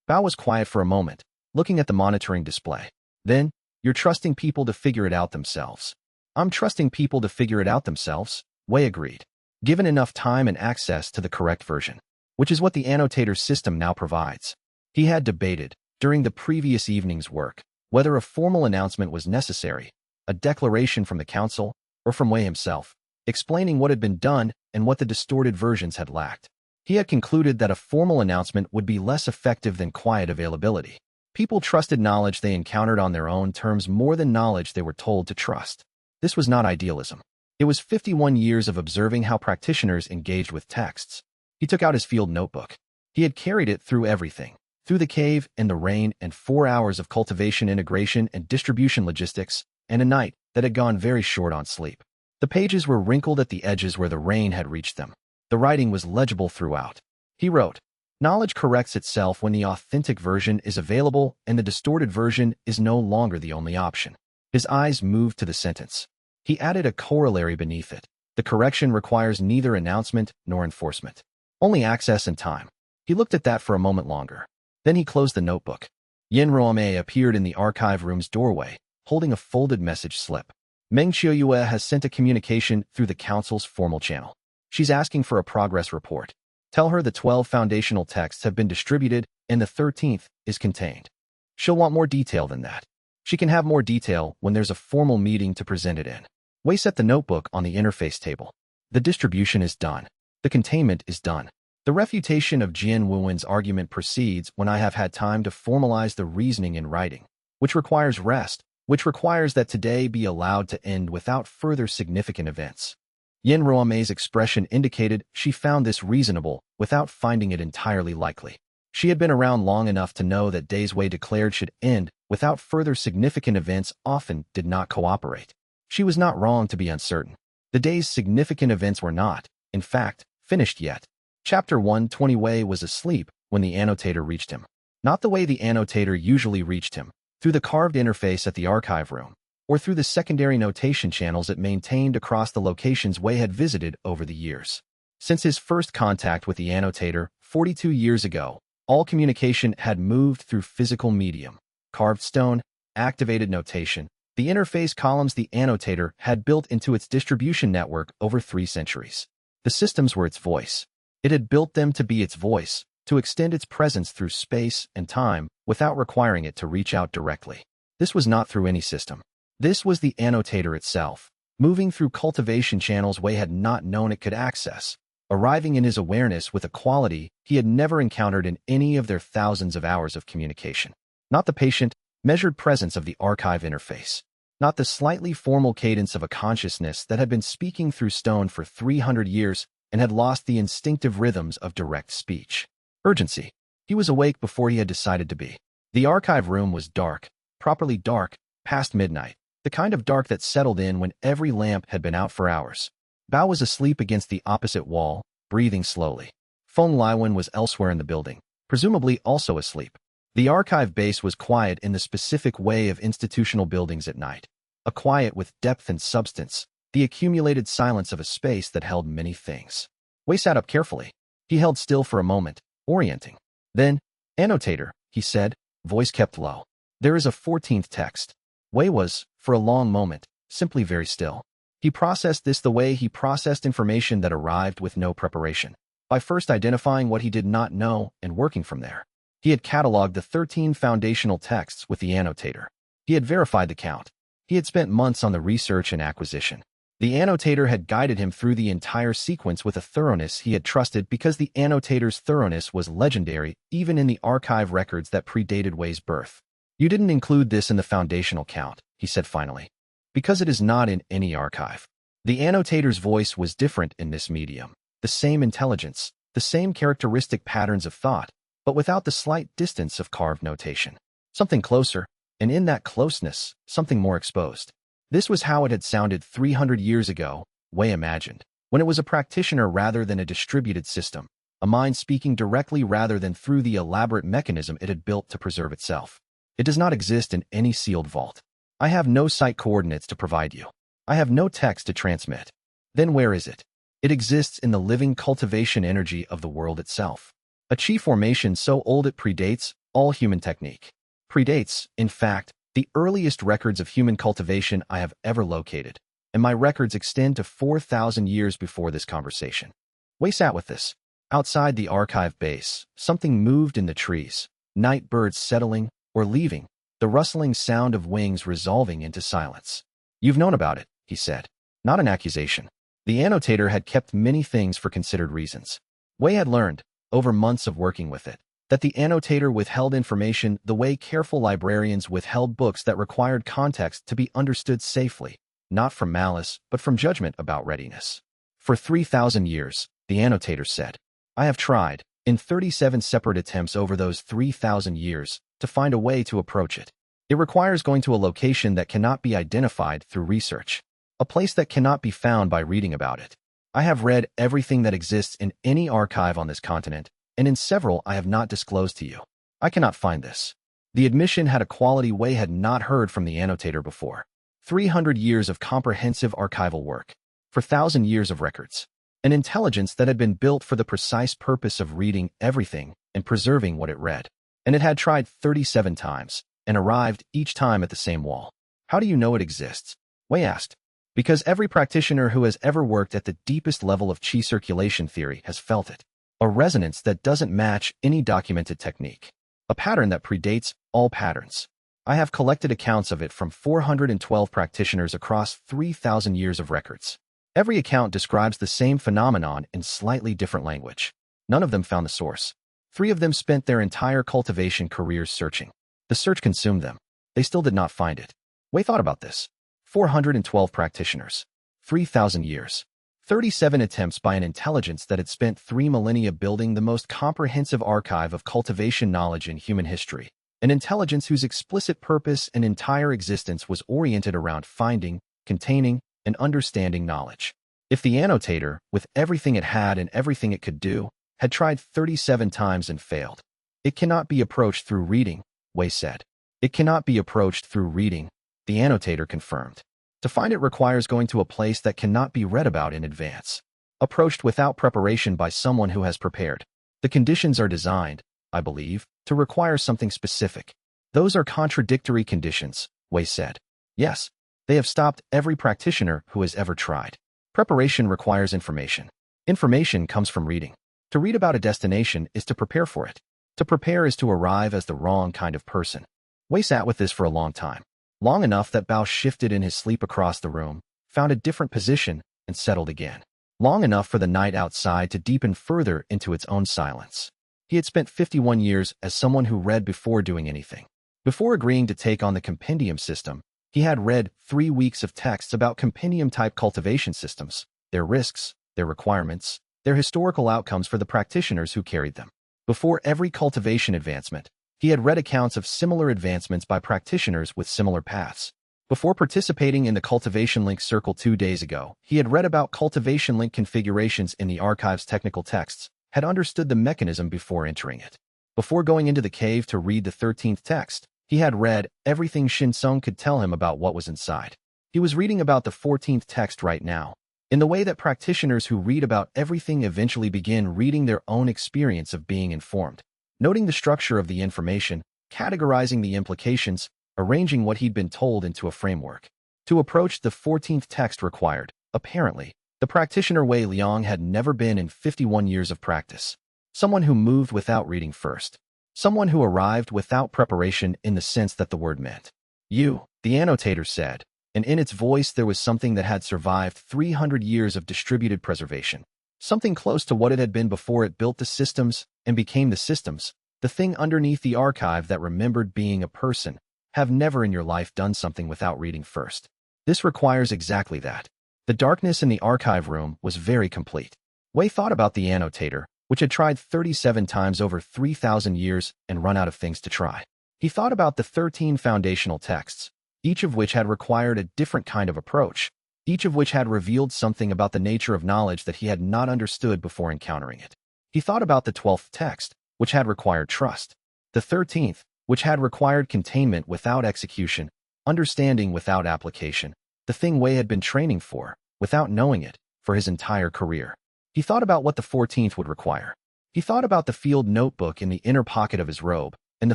Bao was quiet for a moment, looking at the monitoring display. Then, you're trusting people to figure it out themselves. I'm trusting people to figure it out themselves, Wei agreed. Given enough time and access to the correct version, which is what the annotator system now provides. He had debated, during the previous evening's work, whether a formal announcement was necessary, a declaration from the council, or from Wei himself, explaining what had been done and what the distorted versions had lacked. He had concluded that a formal announcement would be less effective than quiet availability. People trusted knowledge they encountered on their own terms more than knowledge they were told to trust. This was not idealism. It was 51 years of observing how practitioners engaged with texts. He took out his field notebook. He had carried it through everything, through the cave and the rain and 4 hours of cultivation integration and distribution logistics, and a night that had gone very short on sleep. The pages were wrinkled at the edges where the rain had reached them. The writing was legible throughout. He wrote, "Knowledge corrects itself when the authentic version is available and the distorted version is no longer the only option." His eyes moved to the sentence. He added a corollary beneath it. The correction requires neither announcement nor enforcement. Only access and time. He looked at that for a moment longer. Then he closed the notebook. Yin Ruomei appeared in the archive room's doorway, holding a folded message slip. Meng Qiuyue has sent a communication through the council's formal channel. She's asking for a progress report. Tell her the 12 foundational texts have been distributed and the 13th is contained. She'll want more detail than that. She can have more detail when there's a formal meeting to present it in. Wei set the notebook on the interface table. The distribution is done. The containment is done. The refutation of Jian Wuwen's argument proceeds when I have had time to formalize the reasoning in writing, which requires rest, which requires that today be allowed to end without further significant events. Yin Ruomei's expression indicated she found this reasonable without finding it entirely likely. She had been around long enough to know that days Wei declared should end without further significant events often did not cooperate. She was not wrong to be uncertain. The day's significant events were not, in fact, finished yet. Chapter 120. Wei was asleep when the annotator reached him. Not the way the annotator usually reached him, through the carved interface at the archive room, or through the secondary notation channels it maintained across the locations Wei had visited over the years. Since his first contact with the annotator 42 years ago, all communication had moved through physical medium, carved stone, activated notation, the interface columns the annotator had built into its distribution network over 3 centuries. The systems were its voice. It had built them to be its voice, to extend its presence through space and time without requiring it to reach out directly. This was not through any system. This was the annotator itself, moving through cultivation channels Wei had not known it could access, arriving in his awareness with a quality he had never encountered in any of their thousands of hours of communication. Not the patient, measured presence of the archive interface. Not the slightly formal cadence of a consciousness that had been speaking through stone for 300 years and had lost the instinctive rhythms of direct speech. Urgency. He was awake before he had decided to be. The archive room was dark, properly dark, past midnight, the kind of dark that settled in when every lamp had been out for hours. Bao was asleep against the opposite wall, breathing slowly. Feng Liwen was elsewhere in the building, presumably also asleep. The archive base was quiet in the specific way of institutional buildings at night. A quiet with depth and substance, the accumulated silence of a space that held many things. Wei sat up carefully. He held still for a moment, orienting. Then, "Annotator," he said, voice kept low. "There is a 14th text." Wei was, for a long moment, simply very still. He processed this the way he processed information that arrived with no preparation, by first identifying what he did not know and working from there. He had catalogued the 13 foundational texts with the annotator. He had verified the count. He had spent months on the research and acquisition. The annotator had guided him through the entire sequence with a thoroughness he had trusted because the annotator's thoroughness was legendary even in the archive records that predated Wei's birth. "You didn't include this in the foundational count," he said finally, "because it is not in any archive." The annotator's voice was different in this medium. The same intelligence, the same characteristic patterns of thought, but without the slight distance of carved notation. Something closer, and in that closeness, something more exposed. This was how it had sounded 300 years ago, Wei imagined, when it was a practitioner rather than a distributed system, a mind speaking directly rather than through the elaborate mechanism it had built to preserve itself. "It does not exist in any sealed vault. I have no site coordinates to provide you. I have no text to transmit." "Then where is it?" "It exists in the living cultivation energy of the world itself. A chi formation so old it predates all human technique. Predates, in fact, the earliest records of human cultivation I have ever located, and my records extend to 4,000 years before this conversation." Wei sat with this. Outside the archive base, something moved in the trees, night birds settling or leaving, the rustling sound of wings resolving into silence. "You've known about it," he said. Not an accusation. The annotator had kept many things for considered reasons. Wei had learned, over months of working with it, that the annotator withheld information the way careful librarians withheld books that required context to be understood safely, not from malice, but from judgment about readiness. "For 3,000 years, the annotator said, I have tried, in 37 separate attempts over those 3,000 years, to find a way to approach it. It requires going to a location that cannot be identified through research, a place that cannot be found by reading about it. I have read everything that exists in any archive on this continent, and in several I have not disclosed to you. I cannot find this." The admission had a quality Wei had not heard from the annotator before. 300 years of comprehensive archival work. 4,000 years of records. An intelligence that had been built for the precise purpose of reading everything and preserving what it read. And it had tried 37 times, and arrived each time at the same wall. "How do you know it exists?" Wei asked. "Because every practitioner who has ever worked at the deepest level of qi circulation theory has felt it. A resonance that doesn't match any documented technique. A pattern that predates all patterns. I have collected accounts of it from 412 practitioners across 3,000 years of records. Every account describes the same phenomenon in slightly different language. None of them found the source. 3 of them spent their entire cultivation careers searching. The search consumed them. They still did not find it." Wei thought about this. 412 practitioners. 3,000 years. 37 attempts by an intelligence that had spent 3 millennia building the most comprehensive archive of cultivation knowledge in human history. An intelligence whose explicit purpose and entire existence was oriented around finding, containing, and understanding knowledge. If the annotator, with everything it had and everything it could do, had tried 37 times and failed, It cannot be approached through reading, Wei said. It cannot be approached through reading, the annotator confirmed. To find it requires going to a place that cannot be read about in advance. Approached without preparation by someone who has prepared. The conditions are designed, I believe, to require something specific. Those are contradictory conditions, Wei said. Yes, they have stopped every practitioner who has ever tried. Preparation requires information. Information comes from reading. To read about a destination is to prepare for it. To prepare is to arrive as the wrong kind of person. Wei sat with this for a long time. Long enough that Bao shifted in his sleep across the room, found a different position, and settled again. Long enough for the night outside to deepen further into its own silence. He had spent 51 years as someone who read before doing anything. Before agreeing to take on the compendium system, he had read 3 weeks of texts about compendium-type cultivation systems, their risks, their requirements, their historical outcomes for the practitioners who carried them. Before every cultivation advancement, he had read accounts of similar advancements by practitioners with similar paths. Before participating in the Cultivation Link Circle 2 days ago, he had read about Cultivation Link configurations in the archive's technical texts, had understood the mechanism before entering it. Before going into the cave to read the 13th text, he had read everything Shinsung could tell him about what was inside. He was reading about the 14th text right now, in the way that practitioners who read about everything eventually begin reading their own experience of being informed, noting the structure of the information, categorizing the implications, arranging what he'd been told into a framework. To approach the 14th text required, apparently, the practitioner Wei Liang had never been in 51 years of practice. Someone who moved without reading first. Someone who arrived without preparation in the sense that the word meant. You, the annotator said, and in its voice there was something that had survived 300 years of distributed preservation. Something close to what it had been before it built the systems and became the systems, the thing underneath the archive that remembered being a person. Have never in your life done something without reading first. This requires exactly that. The darkness in the archive room was very complete. Wei thought about the annotator, which had tried 37 times over 3,000 years and run out of things to try. He thought about the 13 foundational texts, each of which had required a different kind of approach, each of which had revealed something about the nature of knowledge that he had not understood before encountering it. He thought about the 12th text, which had required trust, the 13th, which had required containment without execution, understanding without application, the thing Wei had been training for, without knowing it, for his entire career. He thought about what the 14th would require. He thought about the field notebook in the inner pocket of his robe, and the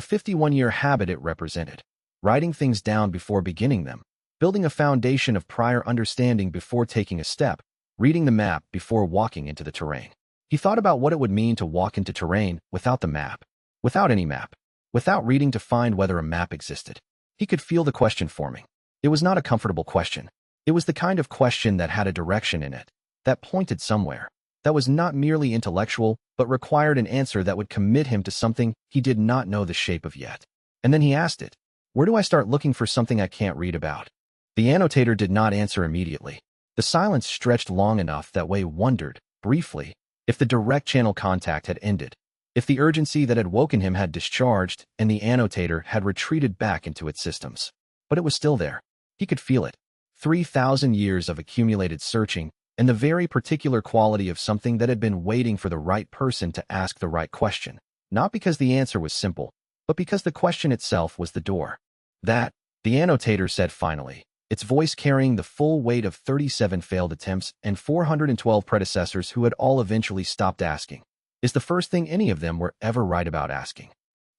51-year habit it represented. Writing things down before beginning them, building a foundation of prior understanding before taking a step, reading the map before walking into the terrain. He thought about what it would mean to walk into terrain without the map, without any map, without reading to find whether a map existed. He could feel the question forming. It was not a comfortable question. It was the kind of question that had a direction in it, that pointed somewhere, that was not merely intellectual, but required an answer that would commit him to something he did not know the shape of yet. And then he asked it, where do I start looking for something I can't read about? The annotator did not answer immediately. The silence stretched long enough that Wei wondered, briefly, if the direct channel contact had ended, if the urgency that had woken him had discharged and the annotator had retreated back into its systems. But it was still there. He could feel it. 3,000 years of accumulated searching, and the very particular quality of something that had been waiting for the right person to ask the right question, not because the answer was simple, but because the question itself was the door. That, the annotator said finally, its voice carrying the full weight of 37 failed attempts and 412 predecessors who had all eventually stopped asking, is the first thing any of them were ever right about asking.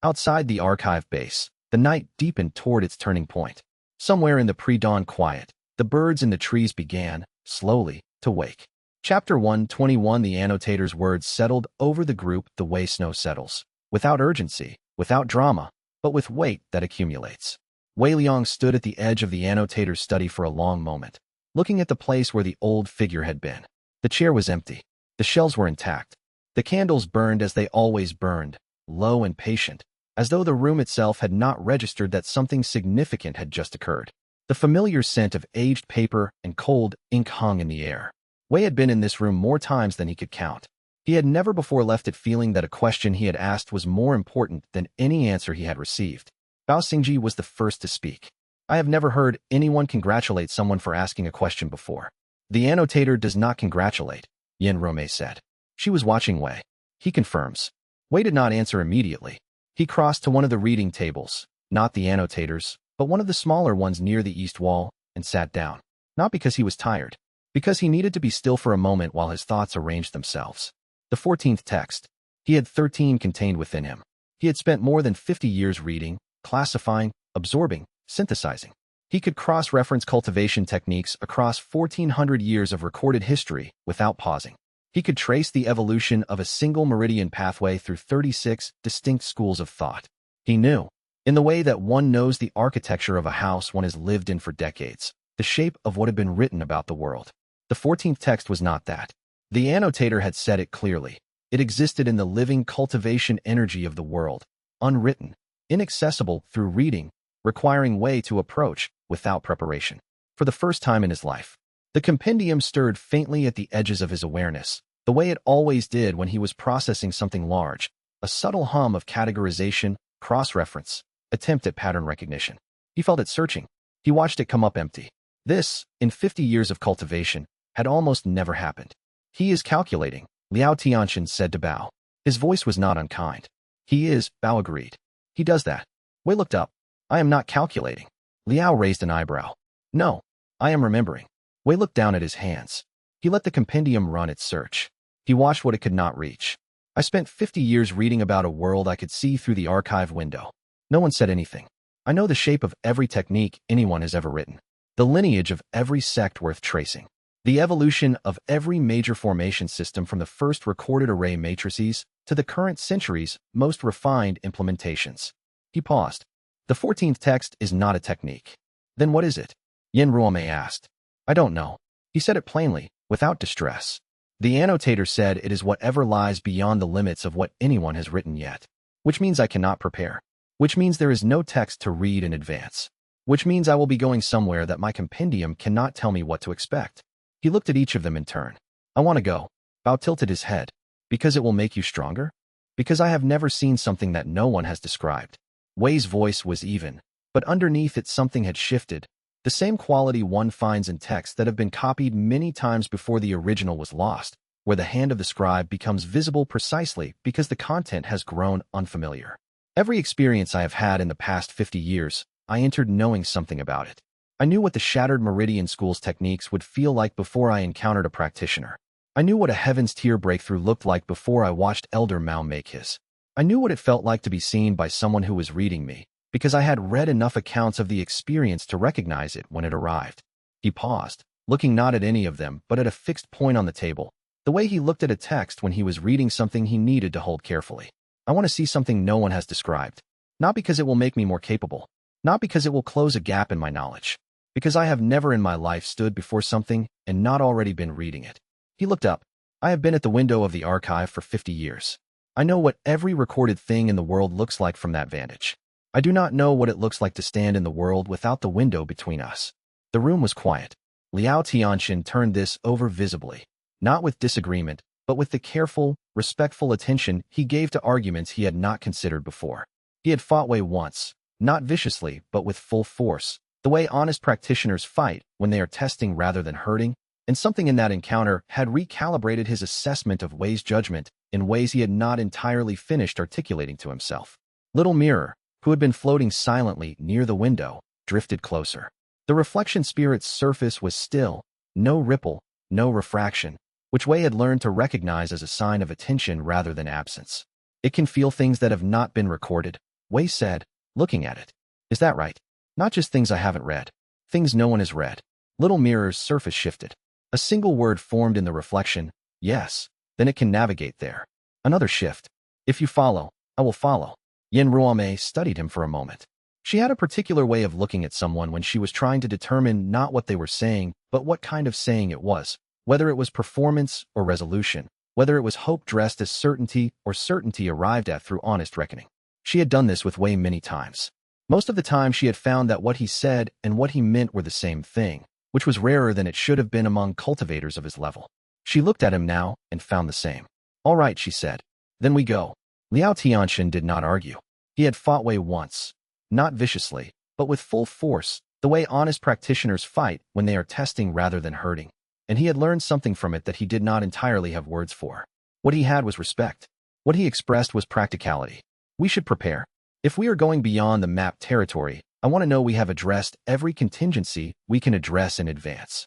Outside the archive base, the night deepened toward its turning point. Somewhere in the pre-dawn quiet, the birds in the trees began, slowly, to wake. Chapter 121. The annotator's words settled over the group the way snow settles, without urgency, without drama, but with weight that accumulates. Wei Liang stood at the edge of the annotator's study for a long moment, looking at the place where the old figure had been. The chair was empty. The shelves were intact. The candles burned as they always burned, low and patient, as though the room itself had not registered that something significant had just occurred. The familiar scent of aged paper and cold ink hung in the air. Wei had been in this room more times than he could count. He had never before left it feeling that a question he had asked was more important than any answer he had received. Bao Xingji was the first to speak. I have never heard anyone congratulate someone for asking a question before. The annotator does not congratulate, Yin Rome said. She was watching Wei. He confirms. Wei did not answer immediately. He crossed to one of the reading tables, not the annotators, but one of the smaller ones near the east wall, and sat down. Not because he was tired, because he needed to be still for a moment while his thoughts arranged themselves. The 14th text. He had 13 contained within him. He had spent more than 50 years reading, classifying, absorbing, synthesizing. He could cross-reference cultivation techniques across 1,400 years of recorded history without pausing. He could trace the evolution of a single meridian pathway through 36 distinct schools of thought. He knew, in the way that one knows the architecture of a house one has lived in for decades, the shape of what had been written about the world. The 14th text was not that. The annotator had said it clearly. It existed in the living cultivation energy of the world, unwritten, inaccessible through reading, requiring Wei to approach without preparation. For the first time in his life, the compendium stirred faintly at the edges of his awareness, the way it always did when he was processing something large, a subtle hum of categorization, cross-reference, attempt at pattern recognition. He felt it searching. He watched it come up empty. This, in 50 years of cultivation, had almost never happened. He is calculating, Liao Tianxian said to Bao. His voice was not unkind. He is, Bao agreed. He does that. Wei looked up. I am not calculating. Liao raised an eyebrow. No, I am remembering. Wei looked down at his hands. He let the compendium run its search. He watched what it could not reach. I spent 50 years reading about a world I could see through the archive window. No one said anything. I know the shape of every technique anyone has ever written. The lineage of every sect worth tracing. The evolution of every major formation system from the first recorded array matrices to the current century's most refined implementations. He paused. The 14th text is not a technique. Then what is it? Yin Ruomei asked. I don't know. He said it plainly, without distress. The annotator said it is whatever lies beyond the limits of what anyone has written yet. Which means I cannot prepare. Which means there is no text to read in advance. Which means I will be going somewhere that my compendium cannot tell me what to expect. He looked at each of them in turn. I want to go. Bao tilted his head. Because it will make you stronger? Because I have never seen something that no one has described. Wei's voice was even, but underneath it something had shifted. The same quality one finds in texts that have been copied many times before the original was lost, where the hand of the scribe becomes visible precisely because the content has grown unfamiliar. Every experience I have had in the past 50 years, I entered knowing something about it. I knew what the shattered meridian school's techniques would feel like before I encountered a practitioner. I knew what a heaven's tier breakthrough looked like before I watched Elder Mao make his. I knew what it felt like to be seen by someone who was reading me, because I had read enough accounts of the experience to recognize it when it arrived. He paused, looking not at any of them but at a fixed point on the table, the way he looked at a text when he was reading something he needed to hold carefully. I want to see something no one has described. Not because it will make me more capable. Not because it will close a gap in my knowledge. Because I have never in my life stood before something and not already been reading it. He looked up. I have been at the window of the archive for 50 years. I know what every recorded thing in the world looks like from that vantage. I do not know what it looks like to stand in the world without the window between us. The room was quiet. Liao Tianxian turned this over visibly, not with disagreement, but with the careful, respectful attention he gave to arguments he had not considered before. He had fought Wei once, not viciously, but with full force, the way honest practitioners fight when they are testing rather than hurting, and something in that encounter had recalibrated his assessment of Wei's judgment in ways he had not entirely finished articulating to himself. Little Mirror, who had been floating silently near the window, drifted closer. The reflection spirit's surface was still, no ripple, no refraction, which Wei had learned to recognize as a sign of attention rather than absence. It can feel things that have not been recorded, Wei said, looking at it. Is that right? Not just things I haven't read. Things no one has read. Little Mirror's surface shifted. A single word formed in the reflection, yes, then it can navigate there. Another shift. If you follow, I will follow. Yin Ruomei studied him for a moment. She had a particular way of looking at someone when she was trying to determine not what they were saying, but what kind of saying it was, whether it was performance or resolution, whether it was hope dressed as certainty or certainty arrived at through honest reckoning. She had done this with Wei many times. Most of the time she had found that what he said and what he meant were the same thing, which was rarer than it should have been among cultivators of his level. She looked at him now and found the same. All right, she said. Then we go. Liao Tianxian did not argue. He had fought Wei once, not viciously, but with full force, the way honest practitioners fight when they are testing rather than hurting, and he had learned something from it that he did not entirely have words for. What he had was respect. What he expressed was practicality. We should prepare. If we are going beyond the map territory, I want to know we have addressed every contingency we can address in advance.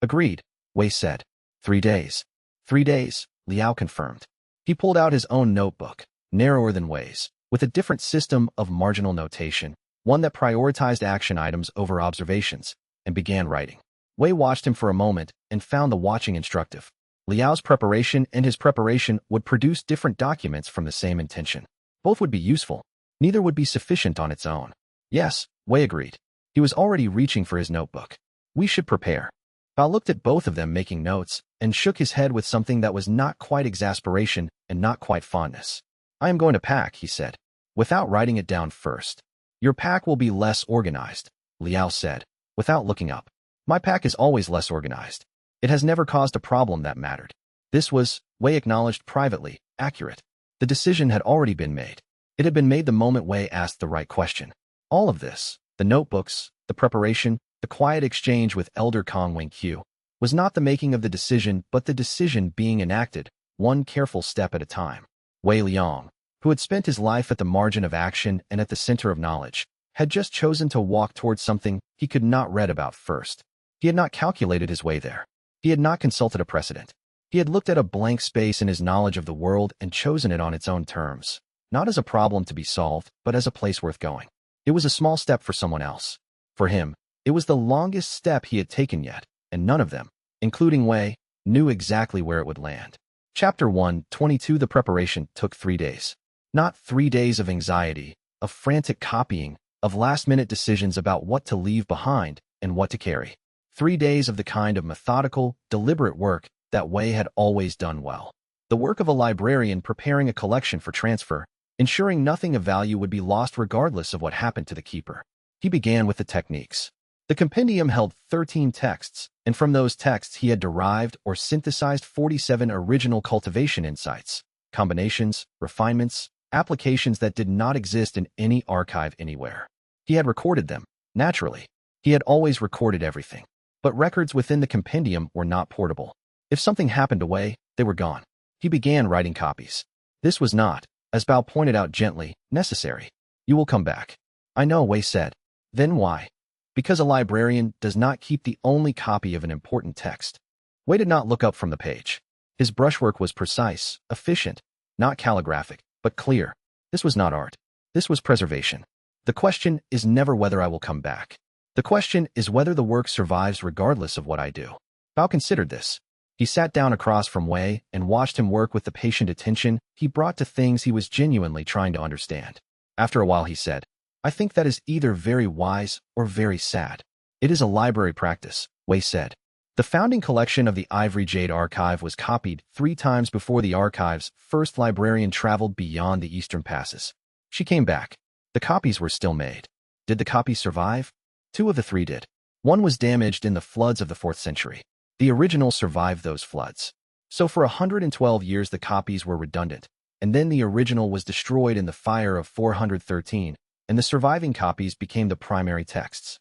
Agreed, Wei said. 3 days. 3 days, Liao confirmed. He pulled out his own notebook, narrower than Wei's, with a different system of marginal notation, one that prioritized action items over observations, and began writing. Wei watched him for a moment and found the watching instructive. Liao's preparation and his preparation would produce different documents from the same intention. Both would be useful. Neither would be sufficient on its own. Yes, Wei agreed. He was already reaching for his notebook. We should prepare. Bao looked at both of them making notes and shook his head with something that was not quite exasperation and not quite fondness. I am going to pack, he said, without writing it down first. Your pack will be less organized, Liao said, without looking up. My pack is always less organized. It has never caused a problem that mattered. This was, Wei acknowledged privately, accurate. The decision had already been made. It had been made the moment Wei asked the right question. All of this, the notebooks, the preparation, the quiet exchange with Elder Kong Wenqiu, was not the making of the decision but the decision being enacted, one careful step at a time. Wei Liang, who had spent his life at the margin of action and at the center of knowledge, had just chosen to walk towards something he could not read about first. He had not calculated his way there. He had not consulted a precedent. He had looked at a blank space in his knowledge of the world and chosen it on its own terms, not as a problem to be solved, but as a place worth going. It was a small step for someone else. For him, it was the longest step he had taken yet, and none of them, including Wei, knew exactly where it would land. Chapter 1:22 The preparation took 3 days. Not 3 days of anxiety, of frantic copying, of last-minute decisions about what to leave behind and what to carry. 3 days of the kind of methodical, deliberate work that Wei had always done well. The work of a librarian preparing a collection for transfer, ensuring nothing of value would be lost regardless of what happened to the keeper. He began with the techniques. The compendium held 13 texts, and from those texts he had derived or synthesized 47 original cultivation insights, combinations, refinements, applications that did not exist in any archive anywhere. He had recorded them, naturally. He had always recorded everything. But records within the compendium were not portable. If something happened to Wei, they were gone. He began writing copies. This was not, as Bao pointed out gently, necessary. You will come back. I know, Wei said. Then why? Because a librarian does not keep the only copy of an important text. Wei did not look up from the page. His brushwork was precise, efficient, not calligraphic, but clear. This was not art. This was preservation. The question is never whether I will come back. The question is whether the work survives regardless of what I do. Bao considered this. He sat down across from Wei and watched him work with the patient attention he brought to things he was genuinely trying to understand. After a while he said, I think that is either very wise or very sad. It is a library practice, Wei said. The founding collection of the Ivory Jade Archive was copied 3 times before the archive's first librarian traveled beyond the eastern passes. She came back. The copies were still made. Did the copies survive? 2 of the 3 did. One was damaged in the floods of the 4th century. The original survived those floods. So for 112 years the copies were redundant, and then the original was destroyed in the fire of 413, and the surviving copies became the primary texts.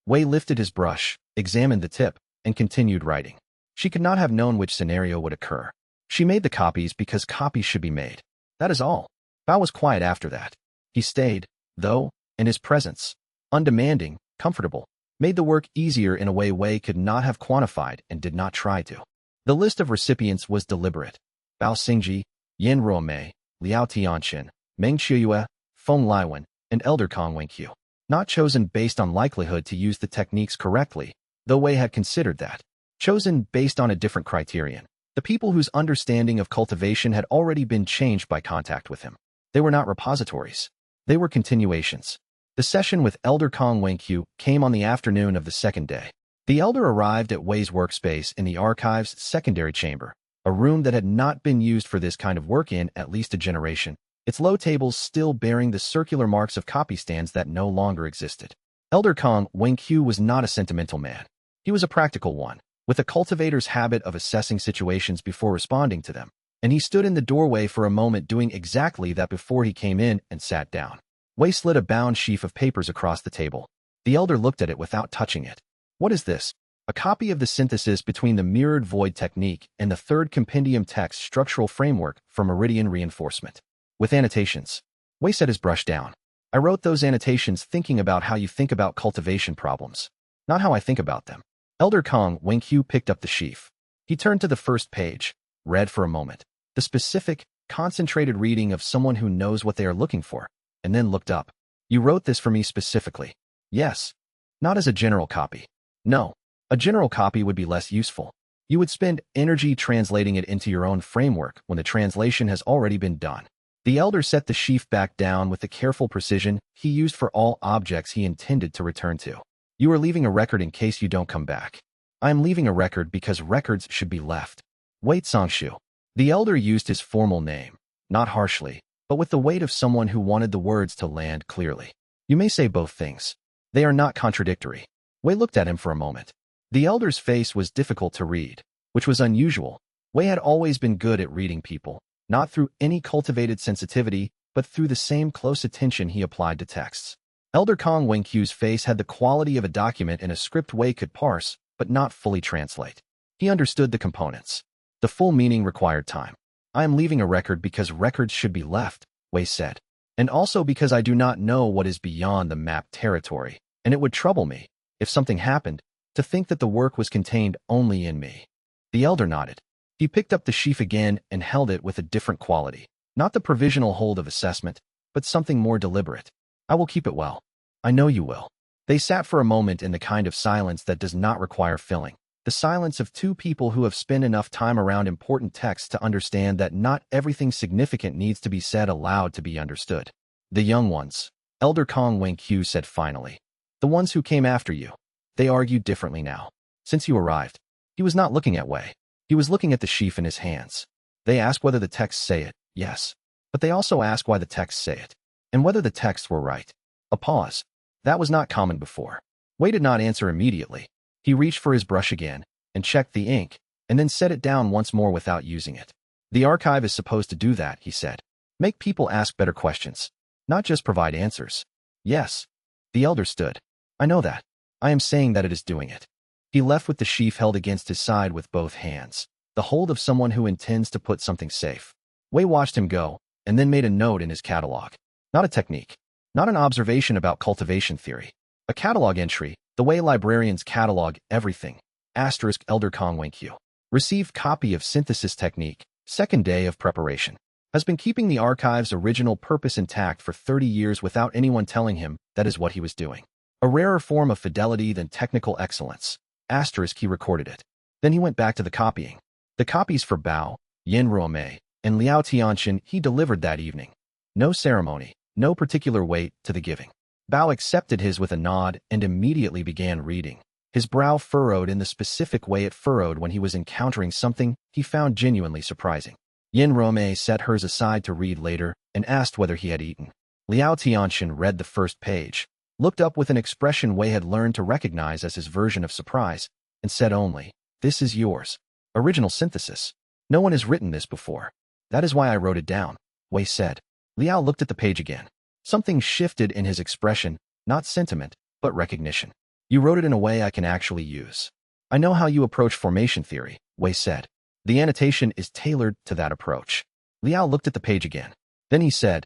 Wei lifted his brush, examined the tip, and continued writing. She could not have known which scenario would occur. She made the copies because copies should be made. That is all. Bao was quiet after that. He stayed, though, and his presence, undemanding, comfortable, made the work easier in a way Wei could not have quantified and did not try to. The list of recipients was deliberate. Bao Xingji, Yan Ruomei, Liao Tianqin, Meng Qiuyue, Feng Liwen, and Elder Kong Wenqiu. Not chosen based on likelihood to use the techniques correctly, though Wei had considered that. Chosen based on a different criterion. The people whose understanding of cultivation had already been changed by contact with him. They were not repositories. They were continuations. The session with Elder Kong Wenqiu came on the afternoon of the 2nd day. The elder arrived at Wei's workspace in the archive's secondary chamber, a room that had not been used for this kind of work in at least a generation, its low tables still bearing the circular marks of copy stands that no longer existed. Elder Kong Wenqiu was not a sentimental man. He was a practical one, with a cultivator's habit of assessing situations before responding to them, and he stood in the doorway for a moment doing exactly that before he came in and sat down. Wei slid a bound sheaf of papers across the table. The elder looked at it without touching it. What is this? A copy of the synthesis between the mirrored void technique and the 3rd compendium text structural framework for meridian reinforcement. With annotations. Wei set his brush down. I wrote those annotations thinking about how you think about cultivation problems, not how I think about them. Elder Kong Wei picked up the sheaf. He turned to the first page, read for a moment, the specific, concentrated reading of someone who knows what they are looking for, and then looked up. You wrote this for me specifically. Yes. Not as a general copy. No. A general copy would be less useful. You would spend energy translating it into your own framework when the translation has already been done. The elder set the sheaf back down with the careful precision he used for all objects he intended to return to. You are leaving a record in case you don't come back. I am leaving a record because records should be left. Wei Cangshu. The elder used his formal name, not harshly, but with the weight of someone who wanted the words to land clearly. You may say both things. They are not contradictory. Wei looked at him for a moment. The elder's face was difficult to read, which was unusual. Wei had always been good at reading people, not through any cultivated sensitivity, but through the same close attention he applied to texts. Elder Kong Wenqiu's face had the quality of a document in a script Wei could parse, but not fully translate. He understood the components. The full meaning required time. I am leaving a record because records should be left, Wei said. And also because I do not know what is beyond the mapped territory, and it would trouble me, if something happened, to think that the work was contained only in me. The elder nodded. He picked up the sheaf again and held it with a different quality. Not the provisional hold of assessment, but something more deliberate. I will keep it well. I know you will. They sat for a moment in the kind of silence that does not require filling. The silence of two people who have spent enough time around important texts to understand that not everything significant needs to be said aloud to be understood. The young ones, Elder Kong Wenqiu said finally. The ones who came after you. They argued differently now. Since you arrived. He was not looking at Wei. He was looking at the sheaf in his hands. They ask whether the texts say it, yes. But they also ask why the texts say it, and whether the texts were right. A pause. That was not common before. Wei did not answer immediately. He reached for his brush again, and checked the ink, and then set it down once more without using it. The archive is supposed to do that, he said. Make people ask better questions, not just provide answers. Yes. The elder stood. I know that. I am saying that it is doing it. He left with the sheaf held against his side with both hands, the hold of someone who intends to put something safe. Wei watched him go, and then made a note in his catalog. Not a technique. Not an observation about cultivation theory. A catalog entry, the way librarians catalog everything. Asterisk Elder Kong Wenqiu. Received copy of synthesis technique, second day of preparation. Has been keeping the archive's original purpose intact for 30 years without anyone telling him that is what he was doing. A rarer form of fidelity than technical excellence. Asterisk he recorded it. Then he went back to the copying. The copies for Bao, Yin Ruomei, and Liao Tianxin he delivered that evening. No ceremony, no particular weight to the giving. Bao accepted his with a nod and immediately began reading. His brow furrowed in the specific way it furrowed when he was encountering something he found genuinely surprising. Yin Ruomei set hers aside to read later and asked whether he had eaten. Liao Tianxin read the first page, looked up with an expression Wei had learned to recognize as his version of surprise, and said only, "This is yours. Original synthesis. No one has written this before. That is why I wrote it down," Wei said. Liao looked at the page again. Something shifted in his expression, not sentiment, but recognition. You wrote it in a way I can actually use. I know how you approach formation theory, Wei said. The annotation is tailored to that approach. Liao looked at the page again. Then he said,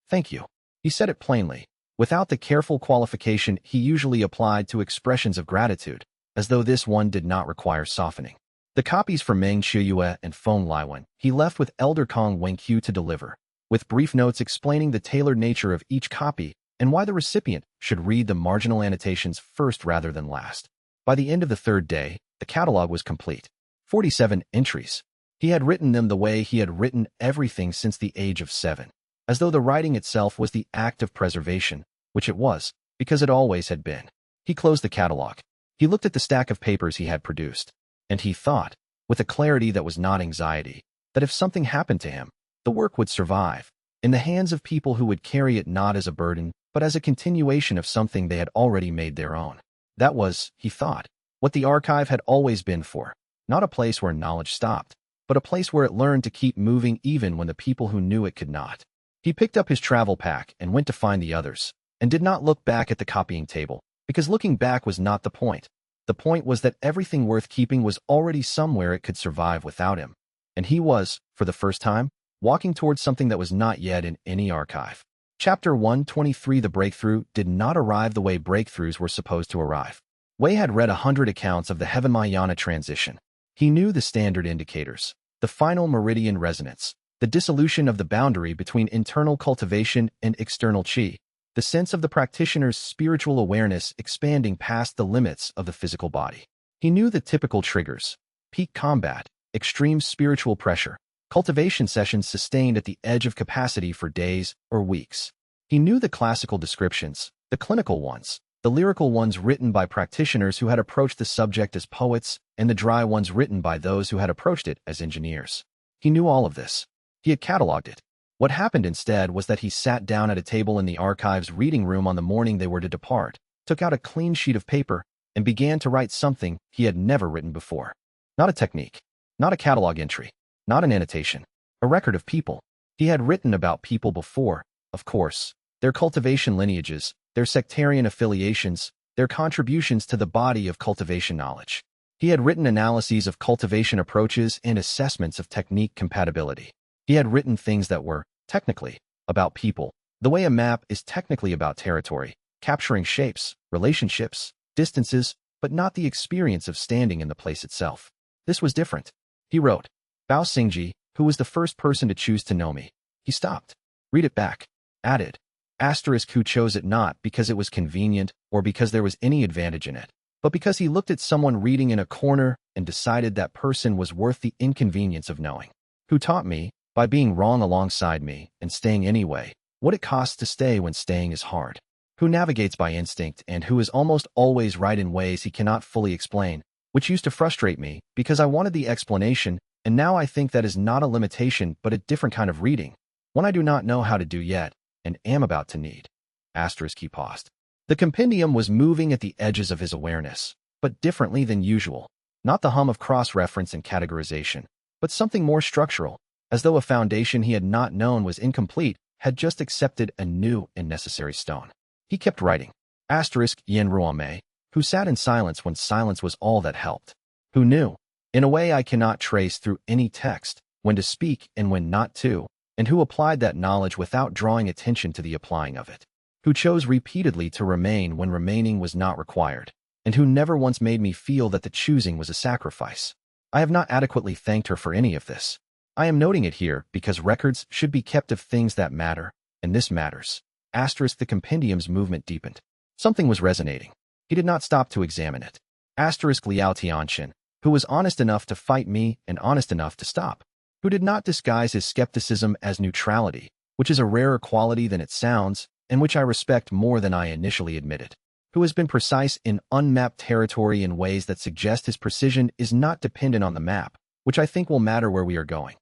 "Thank you." He said it plainly, without the careful qualification he usually applied to expressions of gratitude, as though this one did not require softening. The copies for Meng Shiyue and Feng Laiwen he left with Elder Kong Wenqiu to deliver, with brief notes explaining the tailored nature of each copy and why the recipient should read the marginal annotations first rather than last. By the end of the third day, the catalog was complete. 47 entries. He had written them the way he had written everything since the age of 7, as though the writing itself was the act of preservation, which it was, because it always had been. He closed the catalog. He looked at the stack of papers he had produced, and he thought, with a clarity that was not anxiety, that if something happened to him, the work would survive, in the hands of people who would carry it not as a burden, but as a continuation of something they had already made their own. That was, he thought, what the archive had always been for, not a place where knowledge stopped, but a place where it learned to keep moving even when the people who knew it could not. He picked up his travel pack and went to find the others, and did not look back at the copying table, because looking back was not the point. The point was that everything worth keeping was already somewhere it could survive without him, and he was, for the first time, walking towards something that was not yet in any archive. Chapter 123. The breakthrough did not arrive the way breakthroughs were supposed to arrive. Wei had read 100 accounts of the Heaven-Mahayana transition. He knew the standard indicators, the final meridian resonance, the dissolution of the boundary between internal cultivation and external qi, the sense of the practitioner's spiritual awareness expanding past the limits of the physical body. He knew the typical triggers: peak combat, extreme spiritual pressure, cultivation sessions sustained at the edge of capacity for days or weeks. He knew the classical descriptions, the clinical ones, the lyrical ones written by practitioners who had approached the subject as poets, and the dry ones written by those who had approached it as engineers. He knew all of this. He had catalogued it. What happened instead was that he sat down at a table in the archives reading room on the morning they were to depart, took out a clean sheet of paper, and began to write something he had never written before. Not a technique, not a catalog entry, not an annotation, a record of people. He had written about people before, of course, their cultivation lineages, their sectarian affiliations, their contributions to the body of cultivation knowledge. He had written analyses of cultivation approaches and assessments of technique compatibility. He had written things that were, technically, about people, the way a map is technically about territory, capturing shapes, relationships, distances, but not the experience of standing in the place itself. This was different. He wrote, Bao Xingji, who was the first person to choose to know me. He stopped. Read it back. Added. Asterisk who chose it not because it was convenient or because there was any advantage in it, but because he looked at someone reading in a corner and decided that person was worth the inconvenience of knowing. Who taught me, by being wrong alongside me and staying anyway, what it costs to stay when staying is hard. Who navigates by instinct and who is almost always right in ways he cannot fully explain, which used to frustrate me because I wanted the explanation, and now I think that is not a limitation but a different kind of reading, one I do not know how to do yet, and am about to need. Asterisk he paused. The compendium was moving at the edges of his awareness, but differently than usual. Not the hum of cross-reference and categorization, but something more structural, as though a foundation he had not known was incomplete had just accepted a new and necessary stone. He kept writing. Asterisk Yen Ruame, who sat in silence when silence was all that helped. Who knew, in a way I cannot trace through any text, when to speak and when not to, and who applied that knowledge without drawing attention to the applying of it. Who chose repeatedly to remain when remaining was not required, and who never once made me feel that the choosing was a sacrifice. I have not adequately thanked her for any of this. I am noting it here because records should be kept of things that matter, and this matters. Asterisk the compendium's movement deepened. Something was resonating. He did not stop to examine it. Asterisk Liao Tianxin, who was honest enough to fight me and honest enough to stop. Who did not disguise his skepticism as neutrality, which is a rarer quality than it sounds, and which I respect more than I initially admitted. Who has been precise in unmapped territory in ways that suggest his precision is not dependent on the map, which I think will matter where we are going.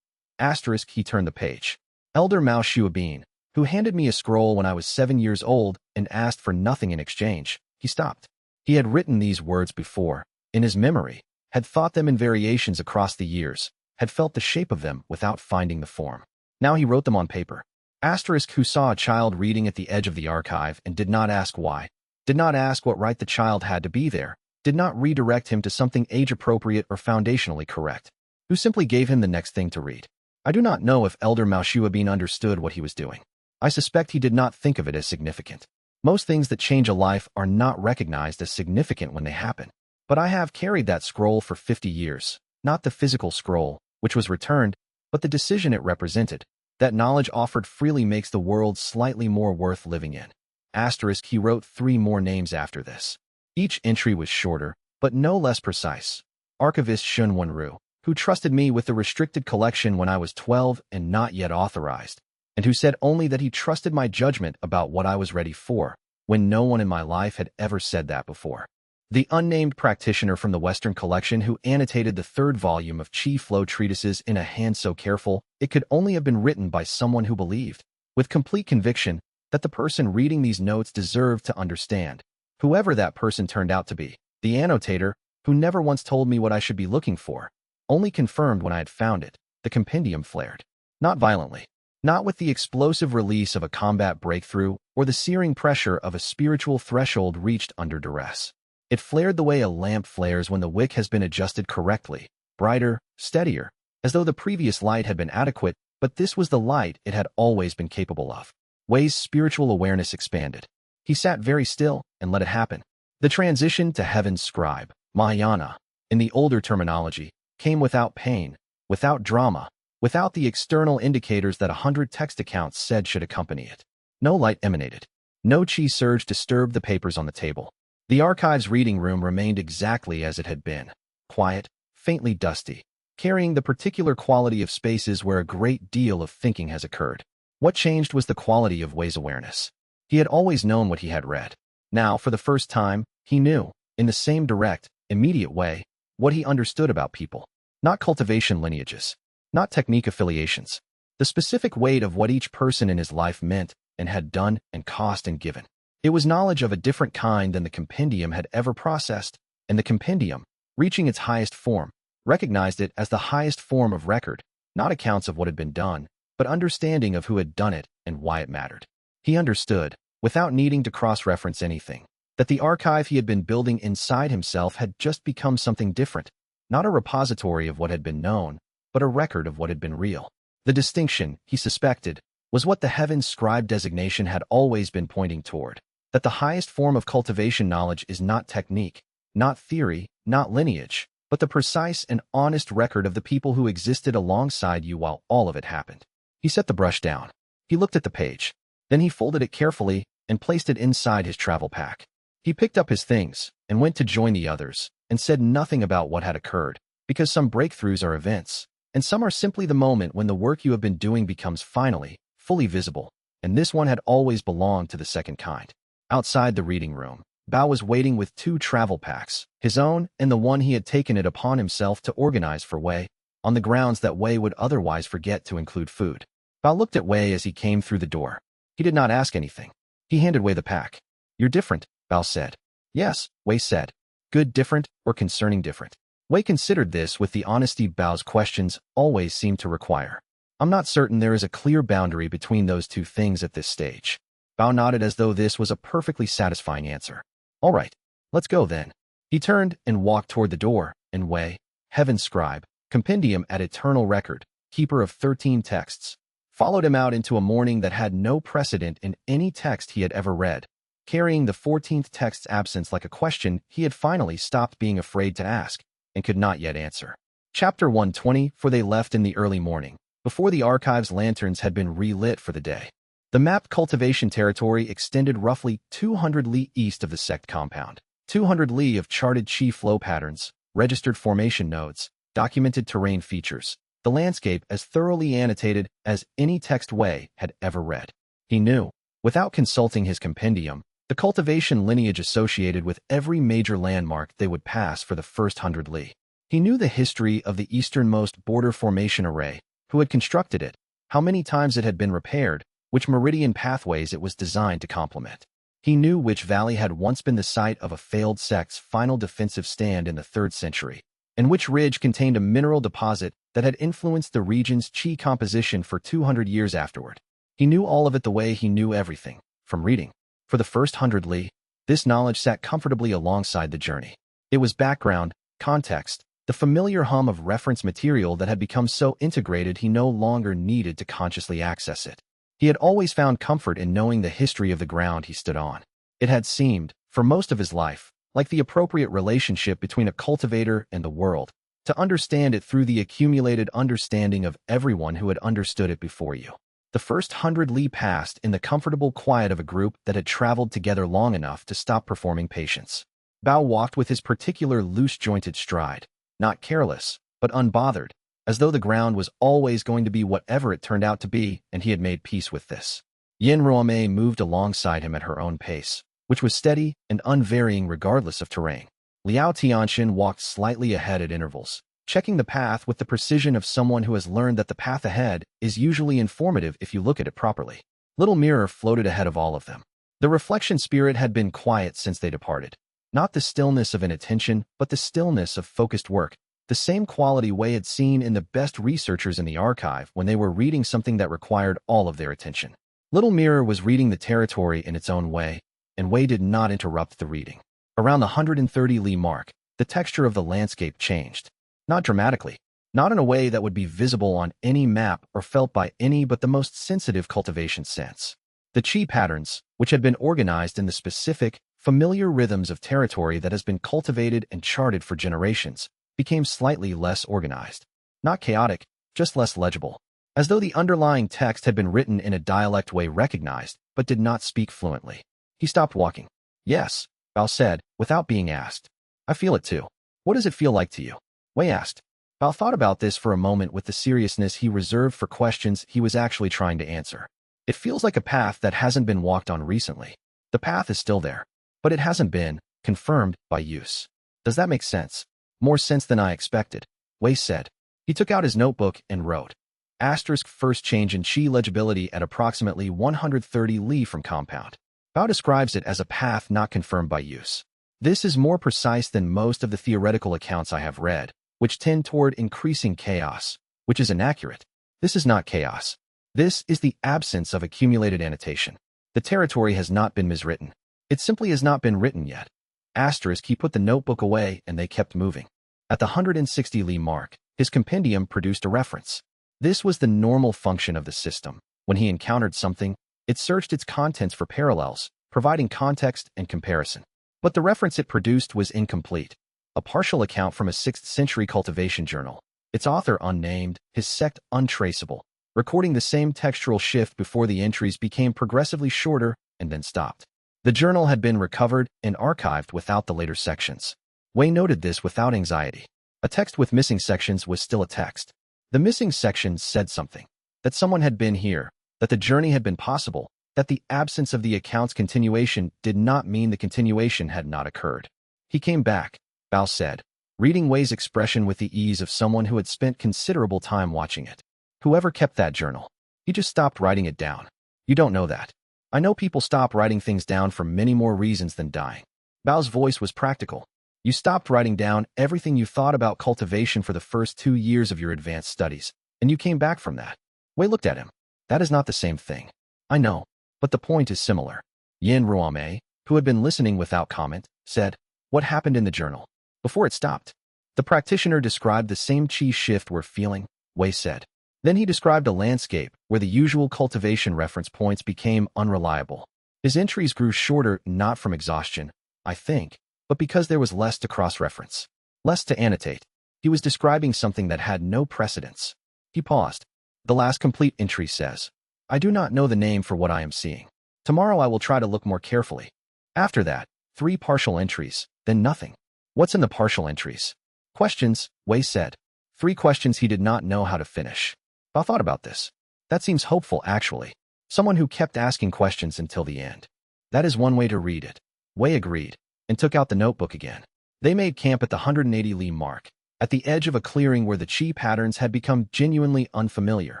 Asterisk he turned the page. Elder Mao Shuabin, who handed me a scroll when I was 7 years old and asked for nothing in exchange. He stopped. He had written these words before, in his memory, had thought them in variations across the years, had felt the shape of them without finding the form. Now he wrote them on paper. Asterisk who saw a child reading at the edge of the archive and did not ask why, did not ask what right the child had to be there, did not redirect him to something age-appropriate or foundationally correct, who simply gave him the next thing to read. I do not know if Elder Mao Shuabin understood what he was doing. I suspect he did not think of it as significant. Most things that change a life are not recognized as significant when they happen. But I have carried that scroll for 50 years, not the physical scroll, which was returned, but the decision it represented. That knowledge offered freely makes the world slightly more worth living in. Asterisk he wrote 3 more names after this. Each entry was shorter, but no less precise. Archivist Shun Wenru, who trusted me with the restricted collection when I was 12 and not yet authorized, and who said only that he trusted my judgment about what I was ready for, when no one in my life had ever said that before. The unnamed practitioner from the Western collection who annotated the 3rd volume of Qi Flow treatises in a hand so careful it could only have been written by someone who believed, with complete conviction, that the person reading these notes deserved to understand, whoever that person turned out to be. The annotator, who never once told me what I should be looking for, only confirmed when I had found it. The compendium flared. Not violently. Not with the explosive release of a combat breakthrough or the searing pressure of a spiritual threshold reached under duress. It flared the way a lamp flares when the wick has been adjusted correctly, brighter, steadier, as though the previous light had been adequate, but this was the light it had always been capable of. Wei's spiritual awareness expanded. He sat very still and let it happen. The transition to heaven's scribe, Mahayana, in the older terminology, came without pain, without drama, without the external indicators that 100 text accounts said should accompany it. No light emanated. No chi surge disturbed the papers on the table. The archive's reading room remained exactly as it had been, quiet, faintly dusty, carrying the particular quality of spaces where a great deal of thinking has occurred. What changed was the quality of Wei's awareness. He had always known what he had read. Now, for the first time, he knew, in the same direct, immediate way, what he understood about people. Not cultivation lineages, not technique affiliations. The specific weight of what each person in his life meant and had done and cost and given. It was knowledge of a different kind than the compendium had ever processed, and the compendium, reaching its highest form, recognized it as the highest form of record, not accounts of what had been done, but understanding of who had done it and why it mattered. He understood, without needing to cross-reference anything, that the archive he had been building inside himself had just become something different, not a repository of what had been known, but a record of what had been real. The distinction, he suspected, was what the heaven's scribe designation had always been pointing toward, that the highest form of cultivation knowledge is not technique, not theory, not lineage, but the precise and honest record of the people who existed alongside you while all of it happened. He set the brush down. He looked at the page. Then he folded it carefully and placed it inside his travel pack. He picked up his things and went to join the others and said nothing about what had occurred, because some breakthroughs are events, and some are simply the moment when the work you have been doing becomes finally, fully visible, and this one had always belonged to the second kind. Outside the reading room, Bao was waiting with 2 travel packs, his own and the one he had taken it upon himself to organize for Wei, on the grounds that Wei would otherwise forget to include food. Bao looked at Wei as he came through the door. He did not ask anything. He handed Wei the pack. "You're different," Bao said. "Yes," Wei said. "Good different or concerning different?" Wei considered this with the honesty Bao's questions always seemed to require. "I'm not certain there is a clear boundary between those two things at this stage." Bao nodded as though this was a perfectly satisfying answer. "All right, let's go then." He turned and walked toward the door, and Wei, heaven's scribe, compendium at eternal record, keeper of 13 texts, followed him out into a morning that had no precedent in any text he had ever read, carrying the 14th text's absence like a question he had finally stopped being afraid to ask and could not yet answer. Chapter 120, for they left in the early morning, before the archive's lanterns had been relit for the day. The mapped cultivation territory extended roughly 200 li east of the Sect compound, 200 li of charted chi flow patterns, registered formation nodes, documented terrain features, the landscape as thoroughly annotated as any text Wei had ever read. He knew, without consulting his compendium, the cultivation lineage associated with every major landmark they would pass for the first 100 li. He knew the history of the easternmost border formation array, who had constructed it, how many times it had been repaired, which meridian pathways it was designed to complement. He knew which valley had once been the site of a failed sect's final defensive stand in the 3rd century, and which ridge contained a mineral deposit that had influenced the region's chi composition for 200 years afterward. He knew all of it the way he knew everything, from reading. For the first 100 li, this knowledge sat comfortably alongside the journey. It was background, context, the familiar hum of reference material that had become so integrated he no longer needed to consciously access it. He had always found comfort in knowing the history of the ground he stood on. It had seemed, for most of his life, like the appropriate relationship between a cultivator and the world, to understand it through the accumulated understanding of everyone who had understood it before you. The first 100 li passed in the comfortable quiet of a group that had traveled together long enough to stop performing patience. Bao walked with his particular loose-jointed stride, not careless, but unbothered, as though the ground was always going to be whatever it turned out to be, and he had made peace with this. Yin Ruomei moved alongside him at her own pace, which was steady and unvarying regardless of terrain. Liao Tianxin walked slightly ahead at intervals, checking the path with the precision of someone who has learned that the path ahead is usually informative if you look at it properly. Little Mirror floated ahead of all of them. The reflection spirit had been quiet since they departed. Not the stillness of inattention, but the stillness of focused work, the same quality Wei had seen in the best researchers in the archive when they were reading something that required all of their attention. Little Mirror was reading the territory in its own way, and Wei did not interrupt the reading. Around the 130 li mark, the texture of the landscape changed. Not dramatically, not in a way that would be visible on any map or felt by any but the most sensitive cultivation sense. The chi patterns, which had been organized in the specific, familiar rhythms of territory that has been cultivated and charted for generations, became slightly less organized. Not chaotic, just less legible. As though the underlying text had been written in a dialect Wei recognized, but did not speak fluently. He stopped walking. Yes, Bao said, without being asked. I feel it too. What does it feel like to you? Wei asked. Bao thought about this for a moment with the seriousness he reserved for questions he was actually trying to answer. It feels like a path that hasn't been walked on recently. The path is still there, but it hasn't been confirmed by use. Does that make sense? More sense than I expected, Wei said. He took out his notebook and wrote. Asterisk first change in chi legibility at approximately 130 li from compound. Bao describes it as a path not confirmed by use. This is more precise than most of the theoretical accounts I have read, which tend toward increasing chaos, which is inaccurate. This is not chaos. This is the absence of accumulated annotation. The territory has not been miswritten. It simply has not been written yet. Asterisk he put the notebook away and they kept moving. At the 160 li mark, his compendium produced a reference. This was the normal function of the system. When he encountered something, it searched its contents for parallels, providing context and comparison. But the reference it produced was incomplete. A partial account from a 6th century cultivation journal. Its author unnamed, his sect untraceable, recording the same textural shift before the entries became progressively shorter and then stopped. The journal had been recovered and archived without the later sections. Wei noted this without anxiety. A text with missing sections was still a text. The missing sections said something. That someone had been here, that the journey had been possible, that the absence of the account's continuation did not mean the continuation had not occurred. He came back, Bao said, reading Wei's expression with the ease of someone who had spent considerable time watching it. Whoever kept that journal? He just stopped writing it down. You don't know that. I know people stop writing things down for many more reasons than dying. Bao's voice was practical. You stopped writing down everything you thought about cultivation for the first 2 years of your advanced studies, and you came back from that. Wei looked at him. That is not the same thing. I know, but the point is similar. Yin Ruame, who had been listening without comment, said, What happened in the journal? Before it stopped. The practitioner described the same chi shift we're feeling, Wei said. Then he described a landscape where the usual cultivation reference points became unreliable. His entries grew shorter not from exhaustion, I think, but because there was less to cross-reference, less to annotate. He was describing something that had no precedence. He paused. The last complete entry says, I do not know the name for what I am seeing. Tomorrow I will try to look more carefully. After that, 3 partial entries, then nothing. What's in the partial entries? Questions, Wei said. 3 questions he did not know how to finish. Bao thought about this. That seems hopeful, actually. Someone who kept asking questions until the end. That is one way to read it. Wei agreed, and took out the notebook again. They made camp at the 180 li mark, at the edge of a clearing where the chi patterns had become genuinely unfamiliar,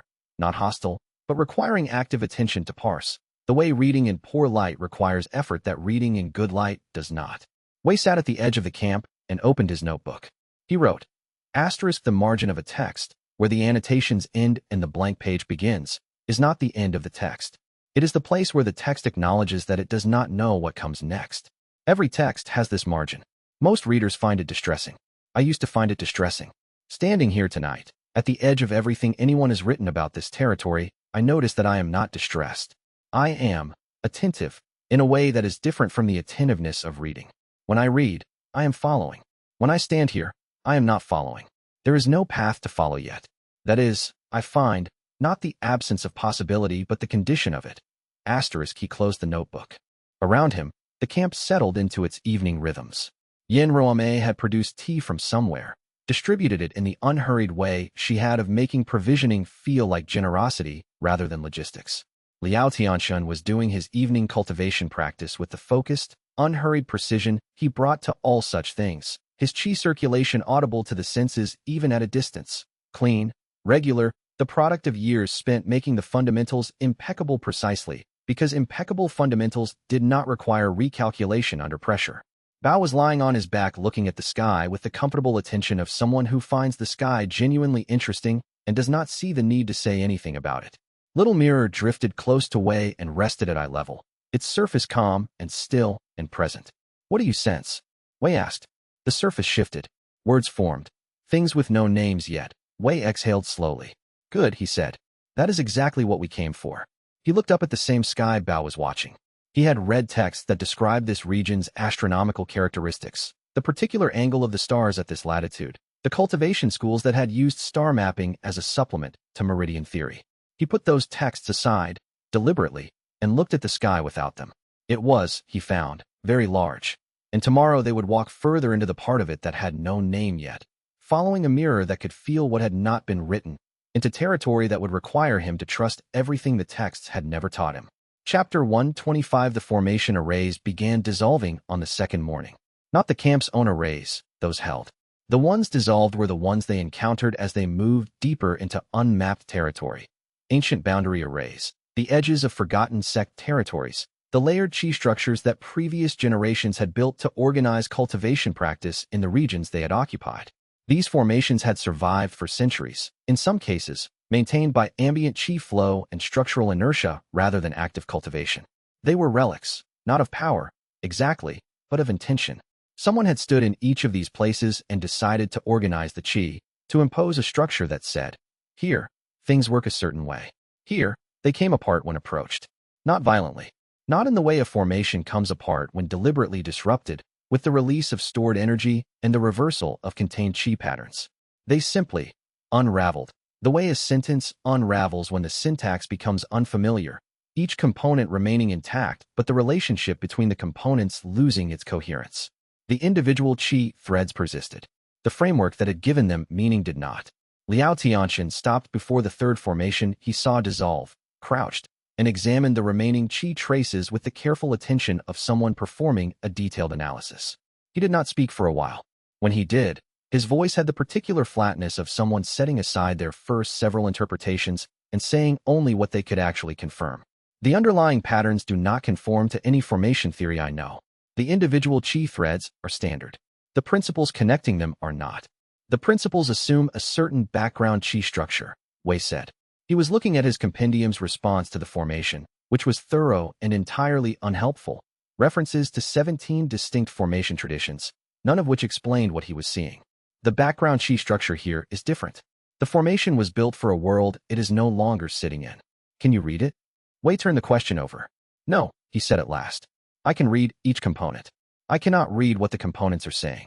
not hostile, but requiring active attention to parse, the way reading in poor light requires effort that reading in good light does not. Wei sat at the edge of the camp and opened his notebook. He wrote, Asterisk the margin of a text, where the annotations end and the blank page begins, is not the end of the text. It is the place where the text acknowledges that it does not know what comes next. Every text has this margin. Most readers find it distressing. I used to find it distressing. Standing here tonight, at the edge of everything anyone has written about this territory, I notice that I am not distressed. I am attentive, in a way that is different from the attentiveness of reading. When I read, I am following. When I stand here, I am not following. There is no path to follow yet. That is, I find, not the absence of possibility but the condition of it. Asterisk he closed the notebook. Around him, the camp settled into its evening rhythms. Yin Roame had produced tea from somewhere, distributed it in the unhurried way she had of making provisioning feel like generosity rather than logistics. Liao Tianxun was doing his evening cultivation practice with the focused, unhurried precision he brought to all such things, his chi circulation audible to the senses even at a distance, clean, regular, the product of years spent making the fundamentals impeccable precisely, because impeccable fundamentals did not require recalculation under pressure. Bao was lying on his back looking at the sky with the comfortable attention of someone who finds the sky genuinely interesting and does not see the need to say anything about it. Little Mirror drifted close to Wei and rested at eye level, its surface calm and still and present. What do you sense? Wei asked. The surface shifted. Words formed. Things with no names yet. Wei exhaled slowly. Good, he said. That is exactly what we came for. He looked up at the same sky Bao was watching. He had read texts that described this region's astronomical characteristics, the particular angle of the stars at this latitude, the cultivation schools that had used star mapping as a supplement to meridian theory. He put those texts aside, deliberately, and looked at the sky without them. It was, he found, very large, and tomorrow they would walk further into the part of it that had no name yet, following a mirror that could feel what had not been written, into territory that would require him to trust everything the texts had never taught him. Chapter 125. The formation arrays began dissolving on the second morning. Not the camp's own arrays, those held. The ones dissolved were the ones they encountered as they moved deeper into unmapped territory. Ancient boundary arrays, the edges of forgotten sect territories, the layered chi structures that previous generations had built to organize cultivation practice in the regions they had occupied. These formations had survived for centuries, in some cases, maintained by ambient chi flow and structural inertia rather than active cultivation. They were relics, not of power, exactly, but of intention. Someone had stood in each of these places and decided to organize the chi, to impose a structure that said, here, things work a certain way. Here, they came apart when approached. Not violently. Not in the way a formation comes apart when deliberately disrupted, with the release of stored energy and the reversal of contained chi patterns. They simply unraveled, the way a sentence unravels when the syntax becomes unfamiliar, each component remaining intact but the relationship between the components losing its coherence. The individual chi threads persisted. The framework that had given them meaning did not. Liao Tianxian stopped before the third formation he saw dissolve, crouched, and examined the remaining chi traces with the careful attention of someone performing a detailed analysis. He did not speak for a while. When he did, his voice had the particular flatness of someone setting aside their first several interpretations and saying only what they could actually confirm. The underlying patterns do not conform to any formation theory I know. The individual chi threads are standard. The principles connecting them are not. The principles assume a certain background chi structure, Wei said. He was looking at his compendium's response to the formation, which was thorough and entirely unhelpful. References to 17 distinct formation traditions, none of which explained what he was seeing. The background chi structure here is different. The formation was built for a world it is no longer sitting in. Can you read it? Wei turned the question over. No, he said at last. I can read each component. I cannot read what the components are saying.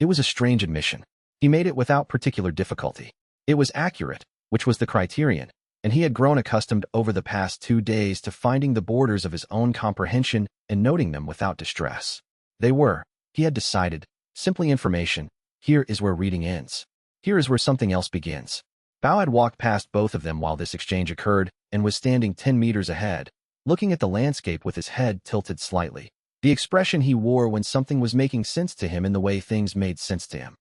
It was a strange admission. He made it without particular difficulty. It was accurate, which was the criterion, and he had grown accustomed over the past 2 days to finding the borders of his own comprehension and noting them without distress. They were, he had decided, simply information. Here is where reading ends. Here is where something else begins. Bao had walked past both of them while this exchange occurred and was standing 10 meters ahead, looking at the landscape with his head tilted slightly. The expression he wore when something was making sense to him in the way things made sense to him.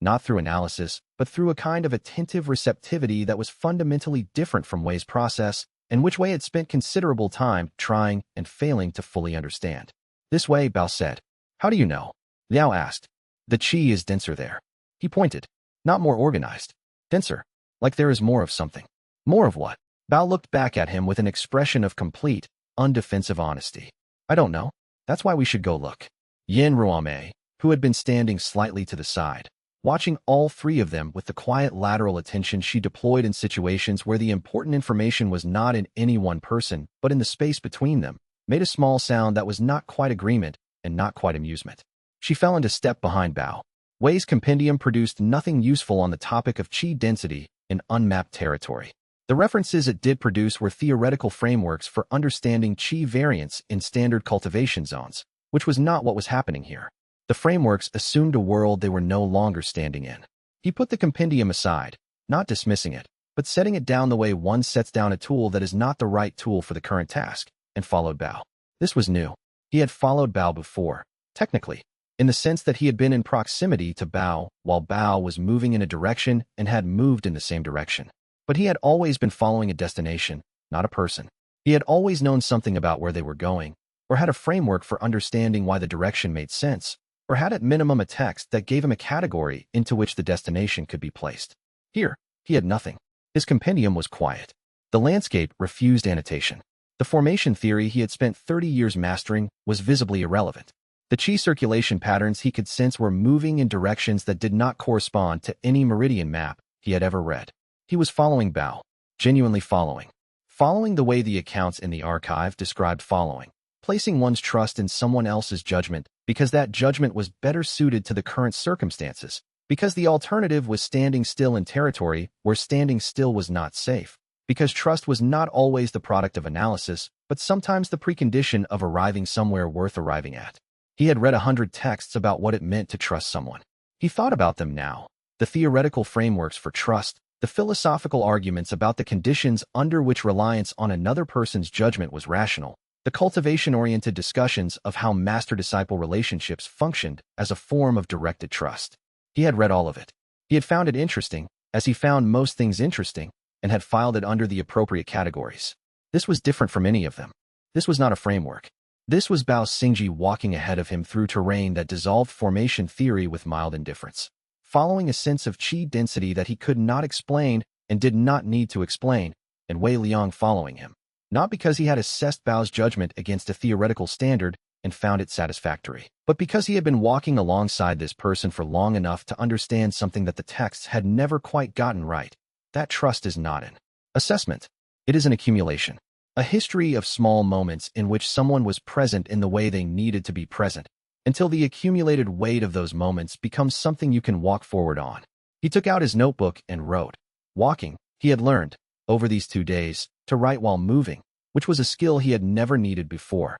Not through analysis, but through a kind of attentive receptivity that was fundamentally different from Wei's process, and which Wei had spent considerable time trying and failing to fully understand. This way, Bao said. How do you know? Liao asked. The chi is denser there. He pointed. Not more organized. Denser. Like there is more of something. More of what? Bao looked back at him with an expression of complete, undefensive honesty. I don't know. That's why we should go look. Yin Ruame, who had been standing slightly to the side, watching all three of them with the quiet lateral attention she deployed in situations where the important information was not in any one person, but in the space between them, made a small sound that was not quite agreement and not quite amusement. She fell into step behind Bao. Wei's compendium produced nothing useful on the topic of chi density in unmapped territory. The references it did produce were theoretical frameworks for understanding chi variance in standard cultivation zones, which was not what was happening here. The frameworks assumed a world they were no longer standing in. He put the compendium aside, not dismissing it, but setting it down the way one sets down a tool that is not the right tool for the current task, and followed Bao. This was new. He had followed Bao before, technically, in the sense that he had been in proximity to Bao while Bao was moving in a direction and had moved in the same direction. But he had always been following a destination, not a person. He had always known something about where they were going, or had a framework for understanding why the direction made sense, or had at minimum a text that gave him a category into which the destination could be placed. Here, he had nothing. His compendium was quiet. The landscape refused annotation. The formation theory he had spent 30 years mastering was visibly irrelevant. The chi circulation patterns he could sense were moving in directions that did not correspond to any meridian map he had ever read. He was following Bao, genuinely following. Following the way the accounts in the archive described following, placing one's trust in someone else's judgment because that judgment was better suited to the current circumstances, because the alternative was standing still in territory where standing still was not safe, because trust was not always the product of analysis, but sometimes the precondition of arriving somewhere worth arriving at. He had read 100 texts about what it meant to trust someone. He thought about them now. The theoretical frameworks for trust, the philosophical arguments about the conditions under which reliance on another person's judgment was rational, the cultivation-oriented discussions of how master-disciple relationships functioned as a form of directed trust. He had read all of it. He had found it interesting, as he found most things interesting, and had filed it under the appropriate categories. This was different from any of them. This was not a framework. This was Bao Xingji walking ahead of him through terrain that dissolved formation theory with mild indifference, following a sense of qi density that he could not explain and did not need to explain, and Wei Liang following him, not because he had assessed Bao's judgment against a theoretical standard and found it satisfactory, but because he had been walking alongside this person for long enough to understand something that the texts had never quite gotten right. That trust is not an assessment. It is an accumulation, a history of small moments in which someone was present in the way they needed to be present, until the accumulated weight of those moments becomes something you can walk forward on. He took out his notebook and wrote. Walking, he had learned, over these 2 days, to write while moving, which was a skill he had never needed before.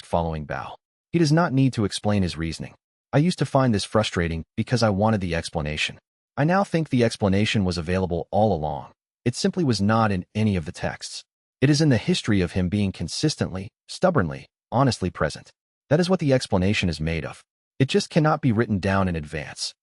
Following Bao. He does not need to explain his reasoning. I used to find this frustrating because I wanted the explanation. I now think the explanation was available all along. It simply was not in any of the texts. It is in the history of him being consistently, stubbornly, honestly present. That is what the explanation is made of. It just cannot be written down in advance.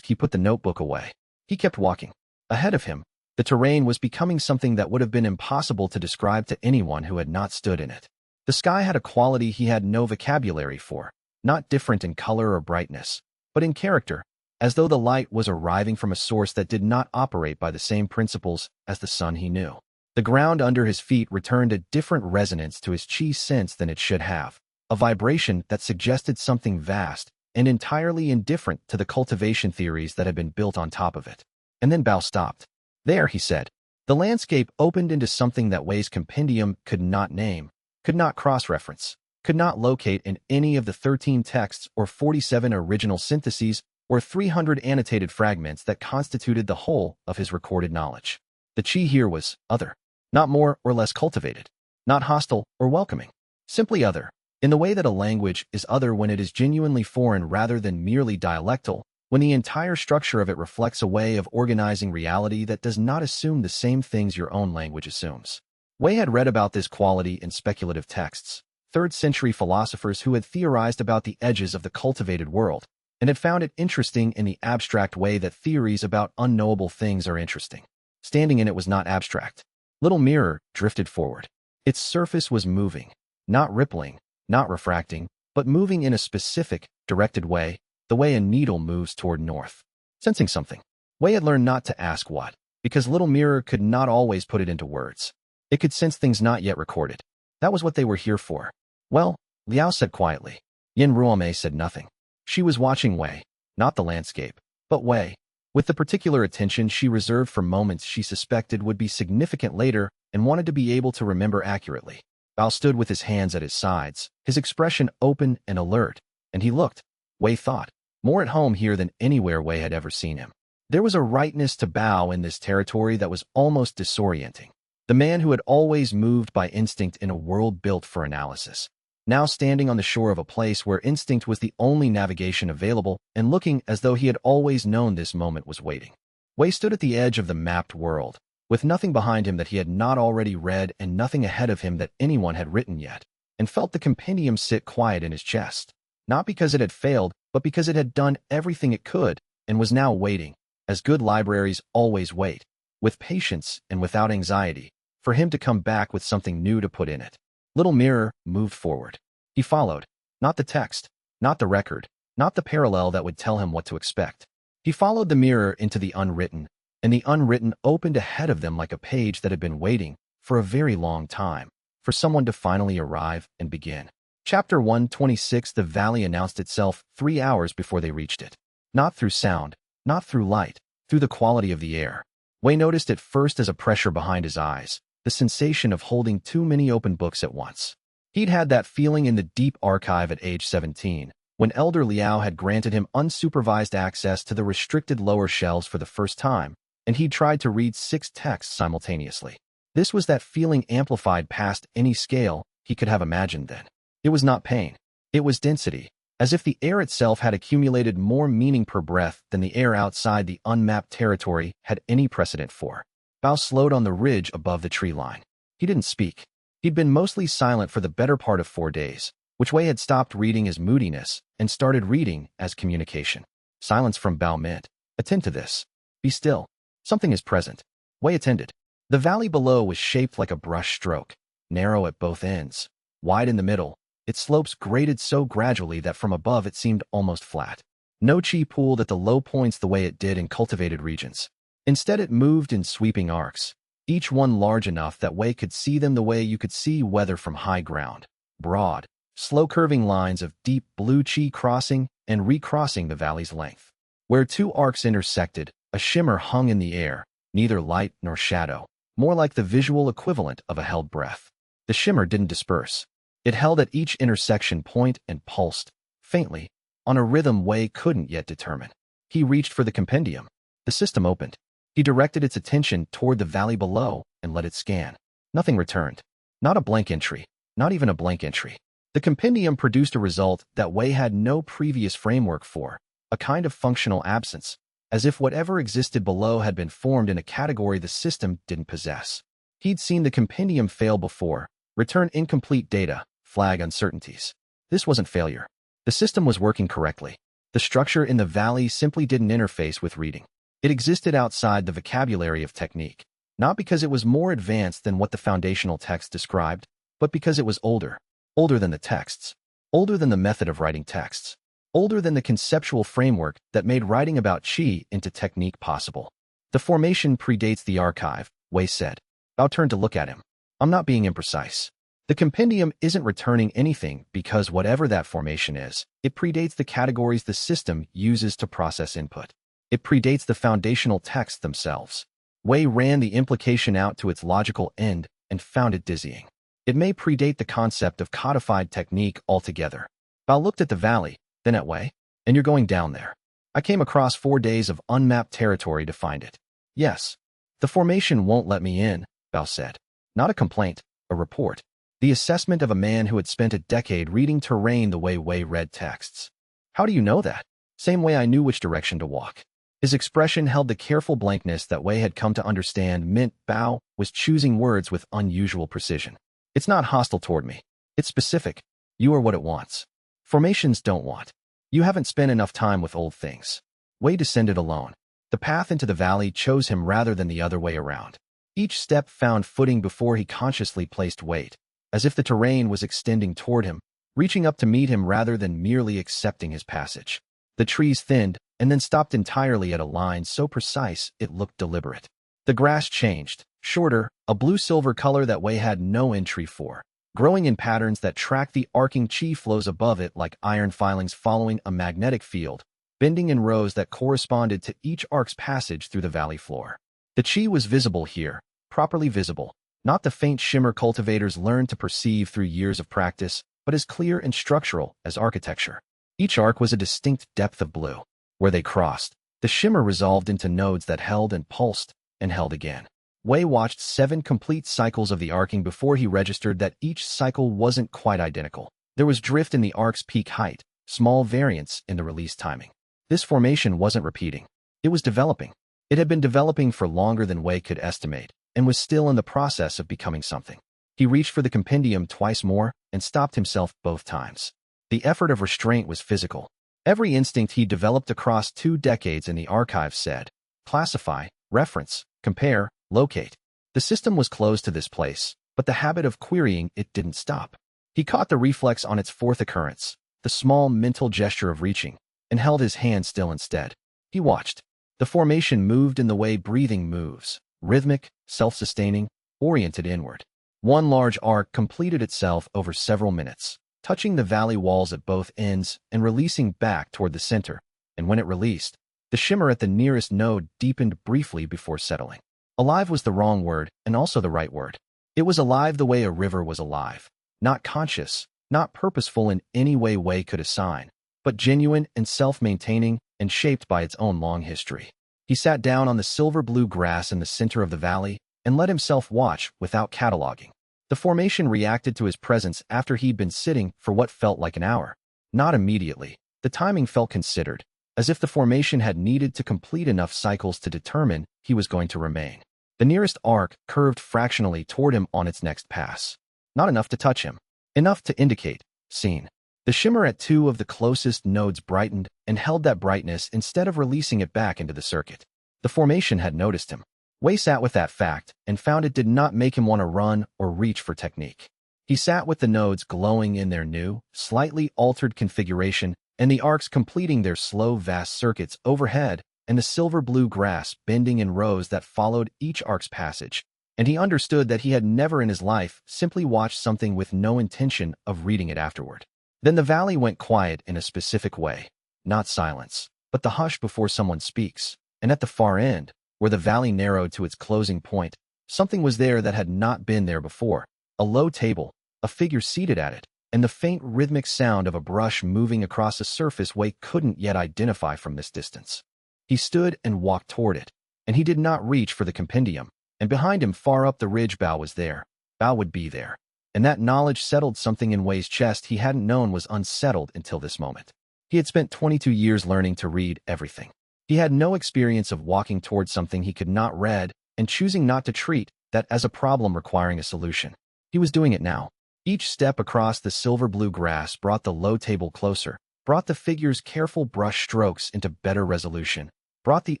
He put the notebook away. He kept walking. Ahead of him, the terrain was becoming something that would have been impossible to describe to anyone who had not stood in it. The sky had a quality he had no vocabulary for, not different in color or brightness, but in character, as though the light was arriving from a source that did not operate by the same principles as the sun he knew. The ground under his feet returned a different resonance to his qi sense than it should have, a vibration that suggested something vast and entirely indifferent to the cultivation theories that had been built on top of it. And then Bao stopped. There, he said. The landscape opened into something that Wei's compendium could not name, could not cross-reference, could not locate in any of the 13 texts or 47 original syntheses or 300 annotated fragments that constituted the whole of his recorded knowledge. The qi here was other, not more or less cultivated, not hostile or welcoming, simply other, in the way that a language is other when it is genuinely foreign rather than merely dialectal, when the entire structure of it reflects a way of organizing reality that does not assume the same things your own language assumes. Wei had read about this quality in speculative texts, 3rd-century philosophers who had theorized about the edges of the cultivated world, and had found it interesting in the abstract way that theories about unknowable things are interesting. Standing in it was not abstract. Little mirror drifted forward. Its surface was moving, not rippling, not refracting, but moving in a specific, directed way, the way a needle moves toward north. Sensing something. Wei had learned not to ask what, because little mirror could not always put it into words. It could sense things not yet recorded. That was what they were here for. Well, Liao said quietly. Yin Ruomei said nothing. She was watching Wei, not the landscape, but Wei, with the particular attention she reserved for moments she suspected would be significant later and wanted to be able to remember accurately. Bao stood with his hands at his sides, his expression open and alert, and he looked, Wei thought, more at home here than anywhere Wei had ever seen him. There was a rightness to Bao in this territory that was almost disorienting. The man who had always moved by instinct in a world built for analysis, now standing on the shore of a place where instinct was the only navigation available and looking as though he had always known this moment was waiting. Wei stood at the edge of the mapped world, with nothing behind him that he had not already read and nothing ahead of him that anyone had written yet, and felt the compendium sit quiet in his chest, not because it had failed, but because it had done everything it could and was now waiting, as good libraries always wait, with patience and without anxiety, for him to come back with something new to put in it. Little mirror moved forward. He followed, not the text, not the record, not the parallel that would tell him what to expect. He followed the mirror into the unwritten, and the unwritten opened ahead of them like a page that had been waiting for a very long time, for someone to finally arrive and begin. Chapter 126. The valley announced itself 3 hours before they reached it. Not through sound, not through light, through the quality of the air. Wei noticed it first as a pressure behind his eyes, the sensation of holding too many open books at once. He'd had that feeling in the deep archive at age 17, when Elder Liao had granted him unsupervised access to the restricted lower shelves for the first time, and he'd tried to read 6 texts simultaneously. This was that feeling amplified past any scale he could have imagined then. It was not pain. It was density, as if the air itself had accumulated more meaning per breath than the air outside the unmapped territory had any precedent for. Bao slowed on the ridge above the tree line. He didn't speak. He'd been mostly silent for the better part of 4 days, which Wei had stopped reading as moodiness and started reading as communication. Silence from Bao meant, attend to this. Be still. Something is present. Wei attended. The valley below was shaped like a brush stroke, narrow at both ends, wide in the middle. Its slopes graded so gradually that from above it seemed almost flat. No chi pooled at the low points the way it did in cultivated regions. Instead, it moved in sweeping arcs, each one large enough that Wei could see them the way you could see weather from high ground. Broad, slow curving lines of deep blue chi crossing and recrossing the valley's length. Where 2 arcs intersected, a shimmer hung in the air, neither light nor shadow, more like the visual equivalent of a held breath. The shimmer didn't disperse. It held at each intersection point and pulsed, faintly, on a rhythm Wei couldn't yet determine. He reached for the compendium. The system opened. He directed its attention toward the valley below and let it scan. Nothing returned. Not a blank entry. Not even a blank entry. The compendium produced a result that Wei had no previous framework for, a kind of functional absence, as if whatever existed below had been formed in a category the system didn't possess. He'd seen the compendium fail before, return incomplete data, flag uncertainties. This wasn't failure. The system was working correctly. The structure in the valley simply didn't interface with reading. It existed outside the vocabulary of technique, not because it was more advanced than what the foundational text described, but because it was older. Older than the texts. Older than the method of writing texts. Older than the conceptual framework that made writing about qi into technique possible. The formation predates the archive, Wei said. Bao turned to look at him. I'm not being imprecise. The compendium isn't returning anything because whatever that formation is, it predates the categories the system uses to process input. It predates the foundational texts themselves. Wei ran the implication out to its logical end and found it dizzying. It may predate the concept of codified technique altogether. Bao looked at the valley, then at Wei. And you're going down there. I came across 4 days of unmapped territory to find it. Yes. The formation won't let me in, Bao said. Not a complaint, a report. The assessment of a man who had spent a decade reading terrain the way Wei read texts. How do you know that? Same way I knew which direction to walk. His expression held the careful blankness that Wei had come to understand meant Bao was choosing words with unusual precision. It's not hostile toward me. It's specific. You are what it wants. Formations don't want. You haven't spent enough time with old things. Wei descended alone. The path into the valley chose him rather than the other way around. Each step found footing before he consciously placed weight, as if the terrain was extending toward him, reaching up to meet him rather than merely accepting his passage. The trees thinned and then stopped entirely at a line so precise it looked deliberate. The grass changed, shorter, a blue-silver color that Wei had no entry for, growing in patterns that tracked the arcing chi flows above it like iron filings following a magnetic field, bending in rows that corresponded to each arc's passage through the valley floor. The chi was visible here, properly visible, not the faint shimmer cultivators learned to perceive through years of practice, but as clear and structural as architecture. Each arc was a distinct depth of blue. Where they crossed, the shimmer resolved into nodes that held and pulsed, and held again. Wei watched 7 complete cycles of the arcing before he registered that each cycle wasn't quite identical. There was drift in the arc's peak height, small variance in the release timing. This formation wasn't repeating. It was developing. It had been developing for longer than Wei could estimate, and was still in the process of becoming something. He reached for the compendium twice more and stopped himself both times. The effort of restraint was physical. Every instinct he developed across 2 decades in the archive said, classify, reference, compare, locate. The system was closed to this place, but the habit of querying it didn't stop. He caught the reflex on its 4th occurrence, the small mental gesture of reaching, and held his hand still instead. He watched. The formation moved in the way breathing moves, rhythmic, self-sustaining, oriented inward. One large arc completed itself over several minutes, touching the valley walls at both ends and releasing back toward the center, and when it released, the shimmer at the nearest node deepened briefly before settling. Alive was the wrong word and also the right word. It was alive the way a river was alive. Not conscious, not purposeful in any way Wei could assign, but genuine and self-maintaining and shaped by its own long history. He sat down on the silver-blue grass in the center of the valley and let himself watch without cataloging. The formation reacted to his presence after he'd been sitting for what felt like an hour. Not immediately. The timing felt considered, as if the formation had needed to complete enough cycles to determine he was going to remain. The nearest arc curved fractionally toward him on its next pass. Not enough to touch him. Enough to indicate, seen. The shimmer at two of the closest nodes brightened and held that brightness instead of releasing it back into the circuit. The formation had noticed him. Wei sat with that fact and found it did not make him want to run or reach for technique. He sat with the nodes glowing in their new, slightly altered configuration and the arcs completing their slow, vast circuits overhead and the silver-blue grass bending in rows that followed each arc's passage. And he understood that he had never in his life simply watched something with no intention of reading it afterward. Then the valley went quiet in a specific way. Not silence, but the hush before someone speaks. And at the far end, where the valley narrowed to its closing point, something was there that had not been there before. A low table, a figure seated at it, and the faint rhythmic sound of a brush moving across a surface Wei couldn't yet identify from this distance. He stood and walked toward it, and he did not reach for the compendium, and behind him far up the ridge Bao was there. Bao would be there. And that knowledge settled something in Wei's chest he hadn't known was unsettled until this moment. He had spent 22 years learning to read everything. He had no experience of walking toward something he could not read and choosing not to treat that as a problem requiring a solution. He was doing it now. Each step across the silver-blue grass brought the low table closer, brought the figure's careful brush strokes into better resolution, brought the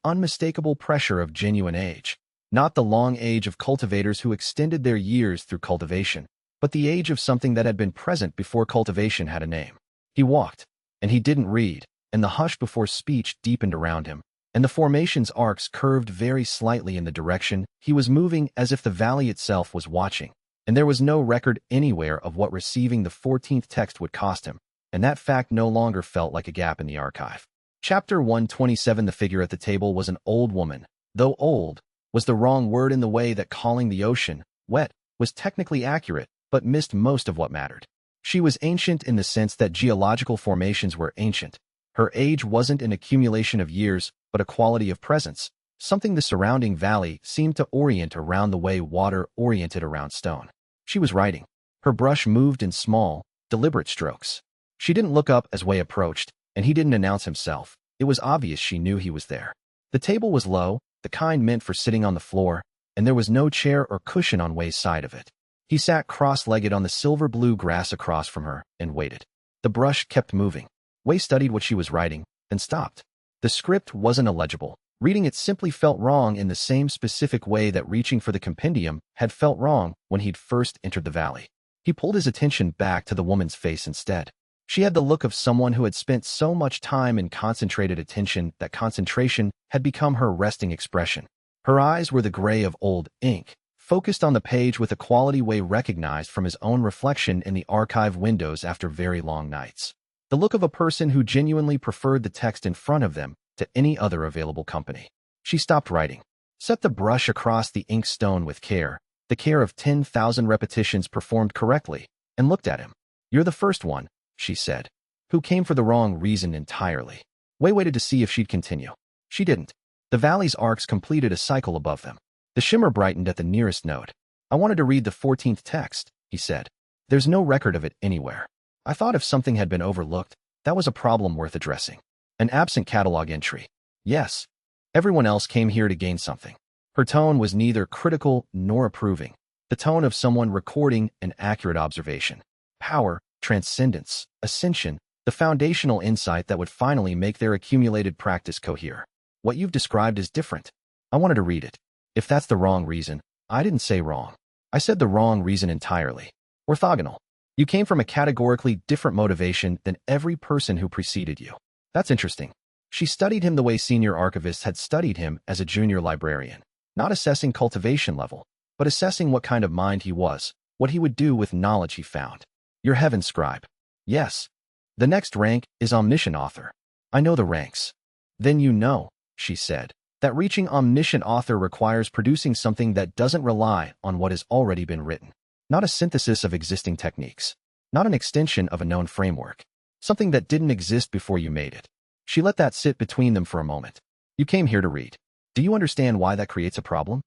unmistakable pressure of genuine age. Not the long age of cultivators who extended their years through cultivation, but the age of something that had been present before cultivation had a name. He walked, and he didn't read, and the hush before speech deepened around him, and the formation's arcs curved very slightly in the direction he was moving as if the valley itself was watching. And there was no record anywhere of what receiving the 14th text would cost him, and that fact no longer felt like a gap in the archive. Chapter 127. The figure at the table was an old woman, though old was the wrong word in the way that calling the ocean wet was technically accurate, but missed most of what mattered. She was ancient in the sense that geological formations were ancient. Her age wasn't an accumulation of years, but a quality of presence, something the surrounding valley seemed to orient around the way water oriented around stone. She was writing. Her brush moved in small, deliberate strokes. She didn't look up as Wei approached, and he didn't announce himself. It was obvious she knew he was there. The table was low, the kind meant for sitting on the floor, and there was no chair or cushion on Wei's side of it. He sat cross-legged on the silver-blue grass across from her and waited. The brush kept moving. Wei studied what she was writing, then stopped. The script wasn't illegible. Reading it simply felt wrong in the same specific way that reaching for the compendium had felt wrong when he'd first entered the valley. He pulled his attention back to the woman's face instead. She had the look of someone who had spent so much time in concentrated attention that concentration had become her resting expression. Her eyes were the gray of old ink, focused on the page with a quality Wei recognized from his own reflection in the archive windows after very long nights. The look of a person who genuinely preferred the text in front of them to any other available company. She stopped writing, set the brush across the ink stone with care, the care of 10,000 repetitions performed correctly, and looked at him. "You're the first one," she said, "who came for the wrong reason entirely." Wei waited to see if she'd continue. She didn't. The valley's arcs completed a cycle above them. The shimmer brightened at the nearest node. "I wanted to read the 14th text," he said. "There's no record of it anywhere. I thought if something had been overlooked, that was a problem worth addressing. An absent catalog entry. Yes. Everyone else came here to gain something." Her tone was neither critical nor approving. The tone of someone recording an accurate observation. Power, transcendence, ascension, the foundational insight that would finally make their accumulated practice cohere. "What you've described is different. I wanted to read it. If that's the wrong reason, I didn't say wrong. I said the wrong reason entirely. Orthogonal. You came from a categorically different motivation than every person who preceded you. That's interesting." She studied him the way senior archivists had studied him as a junior librarian, not assessing cultivation level, but assessing what kind of mind he was, what he would do with knowledge he found. "You're heaven scribe." "Yes. The next rank is omniscient author." "I know the ranks." "Then you know," she said. That reaching omniscient author requires producing something that doesn't rely on what has already been written. Not a synthesis of existing techniques. Not an extension of a known framework. Something that didn't exist before you made it. She let that sit between them for a moment. You came here to read. Do you understand why that creates a problem?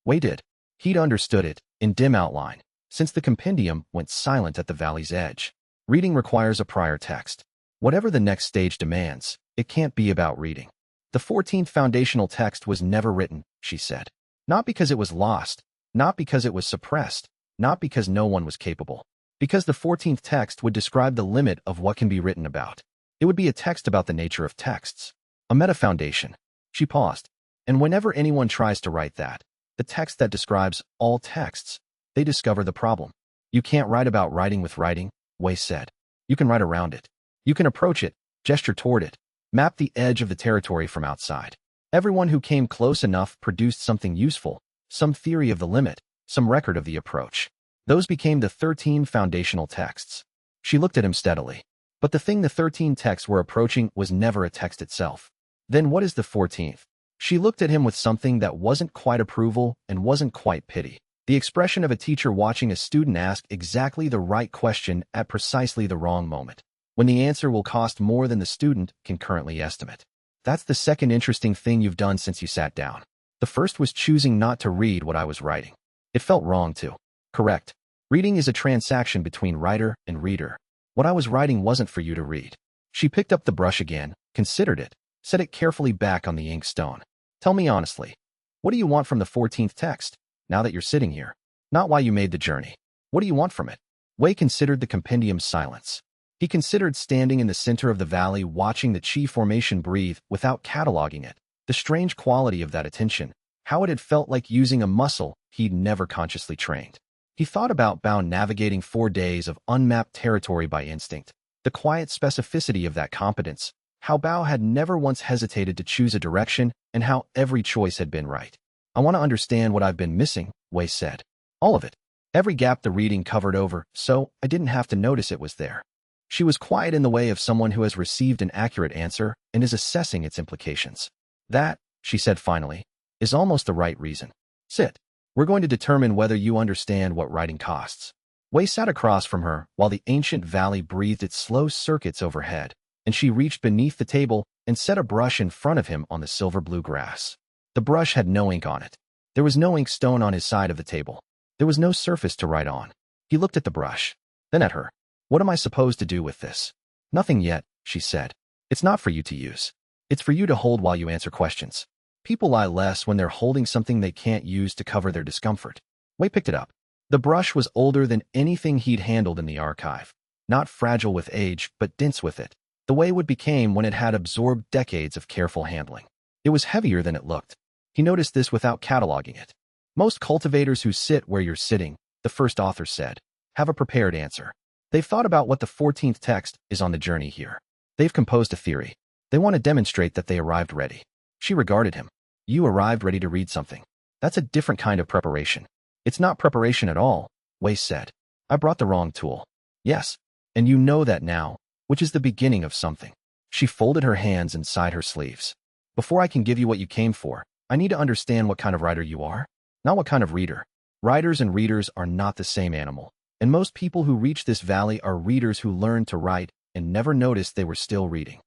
Wei did. He'd understood it, in dim outline, since the compendium went silent at the valley's edge. Reading requires a prior text. Whatever the next stage demands, it can't be about reading. The 14th foundational text was never written, she said. Not because it was lost, not because it was suppressed, not because no one was capable. Because the 14th text would describe the limit of what can be written about. It would be a text about the nature of texts. A meta-foundation. She paused. And whenever anyone tries to write that, the text that describes all texts, they discover the problem. You can't write about writing with writing, Wei said. You can write around it. You can approach it, gesture toward it, map the edge of the territory from outside. Everyone who came close enough produced something useful, some theory of the limit, some record of the approach. Those became the 13 foundational texts. She looked at him steadily. But the thing the 13 texts were approaching was never a text itself. Then what is the 14th? She looked at him with something that wasn't quite approval and wasn't quite pity. The expression of a teacher watching a student ask exactly the right question at precisely the wrong moment, when the answer will cost more than the student can currently estimate. That's the second interesting thing you've done since you sat down. The first was choosing not to read what I was writing. It felt wrong too. Correct. Reading is a transaction between writer and reader. What I was writing wasn't for you to read. She picked up the brush again, considered it, set it carefully back on the inkstone. Tell me honestly, what do you want from the 14th text, now that you're sitting here? Not why you made the journey. What do you want from it? Wei considered the compendium's silence. He considered standing in the center of the valley watching the chi formation breathe without cataloging it. The strange quality of that attention, how it had felt like using a muscle he'd never consciously trained. He thought about Bao navigating 4 days of unmapped territory by instinct, the quiet specificity of that competence, how Bao had never once hesitated to choose a direction, and how every choice had been right. I want to understand what I've been missing, Wei said. All of it. Every gap the reading covered over, so I didn't have to notice it was there. She was quiet in the way of someone who has received an accurate answer and is assessing its implications. That, she said finally, is almost the right reason. Sit. We're going to determine whether you understand what writing costs. Wei sat across from her while the ancient valley breathed its slow circuits overhead, and she reached beneath the table and set a brush in front of him on the silver-blue grass. The brush had no ink on it. There was no inkstone on his side of the table. There was no surface to write on. He looked at the brush, then at her. What am I supposed to do with this? Nothing yet, she said. It's not for you to use. It's for you to hold while you answer questions. People lie less when they're holding something they can't use to cover their discomfort. Wei picked it up. The brush was older than anything he'd handled in the archive. Not fragile with age, but dense with it. The way wood became when it had absorbed decades of careful handling. It was heavier than it looked. He noticed this without cataloging it. Most cultivators who sit where you're sitting, the first author said, have a prepared answer. They've thought about what the 14th text is on the journey here. They've composed a theory. They want to demonstrate that they arrived ready. She regarded him. You arrived ready to read something. That's a different kind of preparation. It's not preparation at all, Wei said. I brought the wrong tool. Yes, and you know that now, which is the beginning of something. She folded her hands inside her sleeves. Before I can give you what you came for, I need to understand what kind of writer you are, not what kind of reader. Writers and readers are not the same animal, and most people who reach this valley are readers who learned to write and never noticed they were still reading.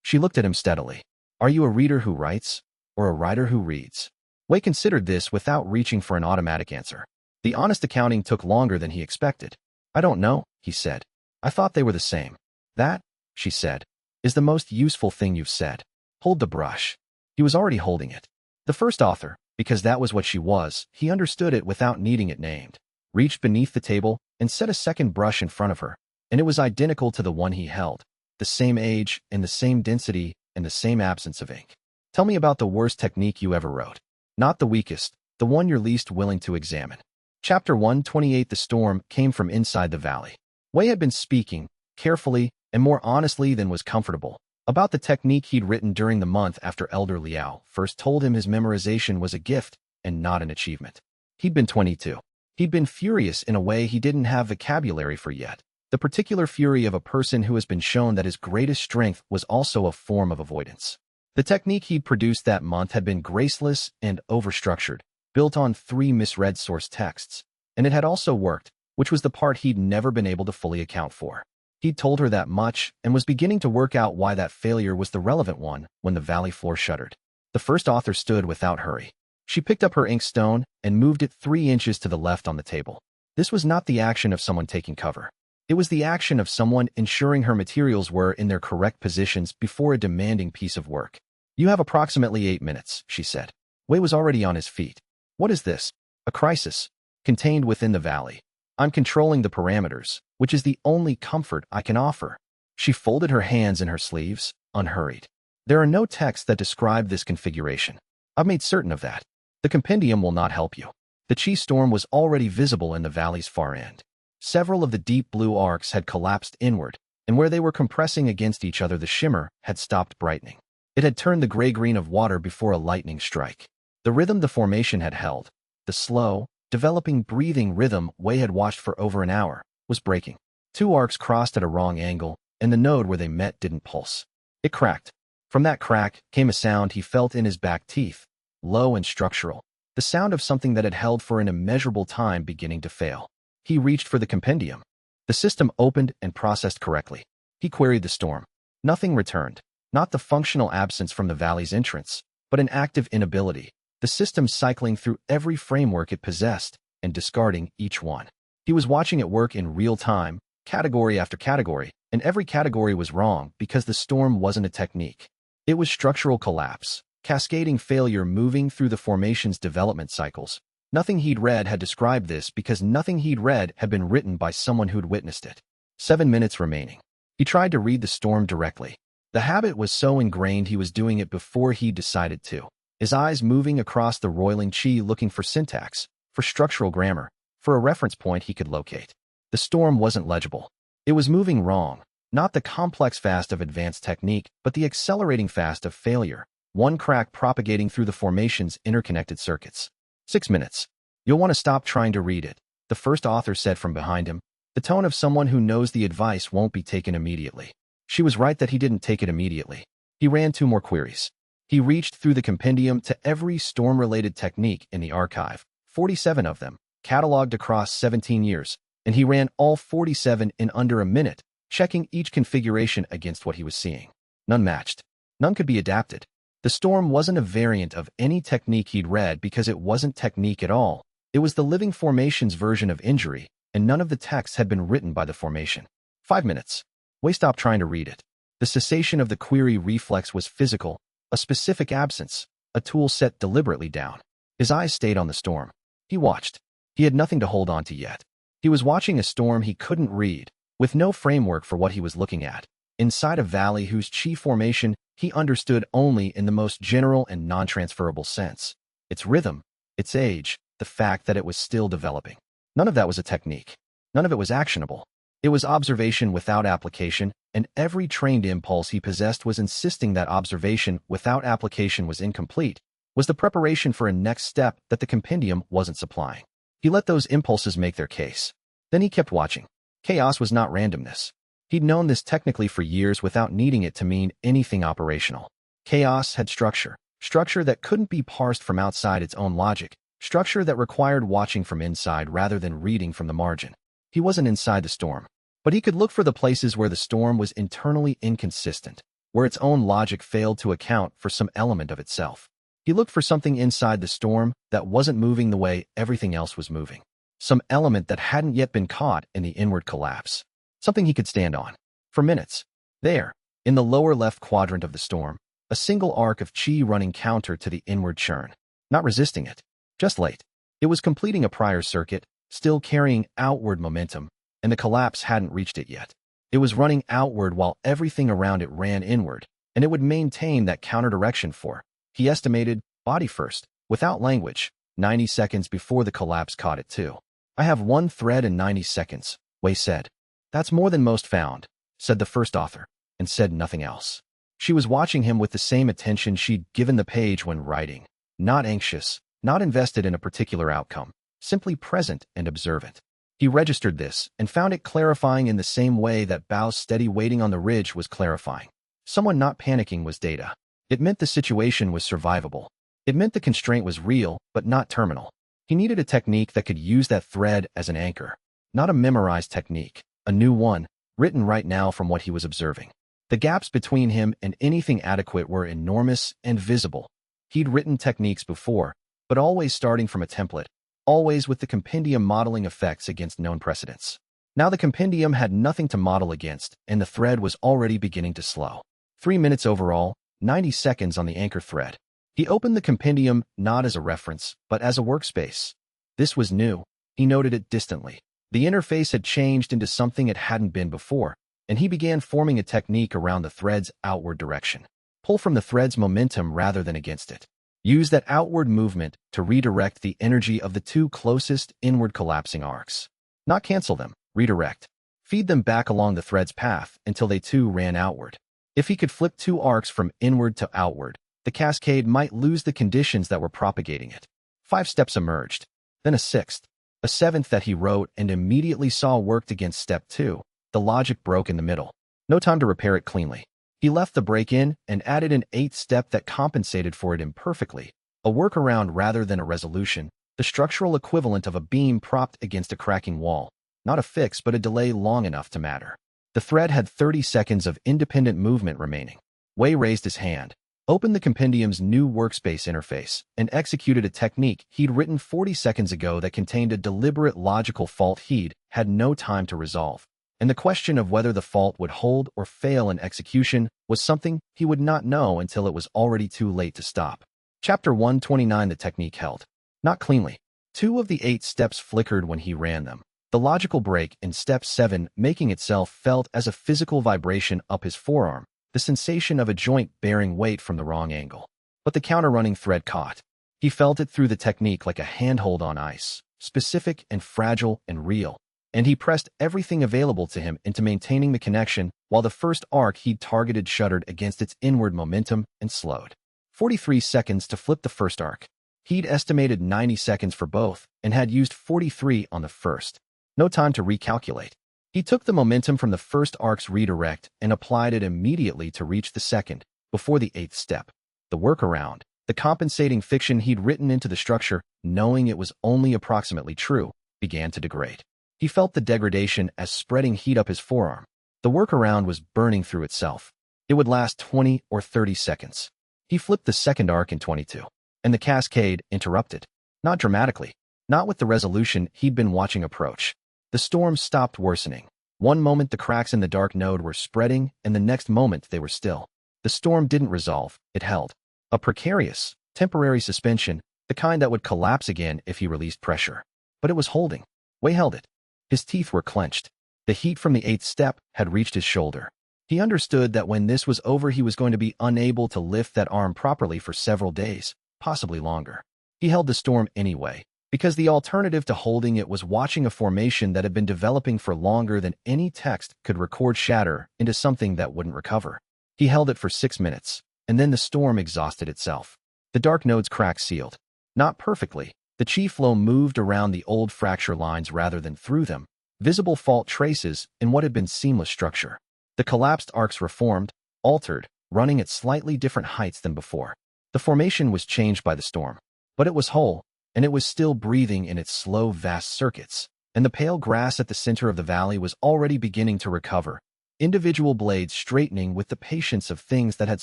She looked at him steadily. Are you a reader who writes, or a writer who reads? Wei considered this without reaching for an automatic answer. The honest accounting took longer than he expected. I don't know, he said. I thought they were the same. That, she said, is the most useful thing you've said. Hold the brush. He was already holding it. The first author, because that was what she was, he understood it without needing it named, reached beneath the table and set a second brush in front of her, and it was identical to the one he held, the same age and the same density and the same absence of ink. Tell me about the worst technique you ever wrote. Not the weakest, the one you're least willing to examine. Chapter 128. The storm came from inside the valley. Wei had been speaking, carefully and more honestly than was comfortable, about the technique he'd written during the month after Elder Liao first told him his memorization was a gift and not an achievement. He'd been 22. He'd been furious in a way he didn't have vocabulary for yet, the particular fury of a person who has been shown that his greatest strength was also a form of avoidance. The technique he'd produced that month had been graceless and overstructured, built on 3 misread source texts. And it had also worked, which was the part he'd never been able to fully account for. He'd told her that much and was beginning to work out why that failure was the relevant one when the valley floor shuddered. The first author stood without hurry. She picked up her inkstone and moved it 3 inches to the left on the table. This was not the action of someone taking cover. It was the action of someone ensuring her materials were in their correct positions before a demanding piece of work. You have approximately 8 minutes, she said. Wei was already on his feet. What is this? A crisis. Contained within the valley. I'm controlling the parameters, which is the only comfort I can offer. She folded her hands in her sleeves, unhurried. There are no texts that describe this configuration. I've made certain of that. The compendium will not help you. The chi storm was already visible in the valley's far end. Several of the deep blue arcs had collapsed inward, and where they were compressing against each other the shimmer had stopped brightening. It had turned the gray-green of water before a lightning strike. The rhythm the formation had held, the slow, developing breathing rhythm Wei had watched for over an hour, was breaking. 2 arcs crossed at a wrong angle, and the node where they met didn't pulse. It cracked. From that crack came a sound he felt in his back teeth, low and structural, the sound of something that had held for an immeasurable time beginning to fail. He reached for the compendium. The system opened and processed correctly. He queried the storm. Nothing returned. Not the functional absence from the valley's entrance, but an active inability, the system cycling through every framework it possessed and discarding each one. He was watching it work in real time, category after category, and every category was wrong because the storm wasn't a technique. It was structural collapse, cascading failure moving through the formation's development cycles. Nothing he'd read had described this because nothing he'd read had been written by someone who'd witnessed it. 7 minutes remaining. He tried to read the storm directly. The habit was so ingrained he was doing it before he decided to. His eyes moving across the roiling chi looking for syntax, for structural grammar, for a reference point he could locate. The storm wasn't legible. It was moving wrong, not the complex fast of advanced technique, but the accelerating fast of failure, one crack propagating through the formation's interconnected circuits. 6 minutes. You'll want to stop trying to read it, the first author said from behind him, the tone of someone who knows the advice won't be taken immediately. She was right that he didn't take it immediately. He ran 2 more queries. He reached through the compendium to every storm-related technique in the archive, 47 of them, catalogued across 17 years, and he ran all 47 in under a minute, checking each configuration against what he was seeing. None matched. None could be adapted. The storm wasn't a variant of any technique he'd read because it wasn't technique at all. It was the living formation's version of injury, and none of the texts had been written by the formation. 5 minutes. Wei stopped trying to read it. The cessation of the query reflex was physical, a specific absence, a tool set deliberately down. His eyes stayed on the storm. He watched. He had nothing to hold on to yet. He was watching a storm he couldn't read, with no framework for what he was looking at, inside a valley whose chi formation he understood only in the most general and non-transferable sense. Its rhythm, its age, the fact that it was still developing. None of that was a technique. None of it was actionable. It was observation without application, and every trained impulse he possessed was insisting that observation without application was incomplete, was the preparation for a next step that the compendium wasn't supplying. He let those impulses make their case. Then he kept watching. Chaos was not randomness. He'd known this technically for years without needing it to mean anything operational. Chaos had structure, structure that couldn't be parsed from outside its own logic, structure that required watching from inside rather than reading from the margin. He wasn't inside the storm, but he could look for the places where the storm was internally inconsistent, where its own logic failed to account for some element of itself. He looked for something inside the storm that wasn't moving the way everything else was moving, some element that hadn't yet been caught in the inward collapse, something he could stand on. For minutes. There, in the lower left quadrant of the storm, a single arc of chi running counter to the inward churn, not resisting it, just late. It was completing a prior circuit, still carrying outward momentum, and the collapse hadn't reached it yet. It was running outward while everything around it ran inward, and it would maintain that counter direction for, he estimated, body first, without language, 90 seconds before the collapse caught it too. I have 1 thread in 90 seconds, Wei said. That's more than most found, said the first author, and said nothing else. She was watching him with the same attention she'd given the page when writing, not anxious, not invested in a particular outcome, simply present and observant. He registered this and found it clarifying in the same way that Bao's steady waiting on the ridge was clarifying. Someone not panicking was data. It meant the situation was survivable. It meant the constraint was real, but not terminal. He needed a technique that could use that thread as an anchor. Not a memorized technique, a new one, written right now from what he was observing. The gaps between him and anything adequate were enormous and visible. He'd written techniques before, but always starting from a template, always with the compendium modeling effects against known precedents. Now the compendium had nothing to model against, and the thread was already beginning to slow. 3 minutes overall, 90 seconds on the anchor thread. He opened the compendium not as a reference, but as a workspace. This was new. He noted it distantly. The interface had changed into something it hadn't been before, and he began forming a technique around the thread's outward direction. Pull from the thread's momentum rather than against it. Use that outward movement to redirect the energy of the two closest inward collapsing arcs. Not cancel them, redirect. Feed them back along the thread's path until they too ran outward. If he could flip two arcs from inward to outward, the cascade might lose the conditions that were propagating it. 5 steps emerged, then a 6th, a 7th that he wrote and immediately saw worked against step 2. The logic broke in the middle. No time to repair it cleanly. He left the break in and added an 8th step that compensated for it imperfectly, a workaround rather than a resolution, the structural equivalent of a beam propped against a cracking wall, not a fix but a delay long enough to matter. The thread had 30 seconds of independent movement remaining. Wei raised his hand, opened the compendium's new workspace interface, and executed a technique he'd written 40 seconds ago that contained a deliberate logical fault he'd had no time to resolve. And the question of whether the fault would hold or fail in execution was something he would not know until it was already too late to stop. Chapter 129. The technique held. Not cleanly. 2 of the 8 steps flickered when he ran them. The logical break in step 7 making itself felt as a physical vibration up his forearm, the sensation of a joint bearing weight from the wrong angle. But the counter-running thread caught. He felt it through the technique like a handhold on ice, specific and fragile and real. And he pressed everything available to him into maintaining the connection while the first arc he'd targeted shuddered against its inward momentum and slowed. 43 seconds to flip the first arc. He'd estimated 90 seconds for both and had used 43 on the first. No time to recalculate. He took the momentum from the first arc's redirect and applied it immediately to reach the second, before the 8th step. The workaround, the compensating fiction he'd written into the structure, knowing it was only approximately true, began to degrade. He felt the degradation as spreading heat up his forearm. The workaround was burning through itself. It would last 20 or 30 seconds. He flipped the second arc in 22, and the cascade interrupted. Not dramatically, not with the resolution he'd been watching approach. The storm stopped worsening. One moment the cracks in the dark node were spreading, and the next moment they were still. The storm didn't resolve, it held. A precarious, temporary suspension, the kind that would collapse again if he released pressure. But it was holding. Wei held it. His teeth were clenched. The heat from the 8th step had reached his shoulder. He understood that when this was over he was going to be unable to lift that arm properly for several days, possibly longer. He held the storm anyway, because the alternative to holding it was watching a formation that had been developing for longer than any text could record shatter into something that wouldn't recover. He held it for 6 minutes, and then the storm exhausted itself. The dark node's cracks sealed. Not perfectly. The chi flow moved around the old fracture lines rather than through them, visible fault traces in what had been seamless structure. The collapsed arcs reformed, altered, running at slightly different heights than before. The formation was changed by the storm, but it was whole, and it was still breathing in its slow, vast circuits, and the pale grass at the center of the valley was already beginning to recover, individual blades straightening with the patience of things that had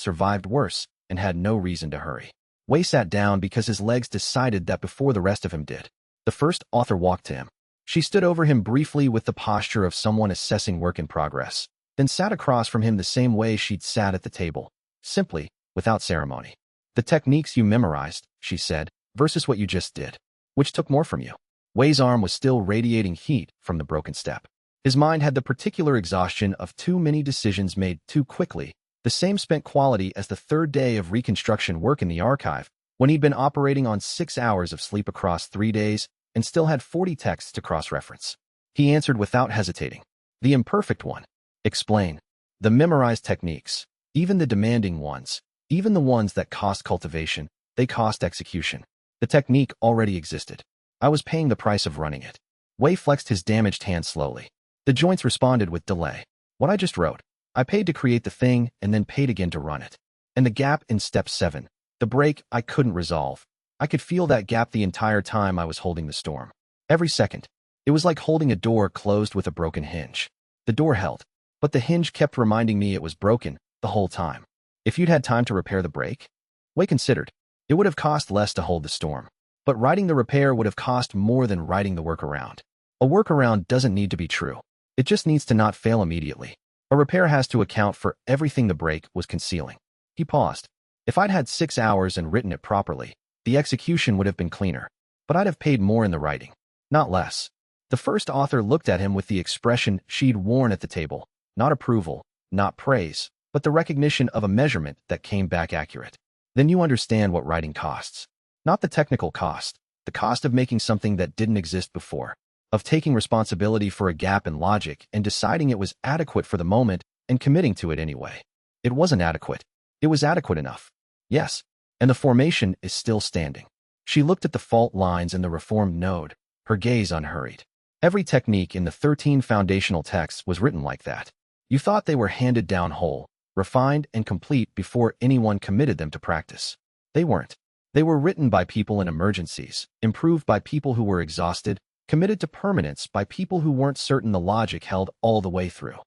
survived worse and had no reason to hurry. Wei sat down because his legs decided that before the rest of him did. The first author walked to him. She stood over him briefly with the posture of someone assessing work in progress, then sat across from him the same way she'd sat at the table, simply, without ceremony. The techniques you memorized, she said, versus what you just did. Which took more from you? Wei's arm was still radiating heat from the broken step. His mind had the particular exhaustion of too many decisions made too quickly, the same spent quality as the 3rd day of reconstruction work in the archive, when he'd been operating on 6 hours of sleep across 3 days and still had 40 texts to cross-reference. He answered without hesitating. The imperfect one. Explain. The memorized techniques, even the demanding ones, even the ones that cost cultivation, they cost execution. The technique already existed. I was paying the price of running it. Wei flexed his damaged hand slowly. The joints responded with delay. What I just wrote. I paid to create the thing and then paid again to run it. And the gap in step 7. The break I couldn't resolve. I could feel that gap the entire time I was holding the storm. Every second. It was like holding a door closed with a broken hinge. The door held, but the hinge kept reminding me it was broken the whole time. If you'd had time to repair the break? Wei considered. It would have cost less to hold the storm. But writing the repair would have cost more than writing the workaround. A workaround doesn't need to be true. It just needs to not fail immediately. A repair has to account for everything the break was concealing. He paused. If I'd had 6 hours and written it properly, the execution would have been cleaner. But I'd have paid more in the writing, not less. The first author looked at him with the expression she'd worn at the table. Not approval, not praise, but the recognition of a measurement that came back accurate. Then you understand what writing costs. Not the technical cost, the cost of making something that didn't exist before, of taking responsibility for a gap in logic and deciding it was adequate for the moment and committing to it anyway. It wasn't adequate. It was adequate enough. Yes, and the formation is still standing. She looked at the fault lines in the reformed node, her gaze unhurried. Every technique in the 13 foundational texts was written like that. You thought they were handed down whole, refined and complete before anyone committed them to practice. They weren't. They were written by people in emergencies, improved by people who were exhausted, committed to permanence by people who weren't certain the logic held all the way through.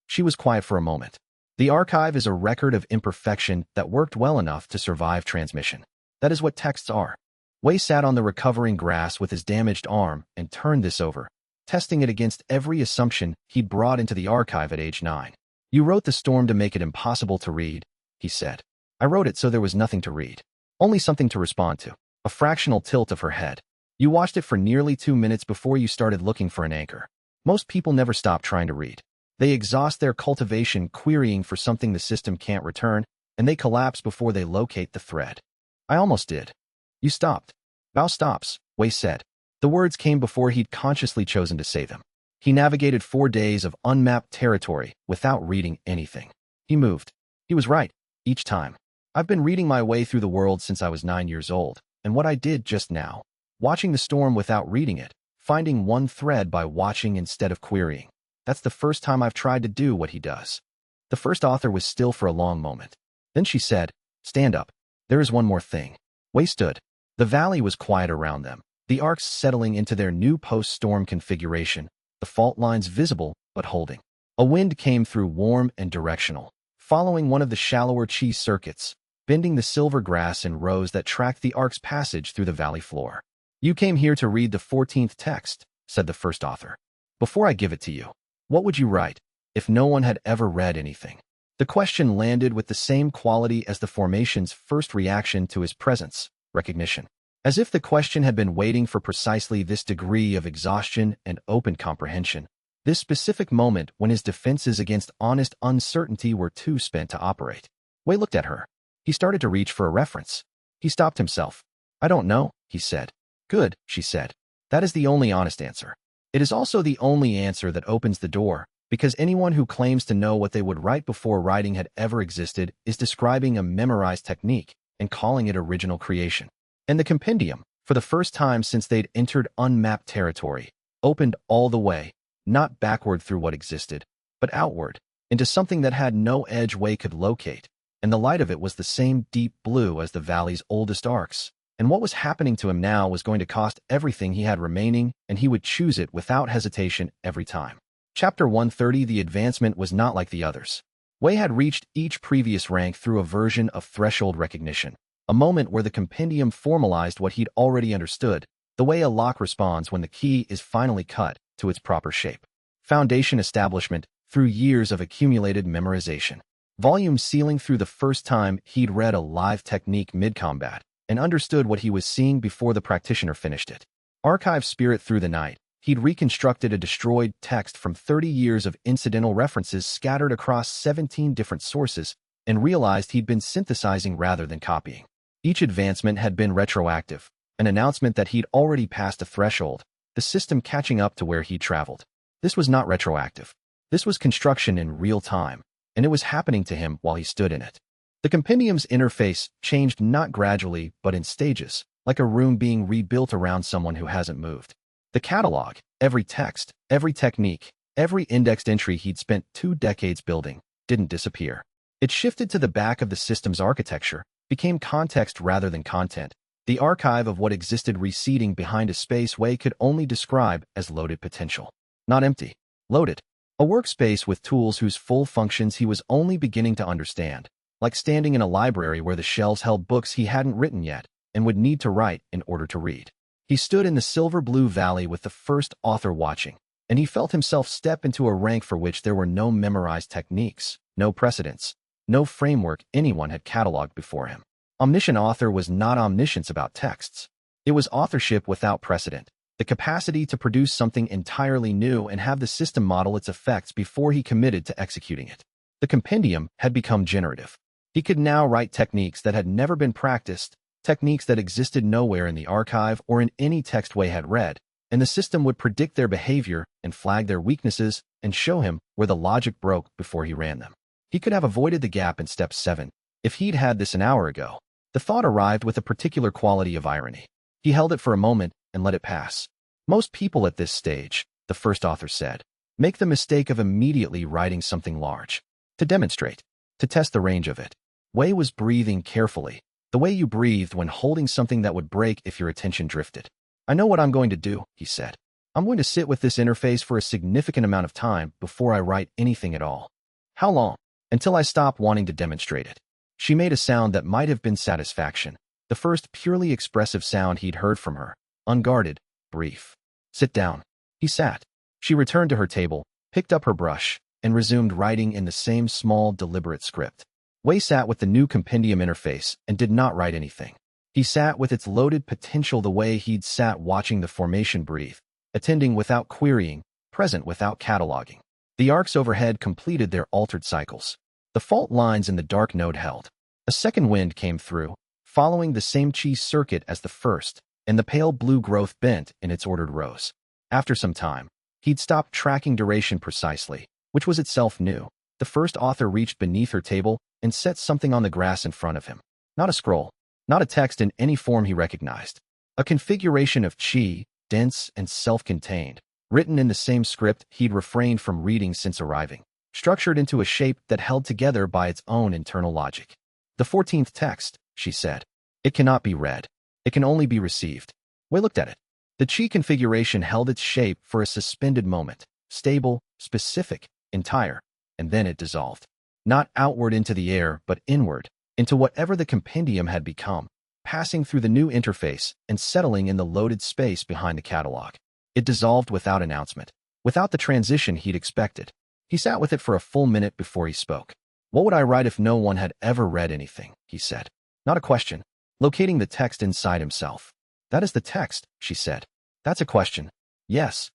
She was quiet for a moment. The archive is a record of imperfection that worked well enough to survive transmission. That is what texts are. Wei sat on the recovering grass with his damaged arm and turned this over, testing it against every assumption he'd brought into the archive at age 9. You wrote the storm to make it impossible to read, he said. I wrote it so there was nothing to read. Only something to respond to. A fractional tilt of her head. You watched it for nearly 2 minutes before you started looking for an anchor. Most people never stop trying to read. They exhaust their cultivation querying for something the system can't return, and they collapse before they locate the thread. I almost did. You stopped. Bao stops, Wei said. The words came before he'd consciously chosen to say them. He navigated 4 days of unmapped territory without reading anything. He moved. He was right, each time. I've been reading my way through the world since I was 9 years old, and what I did just now, watching the storm without reading it, finding one thread by watching instead of querying. That's the first time I've tried to do what he does. The first author was still for a long moment. Then she said, stand up. There is one more thing. Wei stood. The valley was quiet around them, the arcs settling into their new post-storm configuration, the fault lines visible but holding. A wind came through warm and directional, following one of the shallower chi circuits, bending the silver grass in rows that tracked the arc's passage through the valley floor. You came here to read the 14th text, said the first author. Before I give it to you, what would you write if no one had ever read anything? The question landed with the same quality as the formation's first reaction to his presence, recognition. As if the question had been waiting for precisely this degree of exhaustion and open comprehension, this specific moment when his defenses against honest uncertainty were too spent to operate. Wei looked at her. He started to reach for a reference. He stopped himself. I don't know, he said. Good, she said. That is the only honest answer. It is also the only answer that opens the door, because anyone who claims to know what they would write before writing had ever existed is describing a memorized technique and calling it original creation. And the compendium, for the first time since they'd entered unmapped territory, opened all the way, not backward through what existed, but outward, into something that had no edge Wei could locate, and the light of it was the same deep blue as the valley's oldest arcs. And what was happening to him now was going to cost everything he had remaining, and he would choose it without hesitation every time. Chapter 130. The advancement was not like the others. Wei had reached each previous rank through a version of threshold recognition, a moment where the compendium formalized what he'd already understood, the way a lock responds when the key is finally cut to its proper shape. Foundation establishment through years of accumulated memorization. Volume sealing through the first time he'd read a live technique mid-combat and understood what he was seeing before the practitioner finished it. Archive spirit through the night. He'd reconstructed a destroyed text from 30 years of incidental references scattered across 17 different sources and realized he'd been synthesizing rather than copying. Each advancement had been retroactive, an announcement that he'd already passed a threshold, the system catching up to where he'd traveled. This was not retroactive. This was construction in real time, and it was happening to him while he stood in it. The compendium's interface changed not gradually but in stages, like a room being rebuilt around someone who hasn't moved. The catalog, every text, every technique, every indexed entry he'd spent 2 decades building, didn't disappear. It shifted to the back of the system's architecture, became context rather than content, the archive of what existed receding behind a space Wei could only describe as loaded potential. Not empty. Loaded. A workspace with tools whose full functions he was only beginning to understand, like standing in a library where the shelves held books he hadn't written yet and would need to write in order to read. He stood in the silver-blue valley with the first author watching, and he felt himself step into a rank for which there were no memorized techniques, no precedents, no framework anyone had catalogued before him. Omniscient author was not omniscience about texts. It was authorship without precedent, the capacity to produce something entirely new and have the system model its effects before he committed to executing it. The compendium had become generative. He could now write techniques that had never been practiced, techniques that existed nowhere in the archive or in any text Wei had read, and the system would predict their behavior and flag their weaknesses and show him where the logic broke before he ran them. He could have avoided the gap in step 7 if he'd had this an hour ago. The thought arrived with a particular quality of irony. He held it for a moment and let it pass. Most people at this stage, the first author said, make the mistake of immediately writing something large. To demonstrate, to test the range of it. Wei was breathing carefully, the way you breathed when holding something that would break if your attention drifted. I know what I'm going to do, he said. I'm going to sit with this interface for a significant amount of time before I write anything at all. How long? Until I stop wanting to demonstrate it. She made a sound that might have been satisfaction, the first purely expressive sound he'd heard from her, unguarded, brief. Sit down. He sat. She returned to her table, picked up her brush, and resumed writing in the same small, deliberate script. Wei sat with the new compendium interface and did not write anything. He sat with its loaded potential the way he'd sat watching the formation breathe, attending without querying, present without cataloging. The arcs overhead completed their altered cycles. The fault lines in the dark node held. A second wind came through, following the same chi circuit as the first, and the pale blue growth bent in its ordered rows. After some time, he'd stopped tracking duration precisely, which was itself new. The first author reached beneath her table and set something on the grass in front of him. Not a scroll, not a text in any form he recognized. A configuration of chi, dense and self-contained, written in the same script he'd refrained from reading since arriving, structured into a shape that held together by its own internal logic. The 14th text, she said. It cannot be read. It can only be received. Wei looked at it. The chi configuration held its shape for a suspended moment, stable, specific, entire, and then it dissolved. Not outward into the air, but inward, into whatever the compendium had become, passing through the new interface and settling in the loaded space behind the catalog. It dissolved without announcement, without the transition he'd expected. He sat with it for a full minute before he spoke. What would I write if no one had ever read anything, he said. Not a question. Locating the text inside himself. That is the text, she said. That's a question. Yes.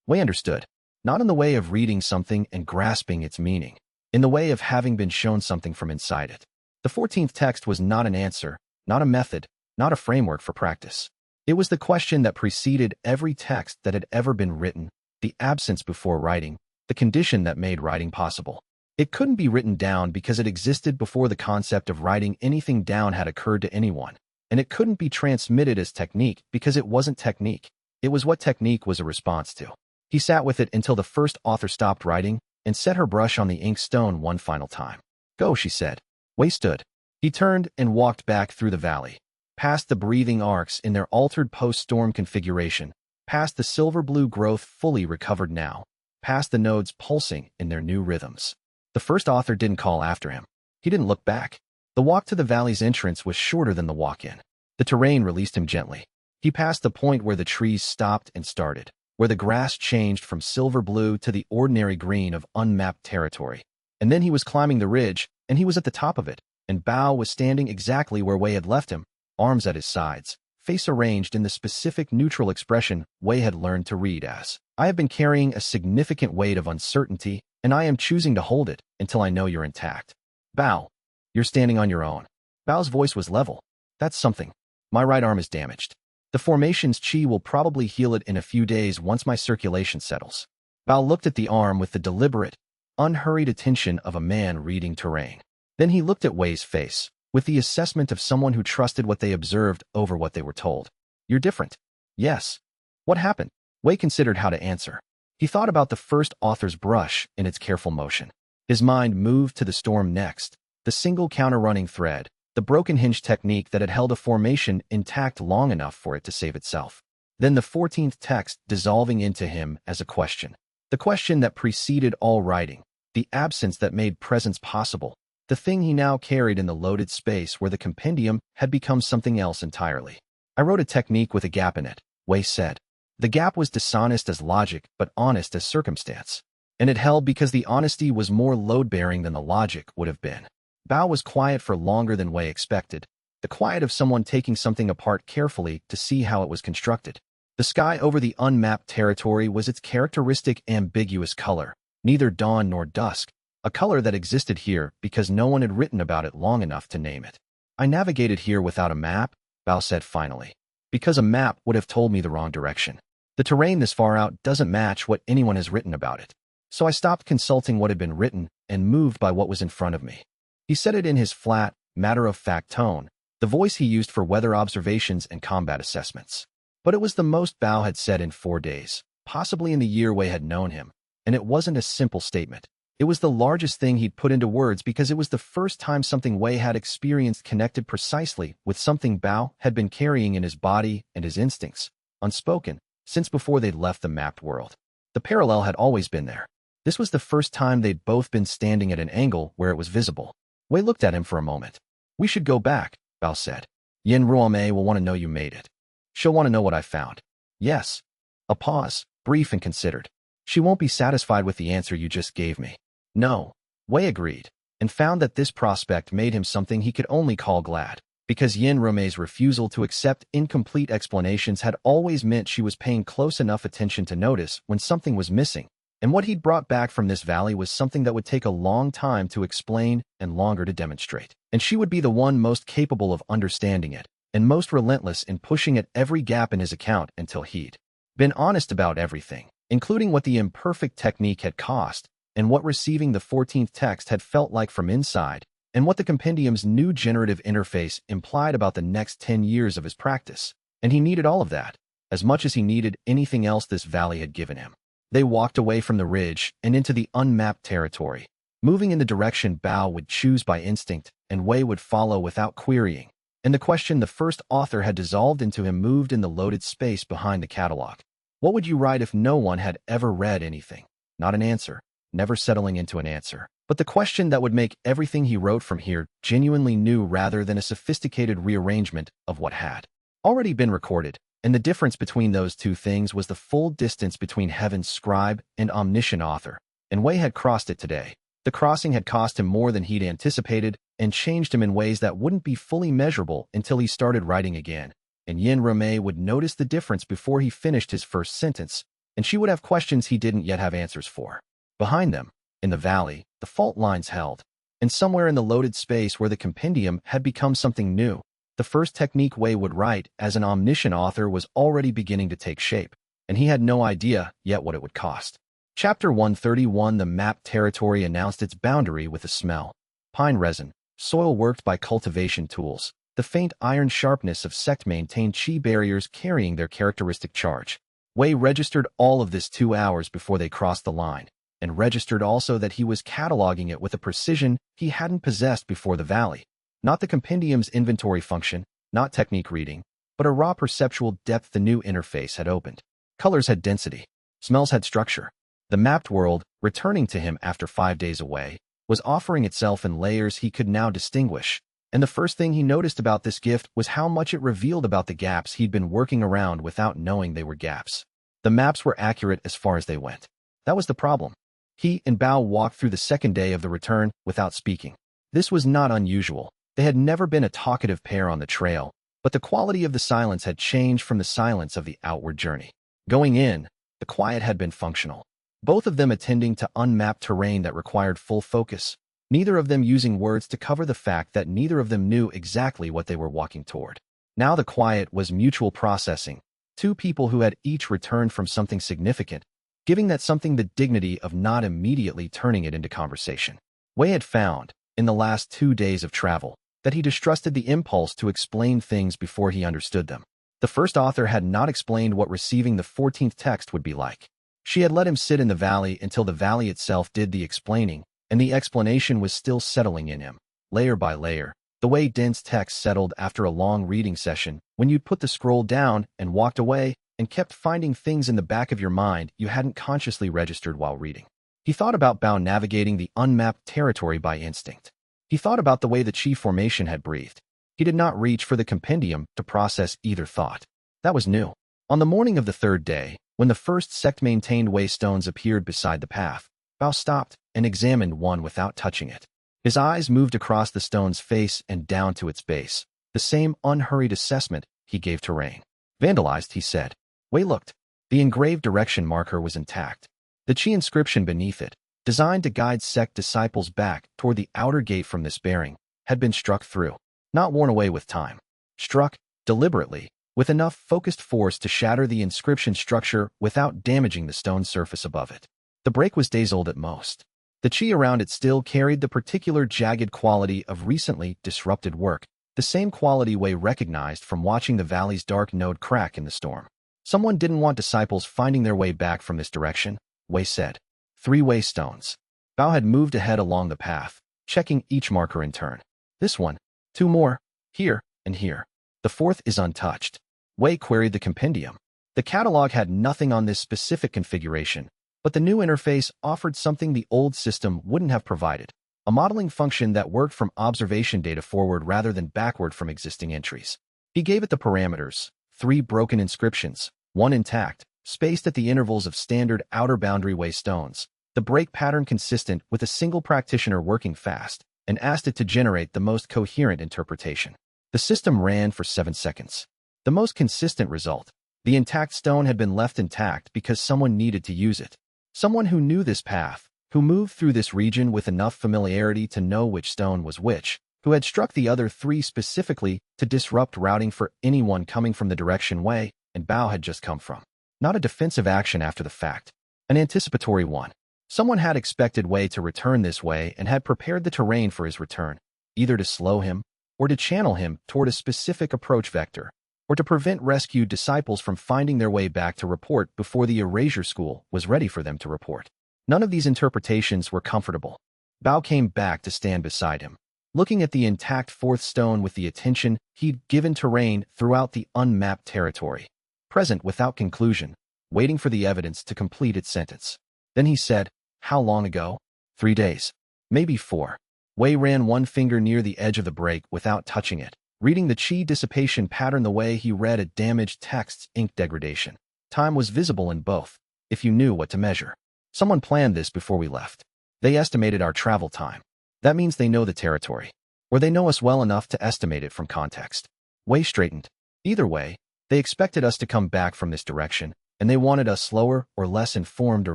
Wei understood. Not in the way of reading something and grasping its meaning. In the way of having been shown something from inside it. The 14th text was not an answer, not a method, not a framework for practice. It was the question that preceded every text that had ever been written, the absence before writing, the condition that made writing possible. It couldn't be written down because it existed before the concept of writing anything down had occurred to anyone, and it couldn't be transmitted as technique because it wasn't technique. It was what technique was a response to. He sat with it until the first author stopped writing and set her brush on the ink stone one final time. Go, she said. Wei stood. He turned and walked back through the valley, past the breathing arcs in their altered post-storm configuration, past the silver-blue growth fully recovered now, past the nodes pulsing in their new rhythms. The first author didn't call after him. He didn't look back. The walk to the valley's entrance was shorter than the walk-in. The terrain released him gently. He passed the point where the trees stopped and started, where the grass changed from silver-blue to the ordinary green of unmapped territory. And then he was climbing the ridge, and he was at the top of it, and Bao was standing exactly where Wei had left him, arms at his sides, face arranged in the specific neutral expression Wei had learned to read as, I have been carrying a significant weight of uncertainty, and I am choosing to hold it until I know you're intact. Bao, you're standing on your own. Bao's voice was level. That's something. My right arm is damaged. The formation's chi will probably heal it in a few days once my circulation settles. Bao looked at the arm with the deliberate, unhurried attention of a man reading terrain. Then he looked at Wei's face, with the assessment of someone who trusted what they observed over what they were told. You're different. Yes. What happened? Wei considered how to answer. He thought about the first author's brush in its careful motion. His mind moved to the storm next, the single counter-running thread, the broken hinge technique that had held a formation intact long enough for it to save itself. Then the 14th text dissolving into him as a question. The question that preceded all writing, the absence that made presence possible, the thing he now carried in the loaded space where the compendium had become something else entirely. I wrote a technique with a gap in it, Wei said. The gap was dishonest as logic, but honest as circumstance. And it held because the honesty was more load-bearing than the logic would have been. Bao was quiet for longer than Wei expected, the quiet of someone taking something apart carefully to see how it was constructed. The sky over the unmapped territory was its characteristic ambiguous color, neither dawn nor dusk, a color that existed here because no one had written about it long enough to name it. I navigated here without a map, Bao said finally, because a map would have told me the wrong direction. The terrain this far out doesn't match what anyone has written about it. So I stopped consulting what had been written and moved by what was in front of me. He said it in his flat, matter-of-fact tone, the voice he used for weather observations and combat assessments. But it was the most Bao had said in 4 days, possibly in the year Wei had known him, and it wasn't a simple statement. It was the largest thing he'd put into words because it was the first time something Wei had experienced connected precisely with something Bao had been carrying in his body and his instincts, unspoken, since before they'd left the mapped world. The parallel had always been there. This was the first time they'd both been standing at an angle where it was visible. Wei looked at him for a moment. We should go back, Bao said. Yin Ruomei will want to know you made it. She'll want to know what I found. Yes. A pause, brief and considered. She won't be satisfied with the answer you just gave me. No. Wei agreed, and found that this prospect made him something he could only call glad, because Yin Ruomei's refusal to accept incomplete explanations had always meant she was paying close enough attention to notice when something was missing, and what he'd brought back from this valley was something that would take a long time to explain and longer to demonstrate, and she would be the one most capable of understanding it, and most relentless in pushing at every gap in his account until he'd been honest about everything, including what the imperfect technique had cost, and what receiving the 14th text had felt like from inside, and what the compendium's new generative interface implied about the next 10 years of his practice. And he needed all of that, as much as he needed anything else this valley had given him. They walked away from the ridge and into the unmapped territory, moving in the direction Bao would choose by instinct and Wei would follow without querying. And the question the first author had dissolved into him moved in the loaded space behind the catalog. What would you write if no one had ever read anything? Not an answer, never settling into an answer, but the question that would make everything he wrote from here genuinely new rather than a sophisticated rearrangement of what had already been recorded. And the difference between those two things was the full distance between heaven's scribe and omniscient author, and Wei had crossed it today. The crossing had cost him more than he'd anticipated and changed him in ways that wouldn't be fully measurable until he started writing again. And Yin Ruomei would notice the difference before he finished his first sentence, and she would have questions he didn't yet have answers for. Behind them, in the valley, the fault lines held, and somewhere in the loaded space where the compendium had become something new, the first technique Wei would write as an omniscient author was already beginning to take shape, and he had no idea yet what it would cost. Chapter 131. The mapped territory announced its boundary with a smell. Pine resin, soil worked by cultivation tools. The faint iron sharpness of Sect maintained chi barriers carrying their characteristic charge. Wei registered all of this 2 hours before they crossed the line, and registered also that he was cataloging it with a precision he hadn't possessed before the valley. Not the compendium's inventory function, not technique reading, but a raw perceptual depth the new interface had opened. Colors had density. Smells had structure. The mapped world, returning to him after 5 days away, was offering itself in layers he could now distinguish, and the first thing he noticed about this gift was how much it revealed about the gaps he'd been working around without knowing they were gaps. The maps were accurate as far as they went. That was the problem. He and Bao walked through the second day of the return without speaking. This was not unusual. They had never been a talkative pair on the trail, but the quality of the silence had changed from the silence of the outward journey. Going in, the quiet had been functional. Both of them attending to unmapped terrain that required full focus, neither of them using words to cover the fact that neither of them knew exactly what they were walking toward. Now the quiet was mutual processing, two people who had each returned from something significant, giving that something the dignity of not immediately turning it into conversation. Wei had found, in the last 2 days of travel, that he distrusted the impulse to explain things before he understood them. The first author had not explained what receiving the 14th text would be like. She had let him sit in the valley until the valley itself did the explaining, and the explanation was still settling in him. layer by layer, the way dense text settled after a long reading session, when you'd put the scroll down and walked away and kept finding things in the back of your mind you hadn't consciously registered while reading. He thought about Bao navigating the unmapped territory by instinct. He thought about the way the Qi formation had breathed. He did not reach for the compendium to process either thought. That was new. On the morning of the third day, when the first sect-maintained Wei stones appeared beside the path, Bao stopped and examined one without touching it. His eyes moved across the stone's face and down to its base, the same unhurried assessment he gave to rain. Vandalized, he said. Wei looked. The engraved direction marker was intact. The Qi inscription beneath it, designed to guide sect disciples back toward the outer gate from this bearing, had been struck through, not worn away with time. Struck, deliberately, with enough focused force to shatter the inscription structure without damaging the stone surface above it. The break was days-old at most. The Qi around it still carried the particular jagged quality of recently disrupted work, the same quality Wei recognized from watching the valley's dark node crack in the storm. Someone didn't want disciples finding their way back from this direction, Wei said. 3 Wei stones. Bao had moved ahead along the path, checking each marker in turn. This one. 2 more. Here and here. The 4th is untouched. Wei queried the compendium. The catalog had nothing on this specific configuration, but the new interface offered something the old system wouldn't have provided, a modeling function that worked from observation data forward rather than backward from existing entries. He gave it the parameters: 3 broken inscriptions, 1 intact, spaced at the intervals of standard outer boundary Wei stones, the break pattern consistent with a single practitioner working fast, and asked it to generate the most coherent interpretation. The system ran for 7 seconds. The most consistent result: the intact stone had been left intact because someone needed to use it. Someone who knew this path, who moved through this region with enough familiarity to know which stone was which, who had struck the other 3 specifically to disrupt routing for anyone coming from the direction Wei and Bao had just come from. Not a defensive action after the fact, an anticipatory one. Someone had expected Wei to return this way and had prepared the terrain for his return, either to slow him or to channel him toward a specific approach vector, or to prevent rescued disciples from finding their way back to report before the erasure school was ready for them to report. None of these interpretations were comfortable. Bao came back to stand beside him, looking at the intact 4th stone with the attention he'd given terrain throughout the unmapped territory, present without conclusion, waiting for the evidence to complete its sentence. Then he said, "How long ago?" 3 days. Maybe 4. Wei ran one finger near the edge of the break without touching it, reading the Qi dissipation pattern the way he read a damaged text's ink degradation. Time was visible in both, if you knew what to measure. Someone planned this before we left. They estimated our travel time. That means they know the territory, or they know us well enough to estimate it from context. Wei straightened. Either way, they expected us to come back from this direction, and they wanted us slower or less informed or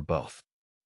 both.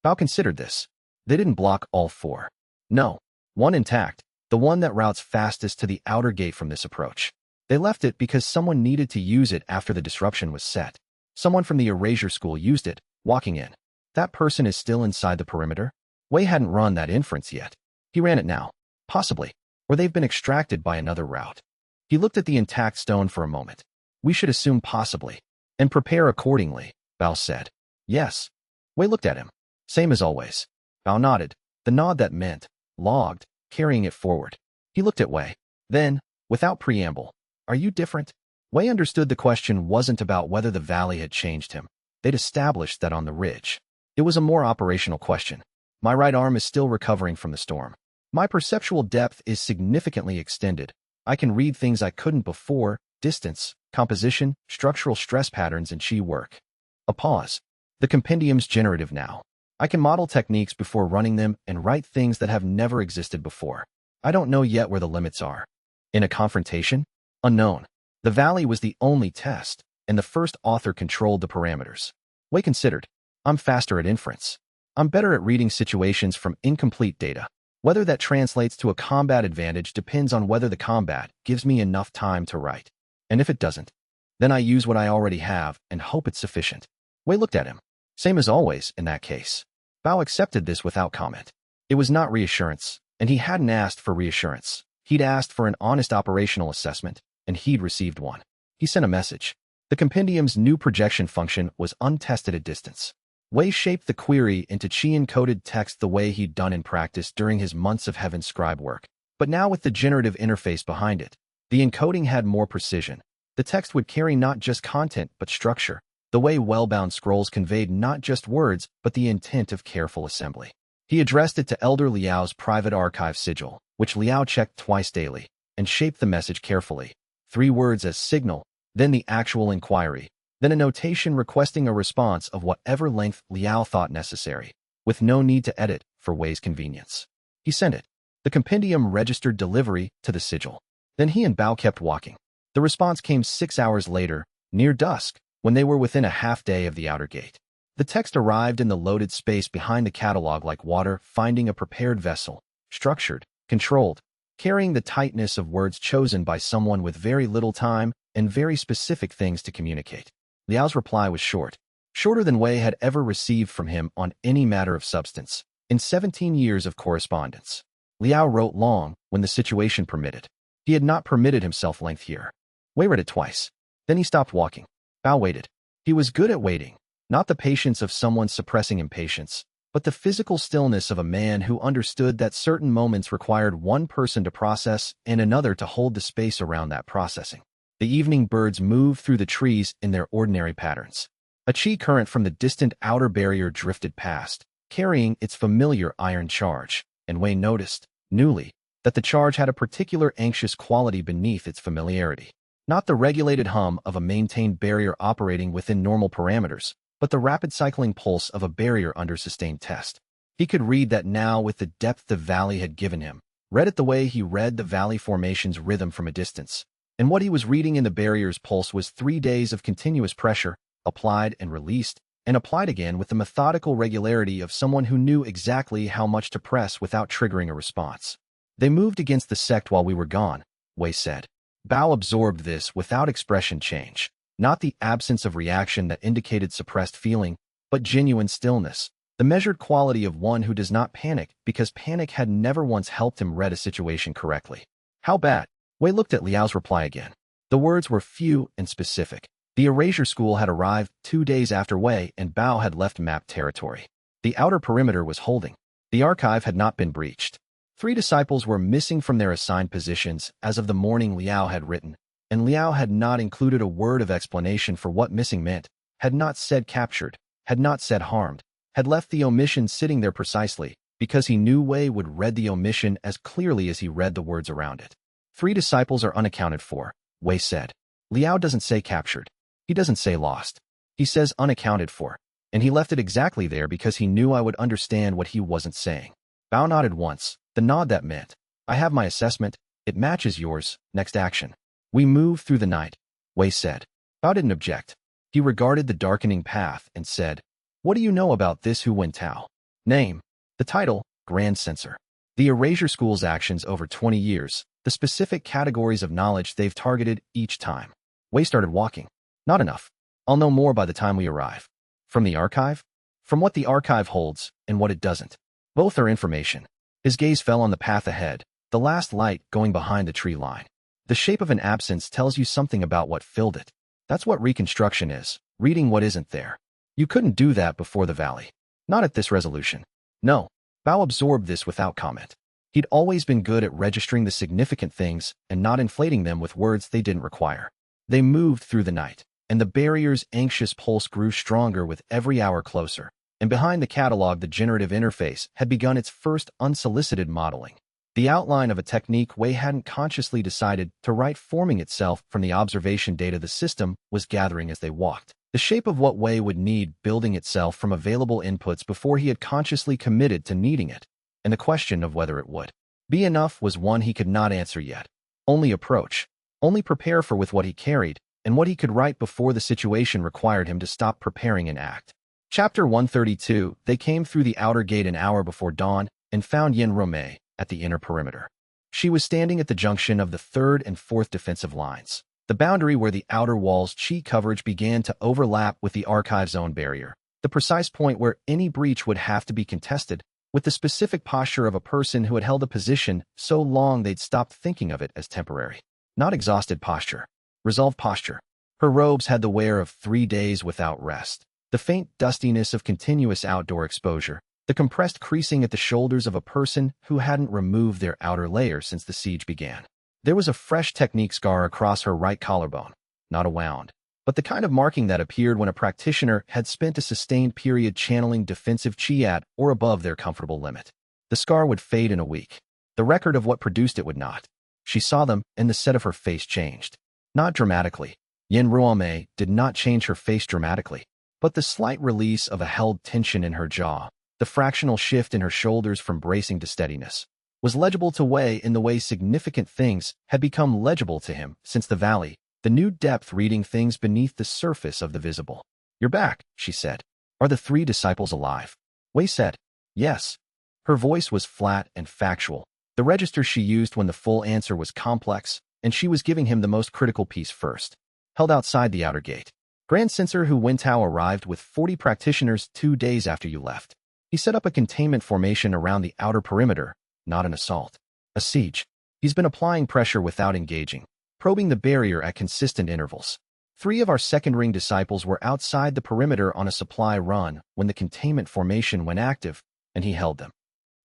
Bao considered this. They didn't block all 4. No. 1 intact, the one that routes fastest to the outer gate from this approach. They left it because someone needed to use it after the disruption was set. Someone from the erasure school used it, walking in. That person is still inside the perimeter? Wei hadn't run that inference yet. He ran it now. Possibly. Or they've been extracted by another route. He looked at the intact stone for a moment. We should assume possibly, and prepare accordingly, Bao said. Yes. Wei looked at him. Same as always. Bao nodded, the nod that meant, logged, carrying it forward. He looked at Wei. Then, without preamble, "Are you different?" Wei understood the question wasn't about whether the valley had changed him. They'd established that on the ridge. It was a more operational question. My right arm is still recovering from the storm. My perceptual depth is significantly extended. I can read things I couldn't before: distance, composition, structural stress patterns, and Qi work. A pause. The compendium's generative now. I can model techniques before running them and write things that have never existed before. I don't know yet where the limits are. In a confrontation? Unknown. The valley was the only test, and the first author controlled the parameters. Wei considered. I'm faster at inference. I'm better at reading situations from incomplete data. Whether that translates to a combat advantage depends on whether the combat gives me enough time to write. And if it doesn't, then I use what I already have and hope it's sufficient. Wei looked at him. Same as always in that case. Bao accepted this without comment. It was not reassurance, and he hadn't asked for reassurance. He'd asked for an honest operational assessment, and he'd received one. He sent a message. The compendium's new projection function was untested at distance. Wei shaped the query into Qi-encoded text the way he'd done in practice during his months of Heaven scribe work. But now with the generative interface behind it, the encoding had more precision. The text would carry not just content but structure. The way well-bound scrolls conveyed not just words but the intent of careful assembly. He addressed it to Elder Liao's private archive sigil, which Liao checked twice daily, and shaped the message carefully. 3 words as signal, then the actual inquiry, then a notation requesting a response of whatever length Liao thought necessary, with no need to edit for Wei's convenience. He sent it. The compendium registered delivery to the sigil. Then he and Bao kept walking. The response came 6 hours later, near dusk, when they were within a half-day of the outer gate. The text arrived in the loaded space behind the catalog like water finding a prepared vessel, structured, controlled, carrying the tightness of words chosen by someone with very little time and very specific things to communicate. Liao's reply was short, shorter than Wei had ever received from him on any matter of substance. In 17 years of correspondence, Liao wrote long when the situation permitted. He had not permitted himself length here. Wei read it twice. Then he stopped walking. Bao waited. He was good at waiting, not the patience of someone suppressing impatience, but the physical stillness of a man who understood that certain moments required one person to process and another to hold the space around that processing. The evening birds moved through the trees in their ordinary patterns. A qi current from the distant outer barrier drifted past, carrying its familiar iron charge, and Wei noticed, newly, that the charge had a particular anxious quality beneath its familiarity. Not the regulated hum of a maintained barrier operating within normal parameters, but the rapid cycling pulse of a barrier under sustained test. He could read that now with the depth the valley had given him, read it the way he read the valley formation's rhythm from a distance. And what he was reading in the barrier's pulse was 3 days of continuous pressure, applied and released, and applied again with the methodical regularity of someone who knew exactly how much to press without triggering a response. They moved against the sect while we were gone, Wei said. Bao absorbed this without expression change. Not the absence of reaction that indicated suppressed feeling, but genuine stillness, the measured quality of one who does not panic because panic had never once helped him read a situation correctly. How bad? Wei looked at Liao's reply again. The words were few and specific. The erasure school had arrived 2 days after Wei and Bao had left mapped territory. The outer perimeter was holding. The archive had not been breached. 3 disciples were missing from their assigned positions as of the morning Liao had written, and Liao had not included a word of explanation for what missing meant, had not said captured, had not said harmed, had left the omission sitting there precisely, because he knew Wei would read the omission as clearly as he read the words around it. 3 disciples are unaccounted for, Wei said. Liao doesn't say captured. He doesn't say lost. He says unaccounted for, and he left it exactly there because he knew I would understand what he wasn't saying. Bao nodded once, the nod that meant, I have my assessment, it matches yours, next action. We move through the night, Wei said. Bao didn't object. He regarded the darkening path and said, What do you know about this Hu Wen Tao? Name. The title, Grand Censor. The erasure school's actions over 20 years, the specific categories of knowledge they've targeted each time. Wei started walking. Not enough. I'll know more by the time we arrive. From the archive? From what the archive holds and what it doesn't. Both are information. His gaze fell on the path ahead, the last light going behind the tree line. The shape of an absence tells you something about what filled it. That's what reconstruction is, reading what isn't there. You couldn't do that before the valley. Not at this resolution. No. Bao absorbed this without comment. He'd always been good at registering the significant things and not inflating them with words they didn't require. They moved through the night, and the barrier's anxious pulse grew stronger with every hour closer. And behind the catalog, the generative interface had begun its first unsolicited modeling. The outline of a technique Wei hadn't consciously decided to write forming itself from the observation data the system was gathering as they walked. The shape of what Wei would need building itself from available inputs before he had consciously committed to needing it, and the question of whether it would be enough was one he could not answer yet. Only approach, only prepare for with what he carried, and what he could write before the situation required him to stop preparing and act. Chapter 132. They came through the outer gate an hour before dawn and found Yin Rome at the inner perimeter. She was standing at the junction of the 3rd and 4th defensive lines, the boundary where the outer wall's chi coverage began to overlap with the archive zone barrier, the precise point where any breach would have to be contested, with the specific posture of a person who had held a position so long they'd stopped thinking of it as temporary. Not exhausted posture, resolved posture. Her robes had the wear of 3 days without rest, the faint dustiness of continuous outdoor exposure, the compressed creasing at the shoulders of a person who hadn't removed their outer layer since the siege began. There was a fresh technique scar across her right collarbone, not a wound, but the kind of marking that appeared when a practitioner had spent a sustained period channeling defensive qi at or above their comfortable limit. The scar would fade in a week. The record of what produced it would not. She saw them, and the set of her face changed. Not dramatically. Yin Ruomei did not change her face dramatically, but the slight release of a held tension in her jaw, the fractional shift in her shoulders from bracing to steadiness, was legible to Wei in the way significant things had become legible to him since the valley, the new depth reading things beneath the surface of the visible. "You're back," she said. "Are the three disciples alive?" Wei said, "Yes." Her voice was flat and factual. The register she used when the full answer was complex, and she was giving him the most critical piece first. Held outside the outer gate. Grand Censor Hu Wintao arrived with 40 practitioners 2 days after you left. He set up a containment formation around the outer perimeter, not an assault. A siege. He's been applying pressure without engaging, probing the barrier at consistent intervals. 3 of our second ring disciples were outside the perimeter on a supply run when the containment formation went active, and he held them.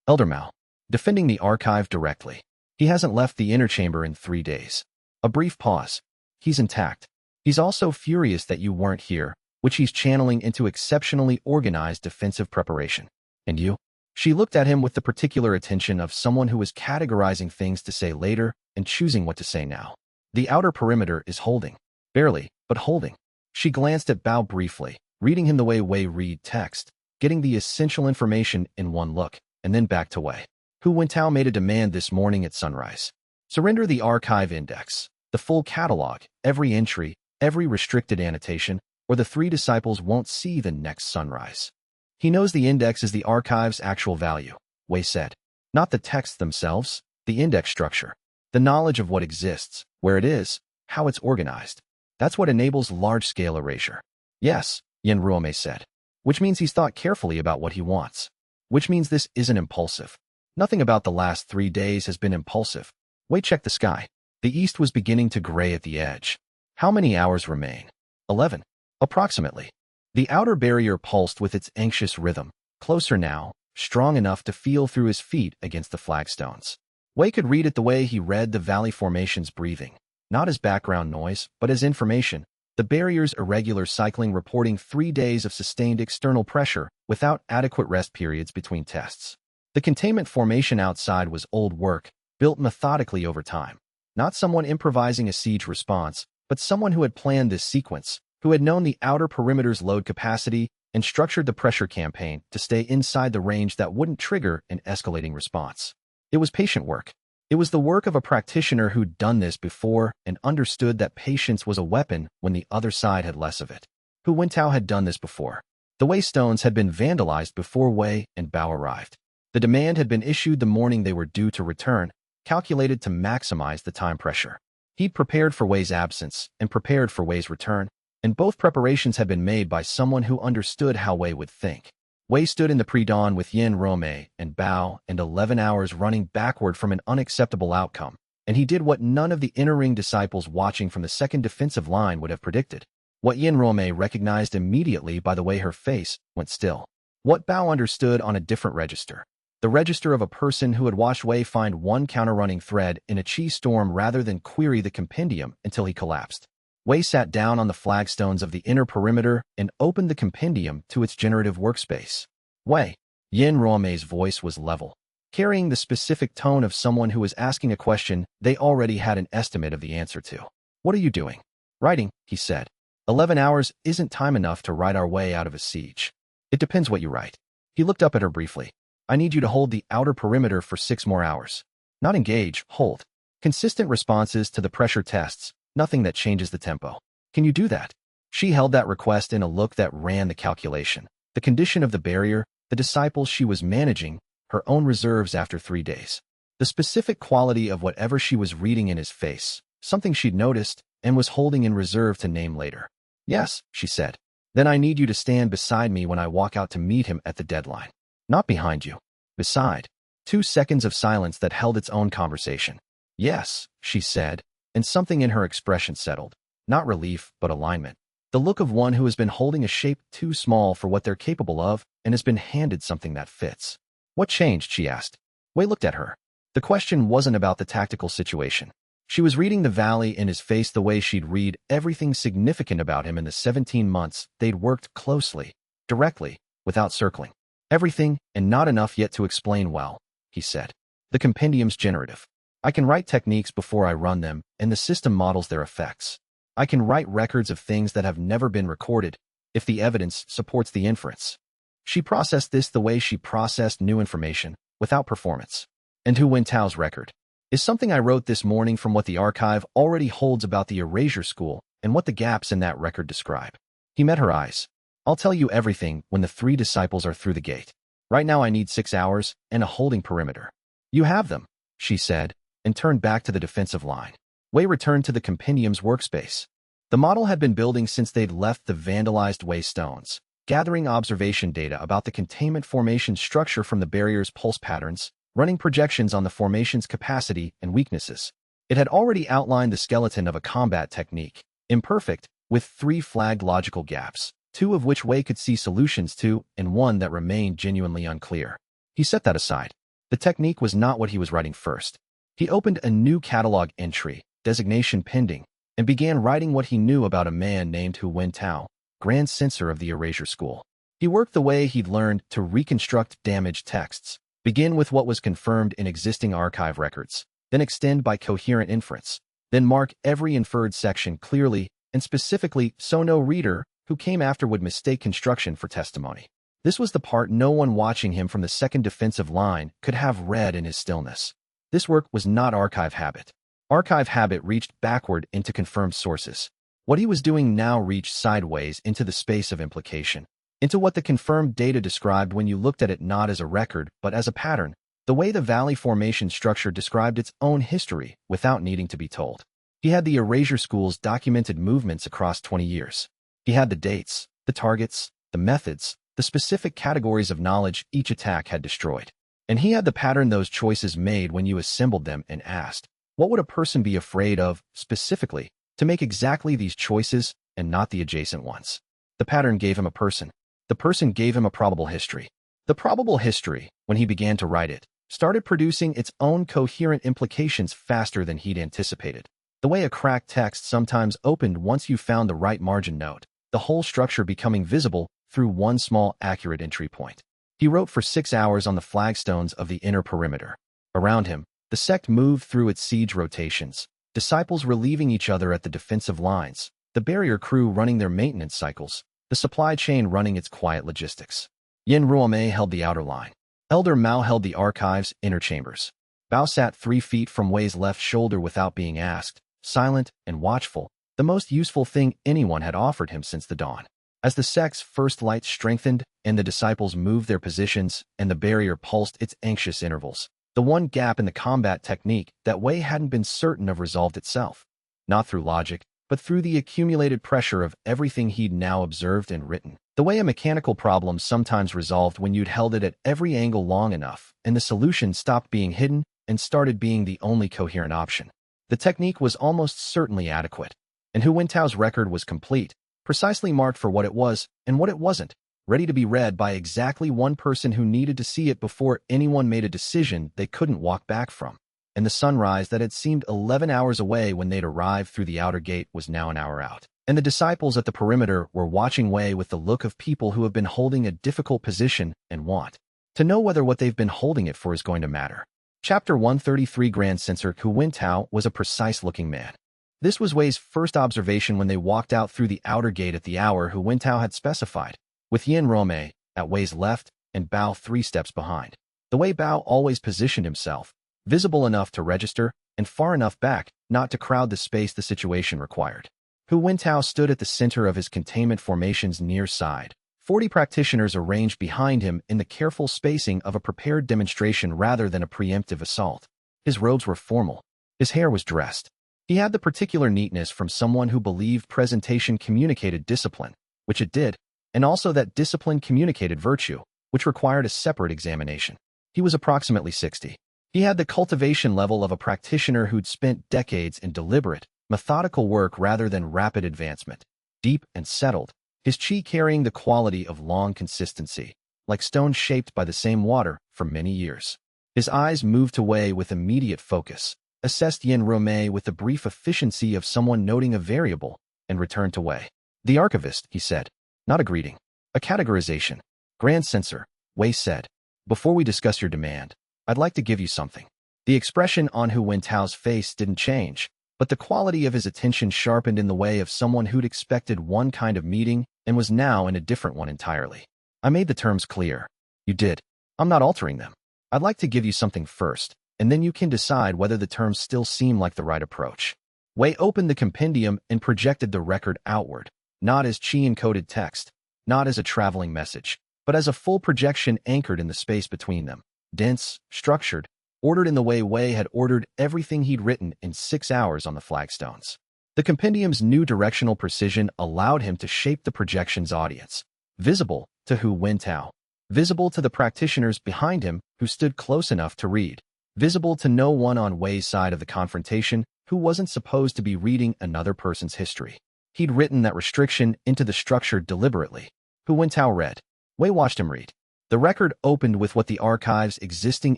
Elder Mao. Defending the archive directly. He hasn't left the inner chamber in 3 days. A brief pause. He's intact. He's also furious that you weren't here, which he's channeling into exceptionally organized defensive preparation. And you? She looked at him with the particular attention of someone who was categorizing things to say later and choosing what to say now. The outer perimeter is holding. Barely, but holding. She glanced at Bao briefly, reading him the way Wei read text, getting the essential information in one look, and then back to Wei. Hu Wintao made a demand this morning at sunrise. Surrender the archive index, the full catalog, every entry, every restricted annotation, or the 3 disciples won't see the next sunrise. He knows the index is the archive's actual value, Wei said. Not the texts themselves, the index structure. The knowledge of what exists, where it is, how it's organized. That's what enables large-scale erasure. Yes, Yin Ruomei said. Which means he's thought carefully about what he wants. Which means this isn't impulsive. Nothing about the last 3 days has been impulsive. Wei checked the sky. The east was beginning to gray at the edge. How many hours remain? 11. Approximately. The outer barrier pulsed with its anxious rhythm, closer now, strong enough to feel through his feet against the flagstones. Wei could read it the way he read the valley formation's breathing, not as background noise, but as information, the barrier's irregular cycling reporting 3 days of sustained external pressure without adequate rest periods between tests. The containment formation outside was old work, built methodically over time. Not someone improvising a siege response, but someone who had planned this sequence, who had known the outer perimeter's load capacity and structured the pressure campaign to stay inside the range that wouldn't trigger an escalating response. It was patient work. It was the work of a practitioner who'd done this before and understood that patience was a weapon when the other side had less of it. Hu Wintao had done this before. The Wei stones had been vandalized before Wei and Bao arrived. The demand had been issued the morning they were due to return, calculated to maximize the time pressure. He'd prepared for Wei's absence and prepared for Wei's return, and both preparations had been made by someone who understood how Wei would think. Wei stood in the pre-dawn with Yin Ruomei and Bao and 11 hours running backward from an unacceptable outcome, and he did what none of the inner ring disciples watching from the second defensive line would have predicted. What Yin Ruomei recognized immediately by the way her face went still. What Bao understood on a different register. The register of a person who had watched Wei find one counter-running thread in a chi storm rather than query the compendium until he collapsed. Wei sat down on the flagstones of the inner perimeter and opened the compendium to its generative workspace. Wei. Yin Ruomei's voice was level, carrying the specific tone of someone who was asking a question they already had an estimate of the answer to. "What are you doing?" "Writing," he said. 11 hours isn't time enough to write our way out of a siege. It depends what you write. He looked up at her briefly. "I need you to hold the outer perimeter for 6 more hours. Not engage, hold. Consistent responses to the pressure tests, nothing that changes the tempo. Can you do that?" She held that request in a look that ran the calculation. The condition of the barrier, the disciples she was managing, her own reserves after 3 days. The specific quality of whatever she was reading in his face, something she'd noticed and was holding in reserve to name later. "Yes," she said. "Then I need you to stand beside me when I walk out to meet him at the deadline. Not behind you. Beside." 2 seconds of silence that held its own conversation. "Yes," she said, and something in her expression settled. Not relief, but alignment. the look of one who has been holding a shape too small for what they're capable of and has been handed something that fits. What changed, she asked. Wei looked at her. The question wasn't about the tactical situation. She was reading the valley in his face the way she'd read everything significant about him in the 17 months they'd worked closely, directly, without circling. Everything, and not enough yet to explain well, he said. The compendium's generative. I can write techniques before I run them, and the system models their effects. I can write records of things that have never been recorded, if the evidence supports the inference. She processed this the way she processed new information, without performance. And Hu Wintao's record is something I wrote this morning from what the archive already holds about the erasure school and what the gaps in that record describe. He met her eyes. I'll tell you everything when the 3 disciples are through the gate. Right now I need 6 hours and a holding perimeter. You have them, she said, and turned back to the defensive line. Wei returned to the compendium's workspace. The model had been building since they'd left the vandalized Wei stones, gathering observation data about the containment formation structure from the barrier's pulse patterns, running projections on the formation's capacity and weaknesses. It had already outlined the skeleton of a combat technique, imperfect, with 3 flagged logical gaps, 2 of which Wei could see solutions to and 1 that remained genuinely unclear. He set that aside. The technique was not what he was writing first. He opened a new catalog entry, designation pending, and began writing what he knew about a man named Hu Wintao, Grand Censor of the Erasure School. He worked the way he'd learned to reconstruct damaged texts, begin with what was confirmed in existing archive records, then extend by coherent inference, then mark every inferred section clearly and specifically so no reader who came after would mistake construction for testimony. This was the part no one watching him from the second defensive line could have read in his stillness. This work was not archive habit. Archive habit reached backward into confirmed sources. What he was doing now reached sideways into the space of implication, into what the confirmed data described when you looked at it not as a record but as a pattern, the way the valley formation structure described its own history without needing to be told. He had the erasure school's documented movements across 20 years. He had the dates, the targets, the methods, the specific categories of knowledge each attack had destroyed. And he had the pattern those choices made when you assembled them and asked, what would a person be afraid of, specifically, to make exactly these choices and not the adjacent ones? The pattern gave him a person. The person gave him a probable history. The probable history, when he began to write it, started producing its own coherent implications faster than he'd anticipated. The way a cracked text sometimes opened once you found the right margin note, the whole structure becoming visible through one small accurate entry point. He wrote for 6 hours on the flagstones of the inner perimeter. Around him, the sect moved through its siege rotations, disciples relieving each other at the defensive lines, the barrier crew running their maintenance cycles, the supply chain running its quiet logistics. Yin Ruomei held the outer line. Elder Mao held the archive's inner chambers. Bao sat 3 feet from Wei's left shoulder without being asked, silent and watchful, the most useful thing anyone had offered him since the dawn. As the sect's first light strengthened and the disciples moved their positions and the barrier pulsed its anxious intervals, the one gap in the combat technique that Wei hadn't been certain of resolved itself, not through logic, but through the accumulated pressure of everything he'd now observed and written. The way a mechanical problem sometimes resolved when you'd held it at every angle long enough, and the solution stopped being hidden and started being the only coherent option. The technique was almost certainly adequate, and Hu Wintao's record was complete, precisely marked for what it was and what it wasn't, ready to be read by exactly one person who needed to see it before anyone made a decision they couldn't walk back from. And the sunrise that had seemed 11 hours away when they'd arrived through the outer gate was now an hour out. And the disciples at the perimeter were watching Wei with the look of people who have been holding a difficult position and want to know whether what they've been holding it for is going to matter. Chapter 133. Grand Censor Hu Wintao was a precise-looking man. This was Wei's first observation when they walked out through the outer gate at the hour Hu Wintao had specified, with Yin Ruomei at Wei's left and Bao 3 steps behind. The way Bao always positioned himself, visible enough to register and far enough back not to crowd the space the situation required. Hu Wintao stood at the center of his containment formation's near side, 40 practitioners arranged behind him in the careful spacing of a prepared demonstration rather than a preemptive assault. His robes were formal. His hair was dressed. He had the particular neatness from someone who believed presentation communicated discipline, which it did, and also that discipline communicated virtue, which required a separate examination. He was approximately 60. He had the cultivation level of a practitioner who'd spent decades in deliberate, methodical work rather than rapid advancement. deep and settled, his chi carrying the quality of long consistency, like stone shaped by the same water for many years. His eyes moved to Wei with immediate focus, assessed Yin Rome with the brief efficiency of someone noting a variable, and returned to Wei. "The archivist," he said. "Not a greeting. A categorization." "Grand Censor," Wei said. "Before we discuss your demand, I'd like to give you something." The expression on Hu Wentao's face didn't change, but the quality of his attention sharpened in the way of someone who'd expected one kind of meeting and was now in a different one entirely. "I made the terms clear." "You did. I'm not altering them. I'd like to give you something first, and then you can decide whether the terms still seem like the right approach." Wei opened the compendium and projected the record outward, not as chi-encoded text, not as a traveling message, but as a full projection anchored in the space between them, dense, structured, ordered in the way Wei had ordered everything he'd written in 6 hours on the flagstones. The compendium's new directional precision allowed him to shape the projection's audience, visible to Hu Wentao, visible to the practitioners behind him who stood close enough to read, visible to no one on Wei's side of the confrontation who wasn't supposed to be reading another person's history. He'd written that restriction into the structure deliberately. Hu Wentao read. Wei watched him read. The record opened with what the archive's existing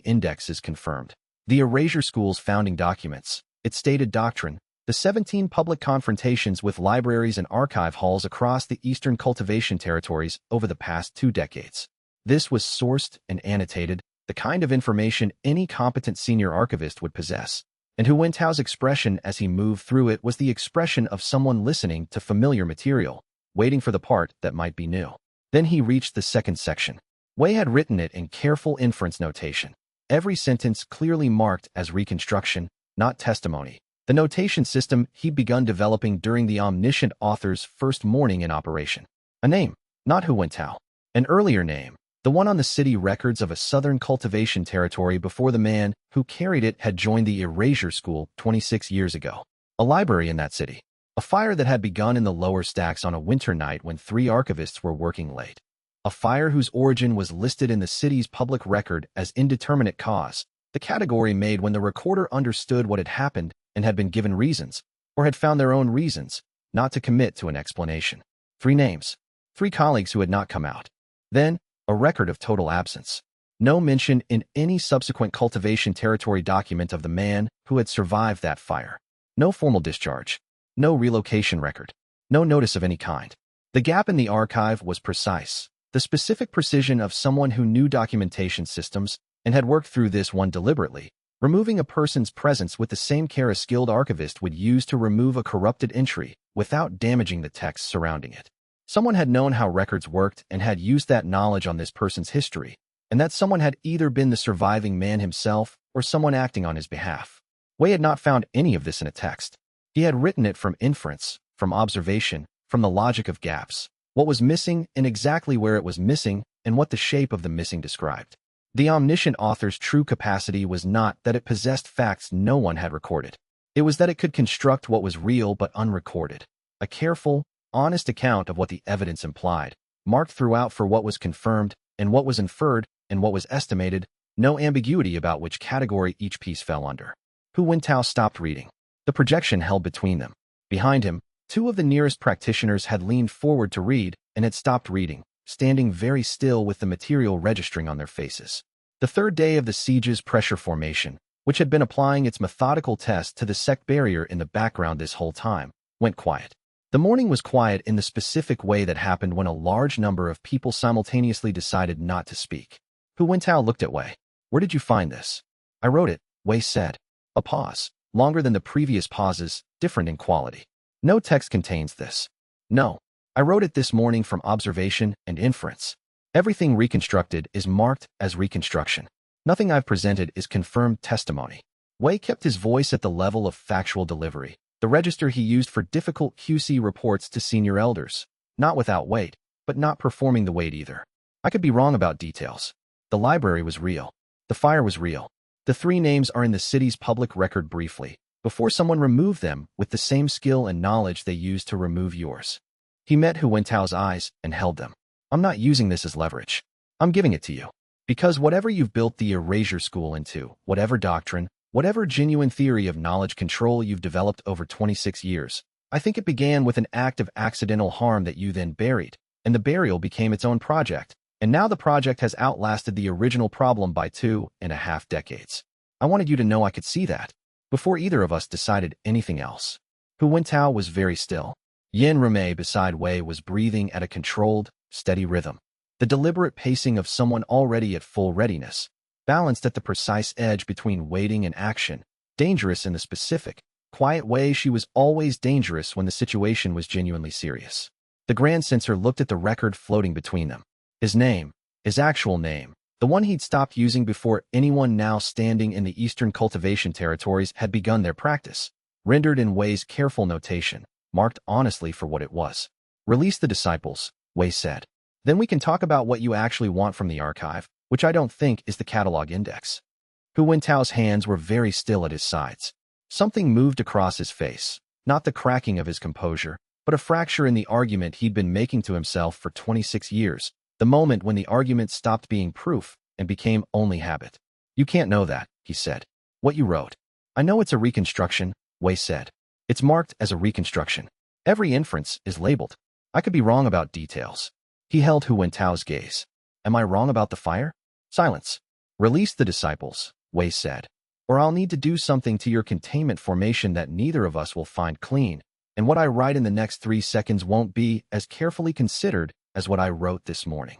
indexes confirmed. The Erasure School's founding documents, its stated doctrine, the 17 public confrontations with libraries and archive halls across the eastern cultivation territories over the past 2 decades. This was sourced and annotated, the kind of information any competent senior archivist would possess. And Hu Wentao's expression as he moved through it was the expression of someone listening to familiar material, waiting for the part that might be new. Then he reached the second section. Wei had written it in careful inference notation, every sentence clearly marked as reconstruction, not testimony. The notation system he'd begun developing during the omniscient author's first morning in operation. A name, not Hu Wentao. An earlier name, the one on the city records of a southern cultivation territory before the man who carried it had joined the Erasure School 26 years ago. A library in that city. A fire that had begun in the lower stacks on a winter night when 3 archivists were working late. A fire whose origin was listed in the city's public record as indeterminate cause, the category made when the recorder understood what had happened and had been given reasons, or had found their own reasons, not to commit to an explanation. 3 names. 3 colleagues who had not come out. Then, a record of total absence. No mention in any subsequent cultivation territory document of the man who had survived that fire. No formal discharge. No relocation record. No notice of any kind. The gap in the archive was precise. The specific precision of someone who knew documentation systems and had worked through this one deliberately, removing a person's presence with the same care a skilled archivist would use to remove a corrupted entry without damaging the text surrounding it. Someone had known how records worked and had used that knowledge on this person's history, and that someone had either been the surviving man himself or someone acting on his behalf. Wei had not found any of this in a text. He had written it from inference, from observation, from the logic of gaps, what was missing and exactly where it was missing and what the shape of the missing described. The omniscient author's true capacity was not that it possessed facts no one had recorded. It was that it could construct what was real but unrecorded. A careful, honest account of what the evidence implied, marked throughout for what was confirmed and what was inferred and what was estimated, no ambiguity about which category each piece fell under. Hu Wentao stopped reading. The projection held between them. Behind him, 2 of the nearest practitioners had leaned forward to read and had stopped reading, standing very still with the material registering on their faces. The 3rd day of the siege's pressure formation, which had been applying its methodical test to the Sect barrier in the background this whole time, went quiet. The morning was quiet in the specific way that happened when a large number of people simultaneously decided not to speak. Hu Wentao looked at Wei. "Where did you find this?" "I wrote it," Wei said. A pause, longer than the previous pauses, different in quality. "No text contains this." "No. I wrote it this morning from observation and inference. Everything reconstructed is marked as reconstruction. Nothing I've presented is confirmed testimony." Wei kept his voice at the level of factual delivery, the register he used for difficult QC reports to senior elders, not without weight, but not performing the weight either. "I could be wrong about details. The library was real. The fire was real. The 3 names are in the city's public record briefly, before someone removed them with the same skill and knowledge they used to remove yours." He met Hu Wentao's eyes and held them. "I'm not using this as leverage. I'm giving it to you. Because whatever you've built the Erasure School into, whatever doctrine, whatever genuine theory of knowledge control you've developed over 26 years, I think it began with an act of accidental harm that you then buried, and the burial became its own project, and now the project has outlasted the original problem by 2.5 decades. I wanted you to know I could see that, before either of us decided anything else. Hu Wentao was very still. Yin Rumei beside Wei was breathing at a controlled, steady rhythm. The deliberate pacing of someone already at full readiness, balanced at the precise edge between waiting and action, dangerous in the specific, quiet way she was always dangerous when the situation was genuinely serious. The Grand Censor looked at the record floating between them. His name, his actual name, the one he'd stopped using before anyone now standing in the eastern cultivation territories had begun their practice, rendered in Wei's careful notation, marked honestly for what it was. Release the disciples, Wei said. Then we can talk about what you actually want from the archive, which I don't think is the catalog index. Hu Wentao's hands were very still at his sides. Something moved across his face, not the cracking of his composure, but a fracture in the argument he'd been making to himself for 26 years, the moment when the argument stopped being proof and became only habit. You can't know that, he said. What you wrote. I know it's a reconstruction, Wei said. It's marked as a reconstruction. Every inference is labeled. I could be wrong about details. He held Hu Wentao's gaze. Am I wrong about the fire? Silence. Release the disciples, Wei said, or I'll need to do something to your containment formation that neither of us will find clean, and what I write in the next 3 seconds won't be as carefully considered as what I wrote this morning.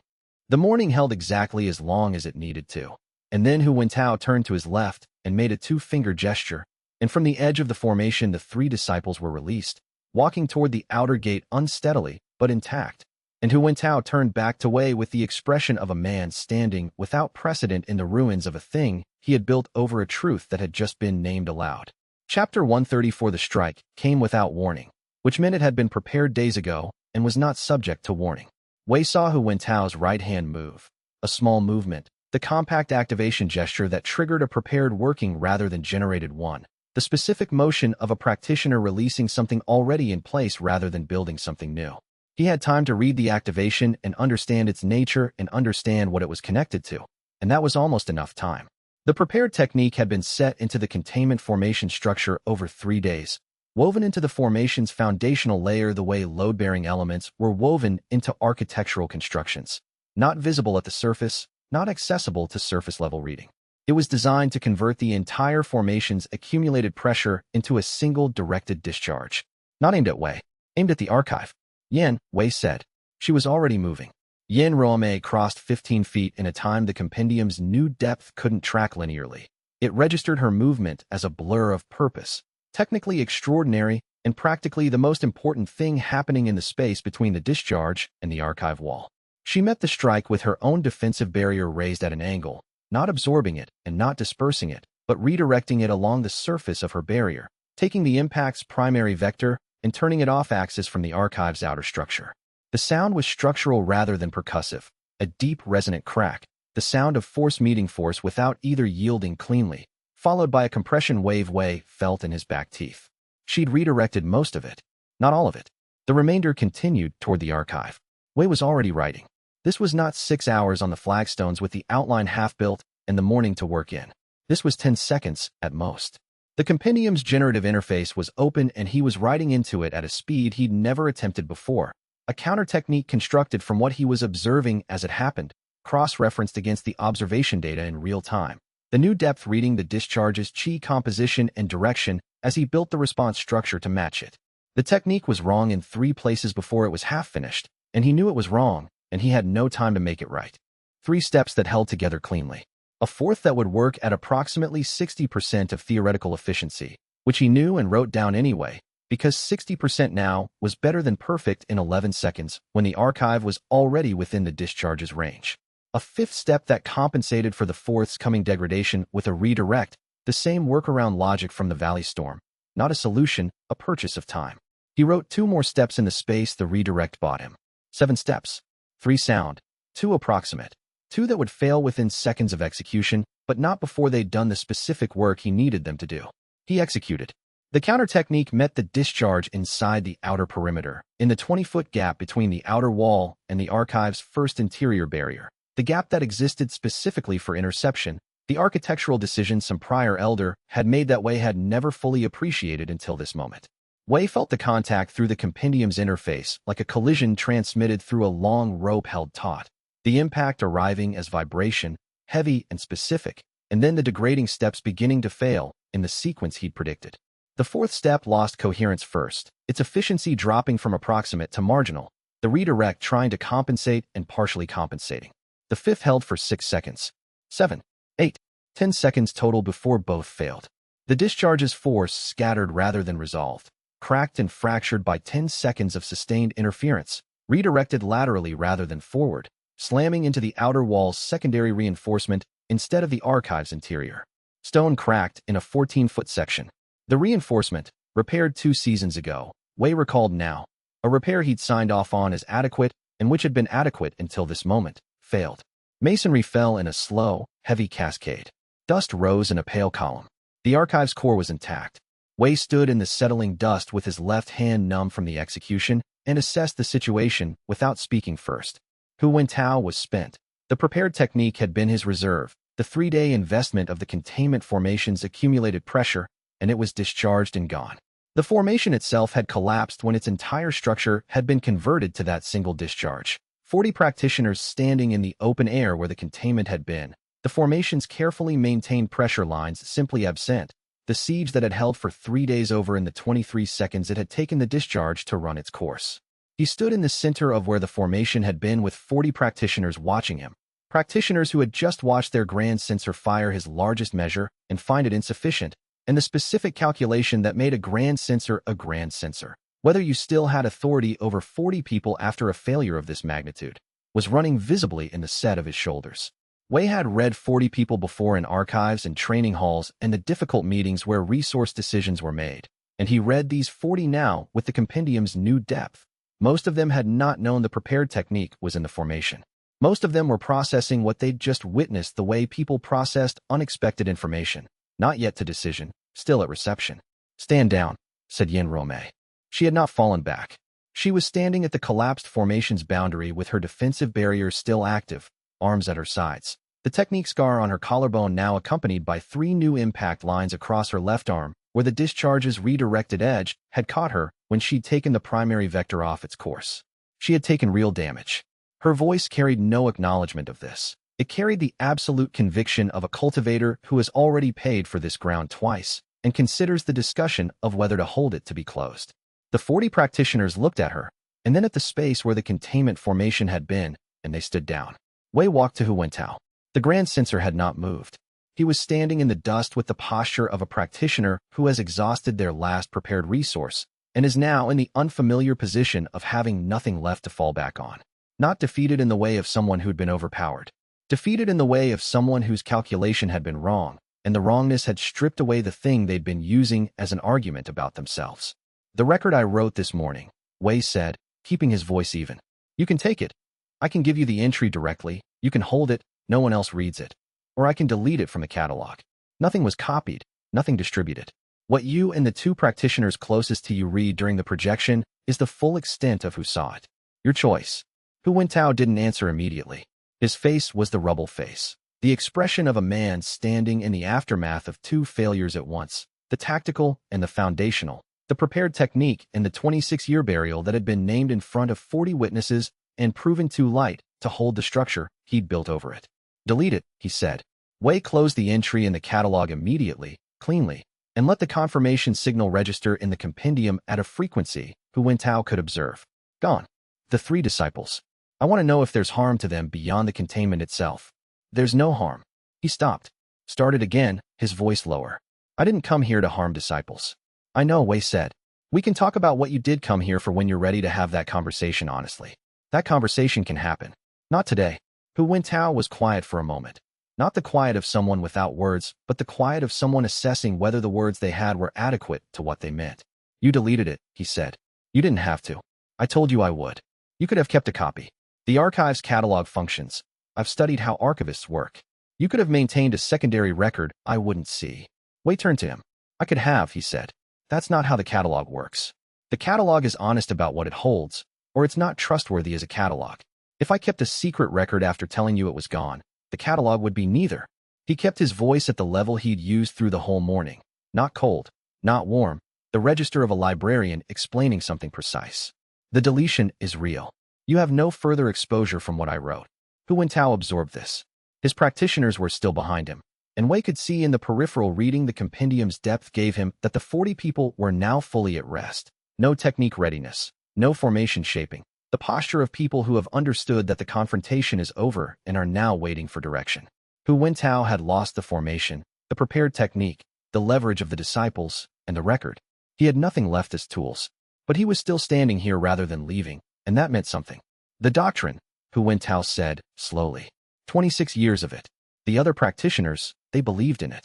The morning held exactly as long as it needed to, and then Hu Wentao turned to his left and made a 2-finger gesture, and from the edge of the formation the 3 disciples were released, walking toward the outer gate unsteadily but intact, and Hu Wentao turned back to Wei with the expression of a man standing without precedent in the ruins of a thing he had built over a truth that had just been named aloud. Chapter 134. The strike came without warning, which meant it had been prepared days ago and was not subject to warning. Wei saw Hu Wentao's right hand move, a small movement, the compact activation gesture that triggered a prepared working rather than generated one, the specific motion of a practitioner releasing something already in place rather than building something new. He had time to read the activation and understand its nature and understand what it was connected to, and that was almost enough time. The prepared technique had been set into the containment formation structure over 3 days, woven into the formation's foundational layer the way load-bearing elements were woven into architectural constructions, not visible at the surface, not accessible to surface-level reading. It was designed to convert the entire formation's accumulated pressure into a single directed discharge, not aimed at Wei, aimed at the archive. Yin, Wei said. She was already moving. Yin Rumei crossed 15 feet in a time the compendium's new depth couldn't track linearly. It registered her movement as a blur of purpose, technically extraordinary and practically the most important thing happening in the space between the discharge and the archive wall. She met the strike with her own defensive barrier raised at an angle, not absorbing it and not dispersing it, but redirecting it along the surface of her barrier, taking the impact's primary vector and turning it off-axis from the archive's outer structure. The sound was structural rather than percussive, a deep resonant crack, the sound of force meeting force without either yielding cleanly, followed by a compression wave Wei felt in his back teeth. She'd redirected most of it, not all of it. The remainder continued toward the archive. Wei was already writing. This was not 6 hours on the flagstones with the outline half-built and the morning to work in. This was 10 seconds at most. The compendium's generative interface was open and he was writing into it at a speed he'd never attempted before, a counter-technique constructed from what he was observing as it happened, cross-referenced against the observation data in real time. The new depth reading the discharge's chi composition and direction as he built the response structure to match it. The technique was wrong in 3 places before it was half-finished, and he knew it was wrong, and he had no time to make it right. 3 steps that held together cleanly. A 4th that would work at approximately 60% of theoretical efficiency, which he knew and wrote down anyway, because 60% now was better than perfect in 11 seconds when the archive was already within the discharge's range. A 5th step that compensated for the 4th's coming degradation with a redirect, the same workaround logic from the Valley Storm. Not a solution, a purchase of time. He wrote 2 more steps in the space the redirect bought him. 7 steps. 3 sound, 2 approximate. 2 that would fail within seconds of execution, but not before they'd done the specific work he needed them to do. He executed. The counter technique met the discharge inside the outer perimeter, in the 20-foot gap between the outer wall and the archive's first interior barrier, the gap that existed specifically for interception, the architectural decision some prior elder had made that Wei had never fully appreciated until this moment. Wei felt the contact through the compendium's interface like a collision transmitted through a long rope held taut, the impact arriving as vibration, heavy and specific, and then the degrading steps beginning to fail in the sequence he'd predicted. The fourth step lost coherence first, its efficiency dropping from approximate to marginal, the redirect trying to compensate and partially compensating. The fifth held for 6 seconds. 7, 8, 10 seconds total before both failed. The discharge's force scattered rather than resolved, cracked and fractured by 10 seconds of sustained interference, redirected laterally rather than forward, slamming into the outer wall's secondary reinforcement instead of the archive's interior. Stone cracked in a 14-foot section. The reinforcement, repaired 2 seasons ago, Wei recalled now, a repair he'd signed off on as adequate and which had been adequate until this moment, failed. Masonry fell in a slow, heavy cascade. Dust rose in a pale column. The archive's core was intact. Wei stood in the settling dust with his left hand numb from the execution and assessed the situation without speaking first. Hu Wentao was spent. The prepared technique had been his reserve, the 3-day investment of the containment formation's accumulated pressure, and it was discharged and gone. The formation itself had collapsed when its entire structure had been converted to that single discharge. 40 practitioners standing in the open air where the containment had been, the formation's carefully maintained pressure lines simply absent, the siege that had held for 3 days over in the 23 seconds it had taken the discharge to run its course. He stood in the center of where the formation had been with 40 practitioners watching him, practitioners who had just watched their grand sensor fire his largest measure and find it insufficient, and the specific calculation that made a grand sensor a grand sensor, whether you still had authority over 40 people after a failure of this magnitude, was running visibly in the set of his shoulders. Wei had read 40 people before in archives and training halls and the difficult meetings where resource decisions were made, and he read these 40 now with the compendium's new depth. Most of them had not known the prepared technique was in the formation. Most of them were processing what they'd just witnessed the way people processed unexpected information, not yet to decision, still at reception. "Stand down," said Yin Romei. She had not fallen back. She was standing at the collapsed formation's boundary with her defensive barrier still active, arms at her sides. The technique scar on her collarbone now accompanied by 3 new impact lines across her left arm, where the discharge's redirected edge had caught her when she'd taken the primary vector off its course. She had taken real damage. Her voice carried no acknowledgement of this. It carried the absolute conviction of a cultivator who has already paid for this ground twice and considers the discussion of whether to hold it to be closed. The 40 practitioners looked at her, and then at the space where the containment formation had been, and they stood down. Wei walked to Hu Wentao. The grand censor had not moved. He was standing in the dust with the posture of a practitioner who has exhausted their last prepared resource and is now in the unfamiliar position of having nothing left to fall back on. Not defeated in the way of someone who'd been overpowered. Defeated in the way of someone whose calculation had been wrong, and the wrongness had stripped away the thing they'd been using as an argument about themselves. "The record I wrote this morning," Wei said, keeping his voice even. "You can take it. I can give you the entry directly, you can hold it, no one else reads it. Or I can delete it from the catalog. Nothing was copied, nothing distributed. What you and the 2 practitioners closest to you read during the projection is the full extent of who saw it. Your choice." Hu Wentao didn't answer immediately. His face was the rubble face, the expression of a man standing in the aftermath of 2 failures at once, the tactical and the foundational, the prepared technique and the 26-year burial that had been named in front of 40 witnesses and proven too light to hold the structure he'd built over it. "Delete it," he said. Wei closed the entry in the catalog immediately, cleanly, and let the confirmation signal register in the compendium at a frequency Hu Wentao could observe. "Gone. The 3 disciples. I want to know if there's harm to them beyond the containment itself." "There's no harm." He stopped. Started again, his voice lower. "I didn't come here to harm disciples." "I know," Wei said. "We can talk about what you did come here for when you're ready to have that conversation honestly. That conversation can happen. Not today." Hu Wentao was quiet for a moment. Not the quiet of someone without words, but the quiet of someone assessing whether the words they had were adequate to what they meant. "You deleted it," he said. "You didn't have to. I told you I would. You could have kept a copy. The archive's catalog functions. I've studied how archivists work. You could have maintained a secondary record I wouldn't see." Wei turned to him. "I could have," he said. "That's not how the catalog works. The catalog is honest about what it holds, or it's not trustworthy as a catalog. If I kept a secret record after telling you it was gone, the catalog would be neither." He kept his voice at the level he'd used through the whole morning. Not cold, not warm. the register of a librarian explaining something precise. The deletion is real. You have no further exposure from what I wrote. Hu Wentao absorbed this. His practitioners were still behind him, and Wei could see in the peripheral reading the compendium's depth gave him that the 40 people were now fully at rest. No technique readiness, no formation shaping. The posture of people who have understood that the confrontation is over and are now waiting for direction. Hu Wentao had lost the formation, the prepared technique, the leverage of the disciples, and the record. He had nothing left as tools. But he was still standing here rather than leaving, and that meant something. The doctrine, Hu Wentao said, slowly. 26 years of it. The other practitioners, they believed in it.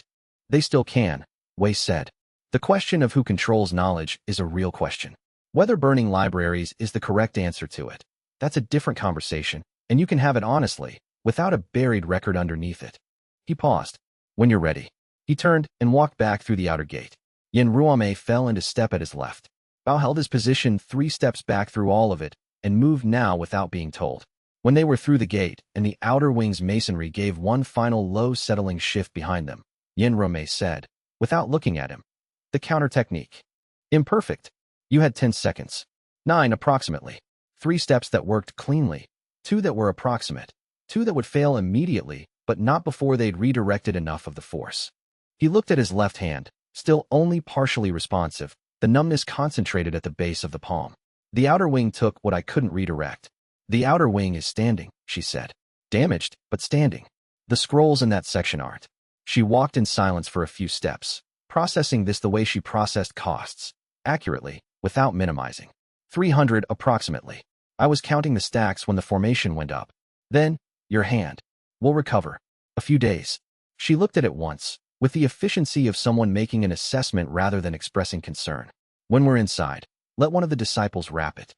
They still can, Wei said. The question of who controls knowledge is a real question. Whether burning libraries is the correct answer to it. That's a different conversation, and you can have it honestly, without a buried record underneath it. He paused. When you're ready. He turned and walked back through the outer gate. Yin Ruomei fell into step at his left. Bao held his position 3 steps back through all of it, and moved now without being told. When they were through the gate, and the outer wing's masonry gave one final low settling shift behind them, Yin Ruomei said, without looking at him. The counter technique. Imperfect. You had 10 seconds. 9 approximately. 3 steps that worked cleanly. 2 that were approximate. 2 that would fail immediately, but not before they'd redirected enough of the force. He looked at his left hand, still only partially responsive, the numbness concentrated at the base of the palm. The outer wing took what I couldn't redirect. The outer wing is standing, she said. Damaged, but standing. The scrolls in that section aren't. She walked in silence for a few steps, processing this the way she processed costs, accurately, without minimizing. 300 approximately. I was counting the stacks when the formation went up. Then, your hand. We'll recover. A few days. She looked at it once, with the efficiency of someone making an assessment rather than expressing concern. When we're inside, let one of the disciples wrap it.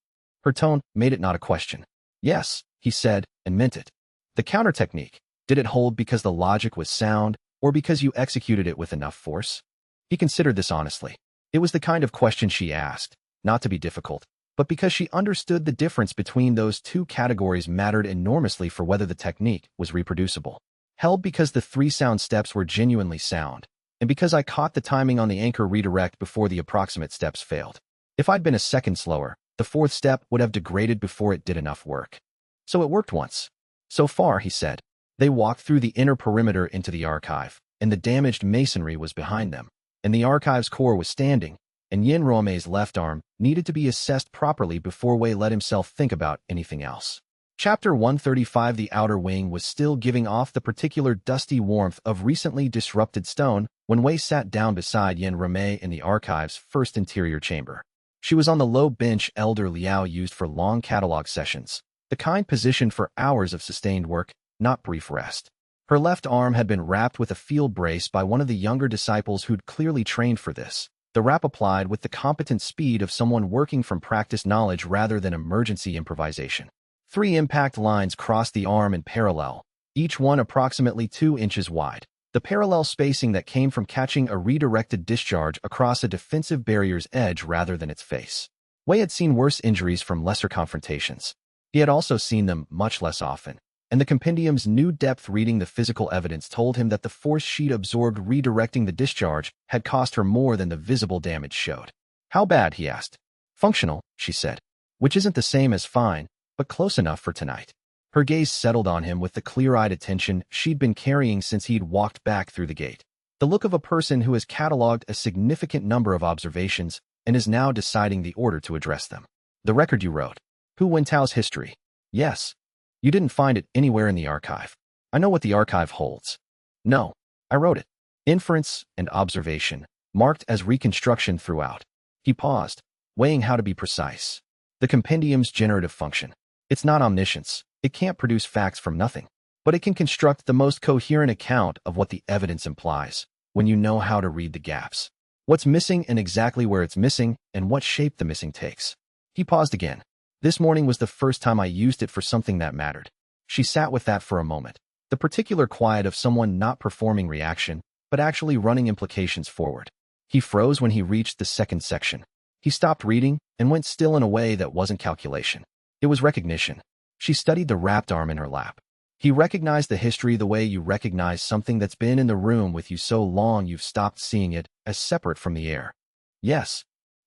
Her tone made it not a question. Yes, he said, and meant it. The counter technique, did it hold because the logic was sound, or because you executed it with enough force? He considered this honestly. It was the kind of question she asked, not to be difficult, but because she understood the difference between those two categories mattered enormously for whether the technique was reproducible. Held because the 3 sound steps were genuinely sound, and because I caught the timing on the anchor redirect before the approximate steps failed. If I'd been a second slower, the 4th step would have degraded before it did enough work. So it worked once. So far, he said. They walked through the inner perimeter into the archive, and the damaged masonry was behind them, and the archive's core was standing, and Yin Ruomei's left arm needed to be assessed properly before Wei let himself think about anything else. Chapter 135. The outer wing was still giving off the particular dusty warmth of recently disrupted stone when Wei sat down beside Yin Ruomei in the archive's first interior chamber. She was on the low bench Elder Liao used for long catalog sessions, the kind positioned for hours of sustained work, not brief rest. Her left arm had been wrapped with a field brace by one of the younger disciples who'd clearly trained for this, the wrap applied with the competent speed of someone working from practiced knowledge rather than emergency improvisation. 3 impact lines crossed the arm in parallel, each one approximately 2 inches wide. The parallel spacing that came from catching a redirected discharge across a defensive barrier's edge rather than its face. Wei had seen worse injuries from lesser confrontations. He had also seen them much less often, and the compendium's new depth reading the physical evidence told him that the force she'd absorbed redirecting the discharge had cost her more than the visible damage showed. How bad, he asked. Functional, she said, which isn't the same as fine, but close enough for tonight. Her gaze settled on him with the clear-eyed attention she'd been carrying since he'd walked back through the gate. The look of a person who has catalogued a significant number of observations and is now deciding the order to address them. The record you wrote. Hu Wentao's history. Yes. You didn't find it anywhere in the archive. I know what the archive holds. No. I wrote it. Inference and observation, marked as reconstruction throughout. He paused, weighing how to be precise. The compendium's generative function. It's not omniscience. It can't produce facts from nothing, but it can construct the most coherent account of what the evidence implies when you know how to read the gaps. What's missing and exactly where it's missing and what shape the missing takes. He paused again. This morning was the first time I used it for something that mattered. She sat with that for a moment, the particular quiet of someone not performing reaction, but actually running implications forward. He froze when he reached the second section. He stopped reading and went still in a way that wasn't calculation. It was recognition. She studied the wrapped arm in her lap. He recognized the history the way you recognize something that's been in the room with you so long you've stopped seeing it as separate from the air. Yes,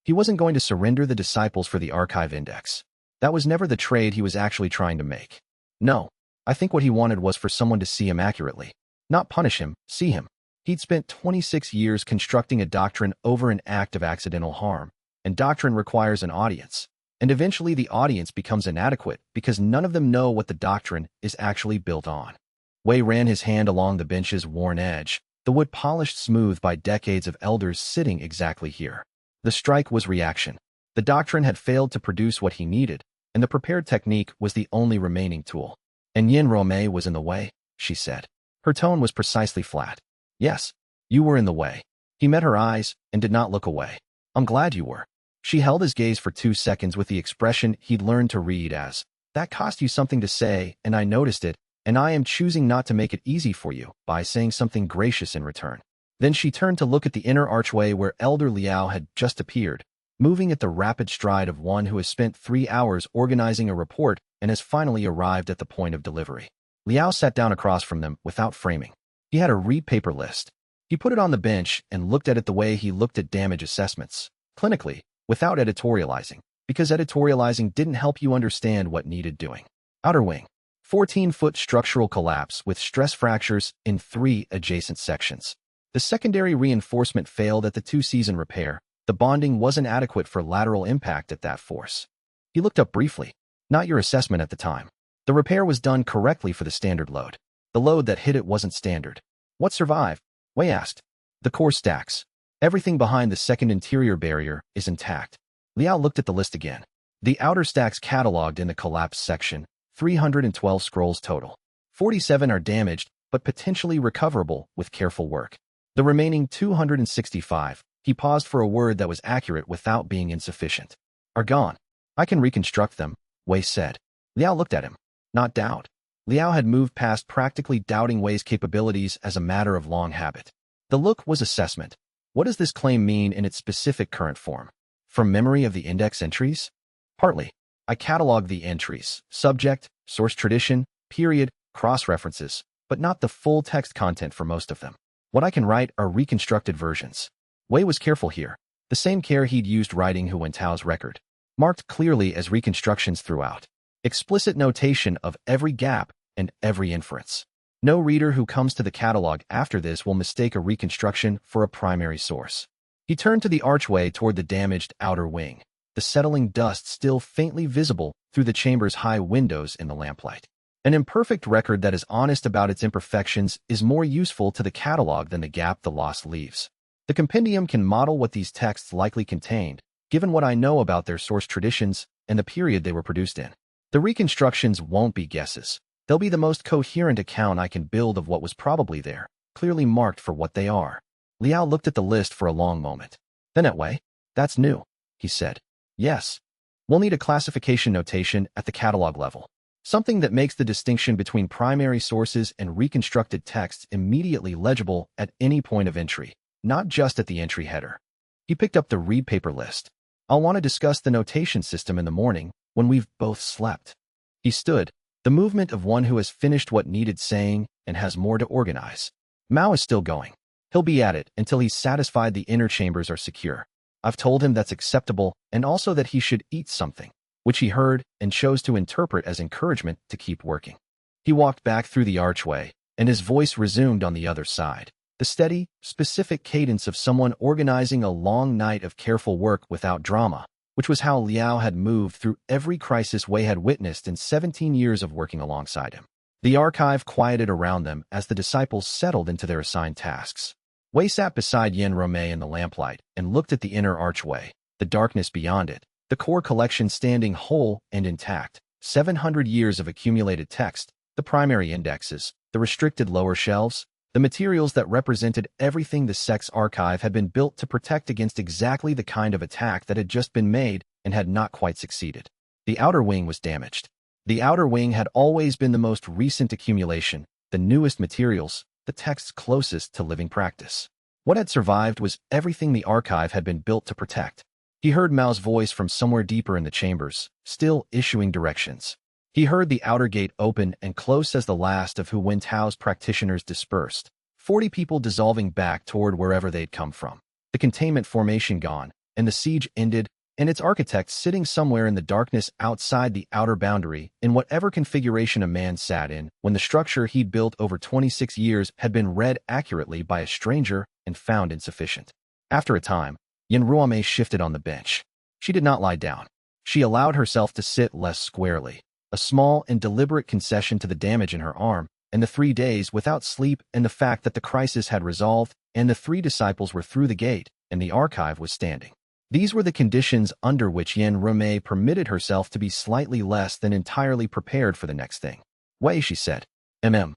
He wasn't going to surrender the disciples for the archive index. That was never the trade he was actually trying to make. No, I think what he wanted was for someone to see him accurately. Not punish him, see him. He'd spent 26 years constructing a doctrine over an act of accidental harm, and doctrine requires an audience. And eventually the audience becomes inadequate because none of them know what the doctrine is actually built on. Wei ran his hand along the bench's worn edge, the wood polished smooth by decades of elders sitting exactly here. The strike was reaction. The doctrine had failed to produce what he needed, and the prepared technique was the only remaining tool. And Yin Rome was in the way, she said. Her tone was precisely flat. Yes, you were in the way. He met her eyes and did not look away. I'm glad you were. She held his gaze for 2 seconds with the expression he'd learned to read as, that cost you something to say, and I noticed it, and I am choosing not to make it easy for you by saying something gracious in return. Then she turned to look at the inner archway where Elder Liao had just appeared, moving at the rapid stride of one who has spent 3 hours organizing a report and has finally arrived at the point of delivery. Liao sat down across from them without framing. He had a read-paper list. He put it on the bench and looked at it the way he looked at damage assessments, clinically, without editorializing, because editorializing didn't help you understand what needed doing. Outer wing. 14-foot structural collapse with stress fractures in 3 adjacent sections. The secondary reinforcement failed at the 2-season repair. The bonding wasn't adequate for lateral impact at that force. He looked up briefly. Not your assessment at the time. The repair was done correctly for the standard load. The load that hit it wasn't standard. What survived? Wei asked. The core stacks. Everything behind the second interior barrier is intact. Liao looked at the list again. The outer stacks cataloged in the collapsed section, 312 scrolls total. 47 are damaged, but potentially recoverable with careful work. The remaining 265, he paused for a word that was accurate without being insufficient, are gone. I can reconstruct them, Wei said. Liao looked at him. Not doubt. Liao had moved past practically doubting Wei's capabilities as a matter of long habit. The look was assessment. What does this claim mean in its specific current form? From memory of the index entries? Partly. I cataloged the entries, subject, source tradition, period, cross-references, but not the full text content for most of them. What I can write are reconstructed versions. Wei was careful here, the same care he'd used writing Hu Wentao's record, marked clearly as reconstructions throughout. Explicit notation of every gap and every inference. No reader who comes to the catalog after this will mistake a reconstruction for a primary source. He turned to the archway toward the damaged outer wing, the settling dust still faintly visible through the chamber's high windows in the lamplight. An imperfect record that is honest about its imperfections is more useful to the catalog than the gap the loss leaves. The compendium can model what these texts likely contained, given what I know about their source traditions and the period they were produced in. The reconstructions won't be guesses. They'll be the most coherent account I can build of what was probably there, clearly marked for what they are. Liao looked at the list for a long moment. Then at Wei, that's new, he said. Yes. We'll need a classification notation at the catalog level. Something that makes the distinction between primary sources and reconstructed texts immediately legible at any point of entry, not just at the entry header. He picked up the read paper list. I'll want to discuss the notation system in the morning when we've both slept. He stood, the movement of one who has finished what needed saying and has more to organize. Mao is still going. He'll be at it until he's satisfied the inner chambers are secure. I've told him that's acceptable and also that he should eat something, which he heard and chose to interpret as encouragement to keep working. He walked back through the archway, and his voice resumed on the other side. The steady, specific cadence of someone organizing a long night of careful work without drama, which was how Liao had moved through every crisis Wei had witnessed in 17 years of working alongside him. The archive quieted around them as the disciples settled into their assigned tasks. Wei sat beside Yin Rome in the lamplight and looked at the inner archway, the darkness beyond it, the core collection standing whole and intact, 700 years of accumulated text, the primary indexes, the restricted lower shelves, the materials that represented everything the Sect's archive had been built to protect against exactly the kind of attack that had just been made and had not quite succeeded. The outer wing was damaged. The outer wing had always been the most recent accumulation, the newest materials, the texts closest to living practice. What had survived was everything the archive had been built to protect. He heard Mao's voice from somewhere deeper in the chambers, still issuing directions. He heard the outer gate open and close as the last of Hu Wentao's practitioners dispersed, 40 people dissolving back toward wherever they'd come from. The containment formation gone, and the siege ended, and its architect sitting somewhere in the darkness outside the outer boundary in whatever configuration a man sat in when the structure he'd built over 26 years had been read accurately by a stranger and found insufficient. After a time, Yin Ruomei shifted on the bench. She did not lie down. She allowed herself to sit less squarely, a small and deliberate concession to the damage in her arm, and the 3 days without sleep and the fact that the crisis had resolved and the 3 disciples were through the gate and the archive was standing. These were the conditions under which Yin Ruomei permitted herself to be slightly less than entirely prepared for the next thing. Wei, she said. The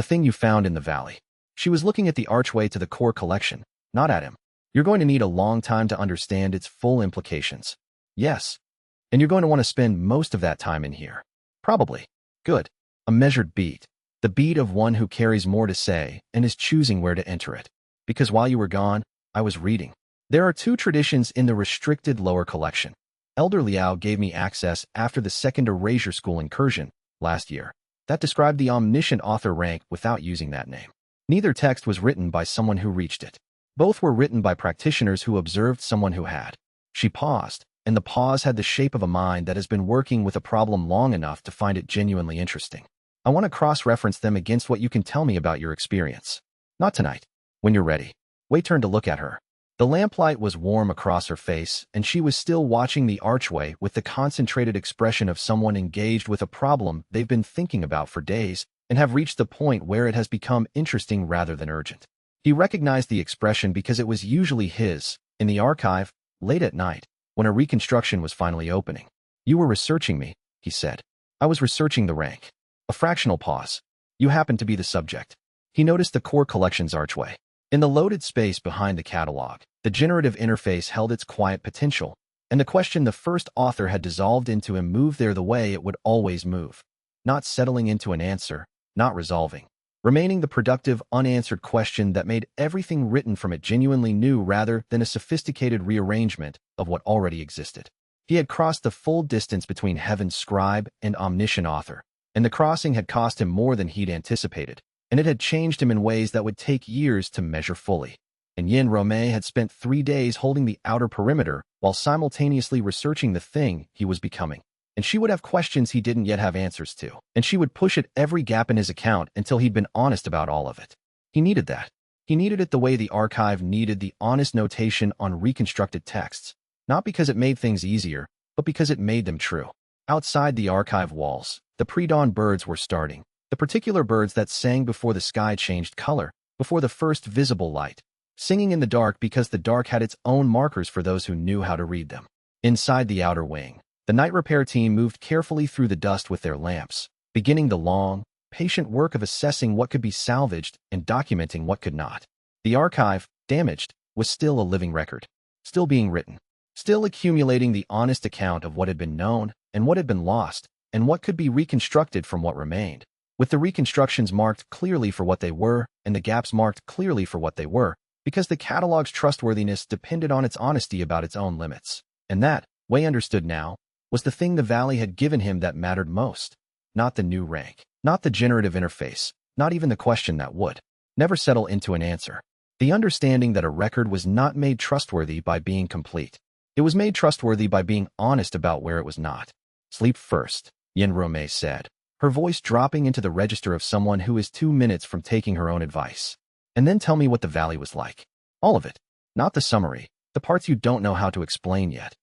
thing you found in the valley. She was looking at the archway to the core collection, not at him. You're going to need a long time to understand its full implications. Yes. And you're going to want to spend most of that time in here. Probably. Good. A measured beat. The beat of one who carries more to say and is choosing where to enter it. Because while you were gone, I was reading. There are 2 traditions in the restricted lower collection. Elder Liao gave me access after the second Erasure School incursion last year. That described the omniscient author rank without using that name. Neither text was written by someone who reached it. Both were written by practitioners who observed someone who had. She paused, and the pause had the shape of a mind that has been working with a problem long enough to find it genuinely interesting. I want to cross-reference them against what you can tell me about your experience. Not tonight. When you're ready. Wei turned to look at her. The lamplight was warm across her face, and she was still watching the archway with the concentrated expression of someone engaged with a problem they've been thinking about for days and have reached the point where it has become interesting rather than urgent. He recognized the expression because it was usually his, in the archive, late at night, when a reconstruction was finally opening. You were researching me, he said. I was researching the rank. A fractional pause. You happened to be the subject. He noticed the core collection's archway. In the loaded space behind the catalog, the generative interface held its quiet potential, and the question the first author had dissolved into him moved there the way it would always move. Not settling into an answer, not resolving. Remaining the productive, unanswered question that made everything written from it genuinely new rather than a sophisticated rearrangement of what already existed. He had crossed the full distance between heaven's scribe and omniscient author, and the crossing had cost him more than he'd anticipated, and it had changed him in ways that would take years to measure fully. And Yin Ruomei had spent 3 days holding the outer perimeter while simultaneously researching the thing he was becoming. And she would have questions he didn't yet have answers to, and she would push at every gap in his account until he'd been honest about all of it. He needed that. He needed it the way the archive needed the honest notation on reconstructed texts, not because it made things easier, but because it made them true. Outside the archive walls, the pre-dawn birds were starting, the particular birds that sang before the sky changed color, before the first visible light, singing in the dark because the dark had its own markers for those who knew how to read them. Inside the outer wing, the night repair team moved carefully through the dust with their lamps, beginning the long, patient work of assessing what could be salvaged and documenting what could not. The archive, damaged, was still a living record, still being written, still accumulating the honest account of what had been known and what had been lost and what could be reconstructed from what remained, with the reconstructions marked clearly for what they were and the gaps marked clearly for what they were, because the catalog's trustworthiness depended on its honesty about its own limits. And that, Wei understood now, was the thing the Valley had given him that mattered most. Not the new rank, not the generative interface, not even the question that would never settle into an answer. The understanding that a record was not made trustworthy by being complete. It was made trustworthy by being honest about where it was not. Sleep first, Yin Ruomei said, her voice dropping into the register of someone who is 2 minutes from taking her own advice. And then tell me what the Valley was like. All of it. Not the summary, the parts you don't know how to explain yet.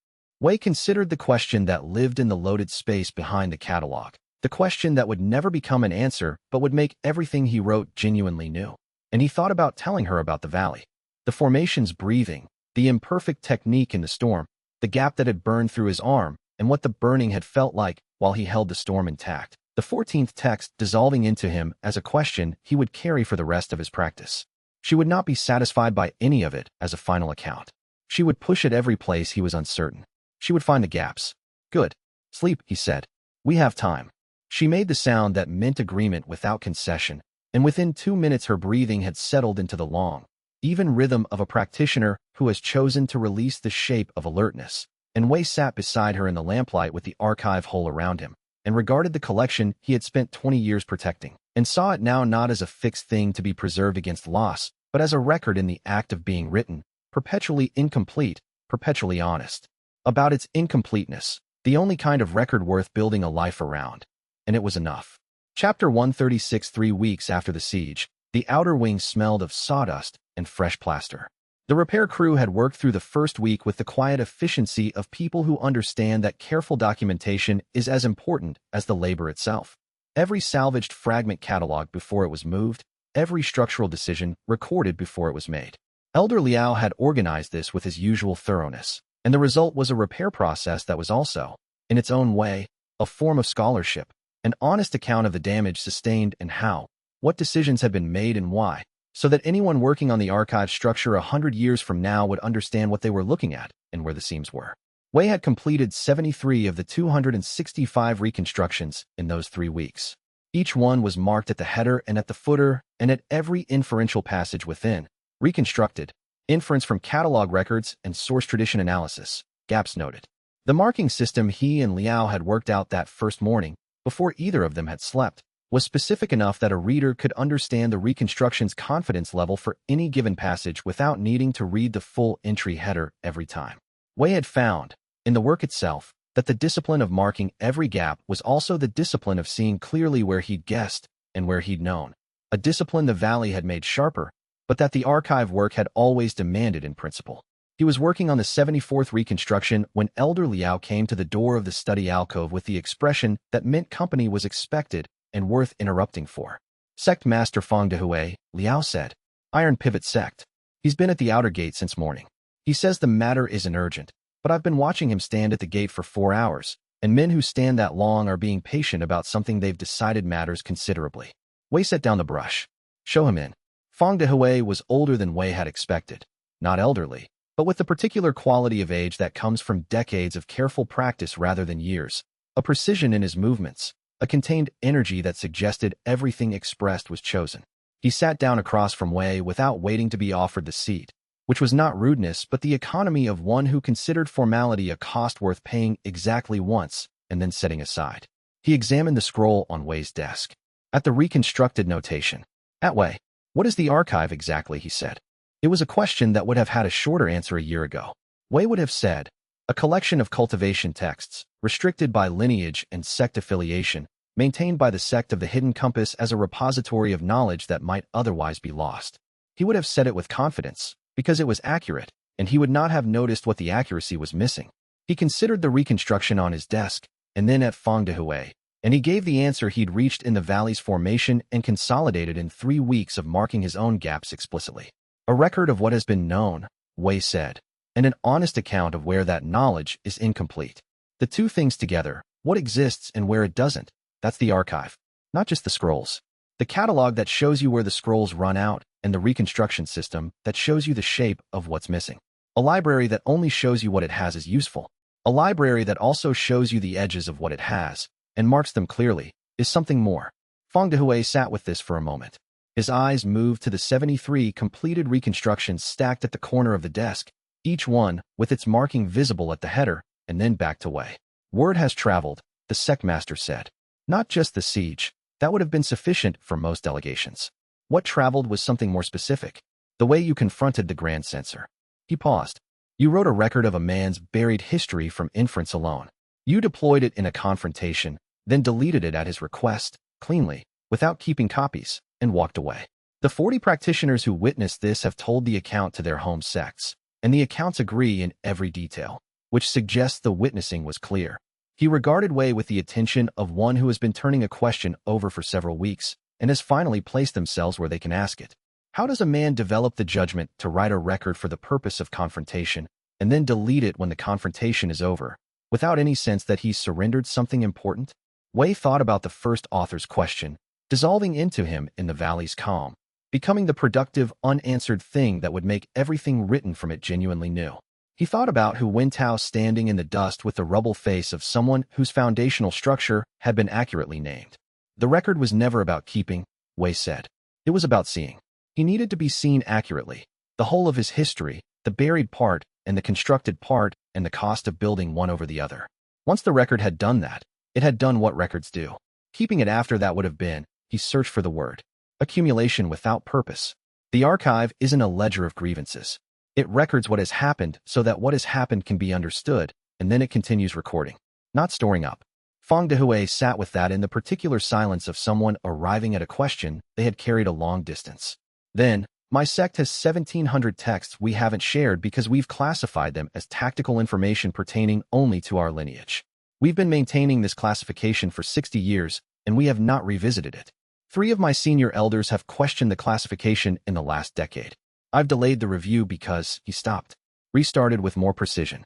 Wei considered the question that lived in the loaded space behind the catalog, the question that would never become an answer but would make everything he wrote genuinely new. And he thought about telling her about the Valley. The formation's breathing, the imperfect technique in the storm, the gap that had burned through his arm, and what the burning had felt like while he held the storm intact. The 14th text dissolving into him as a question he would carry for the rest of his practice. She would not be satisfied by any of it as a final account. She would push at every place he was uncertain. She would find the gaps. Good. Sleep, he said. We have time. She made the sound that meant agreement without concession, and within 2 minutes her breathing had settled into the long, even rhythm of a practitioner who has chosen to release the shape of alertness. And Wei sat beside her in the lamplight with the archive hole around him, and regarded the collection he had spent 20 years protecting, and saw it now not as a fixed thing to be preserved against loss, but as a record in the act of being written, perpetually incomplete, perpetually honest. About its incompleteness, the only kind of record worth building a life around. And it was enough. Chapter 136. 3 weeks after the siege, the outer wing smelled of sawdust and fresh plaster. The repair crew had worked through the first week with the quiet efficiency of people who understand that careful documentation is as important as the labor itself. Every salvaged fragment cataloged before it was moved, every structural decision recorded before it was made. Elder Liao had organized this with his usual thoroughness, and the result was a repair process that was also, in its own way, a form of scholarship, an honest account of the damage sustained and how, what decisions had been made and why, so that anyone working on the archive structure 100 years from now would understand what they were looking at and where the seams were. Wei had completed 73 of the 265 reconstructions in those 3 weeks. Each one was marked at the header and at the footer and at every inferential passage within. Reconstructed. Inference from catalog records and source tradition analysis. Gaps noted. The marking system he and Liao had worked out that first morning, before either of them had slept, was specific enough that a reader could understand the reconstruction's confidence level for any given passage without needing to read the full entry header every time. Wei had found, in the work itself, that the discipline of marking every gap was also the discipline of seeing clearly where he'd guessed and where he'd known. A discipline the Valley had made sharper, but that the archive work had always demanded in principle. He was working on the 74th reconstruction when Elder Liao came to the door of the study alcove with the expression that meant company was expected and worth interrupting for. Sect Master Fong Dehui, Liao said. Iron Pivot Sect. He's been at the outer gate since morning. He says the matter isn't urgent, but I've been watching him stand at the gate for 4 hours, and men who stand that long are being patient about something they've decided matters considerably. Wei set down the brush. Show him in. Fong Dehui was older than Wei had expected. Not elderly, but with the particular quality of age that comes from decades of careful practice rather than years. A precision in his movements, a contained energy that suggested everything expressed was chosen. He sat down across from Wei without waiting to be offered the seat, which was not rudeness but the economy of one who considered formality a cost worth paying exactly once and then setting aside. He examined the scroll on Wei's desk. At the reconstructed notation. At Wei, what is the archive exactly, he said. It was a question that would have had a shorter answer a year ago. Wei would have said, a collection of cultivation texts, restricted by lineage and sect affiliation, maintained by the sect of the Hidden Compass as a repository of knowledge that might otherwise be lost. He would have said it with confidence, because it was accurate, and he would not have noticed what the accuracy was missing. He considered the reconstruction on his desk, and then at Fong Dehui, and he gave the answer he'd reached in the Valley's formation and consolidated in 3 weeks of marking his own gaps explicitly. A record of what has been known, Wei said, and an honest account of where that knowledge is incomplete. The two things together, what exists and where it doesn't, that's the archive. Not just the scrolls. The catalog that shows you where the scrolls run out, and the reconstruction system that shows you the shape of what's missing. A library that only shows you what it has is useful. A library that also shows you the edges of what it has, and marks them clearly, is something more. Fong Dehui sat with this for a moment. His eyes moved to the 73 completed reconstructions stacked at the corner of the desk, each one with its marking visible at the header, and then back to Wei. Word has traveled, the Sect Master said. Not just the siege. That would have been sufficient for most delegations. What traveled was something more specific. The way you confronted the Grand Censor. He paused. You wrote a record of a man's buried history from inference alone. You deployed it in a confrontation, then deleted it at his request, cleanly, without keeping copies, and walked away. The 40 practitioners who witnessed this have told the account to their home sects, and the accounts agree in every detail, which suggests the witnessing was clear. He regarded Wei with the attention of one who has been turning a question over for several weeks, and has finally placed themselves where they can ask it. How does a man develop the judgment to write a record for the purpose of confrontation, and then delete it when the confrontation is over, without any sense that he's surrendered something important? Wei thought about the first author's question, dissolving into him in the Valley's calm, becoming the productive, unanswered thing that would make everything written from it genuinely new. He thought about Hu Wentao standing in the dust with the rubble face of someone whose foundational structure had been accurately named. The record was never about keeping, Wei said. It was about seeing. He needed to be seen accurately. The whole of his history, the buried part, and the constructed part, and the cost of building one over the other. Once the record had done that, it had done what records do. Keeping it after that would have been, he searched for the word, accumulation without purpose. The archive isn't a ledger of grievances. It records what has happened so that what has happened can be understood, and then it continues recording, not storing up. Fang Dehui sat with that in the particular silence of someone arriving at a question they had carried a long distance. Then, my sect has 1,700 texts we haven't shared because we've classified them as tactical information pertaining only to our lineage. We've been maintaining this classification for 60 years, and we have not revisited it. 3 of my senior elders have questioned the classification in the last decade. I've delayed the review because, he stopped, restarted with more precision.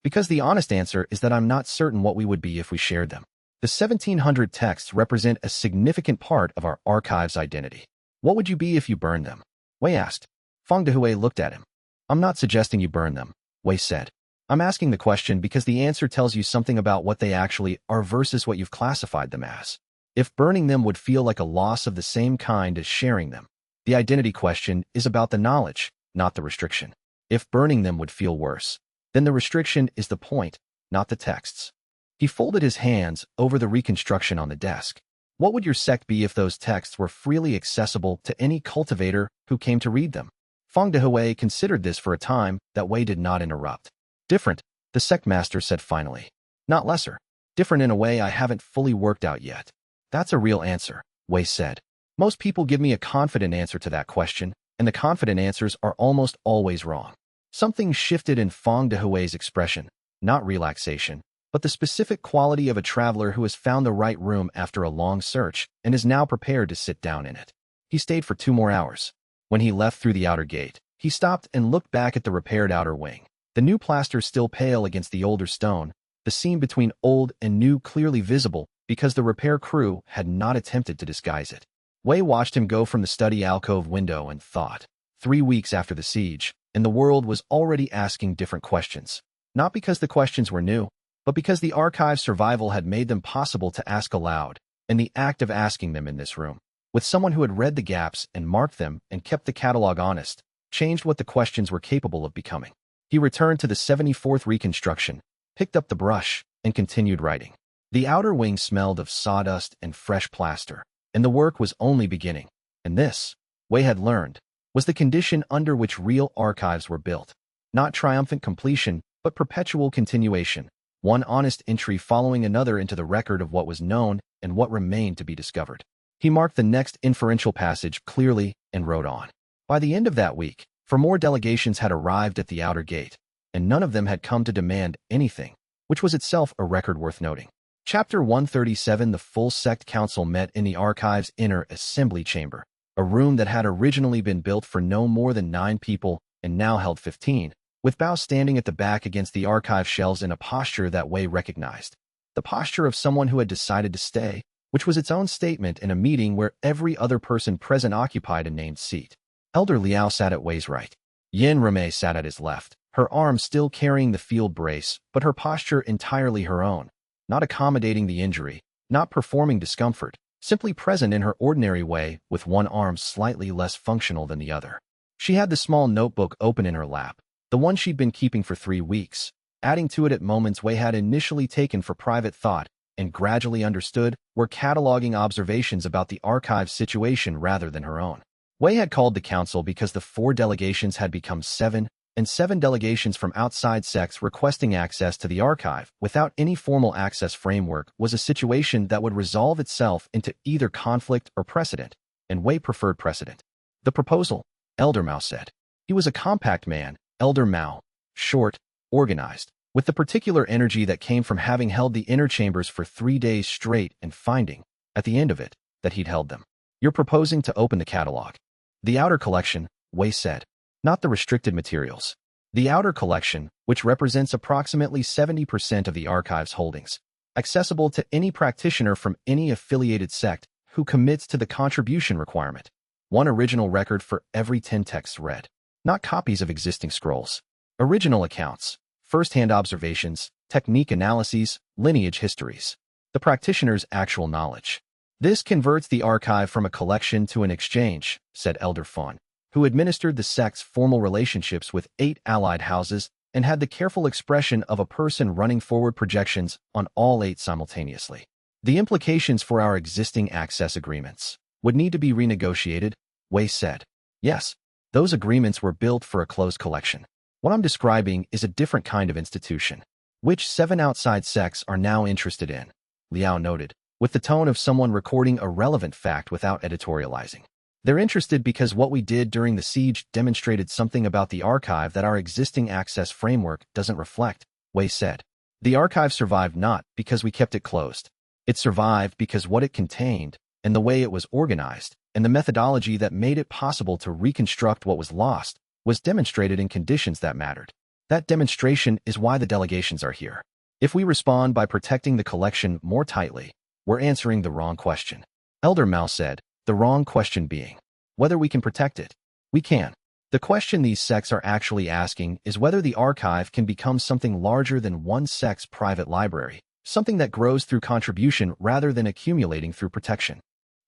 Because the honest answer is that I'm not certain what we would be if we shared them. The 1,700 texts represent a significant part of our archive's identity. What would you be if you burned them? Wei asked. Fang Dehui looked at him. I'm not suggesting you burn them, Wei said. I'm asking the question because the answer tells you something about what they actually are versus what you've classified them as. If burning them would feel like a loss of the same kind as sharing them, the identity question is about the knowledge, not the restriction. If burning them would feel worse, then the restriction is the point, not the texts. He folded his hands over the reconstruction on the desk. What would your sect be if those texts were freely accessible to any cultivator who came to read them? Fang Dehui considered this for a time that Wei did not interrupt. Different, the sect master said finally. Not lesser. Different in a way I haven't fully worked out yet. That's a real answer, Wei said. Most people give me a confident answer to that question, and the confident answers are almost always wrong. Something shifted in Fang Dehui's expression, not relaxation, but the specific quality of a traveler who has found the right room after a long search and is now prepared to sit down in it. He stayed for 2 more hours. When he left through the outer gate, he stopped and looked back at the repaired outer wing. The new plaster still pale against the older stone, the seam between old and new clearly visible because the repair crew had not attempted to disguise it. Wei watched him go from the study alcove window and thought. 3 weeks after the siege, and the world was already asking different questions. Not because the questions were new, but because the archive's survival had made them possible to ask aloud, and the act of asking them in this room, with someone who had read the gaps and marked them and kept the catalog honest, changed what the questions were capable of becoming. He returned to the 74th reconstruction, picked up the brush, and continued writing. The outer wing smelled of sawdust and fresh plaster, and the work was only beginning. And this, Wei had learned, was the condition under which real archives were built. Not triumphant completion, but perpetual continuation, one honest entry following another into the record of what was known and what remained to be discovered. He marked the next inferential passage clearly and wrote on. By the end of that week, 4 more delegations had arrived at the outer gate, and none of them had come to demand anything, which was itself a record worth noting. Chapter 137. The full sect council met in the archive's inner assembly chamber, a room that had originally been built for no more than 9 people and now held 15, with Bao standing at the back against the archive shelves in a posture that Wei recognized. The posture of someone who had decided to stay, which was its own statement in a meeting where every other person present occupied a named seat. Elder Liao sat at Wei's right. Yin Reme sat at his left, her arm still carrying the field brace, but her posture entirely her own. Not accommodating the injury, not performing discomfort, simply present in her ordinary way with one arm slightly less functional than the other. She had the small notebook open in her lap, the one she'd been keeping for 3 weeks, adding to it at moments Wei had initially taken for private thought and gradually understood were cataloging observations about the archive's situation rather than her own. Wei had called the council because the 4 delegations had become 7, and 7 delegations from outside sects requesting access to the archive without any formal access framework was a situation that would resolve itself into either conflict or precedent, and Wei preferred precedent. The proposal, Elder Mao said. He was a compact man, Elder Mao, short, organized, with the particular energy that came from having held the inner chambers for 3 days straight and finding, at the end of it, that he'd held them. You're proposing to open the catalog. The outer collection, Wei said. Not the restricted materials. The outer collection, which represents approximately 70% of the archive's holdings, accessible to any practitioner from any affiliated sect who commits to the contribution requirement. 1 original record for every 10 texts read. Not copies of existing scrolls. Original accounts, first-hand observations, technique analyses, lineage histories. The practitioner's actual knowledge. This converts the archive from a collection to an exchange, said Elder Fawn, who administered the sect's formal relationships with 8 allied houses and had the careful expression of a person running forward projections on all 8 simultaneously. The implications for our existing access agreements would need to be renegotiated, Wei said. Yes, Those agreements were built for a closed collection. What I'm describing is a different kind of institution, which 7 outside sects are now interested in, Liao noted, with the tone of someone recording a relevant fact without editorializing. They're interested because what we did during the siege demonstrated something about the archive that our existing access framework doesn't reflect, Wei said. The archive survived not because we kept it closed. It survived because what it contained, and the way it was organized, and the methodology that made it possible to reconstruct what was lost, was demonstrated in conditions that mattered. That demonstration is why the delegations are here. If we respond by protecting the collection more tightly, we're answering the wrong question. Elder Mao said, the wrong question being whether we can protect it. We can. The question these sects are actually asking is whether the archive can become something larger than one sect's private library, something that grows through contribution rather than accumulating through protection.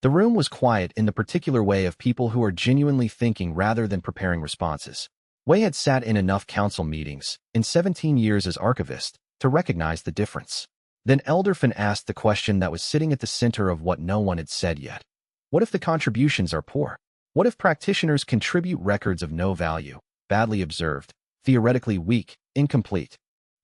The room was quiet in the particular way of people who are genuinely thinking rather than preparing responses. Wei had sat in enough council meetings, in 17 years as archivist, to recognize the difference. Then Elder Fan asked the question that was sitting at the center of what no one had said yet. What if the contributions are poor? What if practitioners contribute records of no value, badly observed, theoretically weak, incomplete?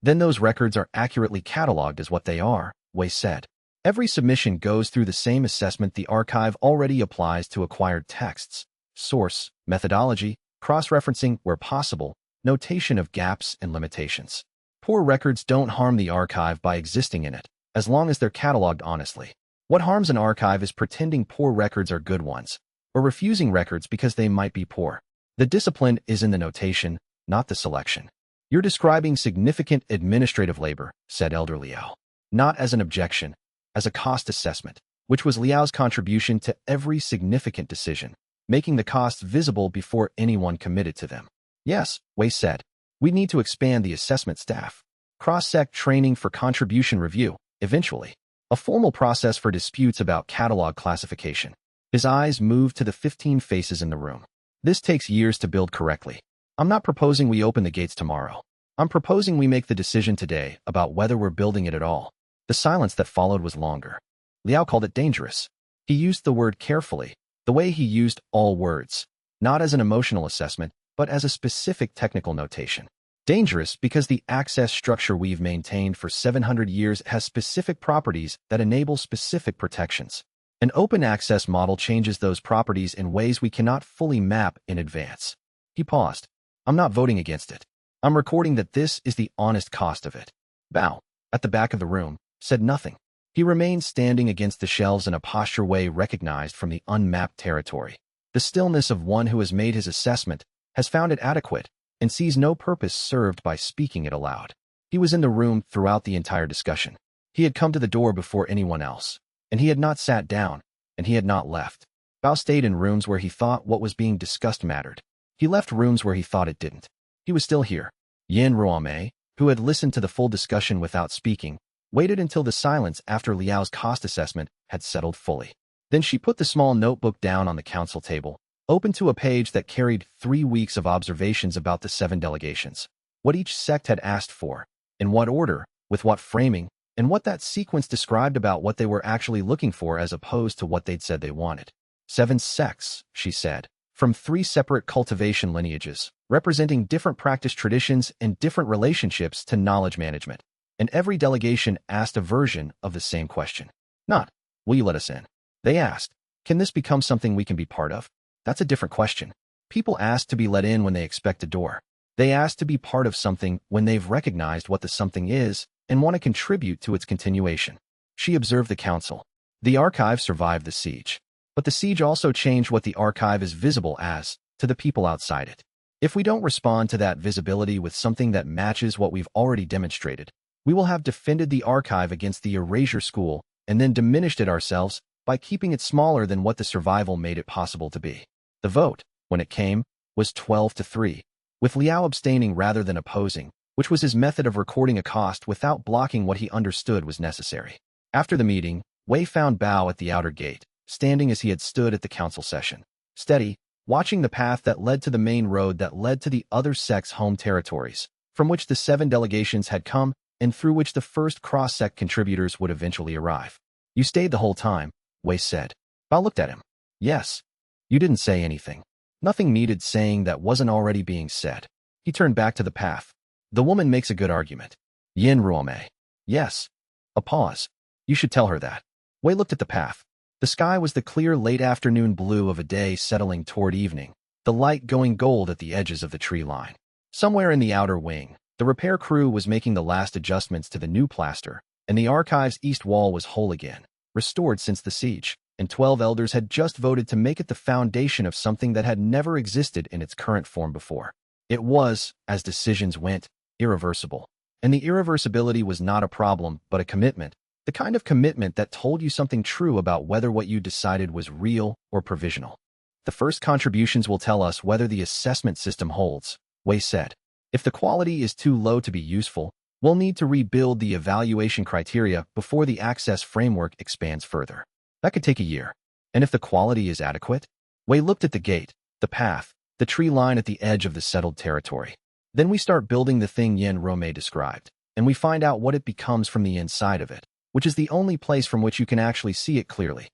Then those records are accurately catalogued as what they are, Wei said. Every submission goes through the same assessment the archive already applies to acquired texts: source, methodology, cross-referencing where possible, notation of gaps and limitations. Poor records don't harm the archive by existing in it, as long as they're catalogued honestly. What harms an archive is pretending poor records are good ones, or refusing records because they might be poor. The discipline is in the notation, not the selection. You're describing significant administrative labor, said Elder Liao. Not as an objection, as a cost assessment, which was Liao's contribution to every significant decision, making the costs visible before anyone committed to them. Yes, Wei said. We need to expand the assessment staff. Cross-sect training for contribution review, eventually. A formal process for disputes about catalog classification. His eyes moved to the 15 faces in the room. This takes years to build correctly. I'm not proposing we open the gates tomorrow. I'm proposing we make the decision today about whether we're building it at all. The silence that followed was longer. Liao called it dangerous. He used the word carefully, the way he used all words, not as an emotional assessment, but as a specific technical notation. Dangerous because the access structure we've maintained for 700 years has specific properties that enable specific protections. An open access model changes those properties in ways we cannot fully map in advance. He paused. I'm not voting against it. I'm recording that this is the honest cost of it. Bao, at the back of the room, said nothing. He remained standing against the shelves in a posture Wei recognized from the unmapped territory. The stillness of one who has made his assessment, has found it adequate, and sees no purpose served by speaking it aloud. He was in the room throughout the entire discussion. He had come to the door before anyone else, and he had not sat down, and he had not left. Bao stayed in rooms where he thought what was being discussed mattered. He left rooms where he thought it didn't. He was still here. Yin Ruomei, who had listened to the full discussion without speaking, waited until the silence after Liao's cost assessment had settled fully. Then she put the small notebook down on the council table, open to a page that carried 3 weeks of observations about the 7 delegations. What each sect had asked for, in what order, with what framing, and what that sequence described about what they were actually looking for as opposed to what they'd said they wanted. 7 sects, she said, from 3 separate cultivation lineages, representing different practice traditions and different relationships to knowledge management. And every delegation asked a version of the same question. Not, will you let us in? They asked, can this become something we can be part of? That's a different question. People ask to be let in when they expect a door. They ask to be part of something when they've recognized what the something is and want to contribute to its continuation. She observed the council. The archive survived the siege. But the siege also changed what the archive is visible as, to the people outside it. If we don't respond to that visibility with something that matches what we've already demonstrated, we will have defended the archive against the erasure school and then diminished it ourselves by keeping it smaller than what the survival made it possible to be. The vote, when it came, was 12-3, with Liao abstaining rather than opposing, which was his method of recording a cost without blocking what he understood was necessary. After the meeting, Wei found Bao at the outer gate, standing as he had stood at the council session, steady, watching the path that led to the main road that led to the other sect's home territories, from which the 7 delegations had come and through which the first cross-sect contributors would eventually arrive. You stayed the whole time, Wei said. Bao looked at him. Yes. You didn't say anything. Nothing needed saying that wasn't already being said. He turned back to the path. The woman makes a good argument. Yin Ruome. Yes. A pause. You should tell her that. Wei looked at the path. The sky was the clear late afternoon blue of a day settling toward evening, the light going gold at the edges of the tree line. Somewhere in the outer wing, the repair crew was making the last adjustments to the new plaster, and the archive's east wall was whole again, restored since the siege, and 12 elders had just voted to make it the foundation of something that had never existed in its current form before. It was, as decisions went, irreversible. And the irreversibility was not a problem, but a commitment, the kind of commitment that told you something true about whether what you decided was real or provisional. The first contributions will tell us whether the assessment system holds, Wei said. If the quality is too low to be useful, we'll need to rebuild the evaluation criteria before the access framework expands further. That could take a year. And if the quality is adequate? Wei looked at the gate, the path, the tree line at the edge of the settled territory. Then we start building the thing Yin Ruome described, and we find out what it becomes from the inside of it, which is the only place from which you can actually see it clearly.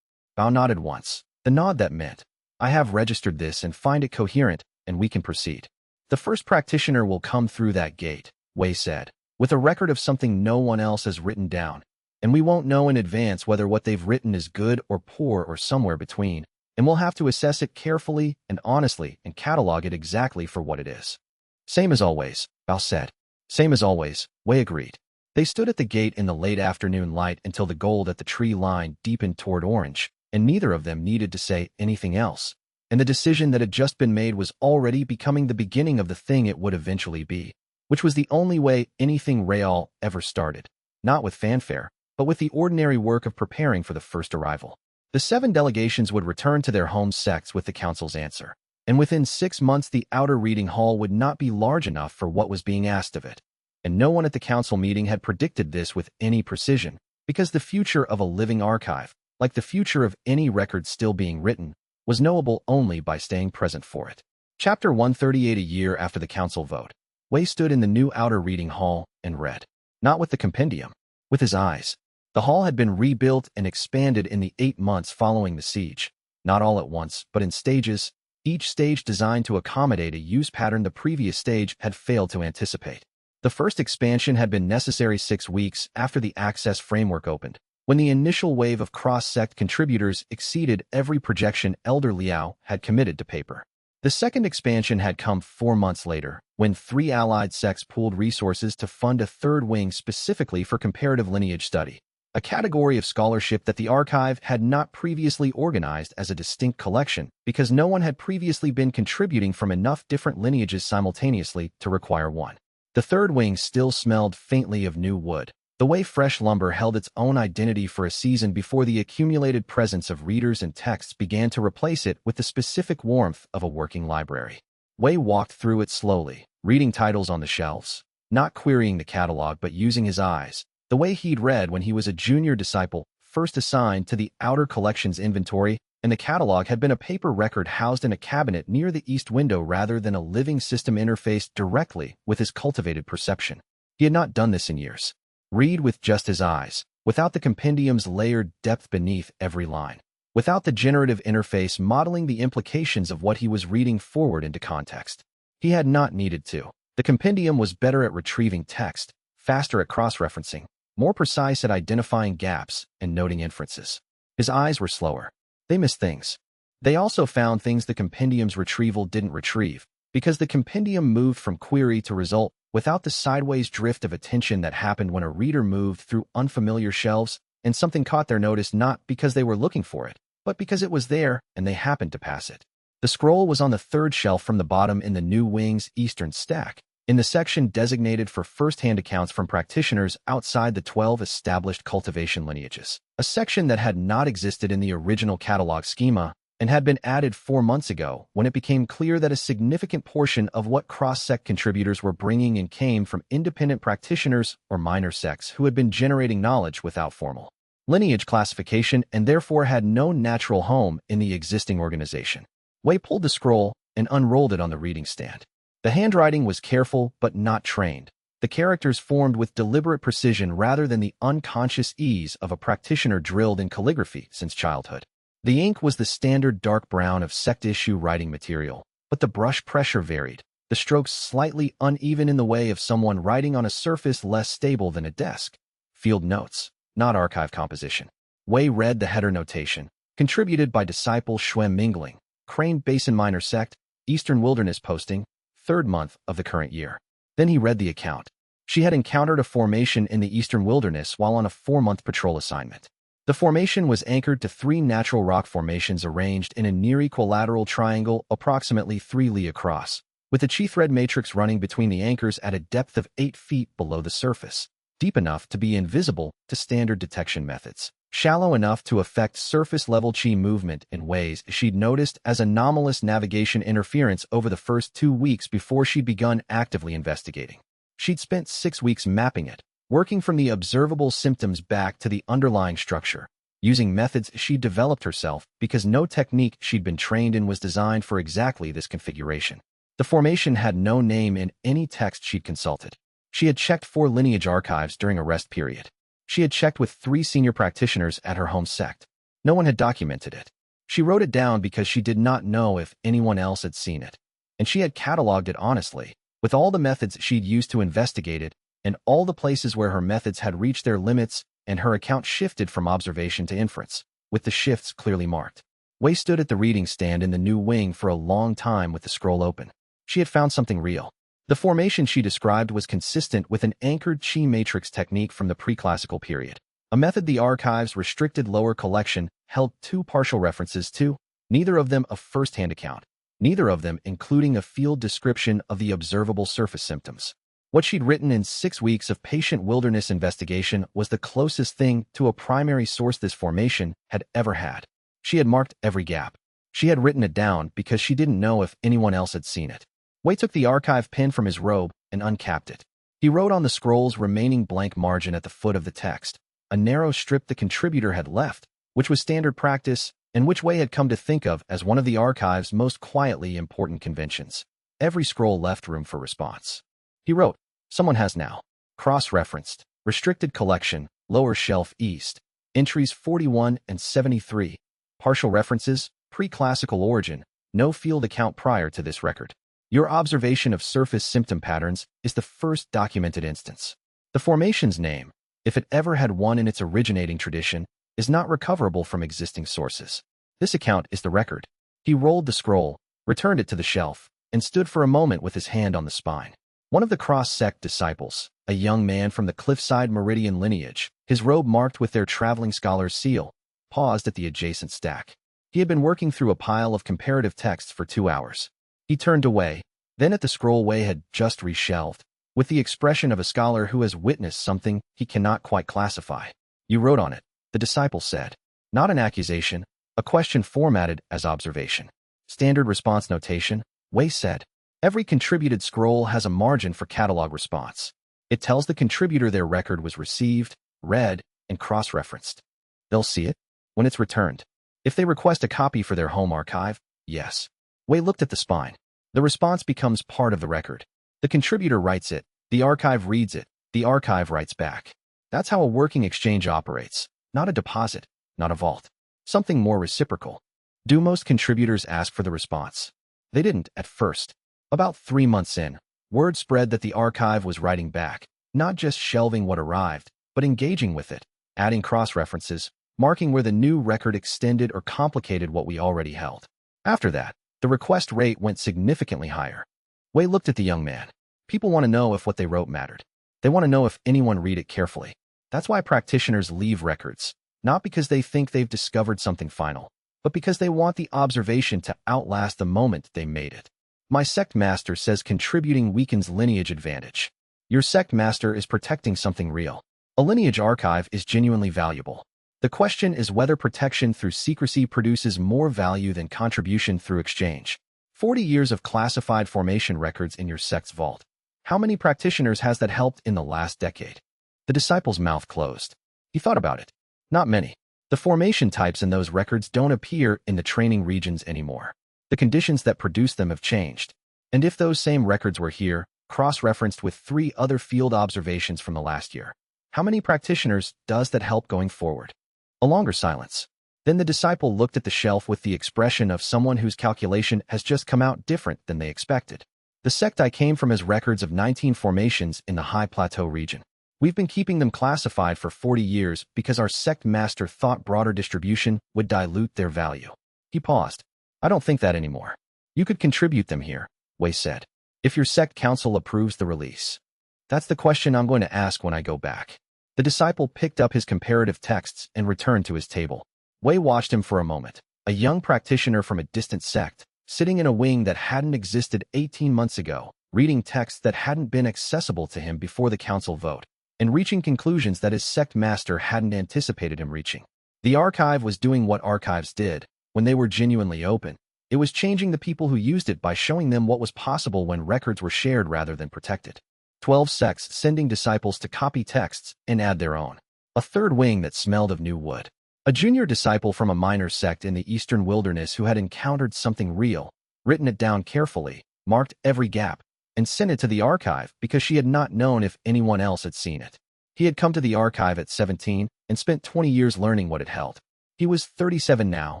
Bao nodded once, the nod that meant, I have registered this and find it coherent, and we can proceed. The first practitioner will come through that gate, Wei said, with a record of something no one else has written down, and we won't know in advance whether what they've written is good or poor or somewhere between, and we'll have to assess it carefully and honestly and catalog it exactly for what it is. Same as always, Bao said. Same as always, Wei agreed. They stood at the gate in the late afternoon light until the gold at the tree line deepened toward orange, and neither of them needed to say anything else. And the decision that had just been made was already becoming the beginning of the thing it would eventually be, which was the only way anything real ever started. Not with fanfare, but with the ordinary work of preparing for the first arrival. The 7 delegations would return to their home sects with the council's answer, and within 6 months the outer reading hall would not be large enough for what was being asked of it. And no one at the council meeting had predicted this with any precision, because the future of a living archive, like the future of any record still being written, was knowable only by staying present for it. Chapter 138. A year after the council vote, Wei stood in the new outer reading hall and read. Not with the compendium, with his eyes. The hall had been rebuilt and expanded in the 8 months following the siege, not all at once, but in stages, each stage designed to accommodate a use pattern the previous stage had failed to anticipate. The first expansion had been necessary 6 weeks after the access framework opened, when the initial wave of cross-sect contributors exceeded every projection Elder Liao had committed to paper. The second expansion had come 4 months later, when 3 allied sects pooled resources to fund a third wing specifically for comparative lineage study, a category of scholarship that the archive had not previously organized as a distinct collection because no one had previously been contributing from enough different lineages simultaneously to require one. The third wing still smelled faintly of new wood, the way fresh lumber held its own identity for a season before the accumulated presence of readers and texts began to replace it with the specific warmth of a working library. Wei walked through it slowly, reading titles on the shelves, not querying the catalog but using his eyes, the way he'd read when he was a junior disciple, first assigned to the outer collections inventory, and the catalog had been a paper record housed in a cabinet near the east window rather than a living system interfaced directly with his cultivated perception. He had not done this in years. Read with just his eyes, without the compendium's layered depth beneath every line, without the generative interface modeling the implications of what he was reading forward into context. He had not needed to. The compendium was better at retrieving text, faster at cross-referencing, more precise at identifying gaps and noting inferences. His eyes were slower. They missed things. They also found things the compendium's retrieval didn't retrieve, because the compendium moved from query to result without the sideways drift of attention that happened when a reader moved through unfamiliar shelves and something caught their notice not because they were looking for it, but because it was there and they happened to pass it. The scroll was on the 3rd shelf from the bottom in the new wing's eastern stack, in the section designated for first-hand accounts from practitioners outside the 12 established cultivation lineages, a section that had not existed in the original catalog schema and had been added 4 months ago when it became clear that a significant portion of what cross-sect contributors were bringing in came from independent practitioners or minor sects who had been generating knowledge without formal lineage classification and therefore had no natural home in the existing organization. Wei pulled the scroll and unrolled it on the reading stand. The handwriting was careful but not trained. The characters formed with deliberate precision rather than the unconscious ease of a practitioner drilled in calligraphy since childhood. The ink was the standard dark brown of sect issue writing material, but the brush pressure varied, the strokes slightly uneven in the way of someone writing on a surface less stable than a desk. Field notes, not archive composition. Wei read the header notation, contributed by disciple Xuan Mingling, Crane Basin Minor Sect, Eastern Wilderness posting, 3rd month of the current year. Then he read the account. She had encountered a formation in the Eastern Wilderness while on a 4-month patrol assignment. The formation was anchored to 3 natural rock formations arranged in a near equilateral triangle approximately 3 li across, with a chi-thread matrix running between the anchors at a depth of 8 feet below the surface, deep enough to be invisible to standard detection methods, shallow enough to affect surface-level chi movement in ways she'd noticed as anomalous navigation interference over the first 2 weeks before she'd begun actively investigating. She'd spent 6 weeks mapping it, working from the observable symptoms back to the underlying structure, using methods she'd developed herself because no technique she'd been trained in was designed for exactly this configuration. The formation had no name in any text she'd consulted. She had checked 4 lineage archives during a rest period. She had checked with 3 senior practitioners at her home sect. No one had documented it. She wrote it down because she did not know if anyone else had seen it. And she had catalogued it honestly, with all the methods she'd used to investigate it, and all the places where her methods had reached their limits, and her account shifted from observation to inference, with the shifts clearly marked. Wei stood at the reading stand in the new wing for a long time with the scroll open. She had found something real. The formation she described was consistent with an anchored chi matrix technique from the pre-classical period, a method the archive's restricted lower collection held 2 partial references to, neither of them a first-hand account, neither of them including a field description of the observable surface symptoms. What she'd written in 6 weeks of patient wilderness investigation was the closest thing to a primary source this formation had ever had. She had marked every gap. She had written it down because she didn't know if anyone else had seen it. Wei took the archive pin from his robe and uncapped it. He wrote on the scroll's remaining blank margin at the foot of the text, a narrow strip the contributor had left, which was standard practice and which Wei had come to think of as one of the archive's most quietly important conventions. Every scroll left room for response. He wrote, "Someone has now. Cross-referenced. Restricted collection. Lower shelf east. Entries 41 and 73. Partial references. Pre-classical origin. No field account prior to this record. Your observation of surface symptom patterns is the first documented instance. The formation's name, if it ever had one in its originating tradition, is not recoverable from existing sources. This account is the record." He rolled the scroll, returned it to the shelf, and stood for a moment with his hand on the spine. One of the cross-sect disciples, a young man from the Cliffside Meridian lineage, his robe marked with their traveling scholar's seal, paused at the adjacent stack. He had been working through a pile of comparative texts for 2 hours. He turned away, then at the scroll Wei had just reshelved, with the expression of a scholar who has witnessed something he cannot quite classify. "You wrote on it," the disciple said. Not an accusation, a question formatted as observation. "Standard response notation," Wei said. "Every contributed scroll has a margin for catalog response. It tells the contributor their record was received, read, and cross-referenced. They'll see it when it's returned. If they request a copy for their home archive, yes." Wei looked at the spine. The response becomes part of the record. The contributor writes it, the archive reads it, the archive writes back. That's how a working exchange operates, not a deposit, not a vault. Something more reciprocal. Do most contributors ask for the response? They didn't at first. About 3 months in, word spread that the archive was writing back, not just shelving what arrived, but engaging with it, adding cross-references, marking where the new record extended or complicated what we already held. After that, the request rate went significantly higher. Wei looked at the young man. People want to know if what they wrote mattered. They want to know if anyone read it carefully. That's why practitioners leave records, not because they think they've discovered something final, but because they want the observation to outlast the moment they made it. My sect master says contributing weakens lineage advantage. Your sect master is protecting something real. A lineage archive is genuinely valuable. The question is whether protection through secrecy produces more value than contribution through exchange. 40 years of classified formation records in your sect's vault. How many practitioners has that helped in the last decade? The disciple's mouth closed. He thought about it. Not many. The formation types in those records don't appear in the training regions anymore. The conditions that produce them have changed. And if those same records were here, cross-referenced with 3 other field observations from the last year, how many practitioners does that help going forward? A longer silence. Then the disciple looked at the shelf with the expression of someone whose calculation has just come out different than they expected. The sect I came from has records of 19 formations in the high plateau region. We've been keeping them classified for 40 years because our sect master thought broader distribution would dilute their value. He paused. I don't think that anymore. You could contribute them here, Wei said, if your sect council approves the release. That's the question I'm going to ask when I go back. The disciple picked up his comparative texts and returned to his table. Wei watched him for a moment, a young practitioner from a distant sect, sitting in a wing that hadn't existed 18 months ago, reading texts that hadn't been accessible to him before the council vote, and reaching conclusions that his sect master hadn't anticipated him reaching. The archive was doing what archives did when they were genuinely open. It was changing the people who used it by showing them what was possible when records were shared rather than protected. 12 sects sending disciples to copy texts and add their own. A third wing that smelled of new wood. A junior disciple from a minor sect in the eastern wilderness who had encountered something real, written it down carefully, marked every gap, and sent it to the archive because she had not known if anyone else had seen it. He had come to the archive at 17 and spent 20 years learning what it held. He was 37 now,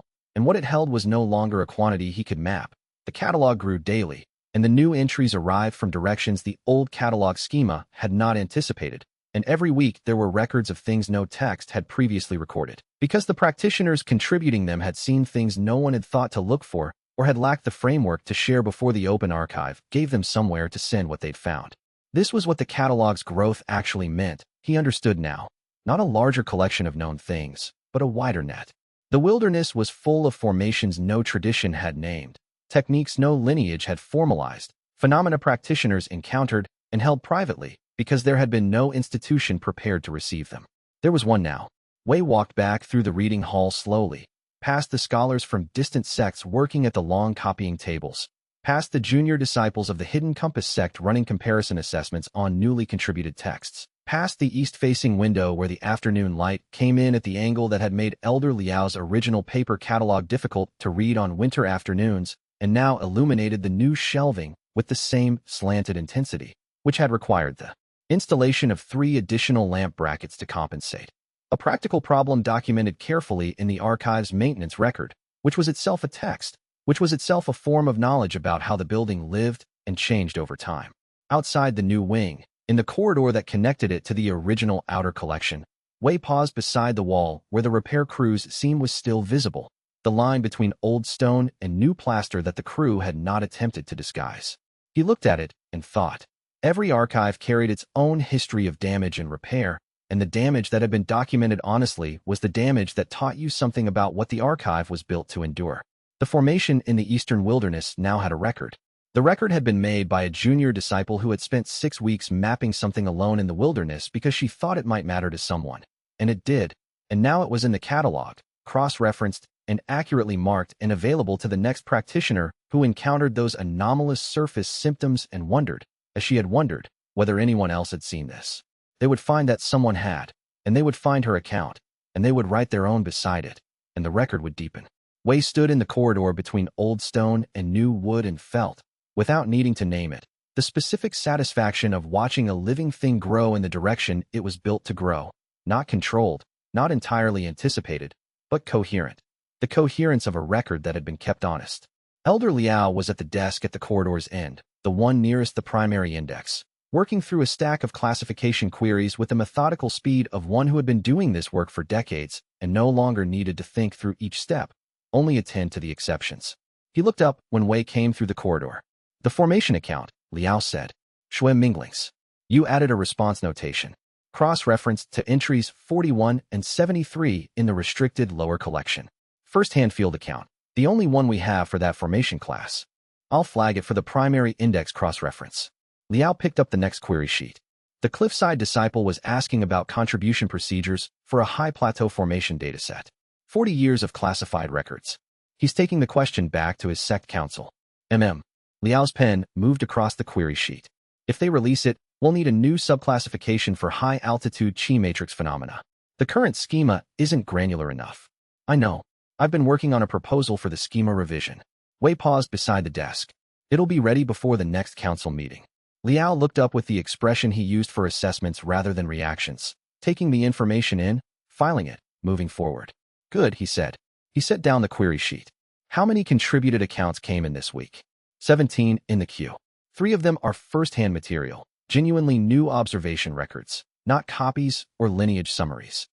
and what it held was no longer a quantity he could map. The catalog grew daily, and the new entries arrived from directions the old catalog schema had not anticipated, and every week there were records of things no text had previously recorded. Because the practitioners contributing them had seen things no one had thought to look for, or had lacked the framework to share before the open archive gave them somewhere to send what they'd found. This was what the catalog's growth actually meant, he understood now. Not a larger collection of known things, but a wider net. The wilderness was full of formations no tradition had named, techniques no lineage had formalized, phenomena practitioners encountered and held privately because there had been no institution prepared to receive them. There was one now. Wei walked back through the reading hall slowly, past the scholars from distant sects working at the long copying tables, past the junior disciples of the Hidden Compass sect running comparison assessments on newly contributed texts, past the east-facing window where the afternoon light came in at the angle that had made Elder Liao's original paper catalog difficult to read on winter afternoons, and now illuminated the new shelving with the same slanted intensity, which had required the installation of 3 additional lamp brackets to compensate. A practical problem documented carefully in the archive's maintenance record, which was itself a text, which was itself a form of knowledge about how the building lived and changed over time. Outside the new wing, in the corridor that connected it to the original outer collection, Wei paused beside the wall where the repair crew's seam was still visible, the line between old stone and new plaster that the crew had not attempted to disguise. He looked at it and thought. Every archive carried its own history of damage and repair, and the damage that had been documented honestly was the damage that taught you something about what the archive was built to endure. The formation in the eastern wilderness now had a record. The record had been made by a junior disciple who had spent 6 weeks mapping something alone in the wilderness because she thought it might matter to someone. And it did. And now it was in the catalog, cross-referenced, and accurately marked and available to the next practitioner who encountered those anomalous surface symptoms and wondered, as she had wondered, whether anyone else had seen this. They would find that someone had, and they would find her account, and they would write their own beside it, and the record would deepen. Wei stood in the corridor between old stone and new wood and felt, without needing to name it, the specific satisfaction of watching a living thing grow in the direction it was built to grow, not controlled, not entirely anticipated, but coherent. The coherence of a record that had been kept honest. Elder Liao was at the desk at the corridor's end, the one nearest the primary index, working through a stack of classification queries with the methodical speed of one who had been doing this work for decades and no longer needed to think through each step, only attend to the exceptions. He looked up when Wei came through the corridor. The formation account, Liao said. Shui Minglings. You added a response notation, cross-referenced to entries 41 and 73 in the restricted lower collection. First-hand field account, the only one we have for that formation class. I'll flag it for the primary index cross-reference. Liao picked up the next query sheet. The cliffside disciple was asking about contribution procedures for a high plateau formation dataset. 40 years of classified records. He's taking the question back to his sect council. Liao's pen moved across the query sheet. If they release it, we'll need a new subclassification for high-altitude chi matrix phenomena. The current schema isn't granular enough. I know. I've been working on a proposal for the schema revision. Wei paused beside the desk. It'll be ready before the next council meeting. Liao looked up with the expression he used for assessments rather than reactions, taking the information in, filing it, moving forward. Good, he said. He set down the query sheet. How many contributed accounts came in this week? 17 in the queue. 3 of them are first-hand material, genuinely new observation records, not copies or lineage summaries.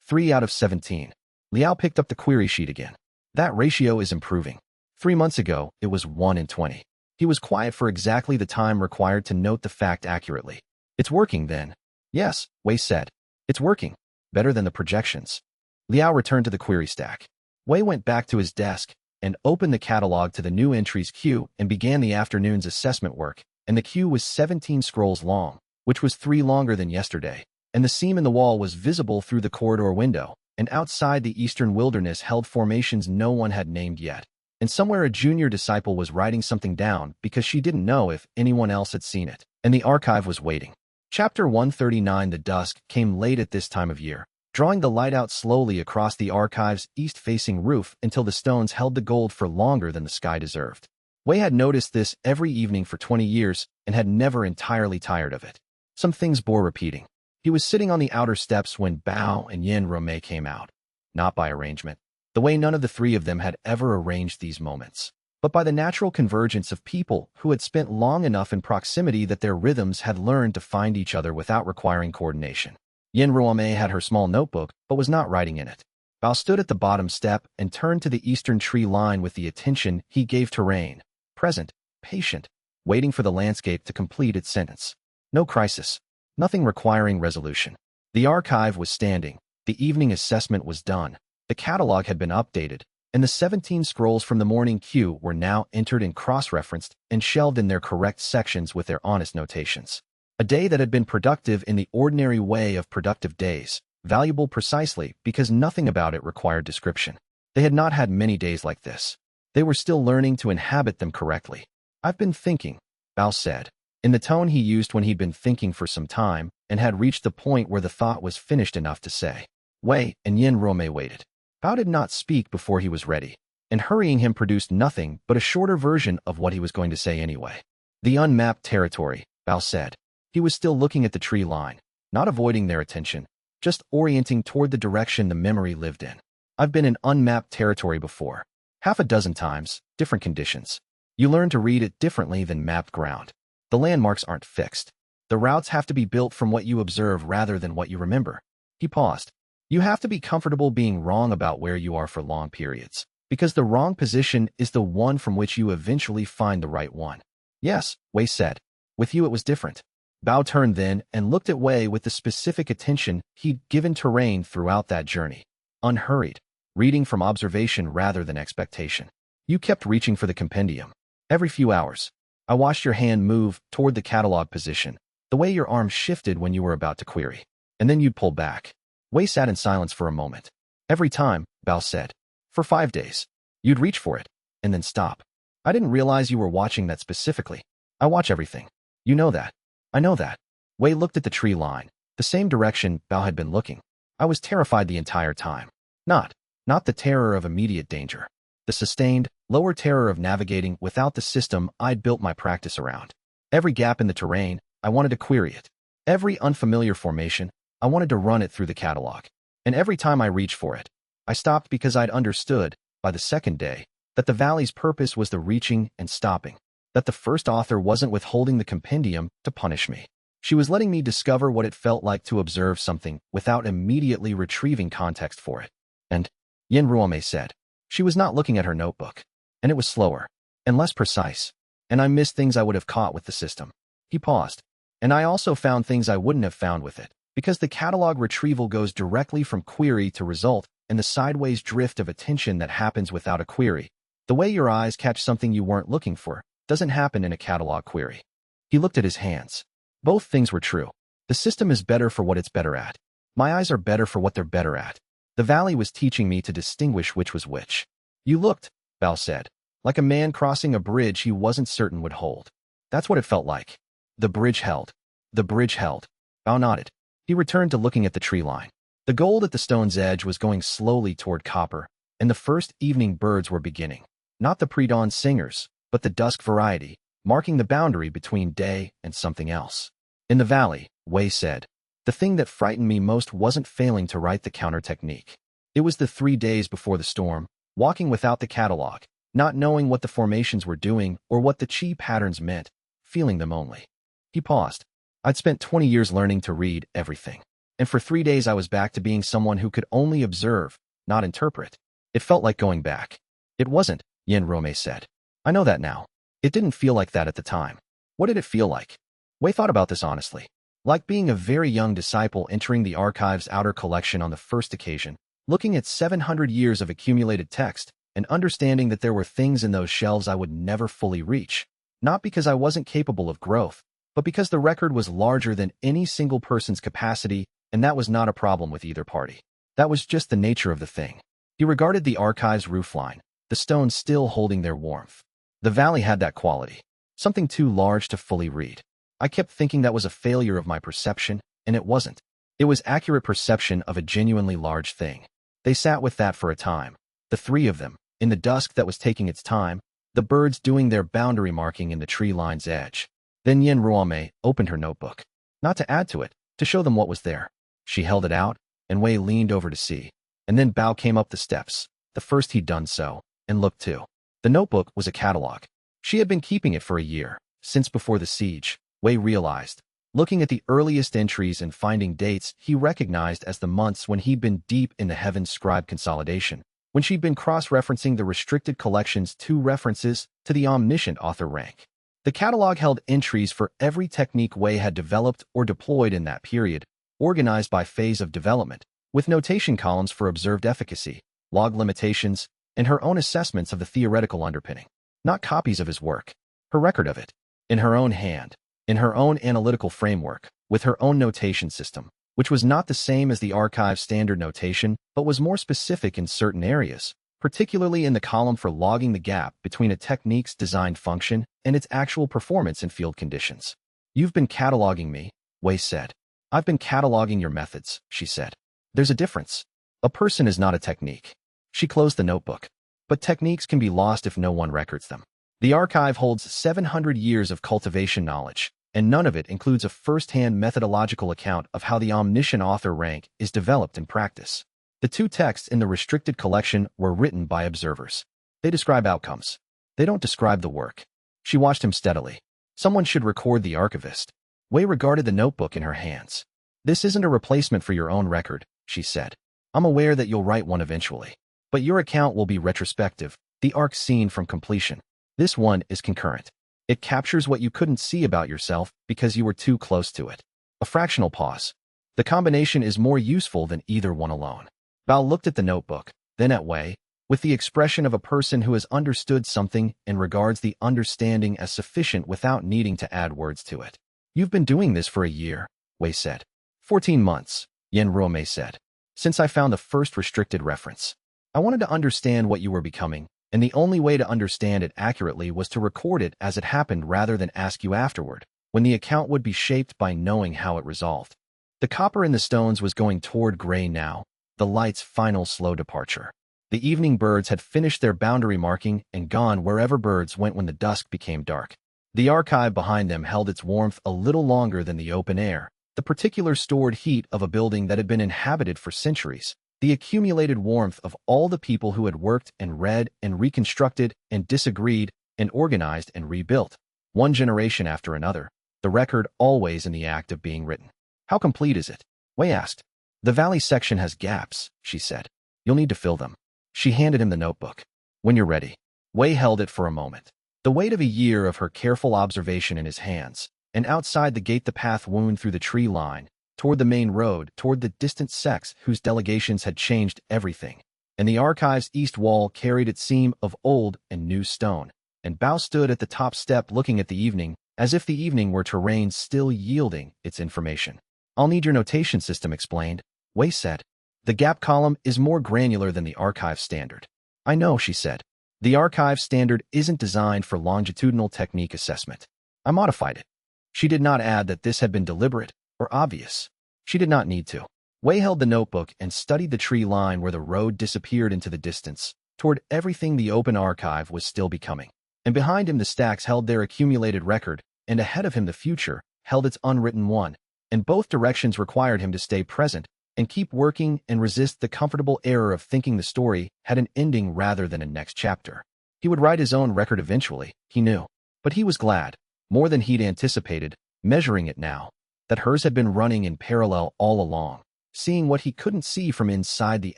3 out of 17. Liao picked up the query sheet again. That ratio is improving. 3 months ago, it was 1 in 20. He was quiet for exactly the time required to note the fact accurately. It's working then. Yes, Wei said. It's working. Better than the projections. Liao returned to the query stack. Wei went back to his desk and opened the catalog to the new entries queue and began the afternoon's assessment work, and the queue was 17 scrolls long, which was 3 longer than yesterday, and the seam in the wall was visible through the corridor window, and outside the eastern wilderness held formations no one had named yet. And somewhere a junior disciple was writing something down because she didn't know if anyone else had seen it, and the archive was waiting. Chapter 139. The dusk came late at this time of year, drawing the light out slowly across the archive's east-facing roof until the stones held the gold for longer than the sky deserved. Wei had noticed this every evening for 20 years and had never entirely tired of it. Some things bore repeating. He was sitting on the outer steps when Bao and Yin Rome came out. Not by arrangement, the way none of the 3 of them had ever arranged these moments, but by the natural convergence of people who had spent long enough in proximity that their rhythms had learned to find each other without requiring coordination. Yin Rome had her small notebook, but was not writing in it. Bao stood at the bottom step and turned to the eastern tree line with the attention he gave to rain. Present, patient, waiting for the landscape to complete its sentence. No crisis. Nothing requiring resolution. The archive was standing. The evening assessment was done. The catalog had been updated, and the 17 scrolls from the morning queue were now entered and cross-referenced and shelved in their correct sections with their honest notations. A day that had been productive in the ordinary way of productive days, valuable precisely because nothing about it required description. They had not had many days like this. They were still learning to inhabit them correctly. I've been thinking, Bao said, in the tone he used when he'd been thinking for some time and had reached the point where the thought was finished enough to say. Wei and Yin Rome waited. Bao did not speak before he was ready, and hurrying him produced nothing but a shorter version of what he was going to say anyway. The unmapped territory, Bao said. He was still looking at the tree line, not avoiding their attention, just orienting toward the direction the memory lived in. I've been in unmapped territory before. 6 times, different conditions. You learn to read it differently than mapped ground. The landmarks aren't fixed. The routes have to be built from what you observe rather than what you remember. He paused. You have to be comfortable being wrong about where you are for long periods, because the wrong position is the one from which you eventually find the right one. Yes, Wei said. With you it was different. Bao turned then and looked at Wei with the specific attention he'd given to Rain throughout that journey. Unhurried, reading from observation rather than expectation. You kept reaching for the compendium. Every few hours, I watched your hand move toward the catalog position, the way your arm shifted when you were about to query, and then you'd pull back. Wei sat in silence for a moment. Every time, Bao said. For 5 days. You'd reach for it, and then stop. I didn't realize you were watching that specifically. I watch everything. You know that. I know that. Wei looked at the tree line, the same direction Bao had been looking. I was terrified the entire time. Not the terror of immediate danger. The sustained, lower terror of navigating without the system I'd built my practice around. Every gap in the terrain, I wanted to query it. Every unfamiliar formation, I wanted to run it through the catalog. And every time I reached for it, I stopped because I'd understood, by the 2nd day, that the valley's purpose was the reaching and stopping, that the first author wasn't withholding the compendium to punish me. She was letting me discover what it felt like to observe something without immediately retrieving context for it. And, Yin Ruome said, she was not looking at her notebook, and it was slower, and less precise, and I missed things I would have caught with the system. He paused, and I also found things I wouldn't have found with it, because the catalog retrieval goes directly from query to result, and the sideways drift of attention that happens without a query, the way your eyes catch something you weren't looking for, doesn't happen in a catalog query. He looked at his hands. Both things were true. The system is better for what it's better at. My eyes are better for what they're better at. The valley was teaching me to distinguish which was which. You looked, Bao said, like a man crossing a bridge he wasn't certain would hold. That's what it felt like. The bridge held. The bridge held. Bao nodded. He returned to looking at the tree line. The gold at the stone's edge was going slowly toward copper, and the first evening birds were beginning. Not the pre-dawn singers, but the dusk variety, marking the boundary between day and something else. In the valley, Wei said, the thing that frightened me most wasn't failing to write the counter technique. It was the 3 days before the storm, walking without the catalog, not knowing what the formations were doing or what the chi patterns meant, feeling them only. He paused. I'd spent 20 years learning to read everything. And for 3 days I was back to being someone who could only observe, not interpret. It felt like going back. It wasn't, Yin Rome said. I know that now. It didn't feel like that at the time. What did it feel like? Wei thought about this honestly. Like being a very young disciple entering the archive's outer collection on the first occasion, looking at 700 years of accumulated text, and understanding that there were things in those shelves I would never fully reach. Not because I wasn't capable of growth, but because the record was larger than any single person's capacity, and that was not a problem with either party. That was just the nature of the thing. He regarded the archive's roofline, the stones still holding their warmth. The valley had that quality. Something too large to fully read. I kept thinking that was a failure of my perception, and it wasn't. It was accurate perception of a genuinely large thing. They sat with that for a time, the three of them, in the dusk that was taking its time, the birds doing their boundary marking in the tree line's edge. Then Yin Ruome opened her notebook. Not to add to it, to show them what was there. She held it out, and Wei leaned over to see. And then Bao came up the steps, the first he'd done so, and looked too. The notebook was a catalog. She had been keeping it for a year, since before the siege, Wei realized. Looking at the earliest entries and finding dates he recognized as the months when he'd been deep in the Heaven's Scribe consolidation, when she'd been cross-referencing the restricted collection's 2 references to the omniscient author rank. The catalog held entries for every technique Wei had developed or deployed in that period, organized by phase of development, with notation columns for observed efficacy, log limitations, and her own assessments of the theoretical underpinning. Not copies of his work, her record of it, in her own hand, in her own analytical framework, with her own notation system, which was not the same as the archive's standard notation, but was more specific in certain areas, particularly in the column for logging the gap between a technique's designed function and its actual performance in field conditions. You've been cataloging me, Wei said. I've been cataloging your methods, she said. There's a difference. A person is not a technique. She closed the notebook. But techniques can be lost if no one records them. The archive holds 700 years of cultivation knowledge, and none of it includes a first-hand methodological account of how the omniscient author rank is developed in practice. The 2 texts in the restricted collection were written by observers. They describe outcomes. They don't describe the work. She watched him steadily. Someone should record the archivist. Wei regarded the notebook in her hands. This isn't a replacement for your own record, she said. I'm aware that you'll write one eventually. But your account will be retrospective, the arc seen from completion. This one is concurrent. It captures what you couldn't see about yourself because you were too close to it. A fractional pause. The combination is more useful than either one alone. Bao looked at the notebook, then at Wei, with the expression of a person who has understood something and regards the understanding as sufficient without needing to add words to it. You've been doing this for a year, Wei said. 14 months, Yin Ruome said. Since I found the first restricted reference. I wanted to understand what you were becoming, and the only way to understand it accurately was to record it as it happened rather than ask you afterward, when the account would be shaped by knowing how it resolved. The copper in the stones was going toward gray now, the light's final slow departure. The evening birds had finished their boundary marking and gone wherever birds went when the dusk became dark. The archive behind them held its warmth a little longer than the open air, the particular stored heat of a building that had been inhabited for centuries, the accumulated warmth of all the people who had worked and read and reconstructed and disagreed and organized and rebuilt, one generation after another, the record always in the act of being written. How complete is it? Wei asked. The valley section has gaps, she said. You'll need to fill them. She handed him the notebook. When you're ready. Wei held it for a moment. The weight of a year of her careful observation in his hands, and outside the gate the path wound through the tree line, toward the main road, toward the distant sects whose delegations had changed everything. And the archive's east wall carried its seam of old and new stone, and Bao stood at the top step looking at the evening, as if the evening were terrain still yielding its information. I'll need your notation system explained, Wei said. The gap column is more granular than the archive standard. I know, she said. The archive standard isn't designed for longitudinal technique assessment. I modified it. She did not add that this had been deliberate or obvious. She did not need to. Wei held the notebook and studied the tree line where the road disappeared into the distance, toward everything the open archive was still becoming. And behind him the stacks held their accumulated record, and ahead of him the future held its unwritten one, and both directions required him to stay present, and keep working and resist the comfortable error of thinking the story had an ending rather than a next chapter. He would write his own record eventually, he knew. But he was glad, more than he'd anticipated, measuring it now, that hers had been running in parallel all along, seeing what he couldn't see from inside the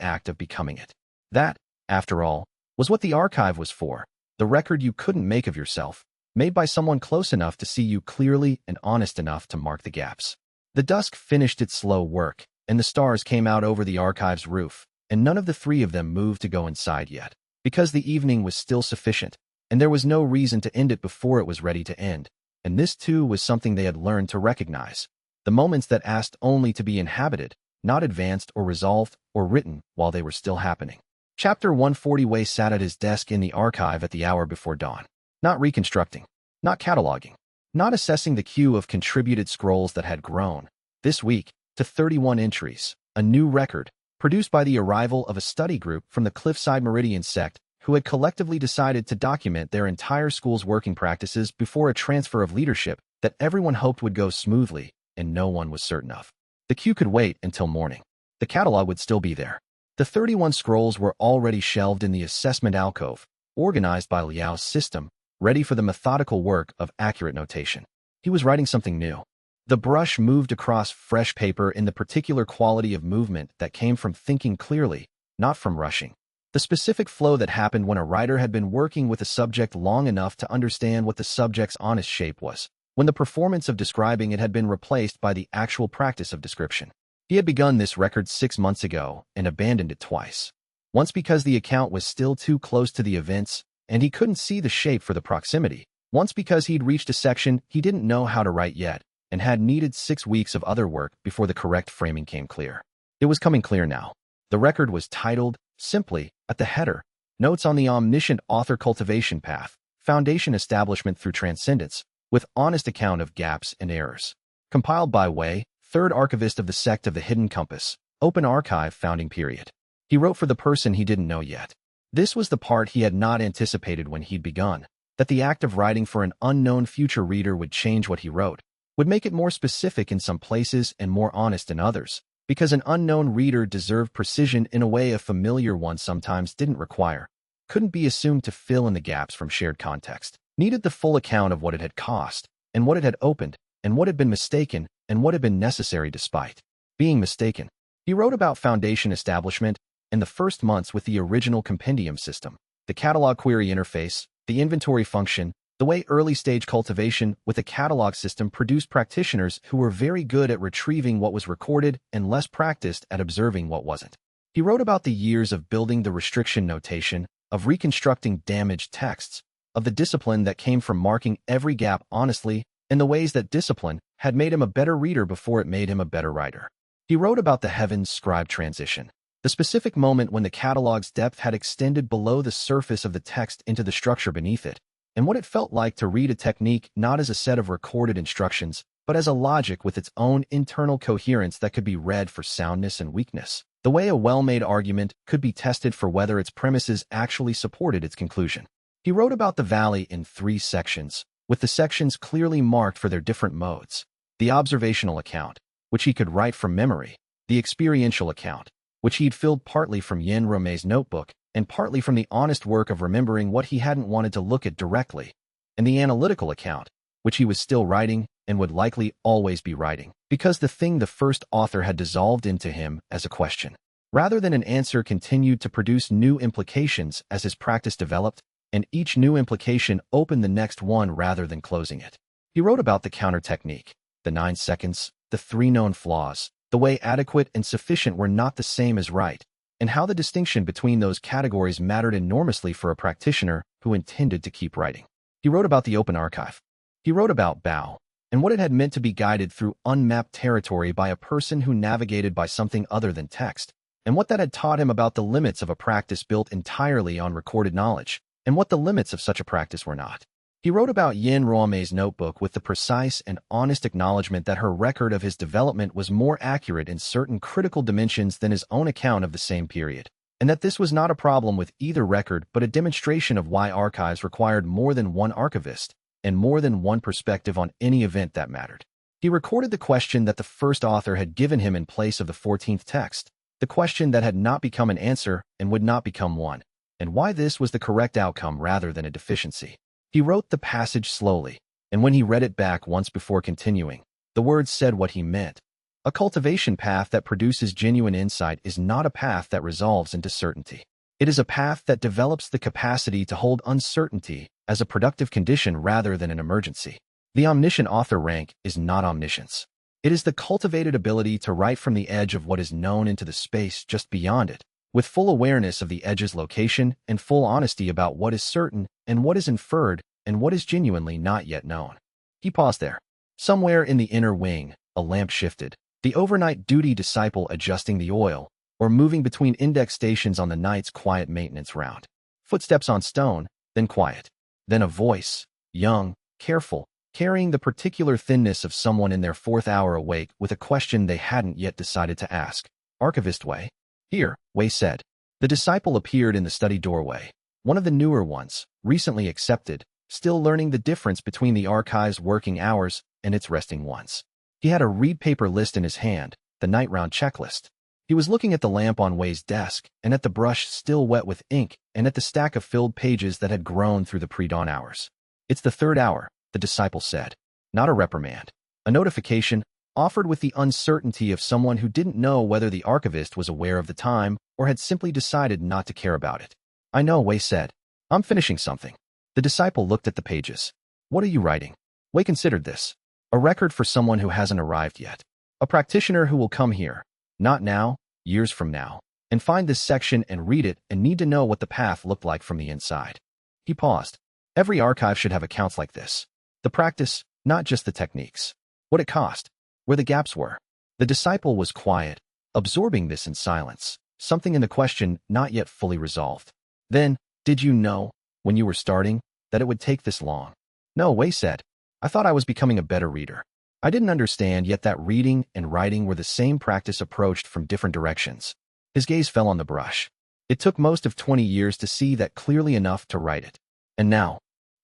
act of becoming it. That, after all, was what the archive was for, the record you couldn't make of yourself, made by someone close enough to see you clearly and honest enough to mark the gaps. The dusk finished its slow work, and the stars came out over the archive's roof, and none of the three of them moved to go inside yet, because the evening was still sufficient, and there was no reason to end it before it was ready to end, and this too was something they had learned to recognize. The moments that asked only to be inhabited, not advanced or resolved or written while they were still happening. Chapter 140. Wei sat at his desk in the archive at the hour before dawn. Not reconstructing, not cataloging, not assessing the queue of contributed scrolls that had grown, this week, to 31 entries, a new record, produced by the arrival of a study group from the Cliffside Meridian Sect who had collectively decided to document their entire school's working practices before a transfer of leadership that everyone hoped would go smoothly and no one was certain of. The queue could wait until morning. The catalog would still be there. The 31 scrolls were already shelved in the assessment alcove, organized by Liao's system, ready for the methodical work of accurate notation. He was writing something new. The brush moved across fresh paper in the particular quality of movement that came from thinking clearly, not from rushing. The specific flow that happened when a writer had been working with a subject long enough to understand what the subject's honest shape was, when the performance of describing it had been replaced by the actual practice of description. He had begun this record 6 months ago and abandoned it twice. Once because the account was still too close to the events, and he couldn't see the shape for the proximity. Once because he'd reached a section he didn't know how to write yet, and had needed 6 weeks of other work before the correct framing came clear. It was coming clear now. The record was titled, simply, at the header, Notes on the Omniscient Author Cultivation Path, Foundation Establishment Through Transcendence, with honest account of gaps and errors. Compiled by Wei, 3rd archivist of the Sect of the Hidden Compass, Open Archive Founding Period. He wrote for the person he didn't know yet. This was the part he had not anticipated when he'd begun, that the act of writing for an unknown future reader would change what he wrote, would make it more specific in some places and more honest in others, because an unknown reader deserved precision in a way a familiar one sometimes didn't require, couldn't be assumed to fill in the gaps from shared context, needed the full account of what it had cost, and what it had opened, and what had been mistaken, and what had been necessary despite being mistaken. He wrote about foundation establishment in the first months with the original compendium system, the catalog query interface, the inventory function, the way early-stage cultivation with a catalog system produced practitioners who were very good at retrieving what was recorded and less practiced at observing what wasn't. He wrote about the years of building the restriction notation, of reconstructing damaged texts, of the discipline that came from marking every gap honestly, and the ways that discipline had made him a better reader before it made him a better writer. He wrote about the heavens scribe transition, the specific moment when the catalog's depth had extended below the surface of the text into the structure beneath it, and what it felt like to read a technique not as a set of recorded instructions, but as a logic with its own internal coherence that could be read for soundness and weakness, the way a well-made argument could be tested for whether its premises actually supported its conclusion. He wrote about the valley in 3 sections, with the sections clearly marked for their different modes. The observational account, which he could write from memory, the experiential account, which he'd filled partly from Yin Romei's notebook, and partly from the honest work of remembering what he hadn't wanted to look at directly, and the analytical account, which he was still writing and would likely always be writing, because the thing the first author had dissolved into him as a question, rather than an answer, continued to produce new implications as his practice developed, and each new implication opened the next one rather than closing it. He wrote about the counter technique, the 9 seconds, the 3 known flaws, the way adequate and sufficient were not the same as right, and how the distinction between those categories mattered enormously for a practitioner who intended to keep writing. He wrote about the open archive. He wrote about Bao, and what it had meant to be guided through unmapped territory by a person who navigated by something other than text, and what that had taught him about the limits of a practice built entirely on recorded knowledge, and what the limits of such a practice were not. He wrote about Yin Romei's notebook with the precise and honest acknowledgement that her record of his development was more accurate in certain critical dimensions than his own account of the same period, and that this was not a problem with either record but a demonstration of why archives required more than one archivist and more than one perspective on any event that mattered. He recorded the question that the first author had given him in place of the 14th text, the question that had not become an answer and would not become one, and why this was the correct outcome rather than a deficiency. He wrote the passage slowly, and when he read it back once before continuing, the words said what he meant. A cultivation path that produces genuine insight is not a path that resolves into certainty. It is a path that develops the capacity to hold uncertainty as a productive condition rather than an emergency. The omniscient author rank is not omniscience. It is the cultivated ability to write from the edge of what is known into the space just beyond it, with full awareness of the edge's location and full honesty about what is certain and what is inferred and what is genuinely not yet known. He paused there. Somewhere in the inner wing, a lamp shifted. The overnight duty disciple adjusting the oil, or moving between index stations on the night's quiet maintenance round. Footsteps on stone, then quiet. Then a voice, young, careful, carrying the particular thinness of someone in their 4th hour awake with a question they hadn't yet decided to ask. Archivist Wei? Here, Wei said. The disciple appeared in the study doorway. One of the newer ones, recently accepted, still learning the difference between the archive's working hours and its resting ones. He had a read paper list in his hand, the night round checklist. He was looking at the lamp on Wei's desk, and at the brush still wet with ink, and at the stack of filled pages that had grown through the pre-dawn hours. It's the 3rd hour, the disciple said. Not a reprimand. A notification, offered with the uncertainty of someone who didn't know whether the archivist was aware of the time or had simply decided not to care about it. I know, Wei said. I'm finishing something. The disciple looked at the pages. What are you writing? Wei considered this. A record for someone who hasn't arrived yet. A practitioner who will come here, not now, years from now, and find this section and read it and need to know what the path looked like from the inside. He paused. Every archive should have accounts like this. The practice, not just the techniques. What it cost. Where the gaps were. The disciple was quiet, absorbing this in silence, something in the question not yet fully resolved. Then, did you know, when you were starting, that it would take this long? No, Wei said. I thought I was becoming a better reader. I didn't understand yet that reading and writing were the same practice approached from different directions. His gaze fell on the brush. It took most of 20 years to see that clearly enough to write it. And now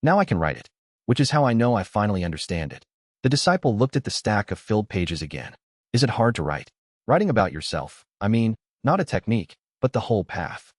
I can write it, which is how I know I finally understand it. The disciple looked at the stack of filled pages again. Is it hard to write? Writing about yourself, I mean, not a technique, but the whole path.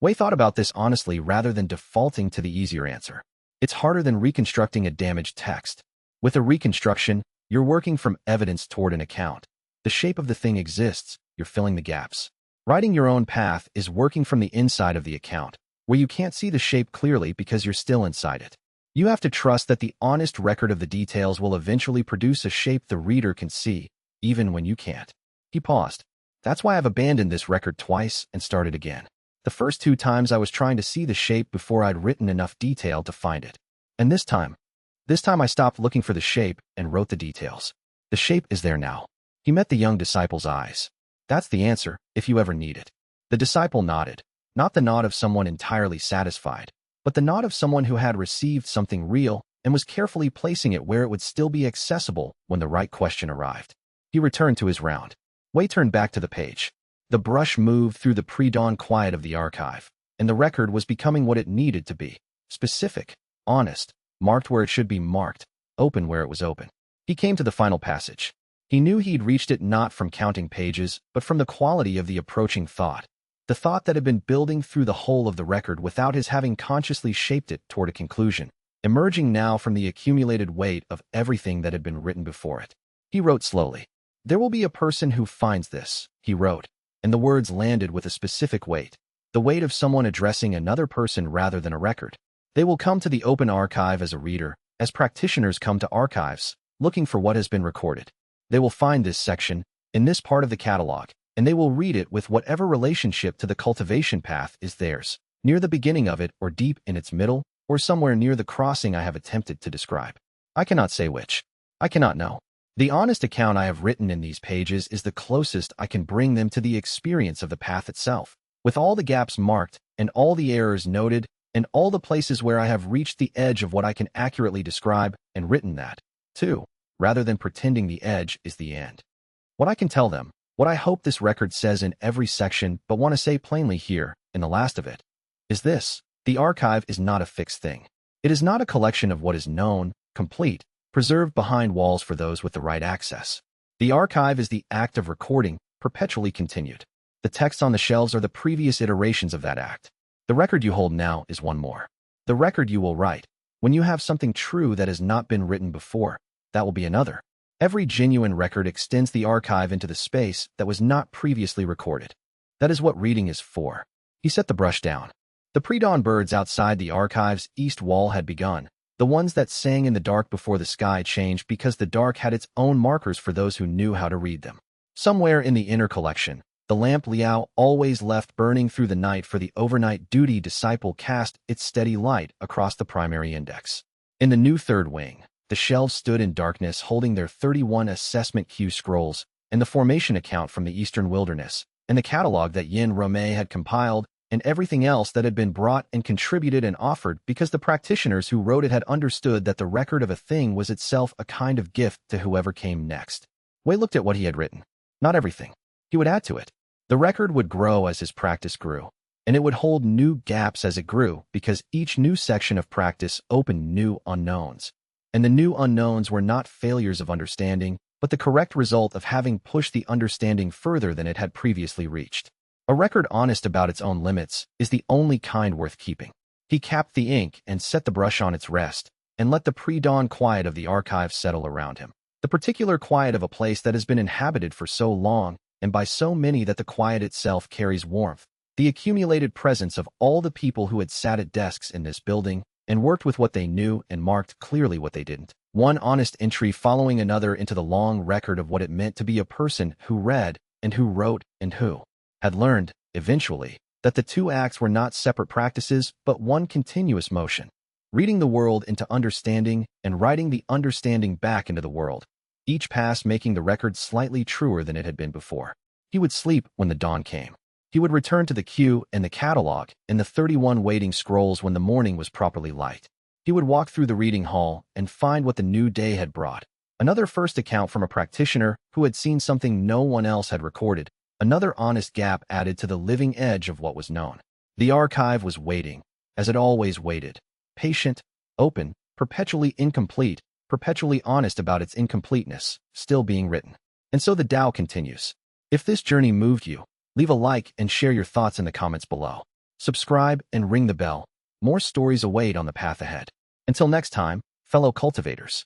Wei thought about this honestly rather than defaulting to the easier answer. It's harder than reconstructing a damaged text. With a reconstruction, you're working from evidence toward an account. The shape of the thing exists, you're filling the gaps. Writing your own path is working from the inside of the account, where you can't see the shape clearly because you're still inside it. You have to trust that the honest record of the details will eventually produce a shape the reader can see, even when you can't. He paused. That's why I've abandoned this record twice and started again. The first 2 times I was trying to see the shape before I'd written enough detail to find it. And this time I stopped looking for the shape and wrote the details. The shape is there now. He met the young disciple's eyes. That's the answer, if you ever need it. The disciple nodded, not the nod of someone entirely satisfied, but the nod of someone who had received something real and was carefully placing it where it would still be accessible when the right question arrived. He returned to his round. Wei turned back to the page. The brush moved through the pre-dawn quiet of the archive, and the record was becoming what it needed to be. Specific, honest, marked where it should be marked, open where it was open. He came to the final passage. He knew he'd reached it not from counting pages, but from the quality of the approaching thought. The thought that had been building through the whole of the record without his having consciously shaped it toward a conclusion, emerging now from the accumulated weight of everything that had been written before it. He wrote slowly. There will be a person who finds this, he wrote, and the words landed with a specific weight, the weight of someone addressing another person rather than a record. They will come to the open archive as a reader, as practitioners come to archives, looking for what has been recorded. They will find this section, in this part of the catalog, and they will read it with whatever relationship to the cultivation path is theirs, near the beginning of it or deep in its middle, or somewhere near the crossing I have attempted to describe. I cannot say which. I cannot know. The honest account I have written in these pages is the closest I can bring them to the experience of the path itself, with all the gaps marked, and all the errors noted, and all the places where I have reached the edge of what I can accurately describe, and written that, too, rather than pretending the edge is the end. What I can tell them, what I hope this record says in every section but want to say plainly here, in the last of it, is this: the archive is not a fixed thing. It is not a collection of what is known, complete, preserved behind walls for those with the right access. The archive is the act of recording, perpetually continued. The texts on the shelves are the previous iterations of that act. The record you hold now is one more. The record you will write. When you have something true that has not been written before, that will be another. Every genuine record extends the archive into the space that was not previously recorded. That is what reading is for. He set the brush down. The pre-dawn birds outside the archive's east wall had begun, the ones that sang in the dark before the sky changed because the dark had its own markers for those who knew how to read them. Somewhere in the inner collection, the lamp Liao always left burning through the night for the overnight duty disciple cast its steady light across the primary index. In the new third wing, the shelves stood in darkness holding their 31 assessment Q scrolls, and the formation account from the Eastern Wilderness, and the catalog that Yin Romei had compiled, and everything else that had been brought and contributed and offered because the practitioners who wrote it had understood that the record of a thing was itself a kind of gift to whoever came next. Wei looked at what he had written. Not everything. He would add to it. The record would grow as his practice grew, and it would hold new gaps as it grew because each new section of practice opened new unknowns. And the new unknowns were not failures of understanding, but the correct result of having pushed the understanding further than it had previously reached. A record honest about its own limits is the only kind worth keeping. He capped the ink and set the brush on its rest, and let the pre-dawn quiet of the archive settle around him. The particular quiet of a place that has been inhabited for so long, and by so many that the quiet itself carries warmth, the accumulated presence of all the people who had sat at desks in this building and worked with what they knew and marked clearly what they didn't. One honest entry following another into the long record of what it meant to be a person who read and who wrote and who had learned, eventually, that the two acts were not separate practices but one continuous motion. Reading the world into understanding and writing the understanding back into the world, each pass making the record slightly truer than it had been before. He would sleep when the dawn came. He would return to the queue and the catalog and the 31 waiting scrolls when the morning was properly light. He would walk through the reading hall and find what the new day had brought. Another first account from a practitioner who had seen something no one else had recorded. Another honest gap added to the living edge of what was known. The archive was waiting, as it always waited. Patient, open, perpetually incomplete, perpetually honest about its incompleteness, still being written. And so the Tao continues. If this journey moved you, leave a like and share your thoughts in the comments below. Subscribe and ring the bell. More stories await on the path ahead. Until next time, fellow cultivators.